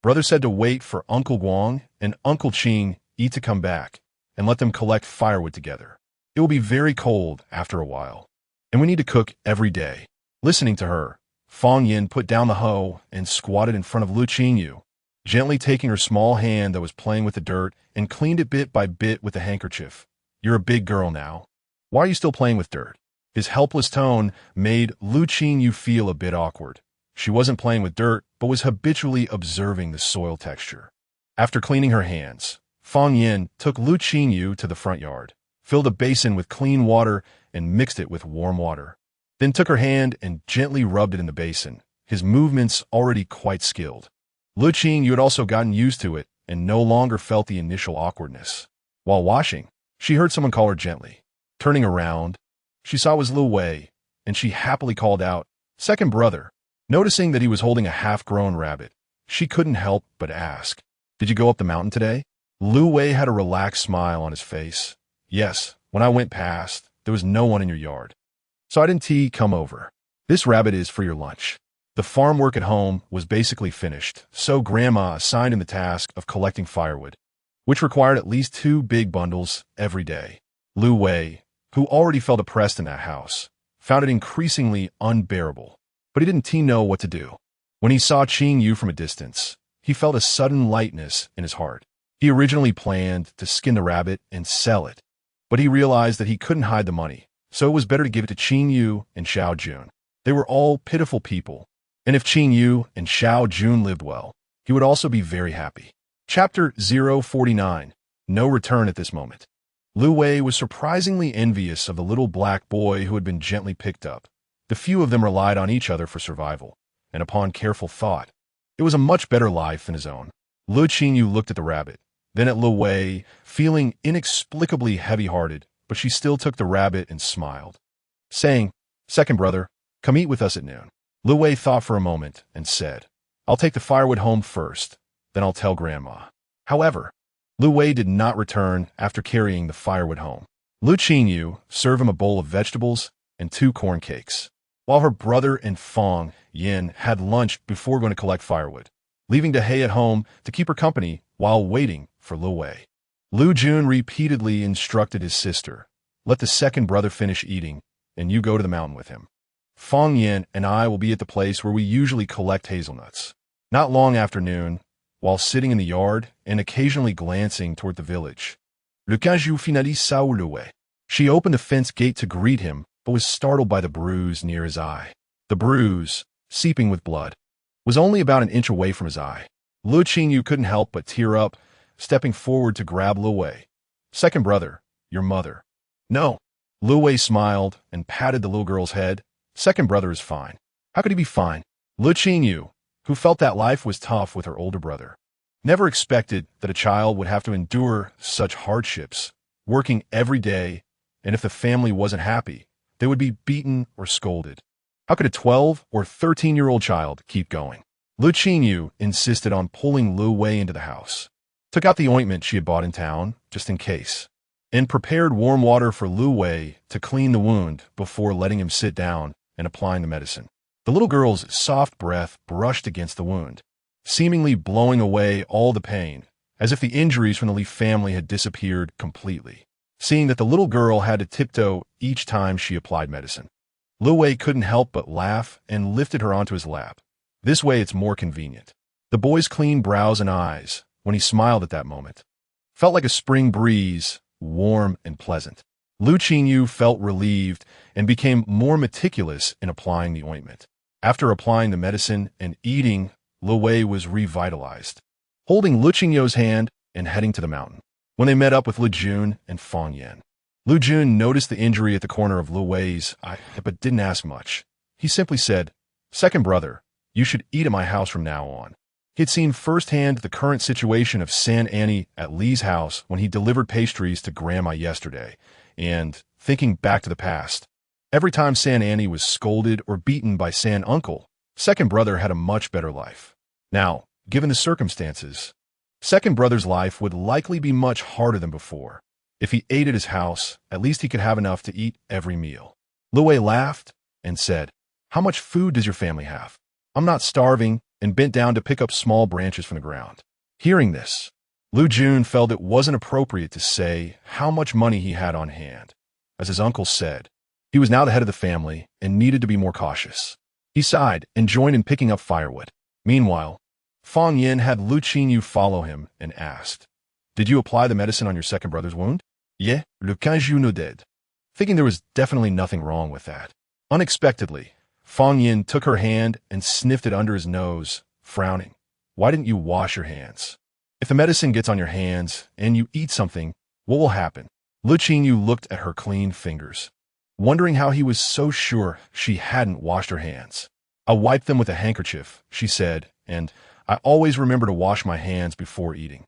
Brother said to wait for Uncle Guang and Uncle Qing to come back and let them collect firewood together. It will be very cold after a while, and we need to cook every day. Listening to her, Fang Yan put down the hoe and squatted in front of Lu Qingyou, gently taking her small hand that was playing with the dirt and cleaned it bit by bit with the handkerchief. You're a big girl now. Why are you still playing with dirt? His helpless tone made Lu Qingyou feel a bit awkward. She wasn't playing with dirt, but was habitually observing the soil texture. After cleaning her hands, Fang Yan took Lu Qingyou to the front yard, filled a basin with clean water, and mixed it with warm water. Then took her hand and gently rubbed it in the basin, his movements already quite skilled. Lu Qingyou had also gotten used to it and no longer felt the initial awkwardness. While washing, she heard someone call her gently. Turning around, she saw it was Lu Wei, and she happily called out, Second brother. Noticing that he was holding a half-grown rabbit, she couldn't help but ask, Did you go up the mountain today? Lu Wei had a relaxed smile on his face. Yes, when I went past, there was no one in your yard. So I didn't come over. This rabbit is for your lunch. The farm work at home was basically finished, so Grandma assigned him the task of collecting firewood, which required at least 2 big bundles every day. Lu Wei, who already felt oppressed in that house, found it increasingly unbearable, but he didn't know what to do. When he saw Qingyou from a distance, he felt a sudden lightness in his heart. He originally planned to skin the rabbit and sell it, but he realized that he couldn't hide the money, so it was better to give it to Qingyou and Xiao Jun. They were all pitiful people, and if Qingyou and Xiao Jun lived well, he would also be very happy. Chapter 049. No return at this moment. Lu Wei was surprisingly envious of the little black boy who had been gently picked up. The few of them relied on each other for survival, and upon careful thought, it was a much better life than his own. Lu Qingyou looked at the rabbit, then at Lu Wei, feeling inexplicably heavy-hearted, but she still took the rabbit and smiled, saying, "Second brother, come eat with us at noon." Lu Wei thought for a moment and said, "I'll take the firewood home first, then I'll tell Grandma." However, Lu Wei did not return after carrying the firewood home. Lu Qingyou served him a bowl of vegetables and 2 corn cakes, while her brother and Fang Yin had lunch before going to collect firewood, leaving Dehei at home to keep her company while waiting for Lu Wei. Lu Jun repeatedly instructed his sister, "Let the second brother finish eating, and you go to the mountain with him. Fang Yin and I will be at the place where we usually collect hazelnuts." Not long after noon, while sitting in the yard and occasionally glancing toward the village, Le Qingyou finalement saw Lu Wei. She opened the fence gate to greet him, but was startled by the bruise near his eye. The bruise, seeping with blood, was only about an inch away from his eye. Lu Qingyou couldn't help but tear up, stepping forward to grab Lu Wei. "Second brother, your mother." "No." Lu Wei smiled and patted the little girl's head. "Second brother is fine." "How could he be fine?" Lu Qingyou, who felt that life was tough with her older brother, never expected that a child would have to endure such hardships, working every day, and if the family wasn't happy, they would be beaten or scolded. How could a 12 or 13-year-old child keep going? Lu Qingyou insisted on pulling Lu Wei into the house, took out the ointment she had bought in town, just in case, and prepared warm water for Lu Wei to clean the wound before letting him sit down and applying the medicine. The little girl's soft breath brushed against the wound, seemingly blowing away all the pain, as if the injuries from the Li family had disappeared completely. Seeing that the little girl had to tiptoe each time she applied medicine, Lu Wei couldn't help but laugh and lifted her onto his lap. "This way it's more convenient." The boy's clean brows and eyes, when he smiled at that moment, felt like a spring breeze, warm and pleasant. Lu Qingyou felt relieved and became more meticulous in applying the ointment. After applying the medicine and eating, Lu Wei was revitalized, holding Lu Qingyou's hand and heading to the mountain. When they met up with Lu Jun and Fang Yin, Lu Jun noticed the injury at the corner of Lu Wei's eye, but didn't ask much. He simply said, "Second brother, you should eat at my house from now on." He had seen firsthand the current situation of San Annie at Li's house when he delivered pastries to Grandma yesterday, and, thinking back to the past, every time San Annie was scolded or beaten by San Uncle, second brother had a much better life. Now, given the circumstances, second brother's life would likely be much harder than before. If he ate at his house, at least he could have enough to eat every meal. Lu Wei laughed and said, "How much food does your family have?" "I'm not starving," and bent down to pick up small branches from the ground. Hearing this, Lu Jun felt it wasn't appropriate to say how much money he had on hand. As his uncle said, he was now the head of the family and needed to be more cautious. He sighed and joined in picking up firewood. Meanwhile, Fang Yin had Lu Qingyou follow him and asked, "Did you apply the medicine on your second brother's wound?" "Yeah," Le Qingyou nodded, thinking there was definitely nothing wrong with that. Unexpectedly, Fang Yin took her hand and sniffed it under his nose, frowning. "Why didn't you wash your hands? If the medicine gets on your hands and you eat something, what will happen?" Lu Qingyou looked at her clean fingers, wondering how he was so sure she hadn't washed her hands. "I wiped them with a handkerchief," she said, "and I always remember to wash my hands before eating."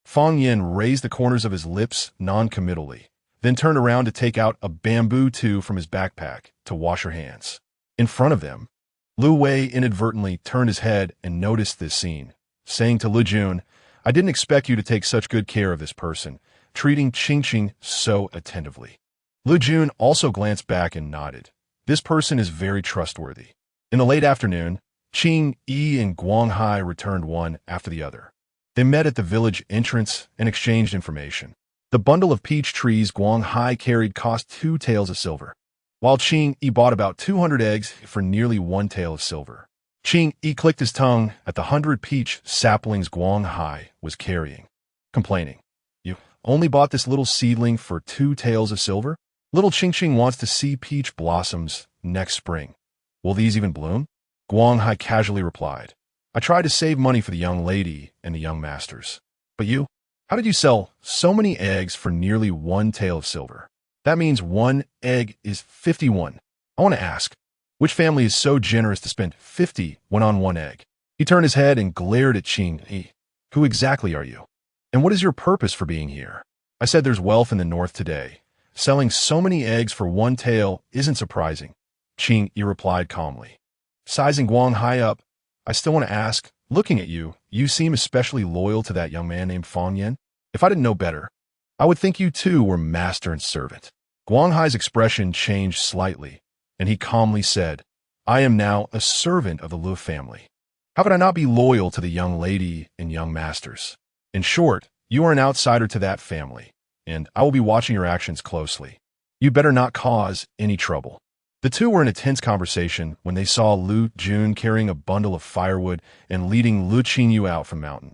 Fang Yin raised the corners of his lips non-committally, then turned around to take out a bamboo tube from his backpack to wash her hands. In front of them, Lu Wei inadvertently turned his head and noticed this scene, saying to Lu Jun, "I didn't expect you to take such good care of this person, treating Qingqing so attentively." Lu Jun also glanced back and nodded. This person is very trustworthy. In the late afternoon, Qing Yi and Guang Hai returned one after the other. They met at the village entrance and exchanged information. The bundle of peach trees Guang Hai carried cost 2 taels of silver, while Qing Yi bought about 200 eggs for nearly 1 tael of silver. Qingyi clicked his tongue at the 100 peach saplings Guang Hai was carrying, complaining. You only bought this little seedling for 2 taels of silver? Little Qingqing wants to see peach blossoms next spring. Will these even bloom? Guang Hai casually replied. I tried to save money for the young lady and the young masters. But you? How did you sell so many eggs for nearly 1 tael of silver? That means 1 egg is 51. I want to ask, which family is so generous to spend 50 on 1 egg? He turned his head and glared at Qingyi. Who exactly are you? And what is your purpose for being here? I said there's wealth in the north today. Selling so many eggs for 1 tael isn't surprising, Qingyi replied calmly. Sizing Guang Hai up, I still want to ask, looking at you, you seem especially loyal to that young man named Fang Yan. If I didn't know better, I would think you two were master and servant. Guang Hai's expression changed slightly, and he calmly said, I am now a servant of the Le family. How could I not be loyal to the young lady and young masters? In short, you are an outsider to that family, and I will be watching your actions closely. You better not cause any trouble. The two were in a tense conversation when they saw Lu Jun carrying a bundle of firewood and leading Le Qingyou out from the mountain,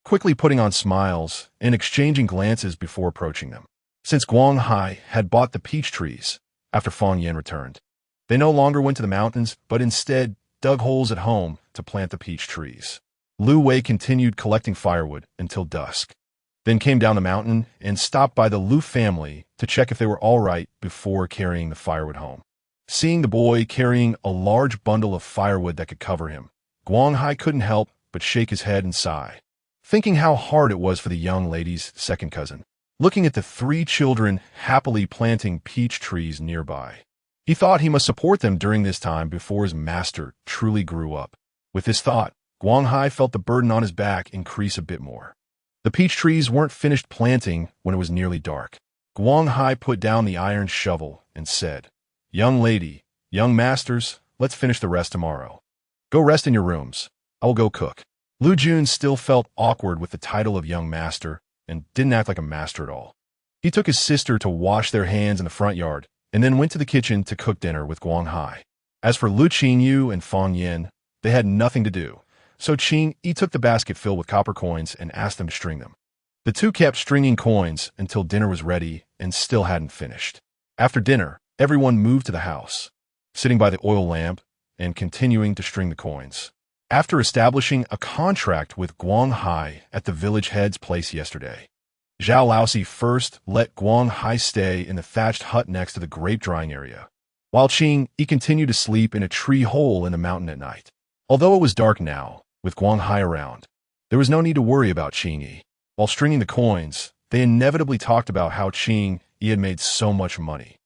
quickly putting on smiles and exchanging glances before approaching them. Since Guang Hai had bought the peach trees after Fang Yan returned, they no longer went to the mountains, but instead dug holes at home to plant the peach trees. Lu Wei continued collecting firewood until dusk, then came down the mountain and stopped by the Lu family to check if they were all right before carrying the firewood home. Seeing the boy carrying a large bundle of firewood that could cover him, Guang Hai couldn't help but shake his head and sigh, thinking how hard it was for the young lady's second cousin. Looking at the 3 children happily planting peach trees nearby, he thought he must support them during this time before his master truly grew up. With this thought, Guang Hai felt the burden on his back increase a bit more. The peach trees weren't finished planting when it was nearly dark. Guang Hai put down the iron shovel and said, Young lady, young masters, let's finish the rest tomorrow. Go rest in your rooms. I will go cook. Lu Jun still felt awkward with the title of young master and didn't act like a master at all. He took his sister to wash their hands in the front yard and then went to the kitchen to cook dinner with Guang Hai. As for Lu Qingyou and Fang Yan, they had nothing to do, so Qingyi took the basket filled with copper coins and asked them to string them. The two kept stringing coins until dinner was ready and still hadn't finished. After dinner, everyone moved to the house, sitting by the oil lamp and continuing to string the coins. After establishing a contract with Guang Hai at the village head's place yesterday, Zhao Laosi first let Guang Hai stay in the thatched hut next to the grape drying area, while Qingyi continued to sleep in a tree hole in the mountain at night. Although it was dark now, with Guang Hai around, there was no need to worry about Qingyi. While stringing the coins, they inevitably talked about how Qingyi had made so much money.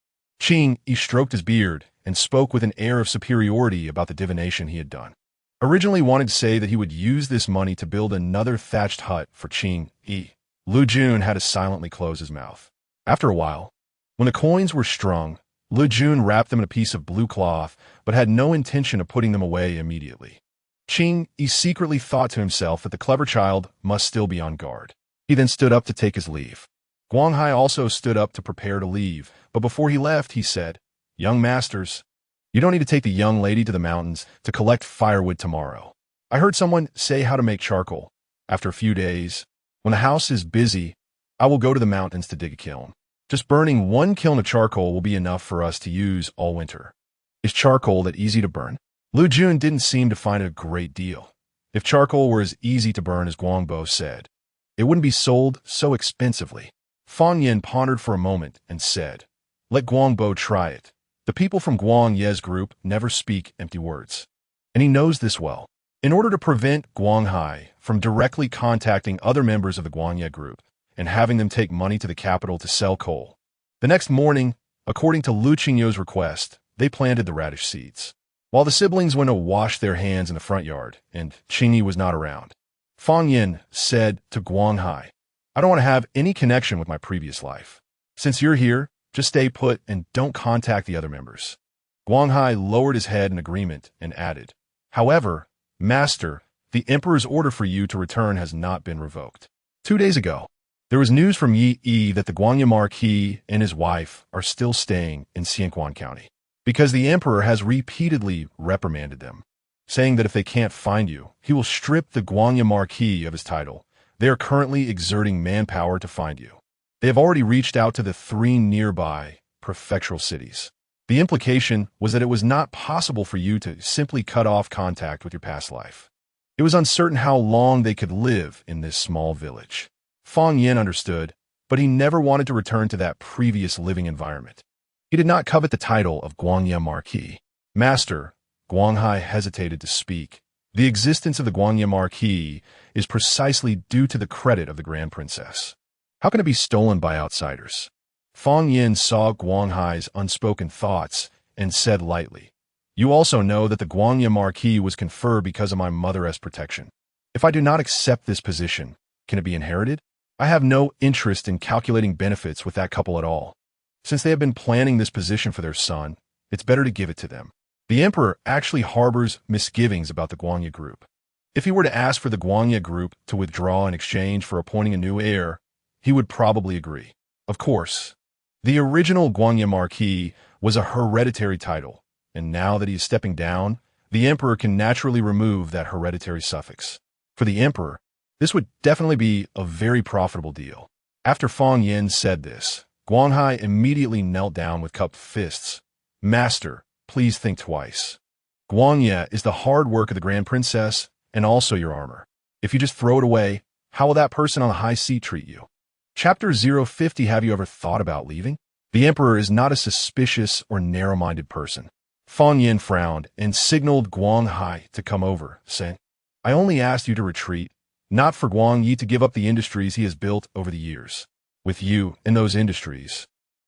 Qingyi stroked his beard and spoke with an air of superiority about the divination he had done. Originally wanted to say that he would use this money to build another thatched hut for Qingyi. Lu Jun had to silently close his mouth. After a while, when the coins were strung, Lu Jun wrapped them in a piece of blue cloth, but had no intention of putting them away immediately. Qingyi secretly thought to himself that the clever child must still be on guard. He then stood up to take his leave. Guang Hai also stood up to prepare to leave, but before he left, he said, Young masters, you don't need to take the young lady to the mountains to collect firewood tomorrow. I heard someone say how to make charcoal. After a few days, when the house is busy, I will go to the mountains to dig a kiln. Just burning 1 kiln of charcoal will be enough for us to use all winter. Is charcoal that easy to burn? Lu Jun didn't seem to find it a great deal. If charcoal were as easy to burn as Guangbo said, it wouldn't be sold so expensively. Fang Yan pondered for a moment and said, Let Guangbo try it. The people from Guang Ye's group never speak empty words, and he knows this well. In order to prevent Guang Hai from directly contacting other members of the Guang Ye group and having them take money to the capital to sell coal, the next morning, according to Lu Qingyou's request, they planted the radish seeds. While the siblings went to wash their hands in the front yard and Qingyi was not around, Fang Yan said to Guang Hai, I don't want to have any connection with my previous life. Since you're here, just stay put and don't contact the other members. Guang Hai lowered his head in agreement and added, However, Master, the Emperor's order for you to return has not been revoked. 2 days ago, there was news from Yi that the Guangya Marquis and his wife are still staying in Xianquan County, because the Emperor has repeatedly reprimanded them. saying that if they can't find you, he will strip the Guangya Marquis of his title. They are currently exerting manpower to find you. They have already reached out to the 3 nearby prefectural cities. The implication was that it was not possible for you to simply cut off contact with your past life. It was uncertain how long they could live in this small village. Fang Yin understood, but he never wanted to return to that previous living environment. He did not covet the title of Guangya Marquis. Master, Guanghai hesitated to speak. The existence of the Guangya Marquis is precisely due to the credit of the Grand Princess. How can it be stolen by outsiders? Fang Yin saw Guanghai's unspoken thoughts and said lightly, "You also know that the Guangya Marquis was conferred because of my mother's protection. If I do not accept this position, can it be inherited? I have no interest in calculating benefits with that couple at all. Since they have been planning this position for their son, it's better to give it to them." The emperor actually harbors misgivings about the Guangya group. If he were to ask for the Guangya group to withdraw in exchange for appointing a new heir, he would probably agree. Of course, the original Guangya Marquis was a hereditary title, and now that he is stepping down, the emperor can naturally remove that hereditary suffix. For the emperor, this would definitely be a very profitable deal. After Fang Yin said this, Guanghai immediately knelt down with cupped fists. "Master, please think twice. Guangya is the hard work of the Grand Princess and also your armor. If you just throw it away, how will that person on the high seat treat you?" Chapter 050. Have you ever thought about leaving? The emperor is not a suspicious or narrow-minded person. Fang Yin frowned and signaled Guanghai to come over, saying, "I only asked you to retreat, not for Guang Yi to give up the industries he has built over the years. With you in those industries,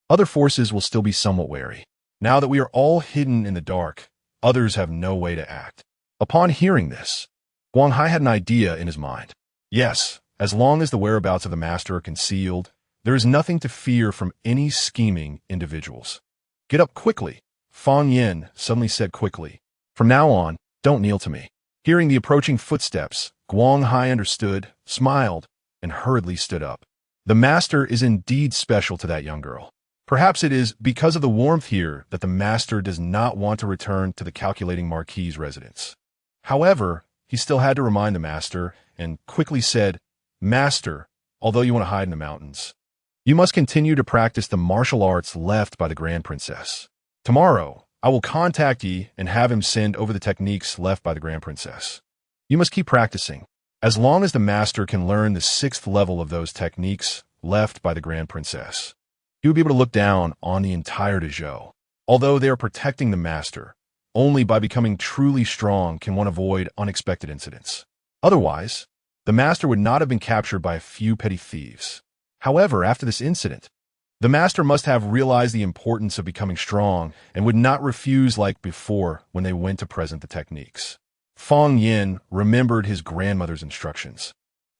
other forces will still be somewhat wary. Now that we are all hidden in the dark, others have no way to act." Upon hearing this, Guanghai had an idea in his mind. Yes, as long as the whereabouts of the master are concealed, there is nothing to fear from any scheming individuals. "Get up quickly," Fang Yin suddenly said quickly. "From now on, don't kneel to me." Hearing the approaching footsteps, Guanghai understood, smiled, and hurriedly stood up. The master is indeed special to that young girl. Perhaps it is because of the warmth here that the master does not want to return to the calculating Marquis's residence. However, he still had to remind the master and quickly said, "Master, although you want to hide in the mountains, you must continue to practice the martial arts left by the Grand Princess. Tomorrow, I will contact Yi and have him send over the techniques left by the Grand Princess. You must keep practicing. As long as the master can learn the 6th level of those techniques left by the Grand Princess, he will be able to look down on the entire Dezhou. Although they are protecting the master, only by becoming truly strong can one avoid unexpected incidents. Otherwise, the master would not have been captured by a few petty thieves. However, after this incident, the master must have realized the importance of becoming strong and would not refuse like before when they went to present the techniques." Fang Yin remembered his grandmother's instructions,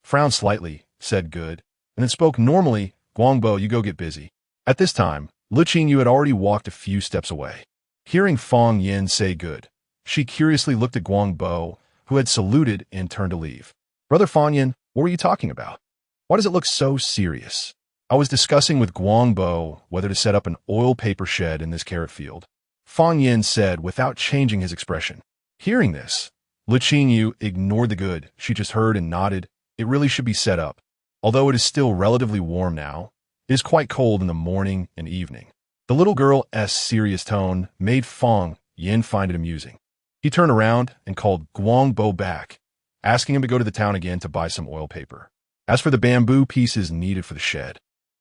frowned slightly, said good, and then spoke normally, "Guangbo, you go get busy." At this time, Le Qingyou had already walked a few steps away. Hearing Fang Yin say good, she curiously looked at Guangbo, who had saluted and turned to leave. "Brother Fang Yin, what were you talking about? Why does it look so serious?" "I was discussing with Guangbo whether to set up an oil paper shed in this carrot field," Fang Yin said without changing his expression. Hearing this, Le Qingyou ignored the good she just heard and nodded. It really should be set up. Although it is still relatively warm now, it is quite cold in the morning and evening. The little girl's serious tone made Fang Yin find it amusing. He turned around and called Guangbo back, asking him to go to the town again to buy some oil paper. As for the bamboo pieces needed for the shed,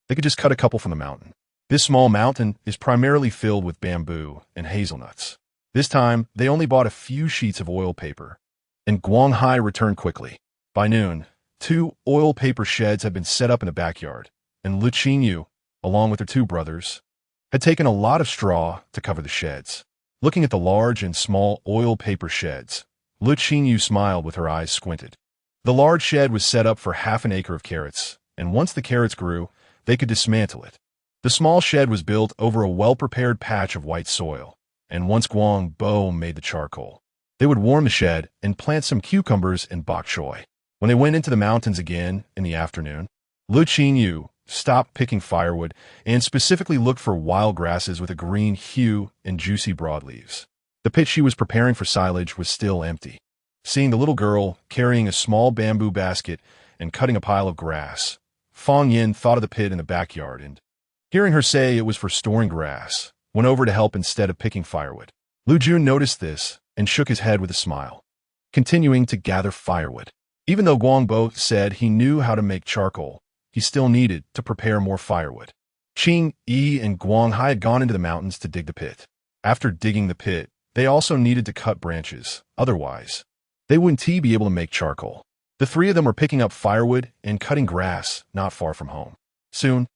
they could just cut a couple from the mountain. This small mountain is primarily filled with bamboo and hazelnuts. This time, they only bought a few sheets of oil paper, and Guanghai returned quickly. By noon, 2 oil paper sheds had been set up in the backyard, and Le Qingyou, along with her 2 brothers, had taken a lot of straw to cover the sheds. Looking at the large and small oil paper sheds, Le Qingyou smiled with her eyes squinted. The large shed was set up for half an acre of carrots, and once the carrots grew, they could dismantle it. The small shed was built over a well-prepared patch of white soil, and once Guangbo made the charcoal, they would warm the shed and plant some cucumbers and bok choy. When they went into the mountains again in the afternoon, Le Qingyou stopped picking firewood and specifically looked for wild grasses with a green hue and juicy broadleaves. The pit she was preparing for silage was still empty. Seeing the little girl carrying a small bamboo basket and cutting a pile of grass, Fong Yin thought of the pit in the backyard and, hearing her say it was for storing grass, went over to help instead of picking firewood. Lu Jun noticed this and shook his head with a smile, continuing to gather firewood. Even though Guangbo said he knew how to make charcoal, he still needed to prepare more firewood. Qing Yi and Guang Hai had gone into the mountains to dig the pit. After digging the pit, they also needed to cut branches, otherwise, they wouldn't be able to make charcoal. The three of them were picking up firewood and cutting grass not far from home. Soon,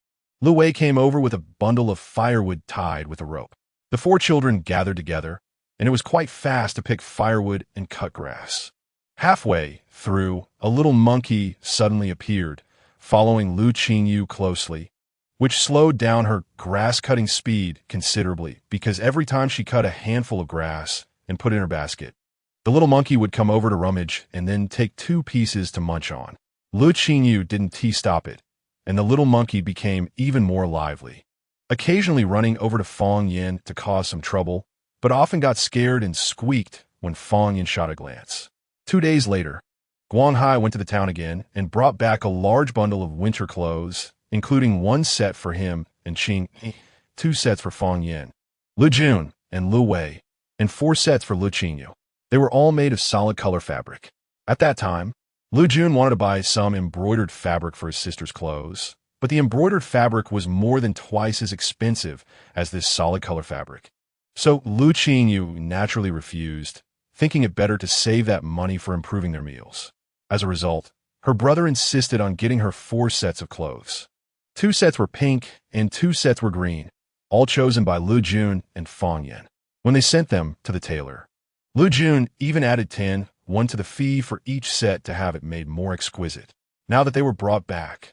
Lu Wei came over with a bundle of firewood tied with a rope. The four children gathered together, and it was quite fast to pick firewood and cut grass. Halfway through, a little monkey suddenly appeared, following Lu Qingyou closely, which slowed down her grass-cutting speed considerably because every time she cut a handful of grass and put it in her basket, the little monkey would come over to rummage and then take 2 pieces to munch on. Lu Qingyou didn't stop it, and the little monkey became even more lively, occasionally running over to Fong Yin to cause some trouble, but often got scared and squeaked when Fong Yin shot a glance. 2 days later, Guang Hai went to the town again and brought back a large bundle of winter clothes, including 1 set for him and Qing, 2 sets for Fong Yin, Lu Jun, and Lu Wei, and 4 sets for Lu Qingyou. They were all made of solid color fabric. At that time, Lu Jun wanted to buy some embroidered fabric for his sister's clothes, but the embroidered fabric was more than twice as expensive as this solid color fabric. So Lu Qingyou naturally refused, thinking it better to save that money for improving their meals. As a result, her brother insisted on getting her 4 sets of clothes. 2 sets were pink and 2 sets were green, all chosen by Lu Jun and Fong Yin. When they sent them to the tailor, Lu Jun even added 1 to the fee for each set to have it made more exquisite. Now that they were brought back,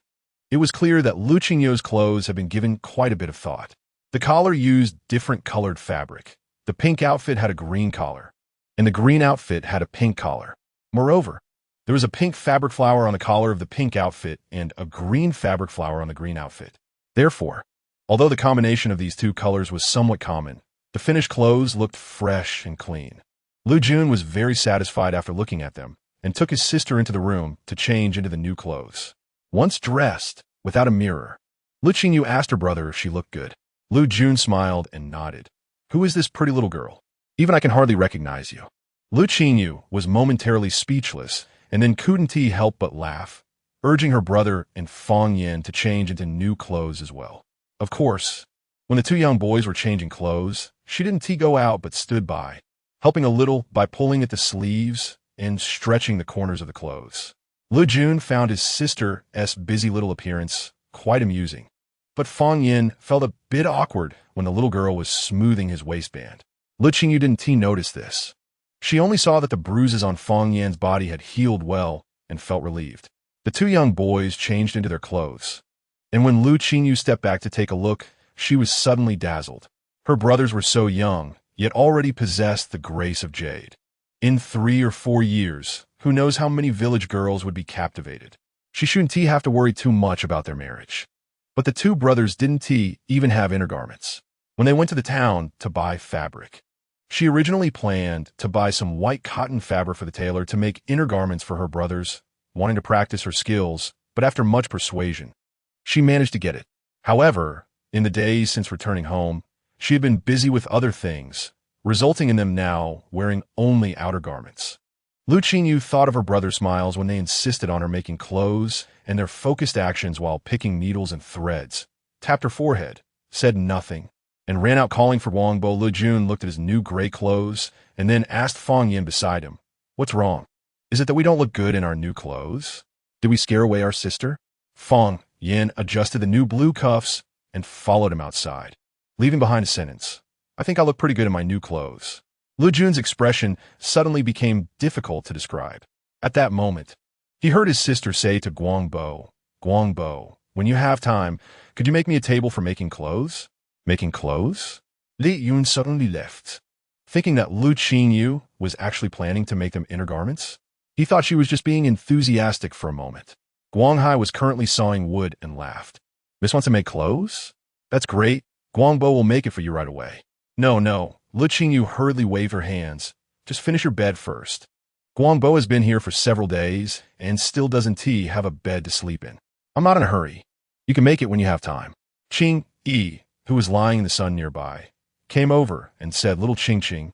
it was clear that Lu Qingyou's clothes had been given quite a bit of thought. The collar used different colored fabric. The pink outfit had a green collar, and the green outfit had a pink collar. Moreover, there was a pink fabric flower on the collar of the pink outfit and a green fabric flower on the green outfit. Therefore, although the combination of these 2 colors was somewhat common, the finished clothes looked fresh and clean. Lu Jun was very satisfied after looking at them and took his sister into the room to change into the new clothes. Once dressed, without a mirror, Lu Qingyou asked her brother if she looked good. Lu Jun smiled and nodded. "Who is this pretty little girl? Even I can hardly recognize you." Lu Qingyou was momentarily speechless and then couldn't help but laugh, urging her brother and Fong Yin to change into new clothes as well. Of course, when the 2 young boys were changing clothes, she didn't go out but stood by, helping a little by pulling at the sleeves and stretching the corners of the clothes. Lu Jun found his sister's busy little appearance quite amusing, but Fong Yin felt a bit awkward when the little girl was smoothing his waistband. Lu Qingyou didn't notice this. She only saw that the bruises on Fong Yin's body had healed well and felt relieved. The 2 young boys changed into their clothes, and when Lu Qingyou stepped back to take a look, she was suddenly dazzled. Her brothers were so young, yet already possessed the grace of jade. In 3 or 4 years, who knows how many village girls would be captivated. She shouldn't have to worry too much about their marriage. But the 2 brothers didn't even have undergarments. When they went to the town to buy fabric, she originally planned to buy some white cotton fabric for the tailor to make undergarments for her brothers, wanting to practice her skills, but after much persuasion, she managed to get it. However, in the days since returning home, she had been busy with other things, resulting in them now wearing only outer garments. Lu Qingyou thought of her brother's smiles when they insisted on her making clothes and their focused actions while picking needles and threads, tapped her forehead, said nothing, and ran out calling for Guangbo. Lu Jun looked at his new gray clothes and then asked Fong Yin beside him, "What's wrong? Is it that we don't look good in our new clothes? Did we scare away our sister?" Fong Yin adjusted the new blue cuffs and followed him outside, leaving behind a sentence, "I think I look pretty good in my new clothes." Lu Jun's expression suddenly became difficult to describe. At that moment, he heard his sister say to Guangbo, "Guangbo, when you have time, could you make me a table for making clothes?" Making clothes? Li Yun suddenly left, thinking that Lu Qingyou was actually planning to make them undergarments. He thought she was just being enthusiastic for a moment. Guang Hai was currently sawing wood and laughed. "Miss wants to make clothes? That's great. Guangbo will make it for you right away." No, Le Qingyou hurriedly waved her hands. Just finish your bed first. Guangbo has been here for several days and still doesn't have a bed to sleep in. I'm not in a hurry. You can make it when you have time. Qing Yi, who was lying in the sun nearby, came over and said, Little Qing,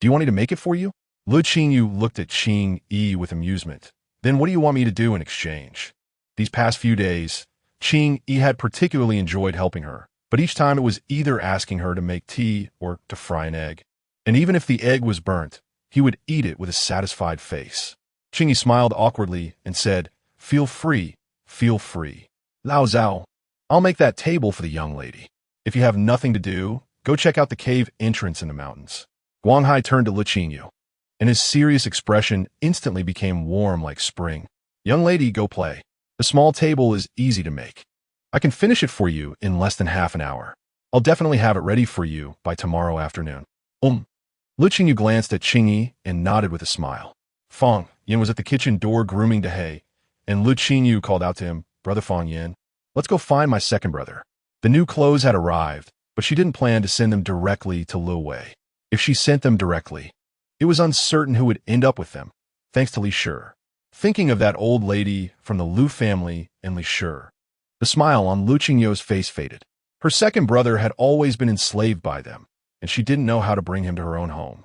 do you want me to make it for you? Le Qingyou looked at Qing Yi with amusement. Then what do you want me to do in exchange? These past few days, Qing Yi had particularly enjoyed helping her, but each time it was either asking her to make tea or to fry an egg. And even if the egg was burnt, he would eat it with a satisfied face. Qing Yi smiled awkwardly and said, Feel free, feel free. Lao Zhao, I'll make that table for the young lady. If you have nothing to do, go check out the cave entrance in the mountains. Guanghai turned to Le Qingyou, and his serious expression instantly became warm like spring. Young lady, go play. The small table is easy to make. I can finish it for you in less than half an hour. I'll definitely have it ready for you by tomorrow afternoon. Le Qingyou glanced at Qing Yi and nodded with a smile. Fang Yin was at the kitchen door grooming De He, and Le Qingyou called out to him, Brother Fang Yin, let's go find my second brother. The new clothes had arrived, but she didn't plan to send them directly to Lu Wei. If she sent them directly, it was uncertain who would end up with them, thanks to Li Shi. Thinking of that old lady from the Lu family and Li Shi, the smile on Lu Qingyou's face faded. Her second brother had always been enslaved by them, and she didn't know how to bring him to her own home.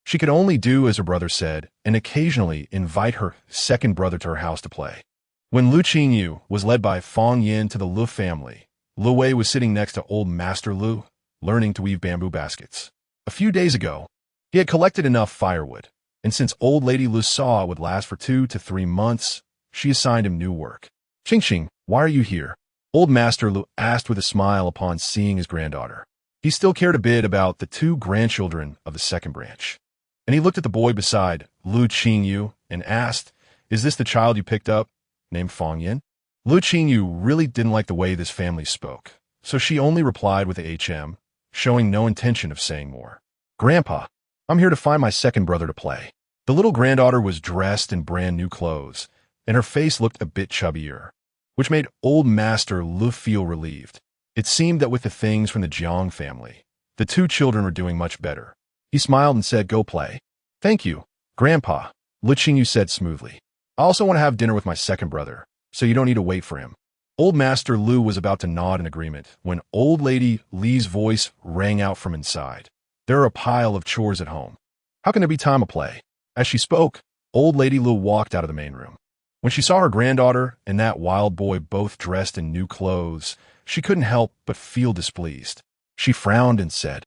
She could only do as her brother said and occasionally invite her second brother to her house to play. When Lu Qingyou was led by Fang Yin to the Lu family, Lu Wei was sitting next to old Master Lu, learning to weave bamboo baskets. A few days ago, he had collected enough firewood, and since old lady Lu saw it would last for 2 to 3 months, she assigned him new work. Qing, why are you here? Old Master Lu asked with a smile upon seeing his granddaughter. He still cared a bit about the 2 grandchildren of the second branch. And he looked at the boy beside Lu Qingyou and asked, Is this the child you picked up, named Fang Yin? Lu Qingyou really didn't like the way this family spoke, so she only replied with a HM, showing no intention of saying more. Grandpa, I'm here to find my second brother to play. The little granddaughter was dressed in brand new clothes, and her face looked a bit chubbier, which made old Master Lu feel relieved. It seemed that with the things from the Jiang family, the 2 children were doing much better. He smiled and said, Go play. Thank you, Grandpa, Le Qingyou said smoothly. I also want to have dinner with my second brother, so you don't need to wait for him. Old Master Lu was about to nod in agreement when old lady Li's voice rang out from inside. There are a pile of chores at home. How can there be time to play? As she spoke, old lady Lu walked out of the main room. When she saw her granddaughter and that wild boy both dressed in new clothes, she couldn't help but feel displeased. She frowned and said,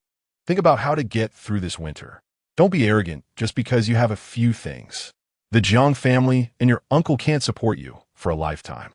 Think about how to get through this winter. Don't be arrogant just because you have a few things. The Jiang family and your uncle can't support you for a lifetime.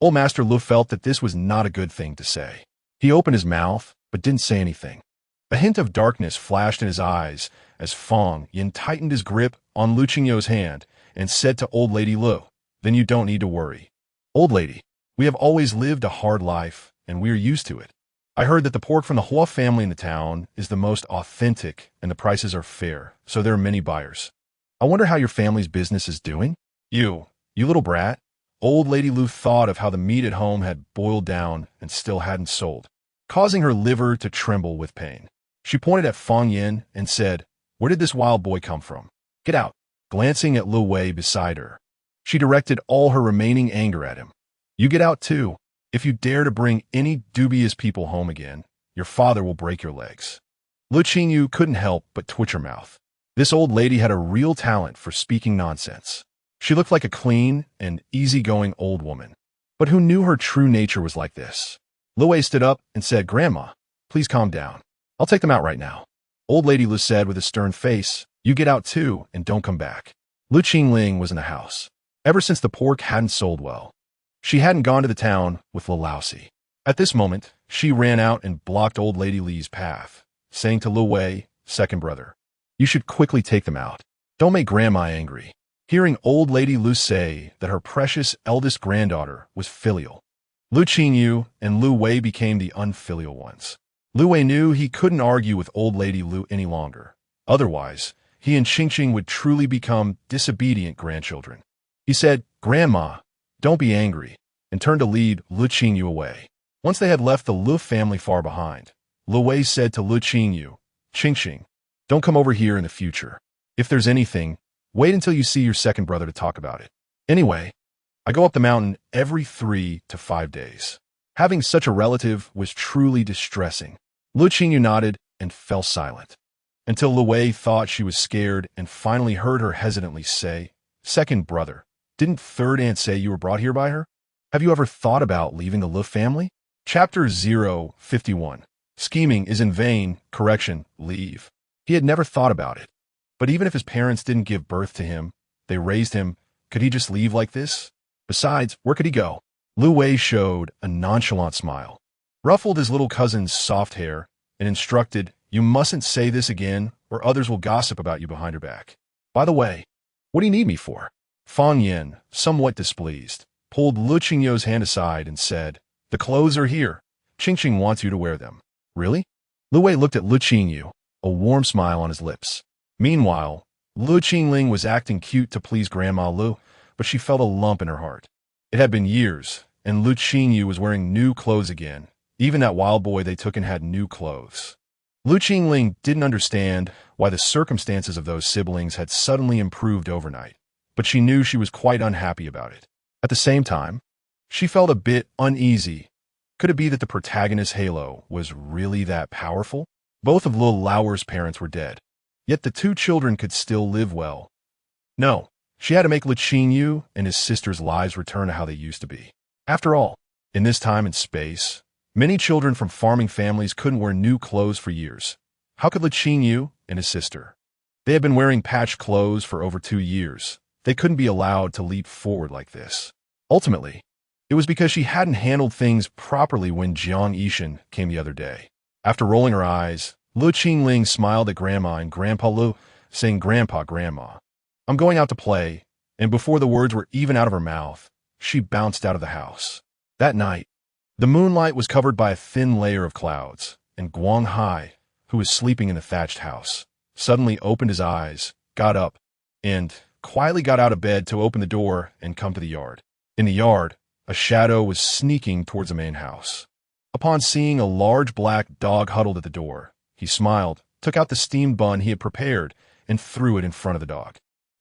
Old Master Lu felt that this was not a good thing to say. He opened his mouth, but didn't say anything. A hint of darkness flashed in his eyes as Fang Yin tightened his grip on Lu Qingyou's hand and said to old lady Lu, Then you don't need to worry. Old lady, we have always lived a hard life, and we are used to it. I heard that the pork from the Hua family in the town is the most authentic and the prices are fair, so there are many buyers. I wonder how your family's business is doing? You little brat. Old lady Lu thought of how the meat at home had boiled down and still hadn't sold, causing her liver to tremble with pain. She pointed at Fang Yin and said, Where did this wild boy come from? Get out. Glancing at Lu Wei beside her, she directed all her remaining anger at him. You get out too. If you dare to bring any dubious people home again, your father will break your legs. Lu Qingyou couldn't help but twitch her mouth. This old lady had a real talent for speaking nonsense. She looked like a clean and easygoing old woman. But who knew her true nature was like this? Lu Wei stood up and said, Grandma, please calm down. I'll take them out right now. Old lady Lu said with a stern face, You get out too and don't come back. Lu Qingling was in the house. Ever since the pork hadn't sold well, she hadn't gone to the town with Lu Laosi. At this moment, she ran out and blocked old lady Li's path, saying to Lu Wei, second brother, You should quickly take them out. Don't make Grandma angry. Hearing old lady Lu say that her precious eldest granddaughter was filial, Lu Qingyou and Lu Wei became the unfilial ones. Lu Wei knew he couldn't argue with old lady Lu any longer. Otherwise, he and Qing would truly become disobedient grandchildren. He said, Grandma, don't be angry, and turned to lead Lu Qingyou away. Once they had left the Lu family far behind, Lu Wei said to Lu Qingyou, Qing, Don't come over here in the future. If there's anything, wait until you see your second brother to talk about it. Anyway, I go up the mountain every 3 to 5 days. Having such a relative was truly distressing. Le Qingyou nodded and fell silent, until Lu Wei thought she was scared and finally heard her hesitantly say, "Second brother, didn't third aunt say you were brought here by her? Have you ever thought about leaving the Le family?" Chapter 051. Scheming is in vain. Correction, leave. He had never thought about it. But even if his parents didn't give birth to him, they raised him, could he just leave like this? Besides, where could he go? Lu Wei showed a nonchalant smile, ruffled his little cousin's soft hair, and instructed, "You mustn't say this again, or others will gossip about you behind your back. By the way, what do you need me for?" Fang Yin, somewhat displeased, pulled Le Qingyou's hand aside and said, "The clothes are here. Qingqing wants you to wear them." "Really?" Lu Wei looked at Le Qingyou, a warm smile on his lips. Meanwhile, Lu Qingling was acting cute to please Grandma Lu, but she felt a lump in her heart. It had been years, and Lu Qingyou was wearing new clothes again. Even that wild boy they took in had new clothes. Lu Qingling didn't understand why the circumstances of those siblings had suddenly improved overnight, but she knew she was quite unhappy about it. At the same time, she felt a bit uneasy. Could it be that the protagonist's halo was really that powerful? Both of Lil Lauer's parents were dead, yet the two children could still live well. No, she had to make Le Qingyou and his sister's lives return to how they used to be. After all, in this time and space, many children from farming families couldn't wear new clothes for years. How could Le Qingyou and his sister? They had been wearing patched clothes for over 2 years. They couldn't be allowed to leap forward like this. Ultimately, it was because she hadn't handled things properly when Jiang Yishan came the other day. After rolling her eyes, Lu Qingling smiled at Grandma and Grandpa Lu, saying, "Grandpa, Grandma, I'm going out to play," and before the words were even out of her mouth, she bounced out of the house. That night, the moonlight was covered by a thin layer of clouds, and Guang Hai, who was sleeping in the thatched house, suddenly opened his eyes, got up, and quietly got out of bed to open the door and come to the yard. In the yard, a shadow was sneaking towards the main house. Upon seeing a large black dog huddled at the door, he smiled, took out the steamed bun he had prepared, and threw it in front of the dog.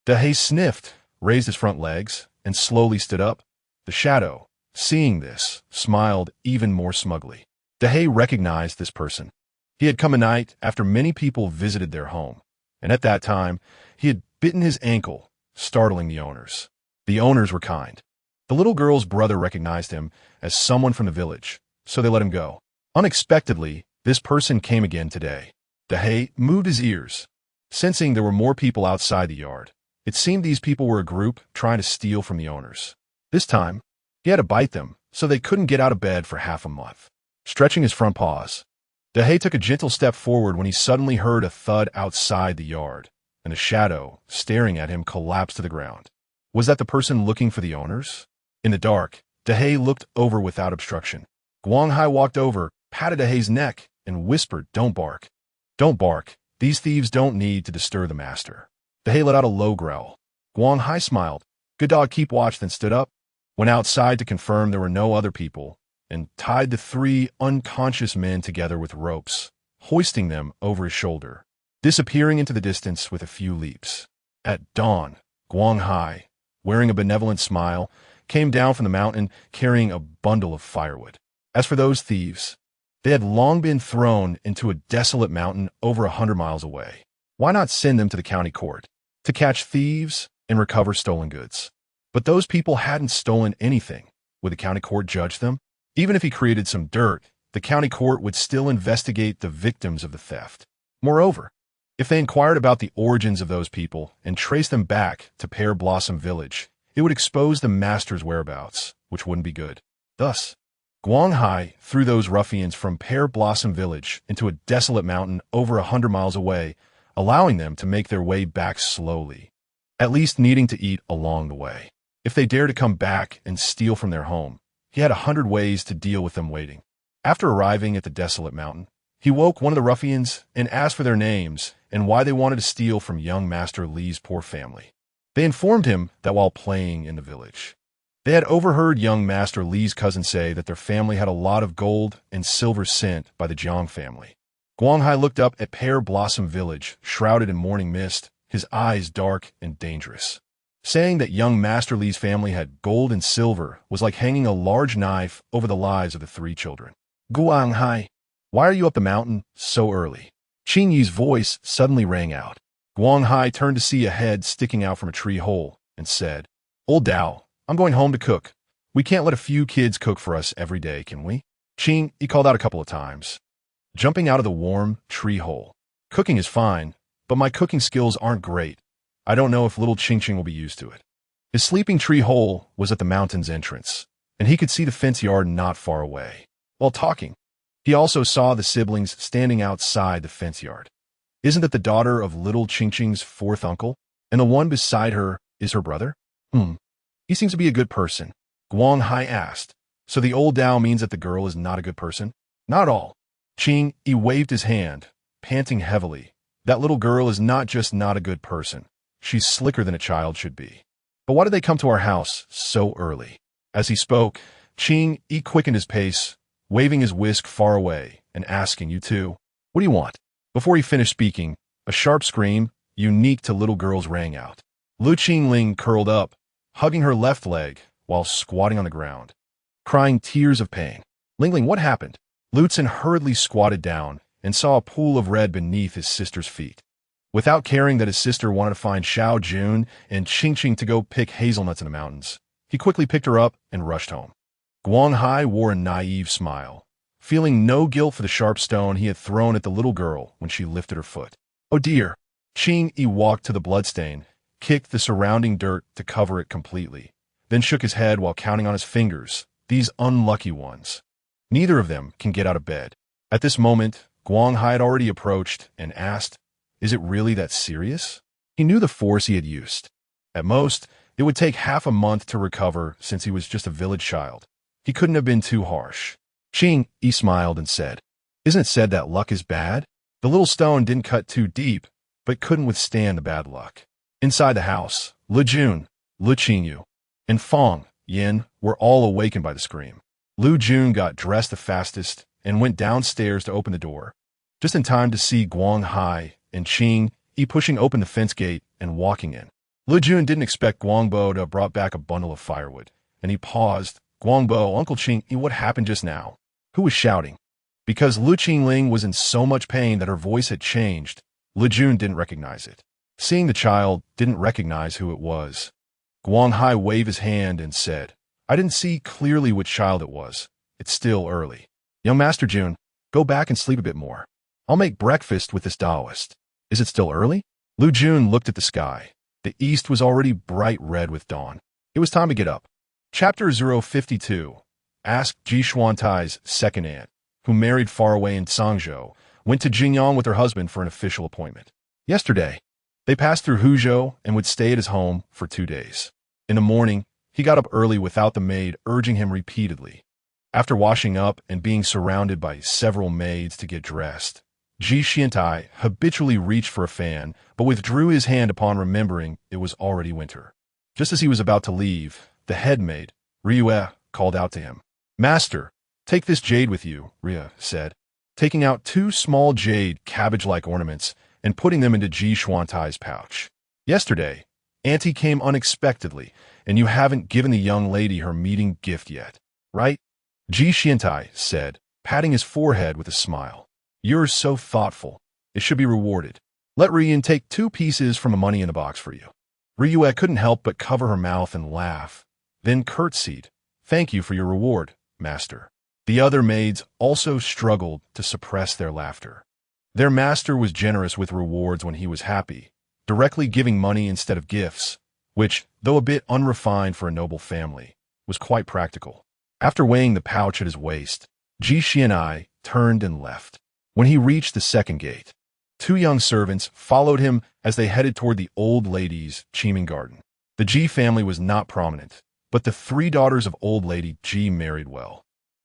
De sniffed, raised his front legs, and slowly stood up. The shadow, seeing this, smiled even more smugly. De recognized this person. He had come a night after many people visited their home, and at that time, he had bitten his ankle, startling the owners. The owners were kind. The little girl's brother recognized him as someone from the village, so they let him go. Unexpectedly, this person came again today. De moved his ears, sensing there were more people outside the yard. It seemed these people were a group trying to steal from the owners. This time, he had to bite them, so they couldn't get out of bed for half a month. Stretching his front paws, De took a gentle step forward when he suddenly heard a thud outside the yard, and a shadow, staring at him, collapsed to the ground. Was that the person looking for the owners? In the dark, De looked over without obstruction. Guang Hai walked over, patted Dehe's neck, and whispered, "Don't bark. Don't bark. These thieves don't need to disturb the master." De let out a low growl. Guang Hai smiled. "Good dog, keep watch," then stood up, went outside to confirm there were no other people, and tied the 3 unconscious men together with ropes, hoisting them over his shoulder, disappearing into the distance with a few leaps. At dawn, Guang Hai, wearing a benevolent smile, came down from the mountain carrying a bundle of firewood. As for those thieves, they had long been thrown into a desolate mountain over 100 miles away. Why not send them to the county court to catch thieves and recover stolen goods? But those people hadn't stolen anything. Would the county court judge them? Even if he created some dirt, the county court would still investigate the victims of the theft. Moreover, if they inquired about the origins of those people and traced them back to Pear Blossom Village, it would expose the master's whereabouts, which wouldn't be good. Thus, Guang Hai threw those ruffians from Pear Blossom Village into a desolate mountain over 100 miles away, allowing them to make their way back slowly, at least needing to eat along the way. If they dared to come back and steal from their home, he had 100 ways to deal with them waiting. After arriving at the desolate mountain, he woke one of the ruffians and asked for their names and why they wanted to steal from young Master Li's poor family. They informed him that while playing in the village, they had overheard young Master Li's cousin say that their family had a lot of gold and silver sent by the Jiang family. Guanghai looked up at Pear Blossom Village, shrouded in morning mist, his eyes dark and dangerous. Saying that young Master Li's family had gold and silver was like hanging a large knife over the lives of the three children. Guanghai, why are you up the mountain so early? Qingyu's voice suddenly rang out. Guanghai turned to see a head sticking out from a tree hole and said, Old Dao, I'm going home to cook. We can't let a few kids cook for us every day, can we? Qing, he called out a couple of times, jumping out of the warm tree hole. Cooking is fine, but my cooking skills aren't great. I don't know if little Qingqing will be used to it. His sleeping tree hole was at the mountain's entrance, and he could see the fence yard not far away. While talking, he also saw the siblings standing outside the fence yard. Isn't that the daughter of little Qingqing's fourth uncle? And the one beside her is her brother? He seems to be a good person. Guanghai asked. So the old Dao means that the girl is not a good person? Not at all. Qing, he waved his hand, panting heavily. That little girl is not just not a good person. She's slicker than a child should be. But why did they come to our house so early? As he spoke, Qing, he quickened his pace, waving his whisk far away and asking, You too, what do you want? Before he finished speaking, a sharp scream, unique to little girls, rang out. Lu Qingling curled up, hugging her left leg while squatting on the ground, crying tears of pain. Lingling, what happened? Lutzen hurriedly squatted down and saw a pool of red beneath his sister's feet. Without caring that his sister wanted to find Xiao Jun and Qingqing to go pick hazelnuts in the mountains, he quickly picked her up and rushed home. Guanghai wore a naive smile, feeling no guilt for the sharp stone he had thrown at the little girl when she lifted her foot. Oh dear! Qing, he walked to the bloodstain, kicked the surrounding dirt to cover it completely, then shook his head while counting on his fingers, these unlucky ones. Neither of them can get out of bed. At this moment, Guanghai had already approached and asked, Is it really that serious? He knew the force he had used. At most, it would take half a month to recover since he was just a village child. He couldn't have been too harsh. Qing, he smiled and said, Isn't it said that luck is bad? The little stone didn't cut too deep, but couldn't withstand the bad luck. Inside the house, Le Jun, Le Qingyou, and Fong Yin were all awakened by the scream. Lu Jun got dressed the fastest and went downstairs to open the door, just in time to see Guanghai and Qing pushing open the fence gate and walking in. Lu Jun didn't expect Guangbo to have brought back a bundle of firewood, and he paused. Guangbo, Uncle Qing, what happened just now? Who was shouting? Because Lu Qingling was in so much pain that her voice had changed, Lu Jun didn't recognize it. Seeing the child didn't recognize who it was. Guanghai waved his hand and said, I didn't see clearly which child it was. It's still early. Young Master Jun, go back and sleep a bit more. I'll make breakfast with this Taoist. Is it still early? Lu Jun looked at the sky. The east was already bright red with dawn. It was time to get up. Chapter 052. Ask Ji Xuantai's second aunt, who married far away in Cangzhou, went to Jingyang with her husband for an official appointment. Yesterday, they passed through Huzhou and would stay at his home for 2 days. In the morning, he got up early without the maid urging him repeatedly. After washing up and being surrounded by several maids to get dressed, Ji Xuantai habitually reached for a fan, but withdrew his hand upon remembering it was already winter. Just as he was about to leave, the head maid, Riyue, called out to him. Master, take this jade with you, Riyue said, taking out 2 small jade cabbage-like ornaments and putting them into Ji Xuantai's pouch. Yesterday, Auntie came unexpectedly, and you haven't given the young lady her meeting gift yet, right? Ji Xuantai said, patting his forehead with a smile. You're so thoughtful. It should be rewarded. Let Riyun take 2 pieces from the money in the box for you. Riyue couldn't help but cover her mouth and laugh, then curtsied. Thank you for your reward, master. The other maids also struggled to suppress their laughter. Their master was generous with rewards when he was happy, directly giving money instead of gifts, which, though a bit unrefined for a noble family, was quite practical. After weighing the pouch at his waist, Ji Xuantai turned and left. When he reached the second gate, 2 young servants followed him as they headed toward the old lady's Qiming garden. The Ji family was not prominent, but the 3 daughters of old lady Ji married well.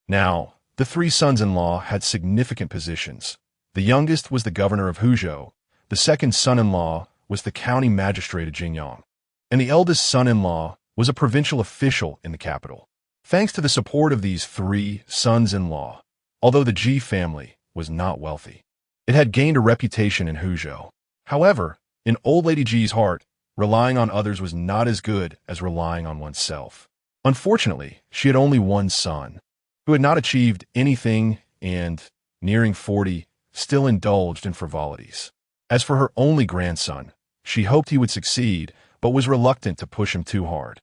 Now, the 3 sons-in-law had significant positions. The youngest was the governor of Huzhou, the second son-in-law was the county magistrate of Jingyang, and the eldest son-in-law was a provincial official in the capital. Thanks to the support of these 3 sons-in-law, although the Ji family was not wealthy, It had gained a reputation in Huzhou. However, in old lady Ji's heart, relying on others was not as good as relying on oneself. Unfortunately, she had only one son, who had not achieved anything and, nearing 40, still indulged in frivolities. As for her only grandson, she hoped he would succeed, but was reluctant to push him too hard.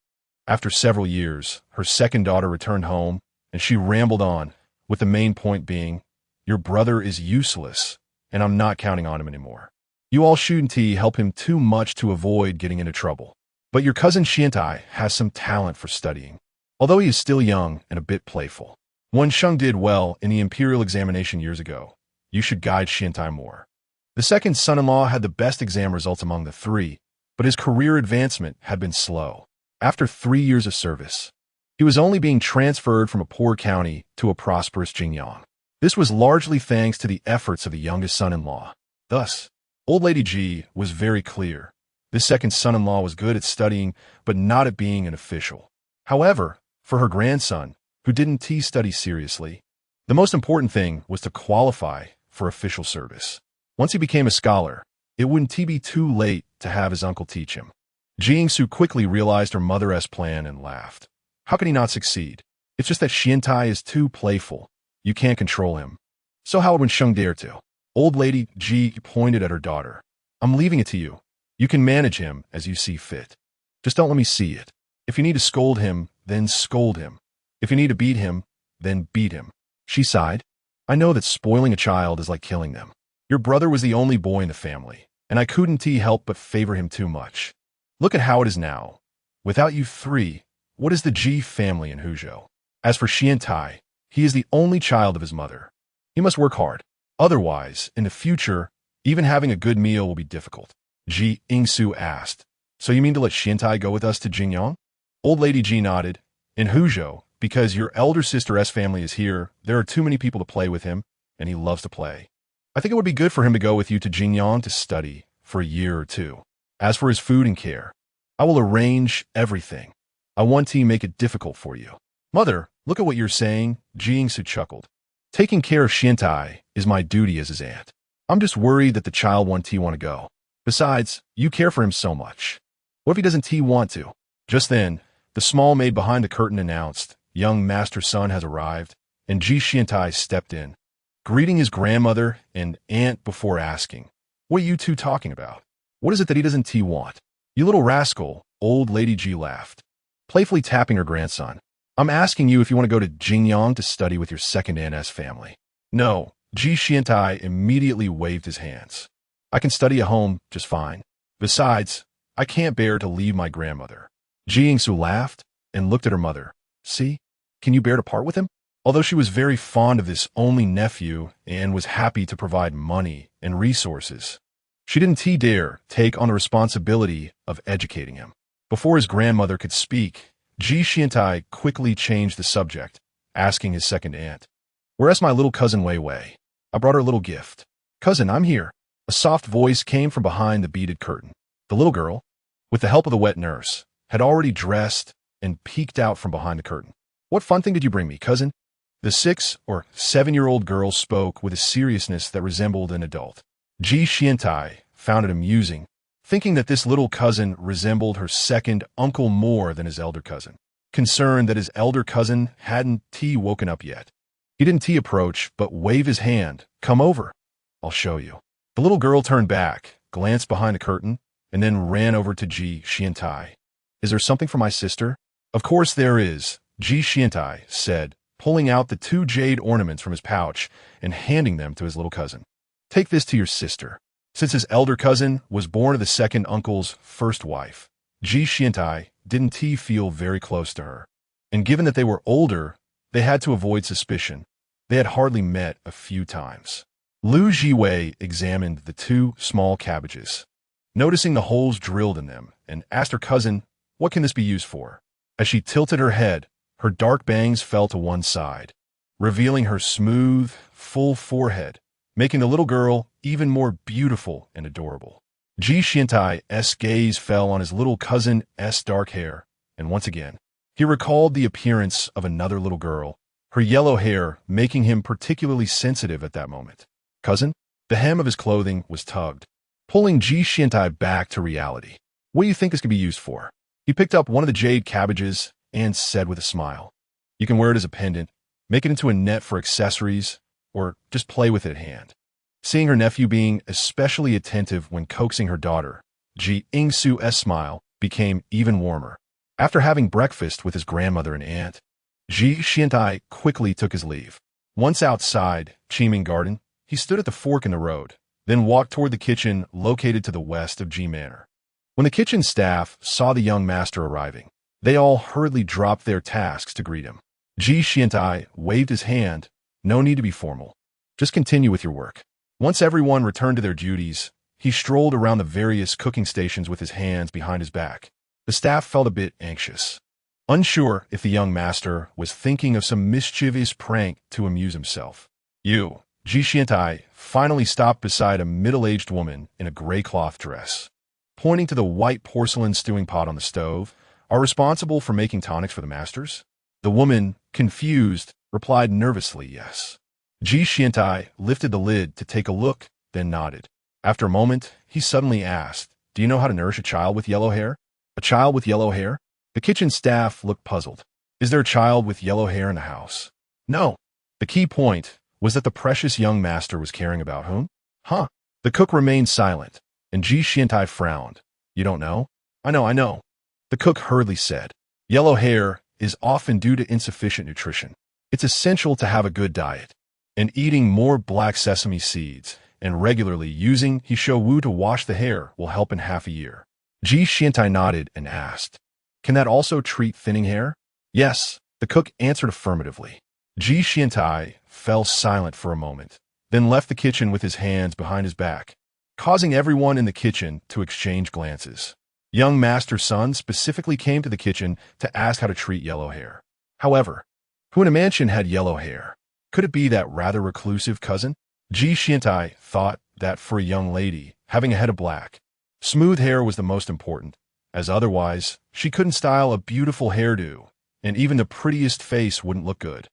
After several years, her second daughter returned home, and she rambled on, with the main point being, "Your brother is useless, and I'm not counting on him anymore. You all shouldn't help him too much to avoid getting into trouble. But your cousin Xiantai has some talent for studying, although he is still young and a bit playful. Wen Sheng did well in the imperial examination years ago. You should guide Xiantai more." The second son-in-law had the best exam results among the three, but his career advancement had been slow. After 3 years of service, he was only being transferred from a poor county to a prosperous Jingjiang. This was largely thanks to the efforts of the youngest son-in-law. Thus, old lady Ji was very clear. This second son-in-law was good at studying, but not at being an official. However, for her grandson, who didn't study seriously, the most important thing was to qualify for official service. Once he became a scholar, it wouldn't be too late to have his uncle teach him. Jingsu quickly realized her mother's plan and laughed. How could he not succeed? It's just that Xiantai is too playful. You can't control him. So how would Sheng dare to? Old lady Ji pointed at her daughter. I'm leaving it to you. You can manage him as you see fit. Just don't let me see it. If you need to scold him, then scold him. If you need to beat him, then beat him. She sighed. I know that spoiling a child is like killing them. Your brother was the only boy in the family, and I couldn't help but favor him too much. Look at how it is now. Without you three, what is the Ji family in Huzhou? As for Xiantai, he is the only child of his mother. He must work hard. Otherwise, in the future, even having a good meal will be difficult. Ji Ingsu asked, So you mean to let Xiantai go with us to Jingjiang? Old lady Ji nodded. In Huzhou, because your elder sister's family is here, there are too many people to play with him, and he loves to play. I think it would be good for him to go with you to Jingjiang to study for a year or two. As for his food and care, I will arrange everything. I want to make it difficult for you. Mother, look at what you're saying, Jingsu chuckled. Taking care of Xiantai is my duty as his aunt. I'm just worried that the child want to go. Besides, you care for him so much. What if he doesn't want to? Just then, the small maid behind the curtain announced, young master's son has arrived, and Ji Xiantai stepped in, greeting his grandmother and aunt before asking, What are you two talking about? What is it that he doesn't want? You little rascal, old lady Ji laughed, playfully tapping her grandson. I'm asking you if you want to go to Jingjiang to study with your second aunt's family. No, Ji Xiantai immediately waved his hands. I can study at home just fine. Besides, I can't bear to leave my grandmother. Ji Ingsu laughed and looked at her mother. See, can you bear to part with him? Although she was very fond of this only nephew and was happy to provide money and resources, she didn't dare take on the responsibility of educating him. Before his grandmother could speak, Ji Xiantai quickly changed the subject, asking his second aunt, Where's my little cousin Wei Wei? I brought her a little gift. Cousin, I'm here. A soft voice came from behind the beaded curtain. The little girl, with the help of the wet nurse, had already dressed and peeked out from behind the curtain. What fun thing did you bring me, cousin? The 6 or 7-year-old girl spoke with a seriousness that resembled an adult. Ji Xiantai found it amusing, thinking that this little cousin resembled her second uncle more than his elder cousin. Concerned that his elder cousin hadn't woken up yet, he didn't approach, but wave his hand. Come over. I'll show you. The little girl turned back, glanced behind the curtain, and then ran over to Ji Xiantai. Is there something for my sister? Of course there is, Ji Xiantai said, pulling out the 2 jade ornaments from his pouch and handing them to his little cousin. Take this to your sister. Since his elder cousin was born of the second uncle's first wife, Ji Xiantai didn't feel very close to her. And given that they were older, they had to avoid suspicion. They had hardly met a few times. Lu Jiwei examined the 2 small cabbages, noticing the holes drilled in them, and asked her cousin, What can this be used for? As she tilted her head, her dark bangs fell to one side, revealing her smooth, full forehead, making the little girl even more beautiful and adorable. Ji Xiantai's gaze fell on his little cousin's dark hair, and once again, he recalled the appearance of another little girl, her yellow hair making him particularly sensitive at that moment. Cousin, The hem of his clothing was tugged, pulling Ji Xiantai back to reality. What do you think this could be used for? He picked up one of the jade cabbages and said with a smile, you can wear it as a pendant, make it into a net for accessories, or just play with it at hand. Seeing her nephew being especially attentive when coaxing her daughter, Ji Yingsu's smile became even warmer. After having breakfast with his grandmother and aunt, Ji Xiantai quickly took his leave. Once outside Qiming Garden, he stood at the fork in the road, then walked toward the kitchen located to the west of Ji Manor. When the kitchen staff saw the young master arriving, they all hurriedly dropped their tasks to greet him. Ji Xiantai waved his hand. No need to be formal. Just continue with your work. Once everyone returned to their duties, he strolled around the various cooking stations with his hands behind his back. The staff felt a bit anxious, unsure if the young master was thinking of some mischievous prank to amuse himself. You, Ji Xiantai, finally stopped beside a middle-aged woman in a gray cloth dress. Pointing to the white porcelain stewing pot on the stove, are responsible for making tonics for the masters? The woman, confused, replied nervously yes. Ji Xiantai lifted the lid to take a look, then nodded. After a moment, he suddenly asked, do you know how to nourish a child with yellow hair? A child with yellow hair? The kitchen staff looked puzzled. Is there a child with yellow hair in the house? No. The key point was that the precious young master was caring about whom? Huh. The cook remained silent, and Ji Xiantai frowned. You don't know? I know. The cook hurriedly said, yellow hair is often due to insufficient nutrition. It's essential to have a good diet, and eating more black sesame seeds and regularly using Hisho Wu to wash the hair will help in half a year. Ji Xiantai nodded and asked, can that also treat thinning hair? Yes, the cook answered affirmatively. Ji Xiantai fell silent for a moment, then left the kitchen with his hands behind his back, causing everyone in the kitchen to exchange glances. Young master's son specifically came to the kitchen to ask how to treat yellow hair. However, who in a mansion had yellow hair? Could it be that rather reclusive cousin? Ji Xiantai thought that for a young lady, having a head of black, smooth hair was the most important, as otherwise, she couldn't style a beautiful hairdo, and even the prettiest face wouldn't look good.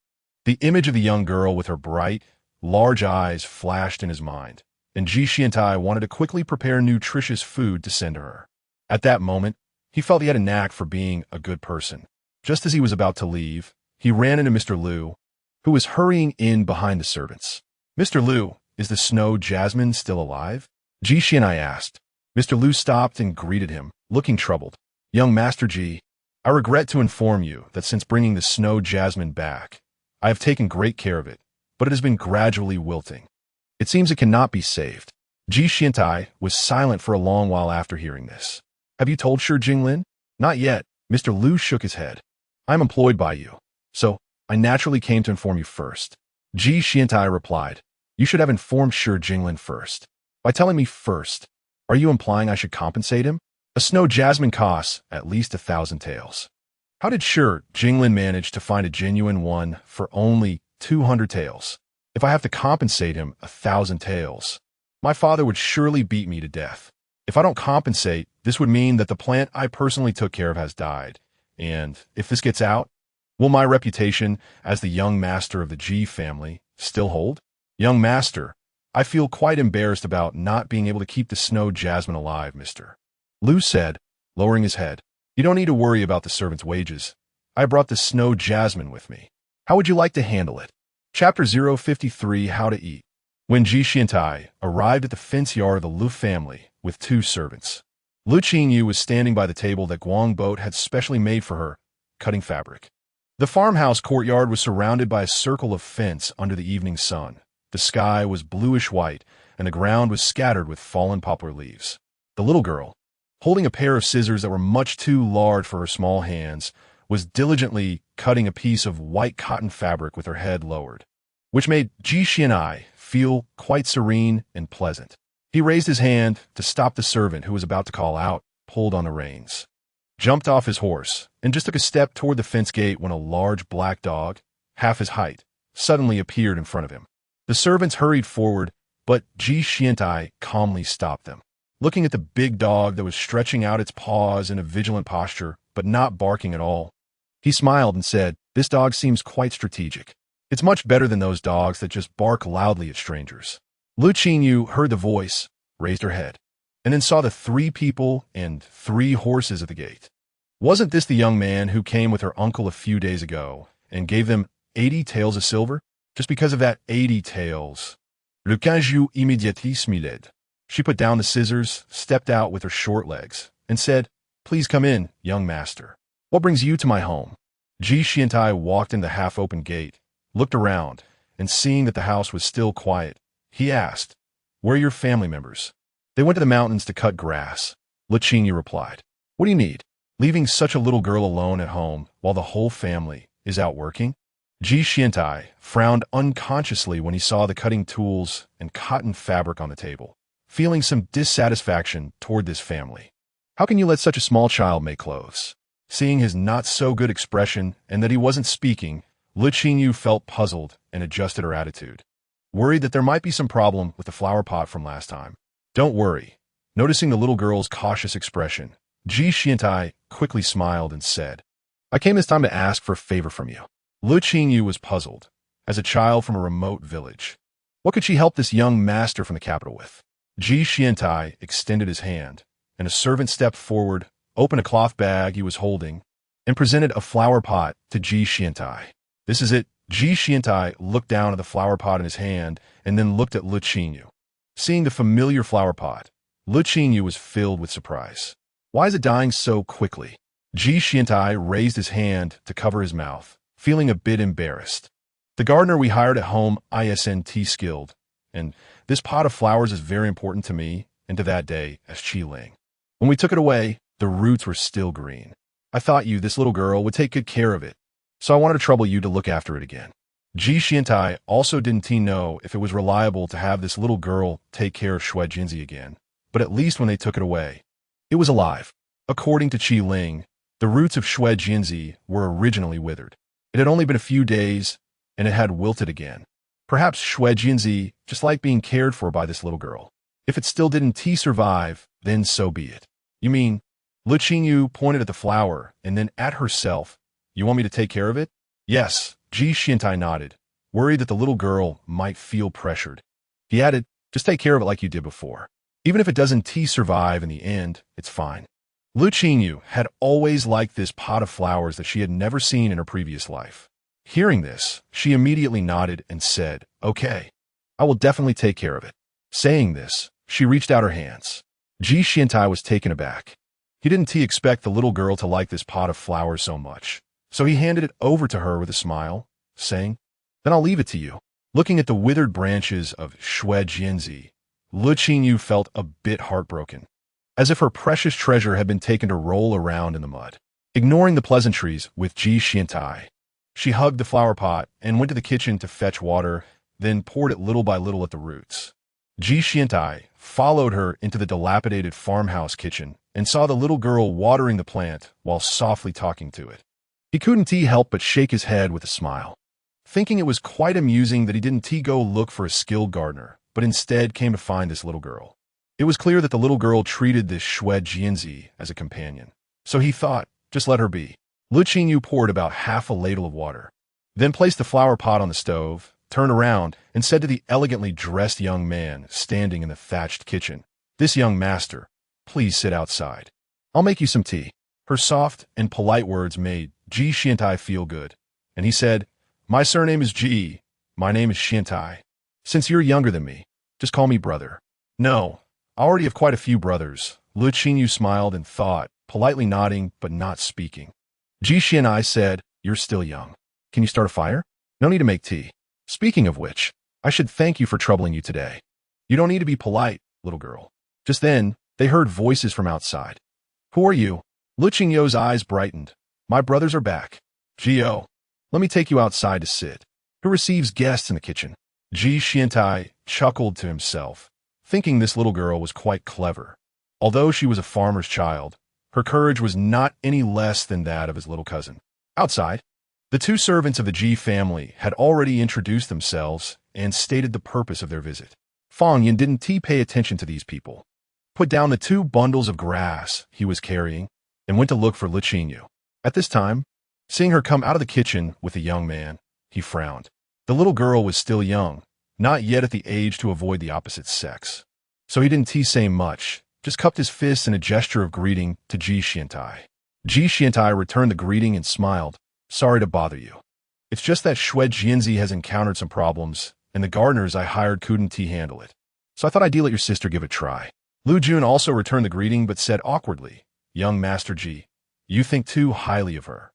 The image of the young girl with her bright, large eyes flashed in his mind, and Ji Xiantai wanted to quickly prepare nutritious food to send to her. At that moment, he felt he had a knack for being a good person. Just as he was about to leave, he ran into Mr. Liu, who was hurrying in behind the servants. Mr. Liu, is the snow jasmine still alive? Ji Xiantai asked. Mr. Liu stopped and greeted him, looking troubled. Young Master Ji, I regret to inform you that since bringing the snow jasmine back, I have taken great care of it, but it has been gradually wilting. It seems it cannot be saved. Ji Xiantai was silent for a long while after hearing this. Have you told Shi Jinglin? Not yet. Mr. Liu shook his head. I am employed by you, so I naturally came to inform you first. Ji Xiantai replied. You should have informed Shi Jinglin first. By telling me first, are you implying I should compensate him? A snow jasmine costs at least 1,000 taels. How did Shi Jinglin manage to find a genuine one for only 200 taels? If I have to compensate him 1,000 taels, my father would surely beat me to death. If I don't compensate, this would mean that the plant I personally took care of has died. And if this gets out, will my reputation as the young master of the Ji family still hold? Young master, I feel quite embarrassed about not being able to keep the snow jasmine alive, Mr. Liu said, lowering his head. You don't need to worry about the servant's wages. I brought the snow jasmine with me. How would you like to handle it? Chapter 053, How to Eat. When Ji Xiantai arrived at the fence yard of the Liu family with 2 servants, Le Qingyou was standing by the table that Guangbo had specially made for her, cutting fabric. The farmhouse courtyard was surrounded by a circle of fence under the evening sun. The sky was bluish-white, and the ground was scattered with fallen poplar leaves. The little girl, holding a pair of scissors that were much too large for her small hands, was diligently cutting a piece of white cotton fabric with her head lowered, which made Ji Xiantai feel quite serene and pleasant. He raised his hand to stop the servant who was about to call out, pulled on the reins, jumped off his horse, and just took a step toward the fence gate when a large black dog, half his height, suddenly appeared in front of him. The servants hurried forward, but Ji Xiantai calmly stopped them. Looking at the big dog that was stretching out its paws in a vigilant posture, but not barking at all, he smiled and said, This dog seems quite strategic. It's much better than those dogs that just bark loudly at strangers. Le Qingyou heard the voice, raised her head, and then saw the 3 people and 3 horses at the gate. Wasn't this the young man who came with her uncle a few days ago and gave them 80 taels of silver? Just because of that 80 taels. Le Qingyou immédiatement smiled. She put down the scissors, stepped out with her short legs, and said, "Please come in, young master. What brings you to my home?" Ji Xiantai walked in the half-open gate, looked around, and seeing that the house was still quiet, he asked, "Where are your family members?" "They went to the mountains to cut grass," Le Qingyou replied. "What do you need? Leaving such a little girl alone at home while the whole family is out working?" Ji Xiantai frowned unconsciously when he saw the cutting tools and cotton fabric on the table, feeling some dissatisfaction toward this family. How can you let such a small child make clothes? Seeing his not-so-good expression and that he wasn't speaking, Le Qingyou felt puzzled and adjusted her attitude, worried that there might be some problem with the flower pot from last time. "Don't worry." Noticing the little girl's cautious expression, Ji Xiantai quickly smiled and said, "I came this time to ask for a favor from you." Le Qingyou was puzzled, as a child from a remote village. What could she help this young master from the capital with? Ji Xiantai extended his hand, and a servant stepped forward, opened a cloth bag he was holding, and presented a flower pot to Ji Xiantai. "This is it." Ji Xiantai looked down at the flower pot in his hand and then looked at Le Qingyou. Seeing the familiar flower pot, Le Qingyou was filled with surprise. "Why is it dying so quickly?" Ji Xiantai raised his hand to cover his mouth, feeling a bit embarrassed. "The gardener we hired at home isn't skilled, and this pot of flowers is very important to me and to that day as Qi Ling. When we took it away, the roots were still green. I thought you, this little girl, would take good care of it, so I wanted to trouble you to look after it again." Ji Xiantai also didn't know if it was reliable to have this little girl take care of Shui Jinzi again, but at least when they took it away, it was alive. According to Qi Ling, the roots of Shui Jinzi were originally withered. It had only been a few days, and it had wilted again. Perhaps Shui Jinzi just liked being cared for by this little girl. If it still didn't survive, then so be it. "You mean," Le Qingyou pointed at the flower and then at herself, "you want me to take care of it?" "Yes," Ji Xiantai nodded, worried that the little girl might feel pressured. He added, "Just take care of it like you did before. Even if it doesn't survive in the end, it's fine." Le Qingyou had always liked this pot of flowers that she had never seen in her previous life. Hearing this, she immediately nodded and said, "Okay, I will definitely take care of it." Saying this, she reached out her hands. Ji Xiantai was taken aback. He didn't expect the little girl to like this pot of flowers so much, so he handed it over to her with a smile, saying, "Then I'll leave it to you." Looking at the withered branches of Shui Jinzi, Le Qingyou felt a bit heartbroken, as if her precious treasure had been taken to roll around in the mud. Ignoring the pleasantries with Ji Xiantai, she hugged the flower pot and went to the kitchen to fetch water, then poured it little by little at the roots. Ji Xiantai followed her into the dilapidated farmhouse kitchen and saw the little girl watering the plant while softly talking to it. He couldn't help but shake his head with a smile, thinking it was quite amusing that he didn't go look for a skilled gardener, but instead came to find this little girl. It was clear that the little girl treated this Shui Jinzi as a companion, so he thought, just let her be. Le Qingyou poured about half a ladle of water, then placed the flower pot on the stove, turned around, and said to the elegantly dressed young man standing in the thatched kitchen, "This young master, please sit outside. I'll make you some tea." Her soft and polite words made Ji Xiantai feel good, and he said, "My surname is Ji. My name is Xiantai. Since you're younger than me, just call me brother." "No, I already have quite a few brothers." Le Qingyou smiled and thought, politely nodding but not speaking. Ji Xiantai said, "You're still young. Can you start a fire? No need to make tea. Speaking of which, I should thank you for troubling you today. You don't need to be polite, little girl." Just then, they heard voices from outside. "Who are you?" Le Qingyou's eyes brightened. "My brothers are back. Gio, let me take you outside to sit. Who receives guests in the kitchen?" Ji Xiantai chuckled to himself, thinking this little girl was quite clever. Although she was a farmer's child, her courage was not any less than that of his little cousin. Outside, the 2 servants of the Ji family had already introduced themselves and stated the purpose of their visit. Fang Yin didn't pay attention to these people, put down the 2 bundles of grass he was carrying, and went to look for Le Qingyou. At this time, seeing her come out of the kitchen with a young man, he frowned. The little girl was still young, not yet at the age to avoid the opposite sex. So he didn't say much, just cupped his fists in a gesture of greeting to Ji Xiantai. Ji Xiantai returned the greeting and smiled. Sorry to bother you. It's just that Xue Jianzi has encountered some problems, and the gardeners I hired couldn't handle it. So I thought I'd let your sister give it a try. Lu Jun also returned the greeting but said awkwardly, Young Master Ji, you think too highly of her.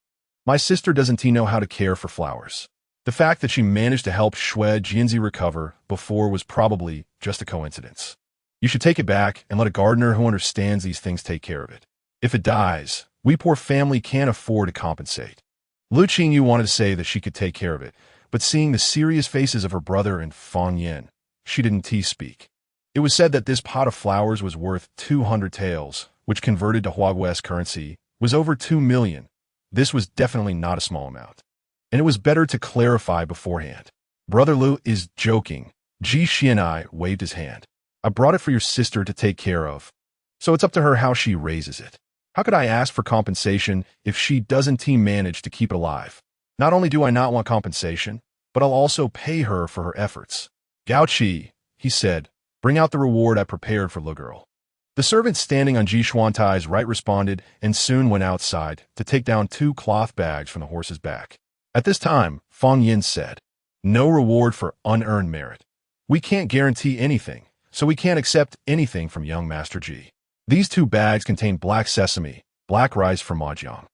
My sister doesn't know how to care for flowers. The fact that she managed to help Xue Jianzi recover before was probably just a coincidence. You should take it back and let a gardener who understands these things take care of it. If it dies, we poor family can't afford to compensate. Lu Qingyou wanted to say that she could take care of it, but seeing the serious faces of her brother and Fang Yin, she didn't speak. It was said that this pot of flowers was worth 200 taels, which converted to Huaguo's currency was over 2 million. This was definitely not a small amount. And it was better to clarify beforehand. Brother Lu is joking. Ji Xiantai waved his hand. I brought it for your sister to take care of. So it's up to her how she raises it. How could I ask for compensation if she doesn't manage to keep it alive? Not only do I not want compensation, but I'll also pay her for her efforts. Gao Qi, he said, bring out the reward I prepared for the girl. The servant standing on Ji Xiantai's right responded and soon went outside to take down 2 cloth bags from the horse's back. At this time, Fang Yin said, no reward for unearned merit. We can't guarantee anything, so we can't accept anything from young Master Ji. These 2 bags contain black sesame, black rice from Mahjiang,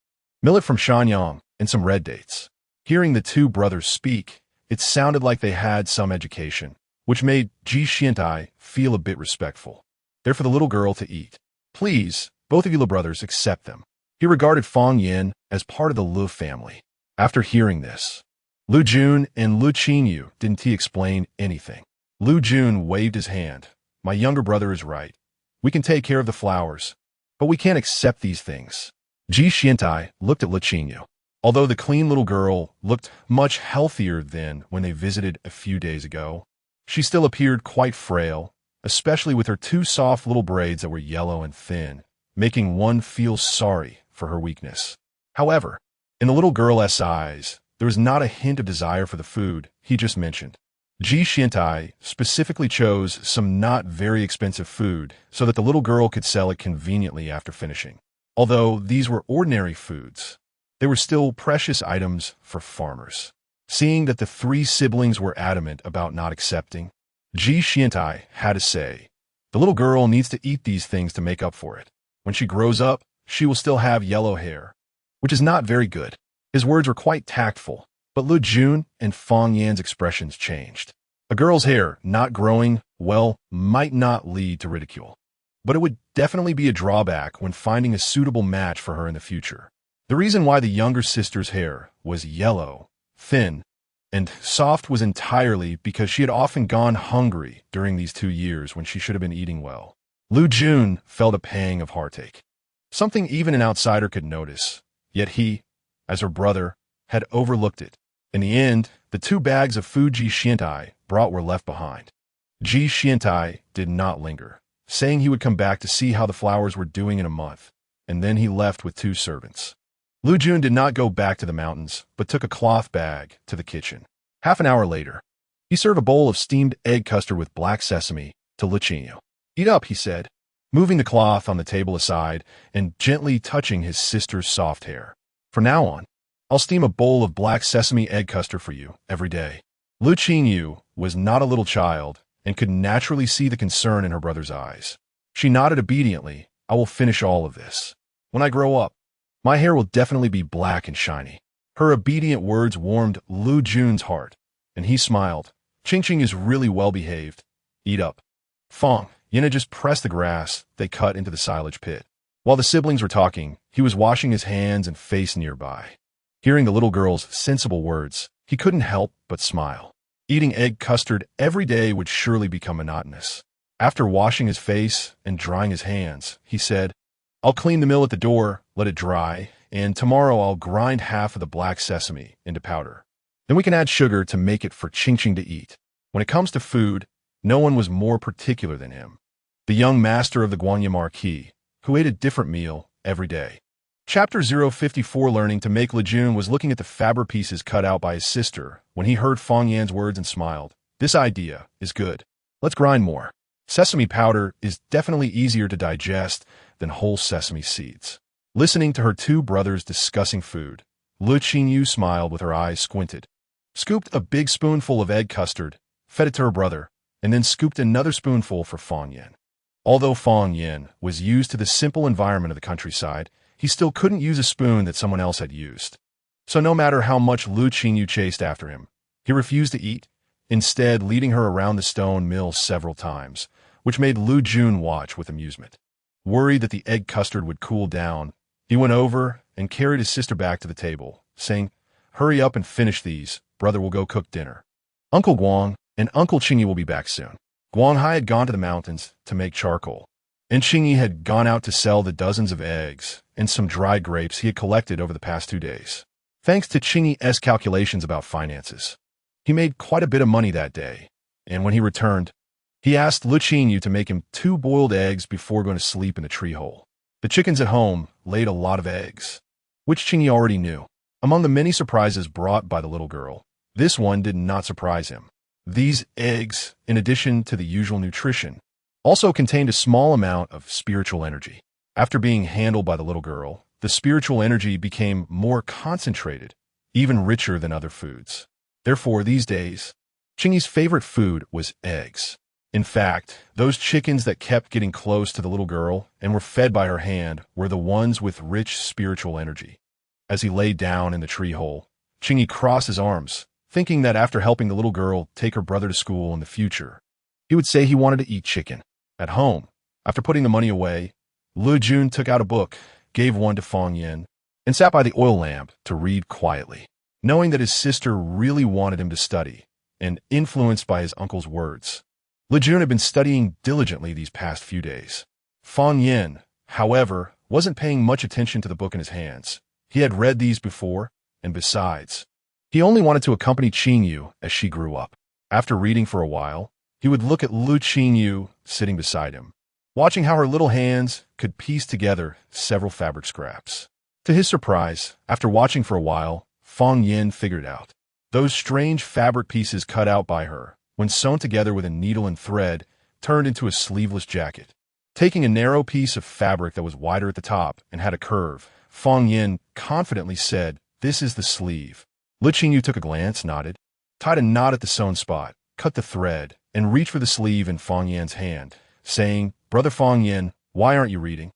millet from Shanyang, and some red dates. Hearing the 2 brothers speak, it sounded like they had some education, which made Ji Xiantai feel a bit respectful. They're for the little girl to eat. Please, both of you little brothers, accept them. He regarded Fang Yin as part of the Lu family. After hearing this, Lu Jun and Lu Qingyou didn't explain anything. Lu Jun waved his hand. My younger brother is right. We can take care of the flowers, but we can't accept these things. Ji Xiantai looked at Lu Qingyou. Although the clean little girl looked much healthier than when they visited a few days ago, she still appeared quite frail, especially with her 2 soft little braids that were yellow and thin, making one feel sorry for her weakness. However, in the little girl's eyes, there was not a hint of desire for the food he just mentioned. Ji Xiantai specifically chose some not very expensive food so that the little girl could sell it conveniently after finishing. Although these were ordinary foods, they were still precious items for farmers. Seeing that the 3 siblings were adamant about not accepting, Ji Xiantai had to say, the little girl needs to eat these things to make up for it. When she grows up, she will still have yellow hair, which is not very good. His words were quite tactful, but Lu Jun and Fang Yan's expressions changed. A girl's hair not growing well might not lead to ridicule, but it would definitely be a drawback when finding a suitable match for her in the future. The reason why the younger sister's hair was yellow, thin, and soft was entirely because she had often gone hungry during these 2 years when she should have been eating well. Lu Jun felt a pang of heartache, something even an outsider could notice, yet he, as her brother, had overlooked it. In the end, the 2 bags of food Ji Xiantai brought were left behind. Ji Xiantai did not linger, saying he would come back to see how the flowers were doing in a month, and then he left with 2 servants. Lu Jun did not go back to the mountains, but took a cloth bag to the kitchen. Half an hour later, he served a bowl of steamed egg custard with black sesame to Lu Qingyou. Eat up, he said, moving the cloth on the table aside and gently touching his sister's soft hair. From now on, I'll steam a bowl of black sesame egg custard for you every day. Lu Qingyou was not a little child and could naturally see the concern in her brother's eyes. She nodded obediently. I will finish all of this. When I grow up, my hair will definitely be black and shiny. Her obedient words warmed Lu Jun's heart, and he smiled. Qingqing is really well behaved. Eat up. Fang Yin just pressed the grass they cut into the silage pit. While the siblings were talking, he was washing his hands and face nearby. Hearing the little girl's sensible words, he couldn't help but smile. Eating egg custard every day would surely become monotonous. After washing his face and drying his hands, he said, I'll clean the mill at the door, let it dry, and tomorrow I'll grind half of the black sesame into powder. Then we can add sugar to make it for Qingqing to eat. When it comes to food, no one was more particular than him. The young master of the Guanya Marquis, who ate a different meal every day. Chapter 054 Learning to make Lu Jun was looking at the fabric pieces cut out by his sister when he heard Fang Yan's words and smiled. This idea is good. Let's grind more. Sesame powder is definitely easier to digest than whole sesame seeds. Listening to her two brothers discussing food, Le Qingyou smiled with her eyes squinted, scooped a big spoonful of egg custard, fed it to her brother, and then scooped another spoonful for Fang Yin. Although Fang Yin was used to the simple environment of the countryside, he still couldn't use a spoon that someone else had used. So no matter how much Le Qingyou chased after him, he refused to eat, instead leading her around the stone mill several times, which made Lu Jun watch with amusement. Worried that the egg custard would cool down, he went over and carried his sister back to the table, saying, "Hurry up and finish these, brother will go cook dinner. Uncle Guang and Uncle Qingyi will be back soon." Guanghai had gone to the mountains to make charcoal, and Qingyi had gone out to sell the dozens of eggs and some dried grapes he had collected over the past 2 days. Thanks to Qingyi's calculations about finances, he made quite a bit of money that day, and when he returned, he asked Le Qingyou to make him 2 boiled eggs before going to sleep in the tree hole. The chickens at home laid a lot of eggs, which Qingyi already knew. Among the many surprises brought by the little girl, this one did not surprise him. These eggs, in addition to the usual nutrition, also contained a small amount of spiritual energy. After being handled by the little girl, the spiritual energy became more concentrated, even richer than other foods. Therefore, these days, Qingyi's favorite food was eggs. In fact, those chickens that kept getting close to the little girl and were fed by her hand were the ones with rich spiritual energy. As he lay down in the tree hole, Qingyi crossed his arms, thinking that after helping the little girl take her brother to school in the future, he would say he wanted to eat chicken. At home, after putting the money away, Lu Jun took out a book, gave one to Fang Yin, and sat by the oil lamp to read quietly, knowing that his sister really wanted him to study, and influenced by his uncle's words. Lu Jun had been studying diligently these past few days. Fang Yin, however, wasn't paying much attention to the book in his hands. He had read these before, and besides, he only wanted to accompany Qingyu as she grew up. After reading for a while, he would look at Lu Qingyu sitting beside him, watching how her little hands could piece together several fabric scraps. To his surprise, after watching for a while, Fang Yin figured out. Those strange fabric pieces cut out by her, when sewn together with a needle and thread, turned into a sleeveless jacket. Taking a narrow piece of fabric that was wider at the top and had a curve, Fang Yin confidently said, "This is the sleeve." Le Qingyu took a glance, nodded, tied a knot at the sewn spot, cut the thread, and reached for the sleeve in Fang Yin's hand, saying, "Brother Fang Yin, why aren't you reading?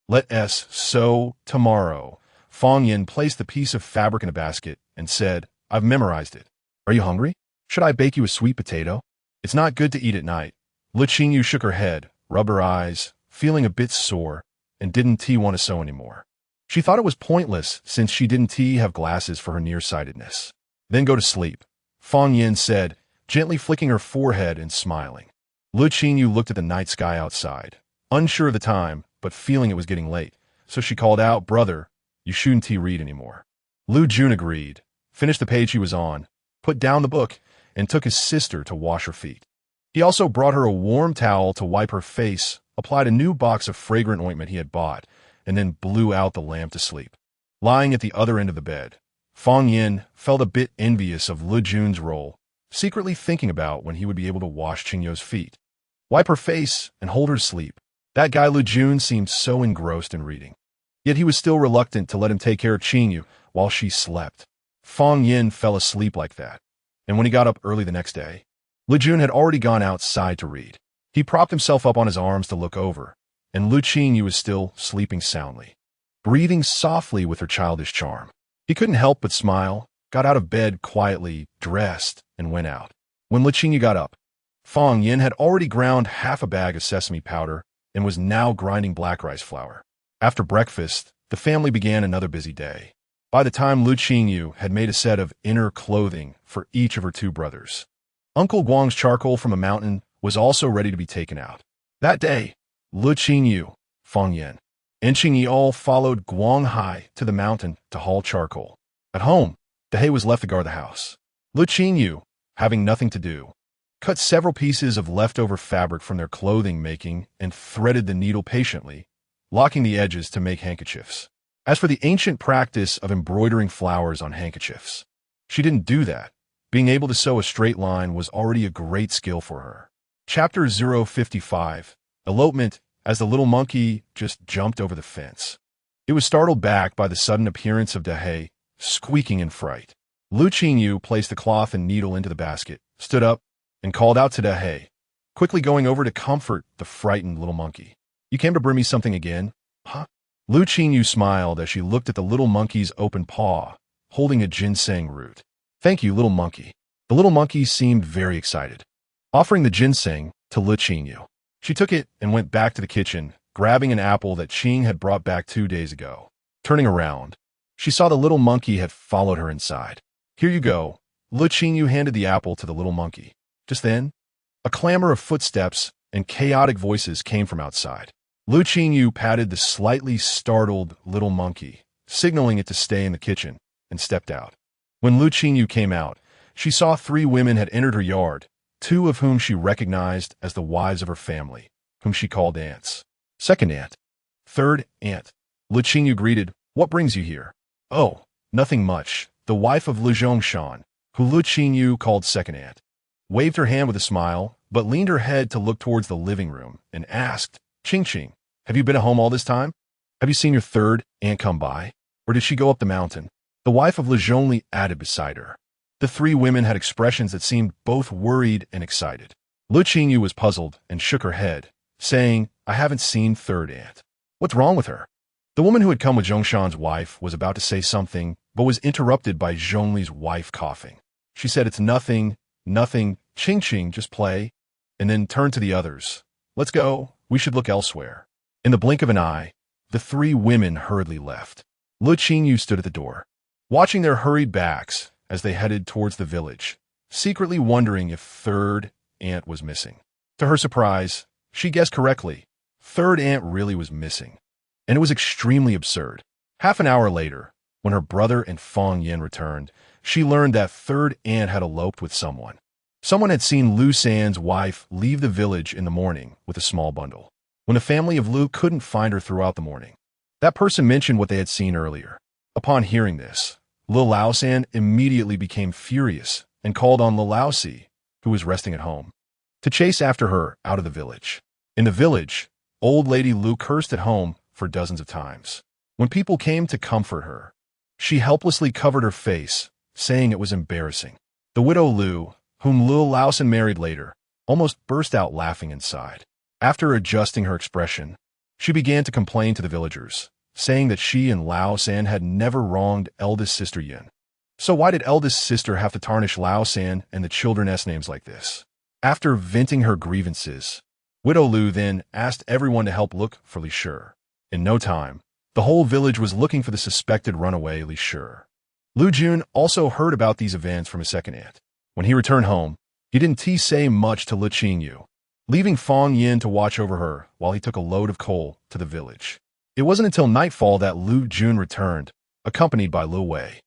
Let us sew tomorrow." Fang Yin placed the piece of fabric in a basket and said, "I've memorized it. Are you hungry? Should I bake you a sweet potato? It's not good to eat at night." Le Qingyu shook her head, rubbed her eyes, feeling a bit sore, and didn't want to sew anymore. She thought it was pointless since she didn't have glasses for her nearsightedness. "Then go to sleep," Fang Yin said, gently flicking her forehead and smiling. Le Qingyu looked at the night sky outside, unsure of the time, but feeling it was getting late, so she called out, "Brother, you shouldn't read anymore." Lu Jun agreed, finished the page he was on, put down the book, and took his sister to wash her feet. He also brought her a warm towel to wipe her face, applied a new box of fragrant ointment he had bought, and then blew out the lamp to sleep. Lying at the other end of the bed, Fang Yin felt a bit envious of Lu Jun's role, secretly thinking about when he would be able to wash Qingyou's feet, wipe her face, and hold her to sleep. That guy Lu Jun seemed so engrossed in reading. Yet he was still reluctant to let him take care of Qingyu while she slept. Fang Yin fell asleep like that, and when he got up early the next day, Lu Jun had already gone outside to read. He propped himself up on his arms to look over, and Lu Qingyu was still sleeping soundly, breathing softly with her childish charm. He couldn't help but smile, got out of bed quietly, dressed, and went out. When Lu Qingyu got up, Fang Yin had already ground half a bag of sesame powder and was now grinding black rice flour. After breakfast, the family began another busy day. By the time Lu Qingyu had made a set of inner clothing for each of her 2 brothers, Uncle Guang's charcoal from a mountain was also ready to be taken out. That day, Lu Qingyu, Fang Yin, and Qingyi all followed Guanghai to the mountain to haul charcoal. At home, the hay was left to guard the house. Lu Qingyu, having nothing to do, cut several pieces of leftover fabric from their clothing making and threaded the needle patiently, locking the edges to make handkerchiefs. As for the ancient practice of embroidering flowers on handkerchiefs, she didn't do that, Being able to sew a straight line was already a great skill for her. Chapter 055. Elopement. As the little monkey just jumped over the fence, it was startled back by the sudden appearance of De, squeaking in fright. Le Qingyou placed the cloth and needle into the basket, stood up, and called out to De, quickly going over to comfort the frightened little monkey. "You came to bring me something again, huh?" Le Qingyou smiled as she looked at the little monkey's open paw, holding a ginseng root. "Thank you, little monkey." The little monkey seemed very excited. Offering the ginseng to Le Qingyou, she took it and went back to the kitchen, grabbing an apple that Qing had brought back 2 days ago. Turning around, she saw the little monkey had followed her inside. "Here you go." Le Qingyou handed the apple to the little monkey. Just then, a clamor of footsteps and chaotic voices came from outside. Le Qingyou patted the slightly startled little monkey, signaling it to stay in the kitchen, and stepped out. When Le Qingyou came out, she saw 3 women had entered her yard, 2 of whom she recognized as the wives of her family, whom she called aunts. "Second aunt." "Third aunt." Le Qingyou greeted. "What brings you here?" "Oh, nothing much." The wife of Le Zhongshan, who Le Qingyou called second aunt, waved her hand with a smile, but leaned her head to look towards the living room and asked, "Qing, have you been at home all this time? Have you seen your third aunt come by? Or did she go up the mountain?" The wife of Le Zhongshan added beside her. The 3 women had expressions that seemed both worried and excited. Le Qingyou was puzzled and shook her head, saying, "I haven't seen third aunt. What's wrong with her?" The woman who had come with Zhongshan's wife was about to say something, but was interrupted by Zhongli's wife coughing. She said, "It's nothing, nothing, Qing, just play," and then turned to the others. "Let's go, we should look elsewhere." In the blink of an eye, the 3 women hurriedly left. Le Qingyou stood at the door, watching their hurried backs as they headed towards the village, secretly wondering if third aunt was missing. To her surprise, she guessed correctly. Third aunt really was missing, and it was extremely absurd. Half an hour later, when her brother and Fong Yin returned, she learned that third aunt had eloped with someone. Someone had seen Lu San's wife leave the village in the morning with a small bundle. When the family of Lu couldn't find her throughout the morning, that person mentioned what they had seen earlier. Upon hearing this, Lu Laosan immediately became furious and called on Lu Laosi, who was resting at home, to chase after her out of the village. In the village, old lady Lu cursed at home for dozens of times. When people came to comfort her, she helplessly covered her face, saying it was embarrassing. The widow Lu, whom Lu Laosan married later, almost burst out laughing inside. After adjusting her expression, she began to complain to the villagers, saying that she and Laosan had never wronged eldest sister Yin. So why did eldest sister have to tarnish Laosan and the children's names like this? After venting her grievances, widow Lu then asked everyone to help look for Li Shi. In no time, the whole village was looking for the suspected runaway Li Shi. Lu Jun also heard about these events from his second aunt. When he returned home, he didn't say much to Le Qingyou, leaving Fong Yin to watch over her while he took a load of coal to the village. It wasn't until nightfall that Lu Jun returned, accompanied by Lu Wei.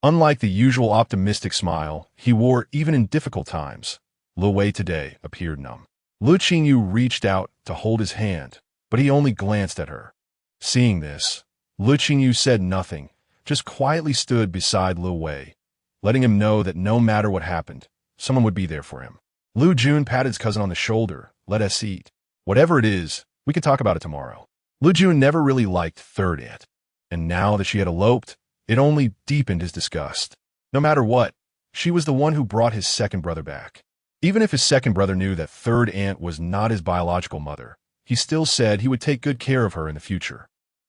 Unlike the usual optimistic smile he wore even in difficult times, Lu Wei today appeared numb. Le Qingyou reached out to hold his hand, but he only glanced at her. Seeing this, Le Qingyou said nothing, just quietly stood beside Lu Wei, letting him know that no matter what happened, someone would be there for him. Lu Jun patted his cousin on the shoulder. "Let us eat. Whatever it is, we can talk about it tomorrow." Lu Jun never really liked third aunt, and now that she had eloped, it only deepened his disgust. No matter what, she was the one who brought his second brother back. Even if his second brother knew that third aunt was not his biological mother, he still said he would take good care of her in the future.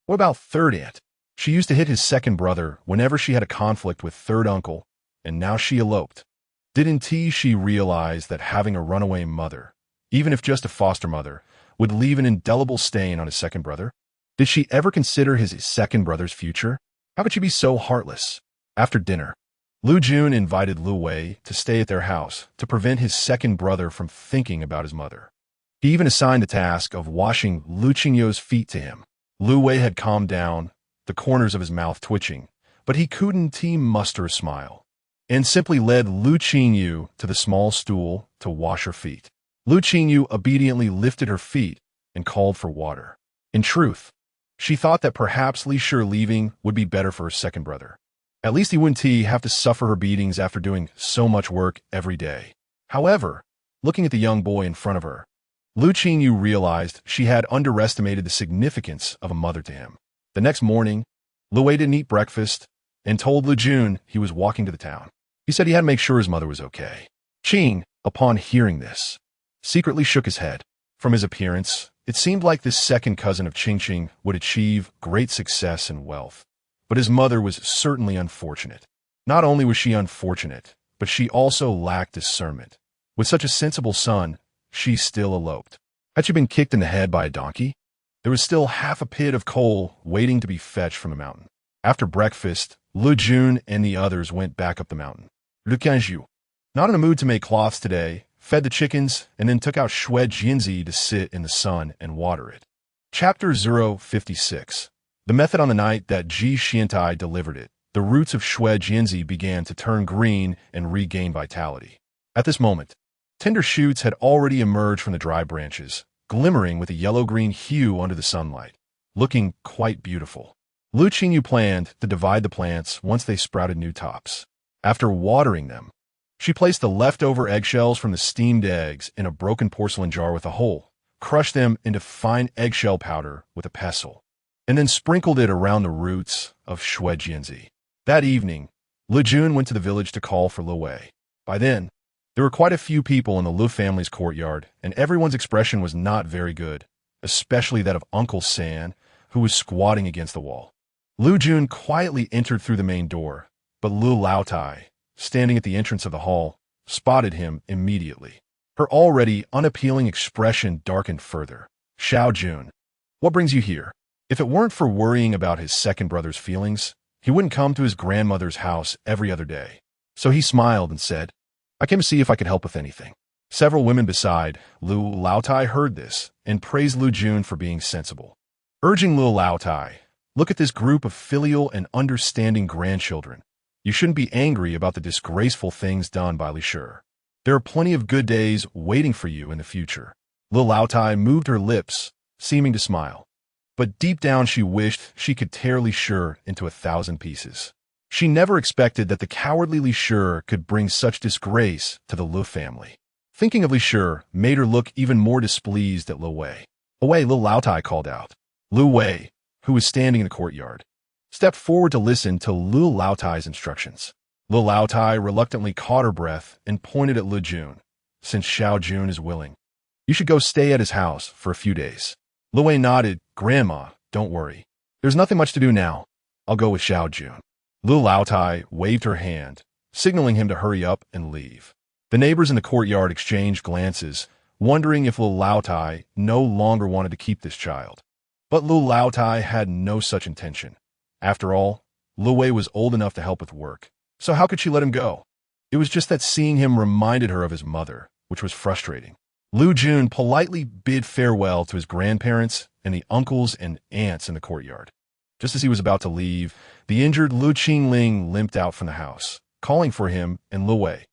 What about third aunt? She used to hit his second brother whenever she had a conflict with third uncle, and now she eloped. Didn't she realize that having a runaway mother, even if just a foster mother, would leave an indelible stain on his second brother? Did she ever consider his second brother's future? How could she be so heartless? After dinner, Lu Jun invited Lu Wei to stay at their house to prevent his second brother from thinking about his mother. He even assigned the task of washing Lu Qingyou's feet to him. Lu Wei had calmed down, the corners of his mouth twitching, but he couldn't muster a smile, and simply led Lu Qingyou to the small stool to wash her feet. Lu Qingyou obediently lifted her feet and called for water. In truth, she thought that perhaps Li Shi leaving would be better for her second brother. At least he wouldn't have to suffer her beatings after doing so much work every day. However, looking at the young boy in front of her, Le Qingyou realized she had underestimated the significance of a mother to him. The next morning, Lu didn't eat breakfast and told Lu Jun he was walking to the town. He said he had to make sure his mother was okay. Qing, upon hearing this, secretly shook his head. From his appearance, it seemed like this second cousin of Qingqing would achieve great success and wealth. But his mother was certainly unfortunate. Not only was she unfortunate, but she also lacked discernment. With such a sensible son, she still eloped. Had she been kicked in the head by a donkey? There was still half a pit of coal waiting to be fetched from the mountain. After breakfast, Lu Jun and the others went back up the mountain. Le Qingyou, not in a mood to make cloths today, fed the chickens and then took out Shui Jianzi to sit in the sun and water it. Chapter 056. The method on the night that Ji Xiantai delivered it, the roots of Shui Jianzi began to turn green and regain vitality. At this moment, tender shoots had already emerged from the dry branches, glimmering with a yellow-green hue under the sunlight, looking quite beautiful. Lu Qingyou planned to divide the plants once they sprouted new tops. After watering them, she placed the leftover eggshells from the steamed eggs in a broken porcelain jar with a hole, crushed them into fine eggshell powder with a pestle, and then sprinkled it around the roots of Shui Jianzi. That evening, Lu Jun went to the village to call for Lu Wei. By then, there were quite a few people in the Lu family's courtyard, and everyone's expression was not very good, especially that of Uncle San, who was squatting against the wall. Lu Jun quietly entered through the main door, but Lu Laotai, standing at the entrance of the hall, spotted him immediately. Her already unappealing expression darkened further. Xiao Jun, what brings you here? If it weren't for worrying about his second brother's feelings, he wouldn't come to his grandmother's house every other day. So he smiled and said, I came to see if I could help with anything. Several women beside Lu Laotai heard this and praised Lu Jun for being sensible. Urging Lu Laotai, look at this group of filial and understanding grandchildren. You shouldn't be angry about the disgraceful things done by Li Shi. There are plenty of good days waiting for you in the future. Lu Laotai moved her lips, seeming to smile. But deep down she wished she could tear Li Shi into 1,000 pieces. She never expected that the cowardly Li Shi could bring such disgrace to the Lu family. Thinking of Li Shi made her look even more displeased at Lu Wei. Away, Lu Laotai called out. Lu Wei, who was standing in the courtyard, stepped forward to listen to Lu Laotai's instructions. Lu Laotai reluctantly caught her breath and pointed at Lu Jun. Since Xiao Jun is willing, you should go stay at his house for a few days. Lu Wei nodded. Grandma, don't worry. There's nothing much to do now. I'll go with Xiao Jun. Lu Laotai waved her hand, signaling him to hurry up and leave. The neighbors in the courtyard exchanged glances, wondering if Lu Laotai no longer wanted to keep this child. But Lu Laotai had no such intention. After all, Lu Wei was old enough to help with work, so how could she let him go? It was just that seeing him reminded her of his mother, which was frustrating. Lu Jun politely bid farewell to his grandparents and the uncles and aunts in the courtyard. Just as he was about to leave, the injured Lu Qingling limped out from the house, calling for him and Lu Wei.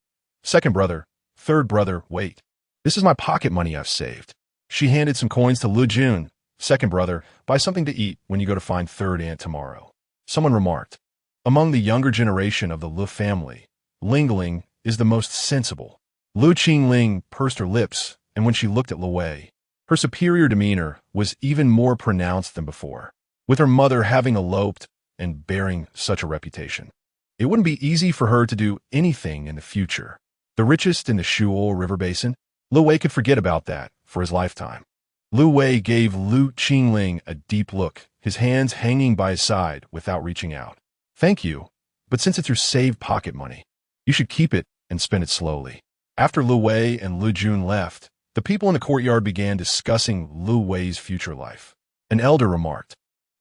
Second brother, third brother, wait. This is my pocket money I've saved. She handed some coins to Lu Jun. Second brother, buy something to eat when you go to find third aunt tomorrow. Someone remarked. Among the younger generation of the Lu family, Lingling is the most sensible. Lu Qingling pursed her lips, and when she looked at Lu Wei, her superior demeanor was even more pronounced than before. With her mother having eloped and bearing such a reputation, it wouldn't be easy for her to do anything in the future. The richest in the Shuo River Basin, Lu Wei could forget about that for his lifetime. Lu Wei gave Lu Qingling a deep look, his hands hanging by his side without reaching out. Thank you, but since it's your saved pocket money, you should keep it and spend it slowly. After Lu Wei and Lu Jun left, the people in the courtyard began discussing Lu Wei's future life. An elder remarked,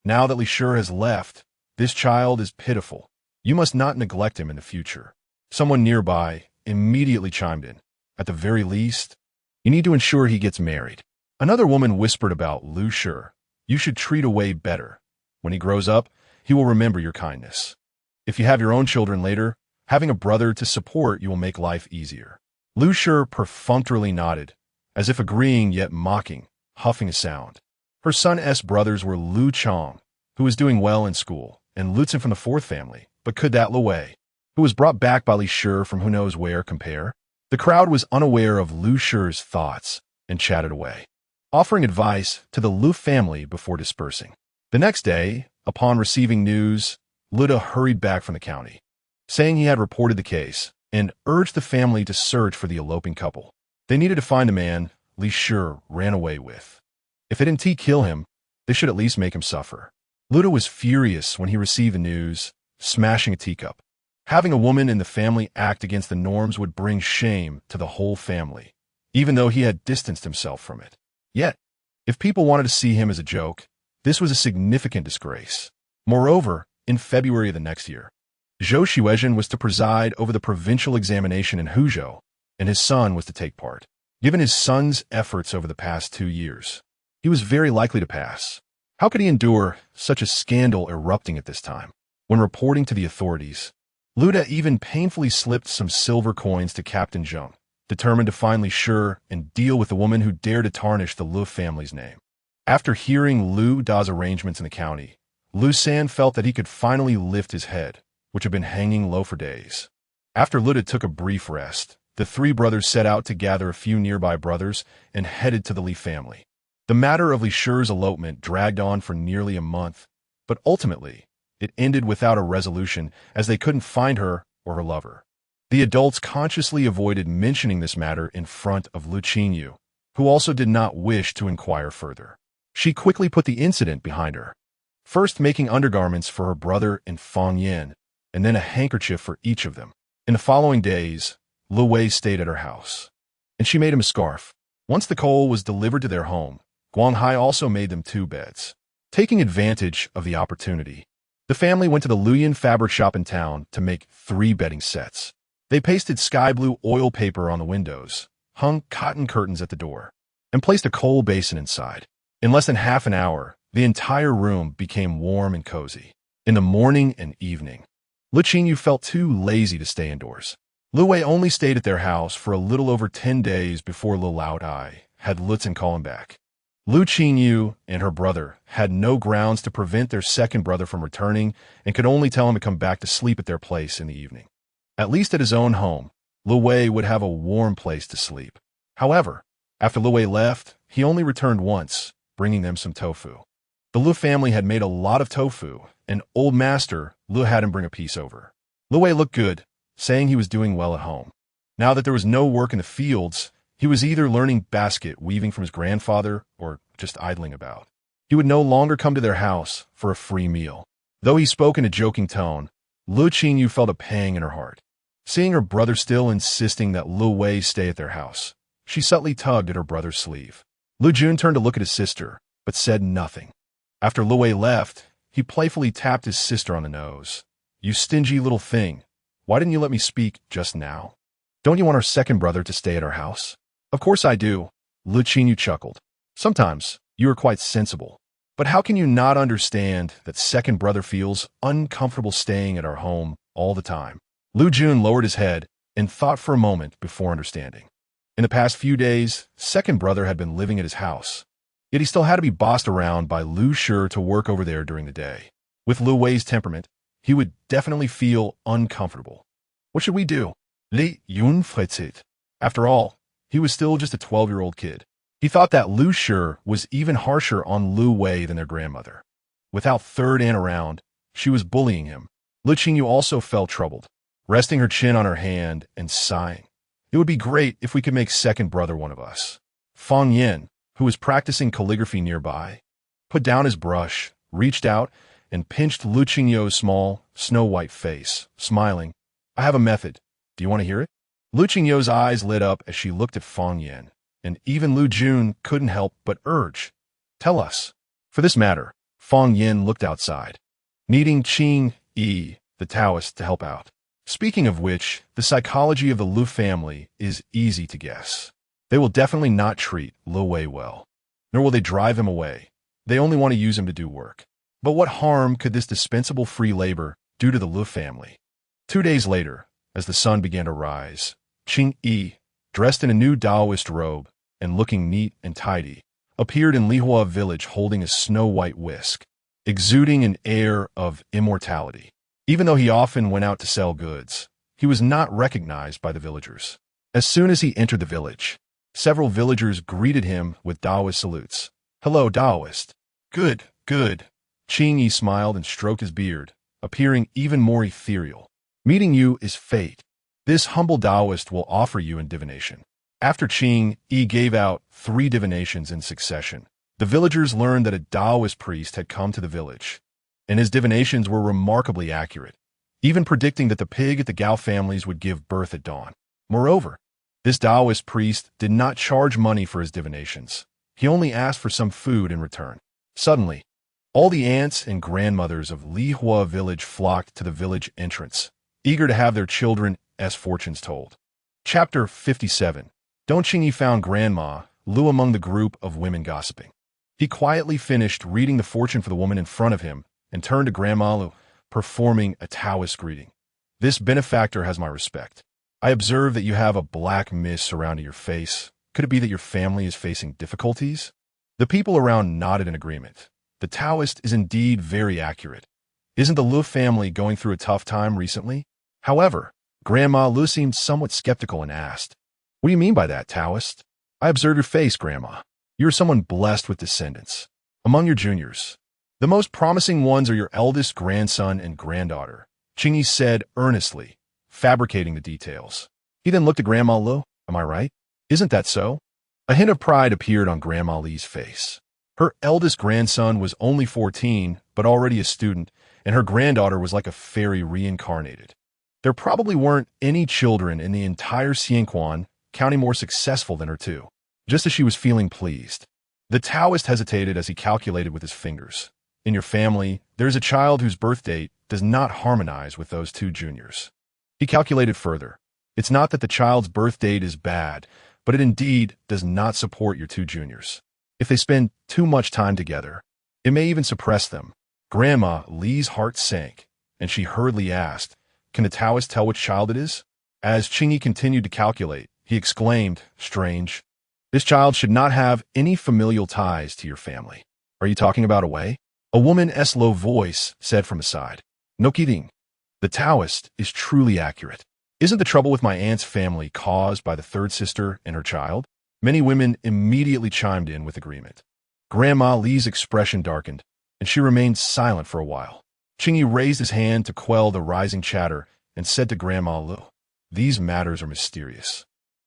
now that Li Shi has left, this child is pitiful. You must not neglect him in the future. Someone nearby immediately chimed in. At the very least, you need to ensure he gets married. Another woman whispered about Lu Shi. You should treat Wei better. When he grows up, he will remember your kindness. If you have your own children later, having a brother to support you will make life easier. Lu Shi perfunctorily nodded, as if agreeing yet mocking, huffing a sound. Her son's brothers were Lu Chong, who was doing well in school, and Lutzen from the fourth family, But could that Le, who was brought back by Li Shi from who knows where, compare? The crowd was unaware of Lu Shi's thoughts and chatted away, offering advice to the Lu family before dispersing. The next day, upon receiving news, Luda hurried back from the county, saying he had reported the case and urged the family to search for the eloping couple. They needed to find the man Li Shi ran away with. If they didn't kill him, they should at least make him suffer. Luda was furious when he received the news, smashing a teacup. Having a woman in the family act against the norms would bring shame to the whole family, even though he had distanced himself from it. Yet, if people wanted to see him as a joke, this was a significant disgrace. Moreover, in February of the next year, Zhou Xuezhen was to preside over the provincial examination in Huzhou, and his son was to take part. Given his son's efforts over the past 2 years, he was very likely to pass. How could he endure such a scandal erupting at this time? When reporting to the authorities, Luda even painfully slipped some silver coins to Captain Zheng, determined to find Li Shi and deal with the woman who dared to tarnish the Lu family's name. After hearing Lu Da's arrangements in the county, Lu San felt that he could finally lift his head, which had been hanging low for days. After Luda took a brief rest, the three brothers set out to gather a few nearby brothers and headed to the Li family. The matter of Li Shi's elopement dragged on for nearly a month, but ultimately, it ended without a resolution as they couldn't find her or her lover. The adults consciously avoided mentioning this matter in front of Le Qingyou, who also did not wish to inquire further. She quickly put the incident behind her, first making undergarments for her brother and Fang Yan, and then a handkerchief for each of them. In the following days, Lu Wei stayed at her house, and she made him a scarf. Once the coal was delivered to their home, Guanghai also made them 2 beds. Taking advantage of the opportunity, the family went to the Luyan fabric shop in town to make 3 bedding sets. They pasted sky blue oil paper on the windows, hung cotton curtains at the door, and placed a coal basin inside. In less than half an hour, the entire room became warm and cozy. In the morning and evening, Le Qingyou felt too lazy to stay indoors. Lu Wei only stayed at their house for a little over 10 days before Lu Laodai had Lutzen call him back. Lu Qingyou and her brother had no grounds to prevent their second brother from returning and could only tell him to come back to sleep at their place in the evening. At least at his own home, Lu Wei would have a warm place to sleep. However, after Lu Wei left, he only returned once, bringing them some tofu. The Lu family had made a lot of tofu, and old master Lu had him bring a piece over. Lu Wei looked good, saying he was doing well at home. Now that there was no work in the fields, he was either learning basket weaving from his grandfather or just idling about. He would no longer come to their house for a free meal. Though he spoke in a joking tone, Lu Qingyou felt a pang in her heart. Seeing her brother still insisting that Lu Wei stay at their house, she subtly tugged at her brother's sleeve. Lu Jun turned to look at his sister, but said nothing. After Lu Wei left, he playfully tapped his sister on the nose. "You stingy little thing. Why didn't you let me speak just now? Don't you want our second brother to stay at our house?" "Of course I do," Lu Qingyou chuckled. "Sometimes you are quite sensible. But how can you not understand that second brother feels uncomfortable staying at our home all the time?" Lu Jun lowered his head and thought for a moment before understanding. In the past few days, second brother had been living at his house, yet he still had to be bossed around by Lu Shi to work over there during the day. With Lu Wei's temperament, he would definitely feel uncomfortable. What should we do? Le Yun-Fritz-It. After all, he was still just a 12-year-old kid. He thought that Lu Shi was even harsher on Lu Wei than their grandmother. Without third aunt around, she was bullying him. Lu Qingyou also felt troubled, resting her chin on her hand and sighing. "It would be great if we could make second brother one of us." Fang Yan, who was practicing calligraphy nearby, put down his brush, reached out, and pinched Lu Qingyou's small, snow-white face, smiling. "I have a method. Do you want to hear it?" Lu Qingyou's eyes lit up as she looked at Fang Yan, and even Lu Jun couldn't help but urge, "Tell us." For this matter, Fang Yan looked outside, needing Qing Yi, the Taoist, to help out. Speaking of which, the psychology of the Lu family is easy to guess. They will definitely not treat Lu Wei well, nor will they drive him away. They only want to use him to do work. But what harm could this dispensable free labor do to the Lu family? 2 days later, as the sun began to rise, Qing Yi, dressed in a new Taoist robe and looking neat and tidy, appeared in Lihua village holding a snow-white whisk, exuding an air of immortality. Even though he often went out to sell goods, he was not recognized by the villagers. As soon as he entered the village, several villagers greeted him with Taoist salutes. "Hello, Taoist." "Good, good." Qingyi smiled and stroked his beard, appearing even more ethereal. "Meeting you is fate. This humble Taoist will offer you in divination." After Qingyi gave out 3 divinations in succession, the villagers learned that a Taoist priest had come to the village, and his divinations were remarkably accurate, even predicting that the pig at the Gao families would give birth at dawn. Moreover, this Taoist priest did not charge money for his divinations. He only asked for some food in return. Suddenly, all the aunts and grandmothers of Lihua village flocked to the village entrance, eager to have their children's fortunes told. Chapter 57. Don Qingyi found Grandma Lu among the group of women gossiping. He quietly finished reading the fortune for the woman in front of him and turned to Grandma Lu, performing a Taoist greeting. "This benefactor has my respect. I observe that you have a black mist surrounding your face. Could it be that your family is facing difficulties?" The people around nodded in agreement. The Taoist is indeed very accurate. Isn't the Lu family going through a tough time recently? However, Grandma Lu seemed somewhat skeptical and asked, "What do you mean by that, Taoist?" "I observe your face, Grandma. You are someone blessed with descendants. Among your juniors, the most promising ones are your eldest grandson and granddaughter," Qingyi said earnestly, fabricating the details. He then looked at Grandma Lu. "Am I right? Isn't that so?" A hint of pride appeared on Grandma Li's face. Her eldest grandson was only 14, but already a student, and her granddaughter was like a fairy reincarnated. There probably weren't any children in the entire Xianquan county more successful than her two. Just as she was feeling pleased, the Taoist hesitated as he calculated with his fingers. "In your family, there is a child whose birth date does not harmonize with those 2 juniors." He calculated further. "It's not that the child's birth date is bad, but it indeed does not support your 2 juniors. If they spend too much time together, it may even suppress them." Grandma Li's heart sank, and she hurriedly asked, "Can the Taoist tell which child it is?" As Qingyi continued to calculate, he exclaimed, "Strange. This child should not have any familial ties to your family." "Are you talking about Away?" A woman's low voice said from aside. "No kidding. The Taoist is truly accurate. Isn't the trouble with my aunt's family caused by the 3rd sister and her child?" Many women immediately chimed in with agreement. Grandma Li's expression darkened, and she remained silent for a while. Qingyi raised his hand to quell the rising chatter and said to Grandma Lu, "These matters are mysterious.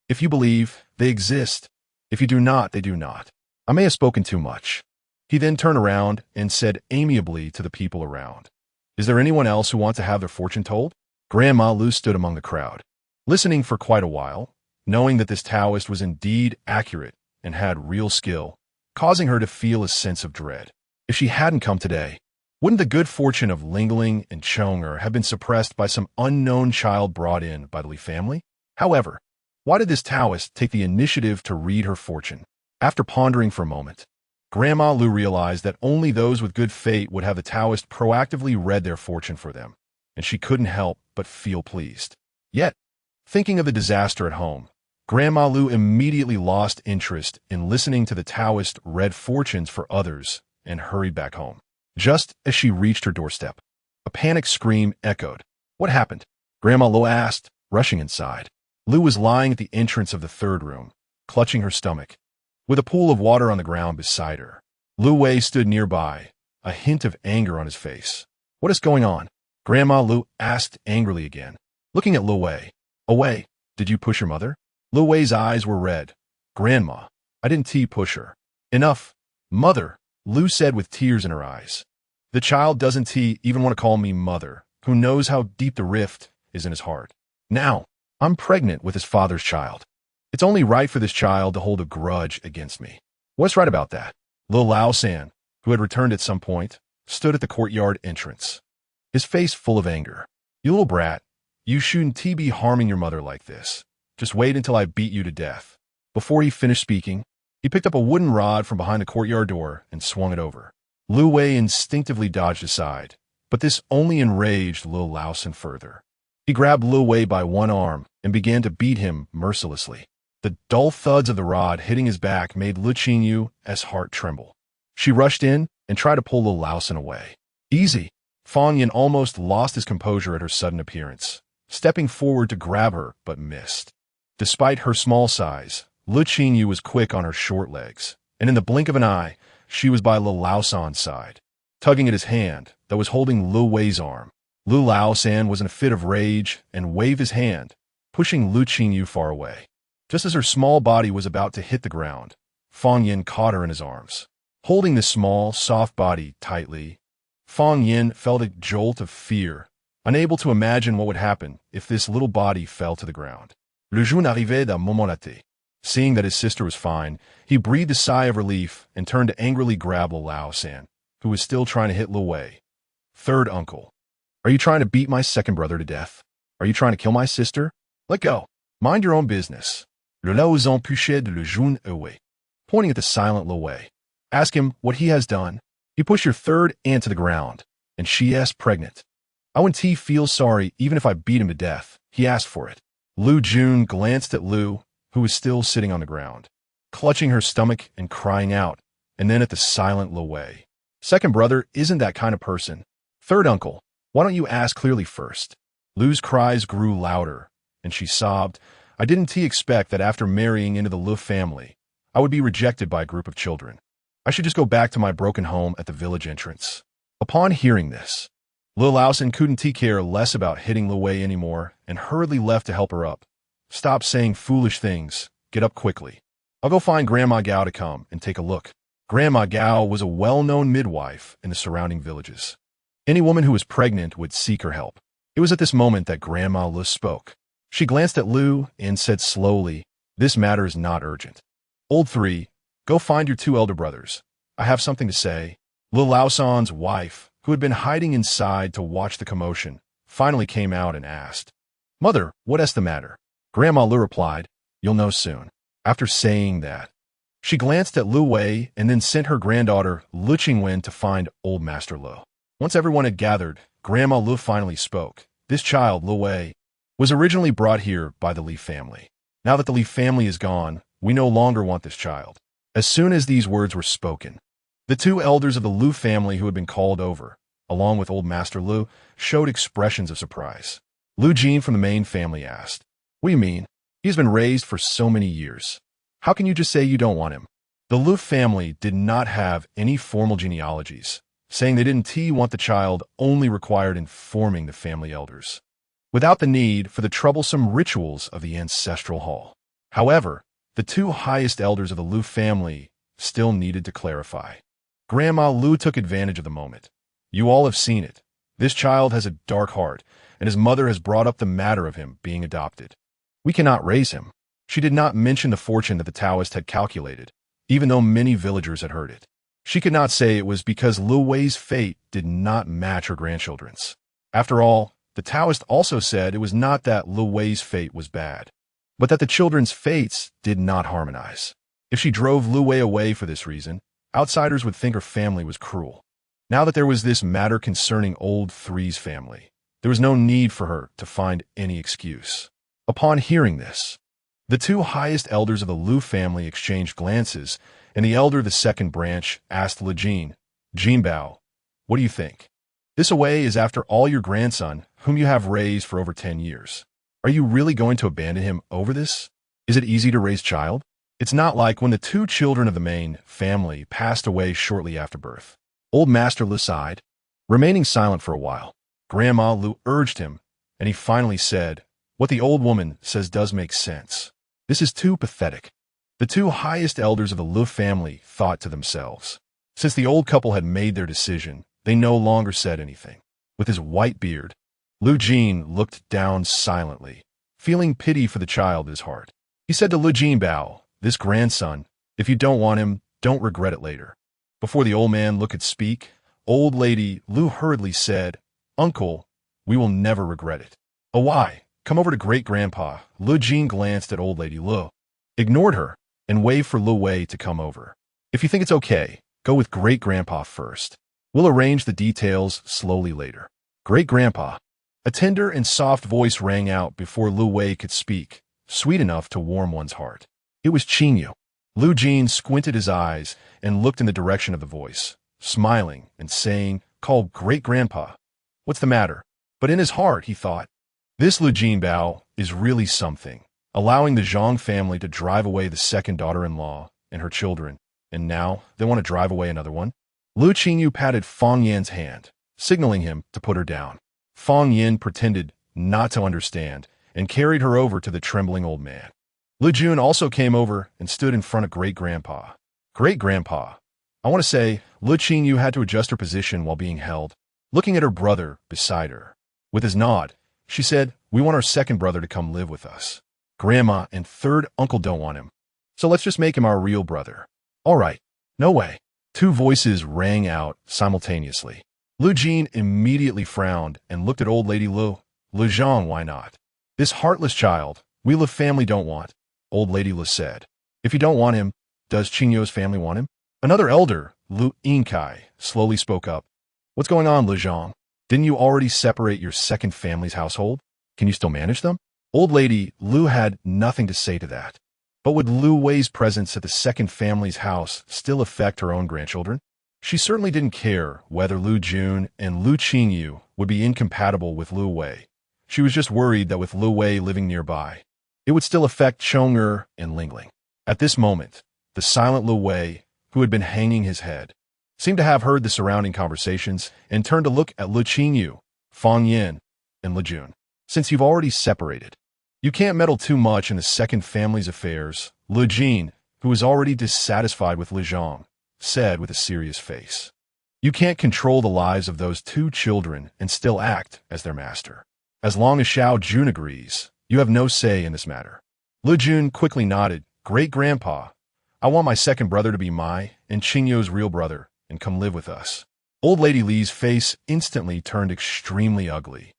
If you believe, they exist. If you do not, they do not. I may have spoken too much." He then turned around and said amiably to the people around, "Is there anyone else who wants to have their fortune told?" Grandma Lu stood among the crowd, listening for quite a while, knowing that this Taoist was indeed accurate and had real skill, causing her to feel a sense of dread. If she hadn't come today, wouldn't the good fortune of Lingling and Chong'er have been suppressed by some unknown child brought in by the Li family? However, why did this Taoist take the initiative to read her fortune? After pondering for a moment, Grandma Lu realized that only those with good fate would have the Taoist proactively read their fortune for them, and she couldn't help but feel pleased. Yet, thinking of the disaster at home, Grandma Lu immediately lost interest in listening to the Taoist read fortunes for others and hurried back home. Just as she reached her doorstep, a panicked scream echoed. "What happened?" Grandma Lu asked, rushing inside. Lu was lying at the entrance of the 3rd room, clutching her stomach, with a pool of water on the ground beside her. Lu Wei stood nearby, a hint of anger on his face. "What is going on?" Grandma Lu asked angrily again, looking at Lu Wei. "Away, did you push your mother?" Lu Wei's eyes were red. "Grandma, I didn't push her." "Enough, mother," Lu said with tears in her eyes. "The child doesn't even want to call me mother. Who knows how deep the rift is in his heart? Now, I'm pregnant with his father's child. It's only right for this child to hold a grudge against me." "What's right about that?" Lil Lao San, who had returned at some point, stood at the courtyard entrance, his face full of anger. "You little brat, you shouldn't be harming your mother like this. Just wait until I beat you to death." Before he finished speaking, he picked up a wooden rod from behind the courtyard door and swung it over. Lu Wei instinctively dodged aside, but this only enraged Lil Laosan further. He grabbed Lu Wei by one arm and began to beat him mercilessly. The dull thuds of the rod hitting his back made Le Qinyou's heart tremble. She rushed in and tried to pull Lil Laosan away. "Easy," Fang Yin almost lost his composure at her sudden appearance, stepping forward to grab her, but missed. Despite her small size, Le Qingyou was quick on her short legs, and in the blink of an eye, she was by Lu Laosan's side, tugging at his hand that was holding Lu Wei's arm. Lu Laosan was in a fit of rage and waved his hand, pushing Le Qingyou far away. Just as her small body was about to hit the ground, Fang Yin caught her in his arms. Holding the small, soft body tightly, Fang Yin felt a jolt of fear, unable to imagine what would happen if this little body fell to the ground. Le jour n'arrivait d'un moment laté. Seeing that his sister was fine, he breathed a sigh of relief and turned to angrily grab Lu Laosan, who was still trying to hit Lu Wei. Third uncle. Are you trying to beat my second brother to death? Are you trying to kill my sister? Let go. Mind your own business. Le Laosan poussait de le jeune Wei, pointing at the silent Lu Wei. Ask him what he has done. You push your third aunt to the ground, and she is pregnant. I wouldn't feel sorry even if I beat him to death. He asked for it. Lu Jun glanced at Lu, who was still sitting on the ground, clutching her stomach and crying out, and then at the silent Lu Wei. Second brother isn't that kind of person. Third uncle, why don't you ask clearly first? Lu's cries grew louder, and she sobbed. I didn't expect that after marrying into the Lu family, I would be rejected by a group of children. I should just go back to my broken home at the village entrance. Upon hearing this, Lu Laosan couldn't care less about hitting Lu Wei anymore and hurriedly left to help her up. Stop saying foolish things. Get up quickly. I'll go find Grandma Gao to come and take a look. Grandma Gao was a well-known midwife in the surrounding villages. Any woman who was pregnant would seek her help. It was at this moment that Grandma Lu spoke. She glanced at Lu and said slowly, "This matter is not urgent. Old three, go find your two elder brothers. I have something to say." Lu Laosan's wife, who had been hiding inside to watch the commotion, finally came out and asked, "Mother, what is the matter?" Grandma Lu replied, "You'll know soon." After saying that, she glanced at Lu Wei and then sent her granddaughter Lu Qingwen to find old Master Lu. Once everyone had gathered, Grandma Lu finally spoke. This child, Lu Wei, was originally brought here by the Li family. Now that the Li family is gone, we no longer want this child. As soon as these words were spoken, the two elders of the Lu family who had been called over, along with old Master Lu, showed expressions of surprise. Lu Jin from the main family asked, "What do you mean? He's been raised for so many years. How can you just say you don't want him?" The Lu family did not have any formal genealogies, saying they didn't want the child only required informing the family elders, without the need for the troublesome rituals of the ancestral hall. However, the two highest elders of the Lu family still needed to clarify. Grandma Lu took advantage of the moment. You all have seen it. This child has a dark heart, and his mother has brought up the matter of him being adopted. We cannot raise him. She did not mention the fortune that the Taoist had calculated, even though many villagers had heard it. She could not say it was because Lu Wei's fate did not match her grandchildren's. After all, the Taoist also said it was not that Lu Wei's fate was bad, but that the children's fates did not harmonize. If she drove Lu Wei away for this reason, outsiders would think her family was cruel. Now that there was this matter concerning old Three's family, there was no need for her to find any excuse. Upon hearing this, the two highest elders of the Lu family exchanged glances, and the elder of the second branch asked Le Jin, "Jinbao, what do you think? This Wei is after all your grandson, whom you have raised for over 10 years. Are you really going to abandon him over this? Is it easy to raise child? It's not like when the two children of the main family passed away shortly after birth." Old Master Lu sighed, remaining silent for a while. Grandma Lu urged him, and he finally said, "What the old woman says does make sense. This is too pathetic." The two highest elders of the Lu family thought to themselves. Since the old couple had made their decision, they no longer said anything. With his white beard, Lu Jin looked down silently, feeling pity for the child in his heart. He said to Lu Jinbao, "This grandson, if you don't want him, don't regret it later." Before the old man Lu could speak, old lady Lu hurriedly said, "Uncle, we will never regret it." "Oh, why? Come over to great-grandpa." Lu Jin glanced at old lady Lu, ignored her, and waved for Lu Wei to come over. "If you think it's okay, go with great-grandpa first. We'll arrange the details slowly later." "Great-grandpa." A tender and soft voice rang out before Lu Wei could speak, sweet enough to warm one's heart. It was Qingyou. Lu Jin squinted his eyes and looked in the direction of the voice, smiling and saying, "Call great-grandpa." What's the matter? But in his heart, he thought, this Lu Jinbao is really something, allowing the Zhang family to drive away the second daughter-in-law and her children, and now they want to drive away another one. Lu Qingyou patted Fang Yan's hand, signaling him to put her down. Fang Yan pretended not to understand and carried her over to the trembling old man. Lu Jun also came over and stood in front of Great-Grandpa. Great-Grandpa, I want to say, Lu Qingyou had to adjust her position while being held, looking at her brother beside her. With his nod, she said, we want our second brother to come live with us. Grandma and third uncle don't want him, so let's just make him our real brother. All right, no way. Two voices rang out simultaneously. Lu Jin immediately frowned and looked at old lady Lu. Lu Zhang, why not? This heartless child, we Lu family don't want, old lady Lu said. If you don't want him, does Qingyou's family want him? Another elder, Lu Yingkai, slowly spoke up. What's going on, Lu Zhang? Didn't you already separate your second family's household? Can you still manage them? Old lady Lu had nothing to say to that. But would Lu Wei's presence at the second family's house still affect her own grandchildren? She certainly didn't care whether Lu Jun and Lu Qingyou would be incompatible with Lu Wei. She was just worried that with Lu Wei living nearby, it would still affect Chong'er and Lingling. At this moment, the silent Lu Wei, who had been hanging his head, seemed to have heard the surrounding conversations and turned to look at Lu Qingyou, Fang Yan, and Lu Jun. Since you've already separated, you can't meddle too much in the second family's affairs, Lu Jin, who was already dissatisfied with Lu Zhang, said with a serious face. You can't control the lives of those two children and still act as their master. As long as Xiao Jun agrees, you have no say in this matter. Lu Jun quickly nodded. Great-Grandpa, I want my second brother to be my and Qingyou's real brother and come live with us. Old Lady Li's face instantly turned extremely ugly,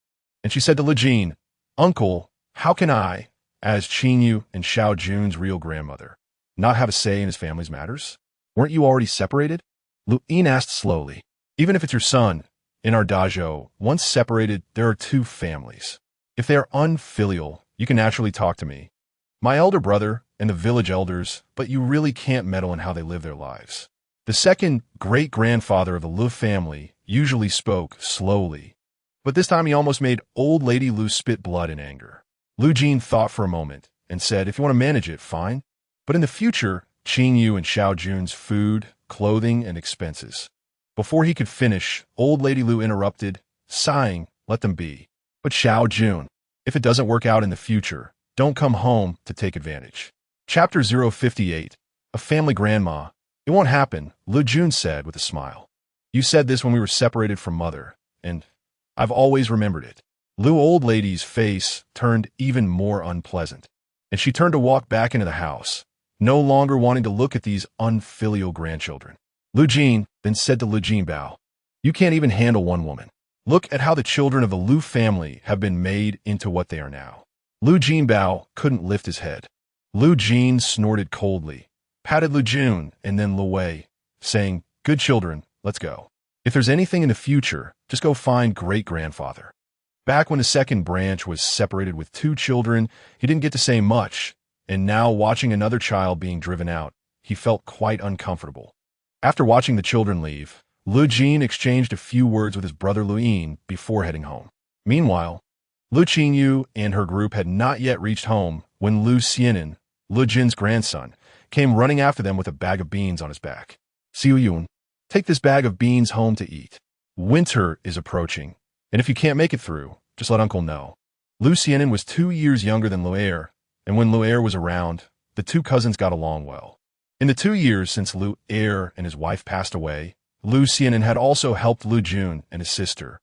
and she said to Lu Jin, Uncle, how can I, as Qingyou and Xiao Jun's real grandmother, not have a say in his family's matters? Weren't you already separated? Lu Yin asked slowly. Even if it's your son, in our dojo, once separated, there are two families. If they are unfilial, you can naturally talk to me, my elder brother, and the village elders, but you really can't meddle in how they live their lives. The second great-grandfather of the Lu family usually spoke slowly, but this time he almost made old lady Lu spit blood in anger. Lu Jin thought for a moment and said, if you want to manage it, fine. But in the future, Qingyou and Xiao Jun's food, clothing, and expenses. Before he could finish, old lady Lu interrupted, sighing, let them be. But Xiao Jun, if it doesn't work out in the future, don't come home to take advantage. Chapter 058, A Family Grandma. It won't happen, Lu Jun said with a smile. You said this when we were separated from Mother, and I've always remembered it. Lu old lady's face turned even more unpleasant, and she turned to walk back into the house, no longer wanting to look at these unfilial grandchildren. Lu Jin then said to Lu Jinbao, you can't even handle one woman. Look at how the children of the Lu family have been made into what they are now. Lu Jinbao couldn't lift his head. Lu Jin snorted coldly, patted Lu Jun and then Lu Wei, saying, good children, let's go. If there's anything in the future, just go find great-grandfather. Back when the second branch was separated with two children, he didn't get to say much, and now watching another child being driven out, he felt quite uncomfortable. After watching the children leave, Lu Jin exchanged a few words with his brother Lu Yin before heading home. Meanwhile, Lu Qingyou and her group had not yet reached home when Lu Xianin, Lu Jin's grandson, came running after them with a bag of beans on his back. Xiu Yun, take this bag of beans home to eat. Winter is approaching, and if you can't make it through, just let Uncle know. Lu Xianin was 2 years younger than Lu Er, and when Lu Er was around, the two cousins got along well. In the 2 years since Lu Er and his wife passed away, Lu Xianin had also helped Lu Jun and his sister,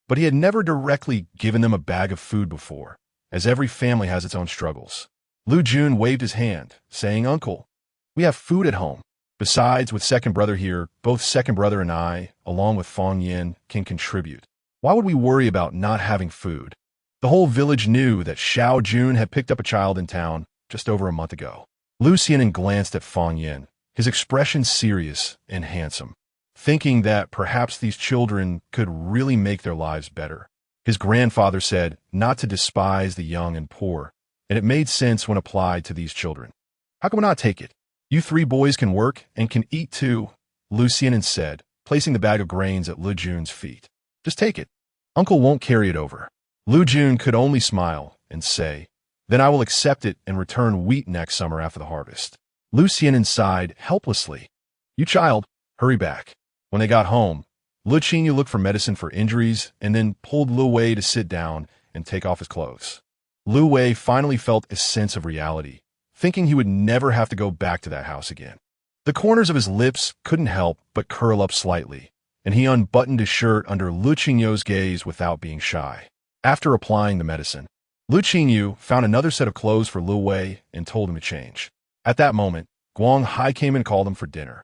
but he had never directly given them a bag of food before, as every family has its own struggles. Lu Jun waved his hand, saying, Uncle, we have food at home. Besides, with second brother here, both second brother and I, along with Fang Yan, can contribute. Why would we worry about not having food? The whole village knew that Xiao Jun had picked up a child in town just over a month ago. Lu Xianin glanced at Fang Yan, his expression serious and handsome, thinking that perhaps these children could really make their lives better. His grandfather said not to despise the young and poor, and it made sense when applied to these children. How come not take it? You 3 boys can work and can eat too, Lu Xianin said, placing the bag of grains at Lu Jun's feet. Just take it. Uncle won't carry it over. Lu Jun could only smile and say, then I will accept it and return wheat next summer after the harvest. Lu Xian sighed helplessly. You child, hurry back. When they got home, Lu Qingyou looked for medicine for injuries and then pulled Lu Wei to sit down and take off his clothes. Lu Wei finally felt a sense of reality, thinking he would never have to go back to that house again. The corners of his lips couldn't help but curl up slightly, and he unbuttoned his shirt under Lu Qingyou's gaze without being shy. After applying the medicine, Lu Qingyou found another set of clothes for Lu Wei and told him to change. At that moment, Guang Hai came and called him for dinner,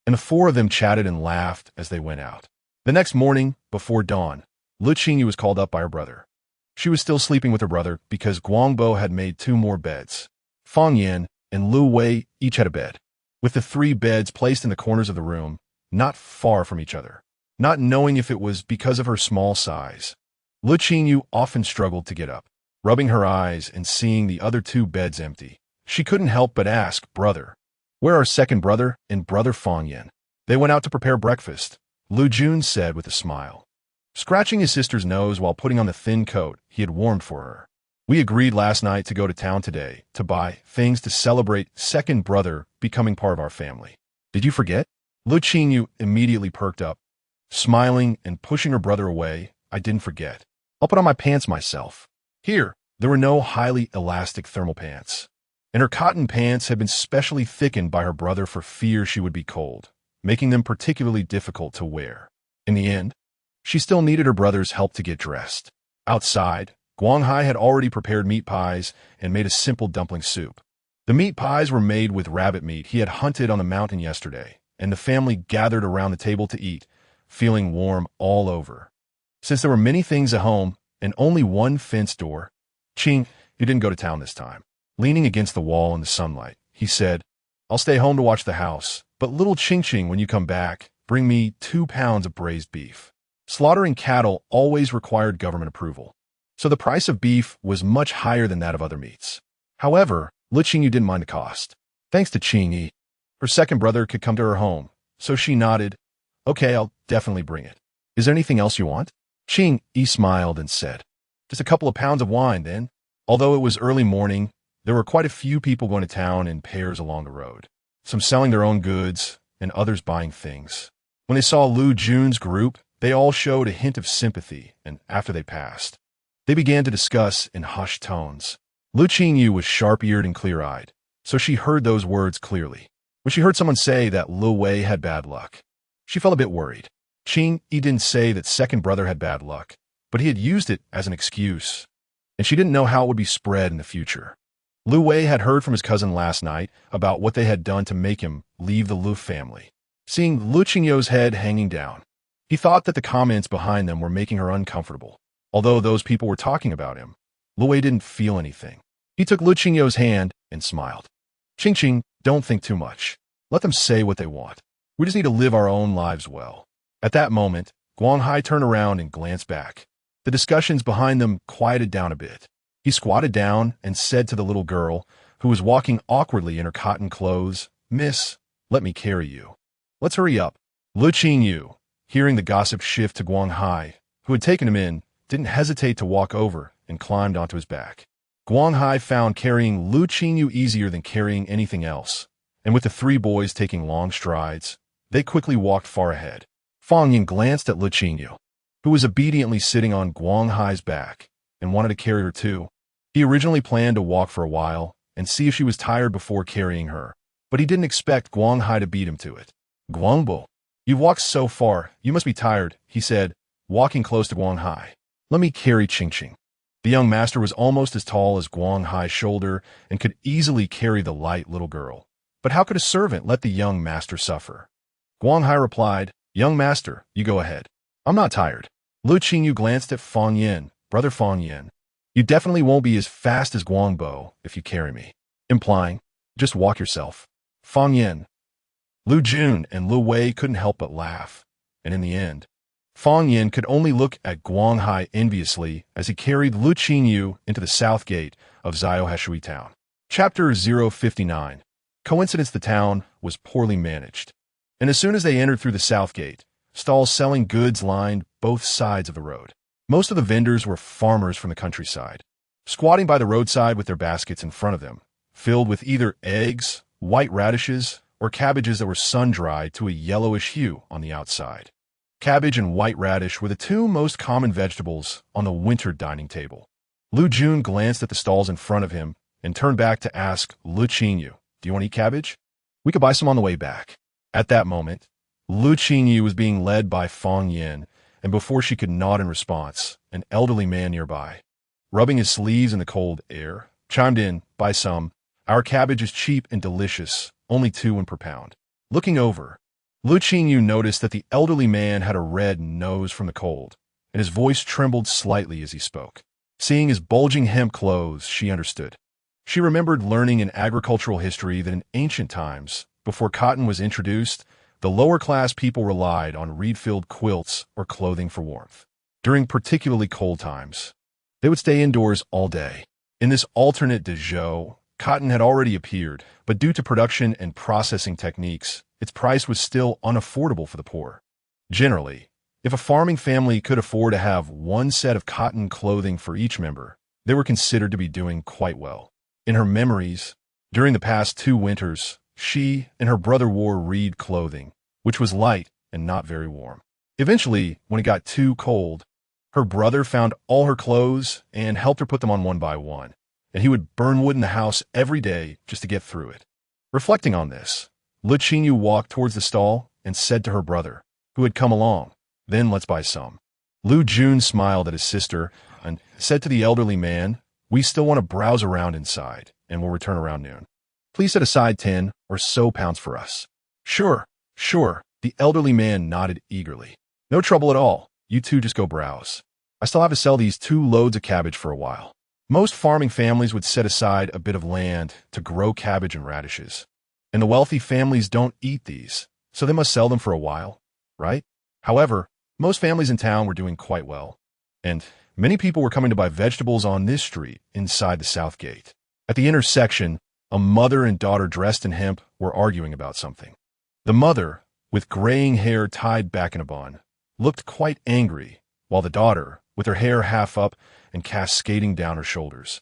and the four of them chatted and laughed as they went out. The next morning, before dawn, Lu Qingyou was called up by her brother. She was still sleeping with her brother because Guangbo had made 2 more beds. Fang Yan and Lu Wei each had a bed, with the 3 beds placed in the corners of the room, not far from each other. Not knowing if it was because of her small size, Lu Qingyou often struggled to get up. Rubbing her eyes and seeing the other 2 beds empty, she couldn't help but ask, brother, where are second brother and brother Fang Yan? They went out to prepare breakfast, Lu Jun said with a smile, scratching his sister's nose while putting on the thin coat he had warmed for her. We agreed last night to go to town today to buy things to celebrate second brother becoming part of our family. Did you forget? Lu Qingyou immediately perked up, smiling and pushing her brother away. I didn't forget. I'll put on my pants myself. Here, there were no highly elastic thermal pants, and her cotton pants had been specially thickened by her brother for fear she would be cold, making them particularly difficult to wear. In the end, she still needed her brother's help to get dressed. Outside, Guang Hai had already prepared meat pies and made a simple dumpling soup. The meat pies were made with rabbit meat he had hunted on the mountain yesterday, and the family gathered around the table to eat, feeling warm all over. Since there were many things at home and only one fenced door, Qing, you didn't go to town this time. Leaning against the wall in the sunlight, he said, I'll stay home to watch the house, but little Qing, when you come back, bring me 2 pounds of braised beef. Slaughtering cattle always required government approval, so the price of beef was much higher than that of other meats. However, Lu Qingyou didn't mind the cost. Thanks to Qing, her second brother could come to her home, so she nodded, okay, I'll definitely bring it. Is there anything else you want? Qing smiled and said, just a couple of pounds of wine, then. Although it was early morning, there were quite a few people going to town in pairs along the road, some selling their own goods and others buying things. When they saw Lu Jun's group, they all showed a hint of sympathy, and after they passed, they began to discuss in hushed tones. Lu Qingyou was sharp-eared and clear-eyed, so she heard those words clearly. When she heard someone say that Lu Wei had bad luck, she felt a bit worried. Qing didn't say that second brother had bad luck, but he had used it as an excuse, and she didn't know how it would be spread in the future. Lu Wei had heard from his cousin last night about what they had done to make him leave the Lu family. Seeing Lu Qingyou's head hanging down, he thought that the comments behind them were making her uncomfortable. Although those people were talking about him, Lu Wei didn't feel anything. He took Lu Qingyou's hand and smiled. Qing, don't think too much. Let them say what they want. We just need to live our own lives well. At that moment, Guang Hai turned around and glanced back. The discussions behind them quieted down a bit. He squatted down and said to the little girl, who was walking awkwardly in her cotton clothes, Miss, let me carry you. Let's hurry up. Lu Qingyou, hearing the gossip shift to Guang Hai, who had taken him in, didn't hesitate to walk over and climbed onto his back. Guang Hai found carrying Lu Qingyou easier than carrying anything else, and with the 3 boys taking long strides, they quickly walked far ahead. Fang Yan glanced at Lu Qingyou, who was obediently sitting on Guang Hai's back, and wanted to carry her too. He originally planned to walk for a while and see if she was tired before carrying her, but he didn't expect Guang Hai to beat him to it. Guangbo, you've walked so far, you must be tired, he said, walking close to Guang Hai. Let me carry Qing. The young master was almost as tall as Guang Hai's shoulder and could easily carry the light little girl. But how could a servant let the young master suffer? Guang Hai replied, Young master, you go ahead. I'm not tired. Lu Qingyou glanced at Fang Yan, brother Fang Yan. You definitely won't be as fast as Guangbo if you carry me. Implying, just walk yourself. Fang Yan. Lu Jun and Lu Wei couldn't help but laugh, and in the end, Fang Yan could only look at Guang Hai enviously as he carried Lu Qingyou into the south gate of Xiaoheshui town. Chapter 059. Coincidence. The town was poorly managed, and as soon as they entered through the south gate, stalls selling goods lined both sides of the road. Most of the vendors were farmers from the countryside, squatting by the roadside with their baskets in front of them, filled with either eggs, white radishes, or cabbages that were sun-dried to a yellowish hue on the outside. Cabbage and white radish were the two most common vegetables on the winter dining table. Lu Jun glanced at the stalls in front of him and turned back to ask Le Qingyou, "Do you want to eat cabbage? We could buy some on the way back." At that moment, Lu Qingyou was being led by Fang Yin, and before she could nod in response, an elderly man nearby, rubbing his sleeves in the cold air, chimed in, "Buy some. Our cabbage is cheap and delicious, only 2 per pound." Looking over, Lu Qingyou noticed that the elderly man had a red nose from the cold, and his voice trembled slightly as he spoke. Seeing his bulging hemp clothes, she understood. She remembered learning in agricultural history that in ancient times, before cotton was introduced, the lower-class people relied on reed-filled quilts or clothing for warmth. During particularly cold times, they would stay indoors all day. In this alternate de jour, cotton had already appeared, but due to production and processing techniques, its price was still unaffordable for the poor. Generally, if a farming family could afford to have one set of cotton clothing for each member, they were considered to be doing quite well. In her memories, during the past 2 winters, she and her brother wore reed clothing, which was light and not very warm. Eventually, when it got too cold, her brother found all her clothes and helped her put them on one by one, and he would burn wood in the house every day just to get through it. Reflecting on this, Le Qingyou walked towards the stall and said to her brother, who had come along, "Then let's buy some." Lu Jun smiled at his sister and said to the elderly man, "We still want to browse around inside, and we'll return around noon. Please set aside 10 or so pounds for us." Sure. The elderly man nodded eagerly. "No trouble at all. You two just go browse. I still have to sell these 2 loads of cabbage for a while." Most farming families would set aside a bit of land to grow cabbage and radishes. And the wealthy families don't eat these, so they must sell them for a while, right? However, most families in town were doing quite well, and many people were coming to buy vegetables on this street inside the South Gate. At the intersection, a mother and daughter dressed in hemp were arguing about something. The mother, with graying hair tied back in a bun, looked quite angry, while the daughter, with her hair half up and cascading down her shoulders,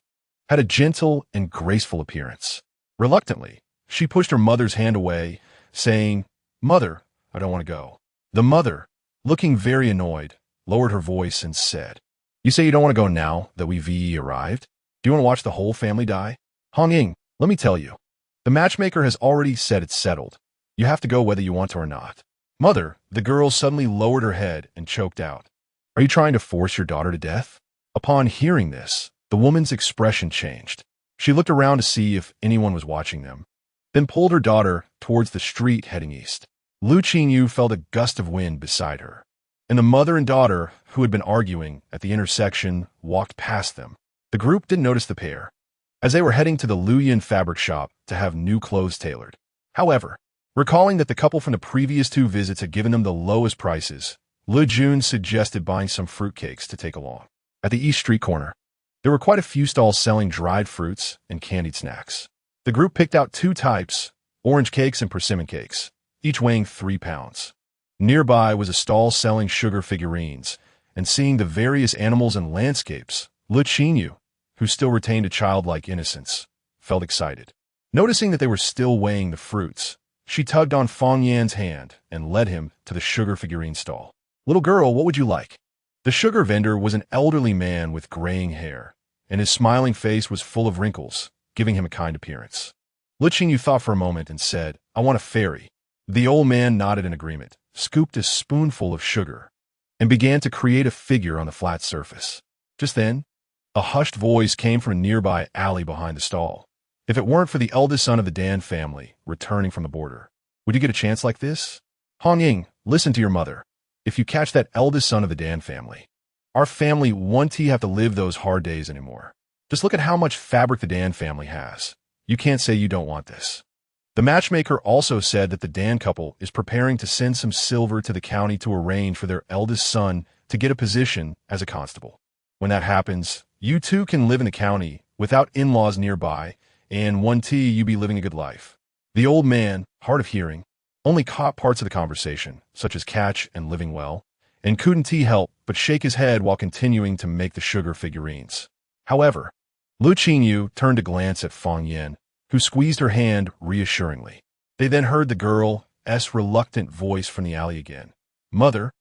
had a gentle and graceful appearance. Reluctantly, she pushed her mother's hand away, saying, "Mother, I don't want to go." The mother, looking very annoyed, lowered her voice and said, "You say you don't want to go now that we've arrived? Do you want to watch the whole family die? Hong Ying, let me tell you. The matchmaker has already said it's settled. You have to go whether you want to or not." "Mother," the girl suddenly lowered her head and choked out. "Are you trying to force your daughter to death?" Upon hearing this, the woman's expression changed. She looked around to see if anyone was watching them, then pulled her daughter towards the street heading east. Lu Qingyou felt a gust of wind beside her, and the mother and daughter, who had been arguing at the intersection, walked past them. The group didn't notice the pair, as they were heading to the Luyan fabric shop to have new clothes tailored. However, recalling that the couple from the previous 2 visits had given them the lowest prices, Le Jun suggested buying some fruitcakes to take along. At the East Street corner, there were quite a few stalls selling dried fruits and candied snacks. The group picked out 2 types, orange cakes and persimmon cakes, each weighing 3 pounds. Nearby was a stall selling sugar figurines, and seeing the various animals and landscapes, Le Qingyou, who still retained a childlike innocence, felt excited. Noticing that they were still weighing the fruits, she tugged on Fang Yan's hand and led him to the sugar figurine stall. "Little girl, what would you like?" The sugar vendor was an elderly man with graying hair, and his smiling face was full of wrinkles, giving him a kind appearance. Le Qingyou thought for a moment and said, "I want a fairy." The old man nodded in agreement, scooped a spoonful of sugar, and began to create a figure on the flat surface. Just then, a hushed voice came from a nearby alley behind the stall. "If it weren't for the eldest son of the Dan family returning from the border, would you get a chance like this? Hong Ying, listen to your mother. If you catch that eldest son of the Dan family, our family won't have to live those hard days anymore. Just look at how much fabric the Dan family has. You can't say you don't want this." The matchmaker also said that the Dan couple is preparing to send some silver to the county to arrange for their eldest son to get a position as a constable. When that happens, you two can live in the county without in-laws nearby, and you be living a good life. The old man, hard of hearing, only caught parts of the conversation, such as catch and living well, and couldn't he help but shake his head while continuing to make the sugar figurines. However, Le Qingyou turned to glance at Fang Yin, who squeezed her hand reassuringly. They then heard the girl's reluctant voice from the alley again. "Mother,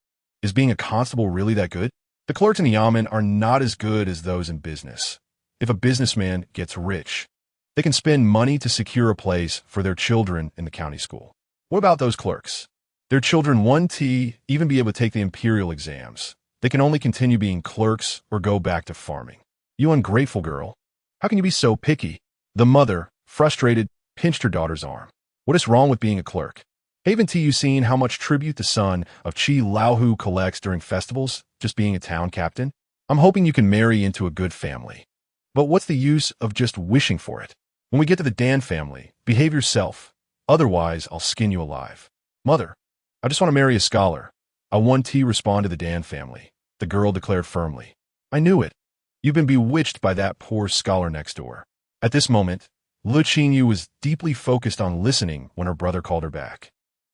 is being a constable really that good? The clerks in the yamen are not as good as those in business. If a businessman gets rich, they can spend money to secure a place for their children in the county school. What about those clerks? Their children won't even be able to take the imperial exams. They can only continue being clerks or go back to farming. You ungrateful girl. How can you be so picky?" The mother, frustrated, pinched her daughter's arm. "What is wrong with being a clerk? Haven't you seen how much tribute the son of Qi Laohu collects during festivals, just being a town captain? I'm hoping you can marry into a good family. But what's the use of just wishing for it? When we get to the Dan family, behave yourself. Otherwise, I'll skin you alive." "Mother, I just want to marry a scholar." "I want to respond to the Dan family," the girl declared firmly. "I knew it. You've been bewitched by that poor scholar next door." At this moment, Le Qingyou was deeply focused on listening when her brother called her back.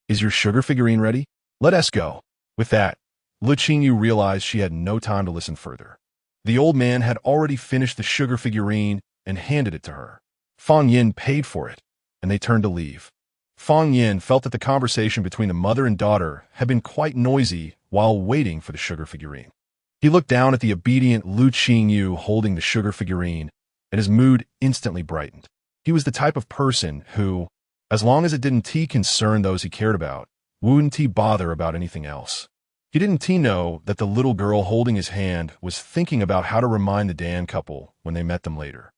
"Is your sugar figurine ready? Let us go." With that, Le Qingyou realized she had no time to listen further. The old man had already finished the sugar figurine and handed it to her. Fang Yin paid for it, and they turned to leave. Fang Yin felt that the conversation between the mother and daughter had been quite noisy while waiting for the sugar figurine. He looked down at the obedient Le Qingyou holding the sugar figurine, and his mood instantly brightened. He was the type of person who, as long as it didn't concern those he cared about, wouldn't bother about anything else. He didn't know that the little girl holding his hand was thinking about how to remind the Dan couple when they met them later.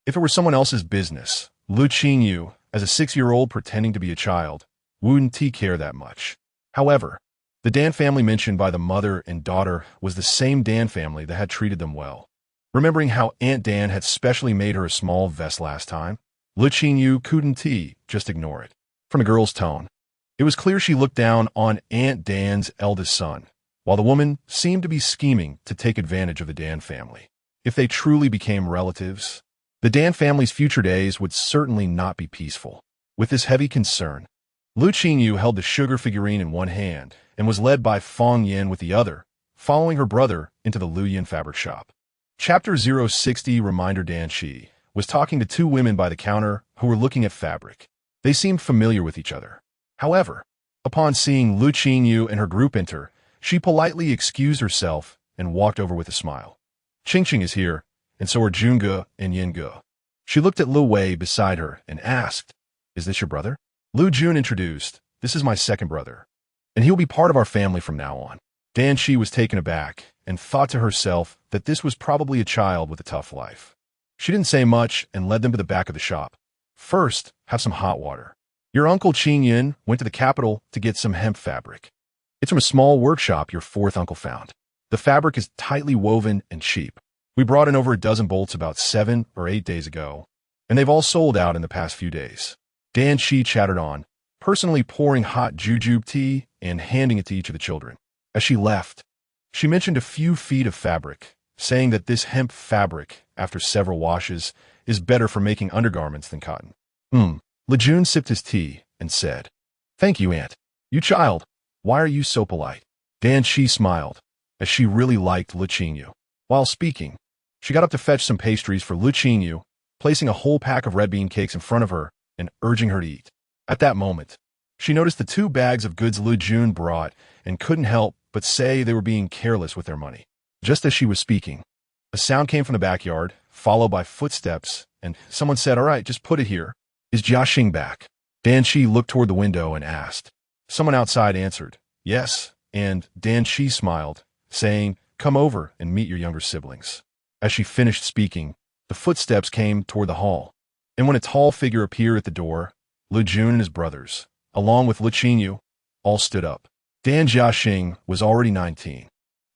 If it were someone else's business, Le Qingyou, as a 6-year-old pretending to be a child, wouldn't care that much. However, the Dan family mentioned by the mother and daughter was the same Dan family that had treated them well. Remembering how Aunt Dan had specially made her a small vest last time, Le Qingyou couldn't just ignore it. From the girl's tone, it was clear she looked down on Aunt Dan's eldest son, while the woman seemed to be scheming to take advantage of the Dan family. If they truly became relatives, the Dan family's future days would certainly not be peaceful. With this heavy concern, Le Qingyou held the sugar figurine in one hand and was led by Fang Yin with the other, following her brother into the Lu Yin fabric shop. Chapter 060 Reminder Dan Shi was talking to 2 women by the counter who were looking at fabric. They seemed familiar with each other. However, upon seeing Le Qingyou and her group enter, she politely excused herself and walked over with a smile. "Qingqing is here, and so are Junge and Yinge." She looked at Lu Wei beside her and asked, "Is this your brother?" Lu Jun introduced, "This is my second brother, and he'll be part of our family from now on." Dan Shi was taken aback and thought to herself that this was probably a child with a tough life. She didn't say much and led them to the back of the shop. "First, have some hot water. Your uncle Qing Yin went to the capital to get some hemp fabric. It's from a small workshop your 4th uncle found. The fabric is tightly woven and cheap. We brought in over a dozen bolts about 7 or 8 days ago, and they've all sold out in the past few days." Dan Shi chattered on, personally pouring hot jujube tea and handing it to each of the children. As she left, she mentioned a few feet of fabric, saying that this hemp fabric, after several washes, is better for making undergarments than cotton. Le Jun sipped his tea and said, "Thank you, Aunt. You child, why are you so polite?" Dan Shi smiled, as she really liked Le Qingyou. While speaking, she got up to fetch some pastries for Le Qingyou, placing a whole pack of red bean cakes in front of her and urging her to eat. At that moment, she noticed the 2 bags of goods Le Jun brought and couldn't help but say they were being careless with their money. Just as she was speaking, a sound came from the backyard, followed by footsteps, and someone said, "All right, just put it here. Is Jiaxing back?" Dan Shi looked toward the window and asked. Someone outside answered, "Yes," and Dan Shi smiled, saying, "Come over and meet your younger siblings." As she finished speaking, the footsteps came toward the hall, and when a tall figure appeared at the door, Le Jun and his brothers, along with Le Qingyou, all stood up. Dan Jiaxing was already 19.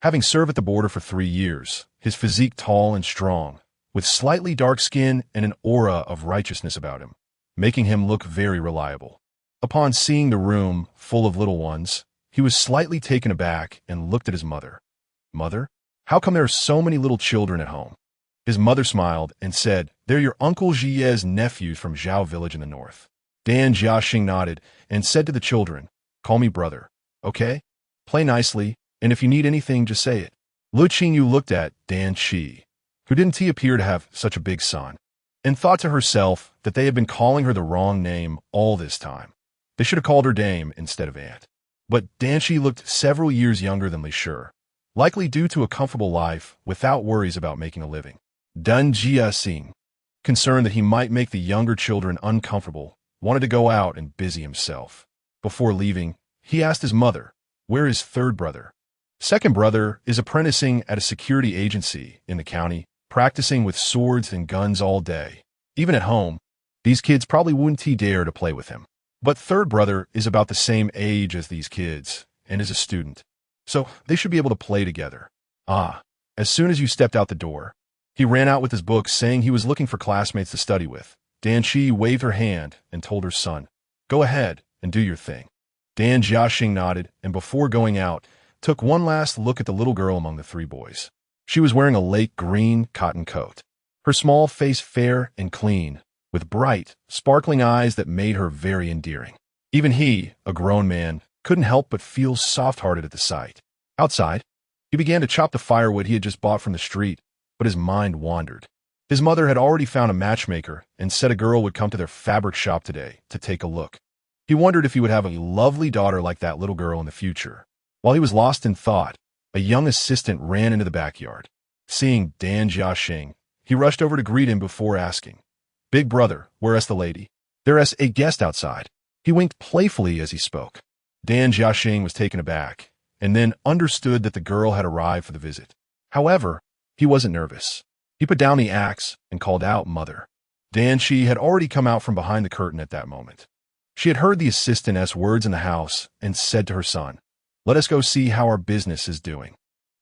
Having served at the border for 3 years, his physique tall and strong, with slightly dark skin and an aura of righteousness about him, making him look very reliable. Upon seeing the room full of little ones, he was slightly taken aback and looked at his mother. "Mother, how come there are so many little children at home?" His mother smiled and said, "They're your Uncle Jie's nephews from Zhao village in the north." Dan Jiaxing nodded and said to the children, "Call me brother, okay? Play nicely And if you need anything, just say it. Le Qingyou looked at Dan Shi, who didn't appear to have such a big son, and thought to herself that they had been calling her the wrong name all this time. They should have called her Dame instead of Aunt. But Dan Shi looked several years younger than Li Shi, likely due to a comfortable life without worries about making a living. Dun Jia-sing, concerned that he might make the younger children uncomfortable, wanted to go out and busy himself. Before leaving, he asked his mother, "Where is third brother?" Second brother is apprenticing at a security agency in the county, practicing with swords and guns all day. Even at home, these kids probably wouldn't dare to play with him. But third brother is about the same age as these kids and is a student, so they should be able to play together. As soon as you stepped out the door, he ran out with his books, saying he was looking for classmates to study with. Dan Shi waved her hand and told her son, "Go ahead and do your thing." Dan Jiaxing nodded, and before going out, took one last look at the little girl among the three boys. She was wearing a lake green cotton coat, her small face fair and clean, with bright, sparkling eyes that made her very endearing. Even he, a grown man, couldn't help but feel soft-hearted at the sight. Outside, he began to chop the firewood he had just bought from the street, but his mind wandered. His mother had already found a matchmaker and said a girl would come to their fabric shop today to take a look. He wondered if he would have a lovely daughter like that little girl in the future. While he was lost in thought, a young assistant ran into the backyard. Seeing Dan Jiaxing, he rushed over to greet him before asking, "Big brother, where's the lady?" "There's a guest outside." He winked playfully as he spoke. Dan Jiaxing was taken aback, and then understood that the girl had arrived for the visit. However, he wasn't nervous. He put down the axe and called out, "Mother." Dan Shi had already come out from behind the curtain at that moment. She had heard the assistant's words in the house and said to her son, "Let us go see how our business is doing."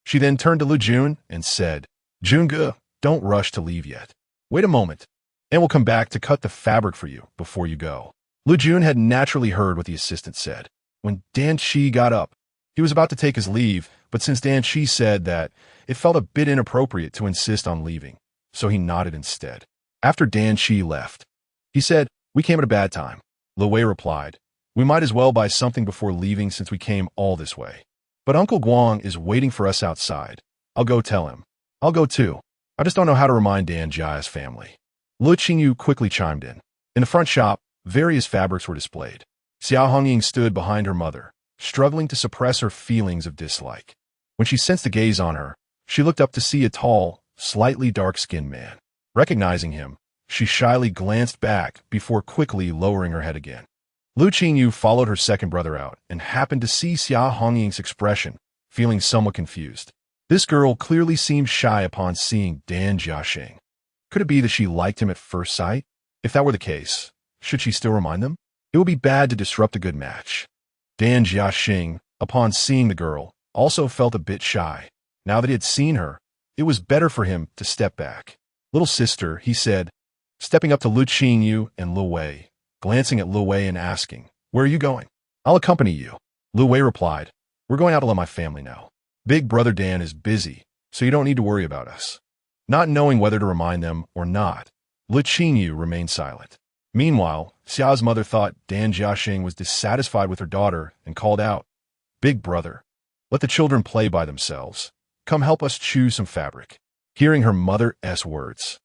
She then turned to Lu Jun and said, "Junge, don't rush to leave yet. Wait a moment, and we'll come back to cut the fabric for you before you go." Lu Jun had naturally heard what the assistant said. When Dan Shi got up, he was about to take his leave, but since Dan Shi said that, it felt a bit inappropriate to insist on leaving, so he nodded instead. After Dan Shi left, he said, "We came at a bad time." Lu Wei replied, "We might as well buy something before leaving since we came all this way. But Uncle Guang is waiting for us outside. I'll go tell him." "I'll go too. I just don't know how to remind Dan Jia's family." Le Qingyou quickly chimed in. In the front shop, various fabrics were displayed. Xia Hongying stood behind her mother, struggling to suppress her feelings of dislike. When she sensed a gaze on her, she looked up to see a tall, slightly dark-skinned man. Recognizing him, she shyly glanced back before quickly lowering her head again. Le Qingyou followed her second brother out and happened to see Xia Hongying's expression, feeling somewhat confused. This girl clearly seemed shy upon seeing Dan Jiaxing. Could it be that she liked him at first sight? If that were the case, should she still remind them? It would be bad to disrupt a good match. Dan Jiaxing, upon seeing the girl, also felt a bit shy. Now that he had seen her, it was better for him to step back. "Little sister," he said, stepping up to Lu Qingyou and Lu Wei, glancing at Lu Wei and asking, "Where are you going?" "I'll accompany you." Lu Wei replied, "We're going out to let my family know. Big brother Dan is busy, so you don't need to worry about us." Not knowing whether to remind them or not, Le Qingyou remained silent. Meanwhile, Xiao's mother thought Dan Jiaxing was dissatisfied with her daughter and called out, "Big brother, let the children play by themselves. Come help us choose some fabric." Hearing her mother's words,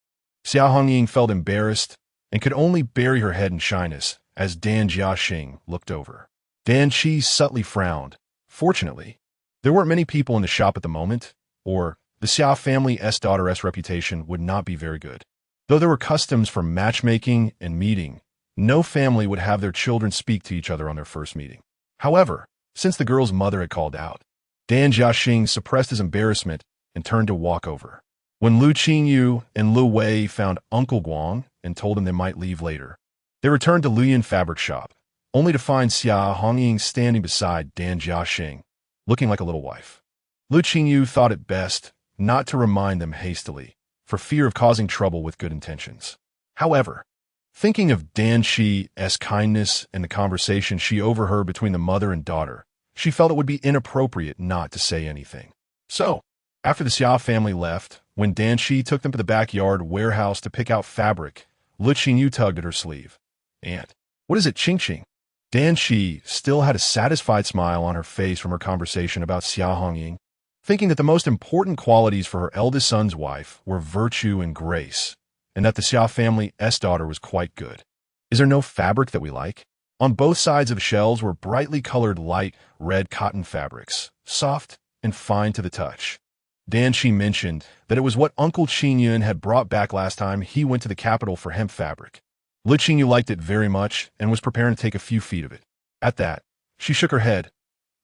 Xia Hongying felt embarrassed and could only bury her head in shyness as Dan Jiaxing looked over. Dan Shi subtly frowned. Fortunately, there weren't many people in the shop at the moment, or the Xia family's daughter's reputation would not be very good. Though there were customs for matchmaking and meeting, no family would have their children speak to each other on their first meeting. However, since the girl's mother had called out, Dan Jiaxing suppressed his embarrassment and turned to walk over. When Lu Qingyou and Lu Wei found Uncle Guang and told him they might leave later, they returned to Luyan fabric shop, only to find Xia Hongying standing beside Dan Jiaxing, looking like a little wife. Lu Qingyou thought it best not to remind them hastily, for fear of causing trouble with good intentions. However, thinking of Dan Shi's kindness and the conversation she overheard between the mother and daughter, she felt it would be inappropriate not to say anything. So, after the Xia family left, when Dan Shi took them to the backyard warehouse to pick out fabric, Le Qingyou tugged at her sleeve. "Aunt, what is it, Ching Ching?" Dan Shi still had a satisfied smile on her face from her conversation about Xia Hongying, thinking that the most important qualities for her eldest son's wife were virtue and grace, and that the Xia family's daughter was quite good. Is there no fabric that we like? On both sides of the shelves were brightly colored light red cotton fabrics, soft and fine to the touch. Dan Shi mentioned that it was what Uncle Qingyou had brought back last time he went to the capital for hemp fabric. Le Qingyou liked it very much and was preparing to take a few feet of it. At that, she shook her head.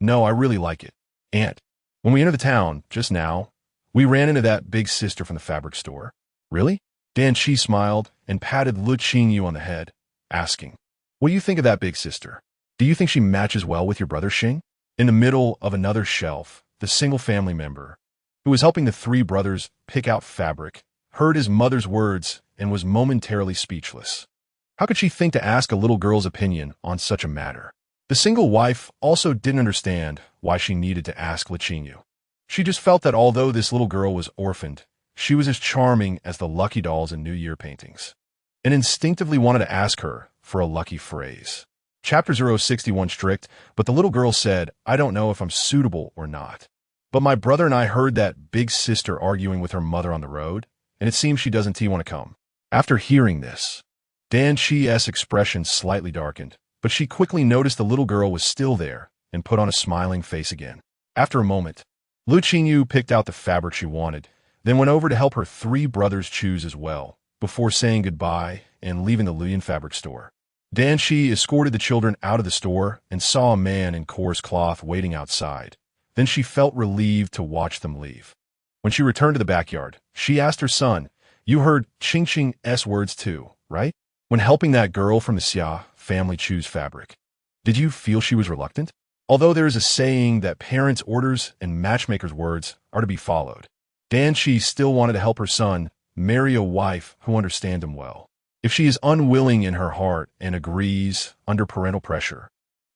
No, I really like it. Aunt, when we entered the town, just now, we ran into that big sister from the fabric store. Really? Dan Shi smiled and patted Le Qingyou on the head, asking, what do you think of that big sister? Do you think she matches well with your brother Xing? In the middle of another shelf, the single family member, who was helping the three brothers pick out fabric, heard his mother's words and was momentarily speechless. How could she think to ask a little girl's opinion on such a matter? The single wife also didn't understand why she needed to ask Le Qingyou. She just felt that although this little girl was orphaned, she was as charming as the lucky dolls in New Year paintings, and instinctively wanted to ask her for a lucky phrase. Chapter 061 strict, but the little girl said, I don't know if I'm suitable or not. But my brother and I heard that big sister arguing with her mother on the road, and it seems she doesn't want to come. After hearing this, Dan Shi's expression slightly darkened, but she quickly noticed the little girl was still there and put on a smiling face again. After a moment, Le Qingyou picked out the fabric she wanted, then went over to help her three brothers choose as well, before saying goodbye and leaving the Luyan fabric store. Dan Shi escorted the children out of the store and saw a man in coarse cloth waiting outside. Then she felt relieved to watch them leave. When she returned to the backyard, she asked her son, you heard Qing's words too, right? When helping that girl from the Xia family choose fabric. Did you feel she was reluctant? Although there is a saying that parents' orders and matchmakers' words are to be followed, Dan Shi still wanted to help her son marry a wife who understands him well. If she is unwilling in her heart and agrees under parental pressure,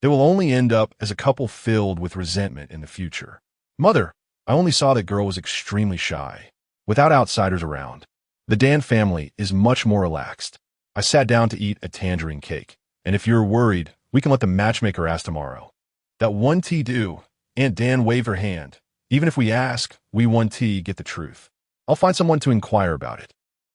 they will only end up as a couple filled with resentment in the future. Mother, I only saw that girl was extremely shy, without outsiders around. The Dan family is much more relaxed. I sat down to eat a tangerine cake, and if you're worried, we can let the matchmaker ask tomorrow. That one tea do? Aunt Dan waved her hand. Even if we ask, we one tea get the truth. I'll find someone to inquire about it.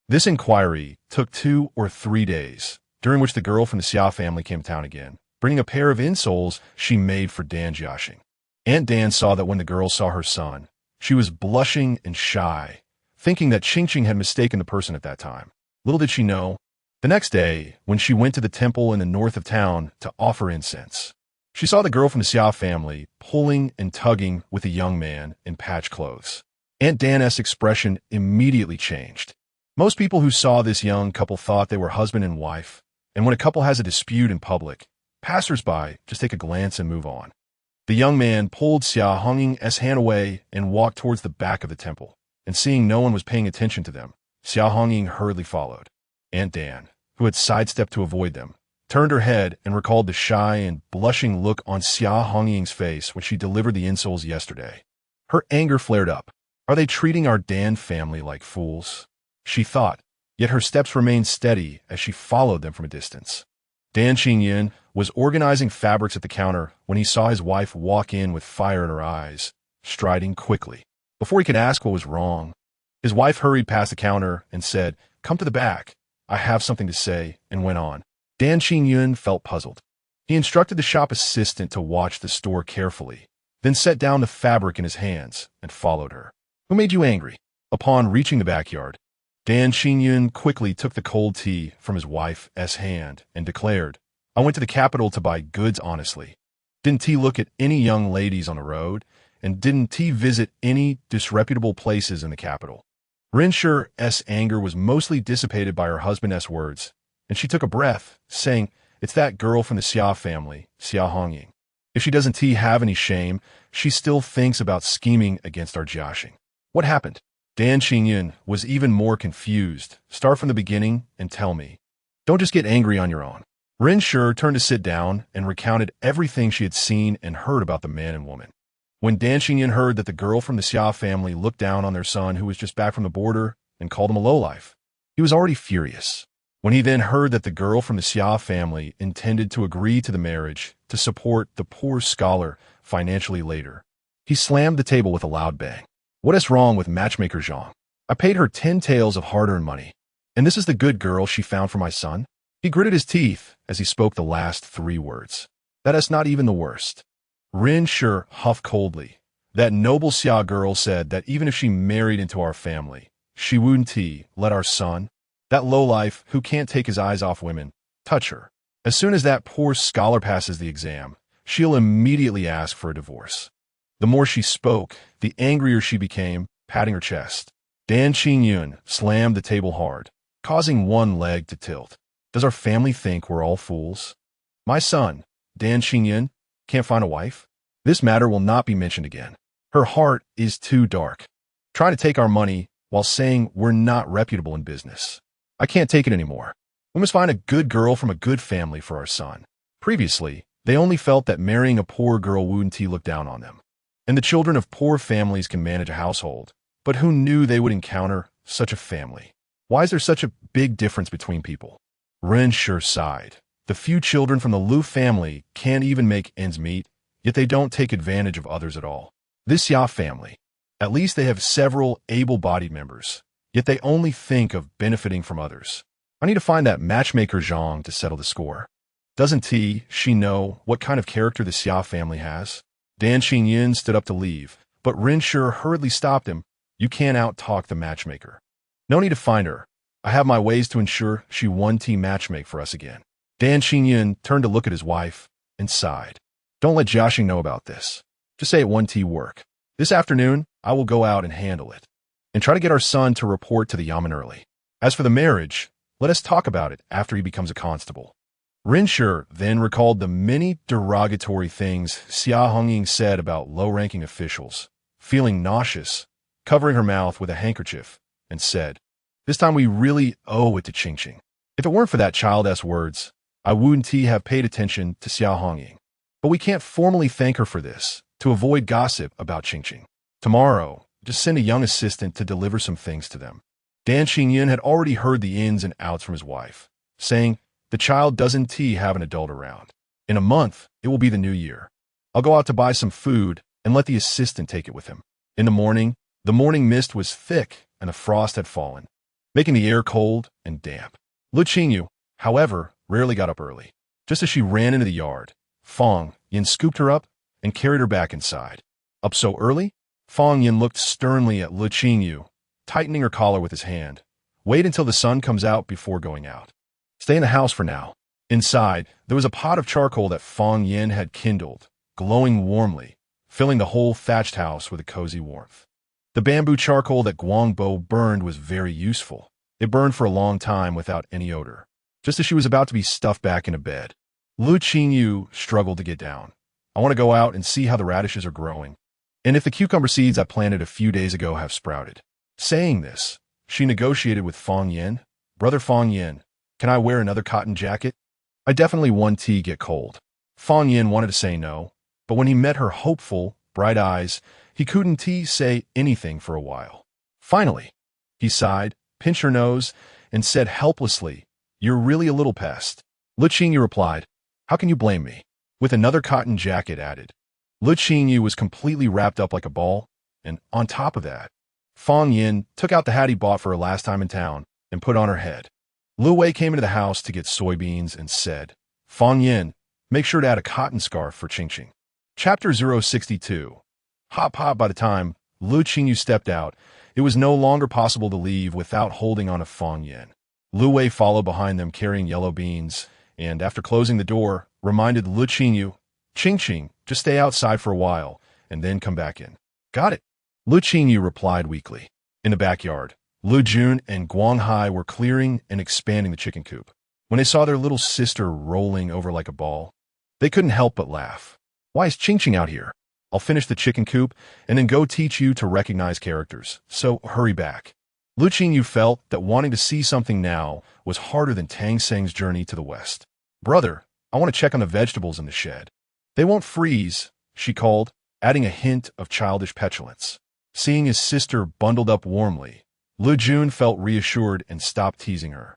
This inquiry took 2 or 3 days, during which the girl from the Xia family came to town again, bringing a pair of insoles she made for Dan Jiaxing. Aunt Dan saw that when the girl saw her son, she was blushing and shy, thinking that Qing had mistaken the person at that time. Little did she know, the next day, when she went to the temple in the north of town to offer incense, she saw the girl from the Xia family pulling and tugging with a young man in patched clothes. Aunt Dan's expression immediately changed. Most people who saw this young couple thought they were husband and wife, and when a couple has a dispute in public, passers-by just take a glance and move on. The young man pulled Xia Hongying's hand away and walked towards the back of the temple, and seeing no one was paying attention to them, Xia Hongying hurriedly followed. Aunt Dan, who had sidestepped to avoid them, turned her head and recalled the shy and blushing look on Xia Hongying's face when she delivered the insoles yesterday. Her anger flared up. Are they treating our Dan family like fools? She thought, yet her steps remained steady as she followed them from a distance. Dan Qingyin was organizing fabrics at the counter when he saw his wife walk in with fire in her eyes, striding quickly. Before he could ask what was wrong, his wife hurried past the counter and said, "Come to the back. I have something to say," and went on. Dan Qingyin felt puzzled. He instructed the shop assistant to watch the store carefully, then set down the fabric in his hands and followed her. Who made you angry? Upon reaching the backyard, Dan Qingyin quickly took the cold tea from his wife's hand and declared, "I went to the capital to buy goods honestly. Didn't T look at any young ladies on the road, and didn't T visit any disreputable places in the capital?" Rinshir's anger was mostly dissipated by her husband's words, and she took a breath, saying, "It's that girl from the Xia family, Xia Hongying. If she doesn't have any shame, she still thinks about scheming against our Jiaxing. What happened?" Dan Qingyin was even more confused. "Start from the beginning and tell me. Don't just get angry on your own." Rinshir turned to sit down and recounted everything she had seen and heard about the man and woman. When Dan Qingyin heard that the girl from the Xia family looked down on their son who was just back from the border and called him a lowlife, he was already furious. When he then heard that the girl from the Xia family intended to agree to the marriage to support the poor scholar financially later, he slammed the table with a loud bang. What is wrong with matchmaker Zhang? I paid her 10 taels of hard-earned money, and this is the good girl she found for my son? He gritted his teeth as he spoke the last 3 words. That is not even the worst. Rin Shi huffed coldly. That noble Xia girl said that even if she married into our family, she wouldn't let our son, that lowlife who can't take his eyes off women, touch her. As soon as that poor scholar passes the exam, she'll immediately ask for a divorce. The more she spoke, the angrier she became, patting her chest. Dan Qingyou slammed the table hard, causing one leg to tilt. Does our family think we're all fools? My son, Dan Qingyou, can't find a wife? This matter will not be mentioned again. Her heart is too dark. Trying to take our money while saying we're not reputable in business. I can't take it anymore. We must find a good girl from a good family for our son. Previously, they only felt that marrying a poor girl wouldn't look down on them. And the children of poor families can manage a household. But who knew they would encounter such a family? Why is there such a big difference between people? Ren Shi sighed. The few children from the Lu family can't even make ends meet, yet they don't take advantage of others at all. This Xia family, at least they have several able-bodied members, yet they only think of benefiting from others. I need to find that matchmaker Zhang to settle the score. Doesn't she know what kind of character the Xia family has? Dan Qingyou stood up to leave, but Ren Shi hurriedly stopped him. You can't out-talk the matchmaker. No need to find her. I have my ways to ensure she matchmake for us again. Dan Qingyou turned to look at his wife and sighed. Don't let Jiaxing know about this. Just say it work. This afternoon, I will go out and handle it. And try to get our son to report to the yamen early. As for the marriage, let us talk about it after he becomes a constable. Ren Shi then recalled the many derogatory things Xia Hongying said about low-ranking officials, feeling nauseous, covering her mouth with a handkerchief, and said, This time we really owe it to Qingqing. If it weren't for that child-ass words, I wouldn't have paid attention to Xia Hongying. But we can't formally thank her for this, to avoid gossip about Qingqing. Tomorrow, just send a young assistant to deliver some things to them. Dan Qingyou had already heard the ins and outs from his wife, saying, the child doesn't have an adult around. In a month, it will be the new year. I'll go out to buy some food and let the assistant take it with him. In the morning mist was thick and a frost had fallen, making the air cold and damp. Le Qingyou, however, rarely got up early. Just as she ran into the yard, Fang Yin scooped her up and carried her back inside. Up so early? Fang Yin looked sternly at Le Qingyou, tightening her collar with his hand. Wait until the sun comes out before going out. Stay in the house for now. Inside, there was a pot of charcoal that Fang Yin had kindled, glowing warmly, filling the whole thatched house with a cozy warmth. The bamboo charcoal that Guangbo burned was very useful. It burned for a long time without any odor. Just as she was about to be stuffed back into bed, Le Qingyou struggled to get down. I want to go out and see how the radishes are growing, and if the cucumber seeds I planted a few days ago have sprouted. Saying this, she negotiated with Fang Yin. Brother Fang Yin, can I wear another cotton jacket? I definitely want to get cold. Fang Yin wanted to say no, but when he met her hopeful, bright eyes, he couldn't say anything for a while. Finally, he sighed, pinched her nose, and said helplessly, You're really a little pest. Le Qingyou replied, How can you blame me? With another cotton jacket added. Le Qingyou was completely wrapped up like a ball, and on top of that, Fang Yin took out the hat he bought for her last time in town and put on her head. Lu Wei came into the house to get soybeans and said, Fang Yin, make sure to add a cotton scarf for Qingqing. Chapter 062. Hop. By the time Le Qingyou stepped out, it was no longer possible to leave without holding on to Fang Yin. Lu Wei followed behind them carrying yellow beans, and after closing the door, reminded Le Qingyou, Qingqing, just stay outside for a while, and then come back in. Got it. Le Qingyou replied weakly. In the backyard, Lu Jun and Guanghai were clearing and expanding the chicken coop. When they saw their little sister rolling over like a ball, they couldn't help but laugh. Why is Qingqing out here? I'll finish the chicken coop and then go teach you to recognize characters, so hurry back. Lu Qingyou felt that wanting to see something now was harder than Tang Seng's journey to the west. Brother, I want to check on the vegetables in the shed. They won't freeze, she called, adding a hint of childish petulance. Seeing his sister bundled up warmly, Lu Jun felt reassured and stopped teasing her.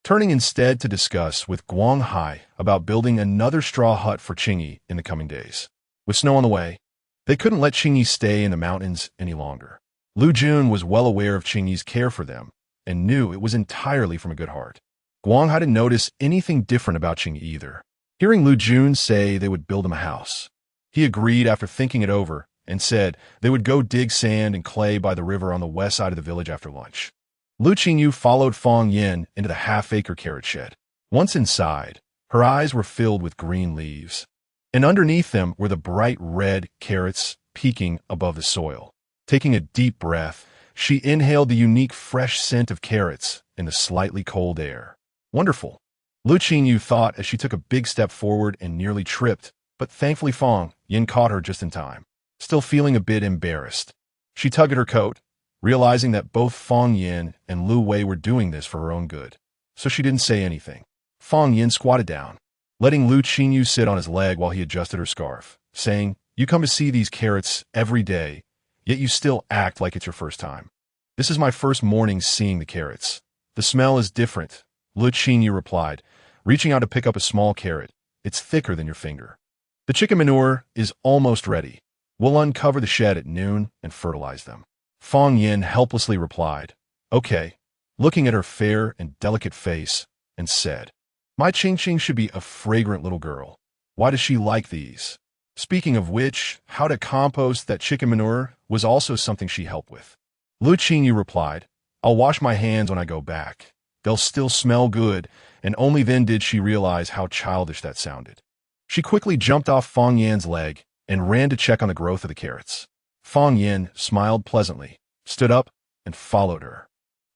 turning instead to discuss with Guanghai about building another straw hut for Qingyi in the coming days. With snow on the way, they couldn't let Qingyi stay in the mountains any longer. Lu Jun was well aware of Qingyi's care for them and knew it was entirely from a good heart. Guanghai didn't notice anything different about Qingyi either. Hearing Lu Jun say they would build him a house, he agreed after thinking it over and said they would go dig sand and clay by the river on the west side of the village after lunch. Lu Qingyu followed Fang Yin into the half-acre carrot shed. Once inside, her eyes were filled with green leaves, and underneath them were the bright red carrots peeking above the soil. Taking a deep breath, she inhaled the unique fresh scent of carrots in the slightly cold air. Wonderful, Lu Qingyu thought as she took a big step forward and nearly tripped, but thankfully Fang Yin caught her just in time. Still feeling a bit embarrassed, she tugged at her coat, realizing that both Fang Yin and Lu Wei were doing this for her own good, so she didn't say anything. Fang Yin squatted down, letting Lu Qingyu sit on his leg while he adjusted her scarf, saying, "You come to see these carrots every day, yet you still act like it's your first time." "This is my first morning seeing the carrots. The smell is different," Lu Qingyu replied, reaching out to pick up a small carrot. "It's thicker than your finger." "The chicken manure is almost ready. We'll uncover the shed at noon and fertilize them," Fang Yin helplessly replied. "Okay," looking at her fair and delicate face, and said, "My Qingqing should be a fragrant little girl. Why does she like these?" Speaking of which, how to compost that chicken manure was also something she helped with. Lu Qingyu replied, "I'll wash my hands when I go back. They'll still smell good," and only then did she realize how childish that sounded. She quickly jumped off Fang Yin's leg and ran to check on the growth of the carrots. Fang Yin smiled pleasantly, stood up, and followed her.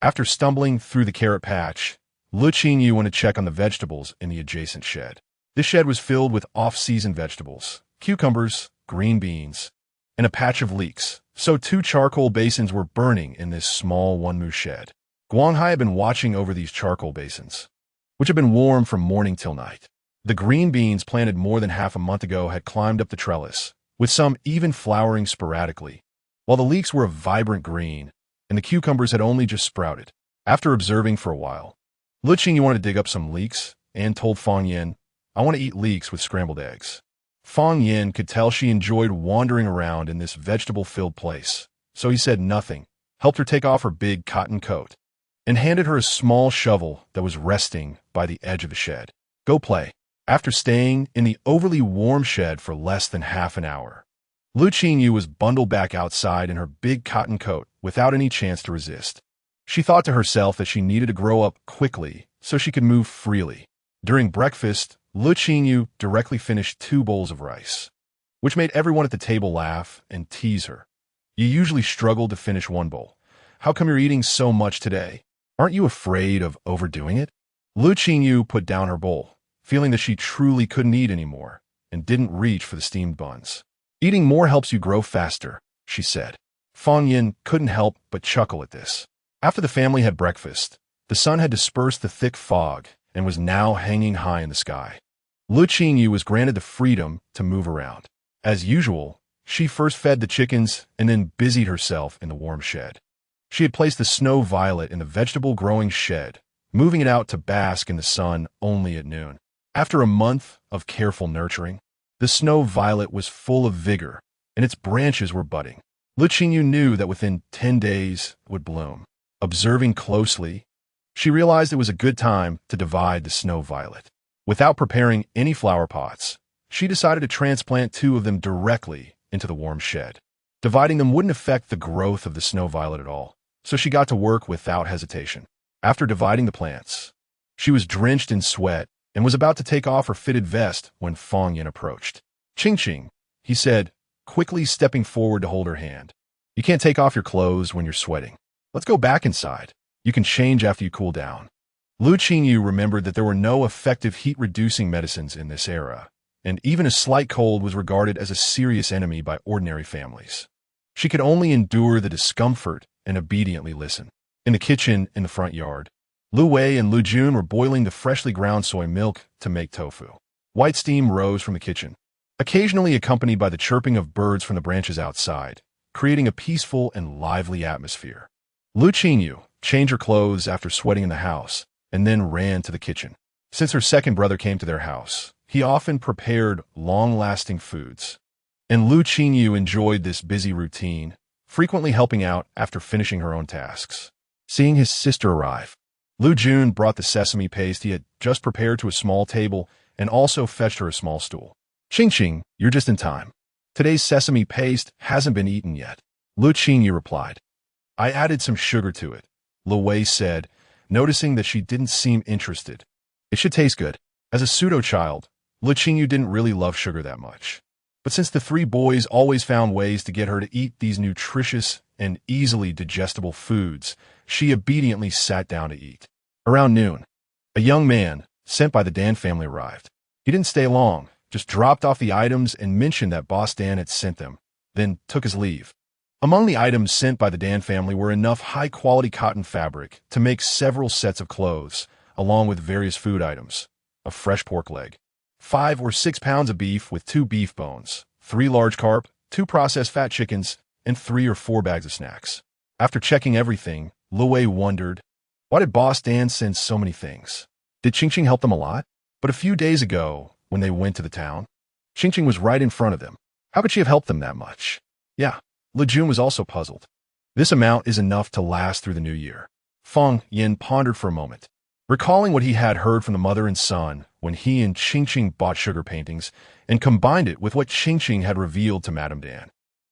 After stumbling through the carrot patch, Lu Qingyu went to check on the vegetables in the adjacent shed. This shed was filled with off-season vegetables, cucumbers, green beans, and a patch of leeks, so 2 charcoal basins were burning in this small one-moo shed. Guanghai had been watching over these charcoal basins, which had been warm from morning till night. The green beans planted more than half a month ago had climbed up the trellis, with some even flowering sporadically, while the leeks were a vibrant green, and the cucumbers had only just sprouted. After observing for a while, Lu Qingyu wanted to dig up some leeks and told Fang Yin, "I want to eat leeks with scrambled eggs." Fang Yin could tell she enjoyed wandering around in this vegetable-filled place, so he said nothing, helped her take off her big cotton coat, and handed her a small shovel that was resting by the edge of the shed. "Go play." After staying in the overly warm shed for less than half an hour, Lu Qingyu was bundled back outside in her big cotton coat without any chance to resist. She thought to herself that she needed to grow up quickly so she could move freely. During breakfast, Lu Qingyu directly finished 2 bowls of rice, which made everyone at the table laugh and tease her. "You usually struggle to finish 1 bowl. How come you're eating so much today? Aren't you afraid of overdoing it?" Lu Qingyu put down her bowl, feeling that she truly couldn't eat anymore, and didn't reach for the steamed buns. "Eating more helps you grow faster," she said. Fang Yin couldn't help but chuckle at this. After the family had breakfast, the sun had dispersed the thick fog and was now hanging high in the sky. Lu Qingyu was granted the freedom to move around. As usual, she first fed the chickens and then busied herself in the warm shed. She had placed the snow violet in the vegetable-growing shed, moving it out to bask in the sun only at noon. After a month of careful nurturing, the snow violet was full of vigor, and its branches were budding. Lu Qingyu knew that within 10 days it would bloom. Observing closely, she realized it was a good time to divide the snow violet. Without preparing any flower pots, she decided to transplant 2 of them directly into the warm shed. Dividing them wouldn't affect the growth of the snow violet at all, so she got to work without hesitation. After dividing the plants, she was drenched in sweat and was about to take off her fitted vest when Fang Yin approached. "Qingqing," he said, quickly stepping forward to hold her hand. "You can't take off your clothes when you're sweating. Let's go back inside. You can change after you cool down." Lu Qingyu remembered that there were no effective heat-reducing medicines in this era, and even a slight cold was regarded as a serious enemy by ordinary families. She could only endure the discomfort and obediently listen. In the kitchen in the front yard, Lu Wei and Lu Jun were boiling the freshly ground soy milk to make tofu. White steam rose from the kitchen, occasionally accompanied by the chirping of birds from the branches outside, creating a peaceful and lively atmosphere. Lu Qingyu changed her clothes after sweating in the house and then ran to the kitchen. Since her second brother came to their house, he often prepared long-lasting foods. And Le Qingyou enjoyed this busy routine, frequently helping out after finishing her own tasks. Seeing his sister arrive, Lu Jun brought the sesame paste he had just prepared to a small table and also fetched her a small stool. "Qing, you're just in time. Today's sesame paste hasn't been eaten yet," Lu Qingyou replied. "I added some sugar to it," Lu Wei said, noticing that she didn't seem interested. "It should taste good." As a pseudo-child, Le Qingyou didn't really love sugar that much. But since the three boys always found ways to get her to eat these nutritious and easily digestible foods, she obediently sat down to eat. Around noon, a young man, sent by the Dan family, arrived. He didn't stay long, just dropped off the items and mentioned that Boss Dan had sent them, then took his leave. Among the items sent by the Dan family were enough high-quality cotton fabric to make several sets of clothes, along with various food items: a fresh pork leg, 5 or 6 pounds of beef with 2 beef bones, 3 large carp, 2 processed fat chickens, and 3 or 4 bags of snacks. After checking everything, Lu Wei wondered, why did Boss Dan send so many things? Did Qing help them a lot? But a few days ago, when they went to the town, Qing was right in front of them. How could she have helped them that much? Yeah, Lu Jun was also puzzled. This amount is enough to last through the new year. Feng Yin pondered for a moment, recalling what he had heard from the mother and son when he and Qing bought sugar paintings and combined it with what Qing had revealed to Madame Dan.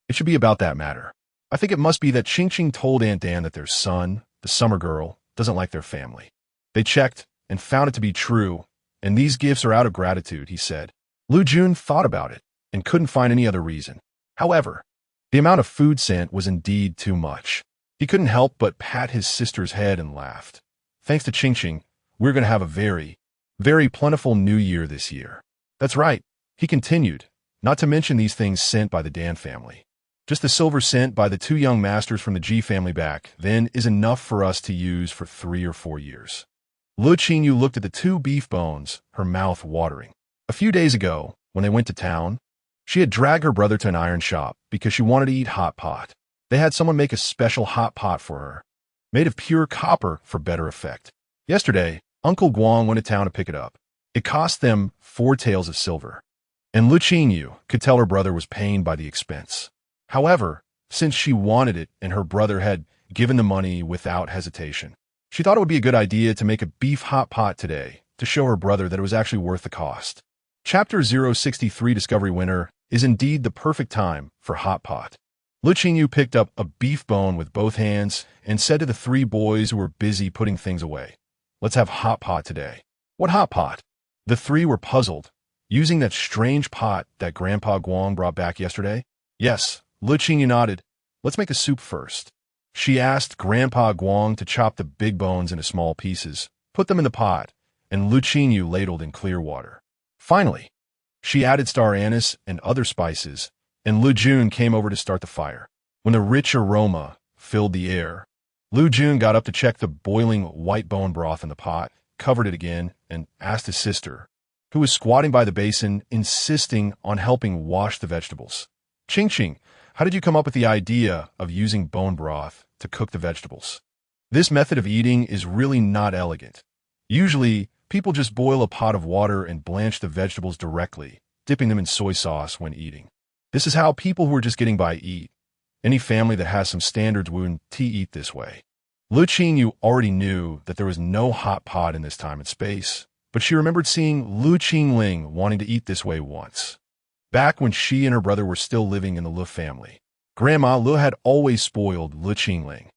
It should be about that matter. I think it must be that Qing told Aunt Dan that their son, the summer girl, doesn't like their family. They checked and found it to be true, and these gifts are out of gratitude, he said. Lu Jun thought about it and couldn't find any other reason. However, the amount of food sent was indeed too much. He couldn't help but pat his sister's head and laughed. Thanks to Qing, we're going to have a very, very plentiful new year this year. That's right, he continued, not to mention these things sent by the Dan family. Just the silver sent by the 2 young masters from the G family back then is enough for us to use for 3 or 4 years. Lu Qingyou looked at the 2 beef bones, her mouth watering. A few days ago, when they went to town, she had dragged her brother to an iron shop because she wanted to eat hot pot. They had someone make a special hot pot for her, made of pure copper for better effect. Yesterday, Uncle Guang went to town to pick it up. It cost them 4 taels of silver, and Lu Qingyou could tell her brother was pained by the expense. However, since she wanted it and her brother had given the money without hesitation, she thought it would be a good idea to make a beef hot pot today to show her brother that it was actually worth the cost. Chapter 063 Discovery Winner is indeed the perfect time for hot pot. Lu Qingyou picked up a beef bone with both hands and said to the 3 boys who were busy putting things away, "Let's have hot pot today." "What hot pot?" The 3 were puzzled. "Using that strange pot that Grandpa Guang brought back yesterday?" "Yes," Lu Qingyou nodded. "Let's make a soup first." She asked Grandpa Guang to chop the big bones into small pieces, put them in the pot, and Lu Qingyou ladled in clear water. Finally, she added star anise and other spices, and Lu Jun came over to start the fire. When the rich aroma filled the air, Lu Jun got up to check the boiling white bone broth in the pot, covered it again, and asked his sister, who was squatting by the basin, insisting on helping wash the vegetables. "Qing, how did you come up with the idea of using bone broth to cook the vegetables? This method of eating is really not elegant. Usually, people just boil a pot of water and blanch the vegetables directly, dipping them in soy sauce when eating. This is how people who are just getting by eat. Any family that has some standards wouldn't eat this way." Lu Qingyou already knew that there was no hot pot in this time and space, but she remembered seeing Lu Qingling wanting to eat this way once. Back when she and her brother were still living in the Lu family, Grandma Lu had always spoiled Lu Qingling.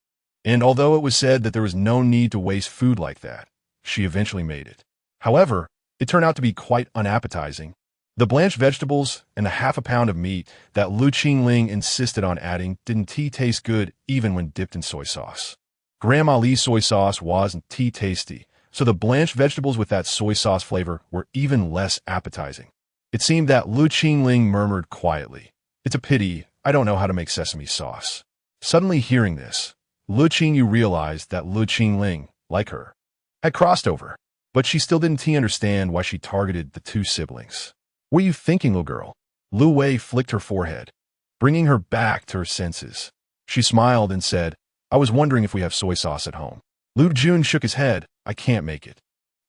And although it was said that there was no need to waste food like that, she eventually made it. However, it turned out to be quite unappetizing. The blanched vegetables and the half a pound of meat that Lu Qingling insisted on adding didn't taste good even when dipped in soy sauce. Grandma Li's soy sauce wasn't tasty, so the blanched vegetables with that soy sauce flavor were even less appetizing. It seemed that Lu Qingling murmured quietly, "It's a pity I don't know how to make sesame sauce." Suddenly hearing this, Lu Qingyou realized that Lu Qingling, like her, had crossed over, but she still didn't understand why she targeted the 2 siblings. "What are you thinking, little girl?" Lu Wei flicked her forehead, bringing her back to her senses. She smiled and said, "I was wondering if we have soy sauce at home." Lu Jun shook his head. I can't make it.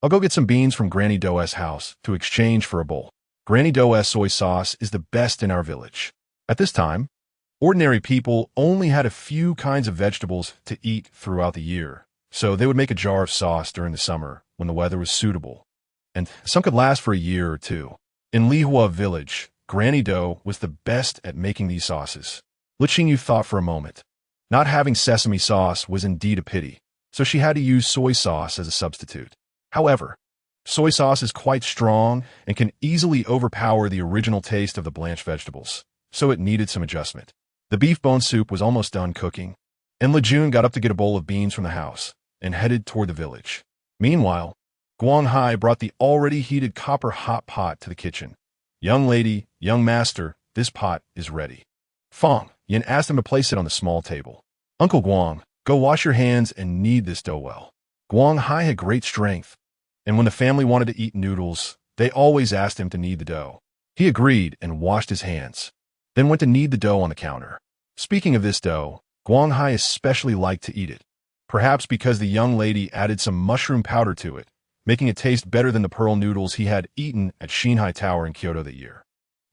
I'll go get some beans from Granny Do's house to exchange for a bowl. Granny Do's soy sauce is the best in our village. At this time, ordinary people only had a few kinds of vegetables to eat throughout the year, so they would make a jar of sauce during the summer when the weather was suitable, and some could last for a year or two. In Lihua village, Granny Do was the best at making these sauces. Le Qingyou thought for a moment. Not having sesame sauce was indeed a pity, so she had to use soy sauce as a substitute. However, soy sauce is quite strong and can easily overpower the original taste of the blanched vegetables, so it needed some adjustment. The beef bone soup was almost done cooking, and Le Jun got up to get a bowl of beans from the house and headed toward the village. Meanwhile, Guanghai brought the already heated copper hot pot to the kitchen. Young lady, young master, this pot is ready. Fong Yin asked him to place it on the small table. Uncle Guang, go wash your hands and knead this dough well. Guanghai had great strength, and when the family wanted to eat noodles, they always asked him to knead the dough. He agreed and washed his hands, then went to knead the dough on the counter. Speaking of this dough, Guanghai especially liked to eat it, perhaps because the young lady added some mushroom powder to it, making it taste better than the pearl noodles he had eaten at Xinhai Tower in Kyoto that year.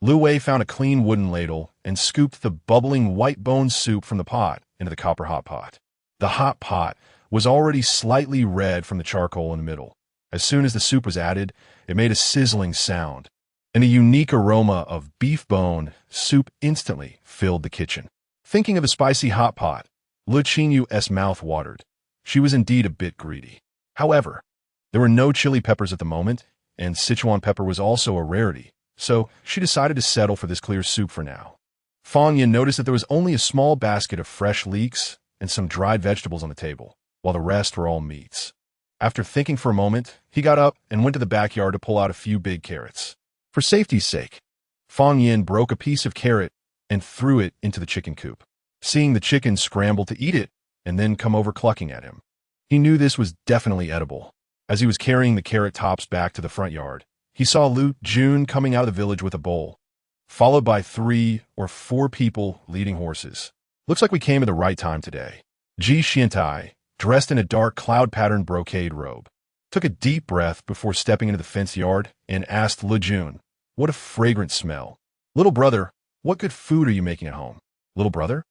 Lu Wei found a clean wooden ladle and scooped the bubbling white bone soup from the pot into the copper hot pot. The hot pot was already slightly red from the charcoal in the middle. As soon as the soup was added, it made a sizzling sound, and a unique aroma of beef bone soup instantly filled the kitchen. Thinking of the spicy hot pot, Le Qinyou's mouth watered. She was indeed a bit greedy. However, there were no chili peppers at the moment, and Sichuan pepper was also a rarity, so she decided to settle for this clear soup for now. Fong Yin noticed that there was only a small basket of fresh leeks and some dried vegetables on the table, while the rest were all meats. After thinking for a moment, he got up and went to the backyard to pull out a few big carrots. For safety's sake, Fong Yin broke a piece of carrot and threw it into the chicken coop. Seeing the chicken scramble to eat it and then come over clucking at him, he knew this was definitely edible. As he was carrying the carrot tops back to the front yard, he saw Lu Jun coming out of the village with a bowl, followed by 3 or 4 people leading horses. Looks like we came at the right time today. Ji Xiantai, dressed in a dark cloud-patterned brocade robe, took a deep breath before stepping into the fenced yard and asked Le Jun, "What a fragrant smell. Little brother, what good food are you making at home?" Little brother?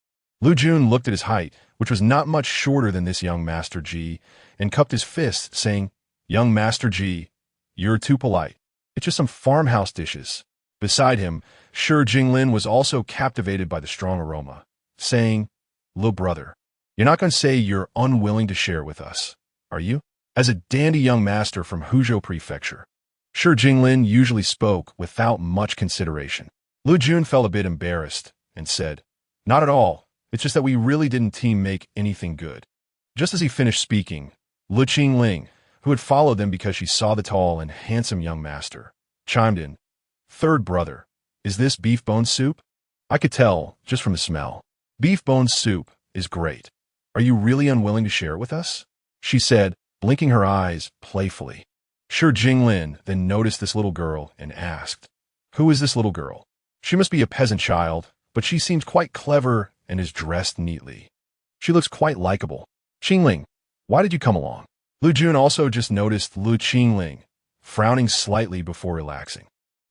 Lu Jun looked at his height, which was not much shorter than this young Master Ji, and cupped his fist, saying, "Young Master Ji, you're too polite. It's just some farmhouse dishes." Beside him, Shi Jinglin was also captivated by the strong aroma, saying, "Little brother, you're not going to say you're unwilling to share with us, are you?" As a dandy young master from Huzhou Prefecture, Shi Jinglin usually spoke without much consideration. Lu Jun felt a bit embarrassed and said, "Not at all. It's just that we really didn't team make anything good." Just as he finished speaking, Lu Qingling, who had followed them because she saw the tall and handsome young master, chimed in, "Third brother, is this beef bone soup? I could tell just from the smell. Beef bone soup is great. Are you really unwilling to share it with us?" she said, blinking her eyes playfully. Shi Jinglin then noticed this little girl and asked, "Who is this little girl? She must be a peasant child, but she seems quite clever and is dressed neatly. She looks quite likable. Qingling, why did you come along?" Lu Jun also just noticed Lu Qingling, frowning slightly before relaxing.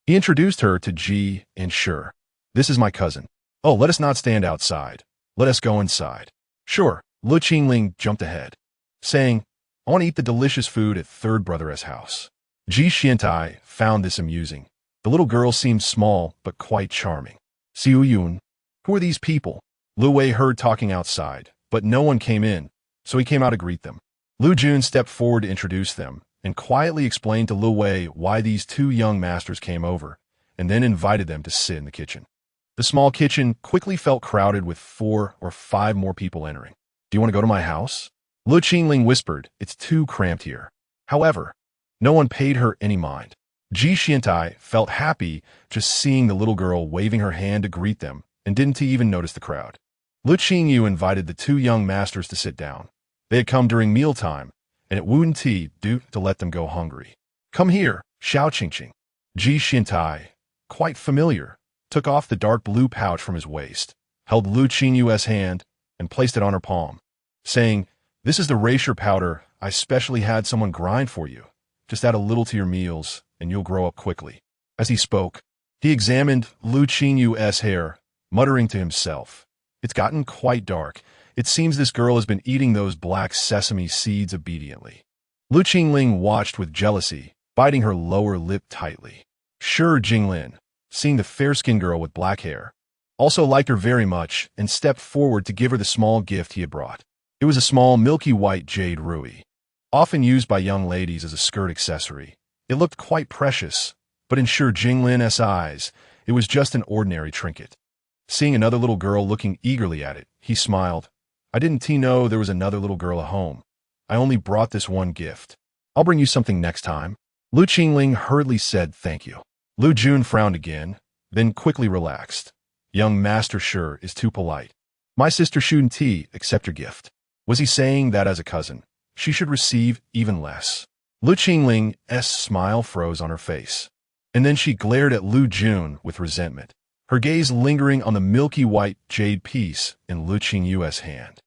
He introduced her to Ji and Shi. "This is my cousin. Oh, let us not stand outside. Let us go inside." "Sure." Lu Qingling jumped ahead, saying, "I want to eat the delicious food at third brother's house." Ji Xiantai found this amusing. The little girl seemed small but quite charming. "Xiu Yun, who are these people?" Lu Wei heard talking outside, but no one came in, so he came out to greet them. Lu Jun stepped forward to introduce them and quietly explained to Lu Wei why these 2 young masters came over, and then invited them to sit in the kitchen. The small kitchen quickly felt crowded with 4 or 5 more people entering. "Do you want to go to my house?" Lu Qingling whispered, "It's too cramped here." However, no one paid her any mind. Ji Xiantai felt happy just seeing the little girl waving her hand to greet them and didn't even notice the crowd. Lu Qingyu invited the 2 young masters to sit down. They had come during mealtime, and it wouldn't do to let them go hungry. "Come here," Xiao Qingqing. Ji Xiantai, quite familiar, took off the dark blue pouch from his waist, held Lu Qingyu's hand, and placed it on her palm, saying, "This is the erasure powder I specially had someone grind for you. Just add a little to your meals, and you'll grow up quickly." As he spoke, he examined Le Qingyou's hair, muttering to himself, "It's gotten quite dark. It seems this girl has been eating those black sesame seeds obediently." Lu Qingling watched with jealousy, biting her lower lip tightly. Sure, Jinglin, seeing the fair-skinned girl with black hair, also liked her very much and stepped forward to give her the small gift he had brought. It was a small, milky white jade ruby, often used by young ladies as a skirt accessory. It looked quite precious, but in Sure Jinglin's eyes, it was just an ordinary trinket. Seeing another little girl looking eagerly at it, he smiled. "I didn't know there was another little girl at home. I only brought this one gift. I'll bring you something next time." Lu Qingling hurriedly said thank you. Lu Jun frowned again, then quickly relaxed. "Young Master Sure is too polite. My sister shouldn't accept your gift." Was he saying that as a cousin, she should receive even less? Lu Qingling's smile froze on her face, and then she glared at Lu Jun with resentment, her gaze lingering on the milky white jade piece in Lu Qingyou's hand.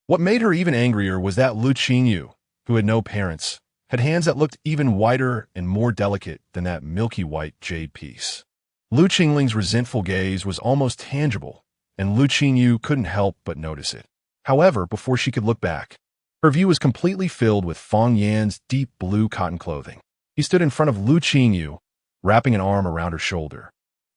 What made her even angrier was that Lu Qingyou, who had no parents, had hands that looked even whiter and more delicate than that milky white jade piece. Lu Qingling's resentful gaze was almost tangible, and Lu Qingyou couldn't help but notice it. However, before she could look back, her view was completely filled with Fong Yan's deep blue cotton clothing. He stood in front of Lu Qingyou, wrapping an arm around her shoulder,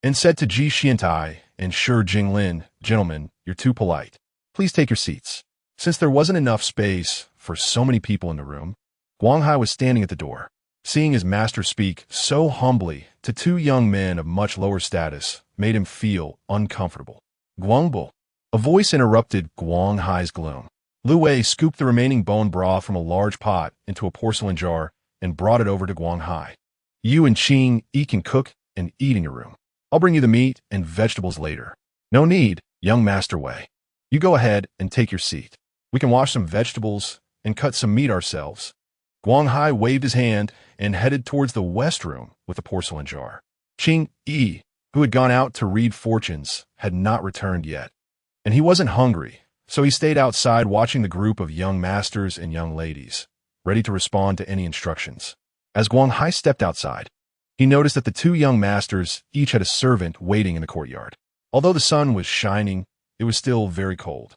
and said to Ji Xiantai and Sure Jinglin, "Gentlemen, you're too polite. Please take your seats." Since there wasn't enough space for so many people in the room, Guanghai was standing at the door. Seeing his master speak so humbly to two young men of much lower status made him feel uncomfortable. "Guangbo," a voice interrupted Guanghai's gloom. Lu Wei scooped the remaining bone broth from a large pot into a porcelain jar and brought it over to Guanghai. "You and Qing can cook and eat in your room. I'll bring you the meat and vegetables later." "No need, young Master Wei. You go ahead and take your seat. We can wash some vegetables and cut some meat ourselves." Guanghai waved his hand and headed towards the west room with the porcelain jar. Qing Yi, who had gone out to read fortunes, had not returned yet, and he wasn't hungry, so he stayed outside watching the group of young masters and young ladies, ready to respond to any instructions. As Guanghai stepped outside, he noticed that the two young masters each had a servant waiting in the courtyard. Although the sun was shining, it was still very cold.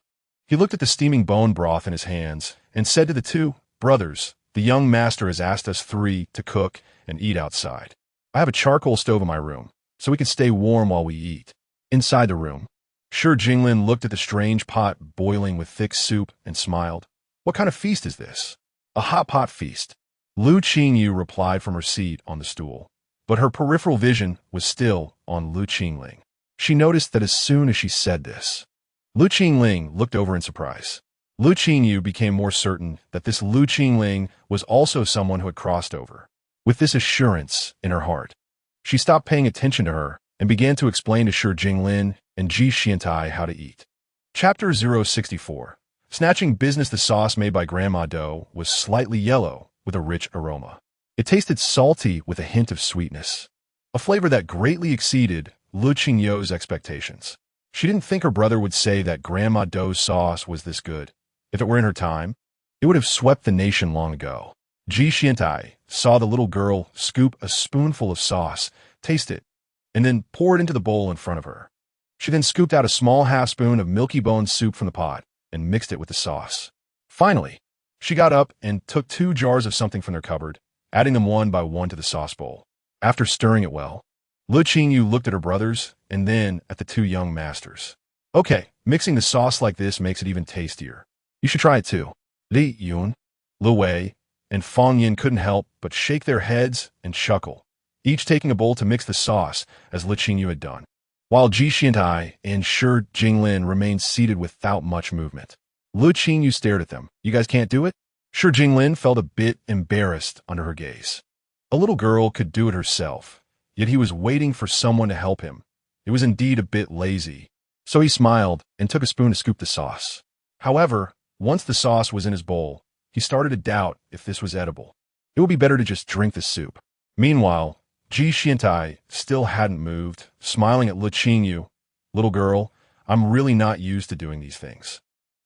He looked at the steaming bone broth in his hands and said to the two, "Brothers, the young master has asked us three to cook and eat outside. I have a charcoal stove in my room, so we can stay warm while we eat." Inside the room, Sure Jinglin looked at the strange pot boiling with thick soup and smiled. "What kind of feast is this?" "A hot pot feast," Lu Qingyou replied from her seat on the stool, but her peripheral vision was still on Lu Qingling. She noticed that as soon as she said this, Lu Qingling looked over in surprise. Lu Qingyou became more certain that this Lu Qingling was also someone who had crossed over. With this assurance in her heart, she stopped paying attention to her and began to explain to Sure Jinglin and Ji Xiantai how to eat. Chapter 064. Snatching business. The sauce made by Grandma.Do was slightly yellow with a rich aroma. It tasted salty with a hint of sweetness, a flavor that greatly exceeded Lu Qingyou's expectations. She didn't think her brother would say that Grandma.Do's sauce was this good. If it were in her time, it would have swept the nation long ago. Ji Xiantai saw the little girl scoop a spoonful of sauce, taste it, and then pour it into the bowl in front of her. She then scooped out a small half-spoon of milky bone soup from the pot and mixed it with the sauce. Finally, she got up and took 2 jars of something from their cupboard, adding them one by one to the sauce bowl. After stirring it well, Lu Qingyou looked at her brothers and then at the 2 young masters. "Okay, mixing the sauce like this makes it even tastier. You should try it too." Li Yun, Lu Wei, and Fong Yin couldn't help but shake their heads and chuckle, each taking a bowl to mix the sauce as Lu Qingyou had done, while Ji Xiantai and Sure Jinglin remained seated without much movement. Lu Qingyou stared at them. "You guys can't do it?" Sure Jinglin felt a bit embarrassed under her gaze. A little girl could do it herself, yet he was waiting for someone to help him. It was indeed a bit lazy, so he smiled and took a spoon to scoop the sauce. However, once the sauce was in his bowl, he started to doubt if this was edible. It would be better to just drink the soup. Meanwhile, Ji Xiantai still hadn't moved, smiling at Lu Qingyou. "Little girl, I'm really not used to doing these things.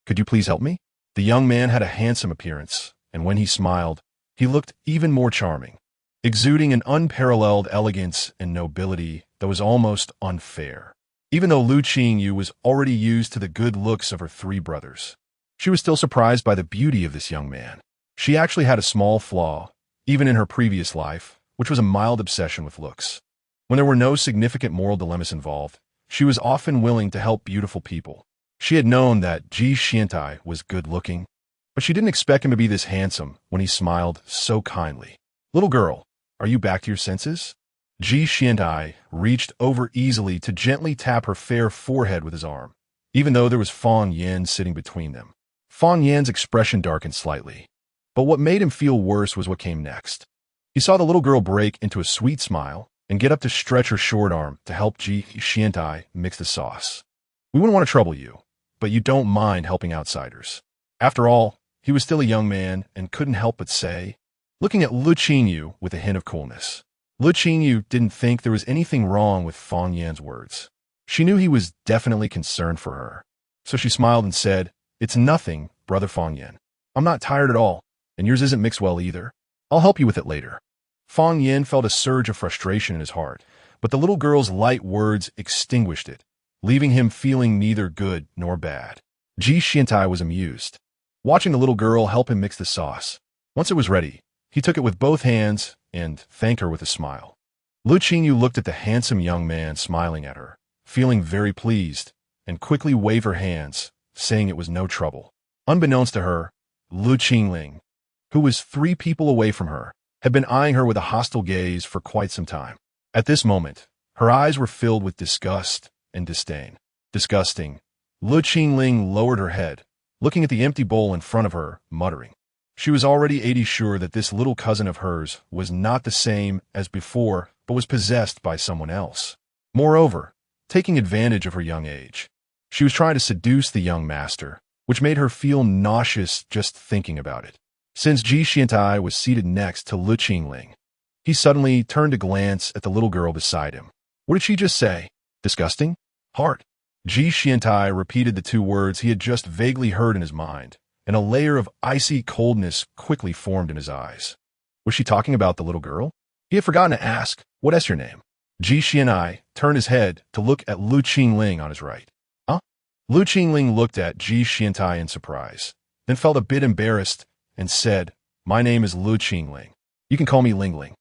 Could you please help me?" The young man had a handsome appearance, and when he smiled, he looked even more charming, exuding an unparalleled elegance and nobility that was almost unfair. Even though Lu Qingyou was already used to the good looks of her three brothers, she was still surprised by the beauty of this young man. She actually had a small flaw, even in her previous life, which was a mild obsession with looks. When there were no significant moral dilemmas involved, she was often willing to help beautiful people. She had known that Ji Xiantai was good-looking, but she didn't expect him to be this handsome when he smiled so kindly. "Little girl, are you back to your senses?" Ji Xiantai reached over easily to gently tap her fair forehead with his arm, even though there was Fang Yan sitting between them. Fang Yan's expression darkened slightly, but what made him feel worse was what came next. He saw the little girl break into a sweet smile and get up to stretch her short arm to help Ji Xiantai mix the sauce. "We wouldn't want to trouble you, but you don't mind helping outsiders." After all, he was still a young man and couldn't help but say, looking at Lu Qingyou with a hint of coolness. Lu Qingyou didn't think there was anything wrong with Fang Yan's words. She knew he was definitely concerned for her, so she smiled and said, "It's nothing, brother Fang Yan. I'm not tired at all, and yours isn't mixed well either. I'll help you with it later." Fang Yan felt a surge of frustration in his heart, but the little girl's light words extinguished it, leaving him feeling neither good nor bad. Ji Xiantai was amused, watching the little girl help him mix the sauce. Once it was ready, he took it with both hands and thanked her with a smile. Lu Qingyou looked at the handsome young man smiling at her, feeling very pleased, and quickly waved her hands, saying it was no trouble. Unbeknownst to her, Lu Qingling, who was 3 people away from her, had been eyeing her with a hostile gaze for quite some time. At this moment, her eyes were filled with disgust and disdain. Disgusting, Lu Qingling lowered her head, looking at the empty bowl in front of her, muttering. She was already 80 sure that this little cousin of hers was not the same as before, but was possessed by someone else. Moreover, taking advantage of her young age, she was trying to seduce the young master, which made her feel nauseous just thinking about it. Since Ji Xiantai was seated next to Lu Qingling, he suddenly turned to glance at the little girl beside him. What did she just say? Disgusting? Heart. Ji Xiantai repeated the 2 words he had just vaguely heard in his mind, and a layer of icy coldness quickly formed in his eyes. Was she talking about the little girl? He had forgotten to ask, "What is your name?" Ji Xiantai turned his head to look at Lu Qingling on his right. Huh? Lu Qingling looked at Ji Xiantai in surprise, then felt a bit embarrassed and said, "My name is Lu Qingling. You can call me Lingling.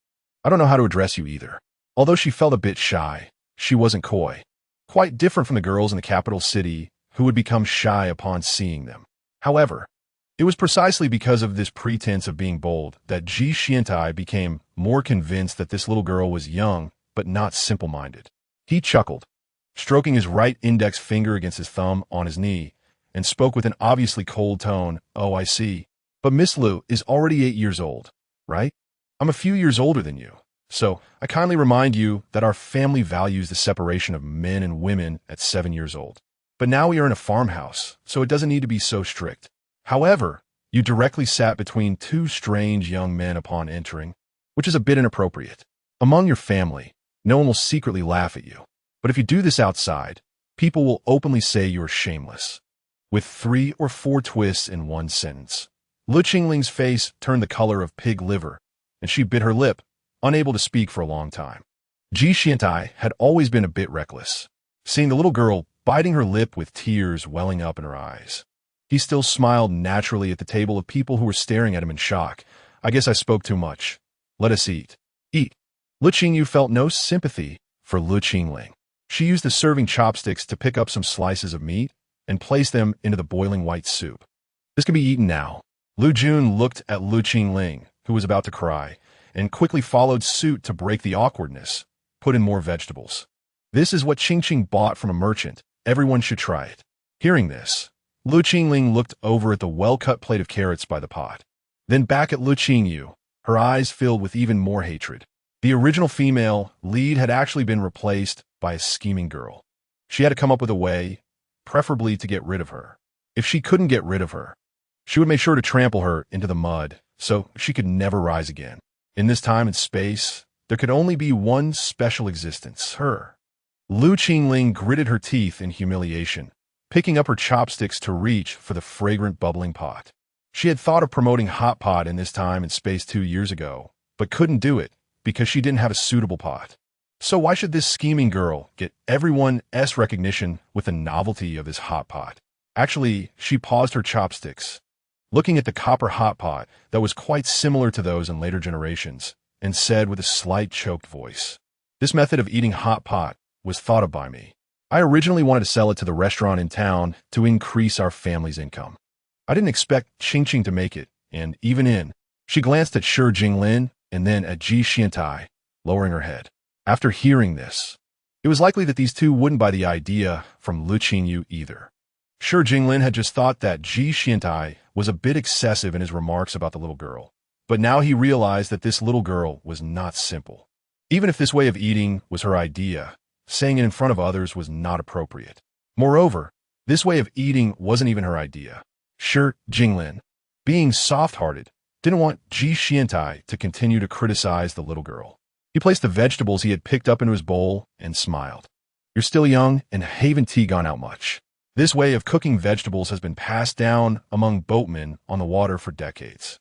I don't know how to address you either." Although she felt a bit shy, she wasn't coy, quite different from the girls in the capital city who would become shy upon seeing them. However, it was precisely because of this pretense of being bold that Ji Xiantai became more convinced that this little girl was young but not simple-minded. He chuckled, stroking his right index finger against his thumb on his knee, and spoke with an obviously cold tone. "Oh, I see. But Miss Lu is already 8 years old, right? I'm a few years older than you, so I kindly remind you that our family values the separation of men and women at 7 years old. But now we are in a farmhouse, so it doesn't need to be so strict. However, you directly sat between 2 strange young men upon entering, which is a bit inappropriate. Among your family, no one will secretly laugh at you. But if you do this outside, people will openly say you are shameless." With 3 or 4 twists in one sentence, Lu Qingling's face turned the color of pig liver, and she bit her lip, unable to speak for a long time. Ji Xiantai had always been a bit reckless, seeing the little girl biting her lip with tears welling up in her eyes. He still smiled naturally at the table of people who were staring at him in shock. "I guess I spoke too much. Let us eat." Eat. Lu Qingyou felt no sympathy for Lu Qingling. She used the serving chopsticks to pick up some slices of meat and place them into the boiling white soup. "This can be eaten now." Lu Jun looked at Lu Qingling, who was about to cry, and quickly followed suit to break the awkwardness, put in more vegetables. "This is what Qingqing bought from a merchant. Everyone should try it." Hearing this, Lu Qingling looked over at the well-cut plate of carrots by the pot, then back at Lu Qingyou, her eyes filled with even more hatred. The original female lead had actually been replaced by a scheming girl. She had to come up with a way, preferably to get rid of her. If she couldn't get rid of her, she would make sure to trample her into the mud so she could never rise again. In this time and space, there could only be one special existence, her. Lu Qingling gritted her teeth in humiliation, picking up her chopsticks to reach for the fragrant bubbling pot. She had thought of promoting hot pot in this time and space 2 years ago, but couldn't do it because she didn't have a suitable pot. So why should this scheming girl get everyone's recognition with the novelty of this hot pot? Actually, she paused her chopsticks, looking at the copper hot pot that was quite similar to those in later generations, and said with a slight choked voice, "This method of eating hot pot was thought of by me. I originally wanted to sell it to the restaurant in town to increase our family's income. I didn't expect Qingqing to make it, and even in." She glanced at Shi Jinglin and then at Ji Xiantai, lowering her head. After hearing this, it was likely that these two wouldn't buy the idea from Le Qingyou either. Shi Jinglin had just thought that Ji Xiantai was a bit excessive in his remarks about the little girl, but now he realized that this little girl was not simple. Even if this way of eating was her idea, saying it in front of others was not appropriate. Moreover, this way of eating wasn't even her idea. Shi Jinglin, being soft-hearted, didn't want Ji Xiantai to continue to criticize the little girl. He placed the vegetables he had picked up into his bowl and smiled. "You're still young and haven't tea gone out much. This way of cooking vegetables has been passed down among boatmen on the water for decades.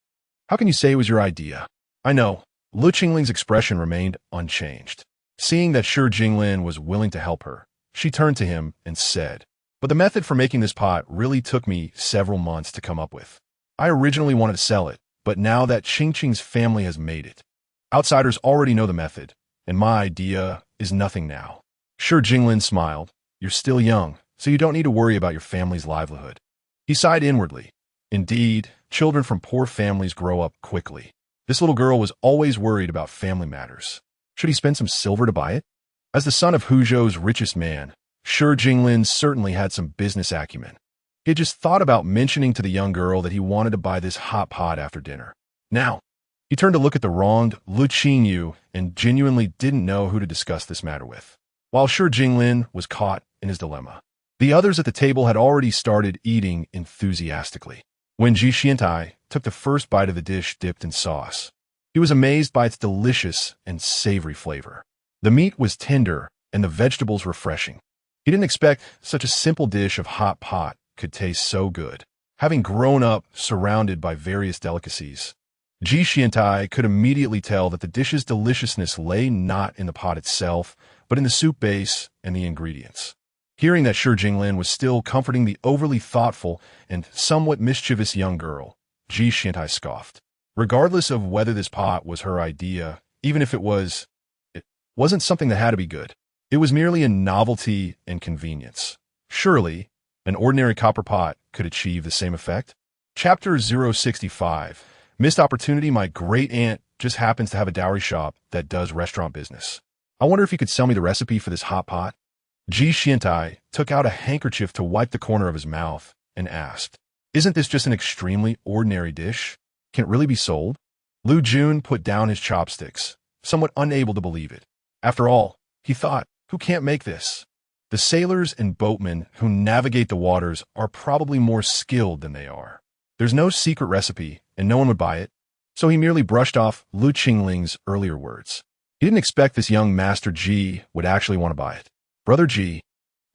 How can you say it was your idea?" "I know." Lu Qingling's expression remained unchanged. Seeing that Shi Jinglin was willing to help her, she turned to him and said, "But the method for making this pot really took me several months to come up with. I originally wanted to sell it, but now that Qingqing's family has made it, outsiders already know the method, and my idea is nothing now." Shi Jinglin smiled. "You're still young, so you don't need to worry about your family's livelihood." He sighed inwardly. Indeed, children from poor families grow up quickly. This little girl was always worried about family matters. Should he spend some silver to buy it? As the son of Huzhou's richest man, Shi Jinglin certainly had some business acumen. He had just thought about mentioning to the young girl that he wanted to buy this hot pot after dinner. Now, he turned to look at the wronged Le Qingyou and genuinely didn't know who to discuss this matter with. While Shi Jinglin was caught in his dilemma, the others at the table had already started eating enthusiastically. When Ji Xiantai took the first bite of the dish dipped in sauce, he was amazed by its delicious and savory flavor. The meat was tender and the vegetables refreshing. He didn't expect such a simple dish of hot pot could taste so good. Having grown up surrounded by various delicacies, Ji Xiantai could immediately tell that the dish's deliciousness lay not in the pot itself, but in the soup base and the ingredients. Hearing that Shi Jinglin was still comforting the overly thoughtful and somewhat mischievous young girl, Ji Xiantai scoffed. Regardless of whether this pot was her idea, even if it wasn't something that had to be good. It was merely a novelty and convenience. Surely, an ordinary copper pot could achieve the same effect. Chapter 065. Missed opportunity. My great-aunt just happens to have a dowry shop that does restaurant business. I wonder if you could sell me the recipe for this hot pot. Ji Xiantai took out a handkerchief to wipe the corner of his mouth and asked, "Isn't this just an extremely ordinary dish? Can it really be sold?" Lu Jun put down his chopsticks, somewhat unable to believe it. After all, he thought, who can't make this? The sailors and boatmen who navigate the waters are probably more skilled than they are. There's no secret recipe, and no one would buy it. So he merely brushed off Lu Qingling's earlier words. He didn't expect this young Master Ji would actually want to buy it. "Brother Ji."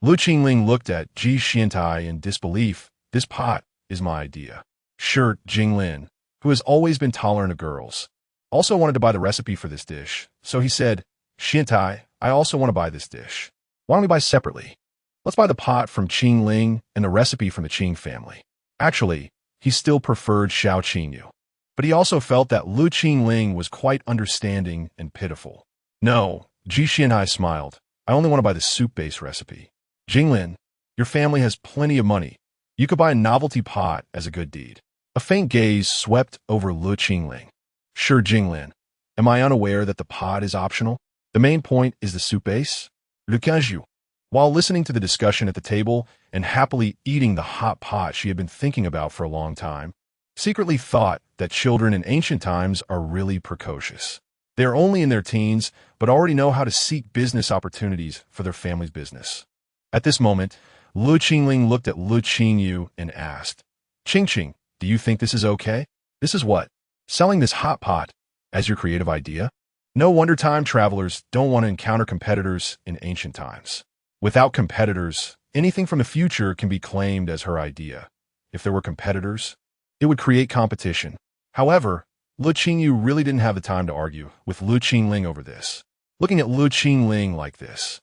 Lu Qingling looked at Ji Xiantai in disbelief. "This pot is my idea." Shi Jinglin, who has always been tolerant of girls, also wanted to buy the recipe for this dish, so he said, "Xiantai, I also want to buy this dish. Why don't we buy separately? Let's buy the pot from Qingling and the recipe from the Qing family." Actually, he still preferred Xiao Qingyou, but he also felt that Lu Qingling was quite understanding and pitiful. "No," Ji Xiantai smiled. "I only want to buy the soup-based recipe." "Jinglin, your family has plenty of money. You could buy a novelty pot as a good deed." A faint gaze swept over Lu Qingling. "Shi Jinglin, am I unaware that the pot is optional? The main point is the soup base?" Le Qingyou, while listening to the discussion at the table and happily eating the hot pot she had been thinking about for a long time, secretly thought that children in ancient times are really precocious. They are only in their teens, but already know how to seek business opportunities for their family's business. At this moment, Lu Qingling looked at Lu Qingyou and asked, "Qingqing, do you think this is okay?" "This is what? Selling this hot pot as your creative idea?" No wonder time travelers don't want to encounter competitors in ancient times. Without competitors, anything from the future can be claimed as her idea. If there were competitors, It would create competition. However, Le Qingyou really didn't have the time to argue with Lu Qingling over this. Looking at Lu Qingling like this,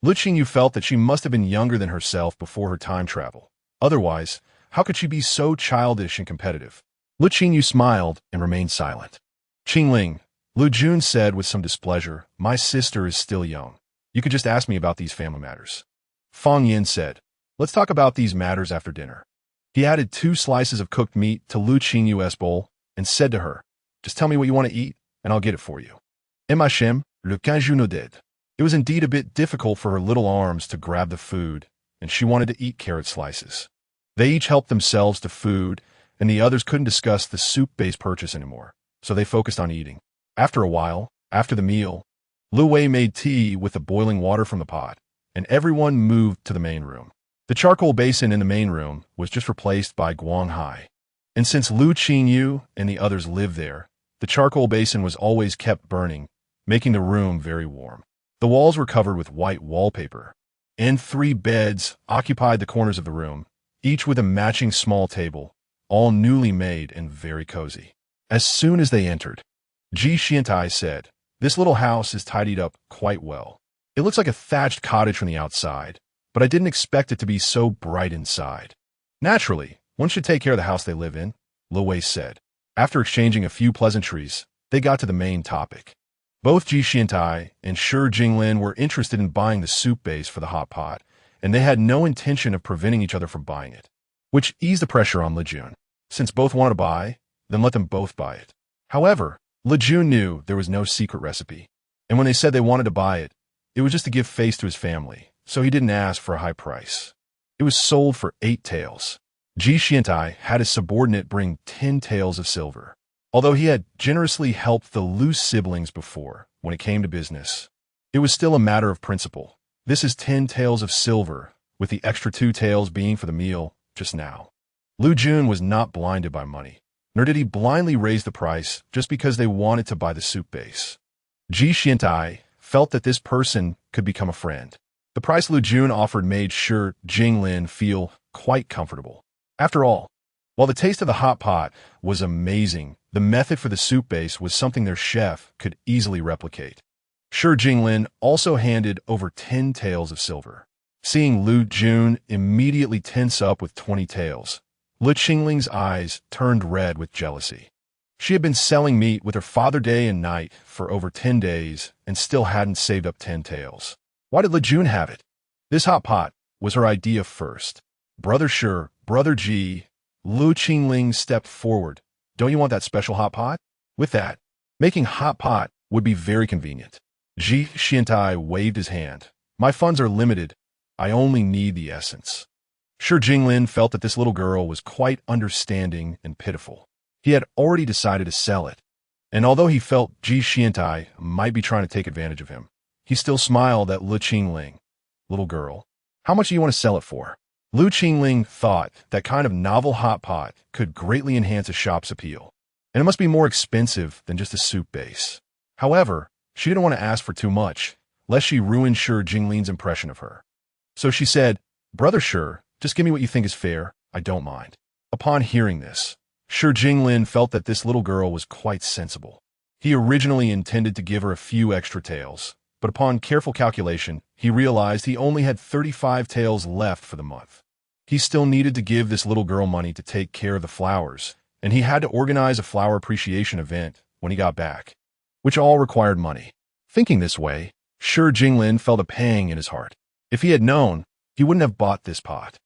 Lu Qingyu felt that she must have been younger than herself before her time travel. Otherwise, how could she be so childish and competitive? Lu Qingyu smiled and remained silent. Qingling, Lu Jun said with some displeasure, my sister is still young. You could just ask me about these family matters. Fang Yin said, let's talk about these matters after dinner. He added 2 slices of cooked meat to Lu Qingyu's bowl and said to her, just tell me what you want to eat, and I'll get it for you. Le Qingyou. It was indeed a bit difficult for her little arms to grab the food, and she wanted to eat carrot slices. They each helped themselves to food, and the others couldn't discuss the soup-based purchase anymore, so they focused on eating. After a while, after the meal, Lu Wei made tea with the boiling water from the pot, and everyone moved to the main room. The charcoal basin in the main room was just replaced by Guanghai. And since Lu Qingyu and the others lived there, the charcoal basin was always kept burning, making the room very warm. The walls were covered with white wallpaper, and 3 beds occupied the corners of the room, each with a matching small table, all newly made and very cozy. As soon as they entered, Ji Xiantai said, this little house is tidied up quite well. It looks like a thatched cottage from the outside, but I didn't expect it to be so bright inside. Naturally, one should take care of the house they live in, Lu Wei said. After exchanging a few pleasantries, they got to the main topic. Both Ji Xiantai and Shi Jinglin were interested in buying the soup base for the hot pot, and they had no intention of preventing each other from buying it, which eased the pressure on Le Jun. Since both wanted to buy, then let them both buy it. However, Le Jun knew there was no secret recipe, and when they said they wanted to buy it, it was just to give face to his family, so he didn't ask for a high price. It was sold for 8 taels. Ji Xiantai had his subordinate bring 10 taels of silver. Although he had generously helped the Lu siblings before, when it came to business, it was still a matter of principle. This is 10 taels of silver, with the extra 2 taels being for the meal just now. Lu Jun was not blinded by money, nor did he blindly raise the price just because they wanted to buy the soup base. Ji Xiantai felt that this person could become a friend. The price Lu Jun offered made Shi Jinglin feel quite comfortable. After all, while the taste of the hot pot was amazing, the method for the soup base was something their chef could easily replicate. Shi Jinglin also handed over 10 taels of silver. Seeing Lu Jun immediately tense up with 20 taels, Lu Qingling's eyes turned red with jealousy. She had been selling meat with her father day and night for over 10 days and still hadn't saved up 10 taels. Why did Le Jun have it? This hot pot was her idea first. Brother Shi, brother Ji, Lu Qingling stepped forward. Don't you want that special hot pot? With that, making hot pot would be very convenient. Ji Xiantai waved his hand. My funds are limited. I only need the essence. Shi Jinglin felt that this little girl was quite understanding and pitiful. He had already decided to sell it, and although he felt Ji Xiantai might be trying to take advantage of him, he still smiled at Lu Qingling. Little girl, how much do you want to sell it for? Lu Qingling thought that kind of novel hot pot could greatly enhance a shop's appeal, and it must be more expensive than just a soup base. However, she didn't want to ask for too much, lest she ruin Shi Jingling's impression of her. So she said, Brother Shi, just give me what you think is fair, I don't mind. Upon hearing this, Shi Jinglin felt that this little girl was quite sensible. He originally intended to give her a few extra taels, but upon careful calculation, he realized he only had 35 taels left for the month. He still needed to give this little girl money to take care of the flowers, and he had to organize a flower appreciation event when he got back, which all required money. Thinking this way, Shi Jinglin felt a pang in his heart. If he had known, he wouldn't have bought this pot.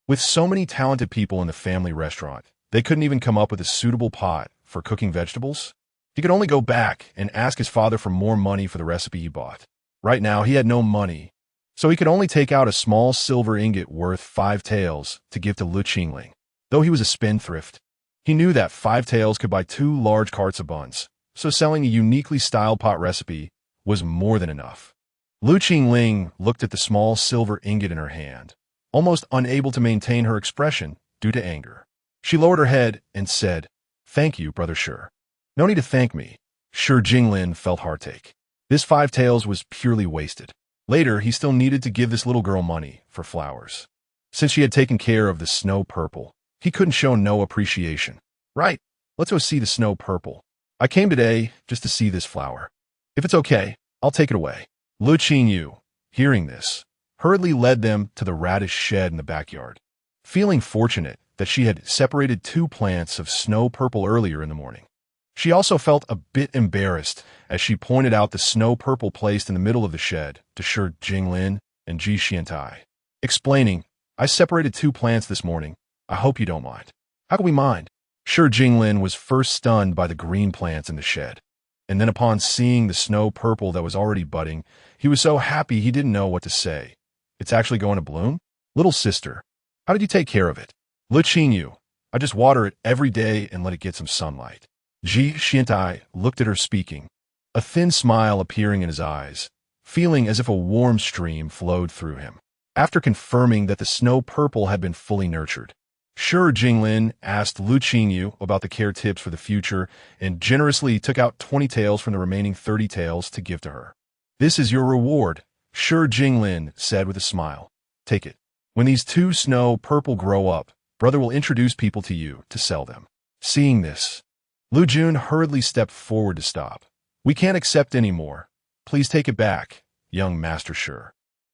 With so many talented people in the family restaurant, they couldn't even come up with a suitable pot for cooking vegetables. He could only go back and ask his father for more money for the recipe he bought. Right now, he had no money, so he could only take out a small silver ingot worth 5 taels to give to Lu Qingling. Though he was a spendthrift, he knew that 5 taels could buy 2 large carts of buns, so selling a uniquely styled pot recipe was more than enough. Lu Qingling looked at the small silver ingot in her hand, almost unable to maintain her expression due to anger. She lowered her head and said, Thank you, Brother Shi. No need to thank me. Shi Jinglin felt heartache. This 5 taels was purely wasted. Later, he still needed to give this little girl money for flowers. Since she had taken care of the snow purple, he couldn't show no appreciation. Right. Let's go see the snow purple. I came today just to see this flower. If it's okay, I'll take it away. Le Qingyou, hearing this, hurriedly led them to the radish shed in the backyard. Feeling fortunate that she had separated 2 plants of snow purple earlier in the morning. She also felt a bit embarrassed as she pointed out the snow purple placed in the middle of the shed to Shi Jinglin and Ji Xiantai, explaining, I separated 2 plants this morning. I hope you don't mind. How can we mind? Shi Jinglin was first stunned by the green plants in the shed, and then upon seeing the snow purple that was already budding, he was so happy he didn't know what to say. It's actually going to bloom? Little sister, how did you take care of it? Le Qingyou, I just water it every day and let it get some sunlight. Ji Xiantai looked at her speaking, a thin smile appearing in his eyes, feeling as if a warm stream flowed through him. After confirming that the snow purple had been fully nurtured, Shi Jinglin asked Le Qingyou about the care tips for the future and generously took out 20 taels from the remaining 30 taels to give to her. This is your reward, Shi Jinglin said with a smile. Take it. When these 2 snow purple grow up, brother will introduce people to you to sell them. Seeing this, Lu Jun hurriedly stepped forward to stop. We can't accept any more. Please take it back, young Master Shi.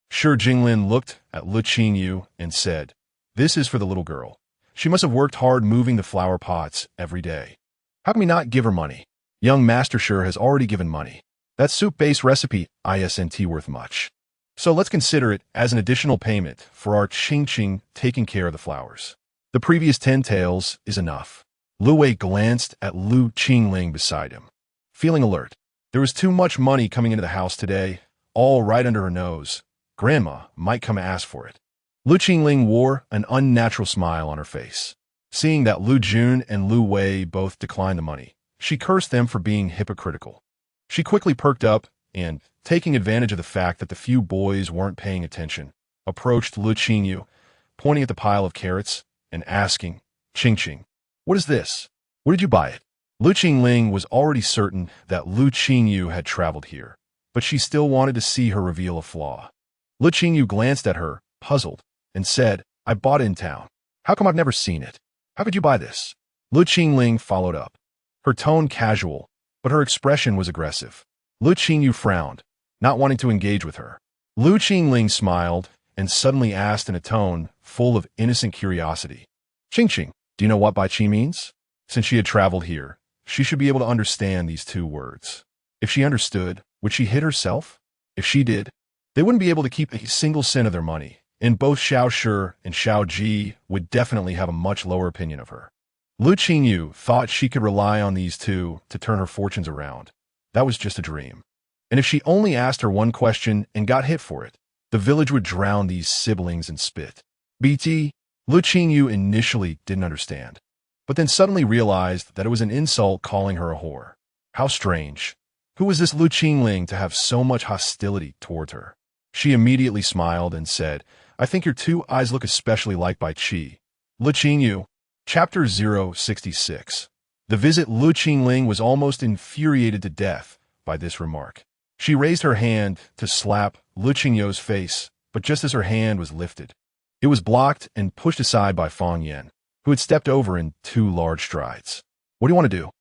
Shi Jinglin looked at Le Qingyou and said, this is for the little girl. She must have worked hard moving the flower pots every day. How can we not give her money? Young Master Shi has already given money. That soup-based recipe isn't worth much. So let's consider it as an additional payment for our Qingqing taking care of the flowers. The previous 10 taels is enough. Lu Wei glanced at Lu Qingling beside him. Feeling alert. There was too much money coming into the house today, all right under her nose. Grandma might come ask for it. Lu Qingling wore an unnatural smile on her face. Seeing that Lu Jun and Lu Wei both declined the money, she cursed them for being hypocritical. She quickly perked up and, taking advantage of the fact that the few boys weren't paying attention, approached Lu Qingyou, pointing at the pile of carrots and asking, Qingqing, what is this? Where did you buy it? Lu Qingling was already certain that Lu Qingyou had traveled here, but she still wanted to see her reveal a flaw. Lu Qingyou glanced at her, puzzled, and said, I bought it in town. How come I've never seen it? How could you buy this? Lu Qingling followed up, her tone casual, but her expression was aggressive. Lu Qingyou frowned, not wanting to engage with her. Lu Qingling smiled and suddenly asked in a tone full of innocent curiosity, Qingqing, do you know what bai qi means? Since she had traveled here, she should be able to understand these 2 words. If she understood, would she hit herself? If she did, they wouldn't be able to keep a single cent of their money, and both Xiao Shi and Xiao Ji would definitely have a much lower opinion of her. Lu Qingyou thought she could rely on these 2 to turn her fortunes around. That was just a dream. And if she only asked her one question and got hit for it, the village would drown these siblings in spit. BT, Lu Qingyou initially didn't understand, but then suddenly realized that it was an insult calling her a whore. How strange. Who was this Lu Qingling to have so much hostility towards her? She immediately smiled and said, I think your 2 eyes look especially like bai qi. Lu Qingyou, Chapter 066. The visit Lu Qingling was almost infuriated to death by this remark. She raised her hand to slap Lu Qingyou's face, but just as her hand was lifted, it was blocked and pushed aside by Fang Yan, who had stepped over in 2 large strides. What do you want to do?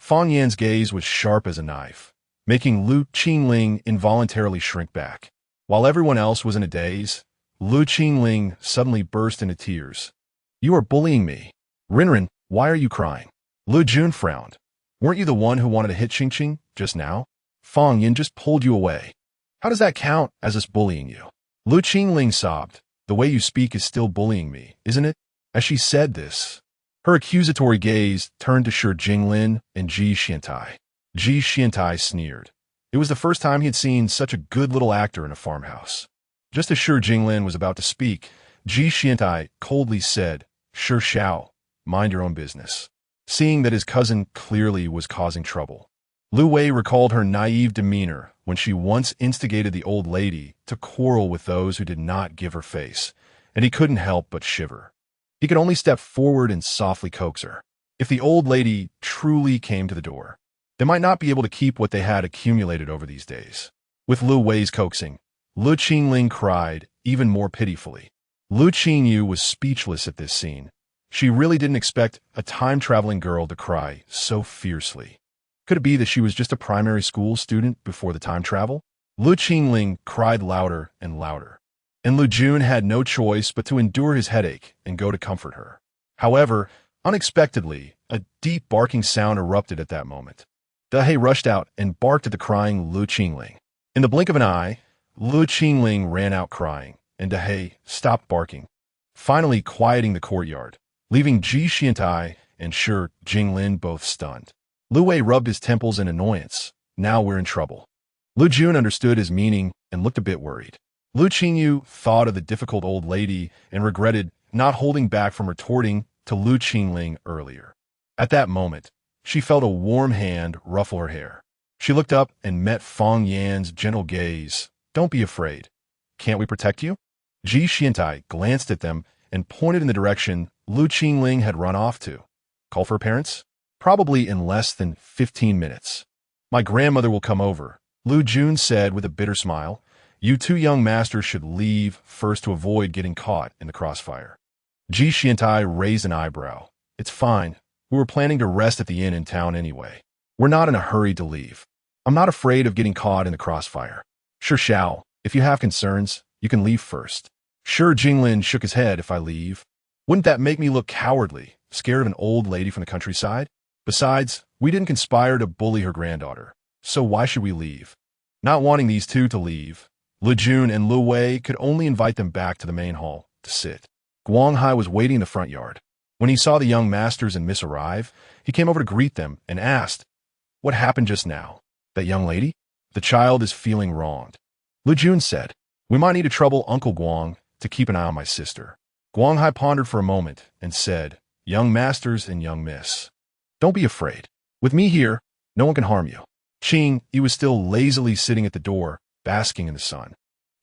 Fang Yan's gaze was sharp as a knife, making Lu Qingling involuntarily shrink back. While everyone else was in a daze, Lu Qingling suddenly burst into tears. You are bullying me. Rinrin, why are you crying? Lu Jun frowned. Weren't you the one who wanted to hit Qingqing just now? Fang Yan just pulled you away. How does that count as us bullying you? Lu Qingling sobbed. The way you speak is still bullying me, isn't it? As she said this, her accusatory gaze turned to Shi Jinglin and Ji Xiantai. Ji Xiantai sneered. It was the first time he had seen such a good little actor in a farmhouse. Just as Shi Jinglin was about to speak, Ji Xiantai coldly said, Shi Xiao, mind your own business. Seeing that his cousin clearly was causing trouble, Lu Wei recalled her naive demeanor when she once instigated the old lady to quarrel with those who did not give her face, and he couldn't help but shiver. He could only step forward and softly coax her. If the old lady truly came to the door, they might not be able to keep what they had accumulated over these days. With Lu Wei's coaxing, Lu Qingling cried even more pitifully. Lu Qingyou was speechless at this scene. She really didn't expect a time-traveling girl to cry so fiercely. Could it be that she was just a primary school student before the time travel? Le Qingyou cried louder and louder, and Lu Jun had no choice but to endure his headache and go to comfort her. However, unexpectedly, a deep barking sound erupted at that moment. De rushed out and barked at the crying Lu Qingyou. In the blink of an eye, Lu Qingyou ran out crying, and De stopped barking, finally quieting the courtyard, leaving Ji Xiantai and Shi Jinglin both stunned. Lu Wei rubbed his temples in annoyance. Now we're in trouble. Lu Jun understood his meaning and looked a bit worried. Lu Qingyou thought of the difficult old lady and regretted not holding back from retorting to Lu Qingyou earlier. At that moment, she felt a warm hand ruffle her hair. She looked up and met Fang Yan's gentle gaze. Don't be afraid. Can't we protect you? Ji Xiantai glanced at them and pointed in the direction Lu Qingyou had run off to. Call for her parents? Probably in less than 15 minutes. My grandmother will come over, Lu Jun said with a bitter smile. You two young masters should leave first to avoid getting caught in the crossfire. Ji Xiantai raised an eyebrow. It's fine. We were planning to rest at the inn in town anyway. We're not in a hurry to leave. I'm not afraid of getting caught in the crossfire. Sure, Xiao, if you have concerns, you can leave first. Sure, Jinglin shook his head. If I leave, wouldn't that make me look cowardly, scared of an old lady from the countryside? Besides, we didn't conspire to bully her granddaughter, so why should we leave? Not wanting these two to leave, Lu Jun and Lu Wei could only invite them back to the main hall to sit. Guanghai was waiting in the front yard. When he saw the young masters and Miss arrive, he came over to greet them and asked, What happened just now? That young lady? The child is feeling wronged. Lu Jun said, We might need to trouble Uncle Guang to keep an eye on my sister. Guanghai pondered for a moment and said, Young masters and young miss, don't be afraid. With me here, no one can harm you. Qing, he was still lazily sitting at the door, basking in the sun.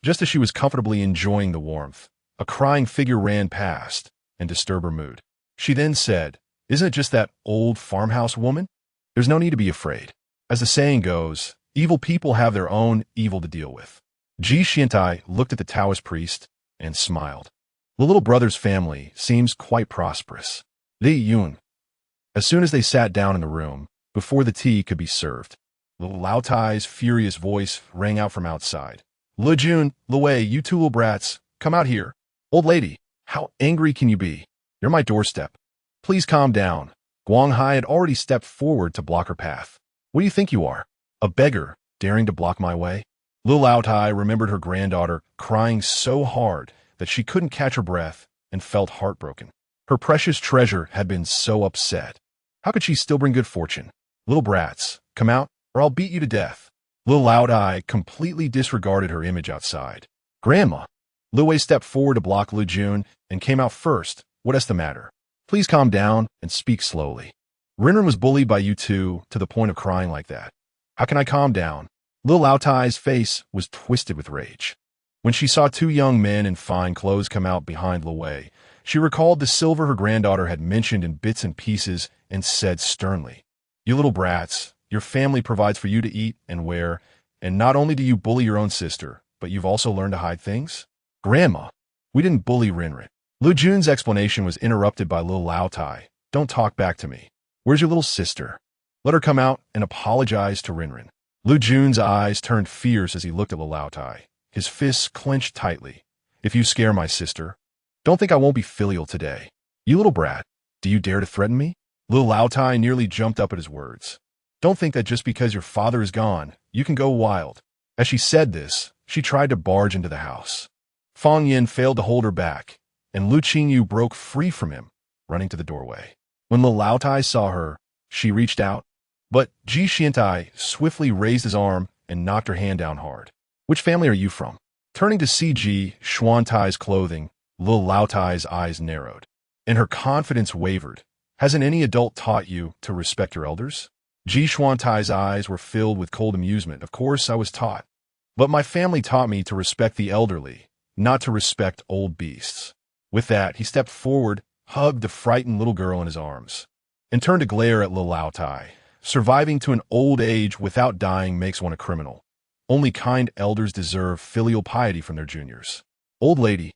Just as she was comfortably enjoying the warmth, a crying figure ran past and disturbed her mood. She then said, Isn't it just that old farmhouse woman? There's no need to be afraid. As the saying goes, evil people have their own evil to deal with. Ji Xiantai looked at the Taoist priest and smiled. The little brother's family seems quite prosperous. Li Yun. As soon as they sat down in the room, before the tea could be served, little Lao Tai's furious voice rang out from outside. Lu Jun, Lu Wei, you two little brats, come out here. Old lady, how angry can you be? You're my doorstep. Please calm down. Guanghai had already stepped forward to block her path. What do you think you are? A beggar, daring to block my way? Little Lao Tai remembered her granddaughter crying so hard that she couldn't catch her breath and felt heartbroken. Her precious treasure had been so upset. How could she still bring good fortune? Little brats, come out, or I'll beat you to death. Little Lao Tai completely disregarded her image outside. Grandma. Lu Wei stepped forward to block Lu Jun and came out first. What is the matter? Please calm down and speak slowly. Rinrin was bullied by you two to the point of crying like that. How can I calm down? Little Lao Tai's face was twisted with rage. When she saw two young men in fine clothes come out behind Lu Wei, she recalled the silver her granddaughter had mentioned in bits and pieces and said sternly, You little brats, your family provides for you to eat and wear, and not only do you bully your own sister, but you've also learned to hide things? Grandma, we didn't bully Rinrin. Lu Jun's explanation was interrupted by little Lao Tai. Don't talk back to me. Where's your little sister? Let her come out and apologize to Rinrin. Lu Jun's eyes turned fierce as he looked at little Lao Tai. His fists clenched tightly. If you scare my sister, don't think I won't be filial today. You little brat, do you dare to threaten me? Little Lao Tai nearly jumped up at his words. Don't think that just because your father is gone, you can go wild. As she said this, she tried to barge into the house. Fang Yin failed to hold her back, and Lu Qingyou broke free from him, running to the doorway. When Little Lao Tai saw her, she reached out, but Ji Xiantai swiftly raised his arm and knocked her hand down hard. Which family are you from? Turning to see Ji Xuantai's clothing, Little Lao Tai's eyes narrowed, and her confidence wavered. Hasn't any adult taught you to respect your elders? Ji Xuantai's eyes were filled with cold amusement. Of course I was taught. But my family taught me to respect the elderly, not to respect old beasts. With that, he stepped forward, hugged the frightened little girl in his arms, and turned to glare at Little Lao Tai. Surviving to an old age without dying makes one a criminal. Only kind elders deserve filial piety from their juniors. Old lady,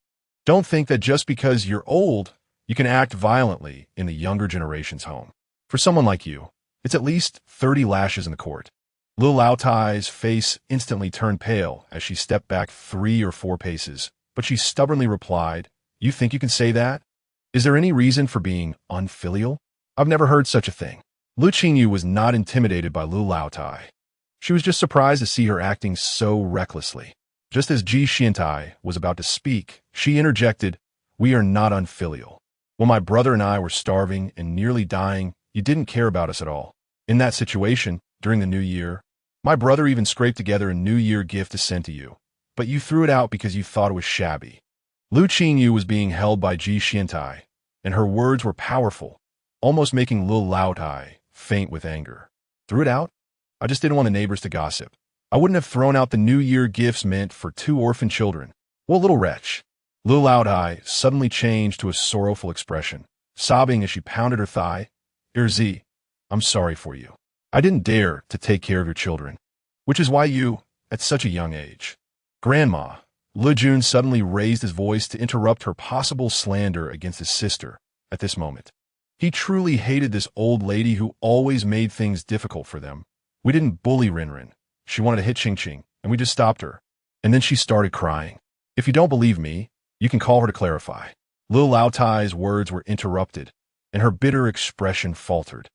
don't think that just because you're old You can act violently in the younger generation's home. For someone like you, it's at least 30 lashes in the court. Lu Laotai's face instantly turned pale as she stepped back 3 or 4 paces, but she stubbornly replied, "You think you can say that? Is there any reason for being unfilial? I've never heard such a thing." Le Qingyou was not intimidated by Lu Laotai. She was just surprised to see her acting so recklessly. Just as Ji Xiantai was about to speak, she interjected, "We are not unfilial. When my brother and I were starving and nearly dying, you didn't care about us at all. In that situation, during the New Year, my brother even scraped together a New Year gift to send to you, but you threw it out because you thought it was shabby." Lu Qingyou was being held by Ji Xiantai, and her words were powerful, almost making Lu Laotai faint with anger. "Threw it out? I just didn't want the neighbors to gossip. I wouldn't have thrown out the New Year gifts meant for 2 orphan children. What little wretch." Lu Laotai suddenly changed to a sorrowful expression, sobbing as she pounded her thigh. "Erzi, I'm sorry for you. I didn't dare to take care of your children, which is why you, at such a young age." "Grandma," Le Jun suddenly raised his voice to interrupt her possible slander against his sister at this moment. He truly hated this old lady who always made things difficult for them. "We didn't bully Rinrin. She wanted to hit Qingqing, and we just stopped her. And then she started crying. If you don't believe me, you can call her to clarify." Lu Laotai's words were interrupted, and her bitter expression faltered.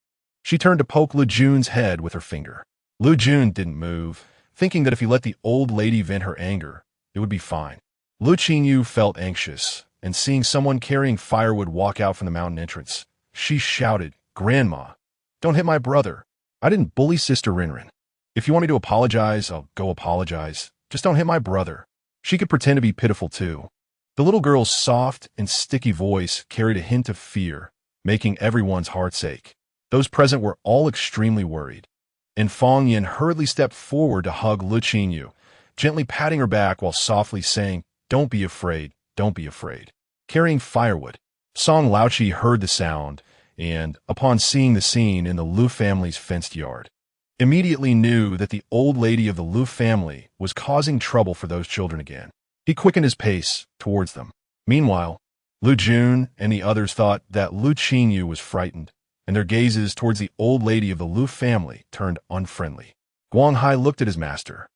She turned to poke Lu Jun's head with her finger. Lu Jun didn't move, thinking that if he let the old lady vent her anger, it would be fine. Lu Qingyou felt anxious, and seeing someone carrying firewood walk out from the mountain entrance, she shouted, "Grandma, don't hit my brother. I didn't bully Sister Rinrin. If you want me to apologize, I'll go apologize. Just don't hit my brother." She could pretend to be pitiful too. The little girl's soft and sticky voice carried a hint of fear, making everyone's hearts ache. Those present were all extremely worried, and Fong Yin hurriedly stepped forward to hug Lu Qingyou, gently patting her back while softly saying, "Don't be afraid, don't be afraid." Carrying firewood, Song Laoqi heard the sound, and, upon seeing the scene in the Lu family's fenced yard, immediately knew that the old lady of the Lu family was causing trouble for those children again. He quickened his pace towards them. Meanwhile, Lu Jun and the others thought that Lu Qingyou was frightened, and their gazes towards the old lady of the Lu family turned unfriendly. Guanghai looked at his master,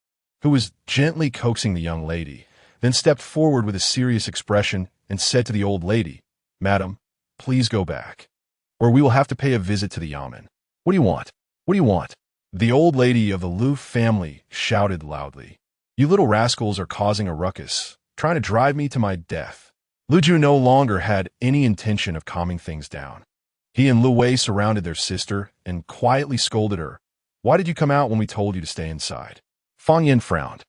who was gently coaxing the young lady, then stepped forward with a serious expression and said to the old lady, "Madam, please go back, or we will have to pay a visit to the yamen." "What do you want? What do you want?" The old lady of the Lu family shouted loudly. "You little rascals are causing a ruckus, trying to drive me to my death." Lu Ju no longer had any intention of calming things down. He and Lu Wei surrounded their sister and quietly scolded her. "Why did you come out when we told you to stay inside?" Fang Yin frowned.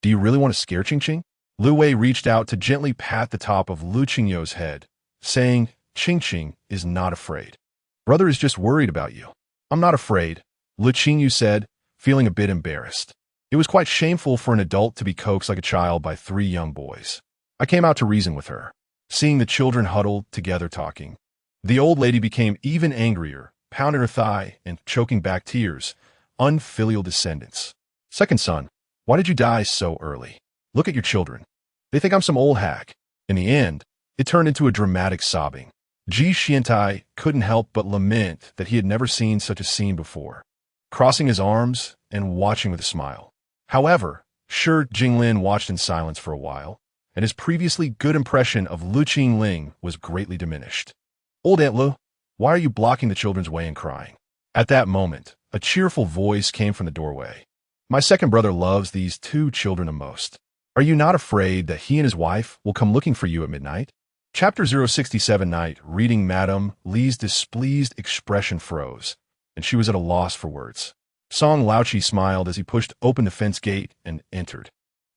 "Do you really want to scare Qingqing?" Lu Wei reached out to gently pat the top of Lu Qingyou's head, saying, "Qingqing is not afraid. Brother is just worried about you." "I'm not afraid," Lu Qingyou said, feeling a bit embarrassed. It was quite shameful for an adult to be coaxed like a child by 3 young boys. "I came out to reason with her." Seeing the children huddled together talking, the old lady became even angrier, pounding her thigh and choking back tears. "Unfilial descendants. Second son, why did you die so early? Look at your children. They think I'm some old hack." In the end, it turned into a dramatic sobbing. Ji Xiantai couldn't help but lament that he had never seen such a scene before, crossing his arms and watching with a smile. However, Shi Jinglin watched in silence for a while, and his previously good impression of Lu Qingling was greatly diminished. "Old Aunt Lu, why are you blocking the children's way and crying?" At that moment, a cheerful voice came from the doorway. "My second brother loves these 2 children the most. Are you not afraid that he and his wife will come looking for you at midnight?" Chapter 067 Night, reading Madame Li's displeased expression froze, and she was at a loss for words. Song Laoqi smiled as he pushed open the fence gate and entered.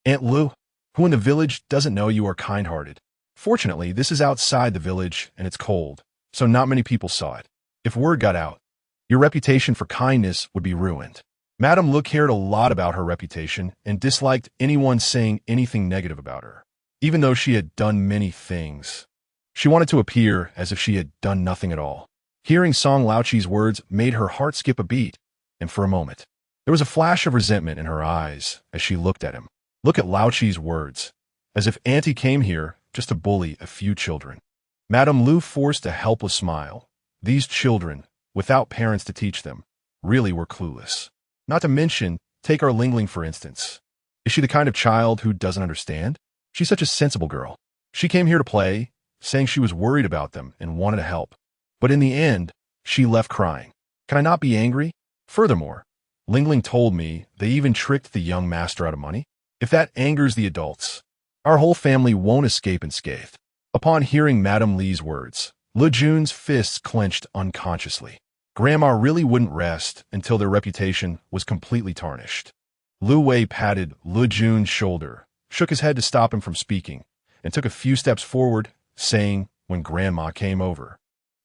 "Aunt Lu, who in the village doesn't know you are kind-hearted? Fortunately, this is outside the village and it's cold, so not many people saw it. If word got out, your reputation for kindness would be ruined." Madame Lu cared a lot about her reputation and disliked anyone saying anything negative about her. Even though she had done many things, she wanted to appear as if she had done nothing at all. Hearing Song Laoqi's words made her heart skip a beat, and for a moment, there was a flash of resentment in her eyes as she looked at him. Look at Laoqi's words, as if Auntie came here just to bully a few children. Madame Lu forced a helpless smile. These children, without parents to teach them, really were clueless. Not to mention, take our Lingling for instance. Is she the kind of child who doesn't understand? She's such a sensible girl. She came here to play, saying she was worried about them and wanted to help. But in the end, she left crying. Can I not be angry? Furthermore, Lingling told me they even tricked the young master out of money. If that angers the adults, our whole family won't escape unscathed. Upon hearing Madame Li's words, Le Jun's fists clenched unconsciously. Grandma really wouldn't rest until their reputation was completely tarnished. Lu Wei patted Le Jun's shoulder, shook his head to stop him from speaking, and took a few steps forward, saying, when Grandma came over,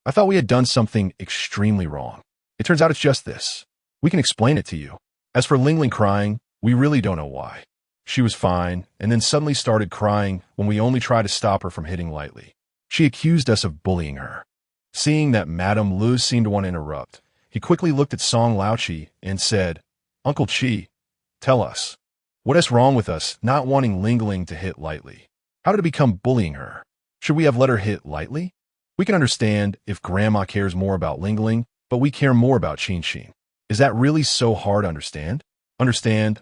I thought we had done something extremely wrong. It turns out it's just this. We can explain it to you. As for Lingling crying, we really don't know why. She was fine, and then suddenly started crying when we only tried to stop her from hitting lightly. She accused us of bullying her. Seeing that Madame Lu seemed to want to interrupt, he quickly looked at Song Laochi and said, Uncle Chi, tell us, what is wrong with us not wanting Lingling to hit lightly? How did it become bullying her? Should we have let her hit lightly? We can understand if Grandma cares more about Lingling, but we care more about Qin. Is that really so hard to understand? Understand.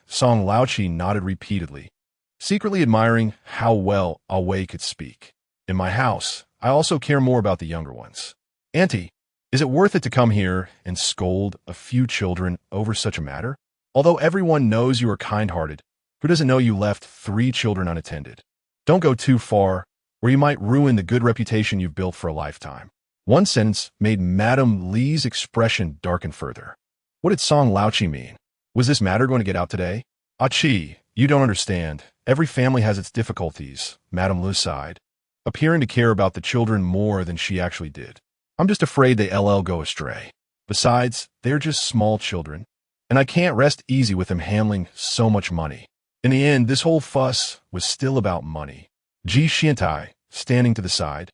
Song Laochi nodded repeatedly, secretly admiring how well Wei could speak. In my house, I also care more about the younger ones. Auntie, is it worth it to come here and scold a few children over such a matter? Although everyone knows you are kind-hearted, who doesn't know you left 3 children unattended? Don't go too far, or you might ruin the good reputation you've built for a lifetime. One sentence made Madame Li's expression darken further. What did Song Laochi mean? Was this matter going to get out today? Chi, you don't understand. Every family has its difficulties, Madame Lu sighed, appearing to care about the children more than she actually did. I'm just afraid they go astray. Besides, they're just small children, and I can't rest easy with them handling so much money. In the end, this whole fuss was still about money. Ji Xiantai, standing to the side,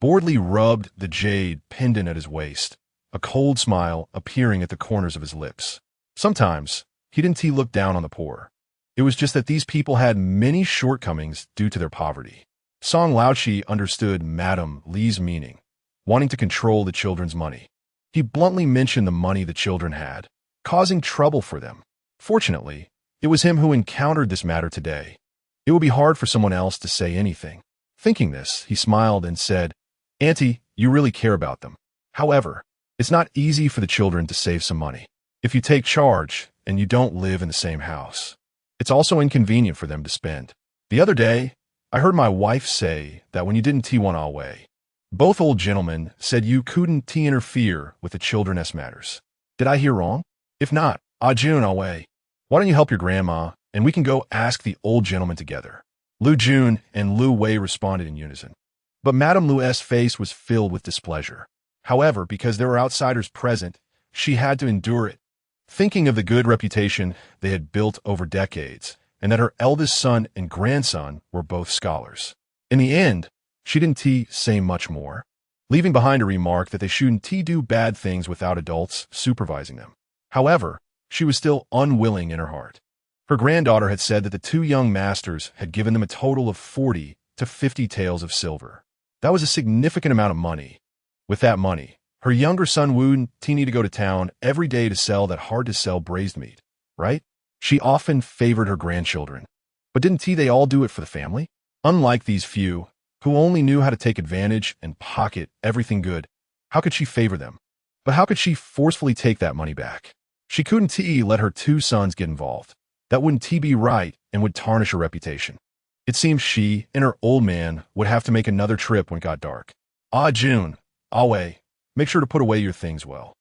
boredly rubbed the jade pendant at his waist, a cold smile appearing at the corners of his lips. Sometimes, he didn't look down on the poor. It was just that these people had many shortcomings due to their poverty. Song Laochi understood Madame Li's meaning, wanting to control the children's money. He bluntly mentioned the money the children had, causing trouble for them. Fortunately, it was him who encountered this matter today. It would be hard for someone else to say anything. Thinking this, he smiled and said, Auntie, you really care about them. However, it's not easy for the children to save some money. If you take charge and you don't live in the same house, it's also inconvenient for them to spend. The other day, I heard my wife say that when you didn't want Wei, both old gentlemen said you couldn't interfere with the children's matters. Did I hear wrong? If not, Jun Wei, why don't you help your grandma and we can go ask the old gentleman together? Lu Jun and Lu Wei responded in unison. But Madame Lu's face was filled with displeasure. However, because there were outsiders present, she had to endure it, thinking of the good reputation they had built over decades, and that her eldest son and grandson were both scholars. In the end, she didn't say much more, leaving behind a remark that they shouldn't do bad things without adults supervising them. However, she was still unwilling in her heart. Her granddaughter had said that the 2 young masters had given them a total of 40 to 50 taels of silver. That was a significant amount of money. With that money, her younger son wouldn't need to go to town every day to sell that hard-to-sell braised meat, right? She often favored her grandchildren. But didn't they all do it for the family? Unlike these few, who only knew how to take advantage and pocket everything good, how could she favor them? But how could she forcefully take that money back? She couldn't let her 2 sons get involved. That wouldn't be right and would tarnish her reputation. It seemed she and her old man would have to make another trip when it got dark. Jun, Wei, make sure to put away your things well.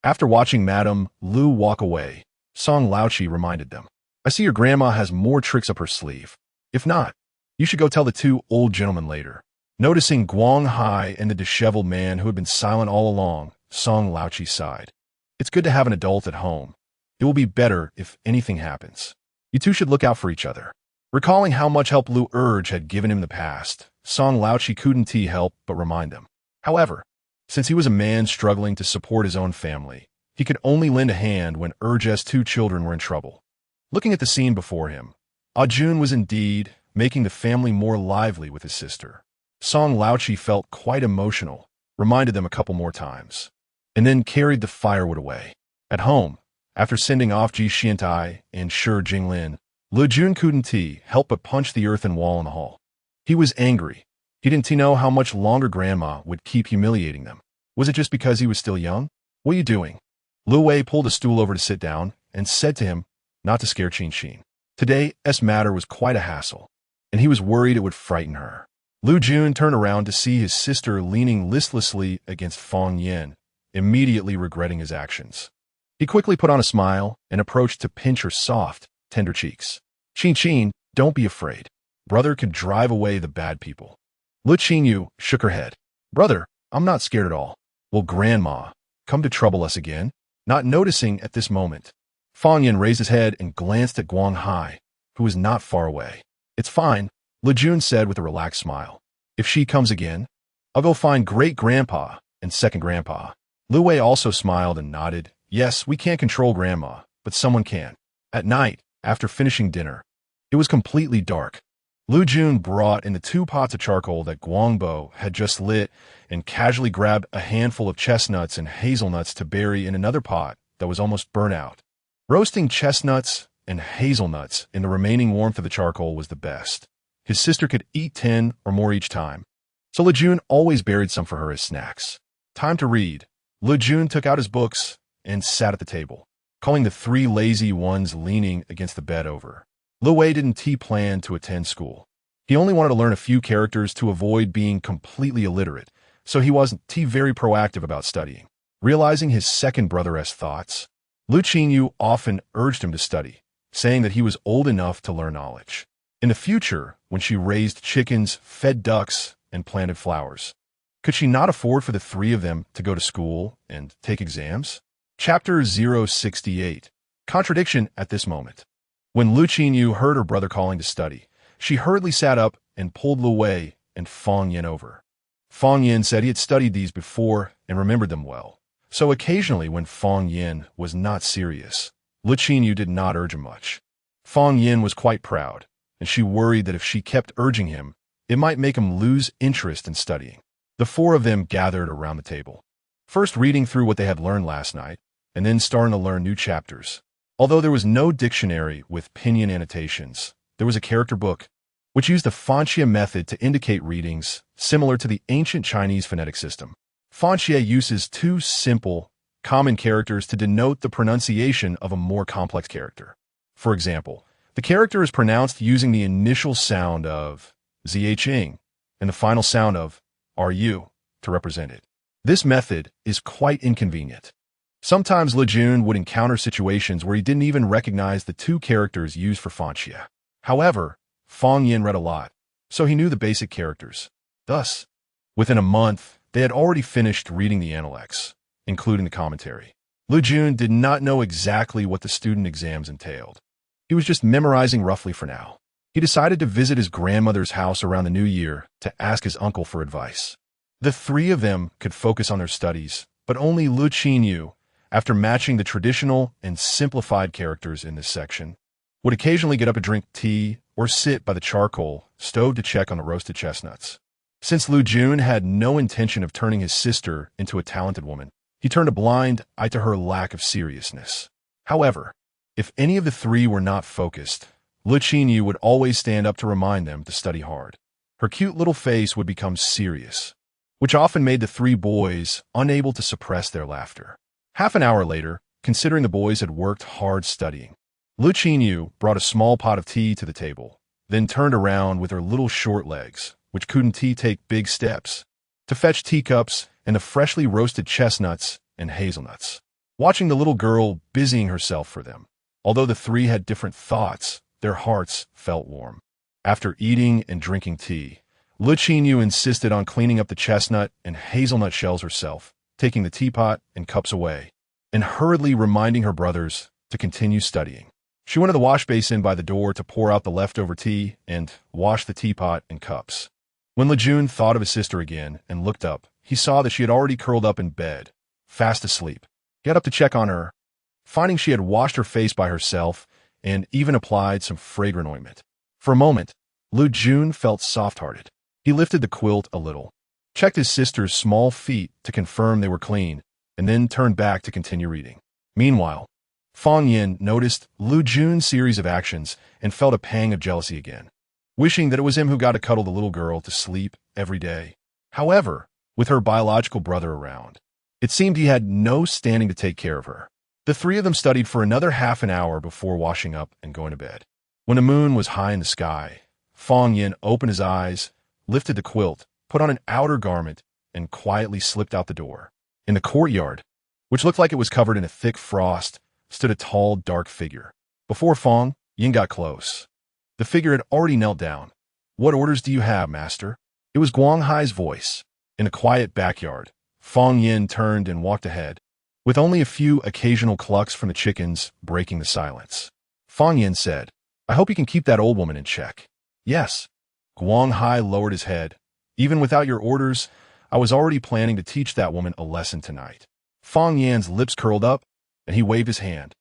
After watching Madame Lu walk away, Song Laochi reminded them, I see your grandma has more tricks up her sleeve. If not, you should go tell the 2 old gentlemen later. Noticing Guang Hai and the disheveled man who had been silent all along, Song Laochi sighed. It's good to have an adult at home. It will be better if anything happens. You 2 should look out for each other. Recalling how much help Lu Urge had given him in the past, Song Laochi couldn't help but remind them. However, since he was a man struggling to support his own family, he could only lend a hand when Urge's 2 children were in trouble. Looking at the scene before him, Jun was indeed making the family more lively with his sister. Song Laochi felt quite emotional, reminded them a couple more times, and then carried the firewood away. At home, after sending off Ji Xiantai and Shi Jinglin, Lu Jun couldn't help but punch the earthen wall in the hall. He was angry. He didn't know how much longer Grandma would keep humiliating them. Was it just because he was still young? What are you doing? Lu Wei pulled a stool over to sit down and said to him not to scare Qin Xin. Today's matter was quite a hassle, and he was worried it would frighten her. Lu Jun turned around to see his sister leaning listlessly against Fang Yin, immediately regretting his actions. He quickly put on a smile and approached to pinch her soft, tender cheeks. Qin Xin, don't be afraid. Brother could drive away the bad people. Le Qingyou shook her head. Brother, I'm not scared at all. Will Grandma come to trouble us again? Not noticing at this moment, Fang Yin raised his head and glanced at Guang Hai, who was not far away. It's fine, Le Jun said with a relaxed smile. If she comes again, I'll go find great-grandpa and second-grandpa. Lu Wei also smiled and nodded. Yes, we can't control Grandma, but someone can. At night, after finishing dinner, it was completely dark. Lu Jun brought in the 2 pots of charcoal that Guangbo had just lit and casually grabbed a handful of chestnuts and hazelnuts to bury in another pot that was almost burnt out. Roasting chestnuts and hazelnuts in the remaining warmth of the charcoal was the best. His sister could eat 10 or more each time, so Le Jun always buried some for her as snacks. Time to read. Le Jun took out his books and sat at the table, calling the 3 lazy ones leaning against the bed over. Lu Wei didn't plan to attend school. He only wanted to learn a few characters to avoid being completely illiterate, so he wasn't very proactive about studying. Realizing his second brother's thoughts, Lu Qingyou often urged him to study, saying that he was old enough to learn knowledge. In the future, when she raised chickens, fed ducks, and planted flowers, could she not afford for the 3 of them to go to school and take exams? Chapter 068. Contradiction at this moment. When Lu Qingyou heard her brother calling to study, she hurriedly sat up and pulled Lu Wei and Fang Yin over. Fang Yin said he had studied these before and remembered them well, so occasionally when Fang Yin was not serious, Lu Qingyou did not urge him much. Fang Yin was quite proud, and she worried that if she kept urging him, it might make him lose interest in studying. The 4 of them gathered around the table, first reading through what they had learned last night, and then starting to learn new chapters. Although there was no dictionary with pinyin annotations, there was a character book, which used the Fanxia method to indicate readings, similar to the ancient Chinese phonetic system. Fanxia uses 2 simple, common characters to denote the pronunciation of a more complex character. For example, the character is pronounced using the initial sound of zhing and the final sound of ru to represent it. This method is quite inconvenient. Sometimes Le Jun would encounter situations where he didn't even recognize the 2 characters used for Fanxia. However, Fang Yin read a lot, so he knew the basic characters. Thus, within a month, they had already finished reading the Analects, including the commentary. Lu Jun did not know exactly what the student exams entailed. He was just memorizing roughly for now. He decided to visit his grandmother's house around the new year to ask his uncle for advice. The 3 of them could focus on their studies, but only Lu Qingyou, after matching the traditional and simplified characters in this section, would occasionally get up to drink tea or sit by the charcoal stove to check on the roasted chestnuts. Since Lu Jun had no intention of turning his sister into a talented woman, he turned a blind eye to her lack of seriousness. However, if any of the 3 were not focused, Lu Qingyou would always stand up to remind them to study hard. Her cute little face would become serious, which often made the 3 boys unable to suppress their laughter. Half an hour later, considering the boys had worked hard studying, Lu Qingyou brought a small pot of tea to the table, then turned around with her little short legs, which couldn't take big steps, to fetch teacups and the freshly roasted chestnuts and hazelnuts. Watching the little girl busying herself for them, although the 3 had different thoughts, their hearts felt warm. After eating and drinking tea, Lu Qingyou insisted on cleaning up the chestnut and hazelnut shells herself, taking the teapot and cups away, and hurriedly reminding her brothers to continue studying. She went to the wash basin by the door to pour out the leftover tea and wash the teapot and cups. When Le Jun thought of his sister again and looked up, he saw that she had already curled up in bed, fast asleep. He got up to check on her, finding she had washed her face by herself and even applied some fragrant ointment. For a moment, Lu Jun felt soft-hearted. He lifted the quilt a little, checked his sister's small feet to confirm they were clean, and then turned back to continue reading. Meanwhile, Fang Yin noticed Lu Jun's series of actions and felt a pang of jealousy again, wishing that it was him who got to cuddle the little girl to sleep every day. However, with her biological brother around, it seemed he had no standing to take care of her. The three of them studied for another half an hour before washing up and going to bed. When the moon was high in the sky, Fang Yin opened his eyes, lifted the quilt, put on an outer garment, and quietly slipped out the door. In the courtyard, which looked like it was covered in a thick frost, stood a tall, dark figure. Before Fang Yin got close, the figure had already knelt down. "What orders do you have, master?" It was Guang Hai's voice. In a quiet backyard, Fang Yin turned and walked ahead, with only a few occasional clucks from the chickens breaking the silence. Fang Yin said, "I hope you can keep that old woman in check." "Yes." Guang Hai lowered his head. "Even without your orders, I was already planning to teach that woman a lesson tonight." Fang Yin's lips curled up, and he waved his hand.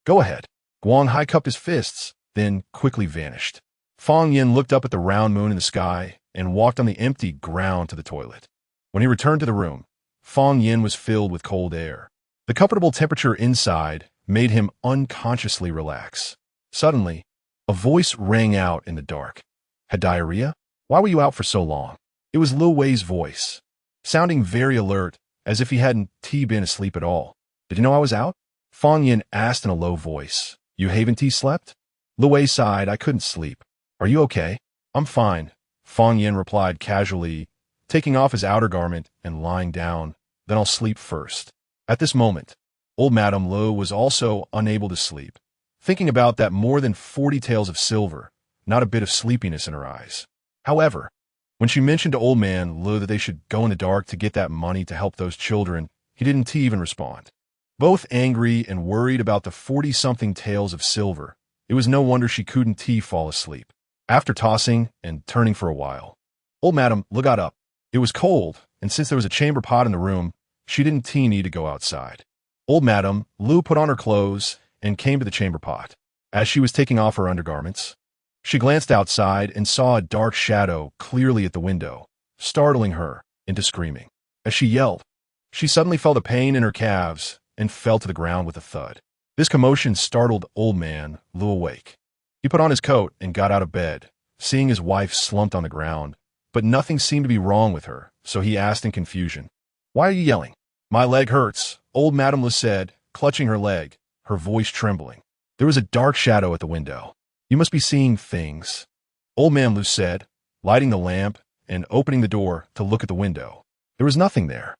"Go ahead." Guang Hai cupped his fists, then quickly vanished. Fang Yin looked up at the round moon in the sky and walked on the empty ground to the toilet. When he returned to the room, Fang Yin was filled with cold air. The comfortable temperature inside made him unconsciously relax. Suddenly, a voice rang out in the dark. "Had diarrhea? Why were you out for so long?" It was Lu Wei's voice, sounding very alert, as if he hadn't been asleep at all. "Did you know I was out?" Fang Yin asked in a low voice. "You haven't slept?" Lu Wei sighed. "I couldn't sleep." "Are you okay?" "I'm fine," Fang Yin replied casually, taking off his outer garment and lying down. "Then I'll sleep first." At this moment, old Madame Lu was also unable to sleep, thinking about that more than 40 taels of silver, not a bit of sleepiness in her eyes. However, when she mentioned to old man Lu that they should go in the dark to get that money to help those children, he didn't even respond. Both angry and worried about the 40-something taels of silver, it was no wonder she couldn't fall asleep. After tossing and turning for a while, old Madame Lu got up. It was cold, and since there was a chamber pot in the room, she didn't need to go outside. Old Madame Lu put on her clothes and came to the chamber pot. As she was taking off her undergarments, she glanced outside and saw a dark shadow clearly at the window, startling her into screaming. As she yelled, she suddenly felt a pain in her calves and fell to the ground with a thud. This commotion startled old man Lu awake. He put on his coat and got out of bed, seeing his wife slumped on the ground, but nothing seemed to be wrong with her, so he asked in confusion, "Why are you yelling?" "My leg hurts," old Madame Lu said, clutching her leg, her voice trembling. There was a dark shadow at the window. "You must be seeing things," old man Lu said, lighting the lamp and opening the door to look at the window. There was nothing there.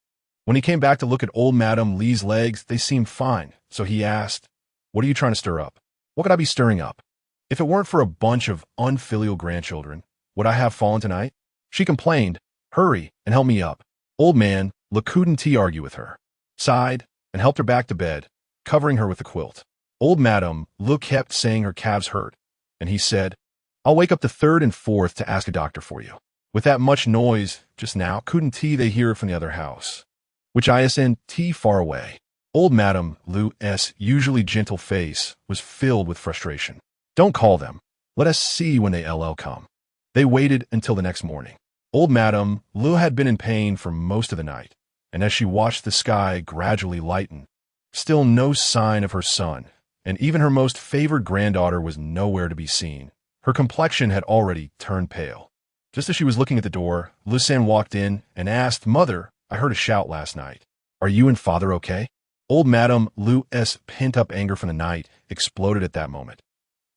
When he came back to look at old Madame Li's legs, they seemed fine, so he asked, "What are you trying to stir up?" "What could I be stirring up? If it weren't for a bunch of unfilial grandchildren, would I have fallen tonight?" She complained, "Hurry and help me up." Old man Lu couldn't argue with her, sighed, and helped her back to bed, covering her with the quilt. Old Madame Lu kept saying her calves hurt, and he said, "I'll wake up the third and fourth to ask a doctor for you." With that much noise just now, couldn't they hear it from the other house, which isn't far away. Old Madame Lu's usually gentle face was filled with frustration. "Don't call them. Let us see when they come." They waited until the next morning. Old Madame Lu had been in pain for most of the night, and as she watched the sky gradually lighten, still no sign of her son, and even her most favored granddaughter was nowhere to be seen. Her complexion had already turned pale. Just as she was looking at the door, Lu San walked in and asked, "Mother, I heard a shout last night. Are you and father okay?" Old Madame Lu's pent-up anger from the night exploded at that moment.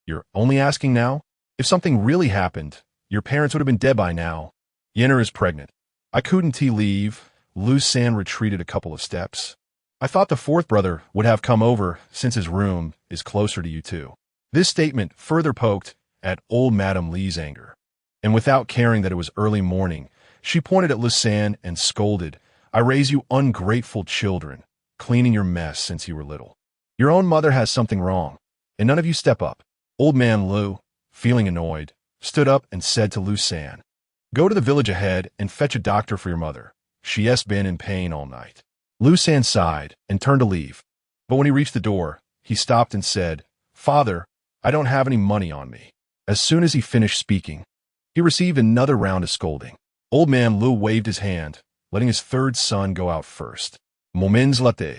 "You're only asking now? If something really happened, your parents would have been dead by now. Yenner is pregnant. I couldn't leave." Lu San retreated a couple of steps. "I thought the fourth brother would have come over since his room is closer to you two." This statement further poked at old Madame Li's anger, and without caring that it was early morning, she pointed at Lu San and scolded, "I raise you ungrateful children, cleaning your mess since you were little. Your own mother has something wrong, and none of you step up." Old man Lu, feeling annoyed, stood up and said to Lu San, "Go to the village ahead and fetch a doctor for your mother. She has been in pain all night." Lu San sighed and turned to leave, but when he reached the door, he stopped and said, "Father, I don't have any money on me." As soon as he finished speaking, he received another round of scolding. Old man Lu waved his hand, letting his third son go out first. Moments.Le.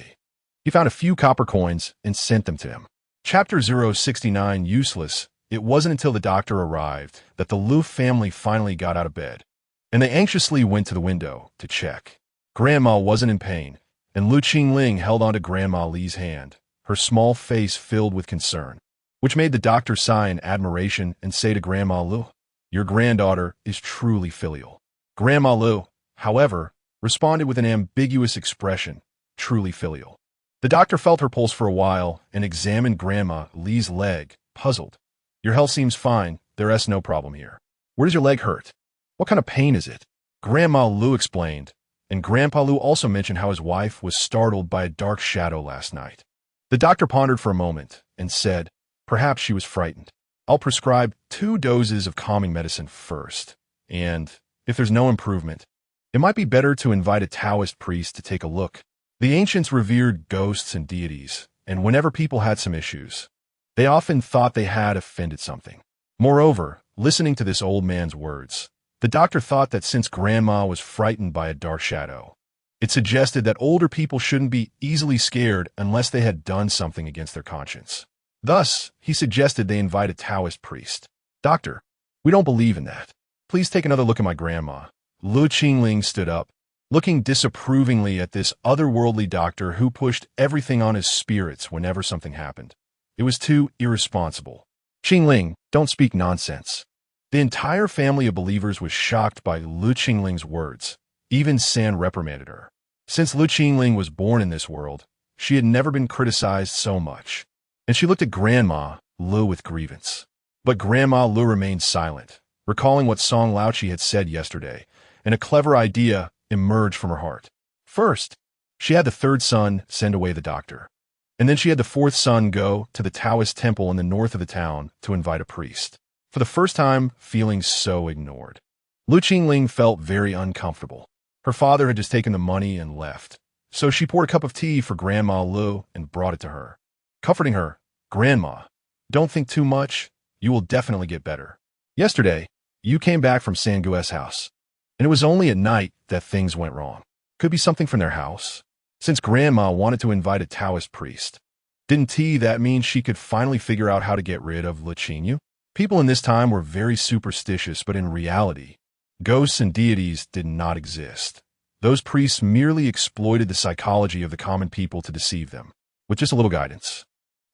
He found a few copper coins and sent them to him. Chapter 069 Useless. It wasn't until the doctor arrived that the Lu family finally got out of bed, and they anxiously went to the window to check. Grandma wasn't in pain, and Le Qingyou held onto Grandma Li's hand, her small face filled with concern, which made the doctor sigh in admiration and say to Grandma Lu, "Your granddaughter is truly filial." Grandma Lu, however, responded with an ambiguous expression, "Truly filial." The doctor felt her pulse for a while and examined Grandma Li's leg, puzzled. "Your health seems fine. There's no problem here. Where does your leg hurt? What kind of pain is it?" Grandma Lu explained, and Grandpa Lu also mentioned how his wife was startled by a dark shadow last night. The doctor pondered for a moment and said, "Perhaps she was frightened. I'll prescribe 2 doses of calming medicine first, and if there's no improvement, it might be better to invite a Taoist priest to take a look." The ancients revered ghosts and deities, and whenever people had some issues, they often thought they had offended something. Moreover, listening to this old man's words, the doctor thought that since Grandma was frightened by a dark shadow, it suggested that older people shouldn't be easily scared unless they had done something against their conscience. Thus, he suggested they invite a Taoist priest. "Doctor, we don't believe in that. Please take another look at my grandma." Le Qingyou stood up, looking disapprovingly at this otherworldly doctor who pushed everything on his spirits whenever something happened. It was too irresponsible. "Qingyou, don't speak nonsense." The entire family of believers was shocked by Le Qingyou's words. Even San reprimanded her. Since Le Qingyou was born in this world, she had never been criticized so much, and she looked at Grandma Lu with grievance. But Grandma Lu remained silent, recalling what Song Laochi had said yesterday, and a clever idea emerged from her heart. First, she had the third son send away the doctor, and then she had the fourth son go to the Taoist temple in the north of the town to invite a priest. For the first time, feeling so ignored, Le Qingyou felt very uncomfortable. Her father had just taken the money and left, so she poured a cup of tea for Grandma Lu and brought it to her, comforting her. "Grandma, don't think too much. You will definitely get better. Yesterday, you came back from Sangu's house, and it was only at night that things went wrong. Could be something from their house. Since Grandma wanted to invite a Taoist priest, didn't that mean she could finally figure out how to get rid of Le Qingyou?" People in this time were very superstitious, but in reality, ghosts and deities did not exist. Those priests merely exploited the psychology of the common people to deceive them, with just a little guidance.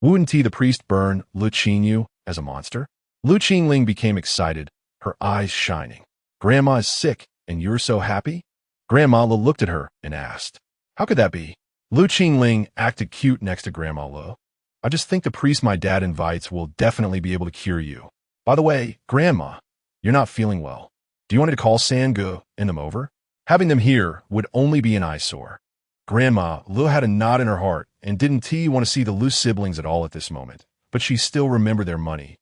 Wouldn't the priest burn Le Qingyou as a monster? Le Qingyou became excited, her eyes shining. "Grandma is sick, and you're so happy?" Grandma Lu looked at her and asked, "How could that be?" Le Qingyou acted cute next to Grandma Lu. "I just think the priest my dad invites will definitely be able to cure you. By the way, Grandma, you're not feeling well. Do you want me to call Sangu and them over? Having them here would only be an eyesore." Grandma Lu had a knot in her heart and didn't want to see the Lu siblings at all at this moment, but she still remembered their money.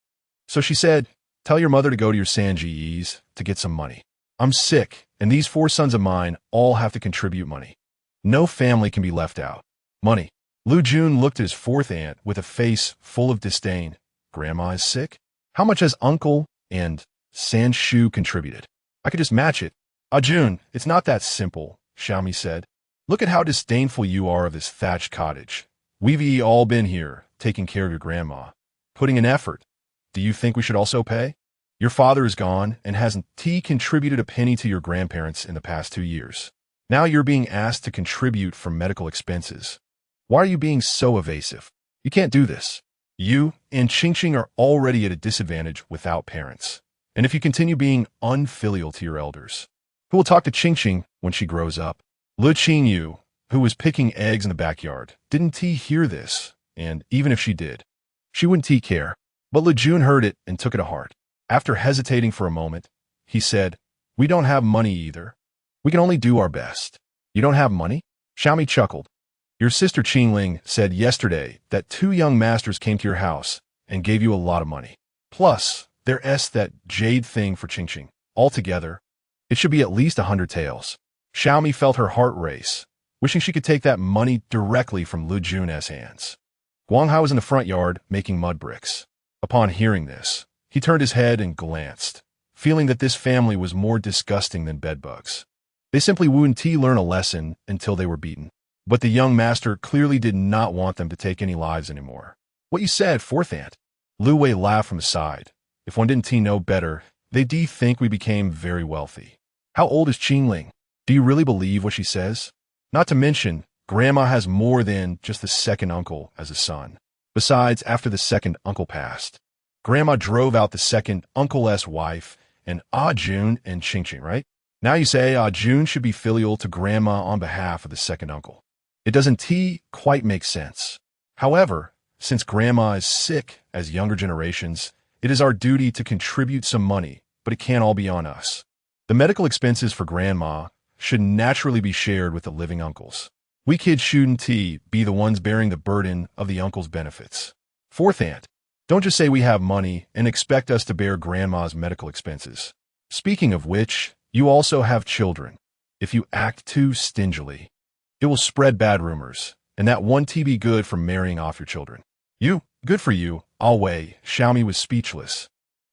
So she said, "Tell your mother to go to your Sanji's to get some money. I'm sick, and these 4 sons of mine all have to contribute money. No family can be left out. Money." Lu Jun looked at his fourth aunt with a face full of disdain. "Grandma is sick? How much has Uncle and San Shu contributed? I could just match it." "Ah, Jun, it's not that simple," Xiaomi said. "Look at how disdainful you are of this thatched cottage. We've all been here, taking care of your grandma, putting in effort. Do you think we should also pay? Your father is gone and hasn't contributed a penny to your grandparents in the past 2 years. Now you're being asked to contribute for medical expenses. Why are you being so evasive? You can't do this. You and Qingqing are already at a disadvantage without parents. And if you continue being unfilial to your elders, who will talk to Qingqing when she grows up?" Le Qingyou, who was picking eggs in the backyard, didn't hear this, and even if she did, she wouldn't care. But Le Jun heard it and took it to heart. After hesitating for a moment, he said, "We don't have money either. We can only do our best." "You don't have money?" Xiaomi chuckled. "Your sister Qingling said yesterday that 2 young masters came to your house and gave you a lot of money. Plus, there's that jade thing for Qingqing. Altogether, it should be at least 100 taels." Xiaomi felt her heart race, wishing she could take that money directly from Lu Jun's hands. Guanghao was in the front yard making mud bricks. Upon hearing this, he turned his head and glanced, feeling that this family was more disgusting than bedbugs. They simply wouldn't learn a lesson until they were beaten. But the young master clearly did not want them to take any lives anymore. What you said, fourth aunt? Lu Wei laughed from his side. If one didn't know better, they'd think we became very wealthy. How old is Qingling? Do you really believe what she says? Not to mention, Grandma has more than just the second uncle as a son. Besides, after the second uncle passed, Grandma drove out the second uncle's wife and Jun and Qingqing, right? Now you say Jun should be filial to Grandma on behalf of the second uncle. It doesn't quite make sense. However, since Grandma is sick as younger generations, it is our duty to contribute some money, but it can't all be on us. The medical expenses for Grandma should naturally be shared with the living uncles. We kids shouldn't be the ones bearing the burden of the uncle's benefits. Fourth aunt, don't just say we have money and expect us to bear Grandma's medical expenses. Speaking of which, you also have children. If you act too stingily, it will spread bad rumors, and that won't be good for marrying off your children. Good for you, Wei. Xiaomi was speechless.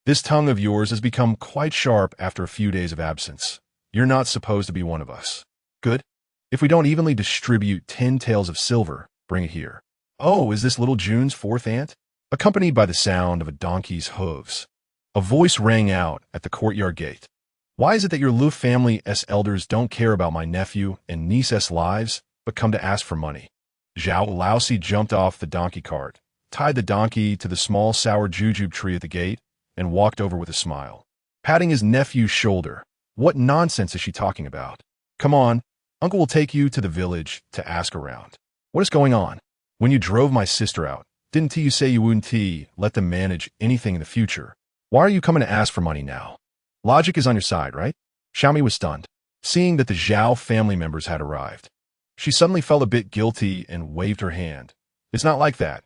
This tongue of yours has become quite sharp after a few days of absence. You're not supposed to be one of us. Good. If we don't evenly distribute 10 taels of silver, bring it here. Oh, is this little Jun's fourth aunt? Accompanied by the sound of a donkey's hooves, a voice rang out at the courtyard gate. Why is it that your Lu family's elders don't care about my nephew and niece's lives, but come to ask for money? Zhao Laosi jumped off the donkey cart, tied the donkey to the small sour jujube tree at the gate, and walked over with a smile, patting his nephew's shoulder. What nonsense is she talking about? Come on, Uncle will take you to the village to ask around. What is going on? When you drove my sister out, didn't you say you wouldn't let them manage anything in the future? Why are you coming to ask for money now? Logic is on your side, right? Xiaomi was stunned, seeing that the Zhao family members had arrived. She suddenly felt a bit guilty and waved her hand. It's not like that.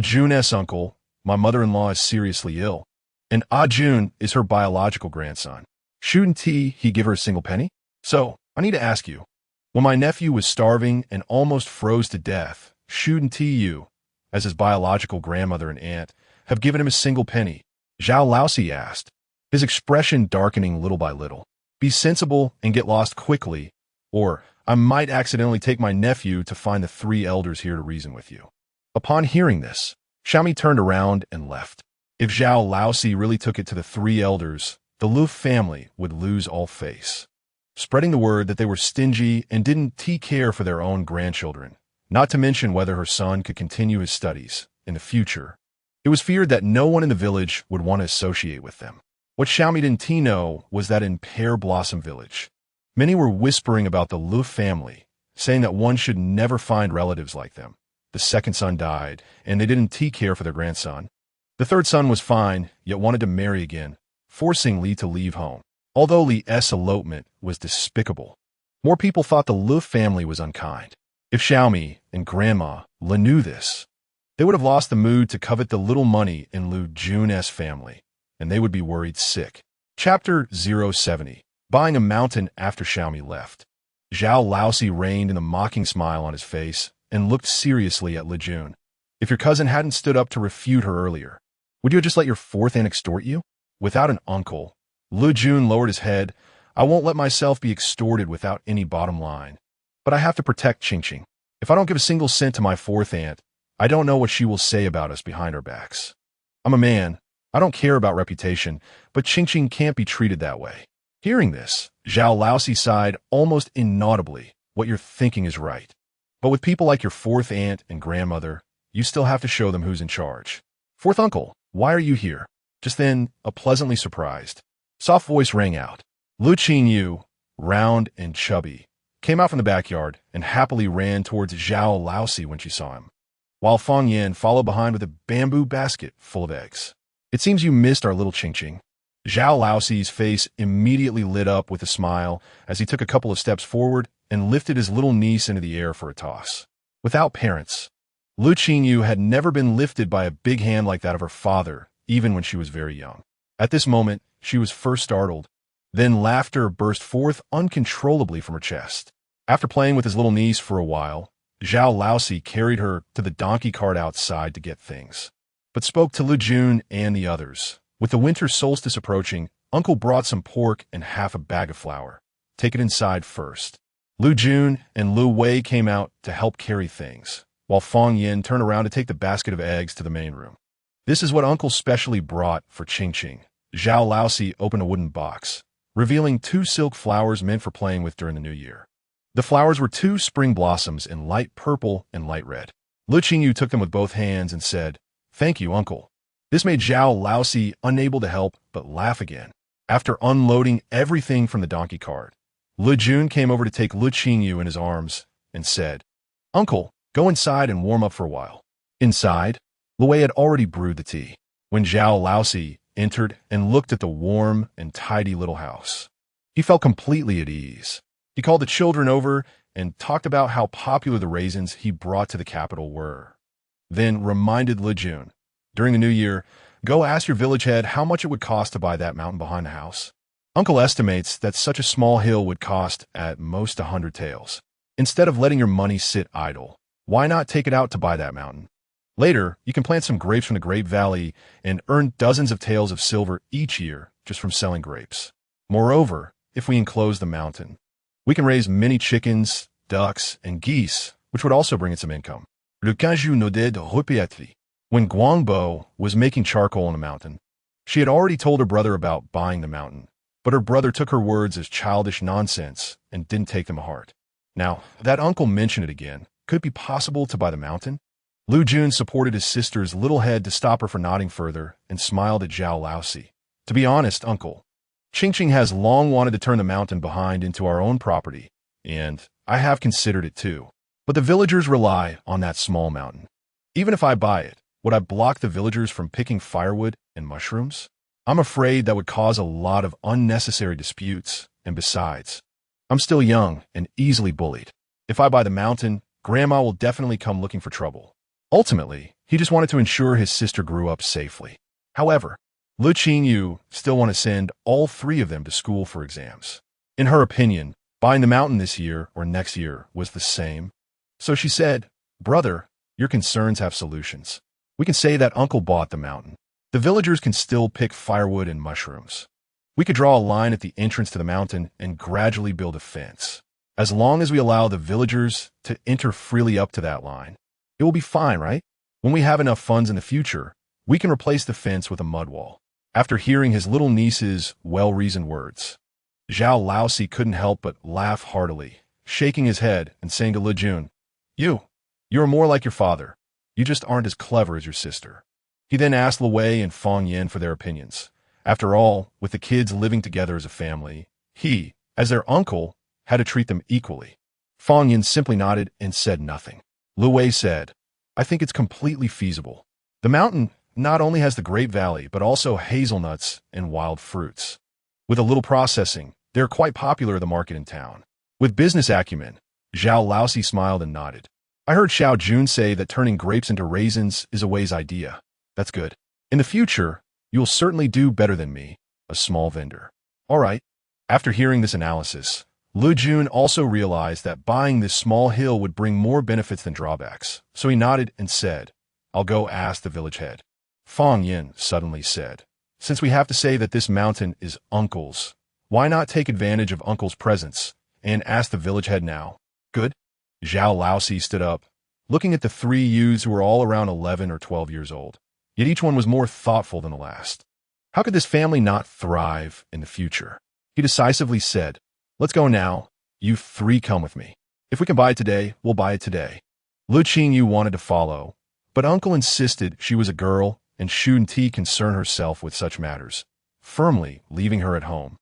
Jun's uncle, my mother-in-law, is seriously ill, and Jun is her biological grandson. Shouldn't he give her a single penny? So, I need to ask you, when my nephew was starving and almost froze to death, shouldn't you, as his biological grandmother and aunt, have given him a single penny? Zhao Laosi asked, his expression darkening little by little. Be sensible and get lost quickly, or I might accidentally take my nephew to find the 3 elders here to reason with you. Upon hearing this, Xiaomi turned around and left. If Zhao Laosi really took it to the 3 elders, the Lu family would lose all face, spreading the word that they were stingy and didn't care for their own grandchildren, not to mention whether her son could continue his studies in the future. It was feared that no one in the village would want to associate with them. What Xiaomi didn't know was that in Pear Blossom Village, many were whispering about the Lu family, saying that one should never find relatives like them. The second son died, and they didn't care for their grandson. The third son was fine, yet wanted to marry again, forcing Li to leave home. Although Li's elopement was despicable, more people thought the Lu family was unkind. If Xiaomi and Grandma Le knew this, they would have lost the mood to covet the little money in Lu Jun's family, and they would be worried sick. Chapter 070. Buying a mountain after Xiaomi left. Zhao Laosi reined in a mocking smile on his face and looked seriously at Le Jun. If your cousin hadn't stood up to refute her earlier, would you have just let your fourth aunt extort you? Without an uncle, Le Jun lowered his head. I won't let myself be extorted without any bottom line. But I have to protect Qingqing. If I don't give a single cent to my fourth aunt, I don't know what she will say about us behind our backs. I'm a man. I don't care about reputation, but Qingqing can't be treated that way. Hearing this, Zhao Laosi sighed almost inaudibly. What you're thinking is right. But with people like your fourth aunt and grandmother, you still have to show them who's in charge. Fourth uncle, why are you here? Just then, a pleasantly surprised, soft voice rang out. Le Qingyou, round and chubby, came out from the backyard and happily ran towards Zhao Laosi when she saw him, while Feng Yan followed behind with a bamboo basket full of eggs. It seems you missed our little Qingqing. Zhao Laosi's face immediately lit up with a smile as he took a couple of steps forward and lifted his little niece into the air for a toss. Without parents, Le Qingyou had never been lifted by a big hand like that of her father, even when she was very young. At this moment, she was first startled. Then laughter burst forth uncontrollably from her chest. After playing with his little niece for a while, Zhao Laosi carried her to the donkey cart outside to get things, but spoke to Le Jun and the others. With the winter solstice approaching, Uncle brought some pork and half a bag of flour. Take it inside first. Lu Jun and Lu Wei came out to help carry things, while Fong Yin turned around to take the basket of eggs to the main room. This is what Uncle specially brought for Qingqing. Zhao Laosi opened a wooden box, revealing 2 silk flowers meant for playing with during the new year. The flowers were 2 spring blossoms in light purple and light red. Le Qingyou took them with both hands and said, "Thank you, Uncle." This made Zhao Laosi unable to help but laugh again. After unloading everything from the donkey cart, Le Jun came over to take Le Qingyou in his arms and said, "Uncle, go inside and warm up for a while." Inside, Lu Wei had already brewed the tea. When Zhao Laosi entered and looked at the warm and tidy little house, he felt completely at ease. He called the children over and talked about how popular the raisins he brought to the capital were. Then reminded Le Jun, "During the new year, go ask your village head how much it would cost to buy that mountain behind the house. Uncle estimates that such a small hill would cost at most 100 taels. Instead of letting your money sit idle, why not take it out to buy that mountain? Later, you can plant some grapes from the grape valley and earn dozens of taels of silver each year just from selling grapes. Moreover, if we enclose the mountain, we can raise many chickens, ducks, and geese, which would also bring in some income." Le Qingyou nodded repeatedly. When Guangbo was making charcoal on the mountain, she had already told her brother about buying the mountain, but her brother took her words as childish nonsense and didn't take them to heart. Now, that uncle mentioned it again. Could it be possible to buy the mountain? Lu Jun supported his sister's little head to stop her from nodding further and smiled at Zhao Laosi. "To be honest, Uncle, Qingqing has long wanted to turn the mountain behind into our own property, and I have considered it too. But the villagers rely on that small mountain. Even if I buy it, would I block the villagers from picking firewood and mushrooms? I'm afraid that would cause a lot of unnecessary disputes, and besides, I'm still young and easily bullied. If I buy the mountain, Grandma will definitely come looking for trouble." Ultimately, he just wanted to ensure his sister grew up safely. However, Le Qingyou still wanted to send all 3 of them to school for exams. In her opinion, buying the mountain this year or next year was the same. So she said, "Brother, your concerns have solutions. We can say that Uncle bought the mountain. The villagers can still pick firewood and mushrooms. We could draw a line at the entrance to the mountain and gradually build a fence. As long as we allow the villagers to enter freely up to that line, it will be fine, right? When we have enough funds in the future, we can replace the fence with a mud wall." After hearing his little niece's well-reasoned words, Zhao Laosi couldn't help but laugh heartily, shaking his head and saying to Le Jun, You are more like your father. You just aren't as clever as your sister." He then asked Lu Wei and Fong Yin for their opinions. After all, with the kids living together as a family, he, as their uncle, had to treat them equally. Fong Yin simply nodded and said nothing. Lu Wei said, "I think it's completely feasible. The mountain not only has the Grape Valley, but also hazelnuts and wild fruits. With a little processing, they're quite popular at the market in town." With business acumen, Zhao Laosi smiled and nodded. "I heard Xiao Jun say that turning grapes into raisins is a wise idea. That's good. In the future, you'll certainly do better than me, a small vendor." All right. After hearing this analysis, Lu Jun also realized that buying this small hill would bring more benefits than drawbacks, so he nodded and said, "I'll go ask the village head." Fong Yin suddenly said, "Since we have to say that this mountain is Uncle's, why not take advantage of Uncle's presence and ask the village head now?" "Good." Zhao Laosi stood up, looking at the 3 youths who were all around 11 or 12 years old, yet each one was more thoughtful than the last. How could this family not thrive in the future? He decisively said, "Let's go now. You 3 come with me. If we can buy it today, we'll buy it today." Le Qingyou wanted to follow, but Uncle insisted she was a girl and shouldn't concern herself with such matters, firmly leaving her at home.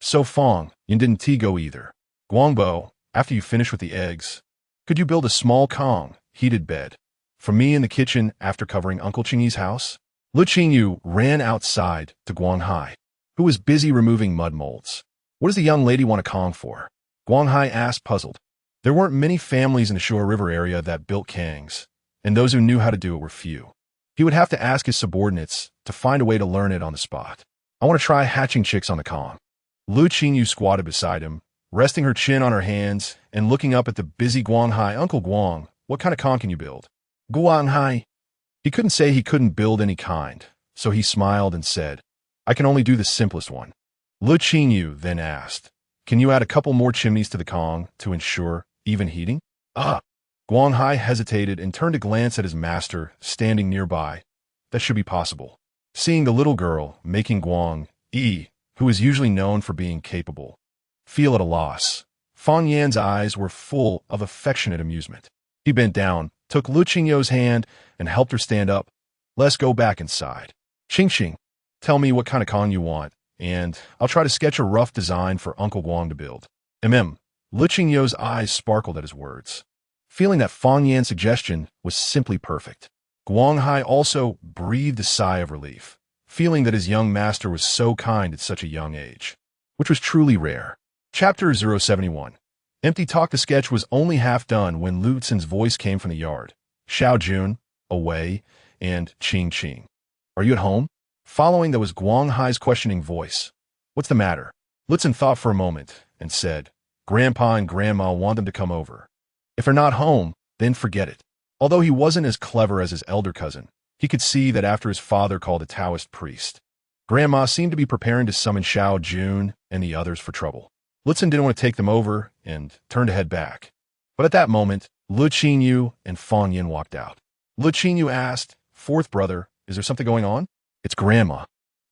So Fong Yin didn't go either. "Guangbo, after you finish with the eggs, could you build a small Kong heated bed for me in the kitchen after covering Uncle Qingyi's house?" Le Qingyou ran outside to Guanghai, who was busy removing mud molds. "What does the young lady want a Kong for?" Guanghai asked, puzzled. There weren't many families in the Shore River area that built Kangs, and those who knew how to do it were few. He would have to ask his subordinates to find a way to learn it on the spot. "I want to try hatching chicks on the Kong." Lu Qingyou squatted beside him, resting her chin on her hands and looking up at the busy Guanghai. "Uncle Guang, what kind of Kong can you build?" Guanghai. He couldn't say he couldn't build any kind, so he smiled and said, "I can only do the simplest one. Le Qingyou then asked, "Can you add a couple more chimneys to the Kong to ensure even heating?" Ah! Guanghai hesitated and turned to glance at his master, standing nearby. That should be possible. Seeing the little girl making Guang-yi, who is usually known for being capable, feel at a loss, Fang Yan's eyes were full of affectionate amusement. He bent down, took Lu Qingyou's hand, and helped her stand up. "Let's go back inside. Qing, tell me what kind of Kong you want, and I'll try to sketch a rough design for Uncle Guang to build." Lu Qingyou's eyes sparkled at his words, feeling that Fang Yan's suggestion was simply perfect. Guanghai also breathed a sigh of relief, feeling that his young master was so kind at such a young age, which was truly rare. Chapter 071. Empty talk. The sketch was only half done when Lutzen's voice came from the yard. "Xiao Jun, away," and "Qing. Are you at home?" Following that was Guanghai's questioning voice. "What's the matter?" Lutzen thought for a moment and said, "Grandpa and Grandma want them to come over. If they're not home, then forget it." Although he wasn't as clever as his elder cousin, he could see that after his father called a Taoist priest, Grandma seemed to be preparing to summon Xiao Jun and the others for trouble. Lutzen didn't want to take them over and turned to head back. But at that moment, Lu Qingyou and Fang Yan walked out. Lu Qingyou asked, "Fourth brother, is there something going on?" "It's Grandma."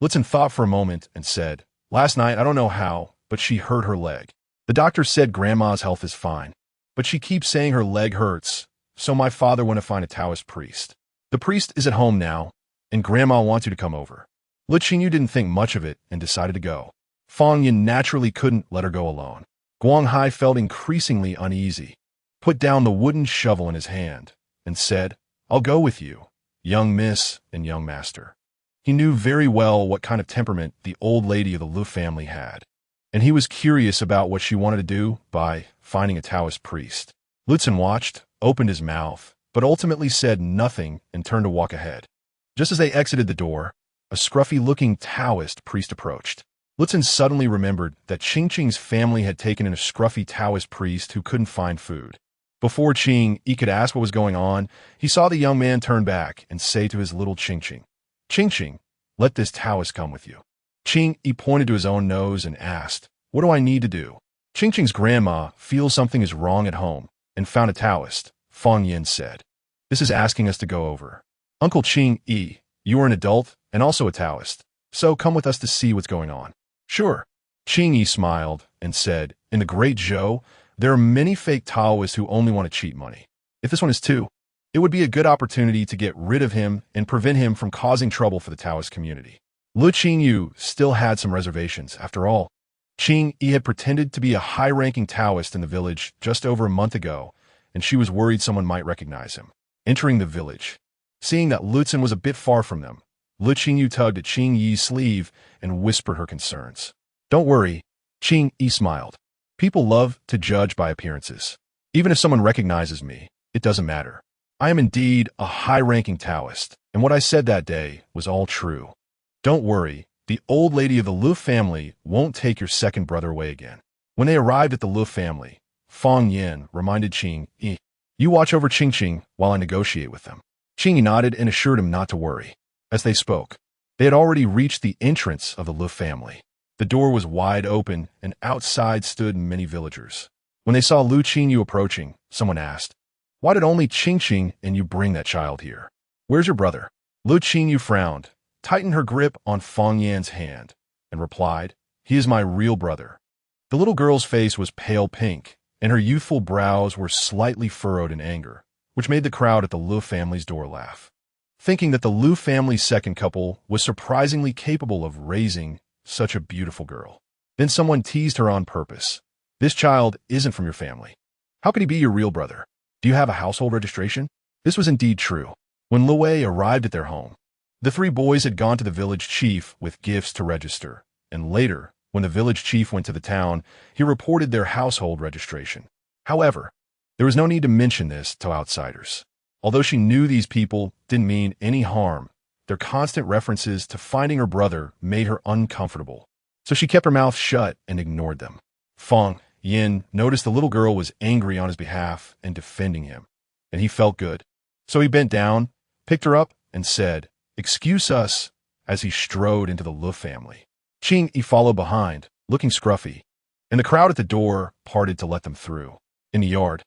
Lutzen thought for a moment and said, "Last night, I don't know how, but she hurt her leg. The doctor said Grandma's health is fine, but she keeps saying her leg hurts, so my father went to find a Taoist priest. The priest is at home now, and Grandma wants you to come over." Lu Qingyou didn't think much of it and decided to go. Fang Yan naturally couldn't let her go alone. Guanghai felt increasingly uneasy, put down the wooden shovel in his hand, and said, "I'll go with you, young miss and young master." He knew very well what kind of temperament the old lady of the Lu family had, and he was curious about what she wanted to do by finding a Taoist priest. Lutzen watched, opened his mouth, but ultimately said nothing and turned to walk ahead. Just as they exited the door, a scruffy-looking Taoist priest approached. Lutzen suddenly remembered that Qing's family had taken in a scruffy Taoist priest who couldn't find food. Before Qing could ask what was going on, he saw the young man turn back and say to his little Qing, "Let this Taoist come with you." Qing pointed to his own nose and asked, "What do I need to do?" Qing's grandma feels something is wrong at home and found a Taoist, Fang Yan said. "This is asking us to go over. Uncle Qing, you are an adult and also a Taoist, so come with us to see what's going on." "Sure." Qing smiled and said, "In the Great Zhou, there are many fake Taoists who only want to cheat money. If this one is too, it would be a good opportunity to get rid of him and prevent him from causing trouble for the Taoist community." Lu Qingyou still had some reservations. After all, Qing had pretended to be a high-ranking Taoist in the village just over a month ago, and she was worried someone might recognize him. Entering the village, seeing that Lutzen was a bit far from them, Lu Qingyou tugged at Qing's sleeve and whispered her concerns. "Don't worry," Qing smiled. "People love to judge by appearances. Even if someone recognizes me, it doesn't matter. I am indeed a high-ranking Taoist, and what I said that day was all true. Don't worry, the old lady of the Lu family won't take your second brother away again." When they arrived at the Lu family, Fang Yan reminded Qing, "You watch over Qing while I negotiate with them." Qing nodded and assured him not to worry. As they spoke, they had already reached the entrance of the Lu family. The door was wide open, and outside stood many villagers. When they saw Lu Qingyou approaching, someone asked, "Why did only Qing and you bring that child here? Where's your brother?" Lu Qingyou frowned, tightened her grip on Fang Yan's hand, and replied, "He is my real brother." The little girl's face was pale pink, and her youthful brows were slightly furrowed in anger, which made the crowd at the Lu family's door laugh, thinking that the Lu family's second couple was surprisingly capable of raising such a beautiful girl. Then someone teased her on purpose. "This child isn't from your family. How could he be your real brother? Do you have a household registration?" This was indeed true. When Lu Wei arrived at their home, the three boys had gone to the village chief with gifts to register, and later, when the village chief went to the town, he reported their household registration. However, there was no need to mention this to outsiders. Although she knew these people didn't mean any harm, their constant references to finding her brother made her uncomfortable, so she kept her mouth shut and ignored them. Fang Yan noticed the little girl was angry on his behalf and defending him, and he felt good. So he bent down, picked her up, and said, "Excuse us," as he strode into the Lu family. Qingyi followed behind, looking scruffy, and the crowd at the door parted to let them through. In the yard,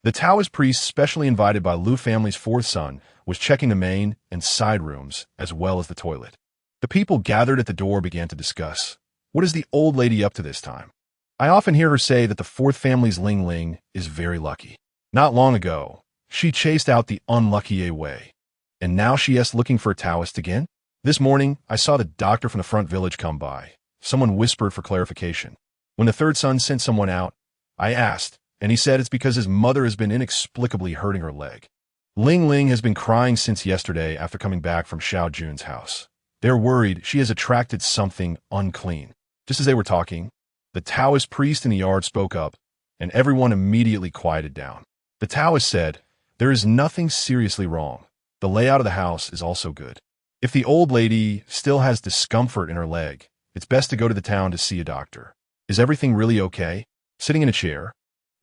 the Taoist priest specially invited by Lu family's fourth son was checking the main and side rooms as well as the toilet. The people gathered at the door began to discuss, what is the old lady up to this time? I often hear her say that the fourth family's Ling Ling is very lucky. Not long ago, she chased out the unlucky Wei, and now she is looking for a Taoist again? This morning, I saw the doctor from the front village come by. Someone whispered for clarification. When the third son sent someone out, I asked, and he said it's because his mother has been inexplicably hurting her leg. Ling Ling has been crying since yesterday after coming back from Xiao Jun's house. They're worried she has attracted something unclean. Just as they were talking, the Taoist priest in the yard spoke up, and everyone immediately quieted down. The Taoist said, there is nothing seriously wrong. The layout of the house is also good. If the old lady still has discomfort in her leg, it's best to go to the town to see a doctor. Is everything really okay? Sitting in a chair,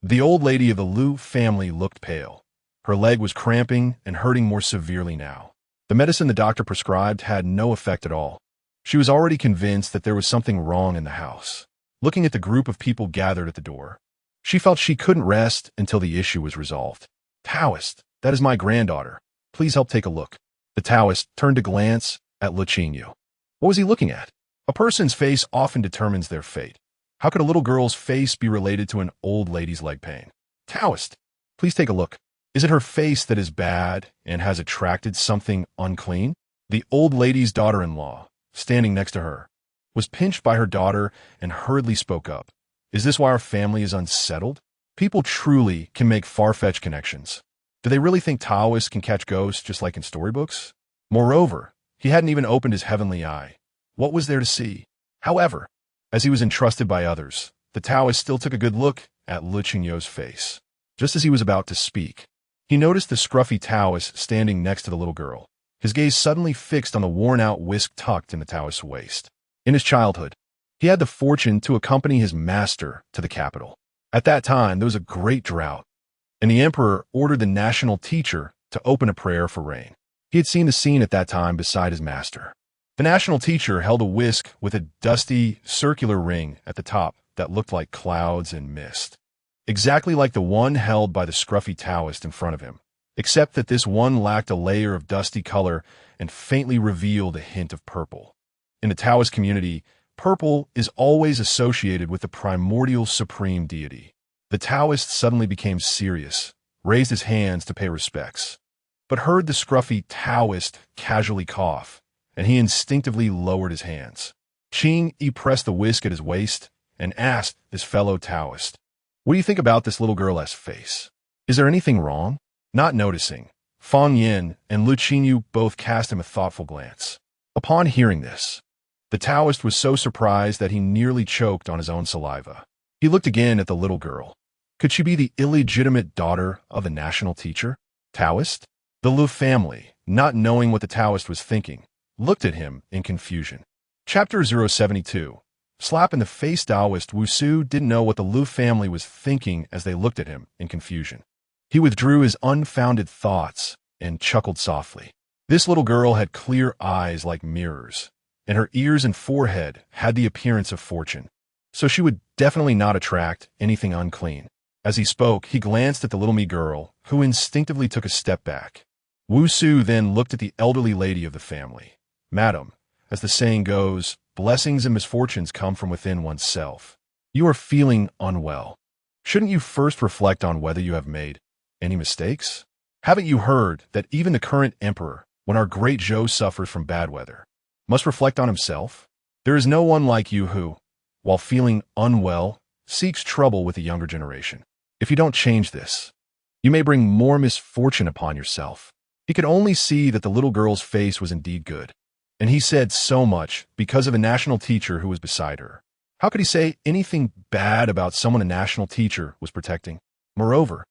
the old lady of the Lu family looked pale. Her leg was cramping and hurting more severely now. The medicine the doctor prescribed had no effect at all. She was already convinced that there was something wrong in the house. Looking at the group of people gathered at the door, she felt she couldn't rest until the issue was resolved. Taoist, that is my granddaughter. Please help take a look. The Taoist turned to glance at Le Qingyou. What was he looking at? A person's face often determines their fate. How could a little girl's face be related to an old lady's leg pain? Taoist, please take a look. Is it her face that is bad and has attracted something unclean? The old lady's daughter-in-law, standing next to her, was pinched by her daughter and hurriedly spoke up. Is this why our family is unsettled? People truly can make far-fetched connections. Do they really think Taoists can catch ghosts just like in storybooks? Moreover, he hadn't even opened his heavenly eye. What was there to see? However, as he was entrusted by others, the Taoist still took a good look at Le Qingyou's face. Just as he was about to speak, he noticed the scruffy Taoist standing next to the little girl. His gaze suddenly fixed on the worn-out whisk tucked in the Taoist's waist. In his childhood, he had the fortune to accompany his master to the capital. At that time, there was a great drought, and the emperor ordered the national teacher to open a prayer for rain. He had seen the scene at that time beside his master. The national teacher held a whisk with a dusty, circular ring at the top that looked like clouds and mist, exactly like the one held by the scruffy Taoist in front of him, except that this one lacked a layer of dusty color and faintly revealed a hint of purple. In the Taoist community, purple is always associated with the primordial supreme deity. The Taoist suddenly became serious, raised his hands to pay respects, but heard the scruffy Taoist casually cough, and he instinctively lowered his hands. Qingyi pressed the whisk at his waist and asked his fellow Taoist, what do you think about this little girl's face? Is there anything wrong? Not noticing, Fang Yin and Lu Qingyou both cast him a thoughtful glance. Upon hearing this, the Taoist was so surprised that he nearly choked on his own saliva. He looked again at the little girl. Could she be the illegitimate daughter of the national teacher? Taoist? The Lu family, not knowing what the Taoist was thinking, looked at him in confusion. Chapter 072. Slap in the face. Taoist Wu Su didn't know what the Lu family was thinking as they looked at him in confusion. He withdrew his unfounded thoughts and chuckled softly. This little girl had clear eyes like mirrors, and her ears and forehead had the appearance of fortune, so she would definitely not attract anything unclean. As he spoke, he glanced at the little me girl, who instinctively took a step back. Wu Su then looked at the elderly lady of the family. Madam, as the saying goes, blessings and misfortunes come from within oneself. You are feeling unwell. Shouldn't you first reflect on whether you have made any mistakes? Haven't you heard that even the current emperor, when our great Zhou suffers from bad weather, must reflect on himself? There is no one like you who, while feeling unwell, seeks trouble with the younger generation. If you don't change this, you may bring more misfortune upon yourself. He could only see that the little girl's face was indeed good, and he said so much because of a national teacher who was beside her. How could he say anything bad about someone a national teacher was protecting? Moreover,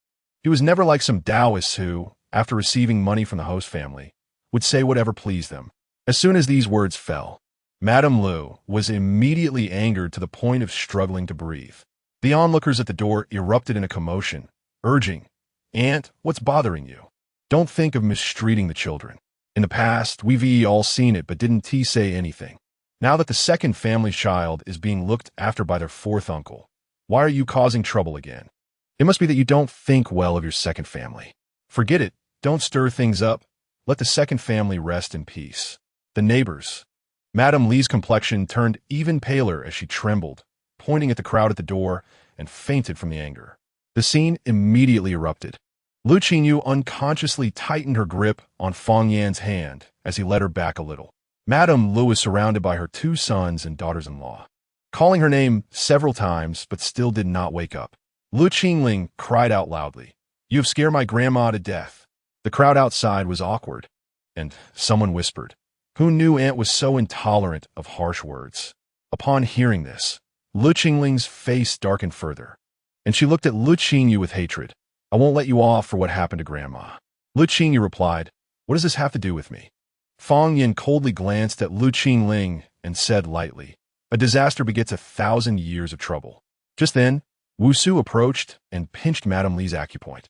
he was never like some Taoists who, after receiving money from the host family, would say whatever pleased them. As soon as these words fell, Madame Lu was immediately angered to the point of struggling to breathe. The onlookers at the door erupted in a commotion, urging, Aunt, what's bothering you? Don't think of mistreating the children. In the past, we've all seen it but didn't say anything. Now that the second family child is being looked after by their fourth uncle, why are you causing trouble again? It must be that you don't think well of your second family. Forget it. Don't stir things up. Let the second family rest in peace. The neighbors. Madame Li's complexion turned even paler as she trembled, pointing at the crowd at the door, and fainted from the anger. The scene immediately erupted. Le Qingyou unconsciously tightened her grip on Fang Yan's hand as he led her back a little. Madame Lu was surrounded by her two sons and daughters-in-law, calling her name several times but still did not wake up. Le Qingyou cried out loudly, "You have scared my grandma to death." The crowd outside was awkward, and someone whispered, "Who knew Aunt was so intolerant of harsh words?" Upon hearing this, Le Qingyou's face darkened further, and she looked at Le Qingyou with hatred. "I won't let you off for what happened to Grandma." Le Qingyou replied, "What does this have to do with me?" Fang Yan coldly glanced at Le Qingyou and said lightly, "A disaster begets 1,000 years of trouble." Just then, Wu Su approached and pinched Madame Li's acupoint,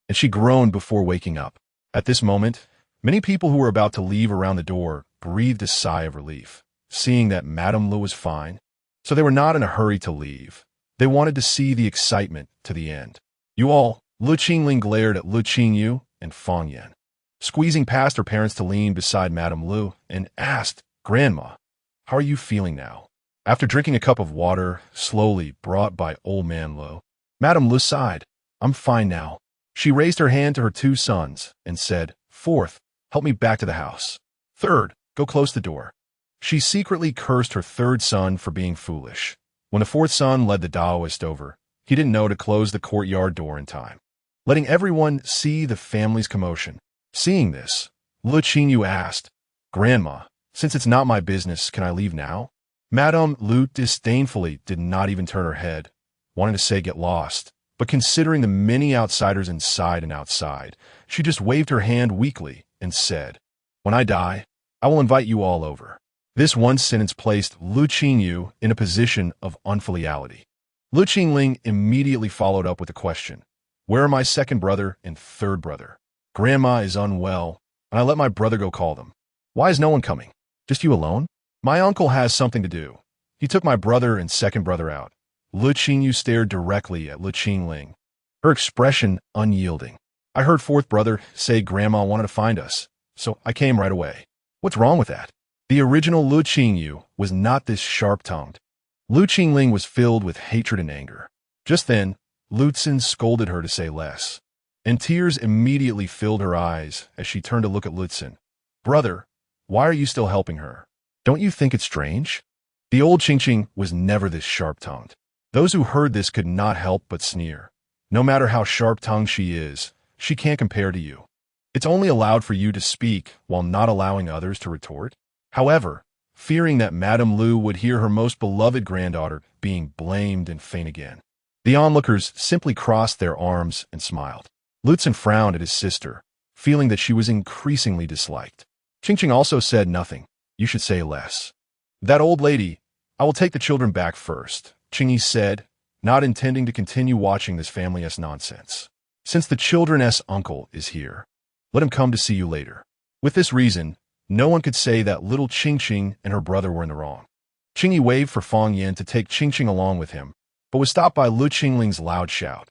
and she groaned before waking up. At this moment, many people who were about to leave around the door breathed a sigh of relief, seeing that Madame Lu was fine, so they were not in a hurry to leave. They wanted to see the excitement to the end. "You all," Le Qingyou glared at Le Qingyou and Fang Yan, squeezing past her parents to lean beside Madame Lu, and asked, "Grandma, how are you feeling now?" After drinking a cup of water, slowly brought by old man Lu, Madame Lu sighed. "I'm fine now." She raised her hand to her two sons and said, "Fourth, help me back to the house. Third, go close the door." She secretly cursed her third son for being foolish. When the fourth son led the Taoist over, he didn't know to close the courtyard door in time, letting everyone see the family's commotion. Seeing this, Le Qingyou asked, "Grandma, since it's not my business, can I leave now?" Madame Lu disdainfully did not even turn her head, wanting to say get lost, but considering the many outsiders inside and outside, she just waved her hand weakly and said, "When I die, I will invite you all over." This one sentence placed Le Qingyou in a position of unfiliality. Le Qingyou immediately followed up with a question, "Where are my second brother and third brother?" "Grandma is unwell, and I let my brother go call them." "Why is no one coming? Just you alone?" "My uncle has something to do. He took my brother and second brother out." Le Qingyou stared directly at Le Qingyou, her expression unyielding. "I heard fourth brother say Grandma wanted to find us, so I came right away." "What's wrong with that?" The original Le Qingyou was not this sharp-tongued. Le Qingyou was filled with hatred and anger. Just then, Lutzen scolded her to say less, and tears immediately filled her eyes as she turned to look at Lutzen. "Brother, why are you still helping her? Don't you think it's strange?" The old Qingqing was never this sharp-tongued. Those who heard this could not help but sneer. "No matter how sharp-tongued she is, she can't compare to you. It's only allowed for you to speak while not allowing others to retort." However, fearing that Madame Lu would hear her most beloved granddaughter being blamed and faint again, the onlookers simply crossed their arms and smiled. Lutzen frowned at his sister, feeling that she was increasingly disliked. Qingqing also said nothing. "You should say less." "That old lady, I will take the children back first," Qingyi said, not intending to continue watching this family-s nonsense. "Since the children's uncle is here, let him come to see you later." With this reason, no one could say that little Qingqing and her brother were in the wrong. Qingyi waved for Fang Yan to take Qingqing along with him, but was stopped by Le Qingyou's loud shout.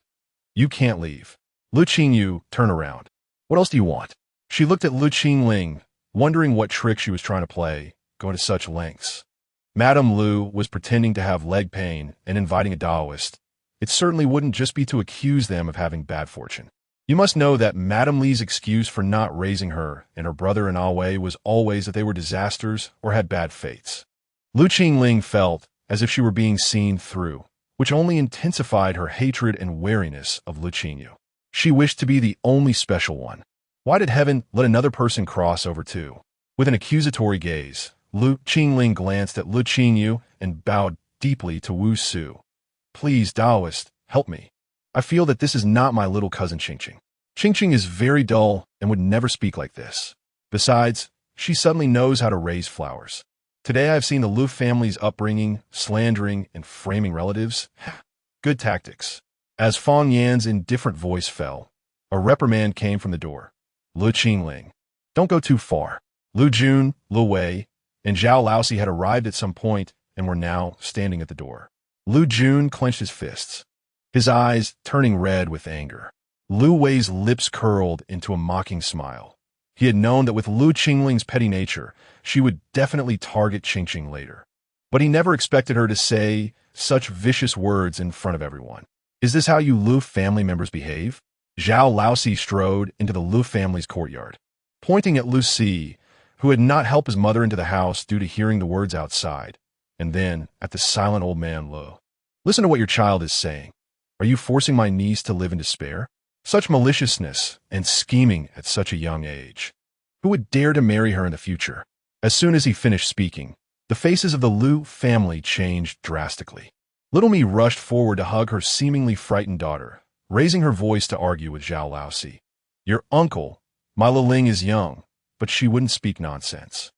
"You can't leave." Le Qingyou turned around. "What else do you want?" She looked at Le Qingyou, wondering what trick she was trying to play, going to such lengths. Madame Lu was pretending to have leg pain and inviting a Taoist. It certainly wouldn't just be to accuse them of having bad fortune. You must know that Madame Li's excuse for not raising her and her brother in Aoi was always that they were disasters or had bad fates. Le Qingyou felt as if she were being seen through, which only intensified her hatred and wariness of Le Qingyou. She wished to be the only special one. Why did heaven let another person cross over too? With an accusatory gaze, Le Qingyou glanced at Le Qingyou and bowed deeply to Wu Su. "Please, Taoist, help me. I feel that this is not my little cousin Qingqing. Qingqing is very dull and would never speak like this. Besides, she suddenly knows how to raise flowers. Today I have seen the Lu family's upbringing, slandering, and framing relatives. Good tactics." As Fang Yan's indifferent voice fell, a reprimand came from the door. "Le Qingyou, don't go too far." Lu Jun, Lu Wei, and Zhao Laosi had arrived at some point and were now standing at the door. Lu Jun clenched his fists, his eyes turning red with anger. Lu Wei's lips curled into a mocking smile. He had known that with Lu Qingling's petty nature, she would definitely target Qingqing later. But he never expected her to say such vicious words in front of everyone. Is this how you Lu family members behave? Zhao Laosi strode into the Lu family's courtyard, pointing at Lu Si, who had not helped his mother into the house due to hearing the words outside, and then at the silent old man Lu. Listen to what your child is saying. Are you forcing my niece to live in despair? Such maliciousness and scheming at such a young age. Who would dare to marry her in the future? As soon as he finished speaking, the faces of the Lu family changed drastically. Little Mi rushed forward to hug her seemingly frightened daughter, raising her voice to argue with Zhao Laosi. Your uncle, Ma Liling, is young, but she wouldn't speak nonsense.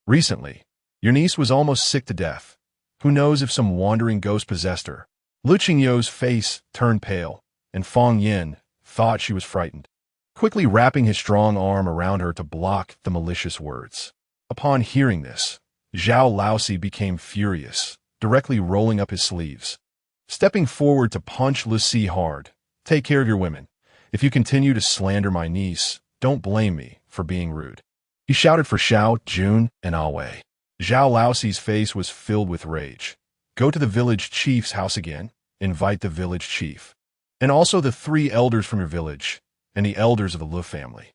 Recently, your niece was almost sick to death. Who knows if some wandering ghost possessed her? Lu Qingyou's face turned pale, and Fang Yin thought she was frightened, quickly wrapping his strong arm around her to block the malicious words. Upon hearing this, Zhao Laosi became furious, directly rolling up his sleeves, stepping forward to punch Lu Si hard. Take care of your women. If you continue to slander my niece, don't blame me for being rude. He shouted for Xiao, Jun, and Wei. Zhao Laosi's face was filled with rage. Go to the village chief's house again, invite the village chief, and also the 3 elders from your village, and the elders of the Lu family.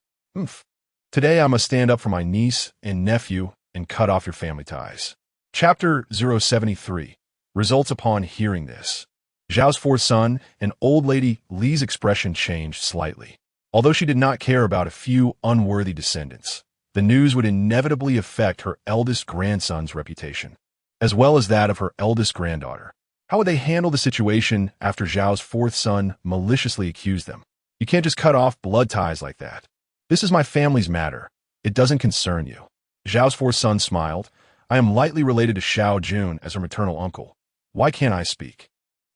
Today I must stand up for my niece and nephew and cut off your family ties. Chapter 073. Results upon hearing this. Zhao's 4th son, an old lady Li's expression changed slightly. Although she did not care about a few unworthy descendants, the news would inevitably affect her eldest grandson's reputation, as well as that of her eldest granddaughter. How would they handle the situation after Zhao's 4th son maliciously accused them? You can't just cut off blood ties like that. This is my family's matter. It doesn't concern you. Zhao's 4th son smiled. I am lightly related to Xiao Jun as her maternal uncle. Why can't I speak?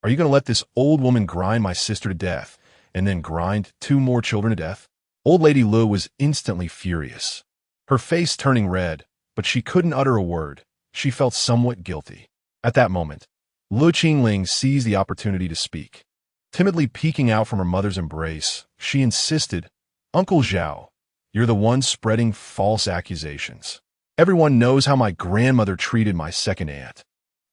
Are you going to let this old woman grind my sister to death and then grind 2 more children to death? Old Lady Lu was instantly furious, her face turning red, but she couldn't utter a word. She felt somewhat guilty. At that moment, Lu Qingling seized the opportunity to speak. Timidly peeking out from her mother's embrace, she insisted, Uncle Zhao, you're the one spreading false accusations. Everyone knows how my grandmother treated my second aunt.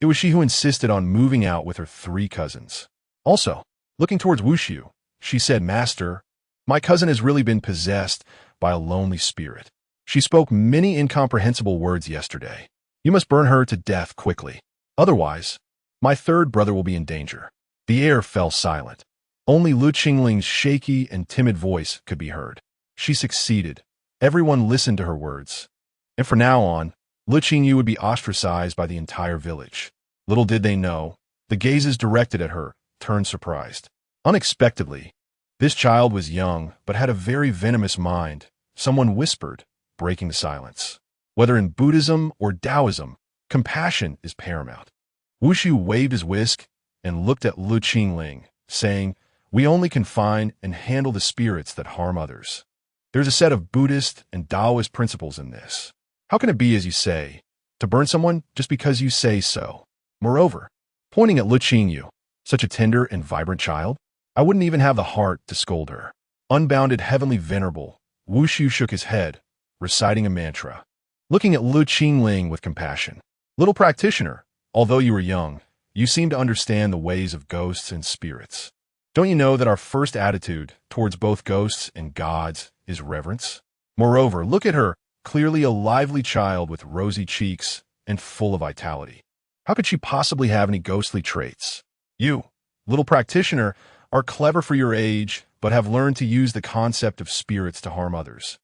It was she who insisted on moving out with her 3 cousins. Also, looking towards Wushu, she said, Master, my cousin has really been possessed by a lonely spirit. She spoke many incomprehensible words yesterday. You must burn her to death quickly. Otherwise, my 3rd brother will be in danger. The air fell silent. Only Lu Qingling's shaky and timid voice could be heard. She succeeded. Everyone listened to her words. And from now on, Lu Qingyou would be ostracized by the entire village. Little did they know, the gazes directed at her turned surprised. Unexpectedly, this child was young but had a very venomous mind, someone whispered, breaking the silence. Whether in Buddhism or Taoism, compassion is paramount. Wushu waved his whisk and looked at Lu Qingling, saying, We only confine and handle the spirits that harm others. There's a set of Buddhist and Taoist principles in this. How can it be as you say, to burn someone just because you say so? Moreover, pointing at Lu Qingyu, such a tender and vibrant child, I wouldn't even have the heart to scold her. Unbounded heavenly venerable, Wushu shook his head, reciting a mantra, looking at Lu Qingling with compassion. Little practitioner, although you were young, you seem to understand the ways of ghosts and spirits. Don't you know that our first attitude towards both ghosts and gods is reverence? Moreover, look at her, clearly a lively child with rosy cheeks and full of vitality. How could she possibly have any ghostly traits? You, little practitioner, are clever for your age, but have learned to use the concept of spirits to harm others.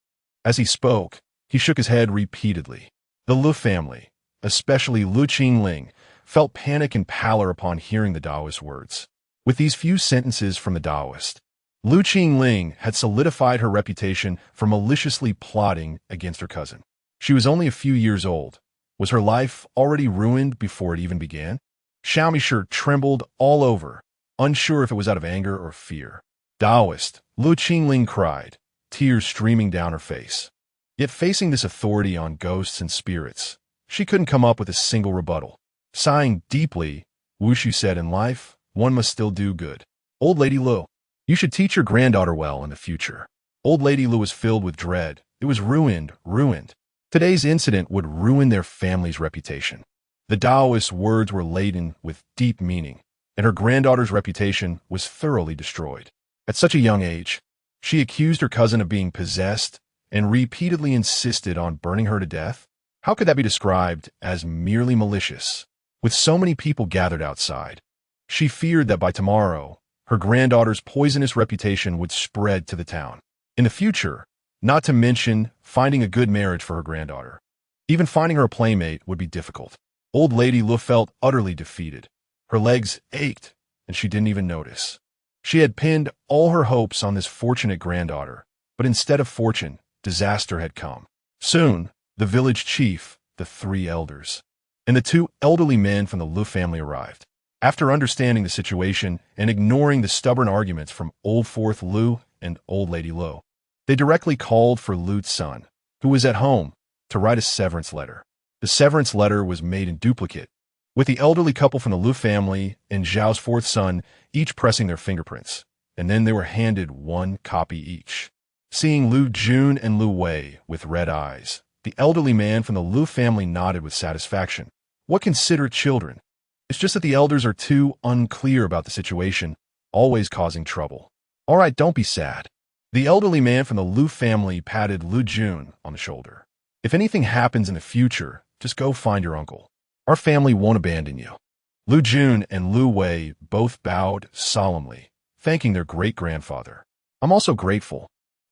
As he spoke, he shook his head repeatedly. The Lu family, especially Lu Qingling, felt panic and pallor upon hearing the Taoist words. With these few sentences from the Taoist, Lu Qingling had solidified her reputation for maliciously plotting against her cousin. She was only a few years old. Was her life already ruined before it even began? Xiaomi shirt trembled all over, unsure if it was out of anger or fear. Taoist, Lu Qingling cried, tears streaming down her face. Yet facing this authority on ghosts and spirits, She couldn't come up with a single rebuttal. Sighing deeply, Wushu said, "In life, one must still do good. Old Lady Lu, you should teach your granddaughter well in the future." Old Lady Lu was filled with dread. It was ruined. Today's incident would ruin their family's reputation. The Taoist's words were laden with deep meaning, and her granddaughter's reputation was thoroughly destroyed. At such a young age, she accused her cousin of being possessed and repeatedly insisted on burning her to death. How could that be described as merely malicious? With so many people gathered outside, she feared that by tomorrow, her granddaughter's poisonous reputation would spread to the town. In the future, not to mention finding a good marriage for her granddaughter. Even finding her a playmate would be difficult. Old Lady Lu felt utterly defeated. Her legs ached, and she didn't even notice. She had pinned all her hopes on this fortunate granddaughter, but instead of fortune, disaster had come. Soon, the village chief, the 3 elders, and the 2 elderly men from the Lu family arrived. After understanding the situation and ignoring the stubborn arguments from Old Fourth Lu and Old Lady Lu, they directly called for Lu's son, who was at home, to write a severance letter. The severance letter was made in duplicate, with the elderly couple from the Lu family and Zhao's 4th son each pressing their fingerprints, and then they were handed 1 copy each. Seeing Lu Jun and Lu Wei with red eyes, the elderly man from the Lu family nodded with satisfaction. What considerate children! It's just that the elders are too unclear about the situation, always causing trouble. All right, don't be sad. The elderly man from the Lu family patted Lu Jun on the shoulder. If anything happens in the future, just go find your uncle. Our family won't abandon you. Lu Jun and Lu Wei both bowed solemnly, thanking their great-grandfather. I'm also grateful.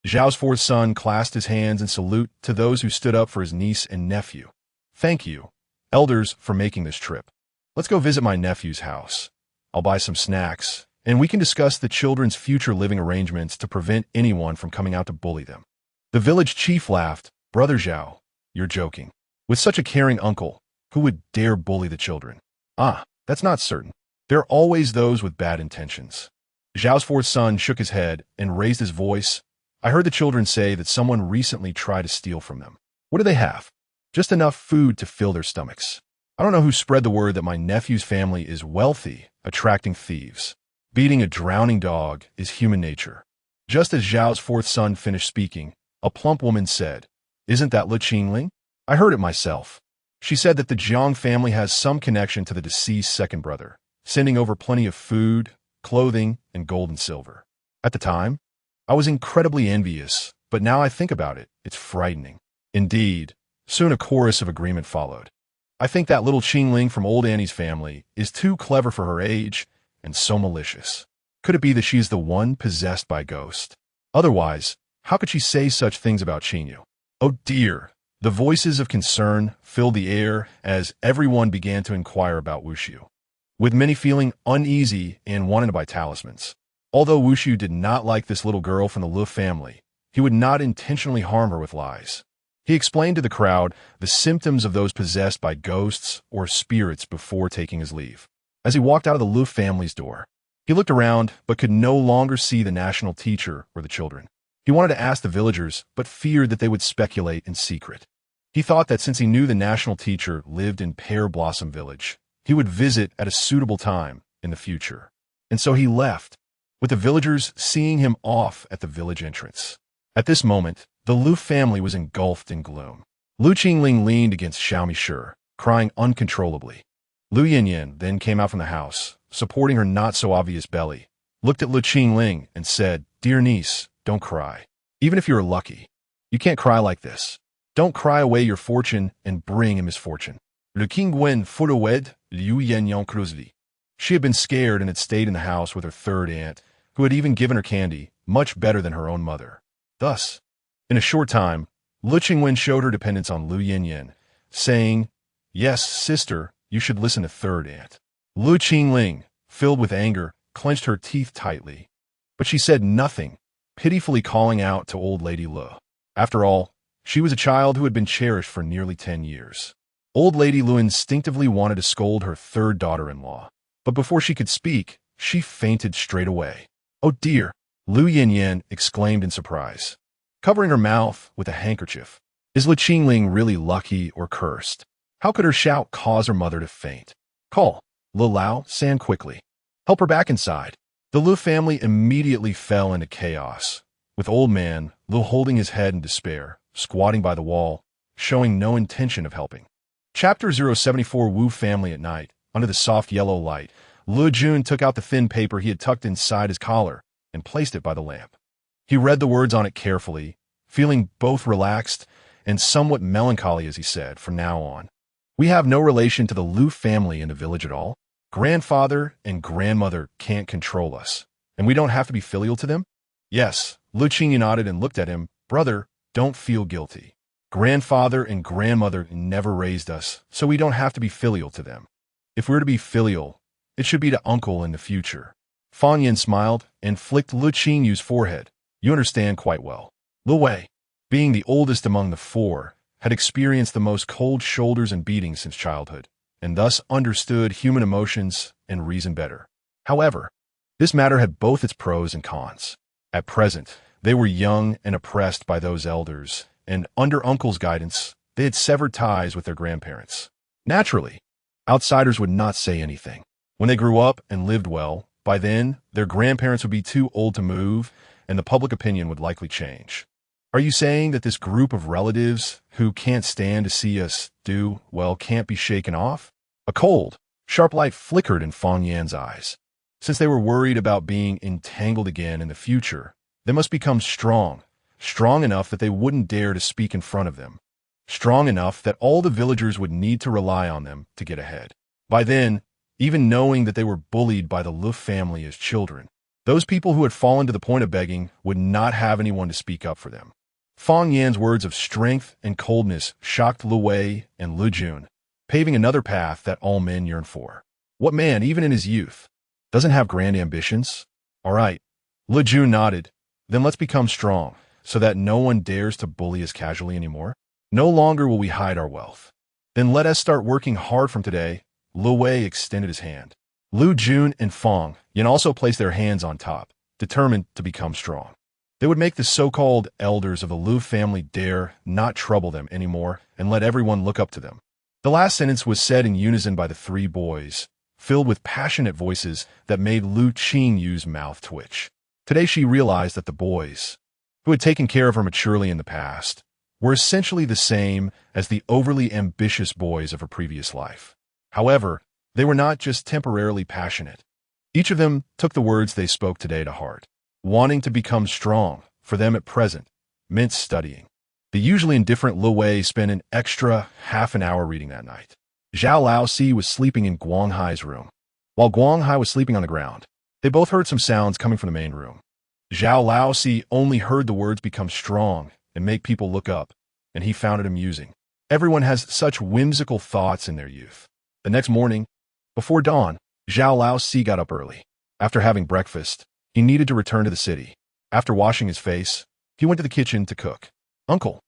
Zhao's 4th son clasped his hands in salute to those who stood up for his niece and nephew. Thank you, elders, for making this trip. Let's go visit my nephew's house. I'll buy some snacks, and we can discuss the children's future living arrangements to prevent anyone from coming out to bully them. The village chief laughed. Brother Zhao, you're joking. With such a caring uncle, who would dare bully the children? Ah, that's not certain. There are always those with bad intentions. Zhao's 4th son shook his head and raised his voice. I heard the children say that someone recently tried to steal from them. What do they have? Just enough food to fill their stomachs. I don't know who spread the word that my nephew's family is wealthy, attracting thieves. Beating a drowning dog is human nature. Just as Zhao's 4th son finished speaking, a plump woman said, Isn't that Le Qingyou? I heard it myself. She said that the Jiang family has some connection to the deceased 2nd brother, sending over plenty of food, clothing, and gold and silver. At the time, I was incredibly envious, but now I think about it, it's frightening. Indeed, soon a chorus of agreement followed. I think that little Qingling from old Annie's family is too clever for her age and so malicious. Could it be that she is the one possessed by a ghost? Otherwise, how could she say such things about Qingyou? Oh dear! The voices of concern filled the air as everyone began to inquire about Wushu, with many feeling uneasy and wanting to buy talismans. Although Wushu did not like this little girl from the Lu family, he would not intentionally harm her with lies. He explained to the crowd the symptoms of those possessed by ghosts or spirits before taking his leave. As he walked out of the Lu family's door, he looked around but could no longer see the national teacher or the children. He wanted to ask the villagers, but feared that they would speculate in secret. He thought that since he knew the national teacher lived in Pear Blossom Village, he would visit at a suitable time in the future. And so he left, with the villagers seeing him off at the village entrance. At this moment, the Lu family was engulfed in gloom. Lu Qingling leaned against Xiaomi Shi, crying uncontrollably. Lu Yinyan then came out from the house, supporting her not-so-obvious belly, looked at Lu Qingling and said, Dear niece, don't cry. Even if you're lucky, you can't cry like this. Don't cry away your fortune and bring a misfortune. Le Qingyou followed Liu Yanyan closely. She had been scared and had stayed in the house with her 3rd aunt, who had even given her candy, much better than her own mother. Thus, in a short time, Lu Qingwen showed her dependence on Lu Yinyan, saying, Yes, sister, you should listen to 3rd aunt. Lu Qingling, filled with anger, clenched her teeth tightly. But she said nothing, pitifully calling out to old Lady Lu. After all, she was a child who had been cherished for nearly 10 years. Old Lady Lu instinctively wanted to scold her 3rd daughter-in-law, but before she could speak, she fainted straight away. Oh dear! Lu Yinyan exclaimed in surprise, covering her mouth with a handkerchief. Is Lu Qingling really lucky or cursed? How could her shout cause her mother to faint? Call Le Lao San quickly. Help her back inside. The Lu family immediately fell into chaos, with old man Lu holding his head in despair, squatting by the wall, showing no intention of helping. Chapter 074 Wu Family at Night. Under the soft yellow light, Lu Jun took out the thin paper he had tucked inside his collar and placed it by the lamp. He read the words on it carefully, feeling both relaxed and somewhat melancholy as he said, from now on, we have no relation to the Lu family in the village at all. Grandfather and grandmother can't control us, and we don't have to be filial to them? Yes, Le Qingyou nodded and looked at him. Brother, don't feel guilty. Grandfather and grandmother never raised us, so we don't have to be filial to them. If we're to be filial, it should be to uncle in the future. Fan Yin smiled and flicked Le Qingyou's forehead. You understand quite well. Lu Wei, being the oldest among the four, had experienced the most cold shoulders and beatings since childhood, and thus understood human emotions and reason better. However, this matter had both its pros and cons. At present, they were young and oppressed by those elders, and under Uncle's guidance, they had severed ties with their grandparents. Naturally, outsiders would not say anything. When they grew up and lived well, by then, their grandparents would be too old to move, and the public opinion would likely change. Are you saying that this group of relatives who can't stand to see us do well can't be shaken off? A cold, sharp light flickered in Fan Yan's eyes. Since they were worried about being entangled again in the future, they must become strong enough that they wouldn't dare to speak in front of them, strong enough that all the villagers would need to rely on them to get ahead. By then, even knowing that they were bullied by the Lu family as children, those people who had fallen to the point of begging would not have anyone to speak up for them. Fan Yan's words of strength and coldness shocked Lu Wei and Lu Jun, paving another path that all men yearn for. What man, even in his youth, doesn't have grand ambitions? All right, Lu Jun nodded. Then let's become strong, so that no one dares to bully us casually anymore. No longer will we hide our wealth. Then let us start working hard from today. Lu Wei extended his hand. Lu Jun and Fan Yan also placed their hands on top, determined to become strong. They would make the so-called elders of the Lu family dare not trouble them anymore and let everyone look up to them. The last sentence was said in unison by the three boys, filled with passionate voices that made Lu Qingyou's mouth twitch. Today she realized that the boys, who had taken care of her maturely in the past, were essentially the same as the overly ambitious boys of her previous life. However, they were not just temporarily passionate. Each of them took the words they spoke today to heart. Wanting to become strong, for them at present, meant studying. The usually indifferent Lu Wei spent an extra half an hour reading that night. Zhao Laosi was sleeping in Guanghai's room, while Guanghai was sleeping on the ground. They both heard some sounds coming from the main room. Zhao Laosi only heard the words become strong and make people look up, and he found it amusing. Everyone has such whimsical thoughts in their youth. The next morning, before dawn, Zhao Laosi got up early. After having breakfast, he needed to return to the city. After washing his face, he went to the kitchen to cook. Uncle,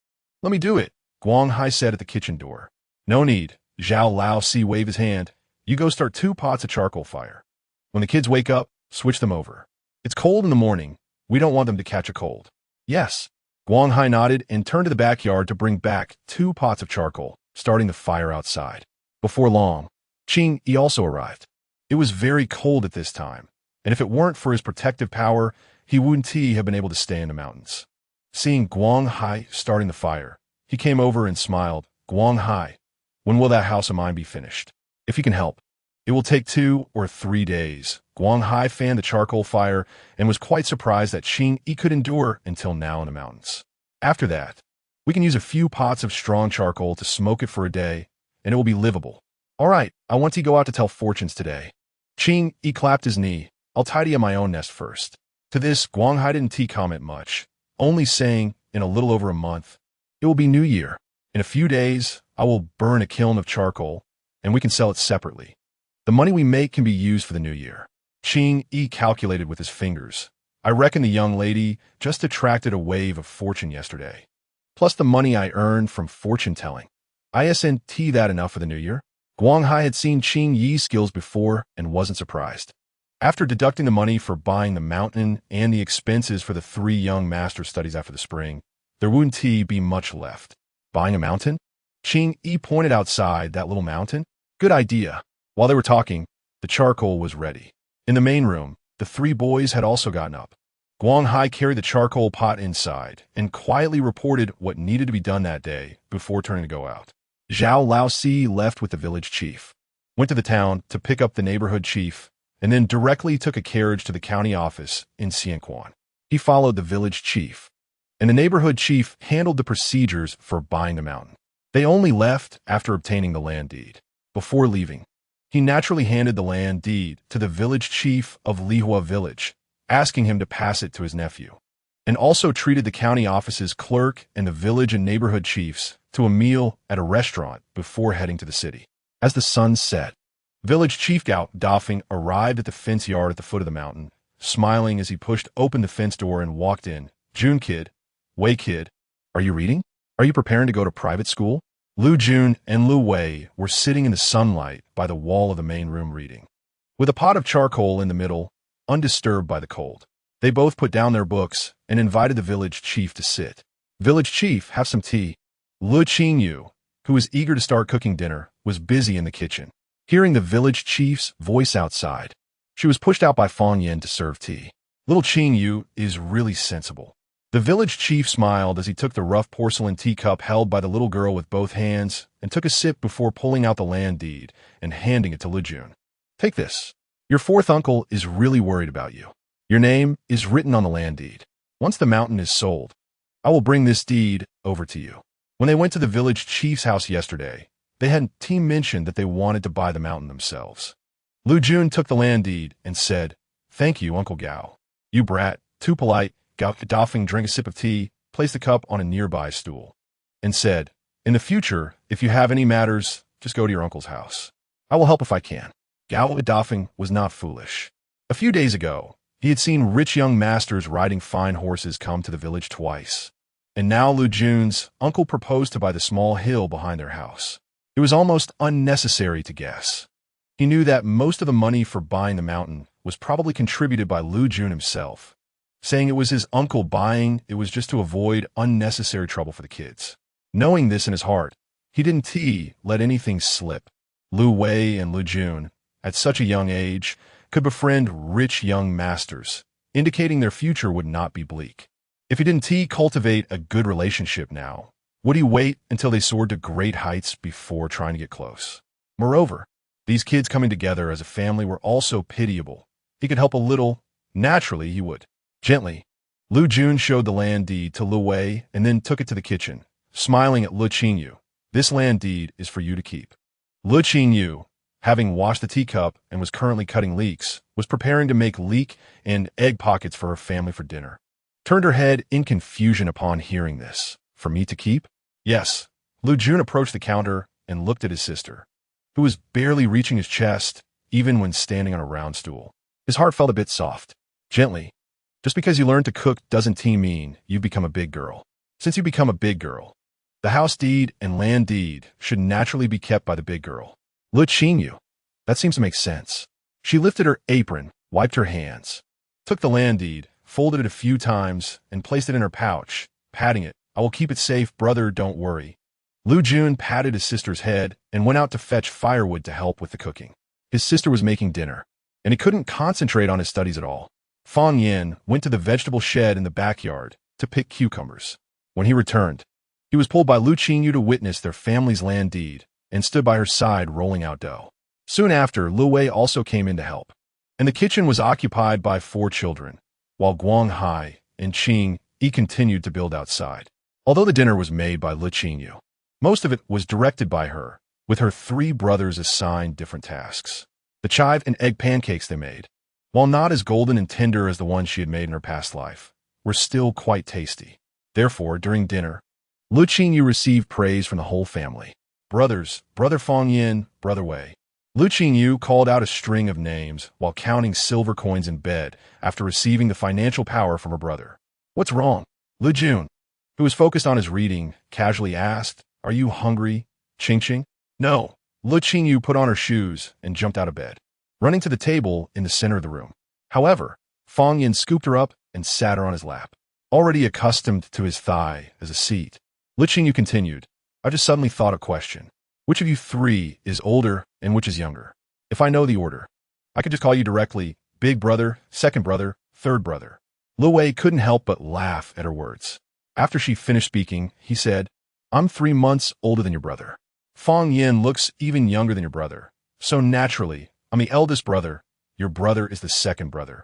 let me do it, Guanghai said at the kitchen door. No need, Zhao Laosi waved his hand. You go start 2 pots of charcoal fire. When the kids wake up, switch them over. It's cold in the morning. We don't want them to catch a cold. Yes. Guanghai nodded and turned to the backyard to bring back 2 pots of charcoal, starting the fire outside. Before long, Qing also arrived. It was very cold at this time, and if it weren't for his protective power, he wouldn't have been able to stay in the mountains. Seeing Guanghai starting the fire, he came over and smiled. Guanghai, when will that house of mine be finished? If you can help. It will take 2 or 3 days. Guanghai fanned the charcoal fire and was quite surprised that Qing could endure until now in the mountains. After that, we can use a few pots of strong charcoal to smoke it for a day, and it will be livable. All right, I want to go out to tell fortunes today. Qing clapped his knee. I'll tidy up my own nest first. To this, Guanghai didn't comment much, only saying, in a little over a month, it will be New Year. In a few days, I will burn a kiln of charcoal, and we can sell it separately. The money we make can be used for the New Year. Qing calculated with his fingers. I reckon the young lady just attracted a wave of fortune yesterday. Plus the money I earned from fortune-telling. Isn't that enough for the New Year? Guanghai had seen Qing Yi's skills before and wasn't surprised. After deducting the money for buying the mountain and the expenses for the 3 young master studies after the spring, there wouldn't be much left. Buying a mountain? Qingyu pointed outside that little mountain. Good idea. While they were talking, the charcoal was ready. In the main room, the three boys had also gotten up. Guanghai carried the charcoal pot inside and quietly reported what needed to be done that day before turning to go out. Zhao Laosi left with the village chief, went to the town to pick up the neighborhood chief, and then directly took a carriage to the county office in Xianquan. He followed the village chief, and the neighborhood chief handled the procedures for buying the mountain. They only left after obtaining the land deed. Before leaving, he naturally handed the land deed to the village chief of Lihua village, asking him to pass it to his nephew, and also treated the county office's clerk and the village and neighborhood chiefs to a meal at a restaurant before heading to the city. As the sun set, village chief Gao Dafeng arrived at the fence yard at the foot of the mountain, smiling as he pushed open the fence door and walked in. Jun kid, Wei kid, are you reading? Are you preparing to go to private school? Lu Jun and Lu Wei were sitting in the sunlight by the wall of the main room reading, with a pot of charcoal in the middle, undisturbed by the cold. They both put down their books and invited the village chief to sit. Village chief, have some tea. Le Qingyou, who was eager to start cooking dinner, was busy in the kitchen. Hearing the village chief's voice outside, she was pushed out by Fang Yin to serve tea. Little Qingyou is really sensible. The village chief smiled as he took the rough porcelain teacup held by the little girl with both hands and took a sip before pulling out the land deed and handing it to Lu Jun. Take this. Your fourth uncle is really worried about you. Your name is written on the land deed. Once the mountain is sold, I will bring this deed over to you. When they went to the village chief's house yesterday, they had team mentioned that they wanted to buy the mountain themselves. Lu Jun took the land deed and said, "Thank you, Uncle Gao. You brat, too polite." Gao Dafeng drank a sip of tea, placed the cup on a nearby stool, and said, "In the future, if you have any matters, just go to your uncle's house. I will help if I can." Gao Dafeng was not foolish. A few days ago, he had seen rich young masters riding fine horses come to the village twice, and now Lu Jun's uncle proposed to buy the small hill behind their house. It was almost unnecessary to guess. He knew that most of the money for buying the mountain was probably contributed by Lu Jun himself. Saying it was his uncle buying, it was just to avoid unnecessary trouble for the kids. Knowing this in his heart, he didn't let anything slip. Lu Wei and Lu Jun, at such a young age, could befriend rich young masters, indicating their future would not be bleak. If he didn't cultivate a good relationship now, would he wait until they soared to great heights before trying to get close? Moreover, these kids coming together as a family were also pitiable. He could help a little. Naturally, he would. Gently, Lu Jun showed the land deed to Lu Wei and then took it to the kitchen, smiling at Le Qingyou. "This land deed is for you to keep." Le Qingyou, having washed the teacup and was currently cutting leeks, was preparing to make leek and egg pockets for her family for dinner. Turned her head in confusion upon hearing this. "For me to keep?" "Yes." Lu Jun approached the counter and looked at his sister, who was barely reaching his chest, even when standing on a round stool. His heart felt a bit soft. Gently, "Just because you learn to cook doesn't mean you've become a big girl. Since you become a big girl, the house deed and land deed should naturally be kept by the big girl." Le Qingyou, that seems to make sense. She lifted her apron, wiped her hands, took the land deed, folded it a few times, and placed it in her pouch, patting it. "I will keep it safe, brother, don't worry." Lu Jun patted his sister's head and went out to fetch firewood to help with the cooking. His sister was making dinner, and he couldn't concentrate on his studies at all. Fang Yin went to the vegetable shed in the backyard to pick cucumbers. When he returned, he was pulled by Lu Qingyou to witness their family's land deed and stood by her side rolling out dough. Soon after, Lu Wei also came in to help, and the kitchen was occupied by 4 children, while Guanghai and Qingyu continued to build outside. Although the dinner was made by Le Qingyou, most of it was directed by her, with her 3 brothers assigned different tasks. The chive and egg pancakes they made, while not as golden and tender as the ones she had made in her past life, were still quite tasty. Therefore, during dinner, Lu Qingyou received praise from the whole family. Brothers, Brother Fang Yin, Brother Wei. Lu Qingyou called out a string of names while counting silver coins in bed after receiving the financial power from her brother. "What's wrong?" Lu Jun, who was focused on his reading, casually asked, "Are you hungry, Qing?" "No." Lu Qingyou put on her shoes and jumped out of bed, running to the table in the center of the room. However, Fang Yin scooped her up and sat her on his lap. Already accustomed to his thigh as a seat, Lu Qingyou continued, I just suddenly thought a question. Which of you three is older and which is younger? If I know the order, I could just call you directly big brother, second brother, third brother. Lu Wei couldn't help but laugh at her words. After she finished speaking, he said, I'm 3 months older than your brother. Fang Yin looks even younger than your brother. So naturally, I'm the eldest brother. Your brother is the second brother.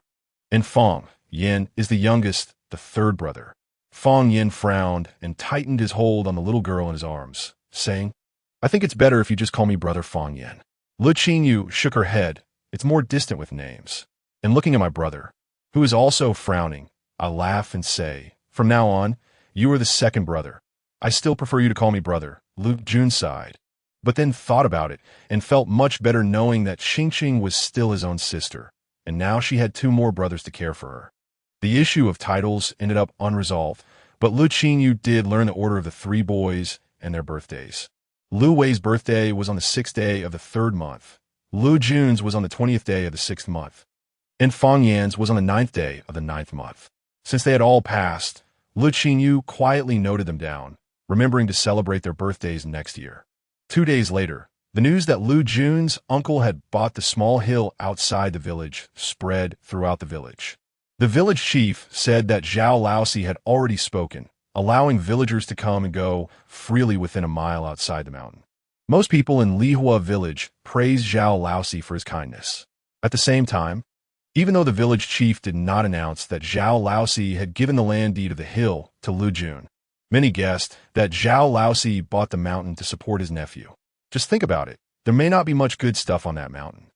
And Fang Yin is the youngest, the third brother. Fang Yin frowned and tightened his hold on the little girl in his arms, saying, I think it's better if you just call me brother Fang Yin. Le Qingyou shook her head. It's more distant with names. And looking at my brother, who is also frowning, I laugh and say, from now on, you are the second brother. I still prefer you to call me brother. Lu Jun sighed, but then thought about it and felt much better knowing that Xingqing was still his own sister, and now she had 2 more brothers to care for her. The issue of titles ended up unresolved, but Lu Qingyou did learn the order of the 3 boys and their birthdays. Lu Wei's birthday was on the 6th day of the 3rd month. Lu Jun's was on the 20th day of the 6th month. And Fang Yan's was on the 9th day of the 9th month. Since they had all passed, Lu Qingyou quietly noted them down, remembering to celebrate their birthdays next year. 2 days later, the news that Lu Jun's uncle had bought the small hill outside the village spread throughout the village. The village chief said that Zhao Laosi had already spoken, allowing villagers to come and go freely within a mile outside the mountain. Most people in Lihua village praised Zhao Laosi for his kindness. At the same time, even though the village chief did not announce that Zhao Laosi had given the land deed of the hill to Lu Jun, many guessed that Zhao Laosi bought the mountain to support his nephew. Just think about it. There may not be much good stuff on that mountain,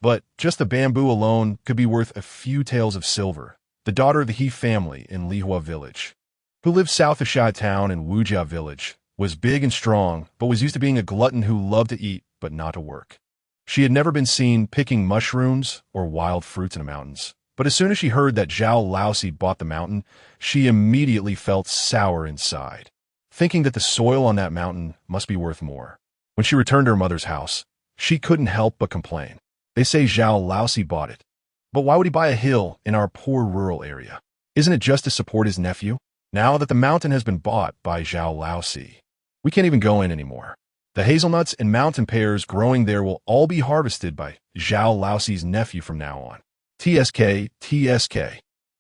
but just the bamboo alone could be worth a few taels of silver. The daughter of the He family in Lihua village, who lived south of Shai town in Wujia village, was big and strong, but was used to being a glutton who loved to eat but not to work. She had never been seen picking mushrooms or wild fruits in the mountains, but as soon as she heard that Zhao Laosi bought the mountain, she immediately felt sour inside, thinking that the soil on that mountain must be worth more. When she returned to her mother's house, she couldn't help but complain. They say Zhao Laosi bought it. But why would he buy a hill in our poor rural area? Isn't it just to support his nephew? Now that the mountain has been bought by Zhao Laosi, we can't even go in anymore. The hazelnuts and mountain pears growing there will all be harvested by Zhao Laosi's nephew from now on. TSK.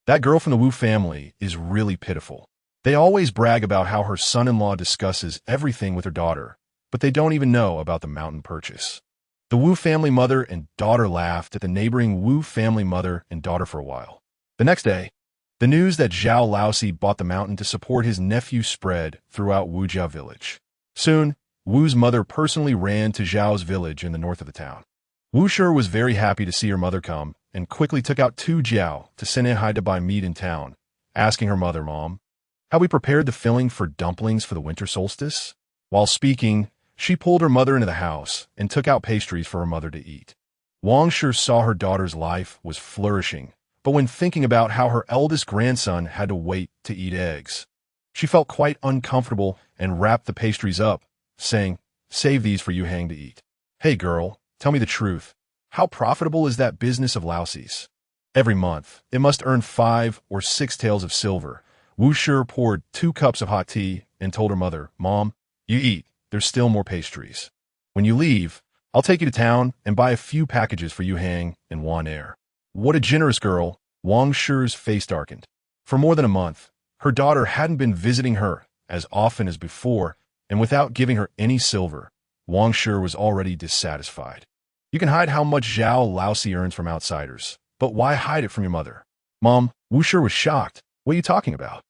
That girl from the Wu family is really pitiful. They always brag about how her son-in-law discusses everything with her daughter, but they don't even know about the mountain purchase. The Wu family mother and daughter laughed at the neighboring Wu family mother and daughter for a while. The next day, the news that Zhao Laosi bought the mountain to support his nephew spread throughout Wujia village. Soon, Wu's mother personally ran to Zhao's village in the north of the town. Wu Shi was very happy to see her mother come and quickly took out 2 jiao to send Hai to buy meat in town, asking her mother, Mom, have we prepared the filling for dumplings for the winter solstice? While speaking, she pulled her mother into the house and took out pastries for her mother to eat. Wang Shi saw her daughter's life was flourishing, but when thinking about how her eldest grandson had to wait to eat eggs, she felt quite uncomfortable and wrapped the pastries up, saying, save these for Yu Hang to eat. Hey girl, tell me the truth. How profitable is that business of Laosi's? Every month, it must earn 5 or 6 taels of silver. Wu Shi poured 2 cups of hot tea and told her mother, Mom, you eat. There's still more pastries. When you leave, I'll take you to town and buy a few packages for Yu Hang and Wan Er. What a generous girl. Wang Shi's face darkened. For more than a month, her daughter hadn't been visiting her as often as before, and without giving her any silver, Wang Shi was already dissatisfied. You can hide how much Zhao Laosi earns from outsiders, but why hide it from your mother? Mom, Wu Shi was shocked. What are you talking about?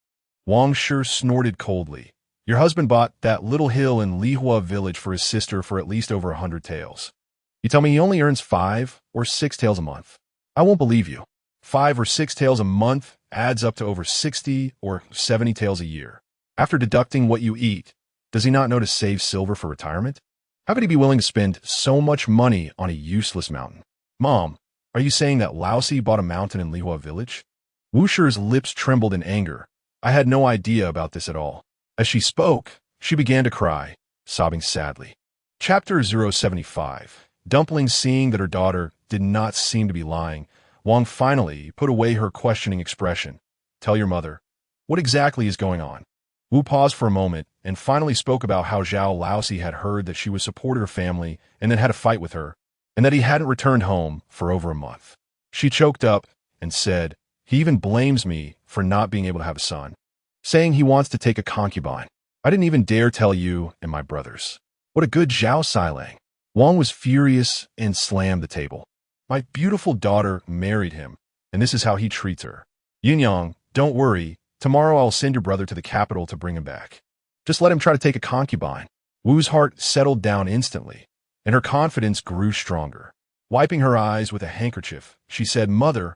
Wang Shi snorted coldly. Your husband bought that little hill in Lihua village for his sister for at least over 100 taels. You tell me he only earns 5 or 6 taels a month. I won't believe you. 5 or 6 taels a month adds up to over 60 or 70 taels a year. After deducting what you eat, does he not know to save silver for retirement? How could he be willing to spend so much money on a useless mountain? Mom, are you saying that Laosi bought a mountain in Lihua village? Wu Shi's lips trembled in anger. I had no idea about this at all. As she spoke, she began to cry, sobbing sadly. Chapter 075. Dumpling, seeing that her daughter did not seem to be lying, Wang finally put away her questioning expression. Tell your mother. What exactly is going on? Wu paused for a moment and finally spoke about how Zhao Laosi had heard that she was supported her family and then had a fight with her, and that he hadn't returned home for over a month. She choked up and said, "He even blames me for not being able to have a son, saying he wants to take a concubine. I didn't even dare tell you and my brothers. What a good Zhao Sailang." Wang was furious and slammed the table. "My beautiful daughter married him, and this is how he treats her. Yunyang, don't worry. Tomorrow I'll send your brother to the capital to bring him back. Just let him try to take a concubine." Wu's heart settled down instantly, and her confidence grew stronger. Wiping her eyes with a handkerchief, she said, "Mother,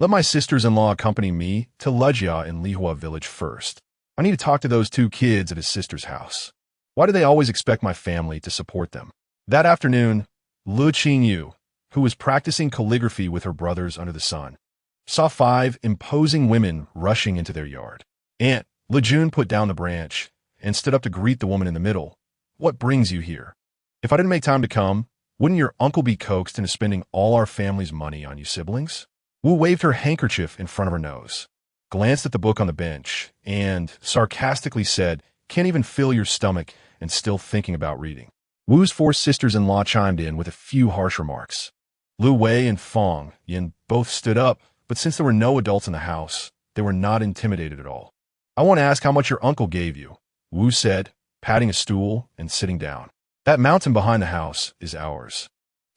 let my sisters-in-law accompany me to Lejia in Lihua village first. I need to talk to those two kids at his sister's house. Why do they always expect my family to support them?" That afternoon, Le Qingyou, who was practicing calligraphy with her brothers under the sun, saw 5 imposing women rushing into their yard. Aunt Lejun put down the branch and stood up to greet the woman in the middle. "What brings you here? If I didn't make time to come, wouldn't your uncle be coaxed into spending all our family's money on you siblings?" Wu waved her handkerchief in front of her nose, glanced at the book on the bench, and sarcastically said, "Can't even fill your stomach and still thinking about reading." Wu's 4 sisters-in-law chimed in with a few harsh remarks. Lu Wei and Fong Yin both stood up, but since there were no adults in the house, they were not intimidated at all. "I want to ask how much your uncle gave you," Wu said, patting a stool and sitting down. "That mountain behind the house is ours.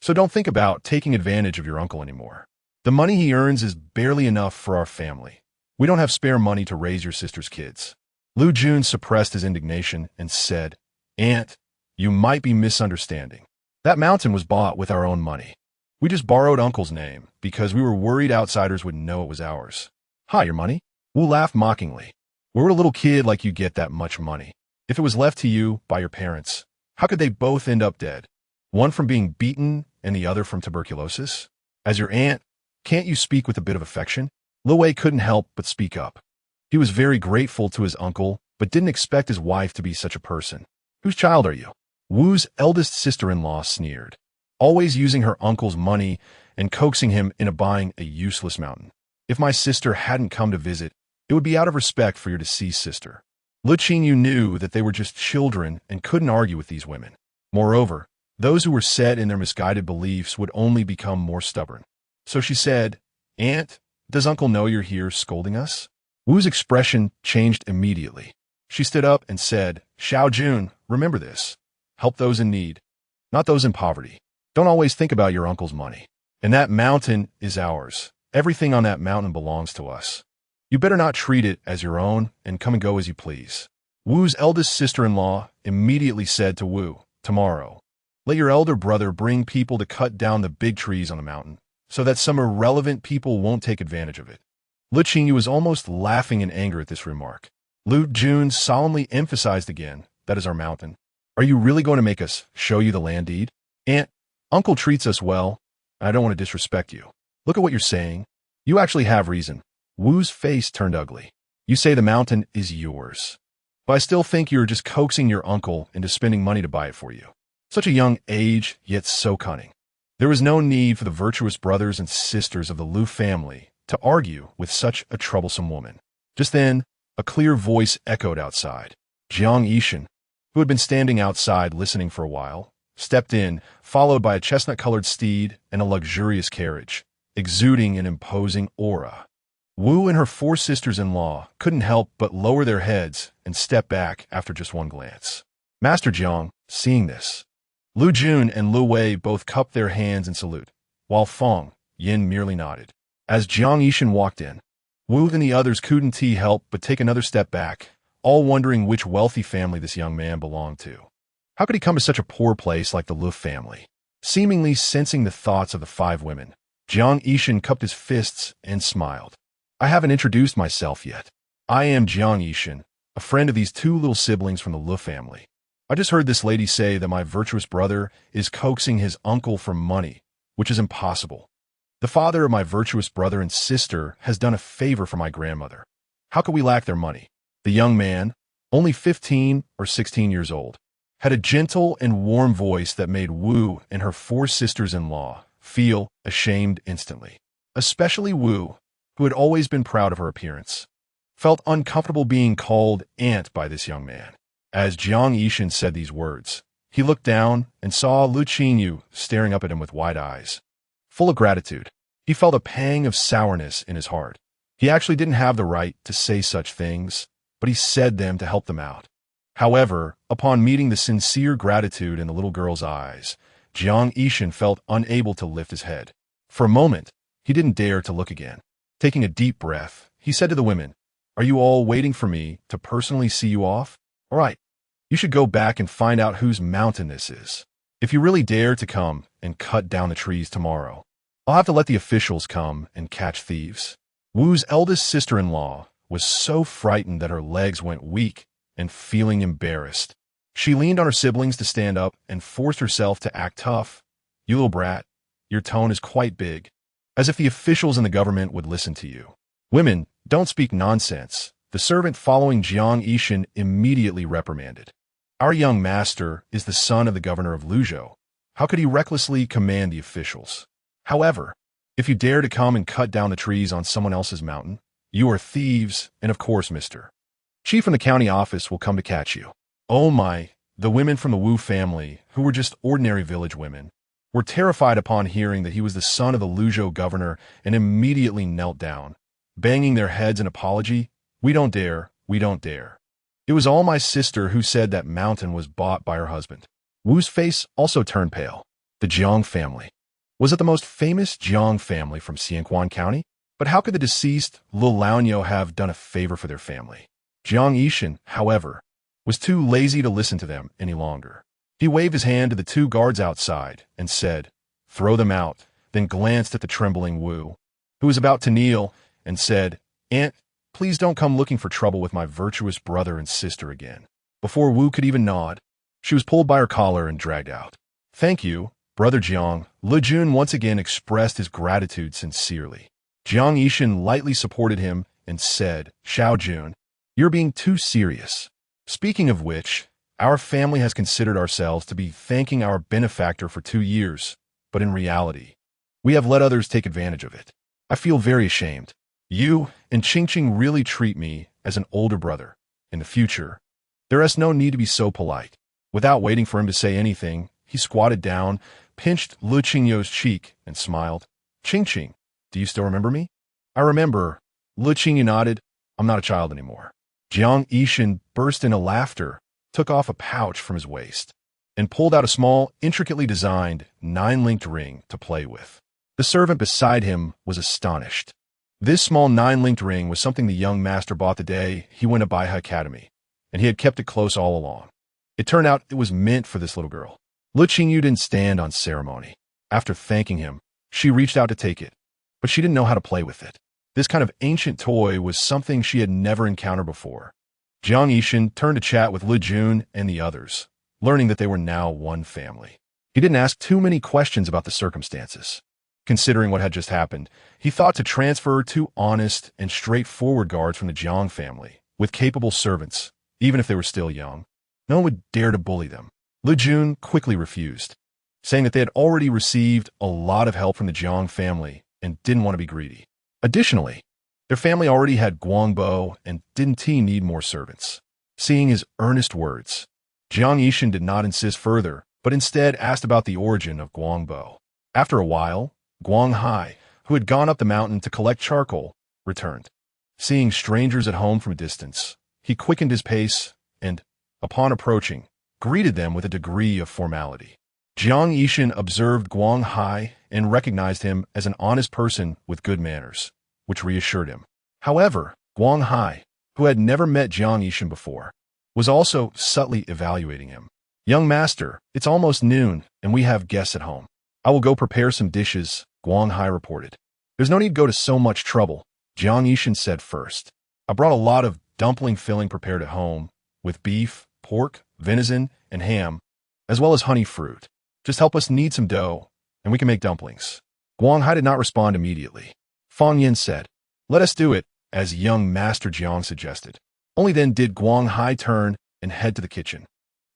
So don't think about taking advantage of your uncle anymore. The money he earns is barely enough for our family. We don't have spare money to raise your sister's kids." Lu Jun suppressed his indignation and said, "Aunt, you might be misunderstanding. That mountain was bought with our own money. We just borrowed Uncle's name because we were worried outsiders would know it was ours." "Hi, your money?" Wu laughed mockingly. "Where would a little kid like you get that much money? If it was left to you by your parents, how could they both end up dead? One from being beaten and the other from tuberculosis? As your aunt, can't you speak with a bit of affection?" Lu Wei couldn't help but speak up. He was very grateful to his uncle, but didn't expect his wife to be such a person. "Whose child are you?" Wu's eldest sister-in-law sneered, always using her uncle's money and coaxing him into buying a useless mountain. "If my sister hadn't come to visit, it would be out of respect for your deceased sister." Le Qingyou knew that they were just children and couldn't argue with these women. Moreover, those who were set in their misguided beliefs would only become more stubborn. So she said, "Aunt, does Uncle know you're here scolding us?" Wu's expression changed immediately. She stood up and said, "Xiao Jun, remember this. Help those in need, not those in poverty. Don't always think about your uncle's money. And that mountain is ours. Everything on that mountain belongs to us. You better not treat it as your own and come and go as you please." Wu's eldest sister-in-law immediately said to Wu, "Tomorrow, let your elder brother bring people to cut down the big trees on the mountain so that some irrelevant people won't take advantage of it." Le Qingyou was almost laughing in anger at this remark. Lu Jun solemnly emphasized again, "That is our mountain. Are you really going to make us show you the land deed? Aunt, Uncle treats us well. I don't want to disrespect you. Look at what you're saying. You actually have reason." Wu's face turned ugly. "You say the mountain is yours, but I still think you're just coaxing your uncle into spending money to buy it for you. Such a young age, yet so cunning." There was no need for the virtuous brothers and sisters of the Lu family to argue with such a troublesome woman. Just then, a clear voice echoed outside. Jiang Yishan, who had been standing outside listening for a while, stepped in, followed by a chestnut-colored steed and a luxurious carriage, exuding an imposing aura. Wu and her 4 sisters-in-law couldn't help but lower their heads and step back after just one glance. Master Jiang, seeing this, Lu Jun and Lu Wei both cupped their hands in salute, while Fong Yin merely nodded. As Jiang Yishan walked in, Wu and the others couldn't help but take another step back, all wondering which wealthy family this young man belonged to. How could he come to such a poor place like the Lu family? Seemingly sensing the thoughts of the 5 women, Jiang Yishan cupped his fists and smiled. "I haven't introduced myself yet. I am Jiang Yishan, a friend of these 2 little siblings from the Lu family. I just heard this lady say that my virtuous brother is coaxing his uncle for money, which is impossible. The father of my virtuous brother and sister has done a favor for my grandmother. How could we lack their money?" The young man, only 15 or 16 years old, had a gentle and warm voice that made Wu and her 4 sisters-in-law feel ashamed instantly, especially Wu, who had always been proud of her appearance. felt uncomfortable being called aunt by this young man. As Jiang Yishan said these words, he looked down and saw Le Qingyou staring up at him with wide eyes. Full of gratitude, he felt a pang of sourness in his heart. He actually didn't have the right to say such things, but he said them to help them out. However, upon meeting the sincere gratitude in the little girl's eyes, Jiang Yishan felt unable to lift his head. For a moment, he didn't dare to look again. Taking a deep breath, he said to the women, "Are you all waiting for me to personally see you off? All right, you should go back and find out whose mountain this is. If you really dare to come and cut down the trees tomorrow, I'll have to let the officials come and catch thieves." Wu's eldest sister-in-law was so frightened that her legs went weak and feeling embarrassed. She leaned on her siblings to stand up and forced herself to act tough. "You little brat, your tone is quite big. As if the officials in the government would listen to you. Women, don't speak nonsense," the servant following Jiang Yishan immediately reprimanded. "Our young master is the son of the governor of Luzhou. How could he recklessly command the officials? However, if you dare to come and cut down the trees on someone else's mountain, you are thieves, and of course, Mr. Chief from the county office will come to catch you." Oh my, the women from the Wu family, who were just ordinary village women, were terrified upon hearing that he was the son of the Luzhou governor and immediately knelt down, banging their heads in apology. "We don't dare, we don't dare. It was all my sister who said that mountain was bought by her husband." Wu's face also turned pale. The Jiang family. Was it the most famous Jiang family from Xianquan County? But how could the deceased Lu Laonyo have done a favor for their family? Jiang Yishan, however, was too lazy to listen to them any longer. He waved his hand to the two guards outside and said, "Throw them out," then glanced at the trembling Wu, who was about to kneel, and said, "Aunt, please don't come looking for trouble with my virtuous brother and sister again." Before Wu could even nod, she was pulled by her collar and dragged out. "Thank you, Brother Jiang." Le Jun once again expressed his gratitude sincerely. Jiang Yishan lightly supported him and said, "Xiao Jun, you're being too serious. Speaking of which, our family has considered ourselves to be thanking our benefactor for 2 years, but in reality, we have let others take advantage of it. I feel very ashamed. You and Qingqing really treat me as an older brother. In the future, there is no need to be so polite." Without waiting for him to say anything, he squatted down, pinched Le Qingyou's cheek, and smiled. "Qingqing, do you still remember me?" "I remember." Le Qingyou nodded. "I'm not a child anymore." Jiang Yishan burst into laughter, took off a pouch from his waist, and pulled out a small, intricately designed, 9-linked ring to play with. The servant beside him was astonished. This small 9-linked ring was something the young master bought the day he went to Baihe Academy, and he had kept it close all along. It turned out it was meant for this little girl. Le Qingyou didn't stand on ceremony. After thanking him, she reached out to take it, but she didn't know how to play with it. This kind of ancient toy was something she had never encountered before. Jiang Yishan turned to chat with Le Jun and the others, learning that they were now one family. He didn't ask too many questions about the circumstances. Considering what had just happened, he thought to transfer 2 honest and straightforward guards from the Jiang family, with capable servants, even if they were still young. No one would dare to bully them. Le Jun quickly refused, saying that they had already received a lot of help from the Jiang family and didn't want to be greedy. Additionally, their family already had Guangbo and didn't he need more servants. Seeing his earnest words, Jiang Yishan did not insist further, but instead asked about the origin of Guangbo. After a while, Guanghai, who had gone up the mountain to collect charcoal, returned. Seeing strangers at home from a distance, he quickened his pace and, upon approaching, greeted them with a degree of formality. Jiang Yishan observed Guanghai and recognized him as an honest person with good manners, which reassured him. However, Guanghai, who had never met Jiang Yishan before, was also subtly evaluating him. "Young master, it's almost noon, and we have guests at home. I will go prepare some dishes," Guanghai reported. "There's no need to go to so much trouble," Jiang Yishan said first. "I brought a lot of dumpling filling prepared at home, with beef, pork, venison, and ham, as well as honey fruit. Just help us knead some dough, and we can make dumplings." Guanghai did not respond immediately. Fang Yin said, "Let us do it," as young Master Jiang suggested. Only then did Guanghai turn and head to the kitchen.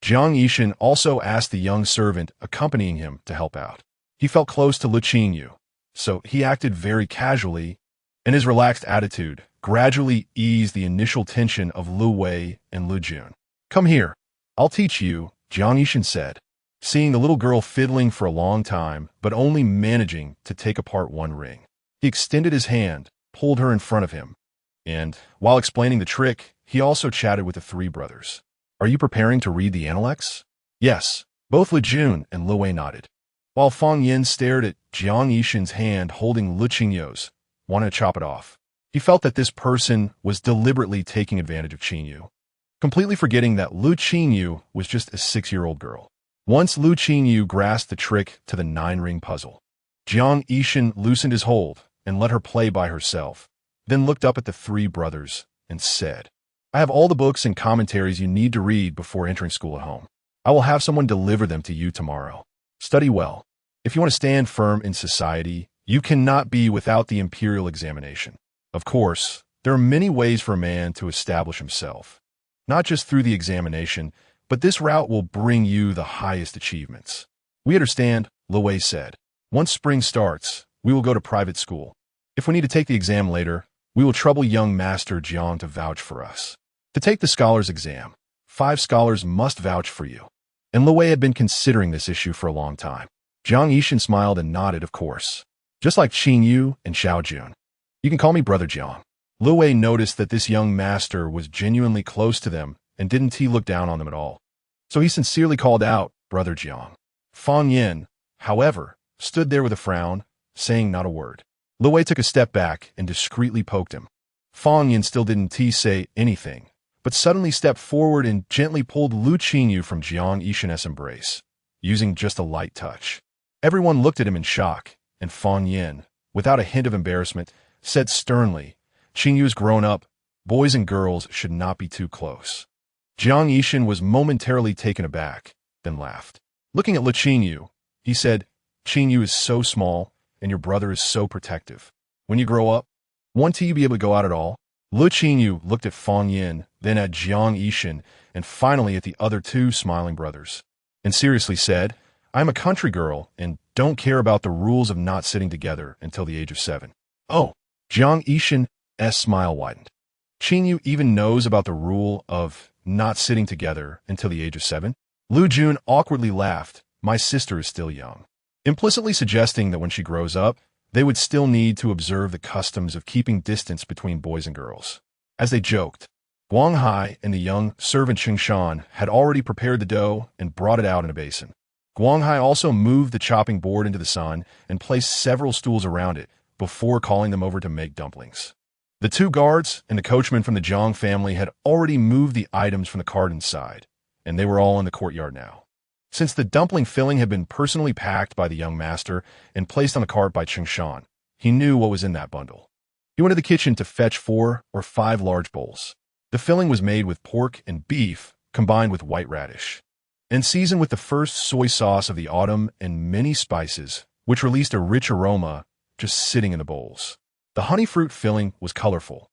Jiang Yishan also asked the young servant accompanying him to help out. He felt close to Le Qingyou, so he acted very casually, and his relaxed attitude gradually eased the initial tension of Lu Wei and Lu Jun. "Come here. I'll teach you," Jiang Yishan said, seeing the little girl fiddling for a long time, but only managing to take apart one ring. He extended his hand, pulled her in front of him, and, while explaining the trick, he also chatted with the three brothers. "Are you preparing to read the Analects?" "Yes." Both Lu Jun and Lu Wei nodded, while Fang Yin stared at Jiang Yishan's hand holding Le Qingyou's, wanting to chop it off. He felt that this person was deliberately taking advantage of Qingyou, completely forgetting that Lu Qingyou was just a 6-year-old girl. Once Lu Qingyou grasped the trick to the 9-ring puzzle, Jiang Yishan loosened his hold and let her play by herself, then looked up at the three brothers and said, "I have all the books and commentaries you need to read before entering school at home. I will have someone deliver them to you tomorrow. Study well. If you want to stand firm in society, you cannot be without the imperial examination. Of course, there are many ways for a man to establish himself, not just through the examination, but this route will bring you the highest achievements." "We understand," Lu Wei said. "Once spring starts, we will go to private school. If we need to take the exam later, we will trouble young Master Jiang to vouch for us. To take the scholar's exam, 5 scholars must vouch for you." And Lu Wei had been considering this issue for a long time. Jiang Yishan smiled and nodded, "Of course. Just like Qingyou and Xiao Jun. You can call me Brother Jiang." Lu Wei noticed that this young master was genuinely close to them and didn't look down on them at all. So he sincerely called out, "Brother Jiang." Fang Yin, however, stood there with a frown, saying not a word. Lu Wei took a step back and discreetly poked him. Fang Yin still didn't say anything, but suddenly stepped forward and gently pulled Lu Qingyou from Jiang Yishan's embrace, using just a light touch. Everyone looked at him in shock, and Fang Yin, without a hint of embarrassment, said sternly, "Qingyou's grown up. Boys and girls should not be too close." Jiang Yishan was momentarily taken aback, then laughed. Looking at Lu Qingyou, he said, "Qingyou is so small, and your brother is so protective. When you grow up, won't you be able to go out at all?" Lu Qingyou looked at Fang Yin, then at Jiang Yishan, and finally at the other 2 smiling brothers, and seriously said, "I'm a country girl and don't care about the rules of not sitting together until the age of 7. "Oh." Jiang Yishan's smile widened. "Qingyou even knows about the rule of not sitting together until the age of 7? Lu Jun awkwardly laughed. "My sister is still young," implicitly suggesting that when she grows up, they would still need to observe the customs of keeping distance between boys and girls. As they joked, Guang Hai and the young servant Ching Shan had already prepared the dough and brought it out in a basin. Guang Hai also moved the chopping board into the sun and placed several stools around it before calling them over to make dumplings. The 2 guards and the coachman from the Zhang family had already moved the items from the cart inside, and they were all in the courtyard now. Since the dumpling filling had been personally packed by the young master and placed on the cart by Ching Shan, he knew what was in that bundle. He went to the kitchen to fetch 4 or 5 large bowls. The filling was made with pork and beef combined with white radish, and seasoned with the first soy sauce of the autumn and many spices, which released a rich aroma just sitting in the bowls. The honey fruit filling was colorful,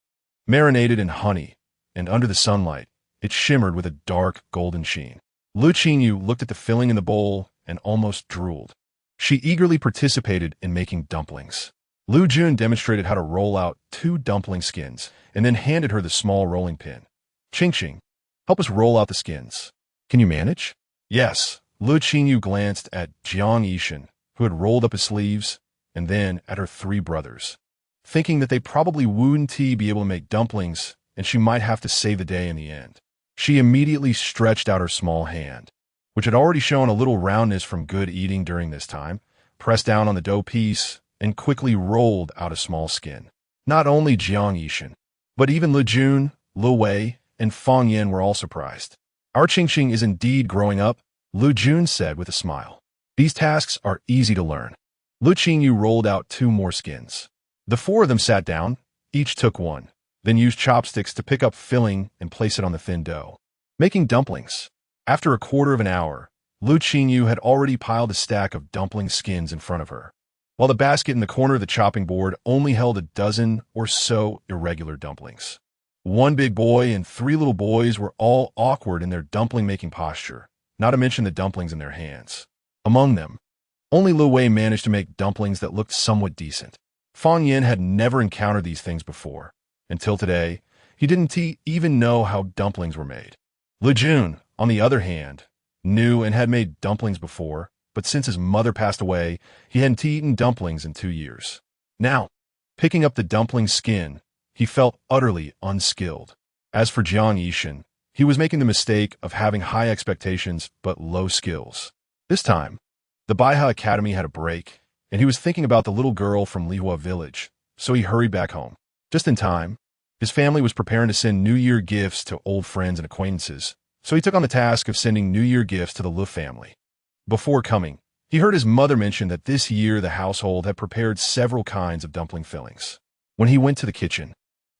marinated in honey, and under the sunlight, it shimmered with a dark golden sheen. Lu Qingyou looked at the filling in the bowl and almost drooled. She eagerly participated in making dumplings. Lu Jun demonstrated how to roll out 2 dumpling skins and then handed her the small rolling pin. "Qing, help us roll out the skins. Can you manage?" "Yes." Lu Qingyou glanced at Jiang Yishan, who had rolled up his sleeves, and then at her 3 brothers, thinking that they probably wouldn't be able to make dumplings and she might have to save the day in the end. She immediately stretched out her small hand, which had already shown a little roundness from good eating during this time, pressed down on the dough piece, and quickly rolled out a small skin. Not only Jiang Yishan, but even Lu Jun, Lu Wei, and Fang Yin were all surprised. "Our Qing is indeed growing up," Lu Jun said with a smile. "These tasks are easy to learn." Lu Qingyou rolled out 2 more skins. The 4 of them sat down, each took 1, then used chopsticks to pick up filling and place it on the thin dough. Making dumplings. After a quarter of an hour, Lu Qingyou had already piled a stack of dumpling skins in front of her, while the basket in the corner of the chopping board only held a dozen or so irregular dumplings. 1 big boy and 3 little boys were all awkward in their dumpling-making posture, not to mention the dumplings in their hands. Among them, only Lu Wei managed to make dumplings that looked somewhat decent. Fang Yin had never encountered these things before, Until today, he didn't even know how dumplings were made. Le Jun, on the other hand, knew and had made dumplings before, but since his mother passed away, he hadn't eaten dumplings in 2 years. Now, picking up the dumpling skin, he felt utterly unskilled. As for Jiang Yishan, he was making the mistake of having high expectations but low skills. This time, the Baiha Academy had a break, and he was thinking about the little girl from Lihua village, so he hurried back home. Just in time, his family was preparing to send New Year gifts to old friends and acquaintances, so he took on the task of sending New Year gifts to the Le family. Before coming, he heard his mother mention that this year the household had prepared several kinds of dumpling fillings. When he went to the kitchen,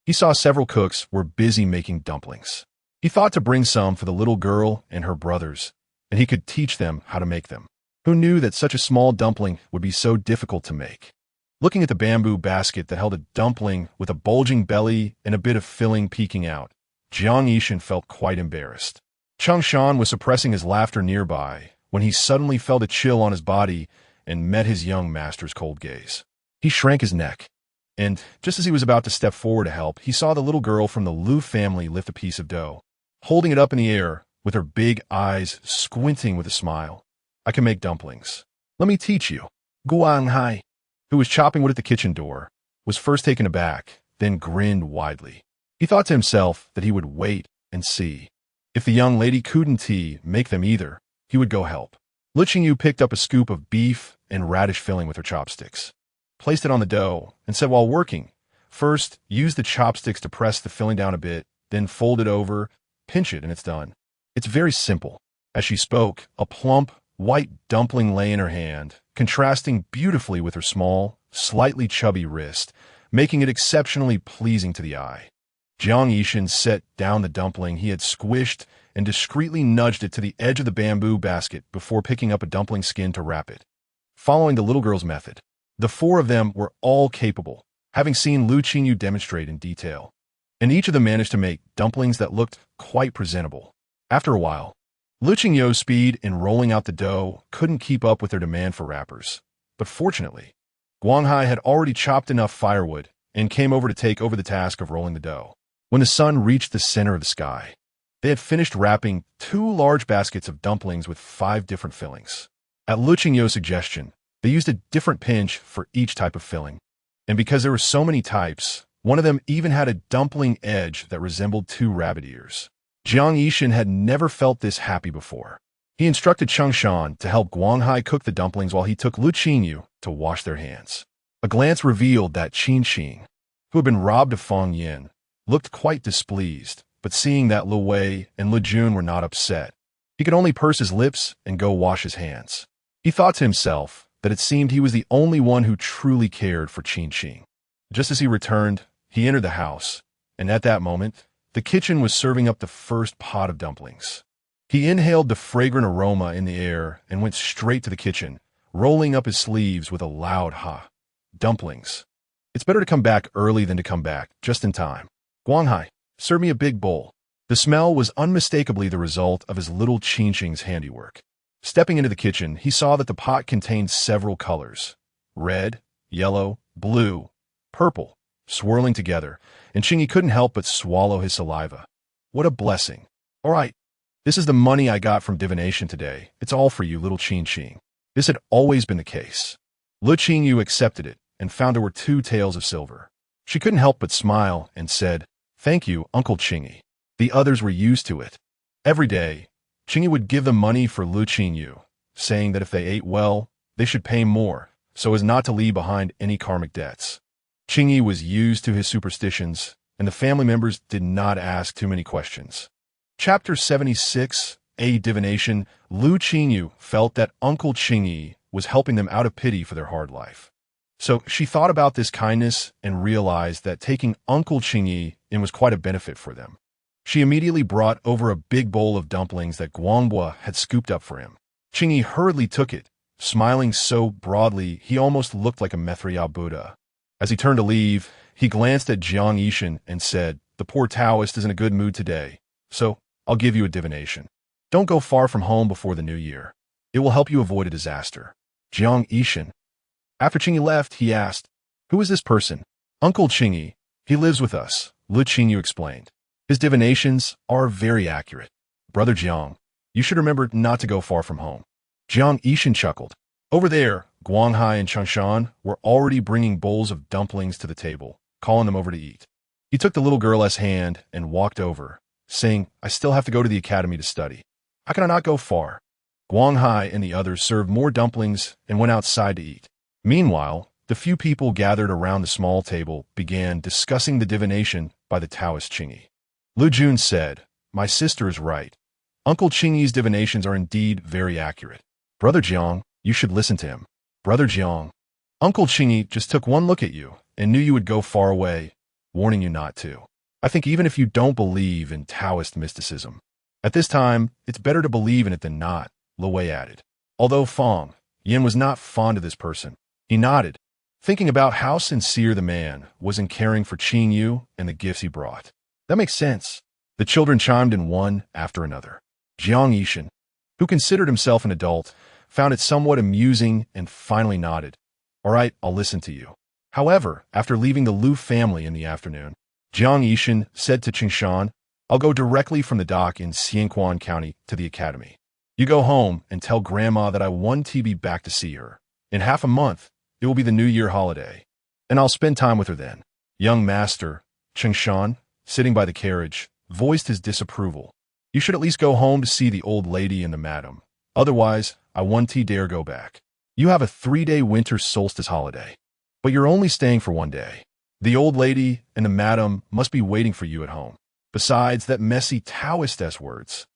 he saw several cooks were busy making dumplings. He thought to bring some for the little girl and her brothers, and he could teach them how to make them. Who knew that such a small dumpling would be so difficult to make? Looking at the bamboo basket that held a dumpling with a bulging belly and a bit of filling peeking out, Jiang Yishan felt quite embarrassed. Cheng Shan was suppressing his laughter nearby when he suddenly felt a chill on his body and met his young master's cold gaze. He shrank his neck, and just as he was about to step forward to help, he saw the little girl from the Lu family lift a piece of dough, holding it up in the air with her big eyes squinting with a smile. "I can make dumplings. Let me teach you." Guanghai, who was chopping wood at the kitchen door, was first taken aback, then grinned widely. He thought to himself that he would wait and see. If the young lady couldn't make them either, he would go help. Le Qingyou picked up a scoop of beef and radish filling with her chopsticks, placed it on the dough, and said while working, "First, use the chopsticks to press the filling down a bit, then fold it over, pinch it, and it's done." It's very simple. As she spoke, a plump, white dumpling lay in her hand, contrasting beautifully with her small, slightly chubby wrist, making it exceptionally pleasing to the eye. Jiang Yishan set down the dumpling he had squished and discreetly nudged it to the edge of the bamboo basket before picking up a dumpling skin to wrap it. Following the little girl's method, the four of them were all capable, having seen Le Qingyou demonstrate in detail, and each of them managed to make dumplings that looked quite presentable. After a while, Le Qingyou's speed in rolling out the dough couldn't keep up with their demand for wrappers, but fortunately, Guanghai had already chopped enough firewood and came over to take over the task of rolling the dough. When the sun reached the center of the sky, they had finished wrapping 2 large baskets of dumplings with 5 different fillings. At Le Qingyou's suggestion, they used a different pinch for each type of filling, and because there were so many types, one of them even had a dumpling edge that resembled 2 rabbit ears. Jiang Yishan had never felt this happy before. He instructed Cheng Shan to help Guanghai cook the dumplings while he took Le Qingyou to wash their hands. A glance revealed that Qin Xing, who had been robbed of Feng Yin, looked quite displeased, but seeing that Lu Wei and Le Jun were not upset, he could only purse his lips and go wash his hands. He thought to himself that it seemed he was the only one who truly cared for Qin Xing. Just as he returned, he entered the house, and at that moment, the kitchen was serving up the first pot of dumplings. He inhaled the fragrant aroma in the air and went straight to the kitchen, rolling up his sleeves with a loud ha. "Dumplings. It's better to come back early than to come back just in time. Guanghai, serve me a big bowl." The smell was unmistakably the result of his little Qin Xing's handiwork. Stepping into the kitchen, he saw that the pot contained several colors: red, yellow, blue, purple, swirling together, and Qingyi couldn't help but swallow his saliva. What a blessing. "All right, this is the money I got from divination today. It's all for you, little Qin Xing." This had always been the case. Le Qingyou accepted it and found there were 2 taels of silver. She couldn't help but smile and said, "Thank you, Uncle Qingyi." The others were used to it. Every day, Qingyi would give them money for Le Qingyou, saying that if they ate well, they should pay more, so as not to leave behind any karmic debts. Qingyi was used to his superstitions, and the family members did not ask too many questions. Chapter 76, A Divination. Le Qingyou felt that Uncle Qingyi was helping them out of pity for their hard life. So she thought about this kindness and realized that taking Uncle Qingyi in was quite a benefit for them. She immediately brought over a big bowl of dumplings that Guanghua had scooped up for him. Qingyi hurriedly took it, smiling so broadly he almost looked like a Mithriya Buddha. As he turned to leave, he glanced at Jiang Yishan and said, "The poor Taoist is in a good mood today, so I'll give you a divination. Don't go far from home before the new year. It will help you avoid a disaster." Jiang Yishan. After Qingyi left, he asked, "Who is this person?" "Uncle Qingyi. He lives with us. Le Qingyou explained. His divinations are very accurate. Brother Jiang, you should remember not to go far from home. Jiang Yishan chuckled. Over there, Guanghai and Changshan were already bringing bowls of dumplings to the table, calling them over to eat. He took the little girl's hand and walked over, saying, I still have to go to the academy to study. How can I not go far? Guanghai and the others served more dumplings and went outside to eat. Meanwhile, the few people gathered around the small table began discussing the divination by the Taoist Qingyi. Lu Jun said, My sister is right. Uncle Qingyi's divinations are indeed very accurate. Brother Jiang, you should listen to him. Brother Jiang, Uncle Qingyi just took one look at you and knew you would go far away, warning you not to. I think even if you don't believe in Taoist mysticism, at this time, it's better to believe in it than not, Lu Wei added. Although Fang Yin was not fond of this person, he nodded, thinking about how sincere the man was in caring for Qingyu and the gifts he brought. That makes sense. The children chimed in one after another. Jiang Yishan, who considered himself an adult, found it somewhat amusing and finally nodded. All right, I'll listen to you. However, after leaving the Lu family in the afternoon, Jiang Yishan said to Qingshan, I'll go directly from the dock in Xianquan County to the academy. You go home and tell Grandma that I want to be back to see her. In half a month, it will be the New Year holiday, and I'll spend time with her then. Young Master, Qingshan, sitting by the carriage, voiced his disapproval. You should at least go home to see the old lady and the madam. Otherwise, I won't dare go back. You have a 3-day winter solstice holiday, but you're only staying for 1 day. The old lady and the madam must be waiting for you at home. Besides that messy Taoist words.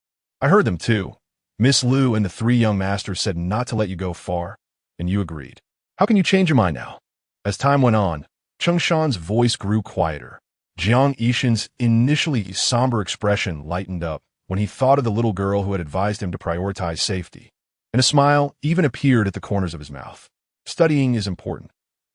I heard them too. Miss Lu and the 3 young masters said not to let you go far, and you agreed. How can you change your mind now? As time went on, Changshan's voice grew quieter. Jiang Yishan's initially somber expression lightened up when he thought of the little girl who had advised him to prioritize safety, and a smile even appeared at the corners of his mouth. Studying is important.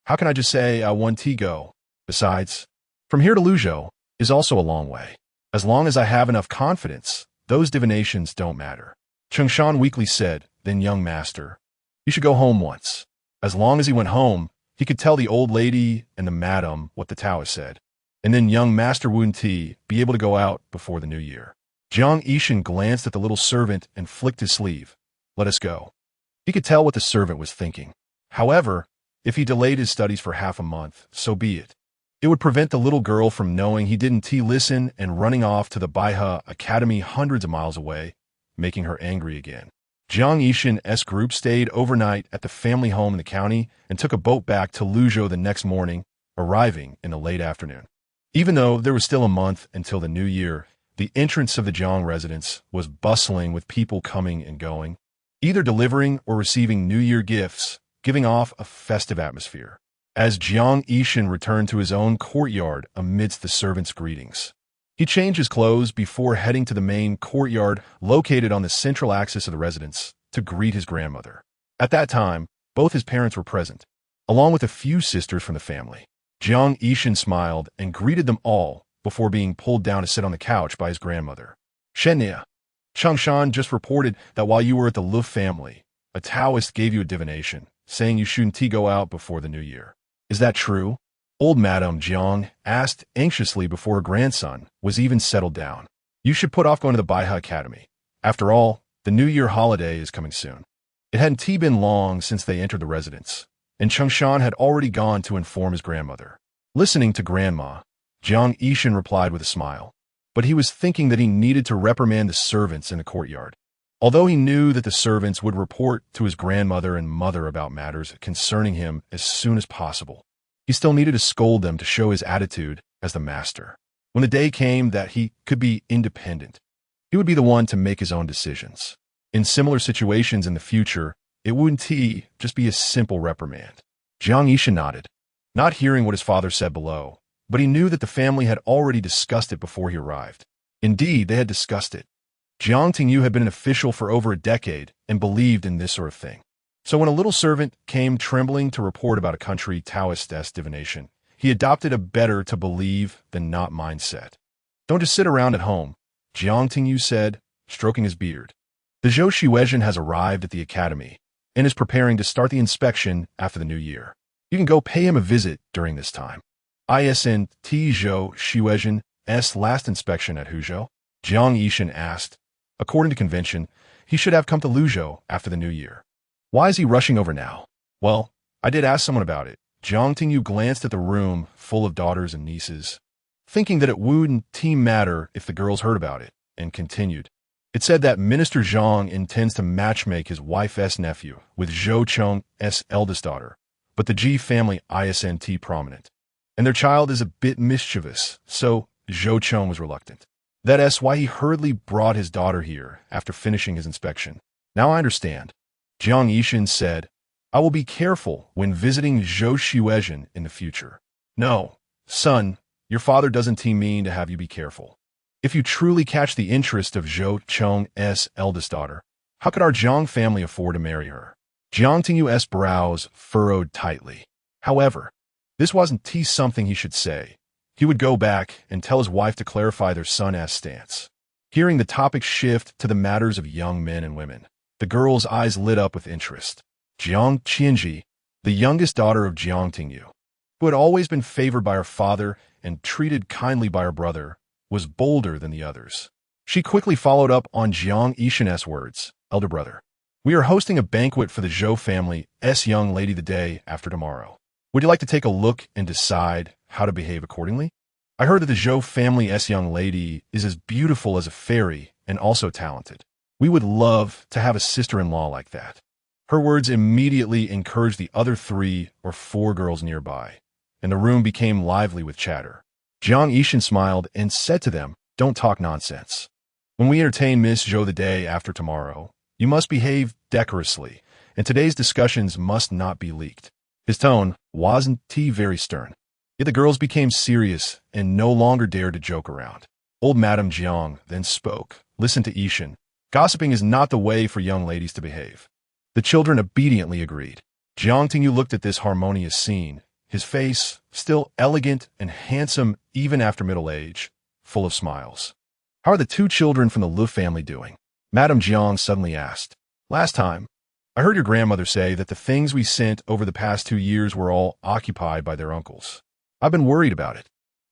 How can I just say I want to go? Besides, from here to Luzhou is also a long way. As long as I have enough confidence, those divinations don't matter. Changshan weakly said, then young master, you should go home once. As long as he went home, he could tell the old lady and the madam what the Taoist said, and then young Master Wu Ti be able to go out before the new year. Jiang Yishan glanced at the little servant and flicked his sleeve. Let us go. He could tell what the servant was thinking. However, if he delayed his studies for half a month, so be it. It would prevent the little girl from knowing he didn't listen and running off to the Baihe Academy hundreds of miles away, making her angry again. Jiang Yishan's group stayed overnight at the family home in the county and took a boat back to Luzhou the next morning, arriving in the late afternoon. Even though there was still a month until the new year, the entrance of the Jiang residence was bustling with people coming and going, either delivering or receiving New Year gifts, giving off a festive atmosphere. As Jiang Yishan returned to his own courtyard amidst the servants' greetings, he changed his clothes before heading to the main courtyard located on the central axis of the residence to greet his grandmother. At that time, both his parents were present, along with a few sisters from the family. Jiang Yishan smiled and greeted them all before being pulled down to sit on the couch by his grandmother. Shenya, Changshan just reported that while you were at the Lu family, a Taoist gave you a divination, saying you shouldn't go out before the new year. Is that true? Old Madame Jiang asked anxiously before her grandson was even settled down. You should put off going to the Baihe Academy. After all, the New Year holiday is coming soon. It hadn't been long since they entered the residence, and Changshan had already gone to inform his grandmother. Listening to Grandma, Jiang Yishan replied with a smile, but he was thinking that he needed to reprimand the servants in the courtyard. Although he knew that the servants would report to his grandmother and mother about matters concerning him as soon as possible, he still needed to scold them to show his attitude as the master. When the day came that he could be independent, he would be the one to make his own decisions. In similar situations in the future, it wouldn't just be a simple reprimand. Jiang Yishan nodded, not hearing what his father said below, but he knew that the family had already discussed it before he arrived. Indeed, they had discussed it. Jiang Tingyu had been an official for over a decade and believed in this sort of thing. So when a little servant came trembling to report about a country Taoist divination, he adopted a better to believe than not mindset. Don't just sit around at home, Jiang Tingyu said, stroking his beard. The Zhou Shiwezhen has arrived at the academy and is preparing to start the inspection after the new year. You can go pay him a visit during this time. ISNT Zhou Shiwezhen Chang's last inspection at Huzhou? Jiang Yishan asked. According to convention, he should have come to Luzhou after the new year. Why is he rushing over now? Well, I did ask someone about it. Jiang Tingyu glanced at the room full of daughters and nieces, thinking that it wouldn't matter if the girls heard about it, and continued. It said that Minister Zhang intends to matchmake his wife's nephew with Zhou Cheng's eldest daughter, but the Ji family isn't prominent, and their child is a bit mischievous, so Zhou Cheng was reluctant. That's why he hurriedly brought his daughter here after finishing his inspection. Now I understand. Jiang Yishan said, I will be careful when visiting Zhou Shiwezhen in the future. No, son, your father doesn't mean to have you be careful. If you truly catch the interest of Zhou Cheng's eldest daughter, how could our Jiang family afford to marry her? Jiang Tingyu's brows furrowed tightly. However, this wasn't something he should say. He would go back and tell his wife to clarify their son's stance. Hearing the topic shift to the matters of young men and women, the girl's eyes lit up with interest. Jiang Qianji, the youngest daughter of Jiang Tingyu, who had always been favored by her father and treated kindly by her brother, was bolder than the others. She quickly followed up on Jiang Yishan's words, elder brother. We are hosting a banquet for the Zhou family's young lady the day after tomorrow. Would you like to take a look and decide how to behave accordingly? I heard that the Zhou family's young lady is as beautiful as a fairy and also talented. We would love to have a sister-in-law like that. Her words immediately encouraged the other 3 or 4 girls nearby, and the room became lively with chatter. Jiang Yishan smiled and said to them, Don't talk nonsense. When we entertain Miss Zhou the day after tomorrow, you must behave decorously, and today's discussions must not be leaked. His tone wasn't very stern. Yet the girls became serious and no longer dared to joke around. Old Madame Jiang then spoke. Listen to Yishan. Gossiping is not the way for young ladies to behave. The children obediently agreed. Jiang Tingyu looked at this harmonious scene, his face, still elegant and handsome even after middle age, full of smiles. How are the 2 children from the Le family doing? Madame Jiang suddenly asked. Last time, I heard your grandmother say that the things we sent over the past 2 years were all occupied by their uncles. I've been worried about it.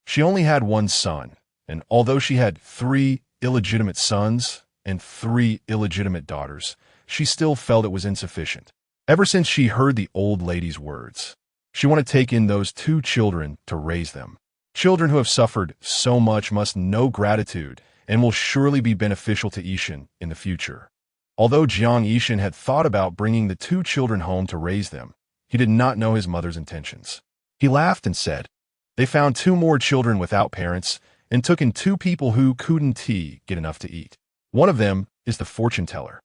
She only had 1 son, and although she had 3 illegitimate sons and 3 illegitimate daughters, she still felt it was insufficient. Ever since she heard the old lady's words, she wanted to take in those 2 children to raise them. Children who have suffered so much must know gratitude and will surely be beneficial to Yishan in the future. Although Jiang Yishan had thought about bringing the 2 children home to raise them, he did not know his mother's intentions. He laughed and said, They found 2 more children without parents and took in 2 people who couldn't get enough to eat. One of them is the fortune teller.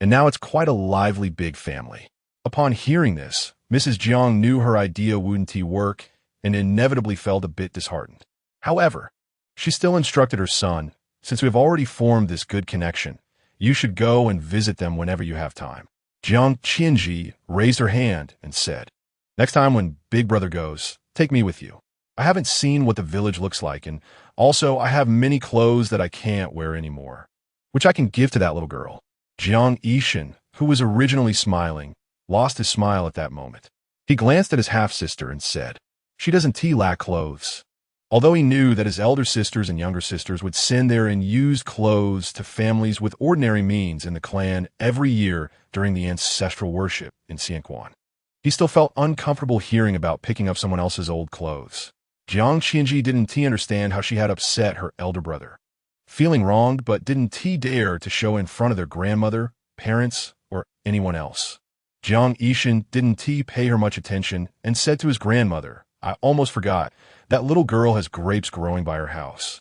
And now it's quite a lively big family. Upon hearing this, Mrs. Jiang knew her idea wouldn't work and inevitably felt a bit disheartened. However, she still instructed her son, Since we have already formed this good connection, you should go and visit them whenever you have time. Jiang Qianji raised her hand and said, Next time when Big Brother goes, take me with you. I haven't seen what the village looks like, and also I have many clothes that I can't wear anymore, which I can give to that little girl. Jiang Yishan, who was originally smiling, lost his smile at that moment. He glanced at his half-sister and said, She doesn't lack clothes. Although he knew that his elder sisters and younger sisters would send their unused clothes to families with ordinary means in the clan every year during the ancestral worship in Xianquan, he still felt uncomfortable hearing about picking up someone else's old clothes. Jiang Qianji didn't understand how she had upset her elder brother, feeling wronged but didn't dare to show in front of their grandmother, parents, or anyone else. Jiang Yishan didn't pay her much attention and said to his grandmother, I almost forgot, that little girl has grapes growing by her house,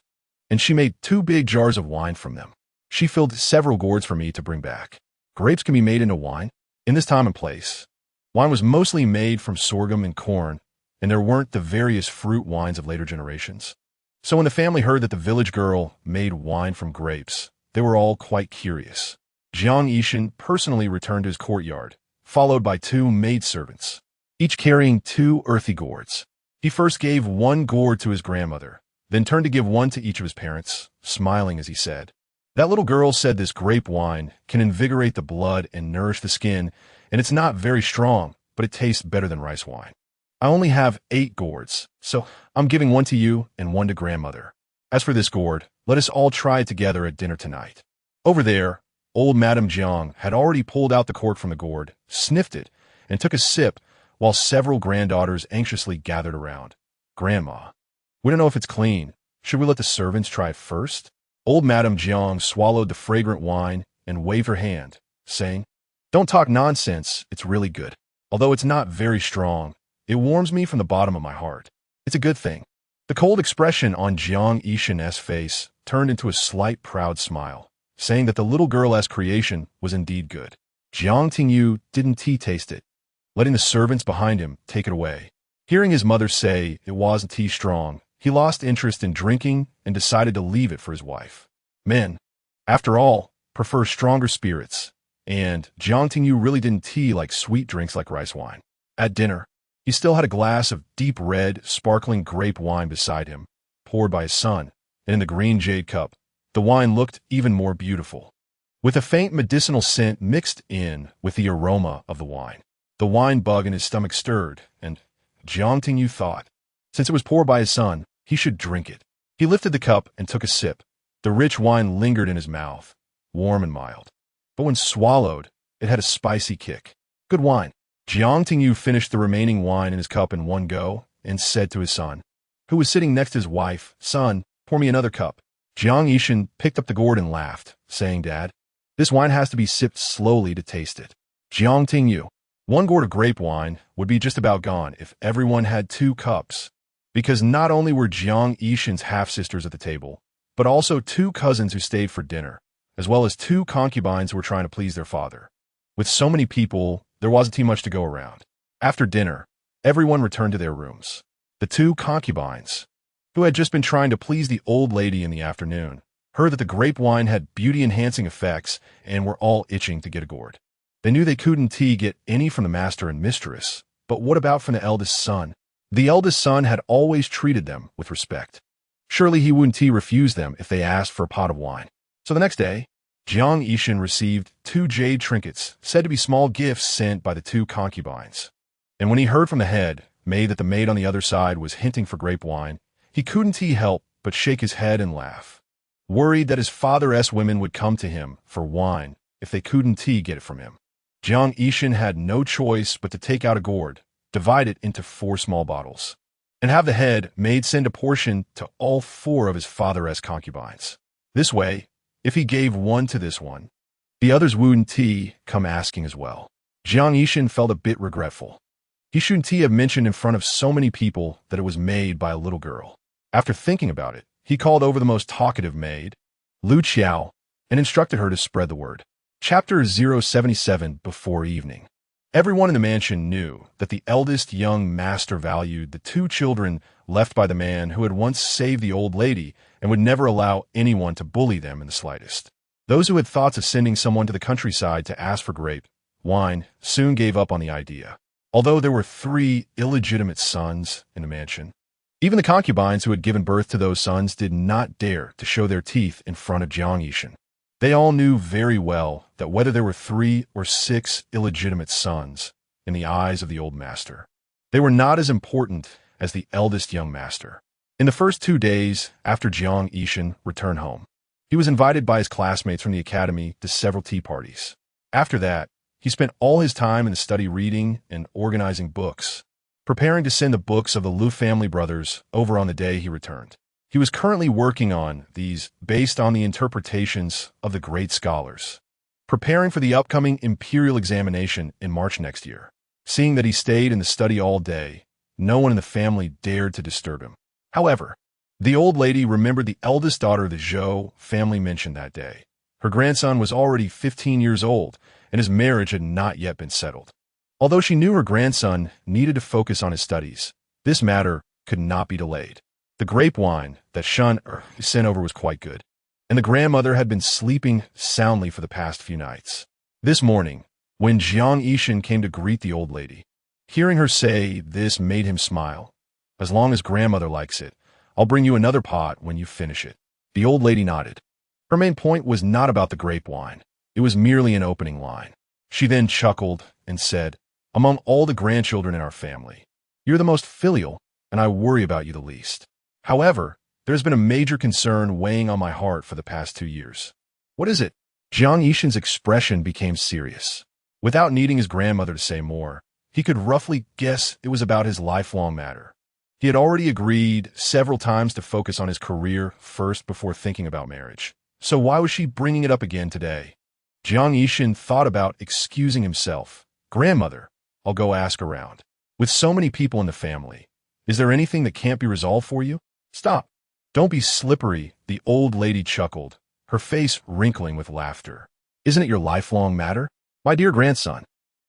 and she made 2 big jars of wine from them. She filled several gourds for me to bring back. Grapes can be made into wine. In this time and place, wine was mostly made from sorghum and corn, and there weren't the various fruit wines of later generations. So when the family heard that the village girl made wine from grapes, they were all quite curious. Jiang Yishan personally returned to his courtyard, followed by 2 maidservants, each carrying 2 earthy gourds. He first gave 1 gourd to his grandmother, then turned to give 1 to each of his parents, smiling as he said, That little girl said this grape wine can invigorate the blood and nourish the skin, and it's not very strong, but it tastes better than rice wine. I only have 8 gourds, so I'm giving 1 to you and 1 to grandmother. As for this gourd, let us all try it together at dinner tonight. Over there, old Madame Jiang had already pulled out the cork from the gourd, sniffed it, and took a sip, while several granddaughters anxiously gathered around. Grandma, we don't know if it's clean. Should we let the servants try it first? Old Madame Jiang swallowed the fragrant wine and waved her hand, saying, Don't talk nonsense, it's really good. Although it's not very strong, it warms me from the bottom of my heart. It's a good thing. The cold expression on Jiang Yishan's face turned into a slight proud smile, saying that the little girl's creation was indeed good. Jiang Qingyou didn't taste it, letting the servants behind him take it away. Hearing his mother say it wasn't tea strong, he lost interest in drinking and decided to leave it for his wife. Men, after all, prefer stronger spirits, and Jiang Qingyou really didn't like sweet drinks like rice wine. At dinner, he still had a glass of deep red, sparkling grape wine beside him, poured by his son, and in the green jade cup, the wine looked even more beautiful, with a faint medicinal scent mixed in with the aroma of the wine. The wine bug in his stomach stirred, and Jiang Qingyou thought, since it was poured by his son, he should drink it. He lifted the cup and took a sip. The rich wine lingered in his mouth, warm and mild. But when swallowed, it had a spicy kick. Good wine. Jiang Qingyou finished the remaining wine in his cup in one go and said to his son, who was sitting next to his wife, Son, pour me another cup. Jiang Yishan picked up the gourd and laughed, saying, Dad, this wine has to be sipped slowly to taste it. Jiang Qingyou, one gourd of grape wine would be just about gone if everyone had 2 cups, because not only were Jiang Yishan's half-sisters at the table, but also 2 cousins who stayed for dinner, as well as 2 concubines who were trying to please their father. With so many people, there wasn't too much to go around. After dinner, everyone returned to their rooms. The 2 concubines, who had just been trying to please the old lady in the afternoon, heard that the grape wine had beauty-enhancing effects and were all itching to get a gourd. They knew they couldn't get any from the master and mistress, but what about from the eldest son? The eldest son had always treated them with respect. Surely he wouldn't refuse them if they asked for a pot of wine. So the next day, Jiang Yishan received 2 jade trinkets, said to be small gifts sent by the 2 concubines. And when he heard from the head maid that the maid on the other side was hinting for grape wine, he couldn't help but shake his head and laugh, worried that his father's women would come to him for wine if they couldn't get it from him. Jiang Yishan had no choice but to take out a gourd, divide it into 4 small bottles, and have the head maid send a portion to all 4 of his father's concubines. This way, if he gave one to this one, the others wouldn't come asking as well. Jiang Yishan felt a bit regretful. He shouldn't have mentioned in front of so many people that it was made by a little girl. After thinking about it, he called over the most talkative maid, Lu Qiao, and instructed her to spread the word. Chapter 077 Before Evening. Everyone in the mansion knew that the eldest young master valued the 2 children left by the man who had once saved the old lady and would never allow anyone to bully them in the slightest. Those who had thoughts of sending someone to the countryside to ask for grape wine soon gave up on the idea. Although there were 3 illegitimate sons in the mansion, even the concubines who had given birth to those sons did not dare to show their teeth in front of Jiang Yishan. They all knew very well that whether there were 3 or 6 illegitimate sons, in the eyes of the old master, they were not as important as the eldest young master. In the first 2 days after Jiang Yishan returned home, he was invited by his classmates from the academy to several tea parties. After that, he spent all his time in the study reading and organizing books, preparing to send the books of the Lu family brothers over on the day he returned. He was currently working on these based on the interpretations of the great scholars, preparing for the upcoming imperial examination in March next year. Seeing that he stayed in the study all day, no one in the family dared to disturb him. However, the old lady remembered the eldest daughter of the Zhou family mentioned that day. Her grandson was already 15 years old, and his marriage had not yet been settled. Although she knew her grandson needed to focus on his studies, this matter could not be delayed. The grape wine that Shun sent over was quite good, and the grandmother had been sleeping soundly for the past few nights. This morning, when Jiang Yishan came to greet the old lady, hearing her say this made him smile. As long as grandmother likes it, I'll bring you another pot when you finish it. The old lady nodded. Her main point was not about the grape wine. It was merely an opening line. She then chuckled and said, among all the grandchildren in our family, you're the most filial, and I worry about you the least. However, There's been a major concern weighing on my heart for the past 2 years. What is it? Jiang Yishan's expression became serious. Without needing his grandmother to say more, he could roughly guess it was about his lifelong matter. He had already agreed several times to focus on his career first before thinking about marriage. So why was she bringing it up again today? Jiang Yishan thought about excusing himself. Grandmother, I'll go ask around. With so many people in the family, is there anything that can't be resolved for you? Stop. Don't be slippery, the old lady chuckled, her face wrinkling with laughter. Isn't it your lifelong matter? My dear grandson,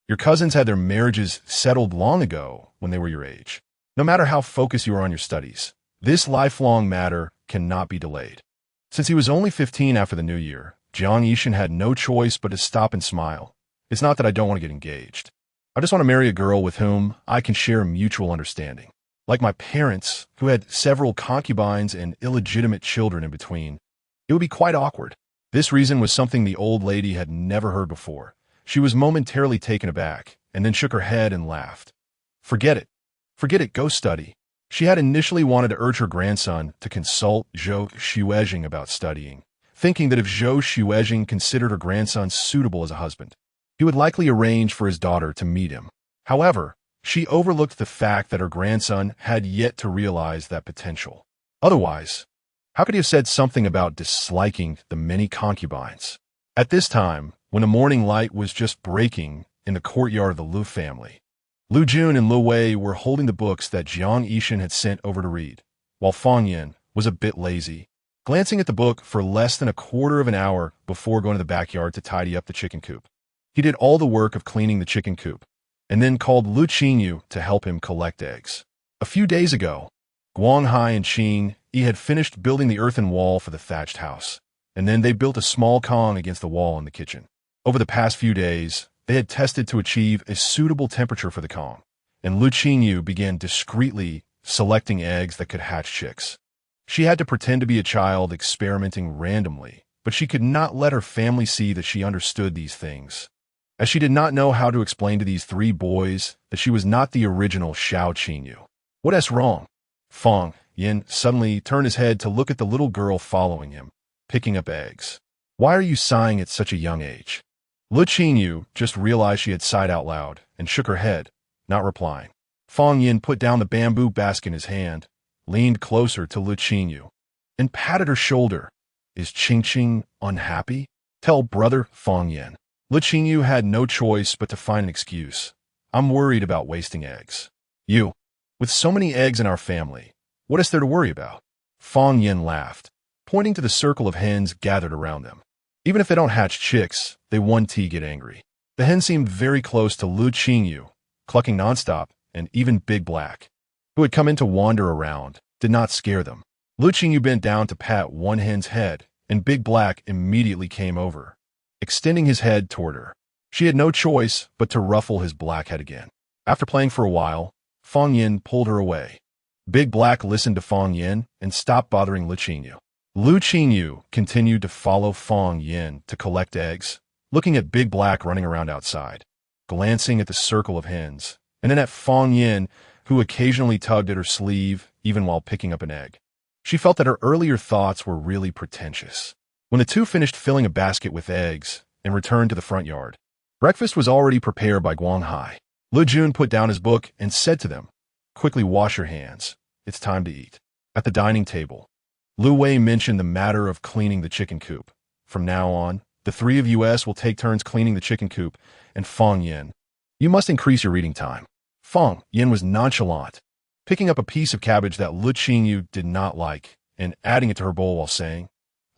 your cousins had their marriages settled long ago when they were your age. No matter how focused you are on your studies, this lifelong matter cannot be delayed. Since he was only 15 after the new year, Jiang Yishan had no choice but to stop and smile. It's not that I don't want to get engaged. I just want to marry a girl with whom I can share mutual understanding. Like my parents, who had several concubines and illegitimate children in between, it would be quite awkward. This reason was something the old lady had never heard before. She was momentarily taken aback, and then shook her head and laughed. Forget it. Forget it, go study. She had initially wanted to urge her grandson to consult Zhou Xuezhing about studying, thinking that if Zhou Xuezhing considered her grandson suitable as a husband, he would likely arrange for his daughter to meet him. However, she overlooked the fact that her grandson had yet to realize that potential. Otherwise, how could he have said something about disliking the many concubines? At this time, when the morning light was just breaking in the courtyard of the Lu family, Lu Jun and Lu Wei were holding the books that Jiang Yishan had sent over to read, while Fang Yin was a bit lazy, glancing at the book for less than a quarter of an hour before going to the backyard to tidy up the chicken coop. He did all the work of cleaning the chicken coop, and then called Le Qingyou to help him collect eggs. A few days ago, Guanghai and Qing Yi had finished building the earthen wall for the thatched house, and then they built a small Kong against the wall in the kitchen. Over the past few days, they had tested to achieve a suitable temperature for the Kong, and Le Qingyou began discreetly selecting eggs that could hatch chicks. She had to pretend to be a child experimenting randomly, but she could not let her family see that she understood these things, as she did not know how to explain to these 3 boys that she was not the original Xiao Qingyou. What's wrong? Fang Yin suddenly turned his head to look at the little girl following him, picking up eggs. Why are you sighing at such a young age? Le Qingyou just realized she had sighed out loud and shook her head, not replying. Fang Yin put down the bamboo basket in his hand, leaned closer to Le Qingyou, and patted her shoulder. Is Qingqing unhappy? Tell brother, Fang Yin. Le Qingyou had no choice but to find an excuse. I'm worried about wasting eggs. You, with so many eggs in our family, what is there to worry about? Fang Yin laughed, pointing to the circle of hens gathered around them. Even if they don't hatch chicks, they one tea get angry. The hen seemed very close to Le Qingyou, clucking nonstop, and even Big Black, who had come in to wander around, did not scare them. Le Qingyou bent down to pat one hen's head, and Big Black immediately came over, extending his head toward her. She had no choice but to ruffle his black head again. After playing for a while, Fang Yin pulled her away. Big Black listened to Fang Yin and stopped bothering Le Qingyou. Le Qingyou continued to follow Fang Yin to collect eggs, looking at Big Black running around outside, glancing at the circle of hens, and then at Fang Yin, who occasionally tugged at her sleeve even while picking up an egg. She felt that her earlier thoughts were really pretentious. When the two finished filling a basket with eggs and returned to the front yard, breakfast was already prepared by Guanghai. Le Jun put down his book and said to them, "Quickly wash your hands. It's time to eat." At the dining table, Lu Wei mentioned the matter of cleaning the chicken coop. From now on, the 3 of us will take turns cleaning the chicken coop, and Fang Yin, you must increase your reading time. Fang Yin was nonchalant, picking up a piece of cabbage that Le Qingyou did not like and adding it to her bowl while saying,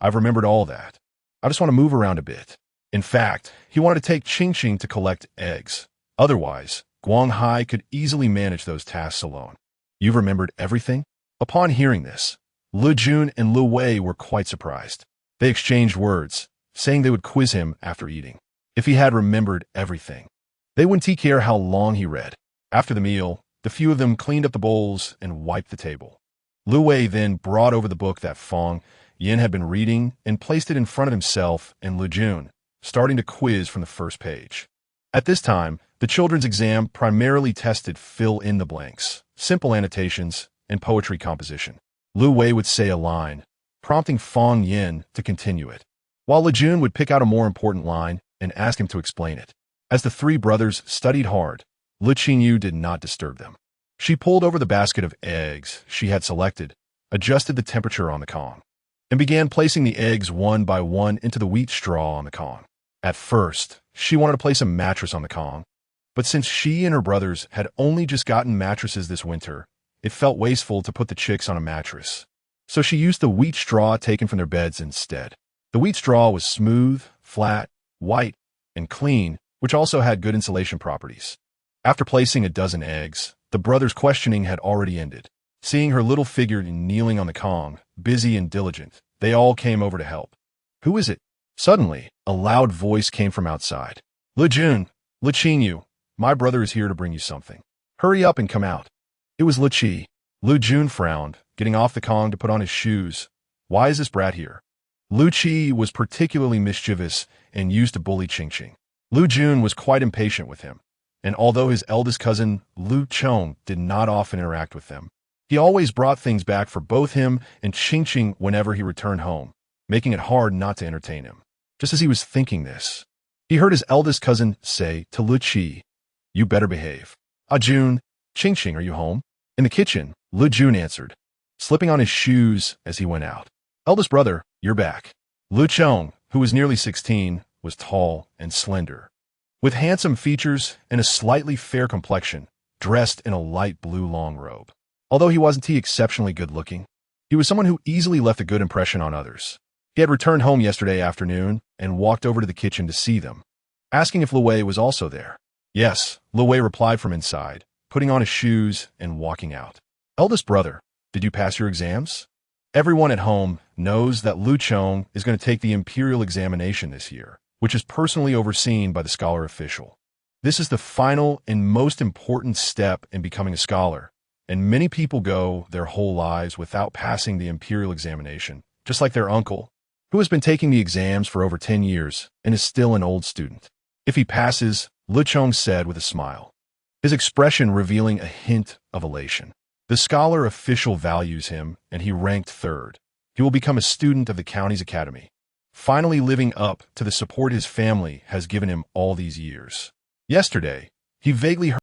"I've remembered all that. I just want to move around a bit." In fact, he wanted to take Qingqing to collect eggs. Otherwise, Guanghai could easily manage those tasks alone. You've remembered everything? Upon hearing this, Le Jun and Lu Wei were quite surprised. They exchanged words, saying they would quiz him after eating. If he had remembered everything, they wouldn't care how long he read. After the meal, the few of them cleaned up the bowls and wiped the table. Lu Wei then brought over the book that Fang Yin had been reading and placed it in front of himself and Lu Jun, starting to quiz from the first page. At this time, the children's exam primarily tested fill-in-the-blanks, simple annotations, and poetry composition. Lu Wei would say a line, prompting Fong Yin to continue it, while Le Jun would pick out a more important line and ask him to explain it. As the three brothers studied hard, Le Qingyou did not disturb them. She pulled over the basket of eggs she had selected, adjusted the temperature on the Kong, and began placing the eggs one by one into the wheat straw on the Kong. At first, she wanted to place a mattress on the Kong, but since she and her brothers had only just gotten mattresses this winter, it felt wasteful to put the chicks on a mattress. So she used the wheat straw taken from their beds instead. The wheat straw was smooth, flat, white, and clean, which also had good insulation properties. After placing a dozen eggs, the brothers' questioning had already ended. Seeing her little figure kneeling on the Kong, busy and diligent, they all came over to help. "Who is it?" Suddenly, a loud voice came from outside. "Le Jun, Le Qingyou, my brother is here to bring you something. Hurry up and come out." It was Le Qi. Lu Jun frowned, getting off the Kong to put on his shoes. "Why is this brat here?" Lu Qi was particularly mischievous and used to bully Qingqing. Lu Jun was quite impatient with him, and although his eldest cousin, Lu Chong, did not often interact with them, he always brought things back for both him and Qingqing whenever he returned home, making it hard not to entertain him. Just as he was thinking this, he heard his eldest cousin say to Lu Qi, "You better behave." "Ah, Jun, Qingqing, are you home?" In the kitchen, Lu Jun answered, slipping on his shoes as he went out. "Eldest brother, you're back." Lu Chong, who was nearly 16, was tall and slender, with handsome features and a slightly fair complexion, dressed in a light blue long robe. Although he wasn't exceptionally good-looking, he was someone who easily left a good impression on others. He had returned home yesterday afternoon and walked over to the kitchen to see them, asking if Lu Wei was also there. "Yes," Lu Wei replied from inside, putting on his shoes and walking out. "Eldest brother, did you pass your exams?" Everyone at home knows that Lu Chong is going to take the imperial examination this year, which is personally overseen by the scholar official. This is the final and most important step in becoming a scholar, and many people go their whole lives without passing the imperial examination, just like their uncle, who has been taking the exams for over 10 years and is still an old student. "If he passes," Lu Chong said with a smile, his expression revealing a hint of elation. "The scholar official values him, and he ranked third. He will become a student of the county's academy, finally living up to the support his family has given him all these years." Yesterday, he vaguely heard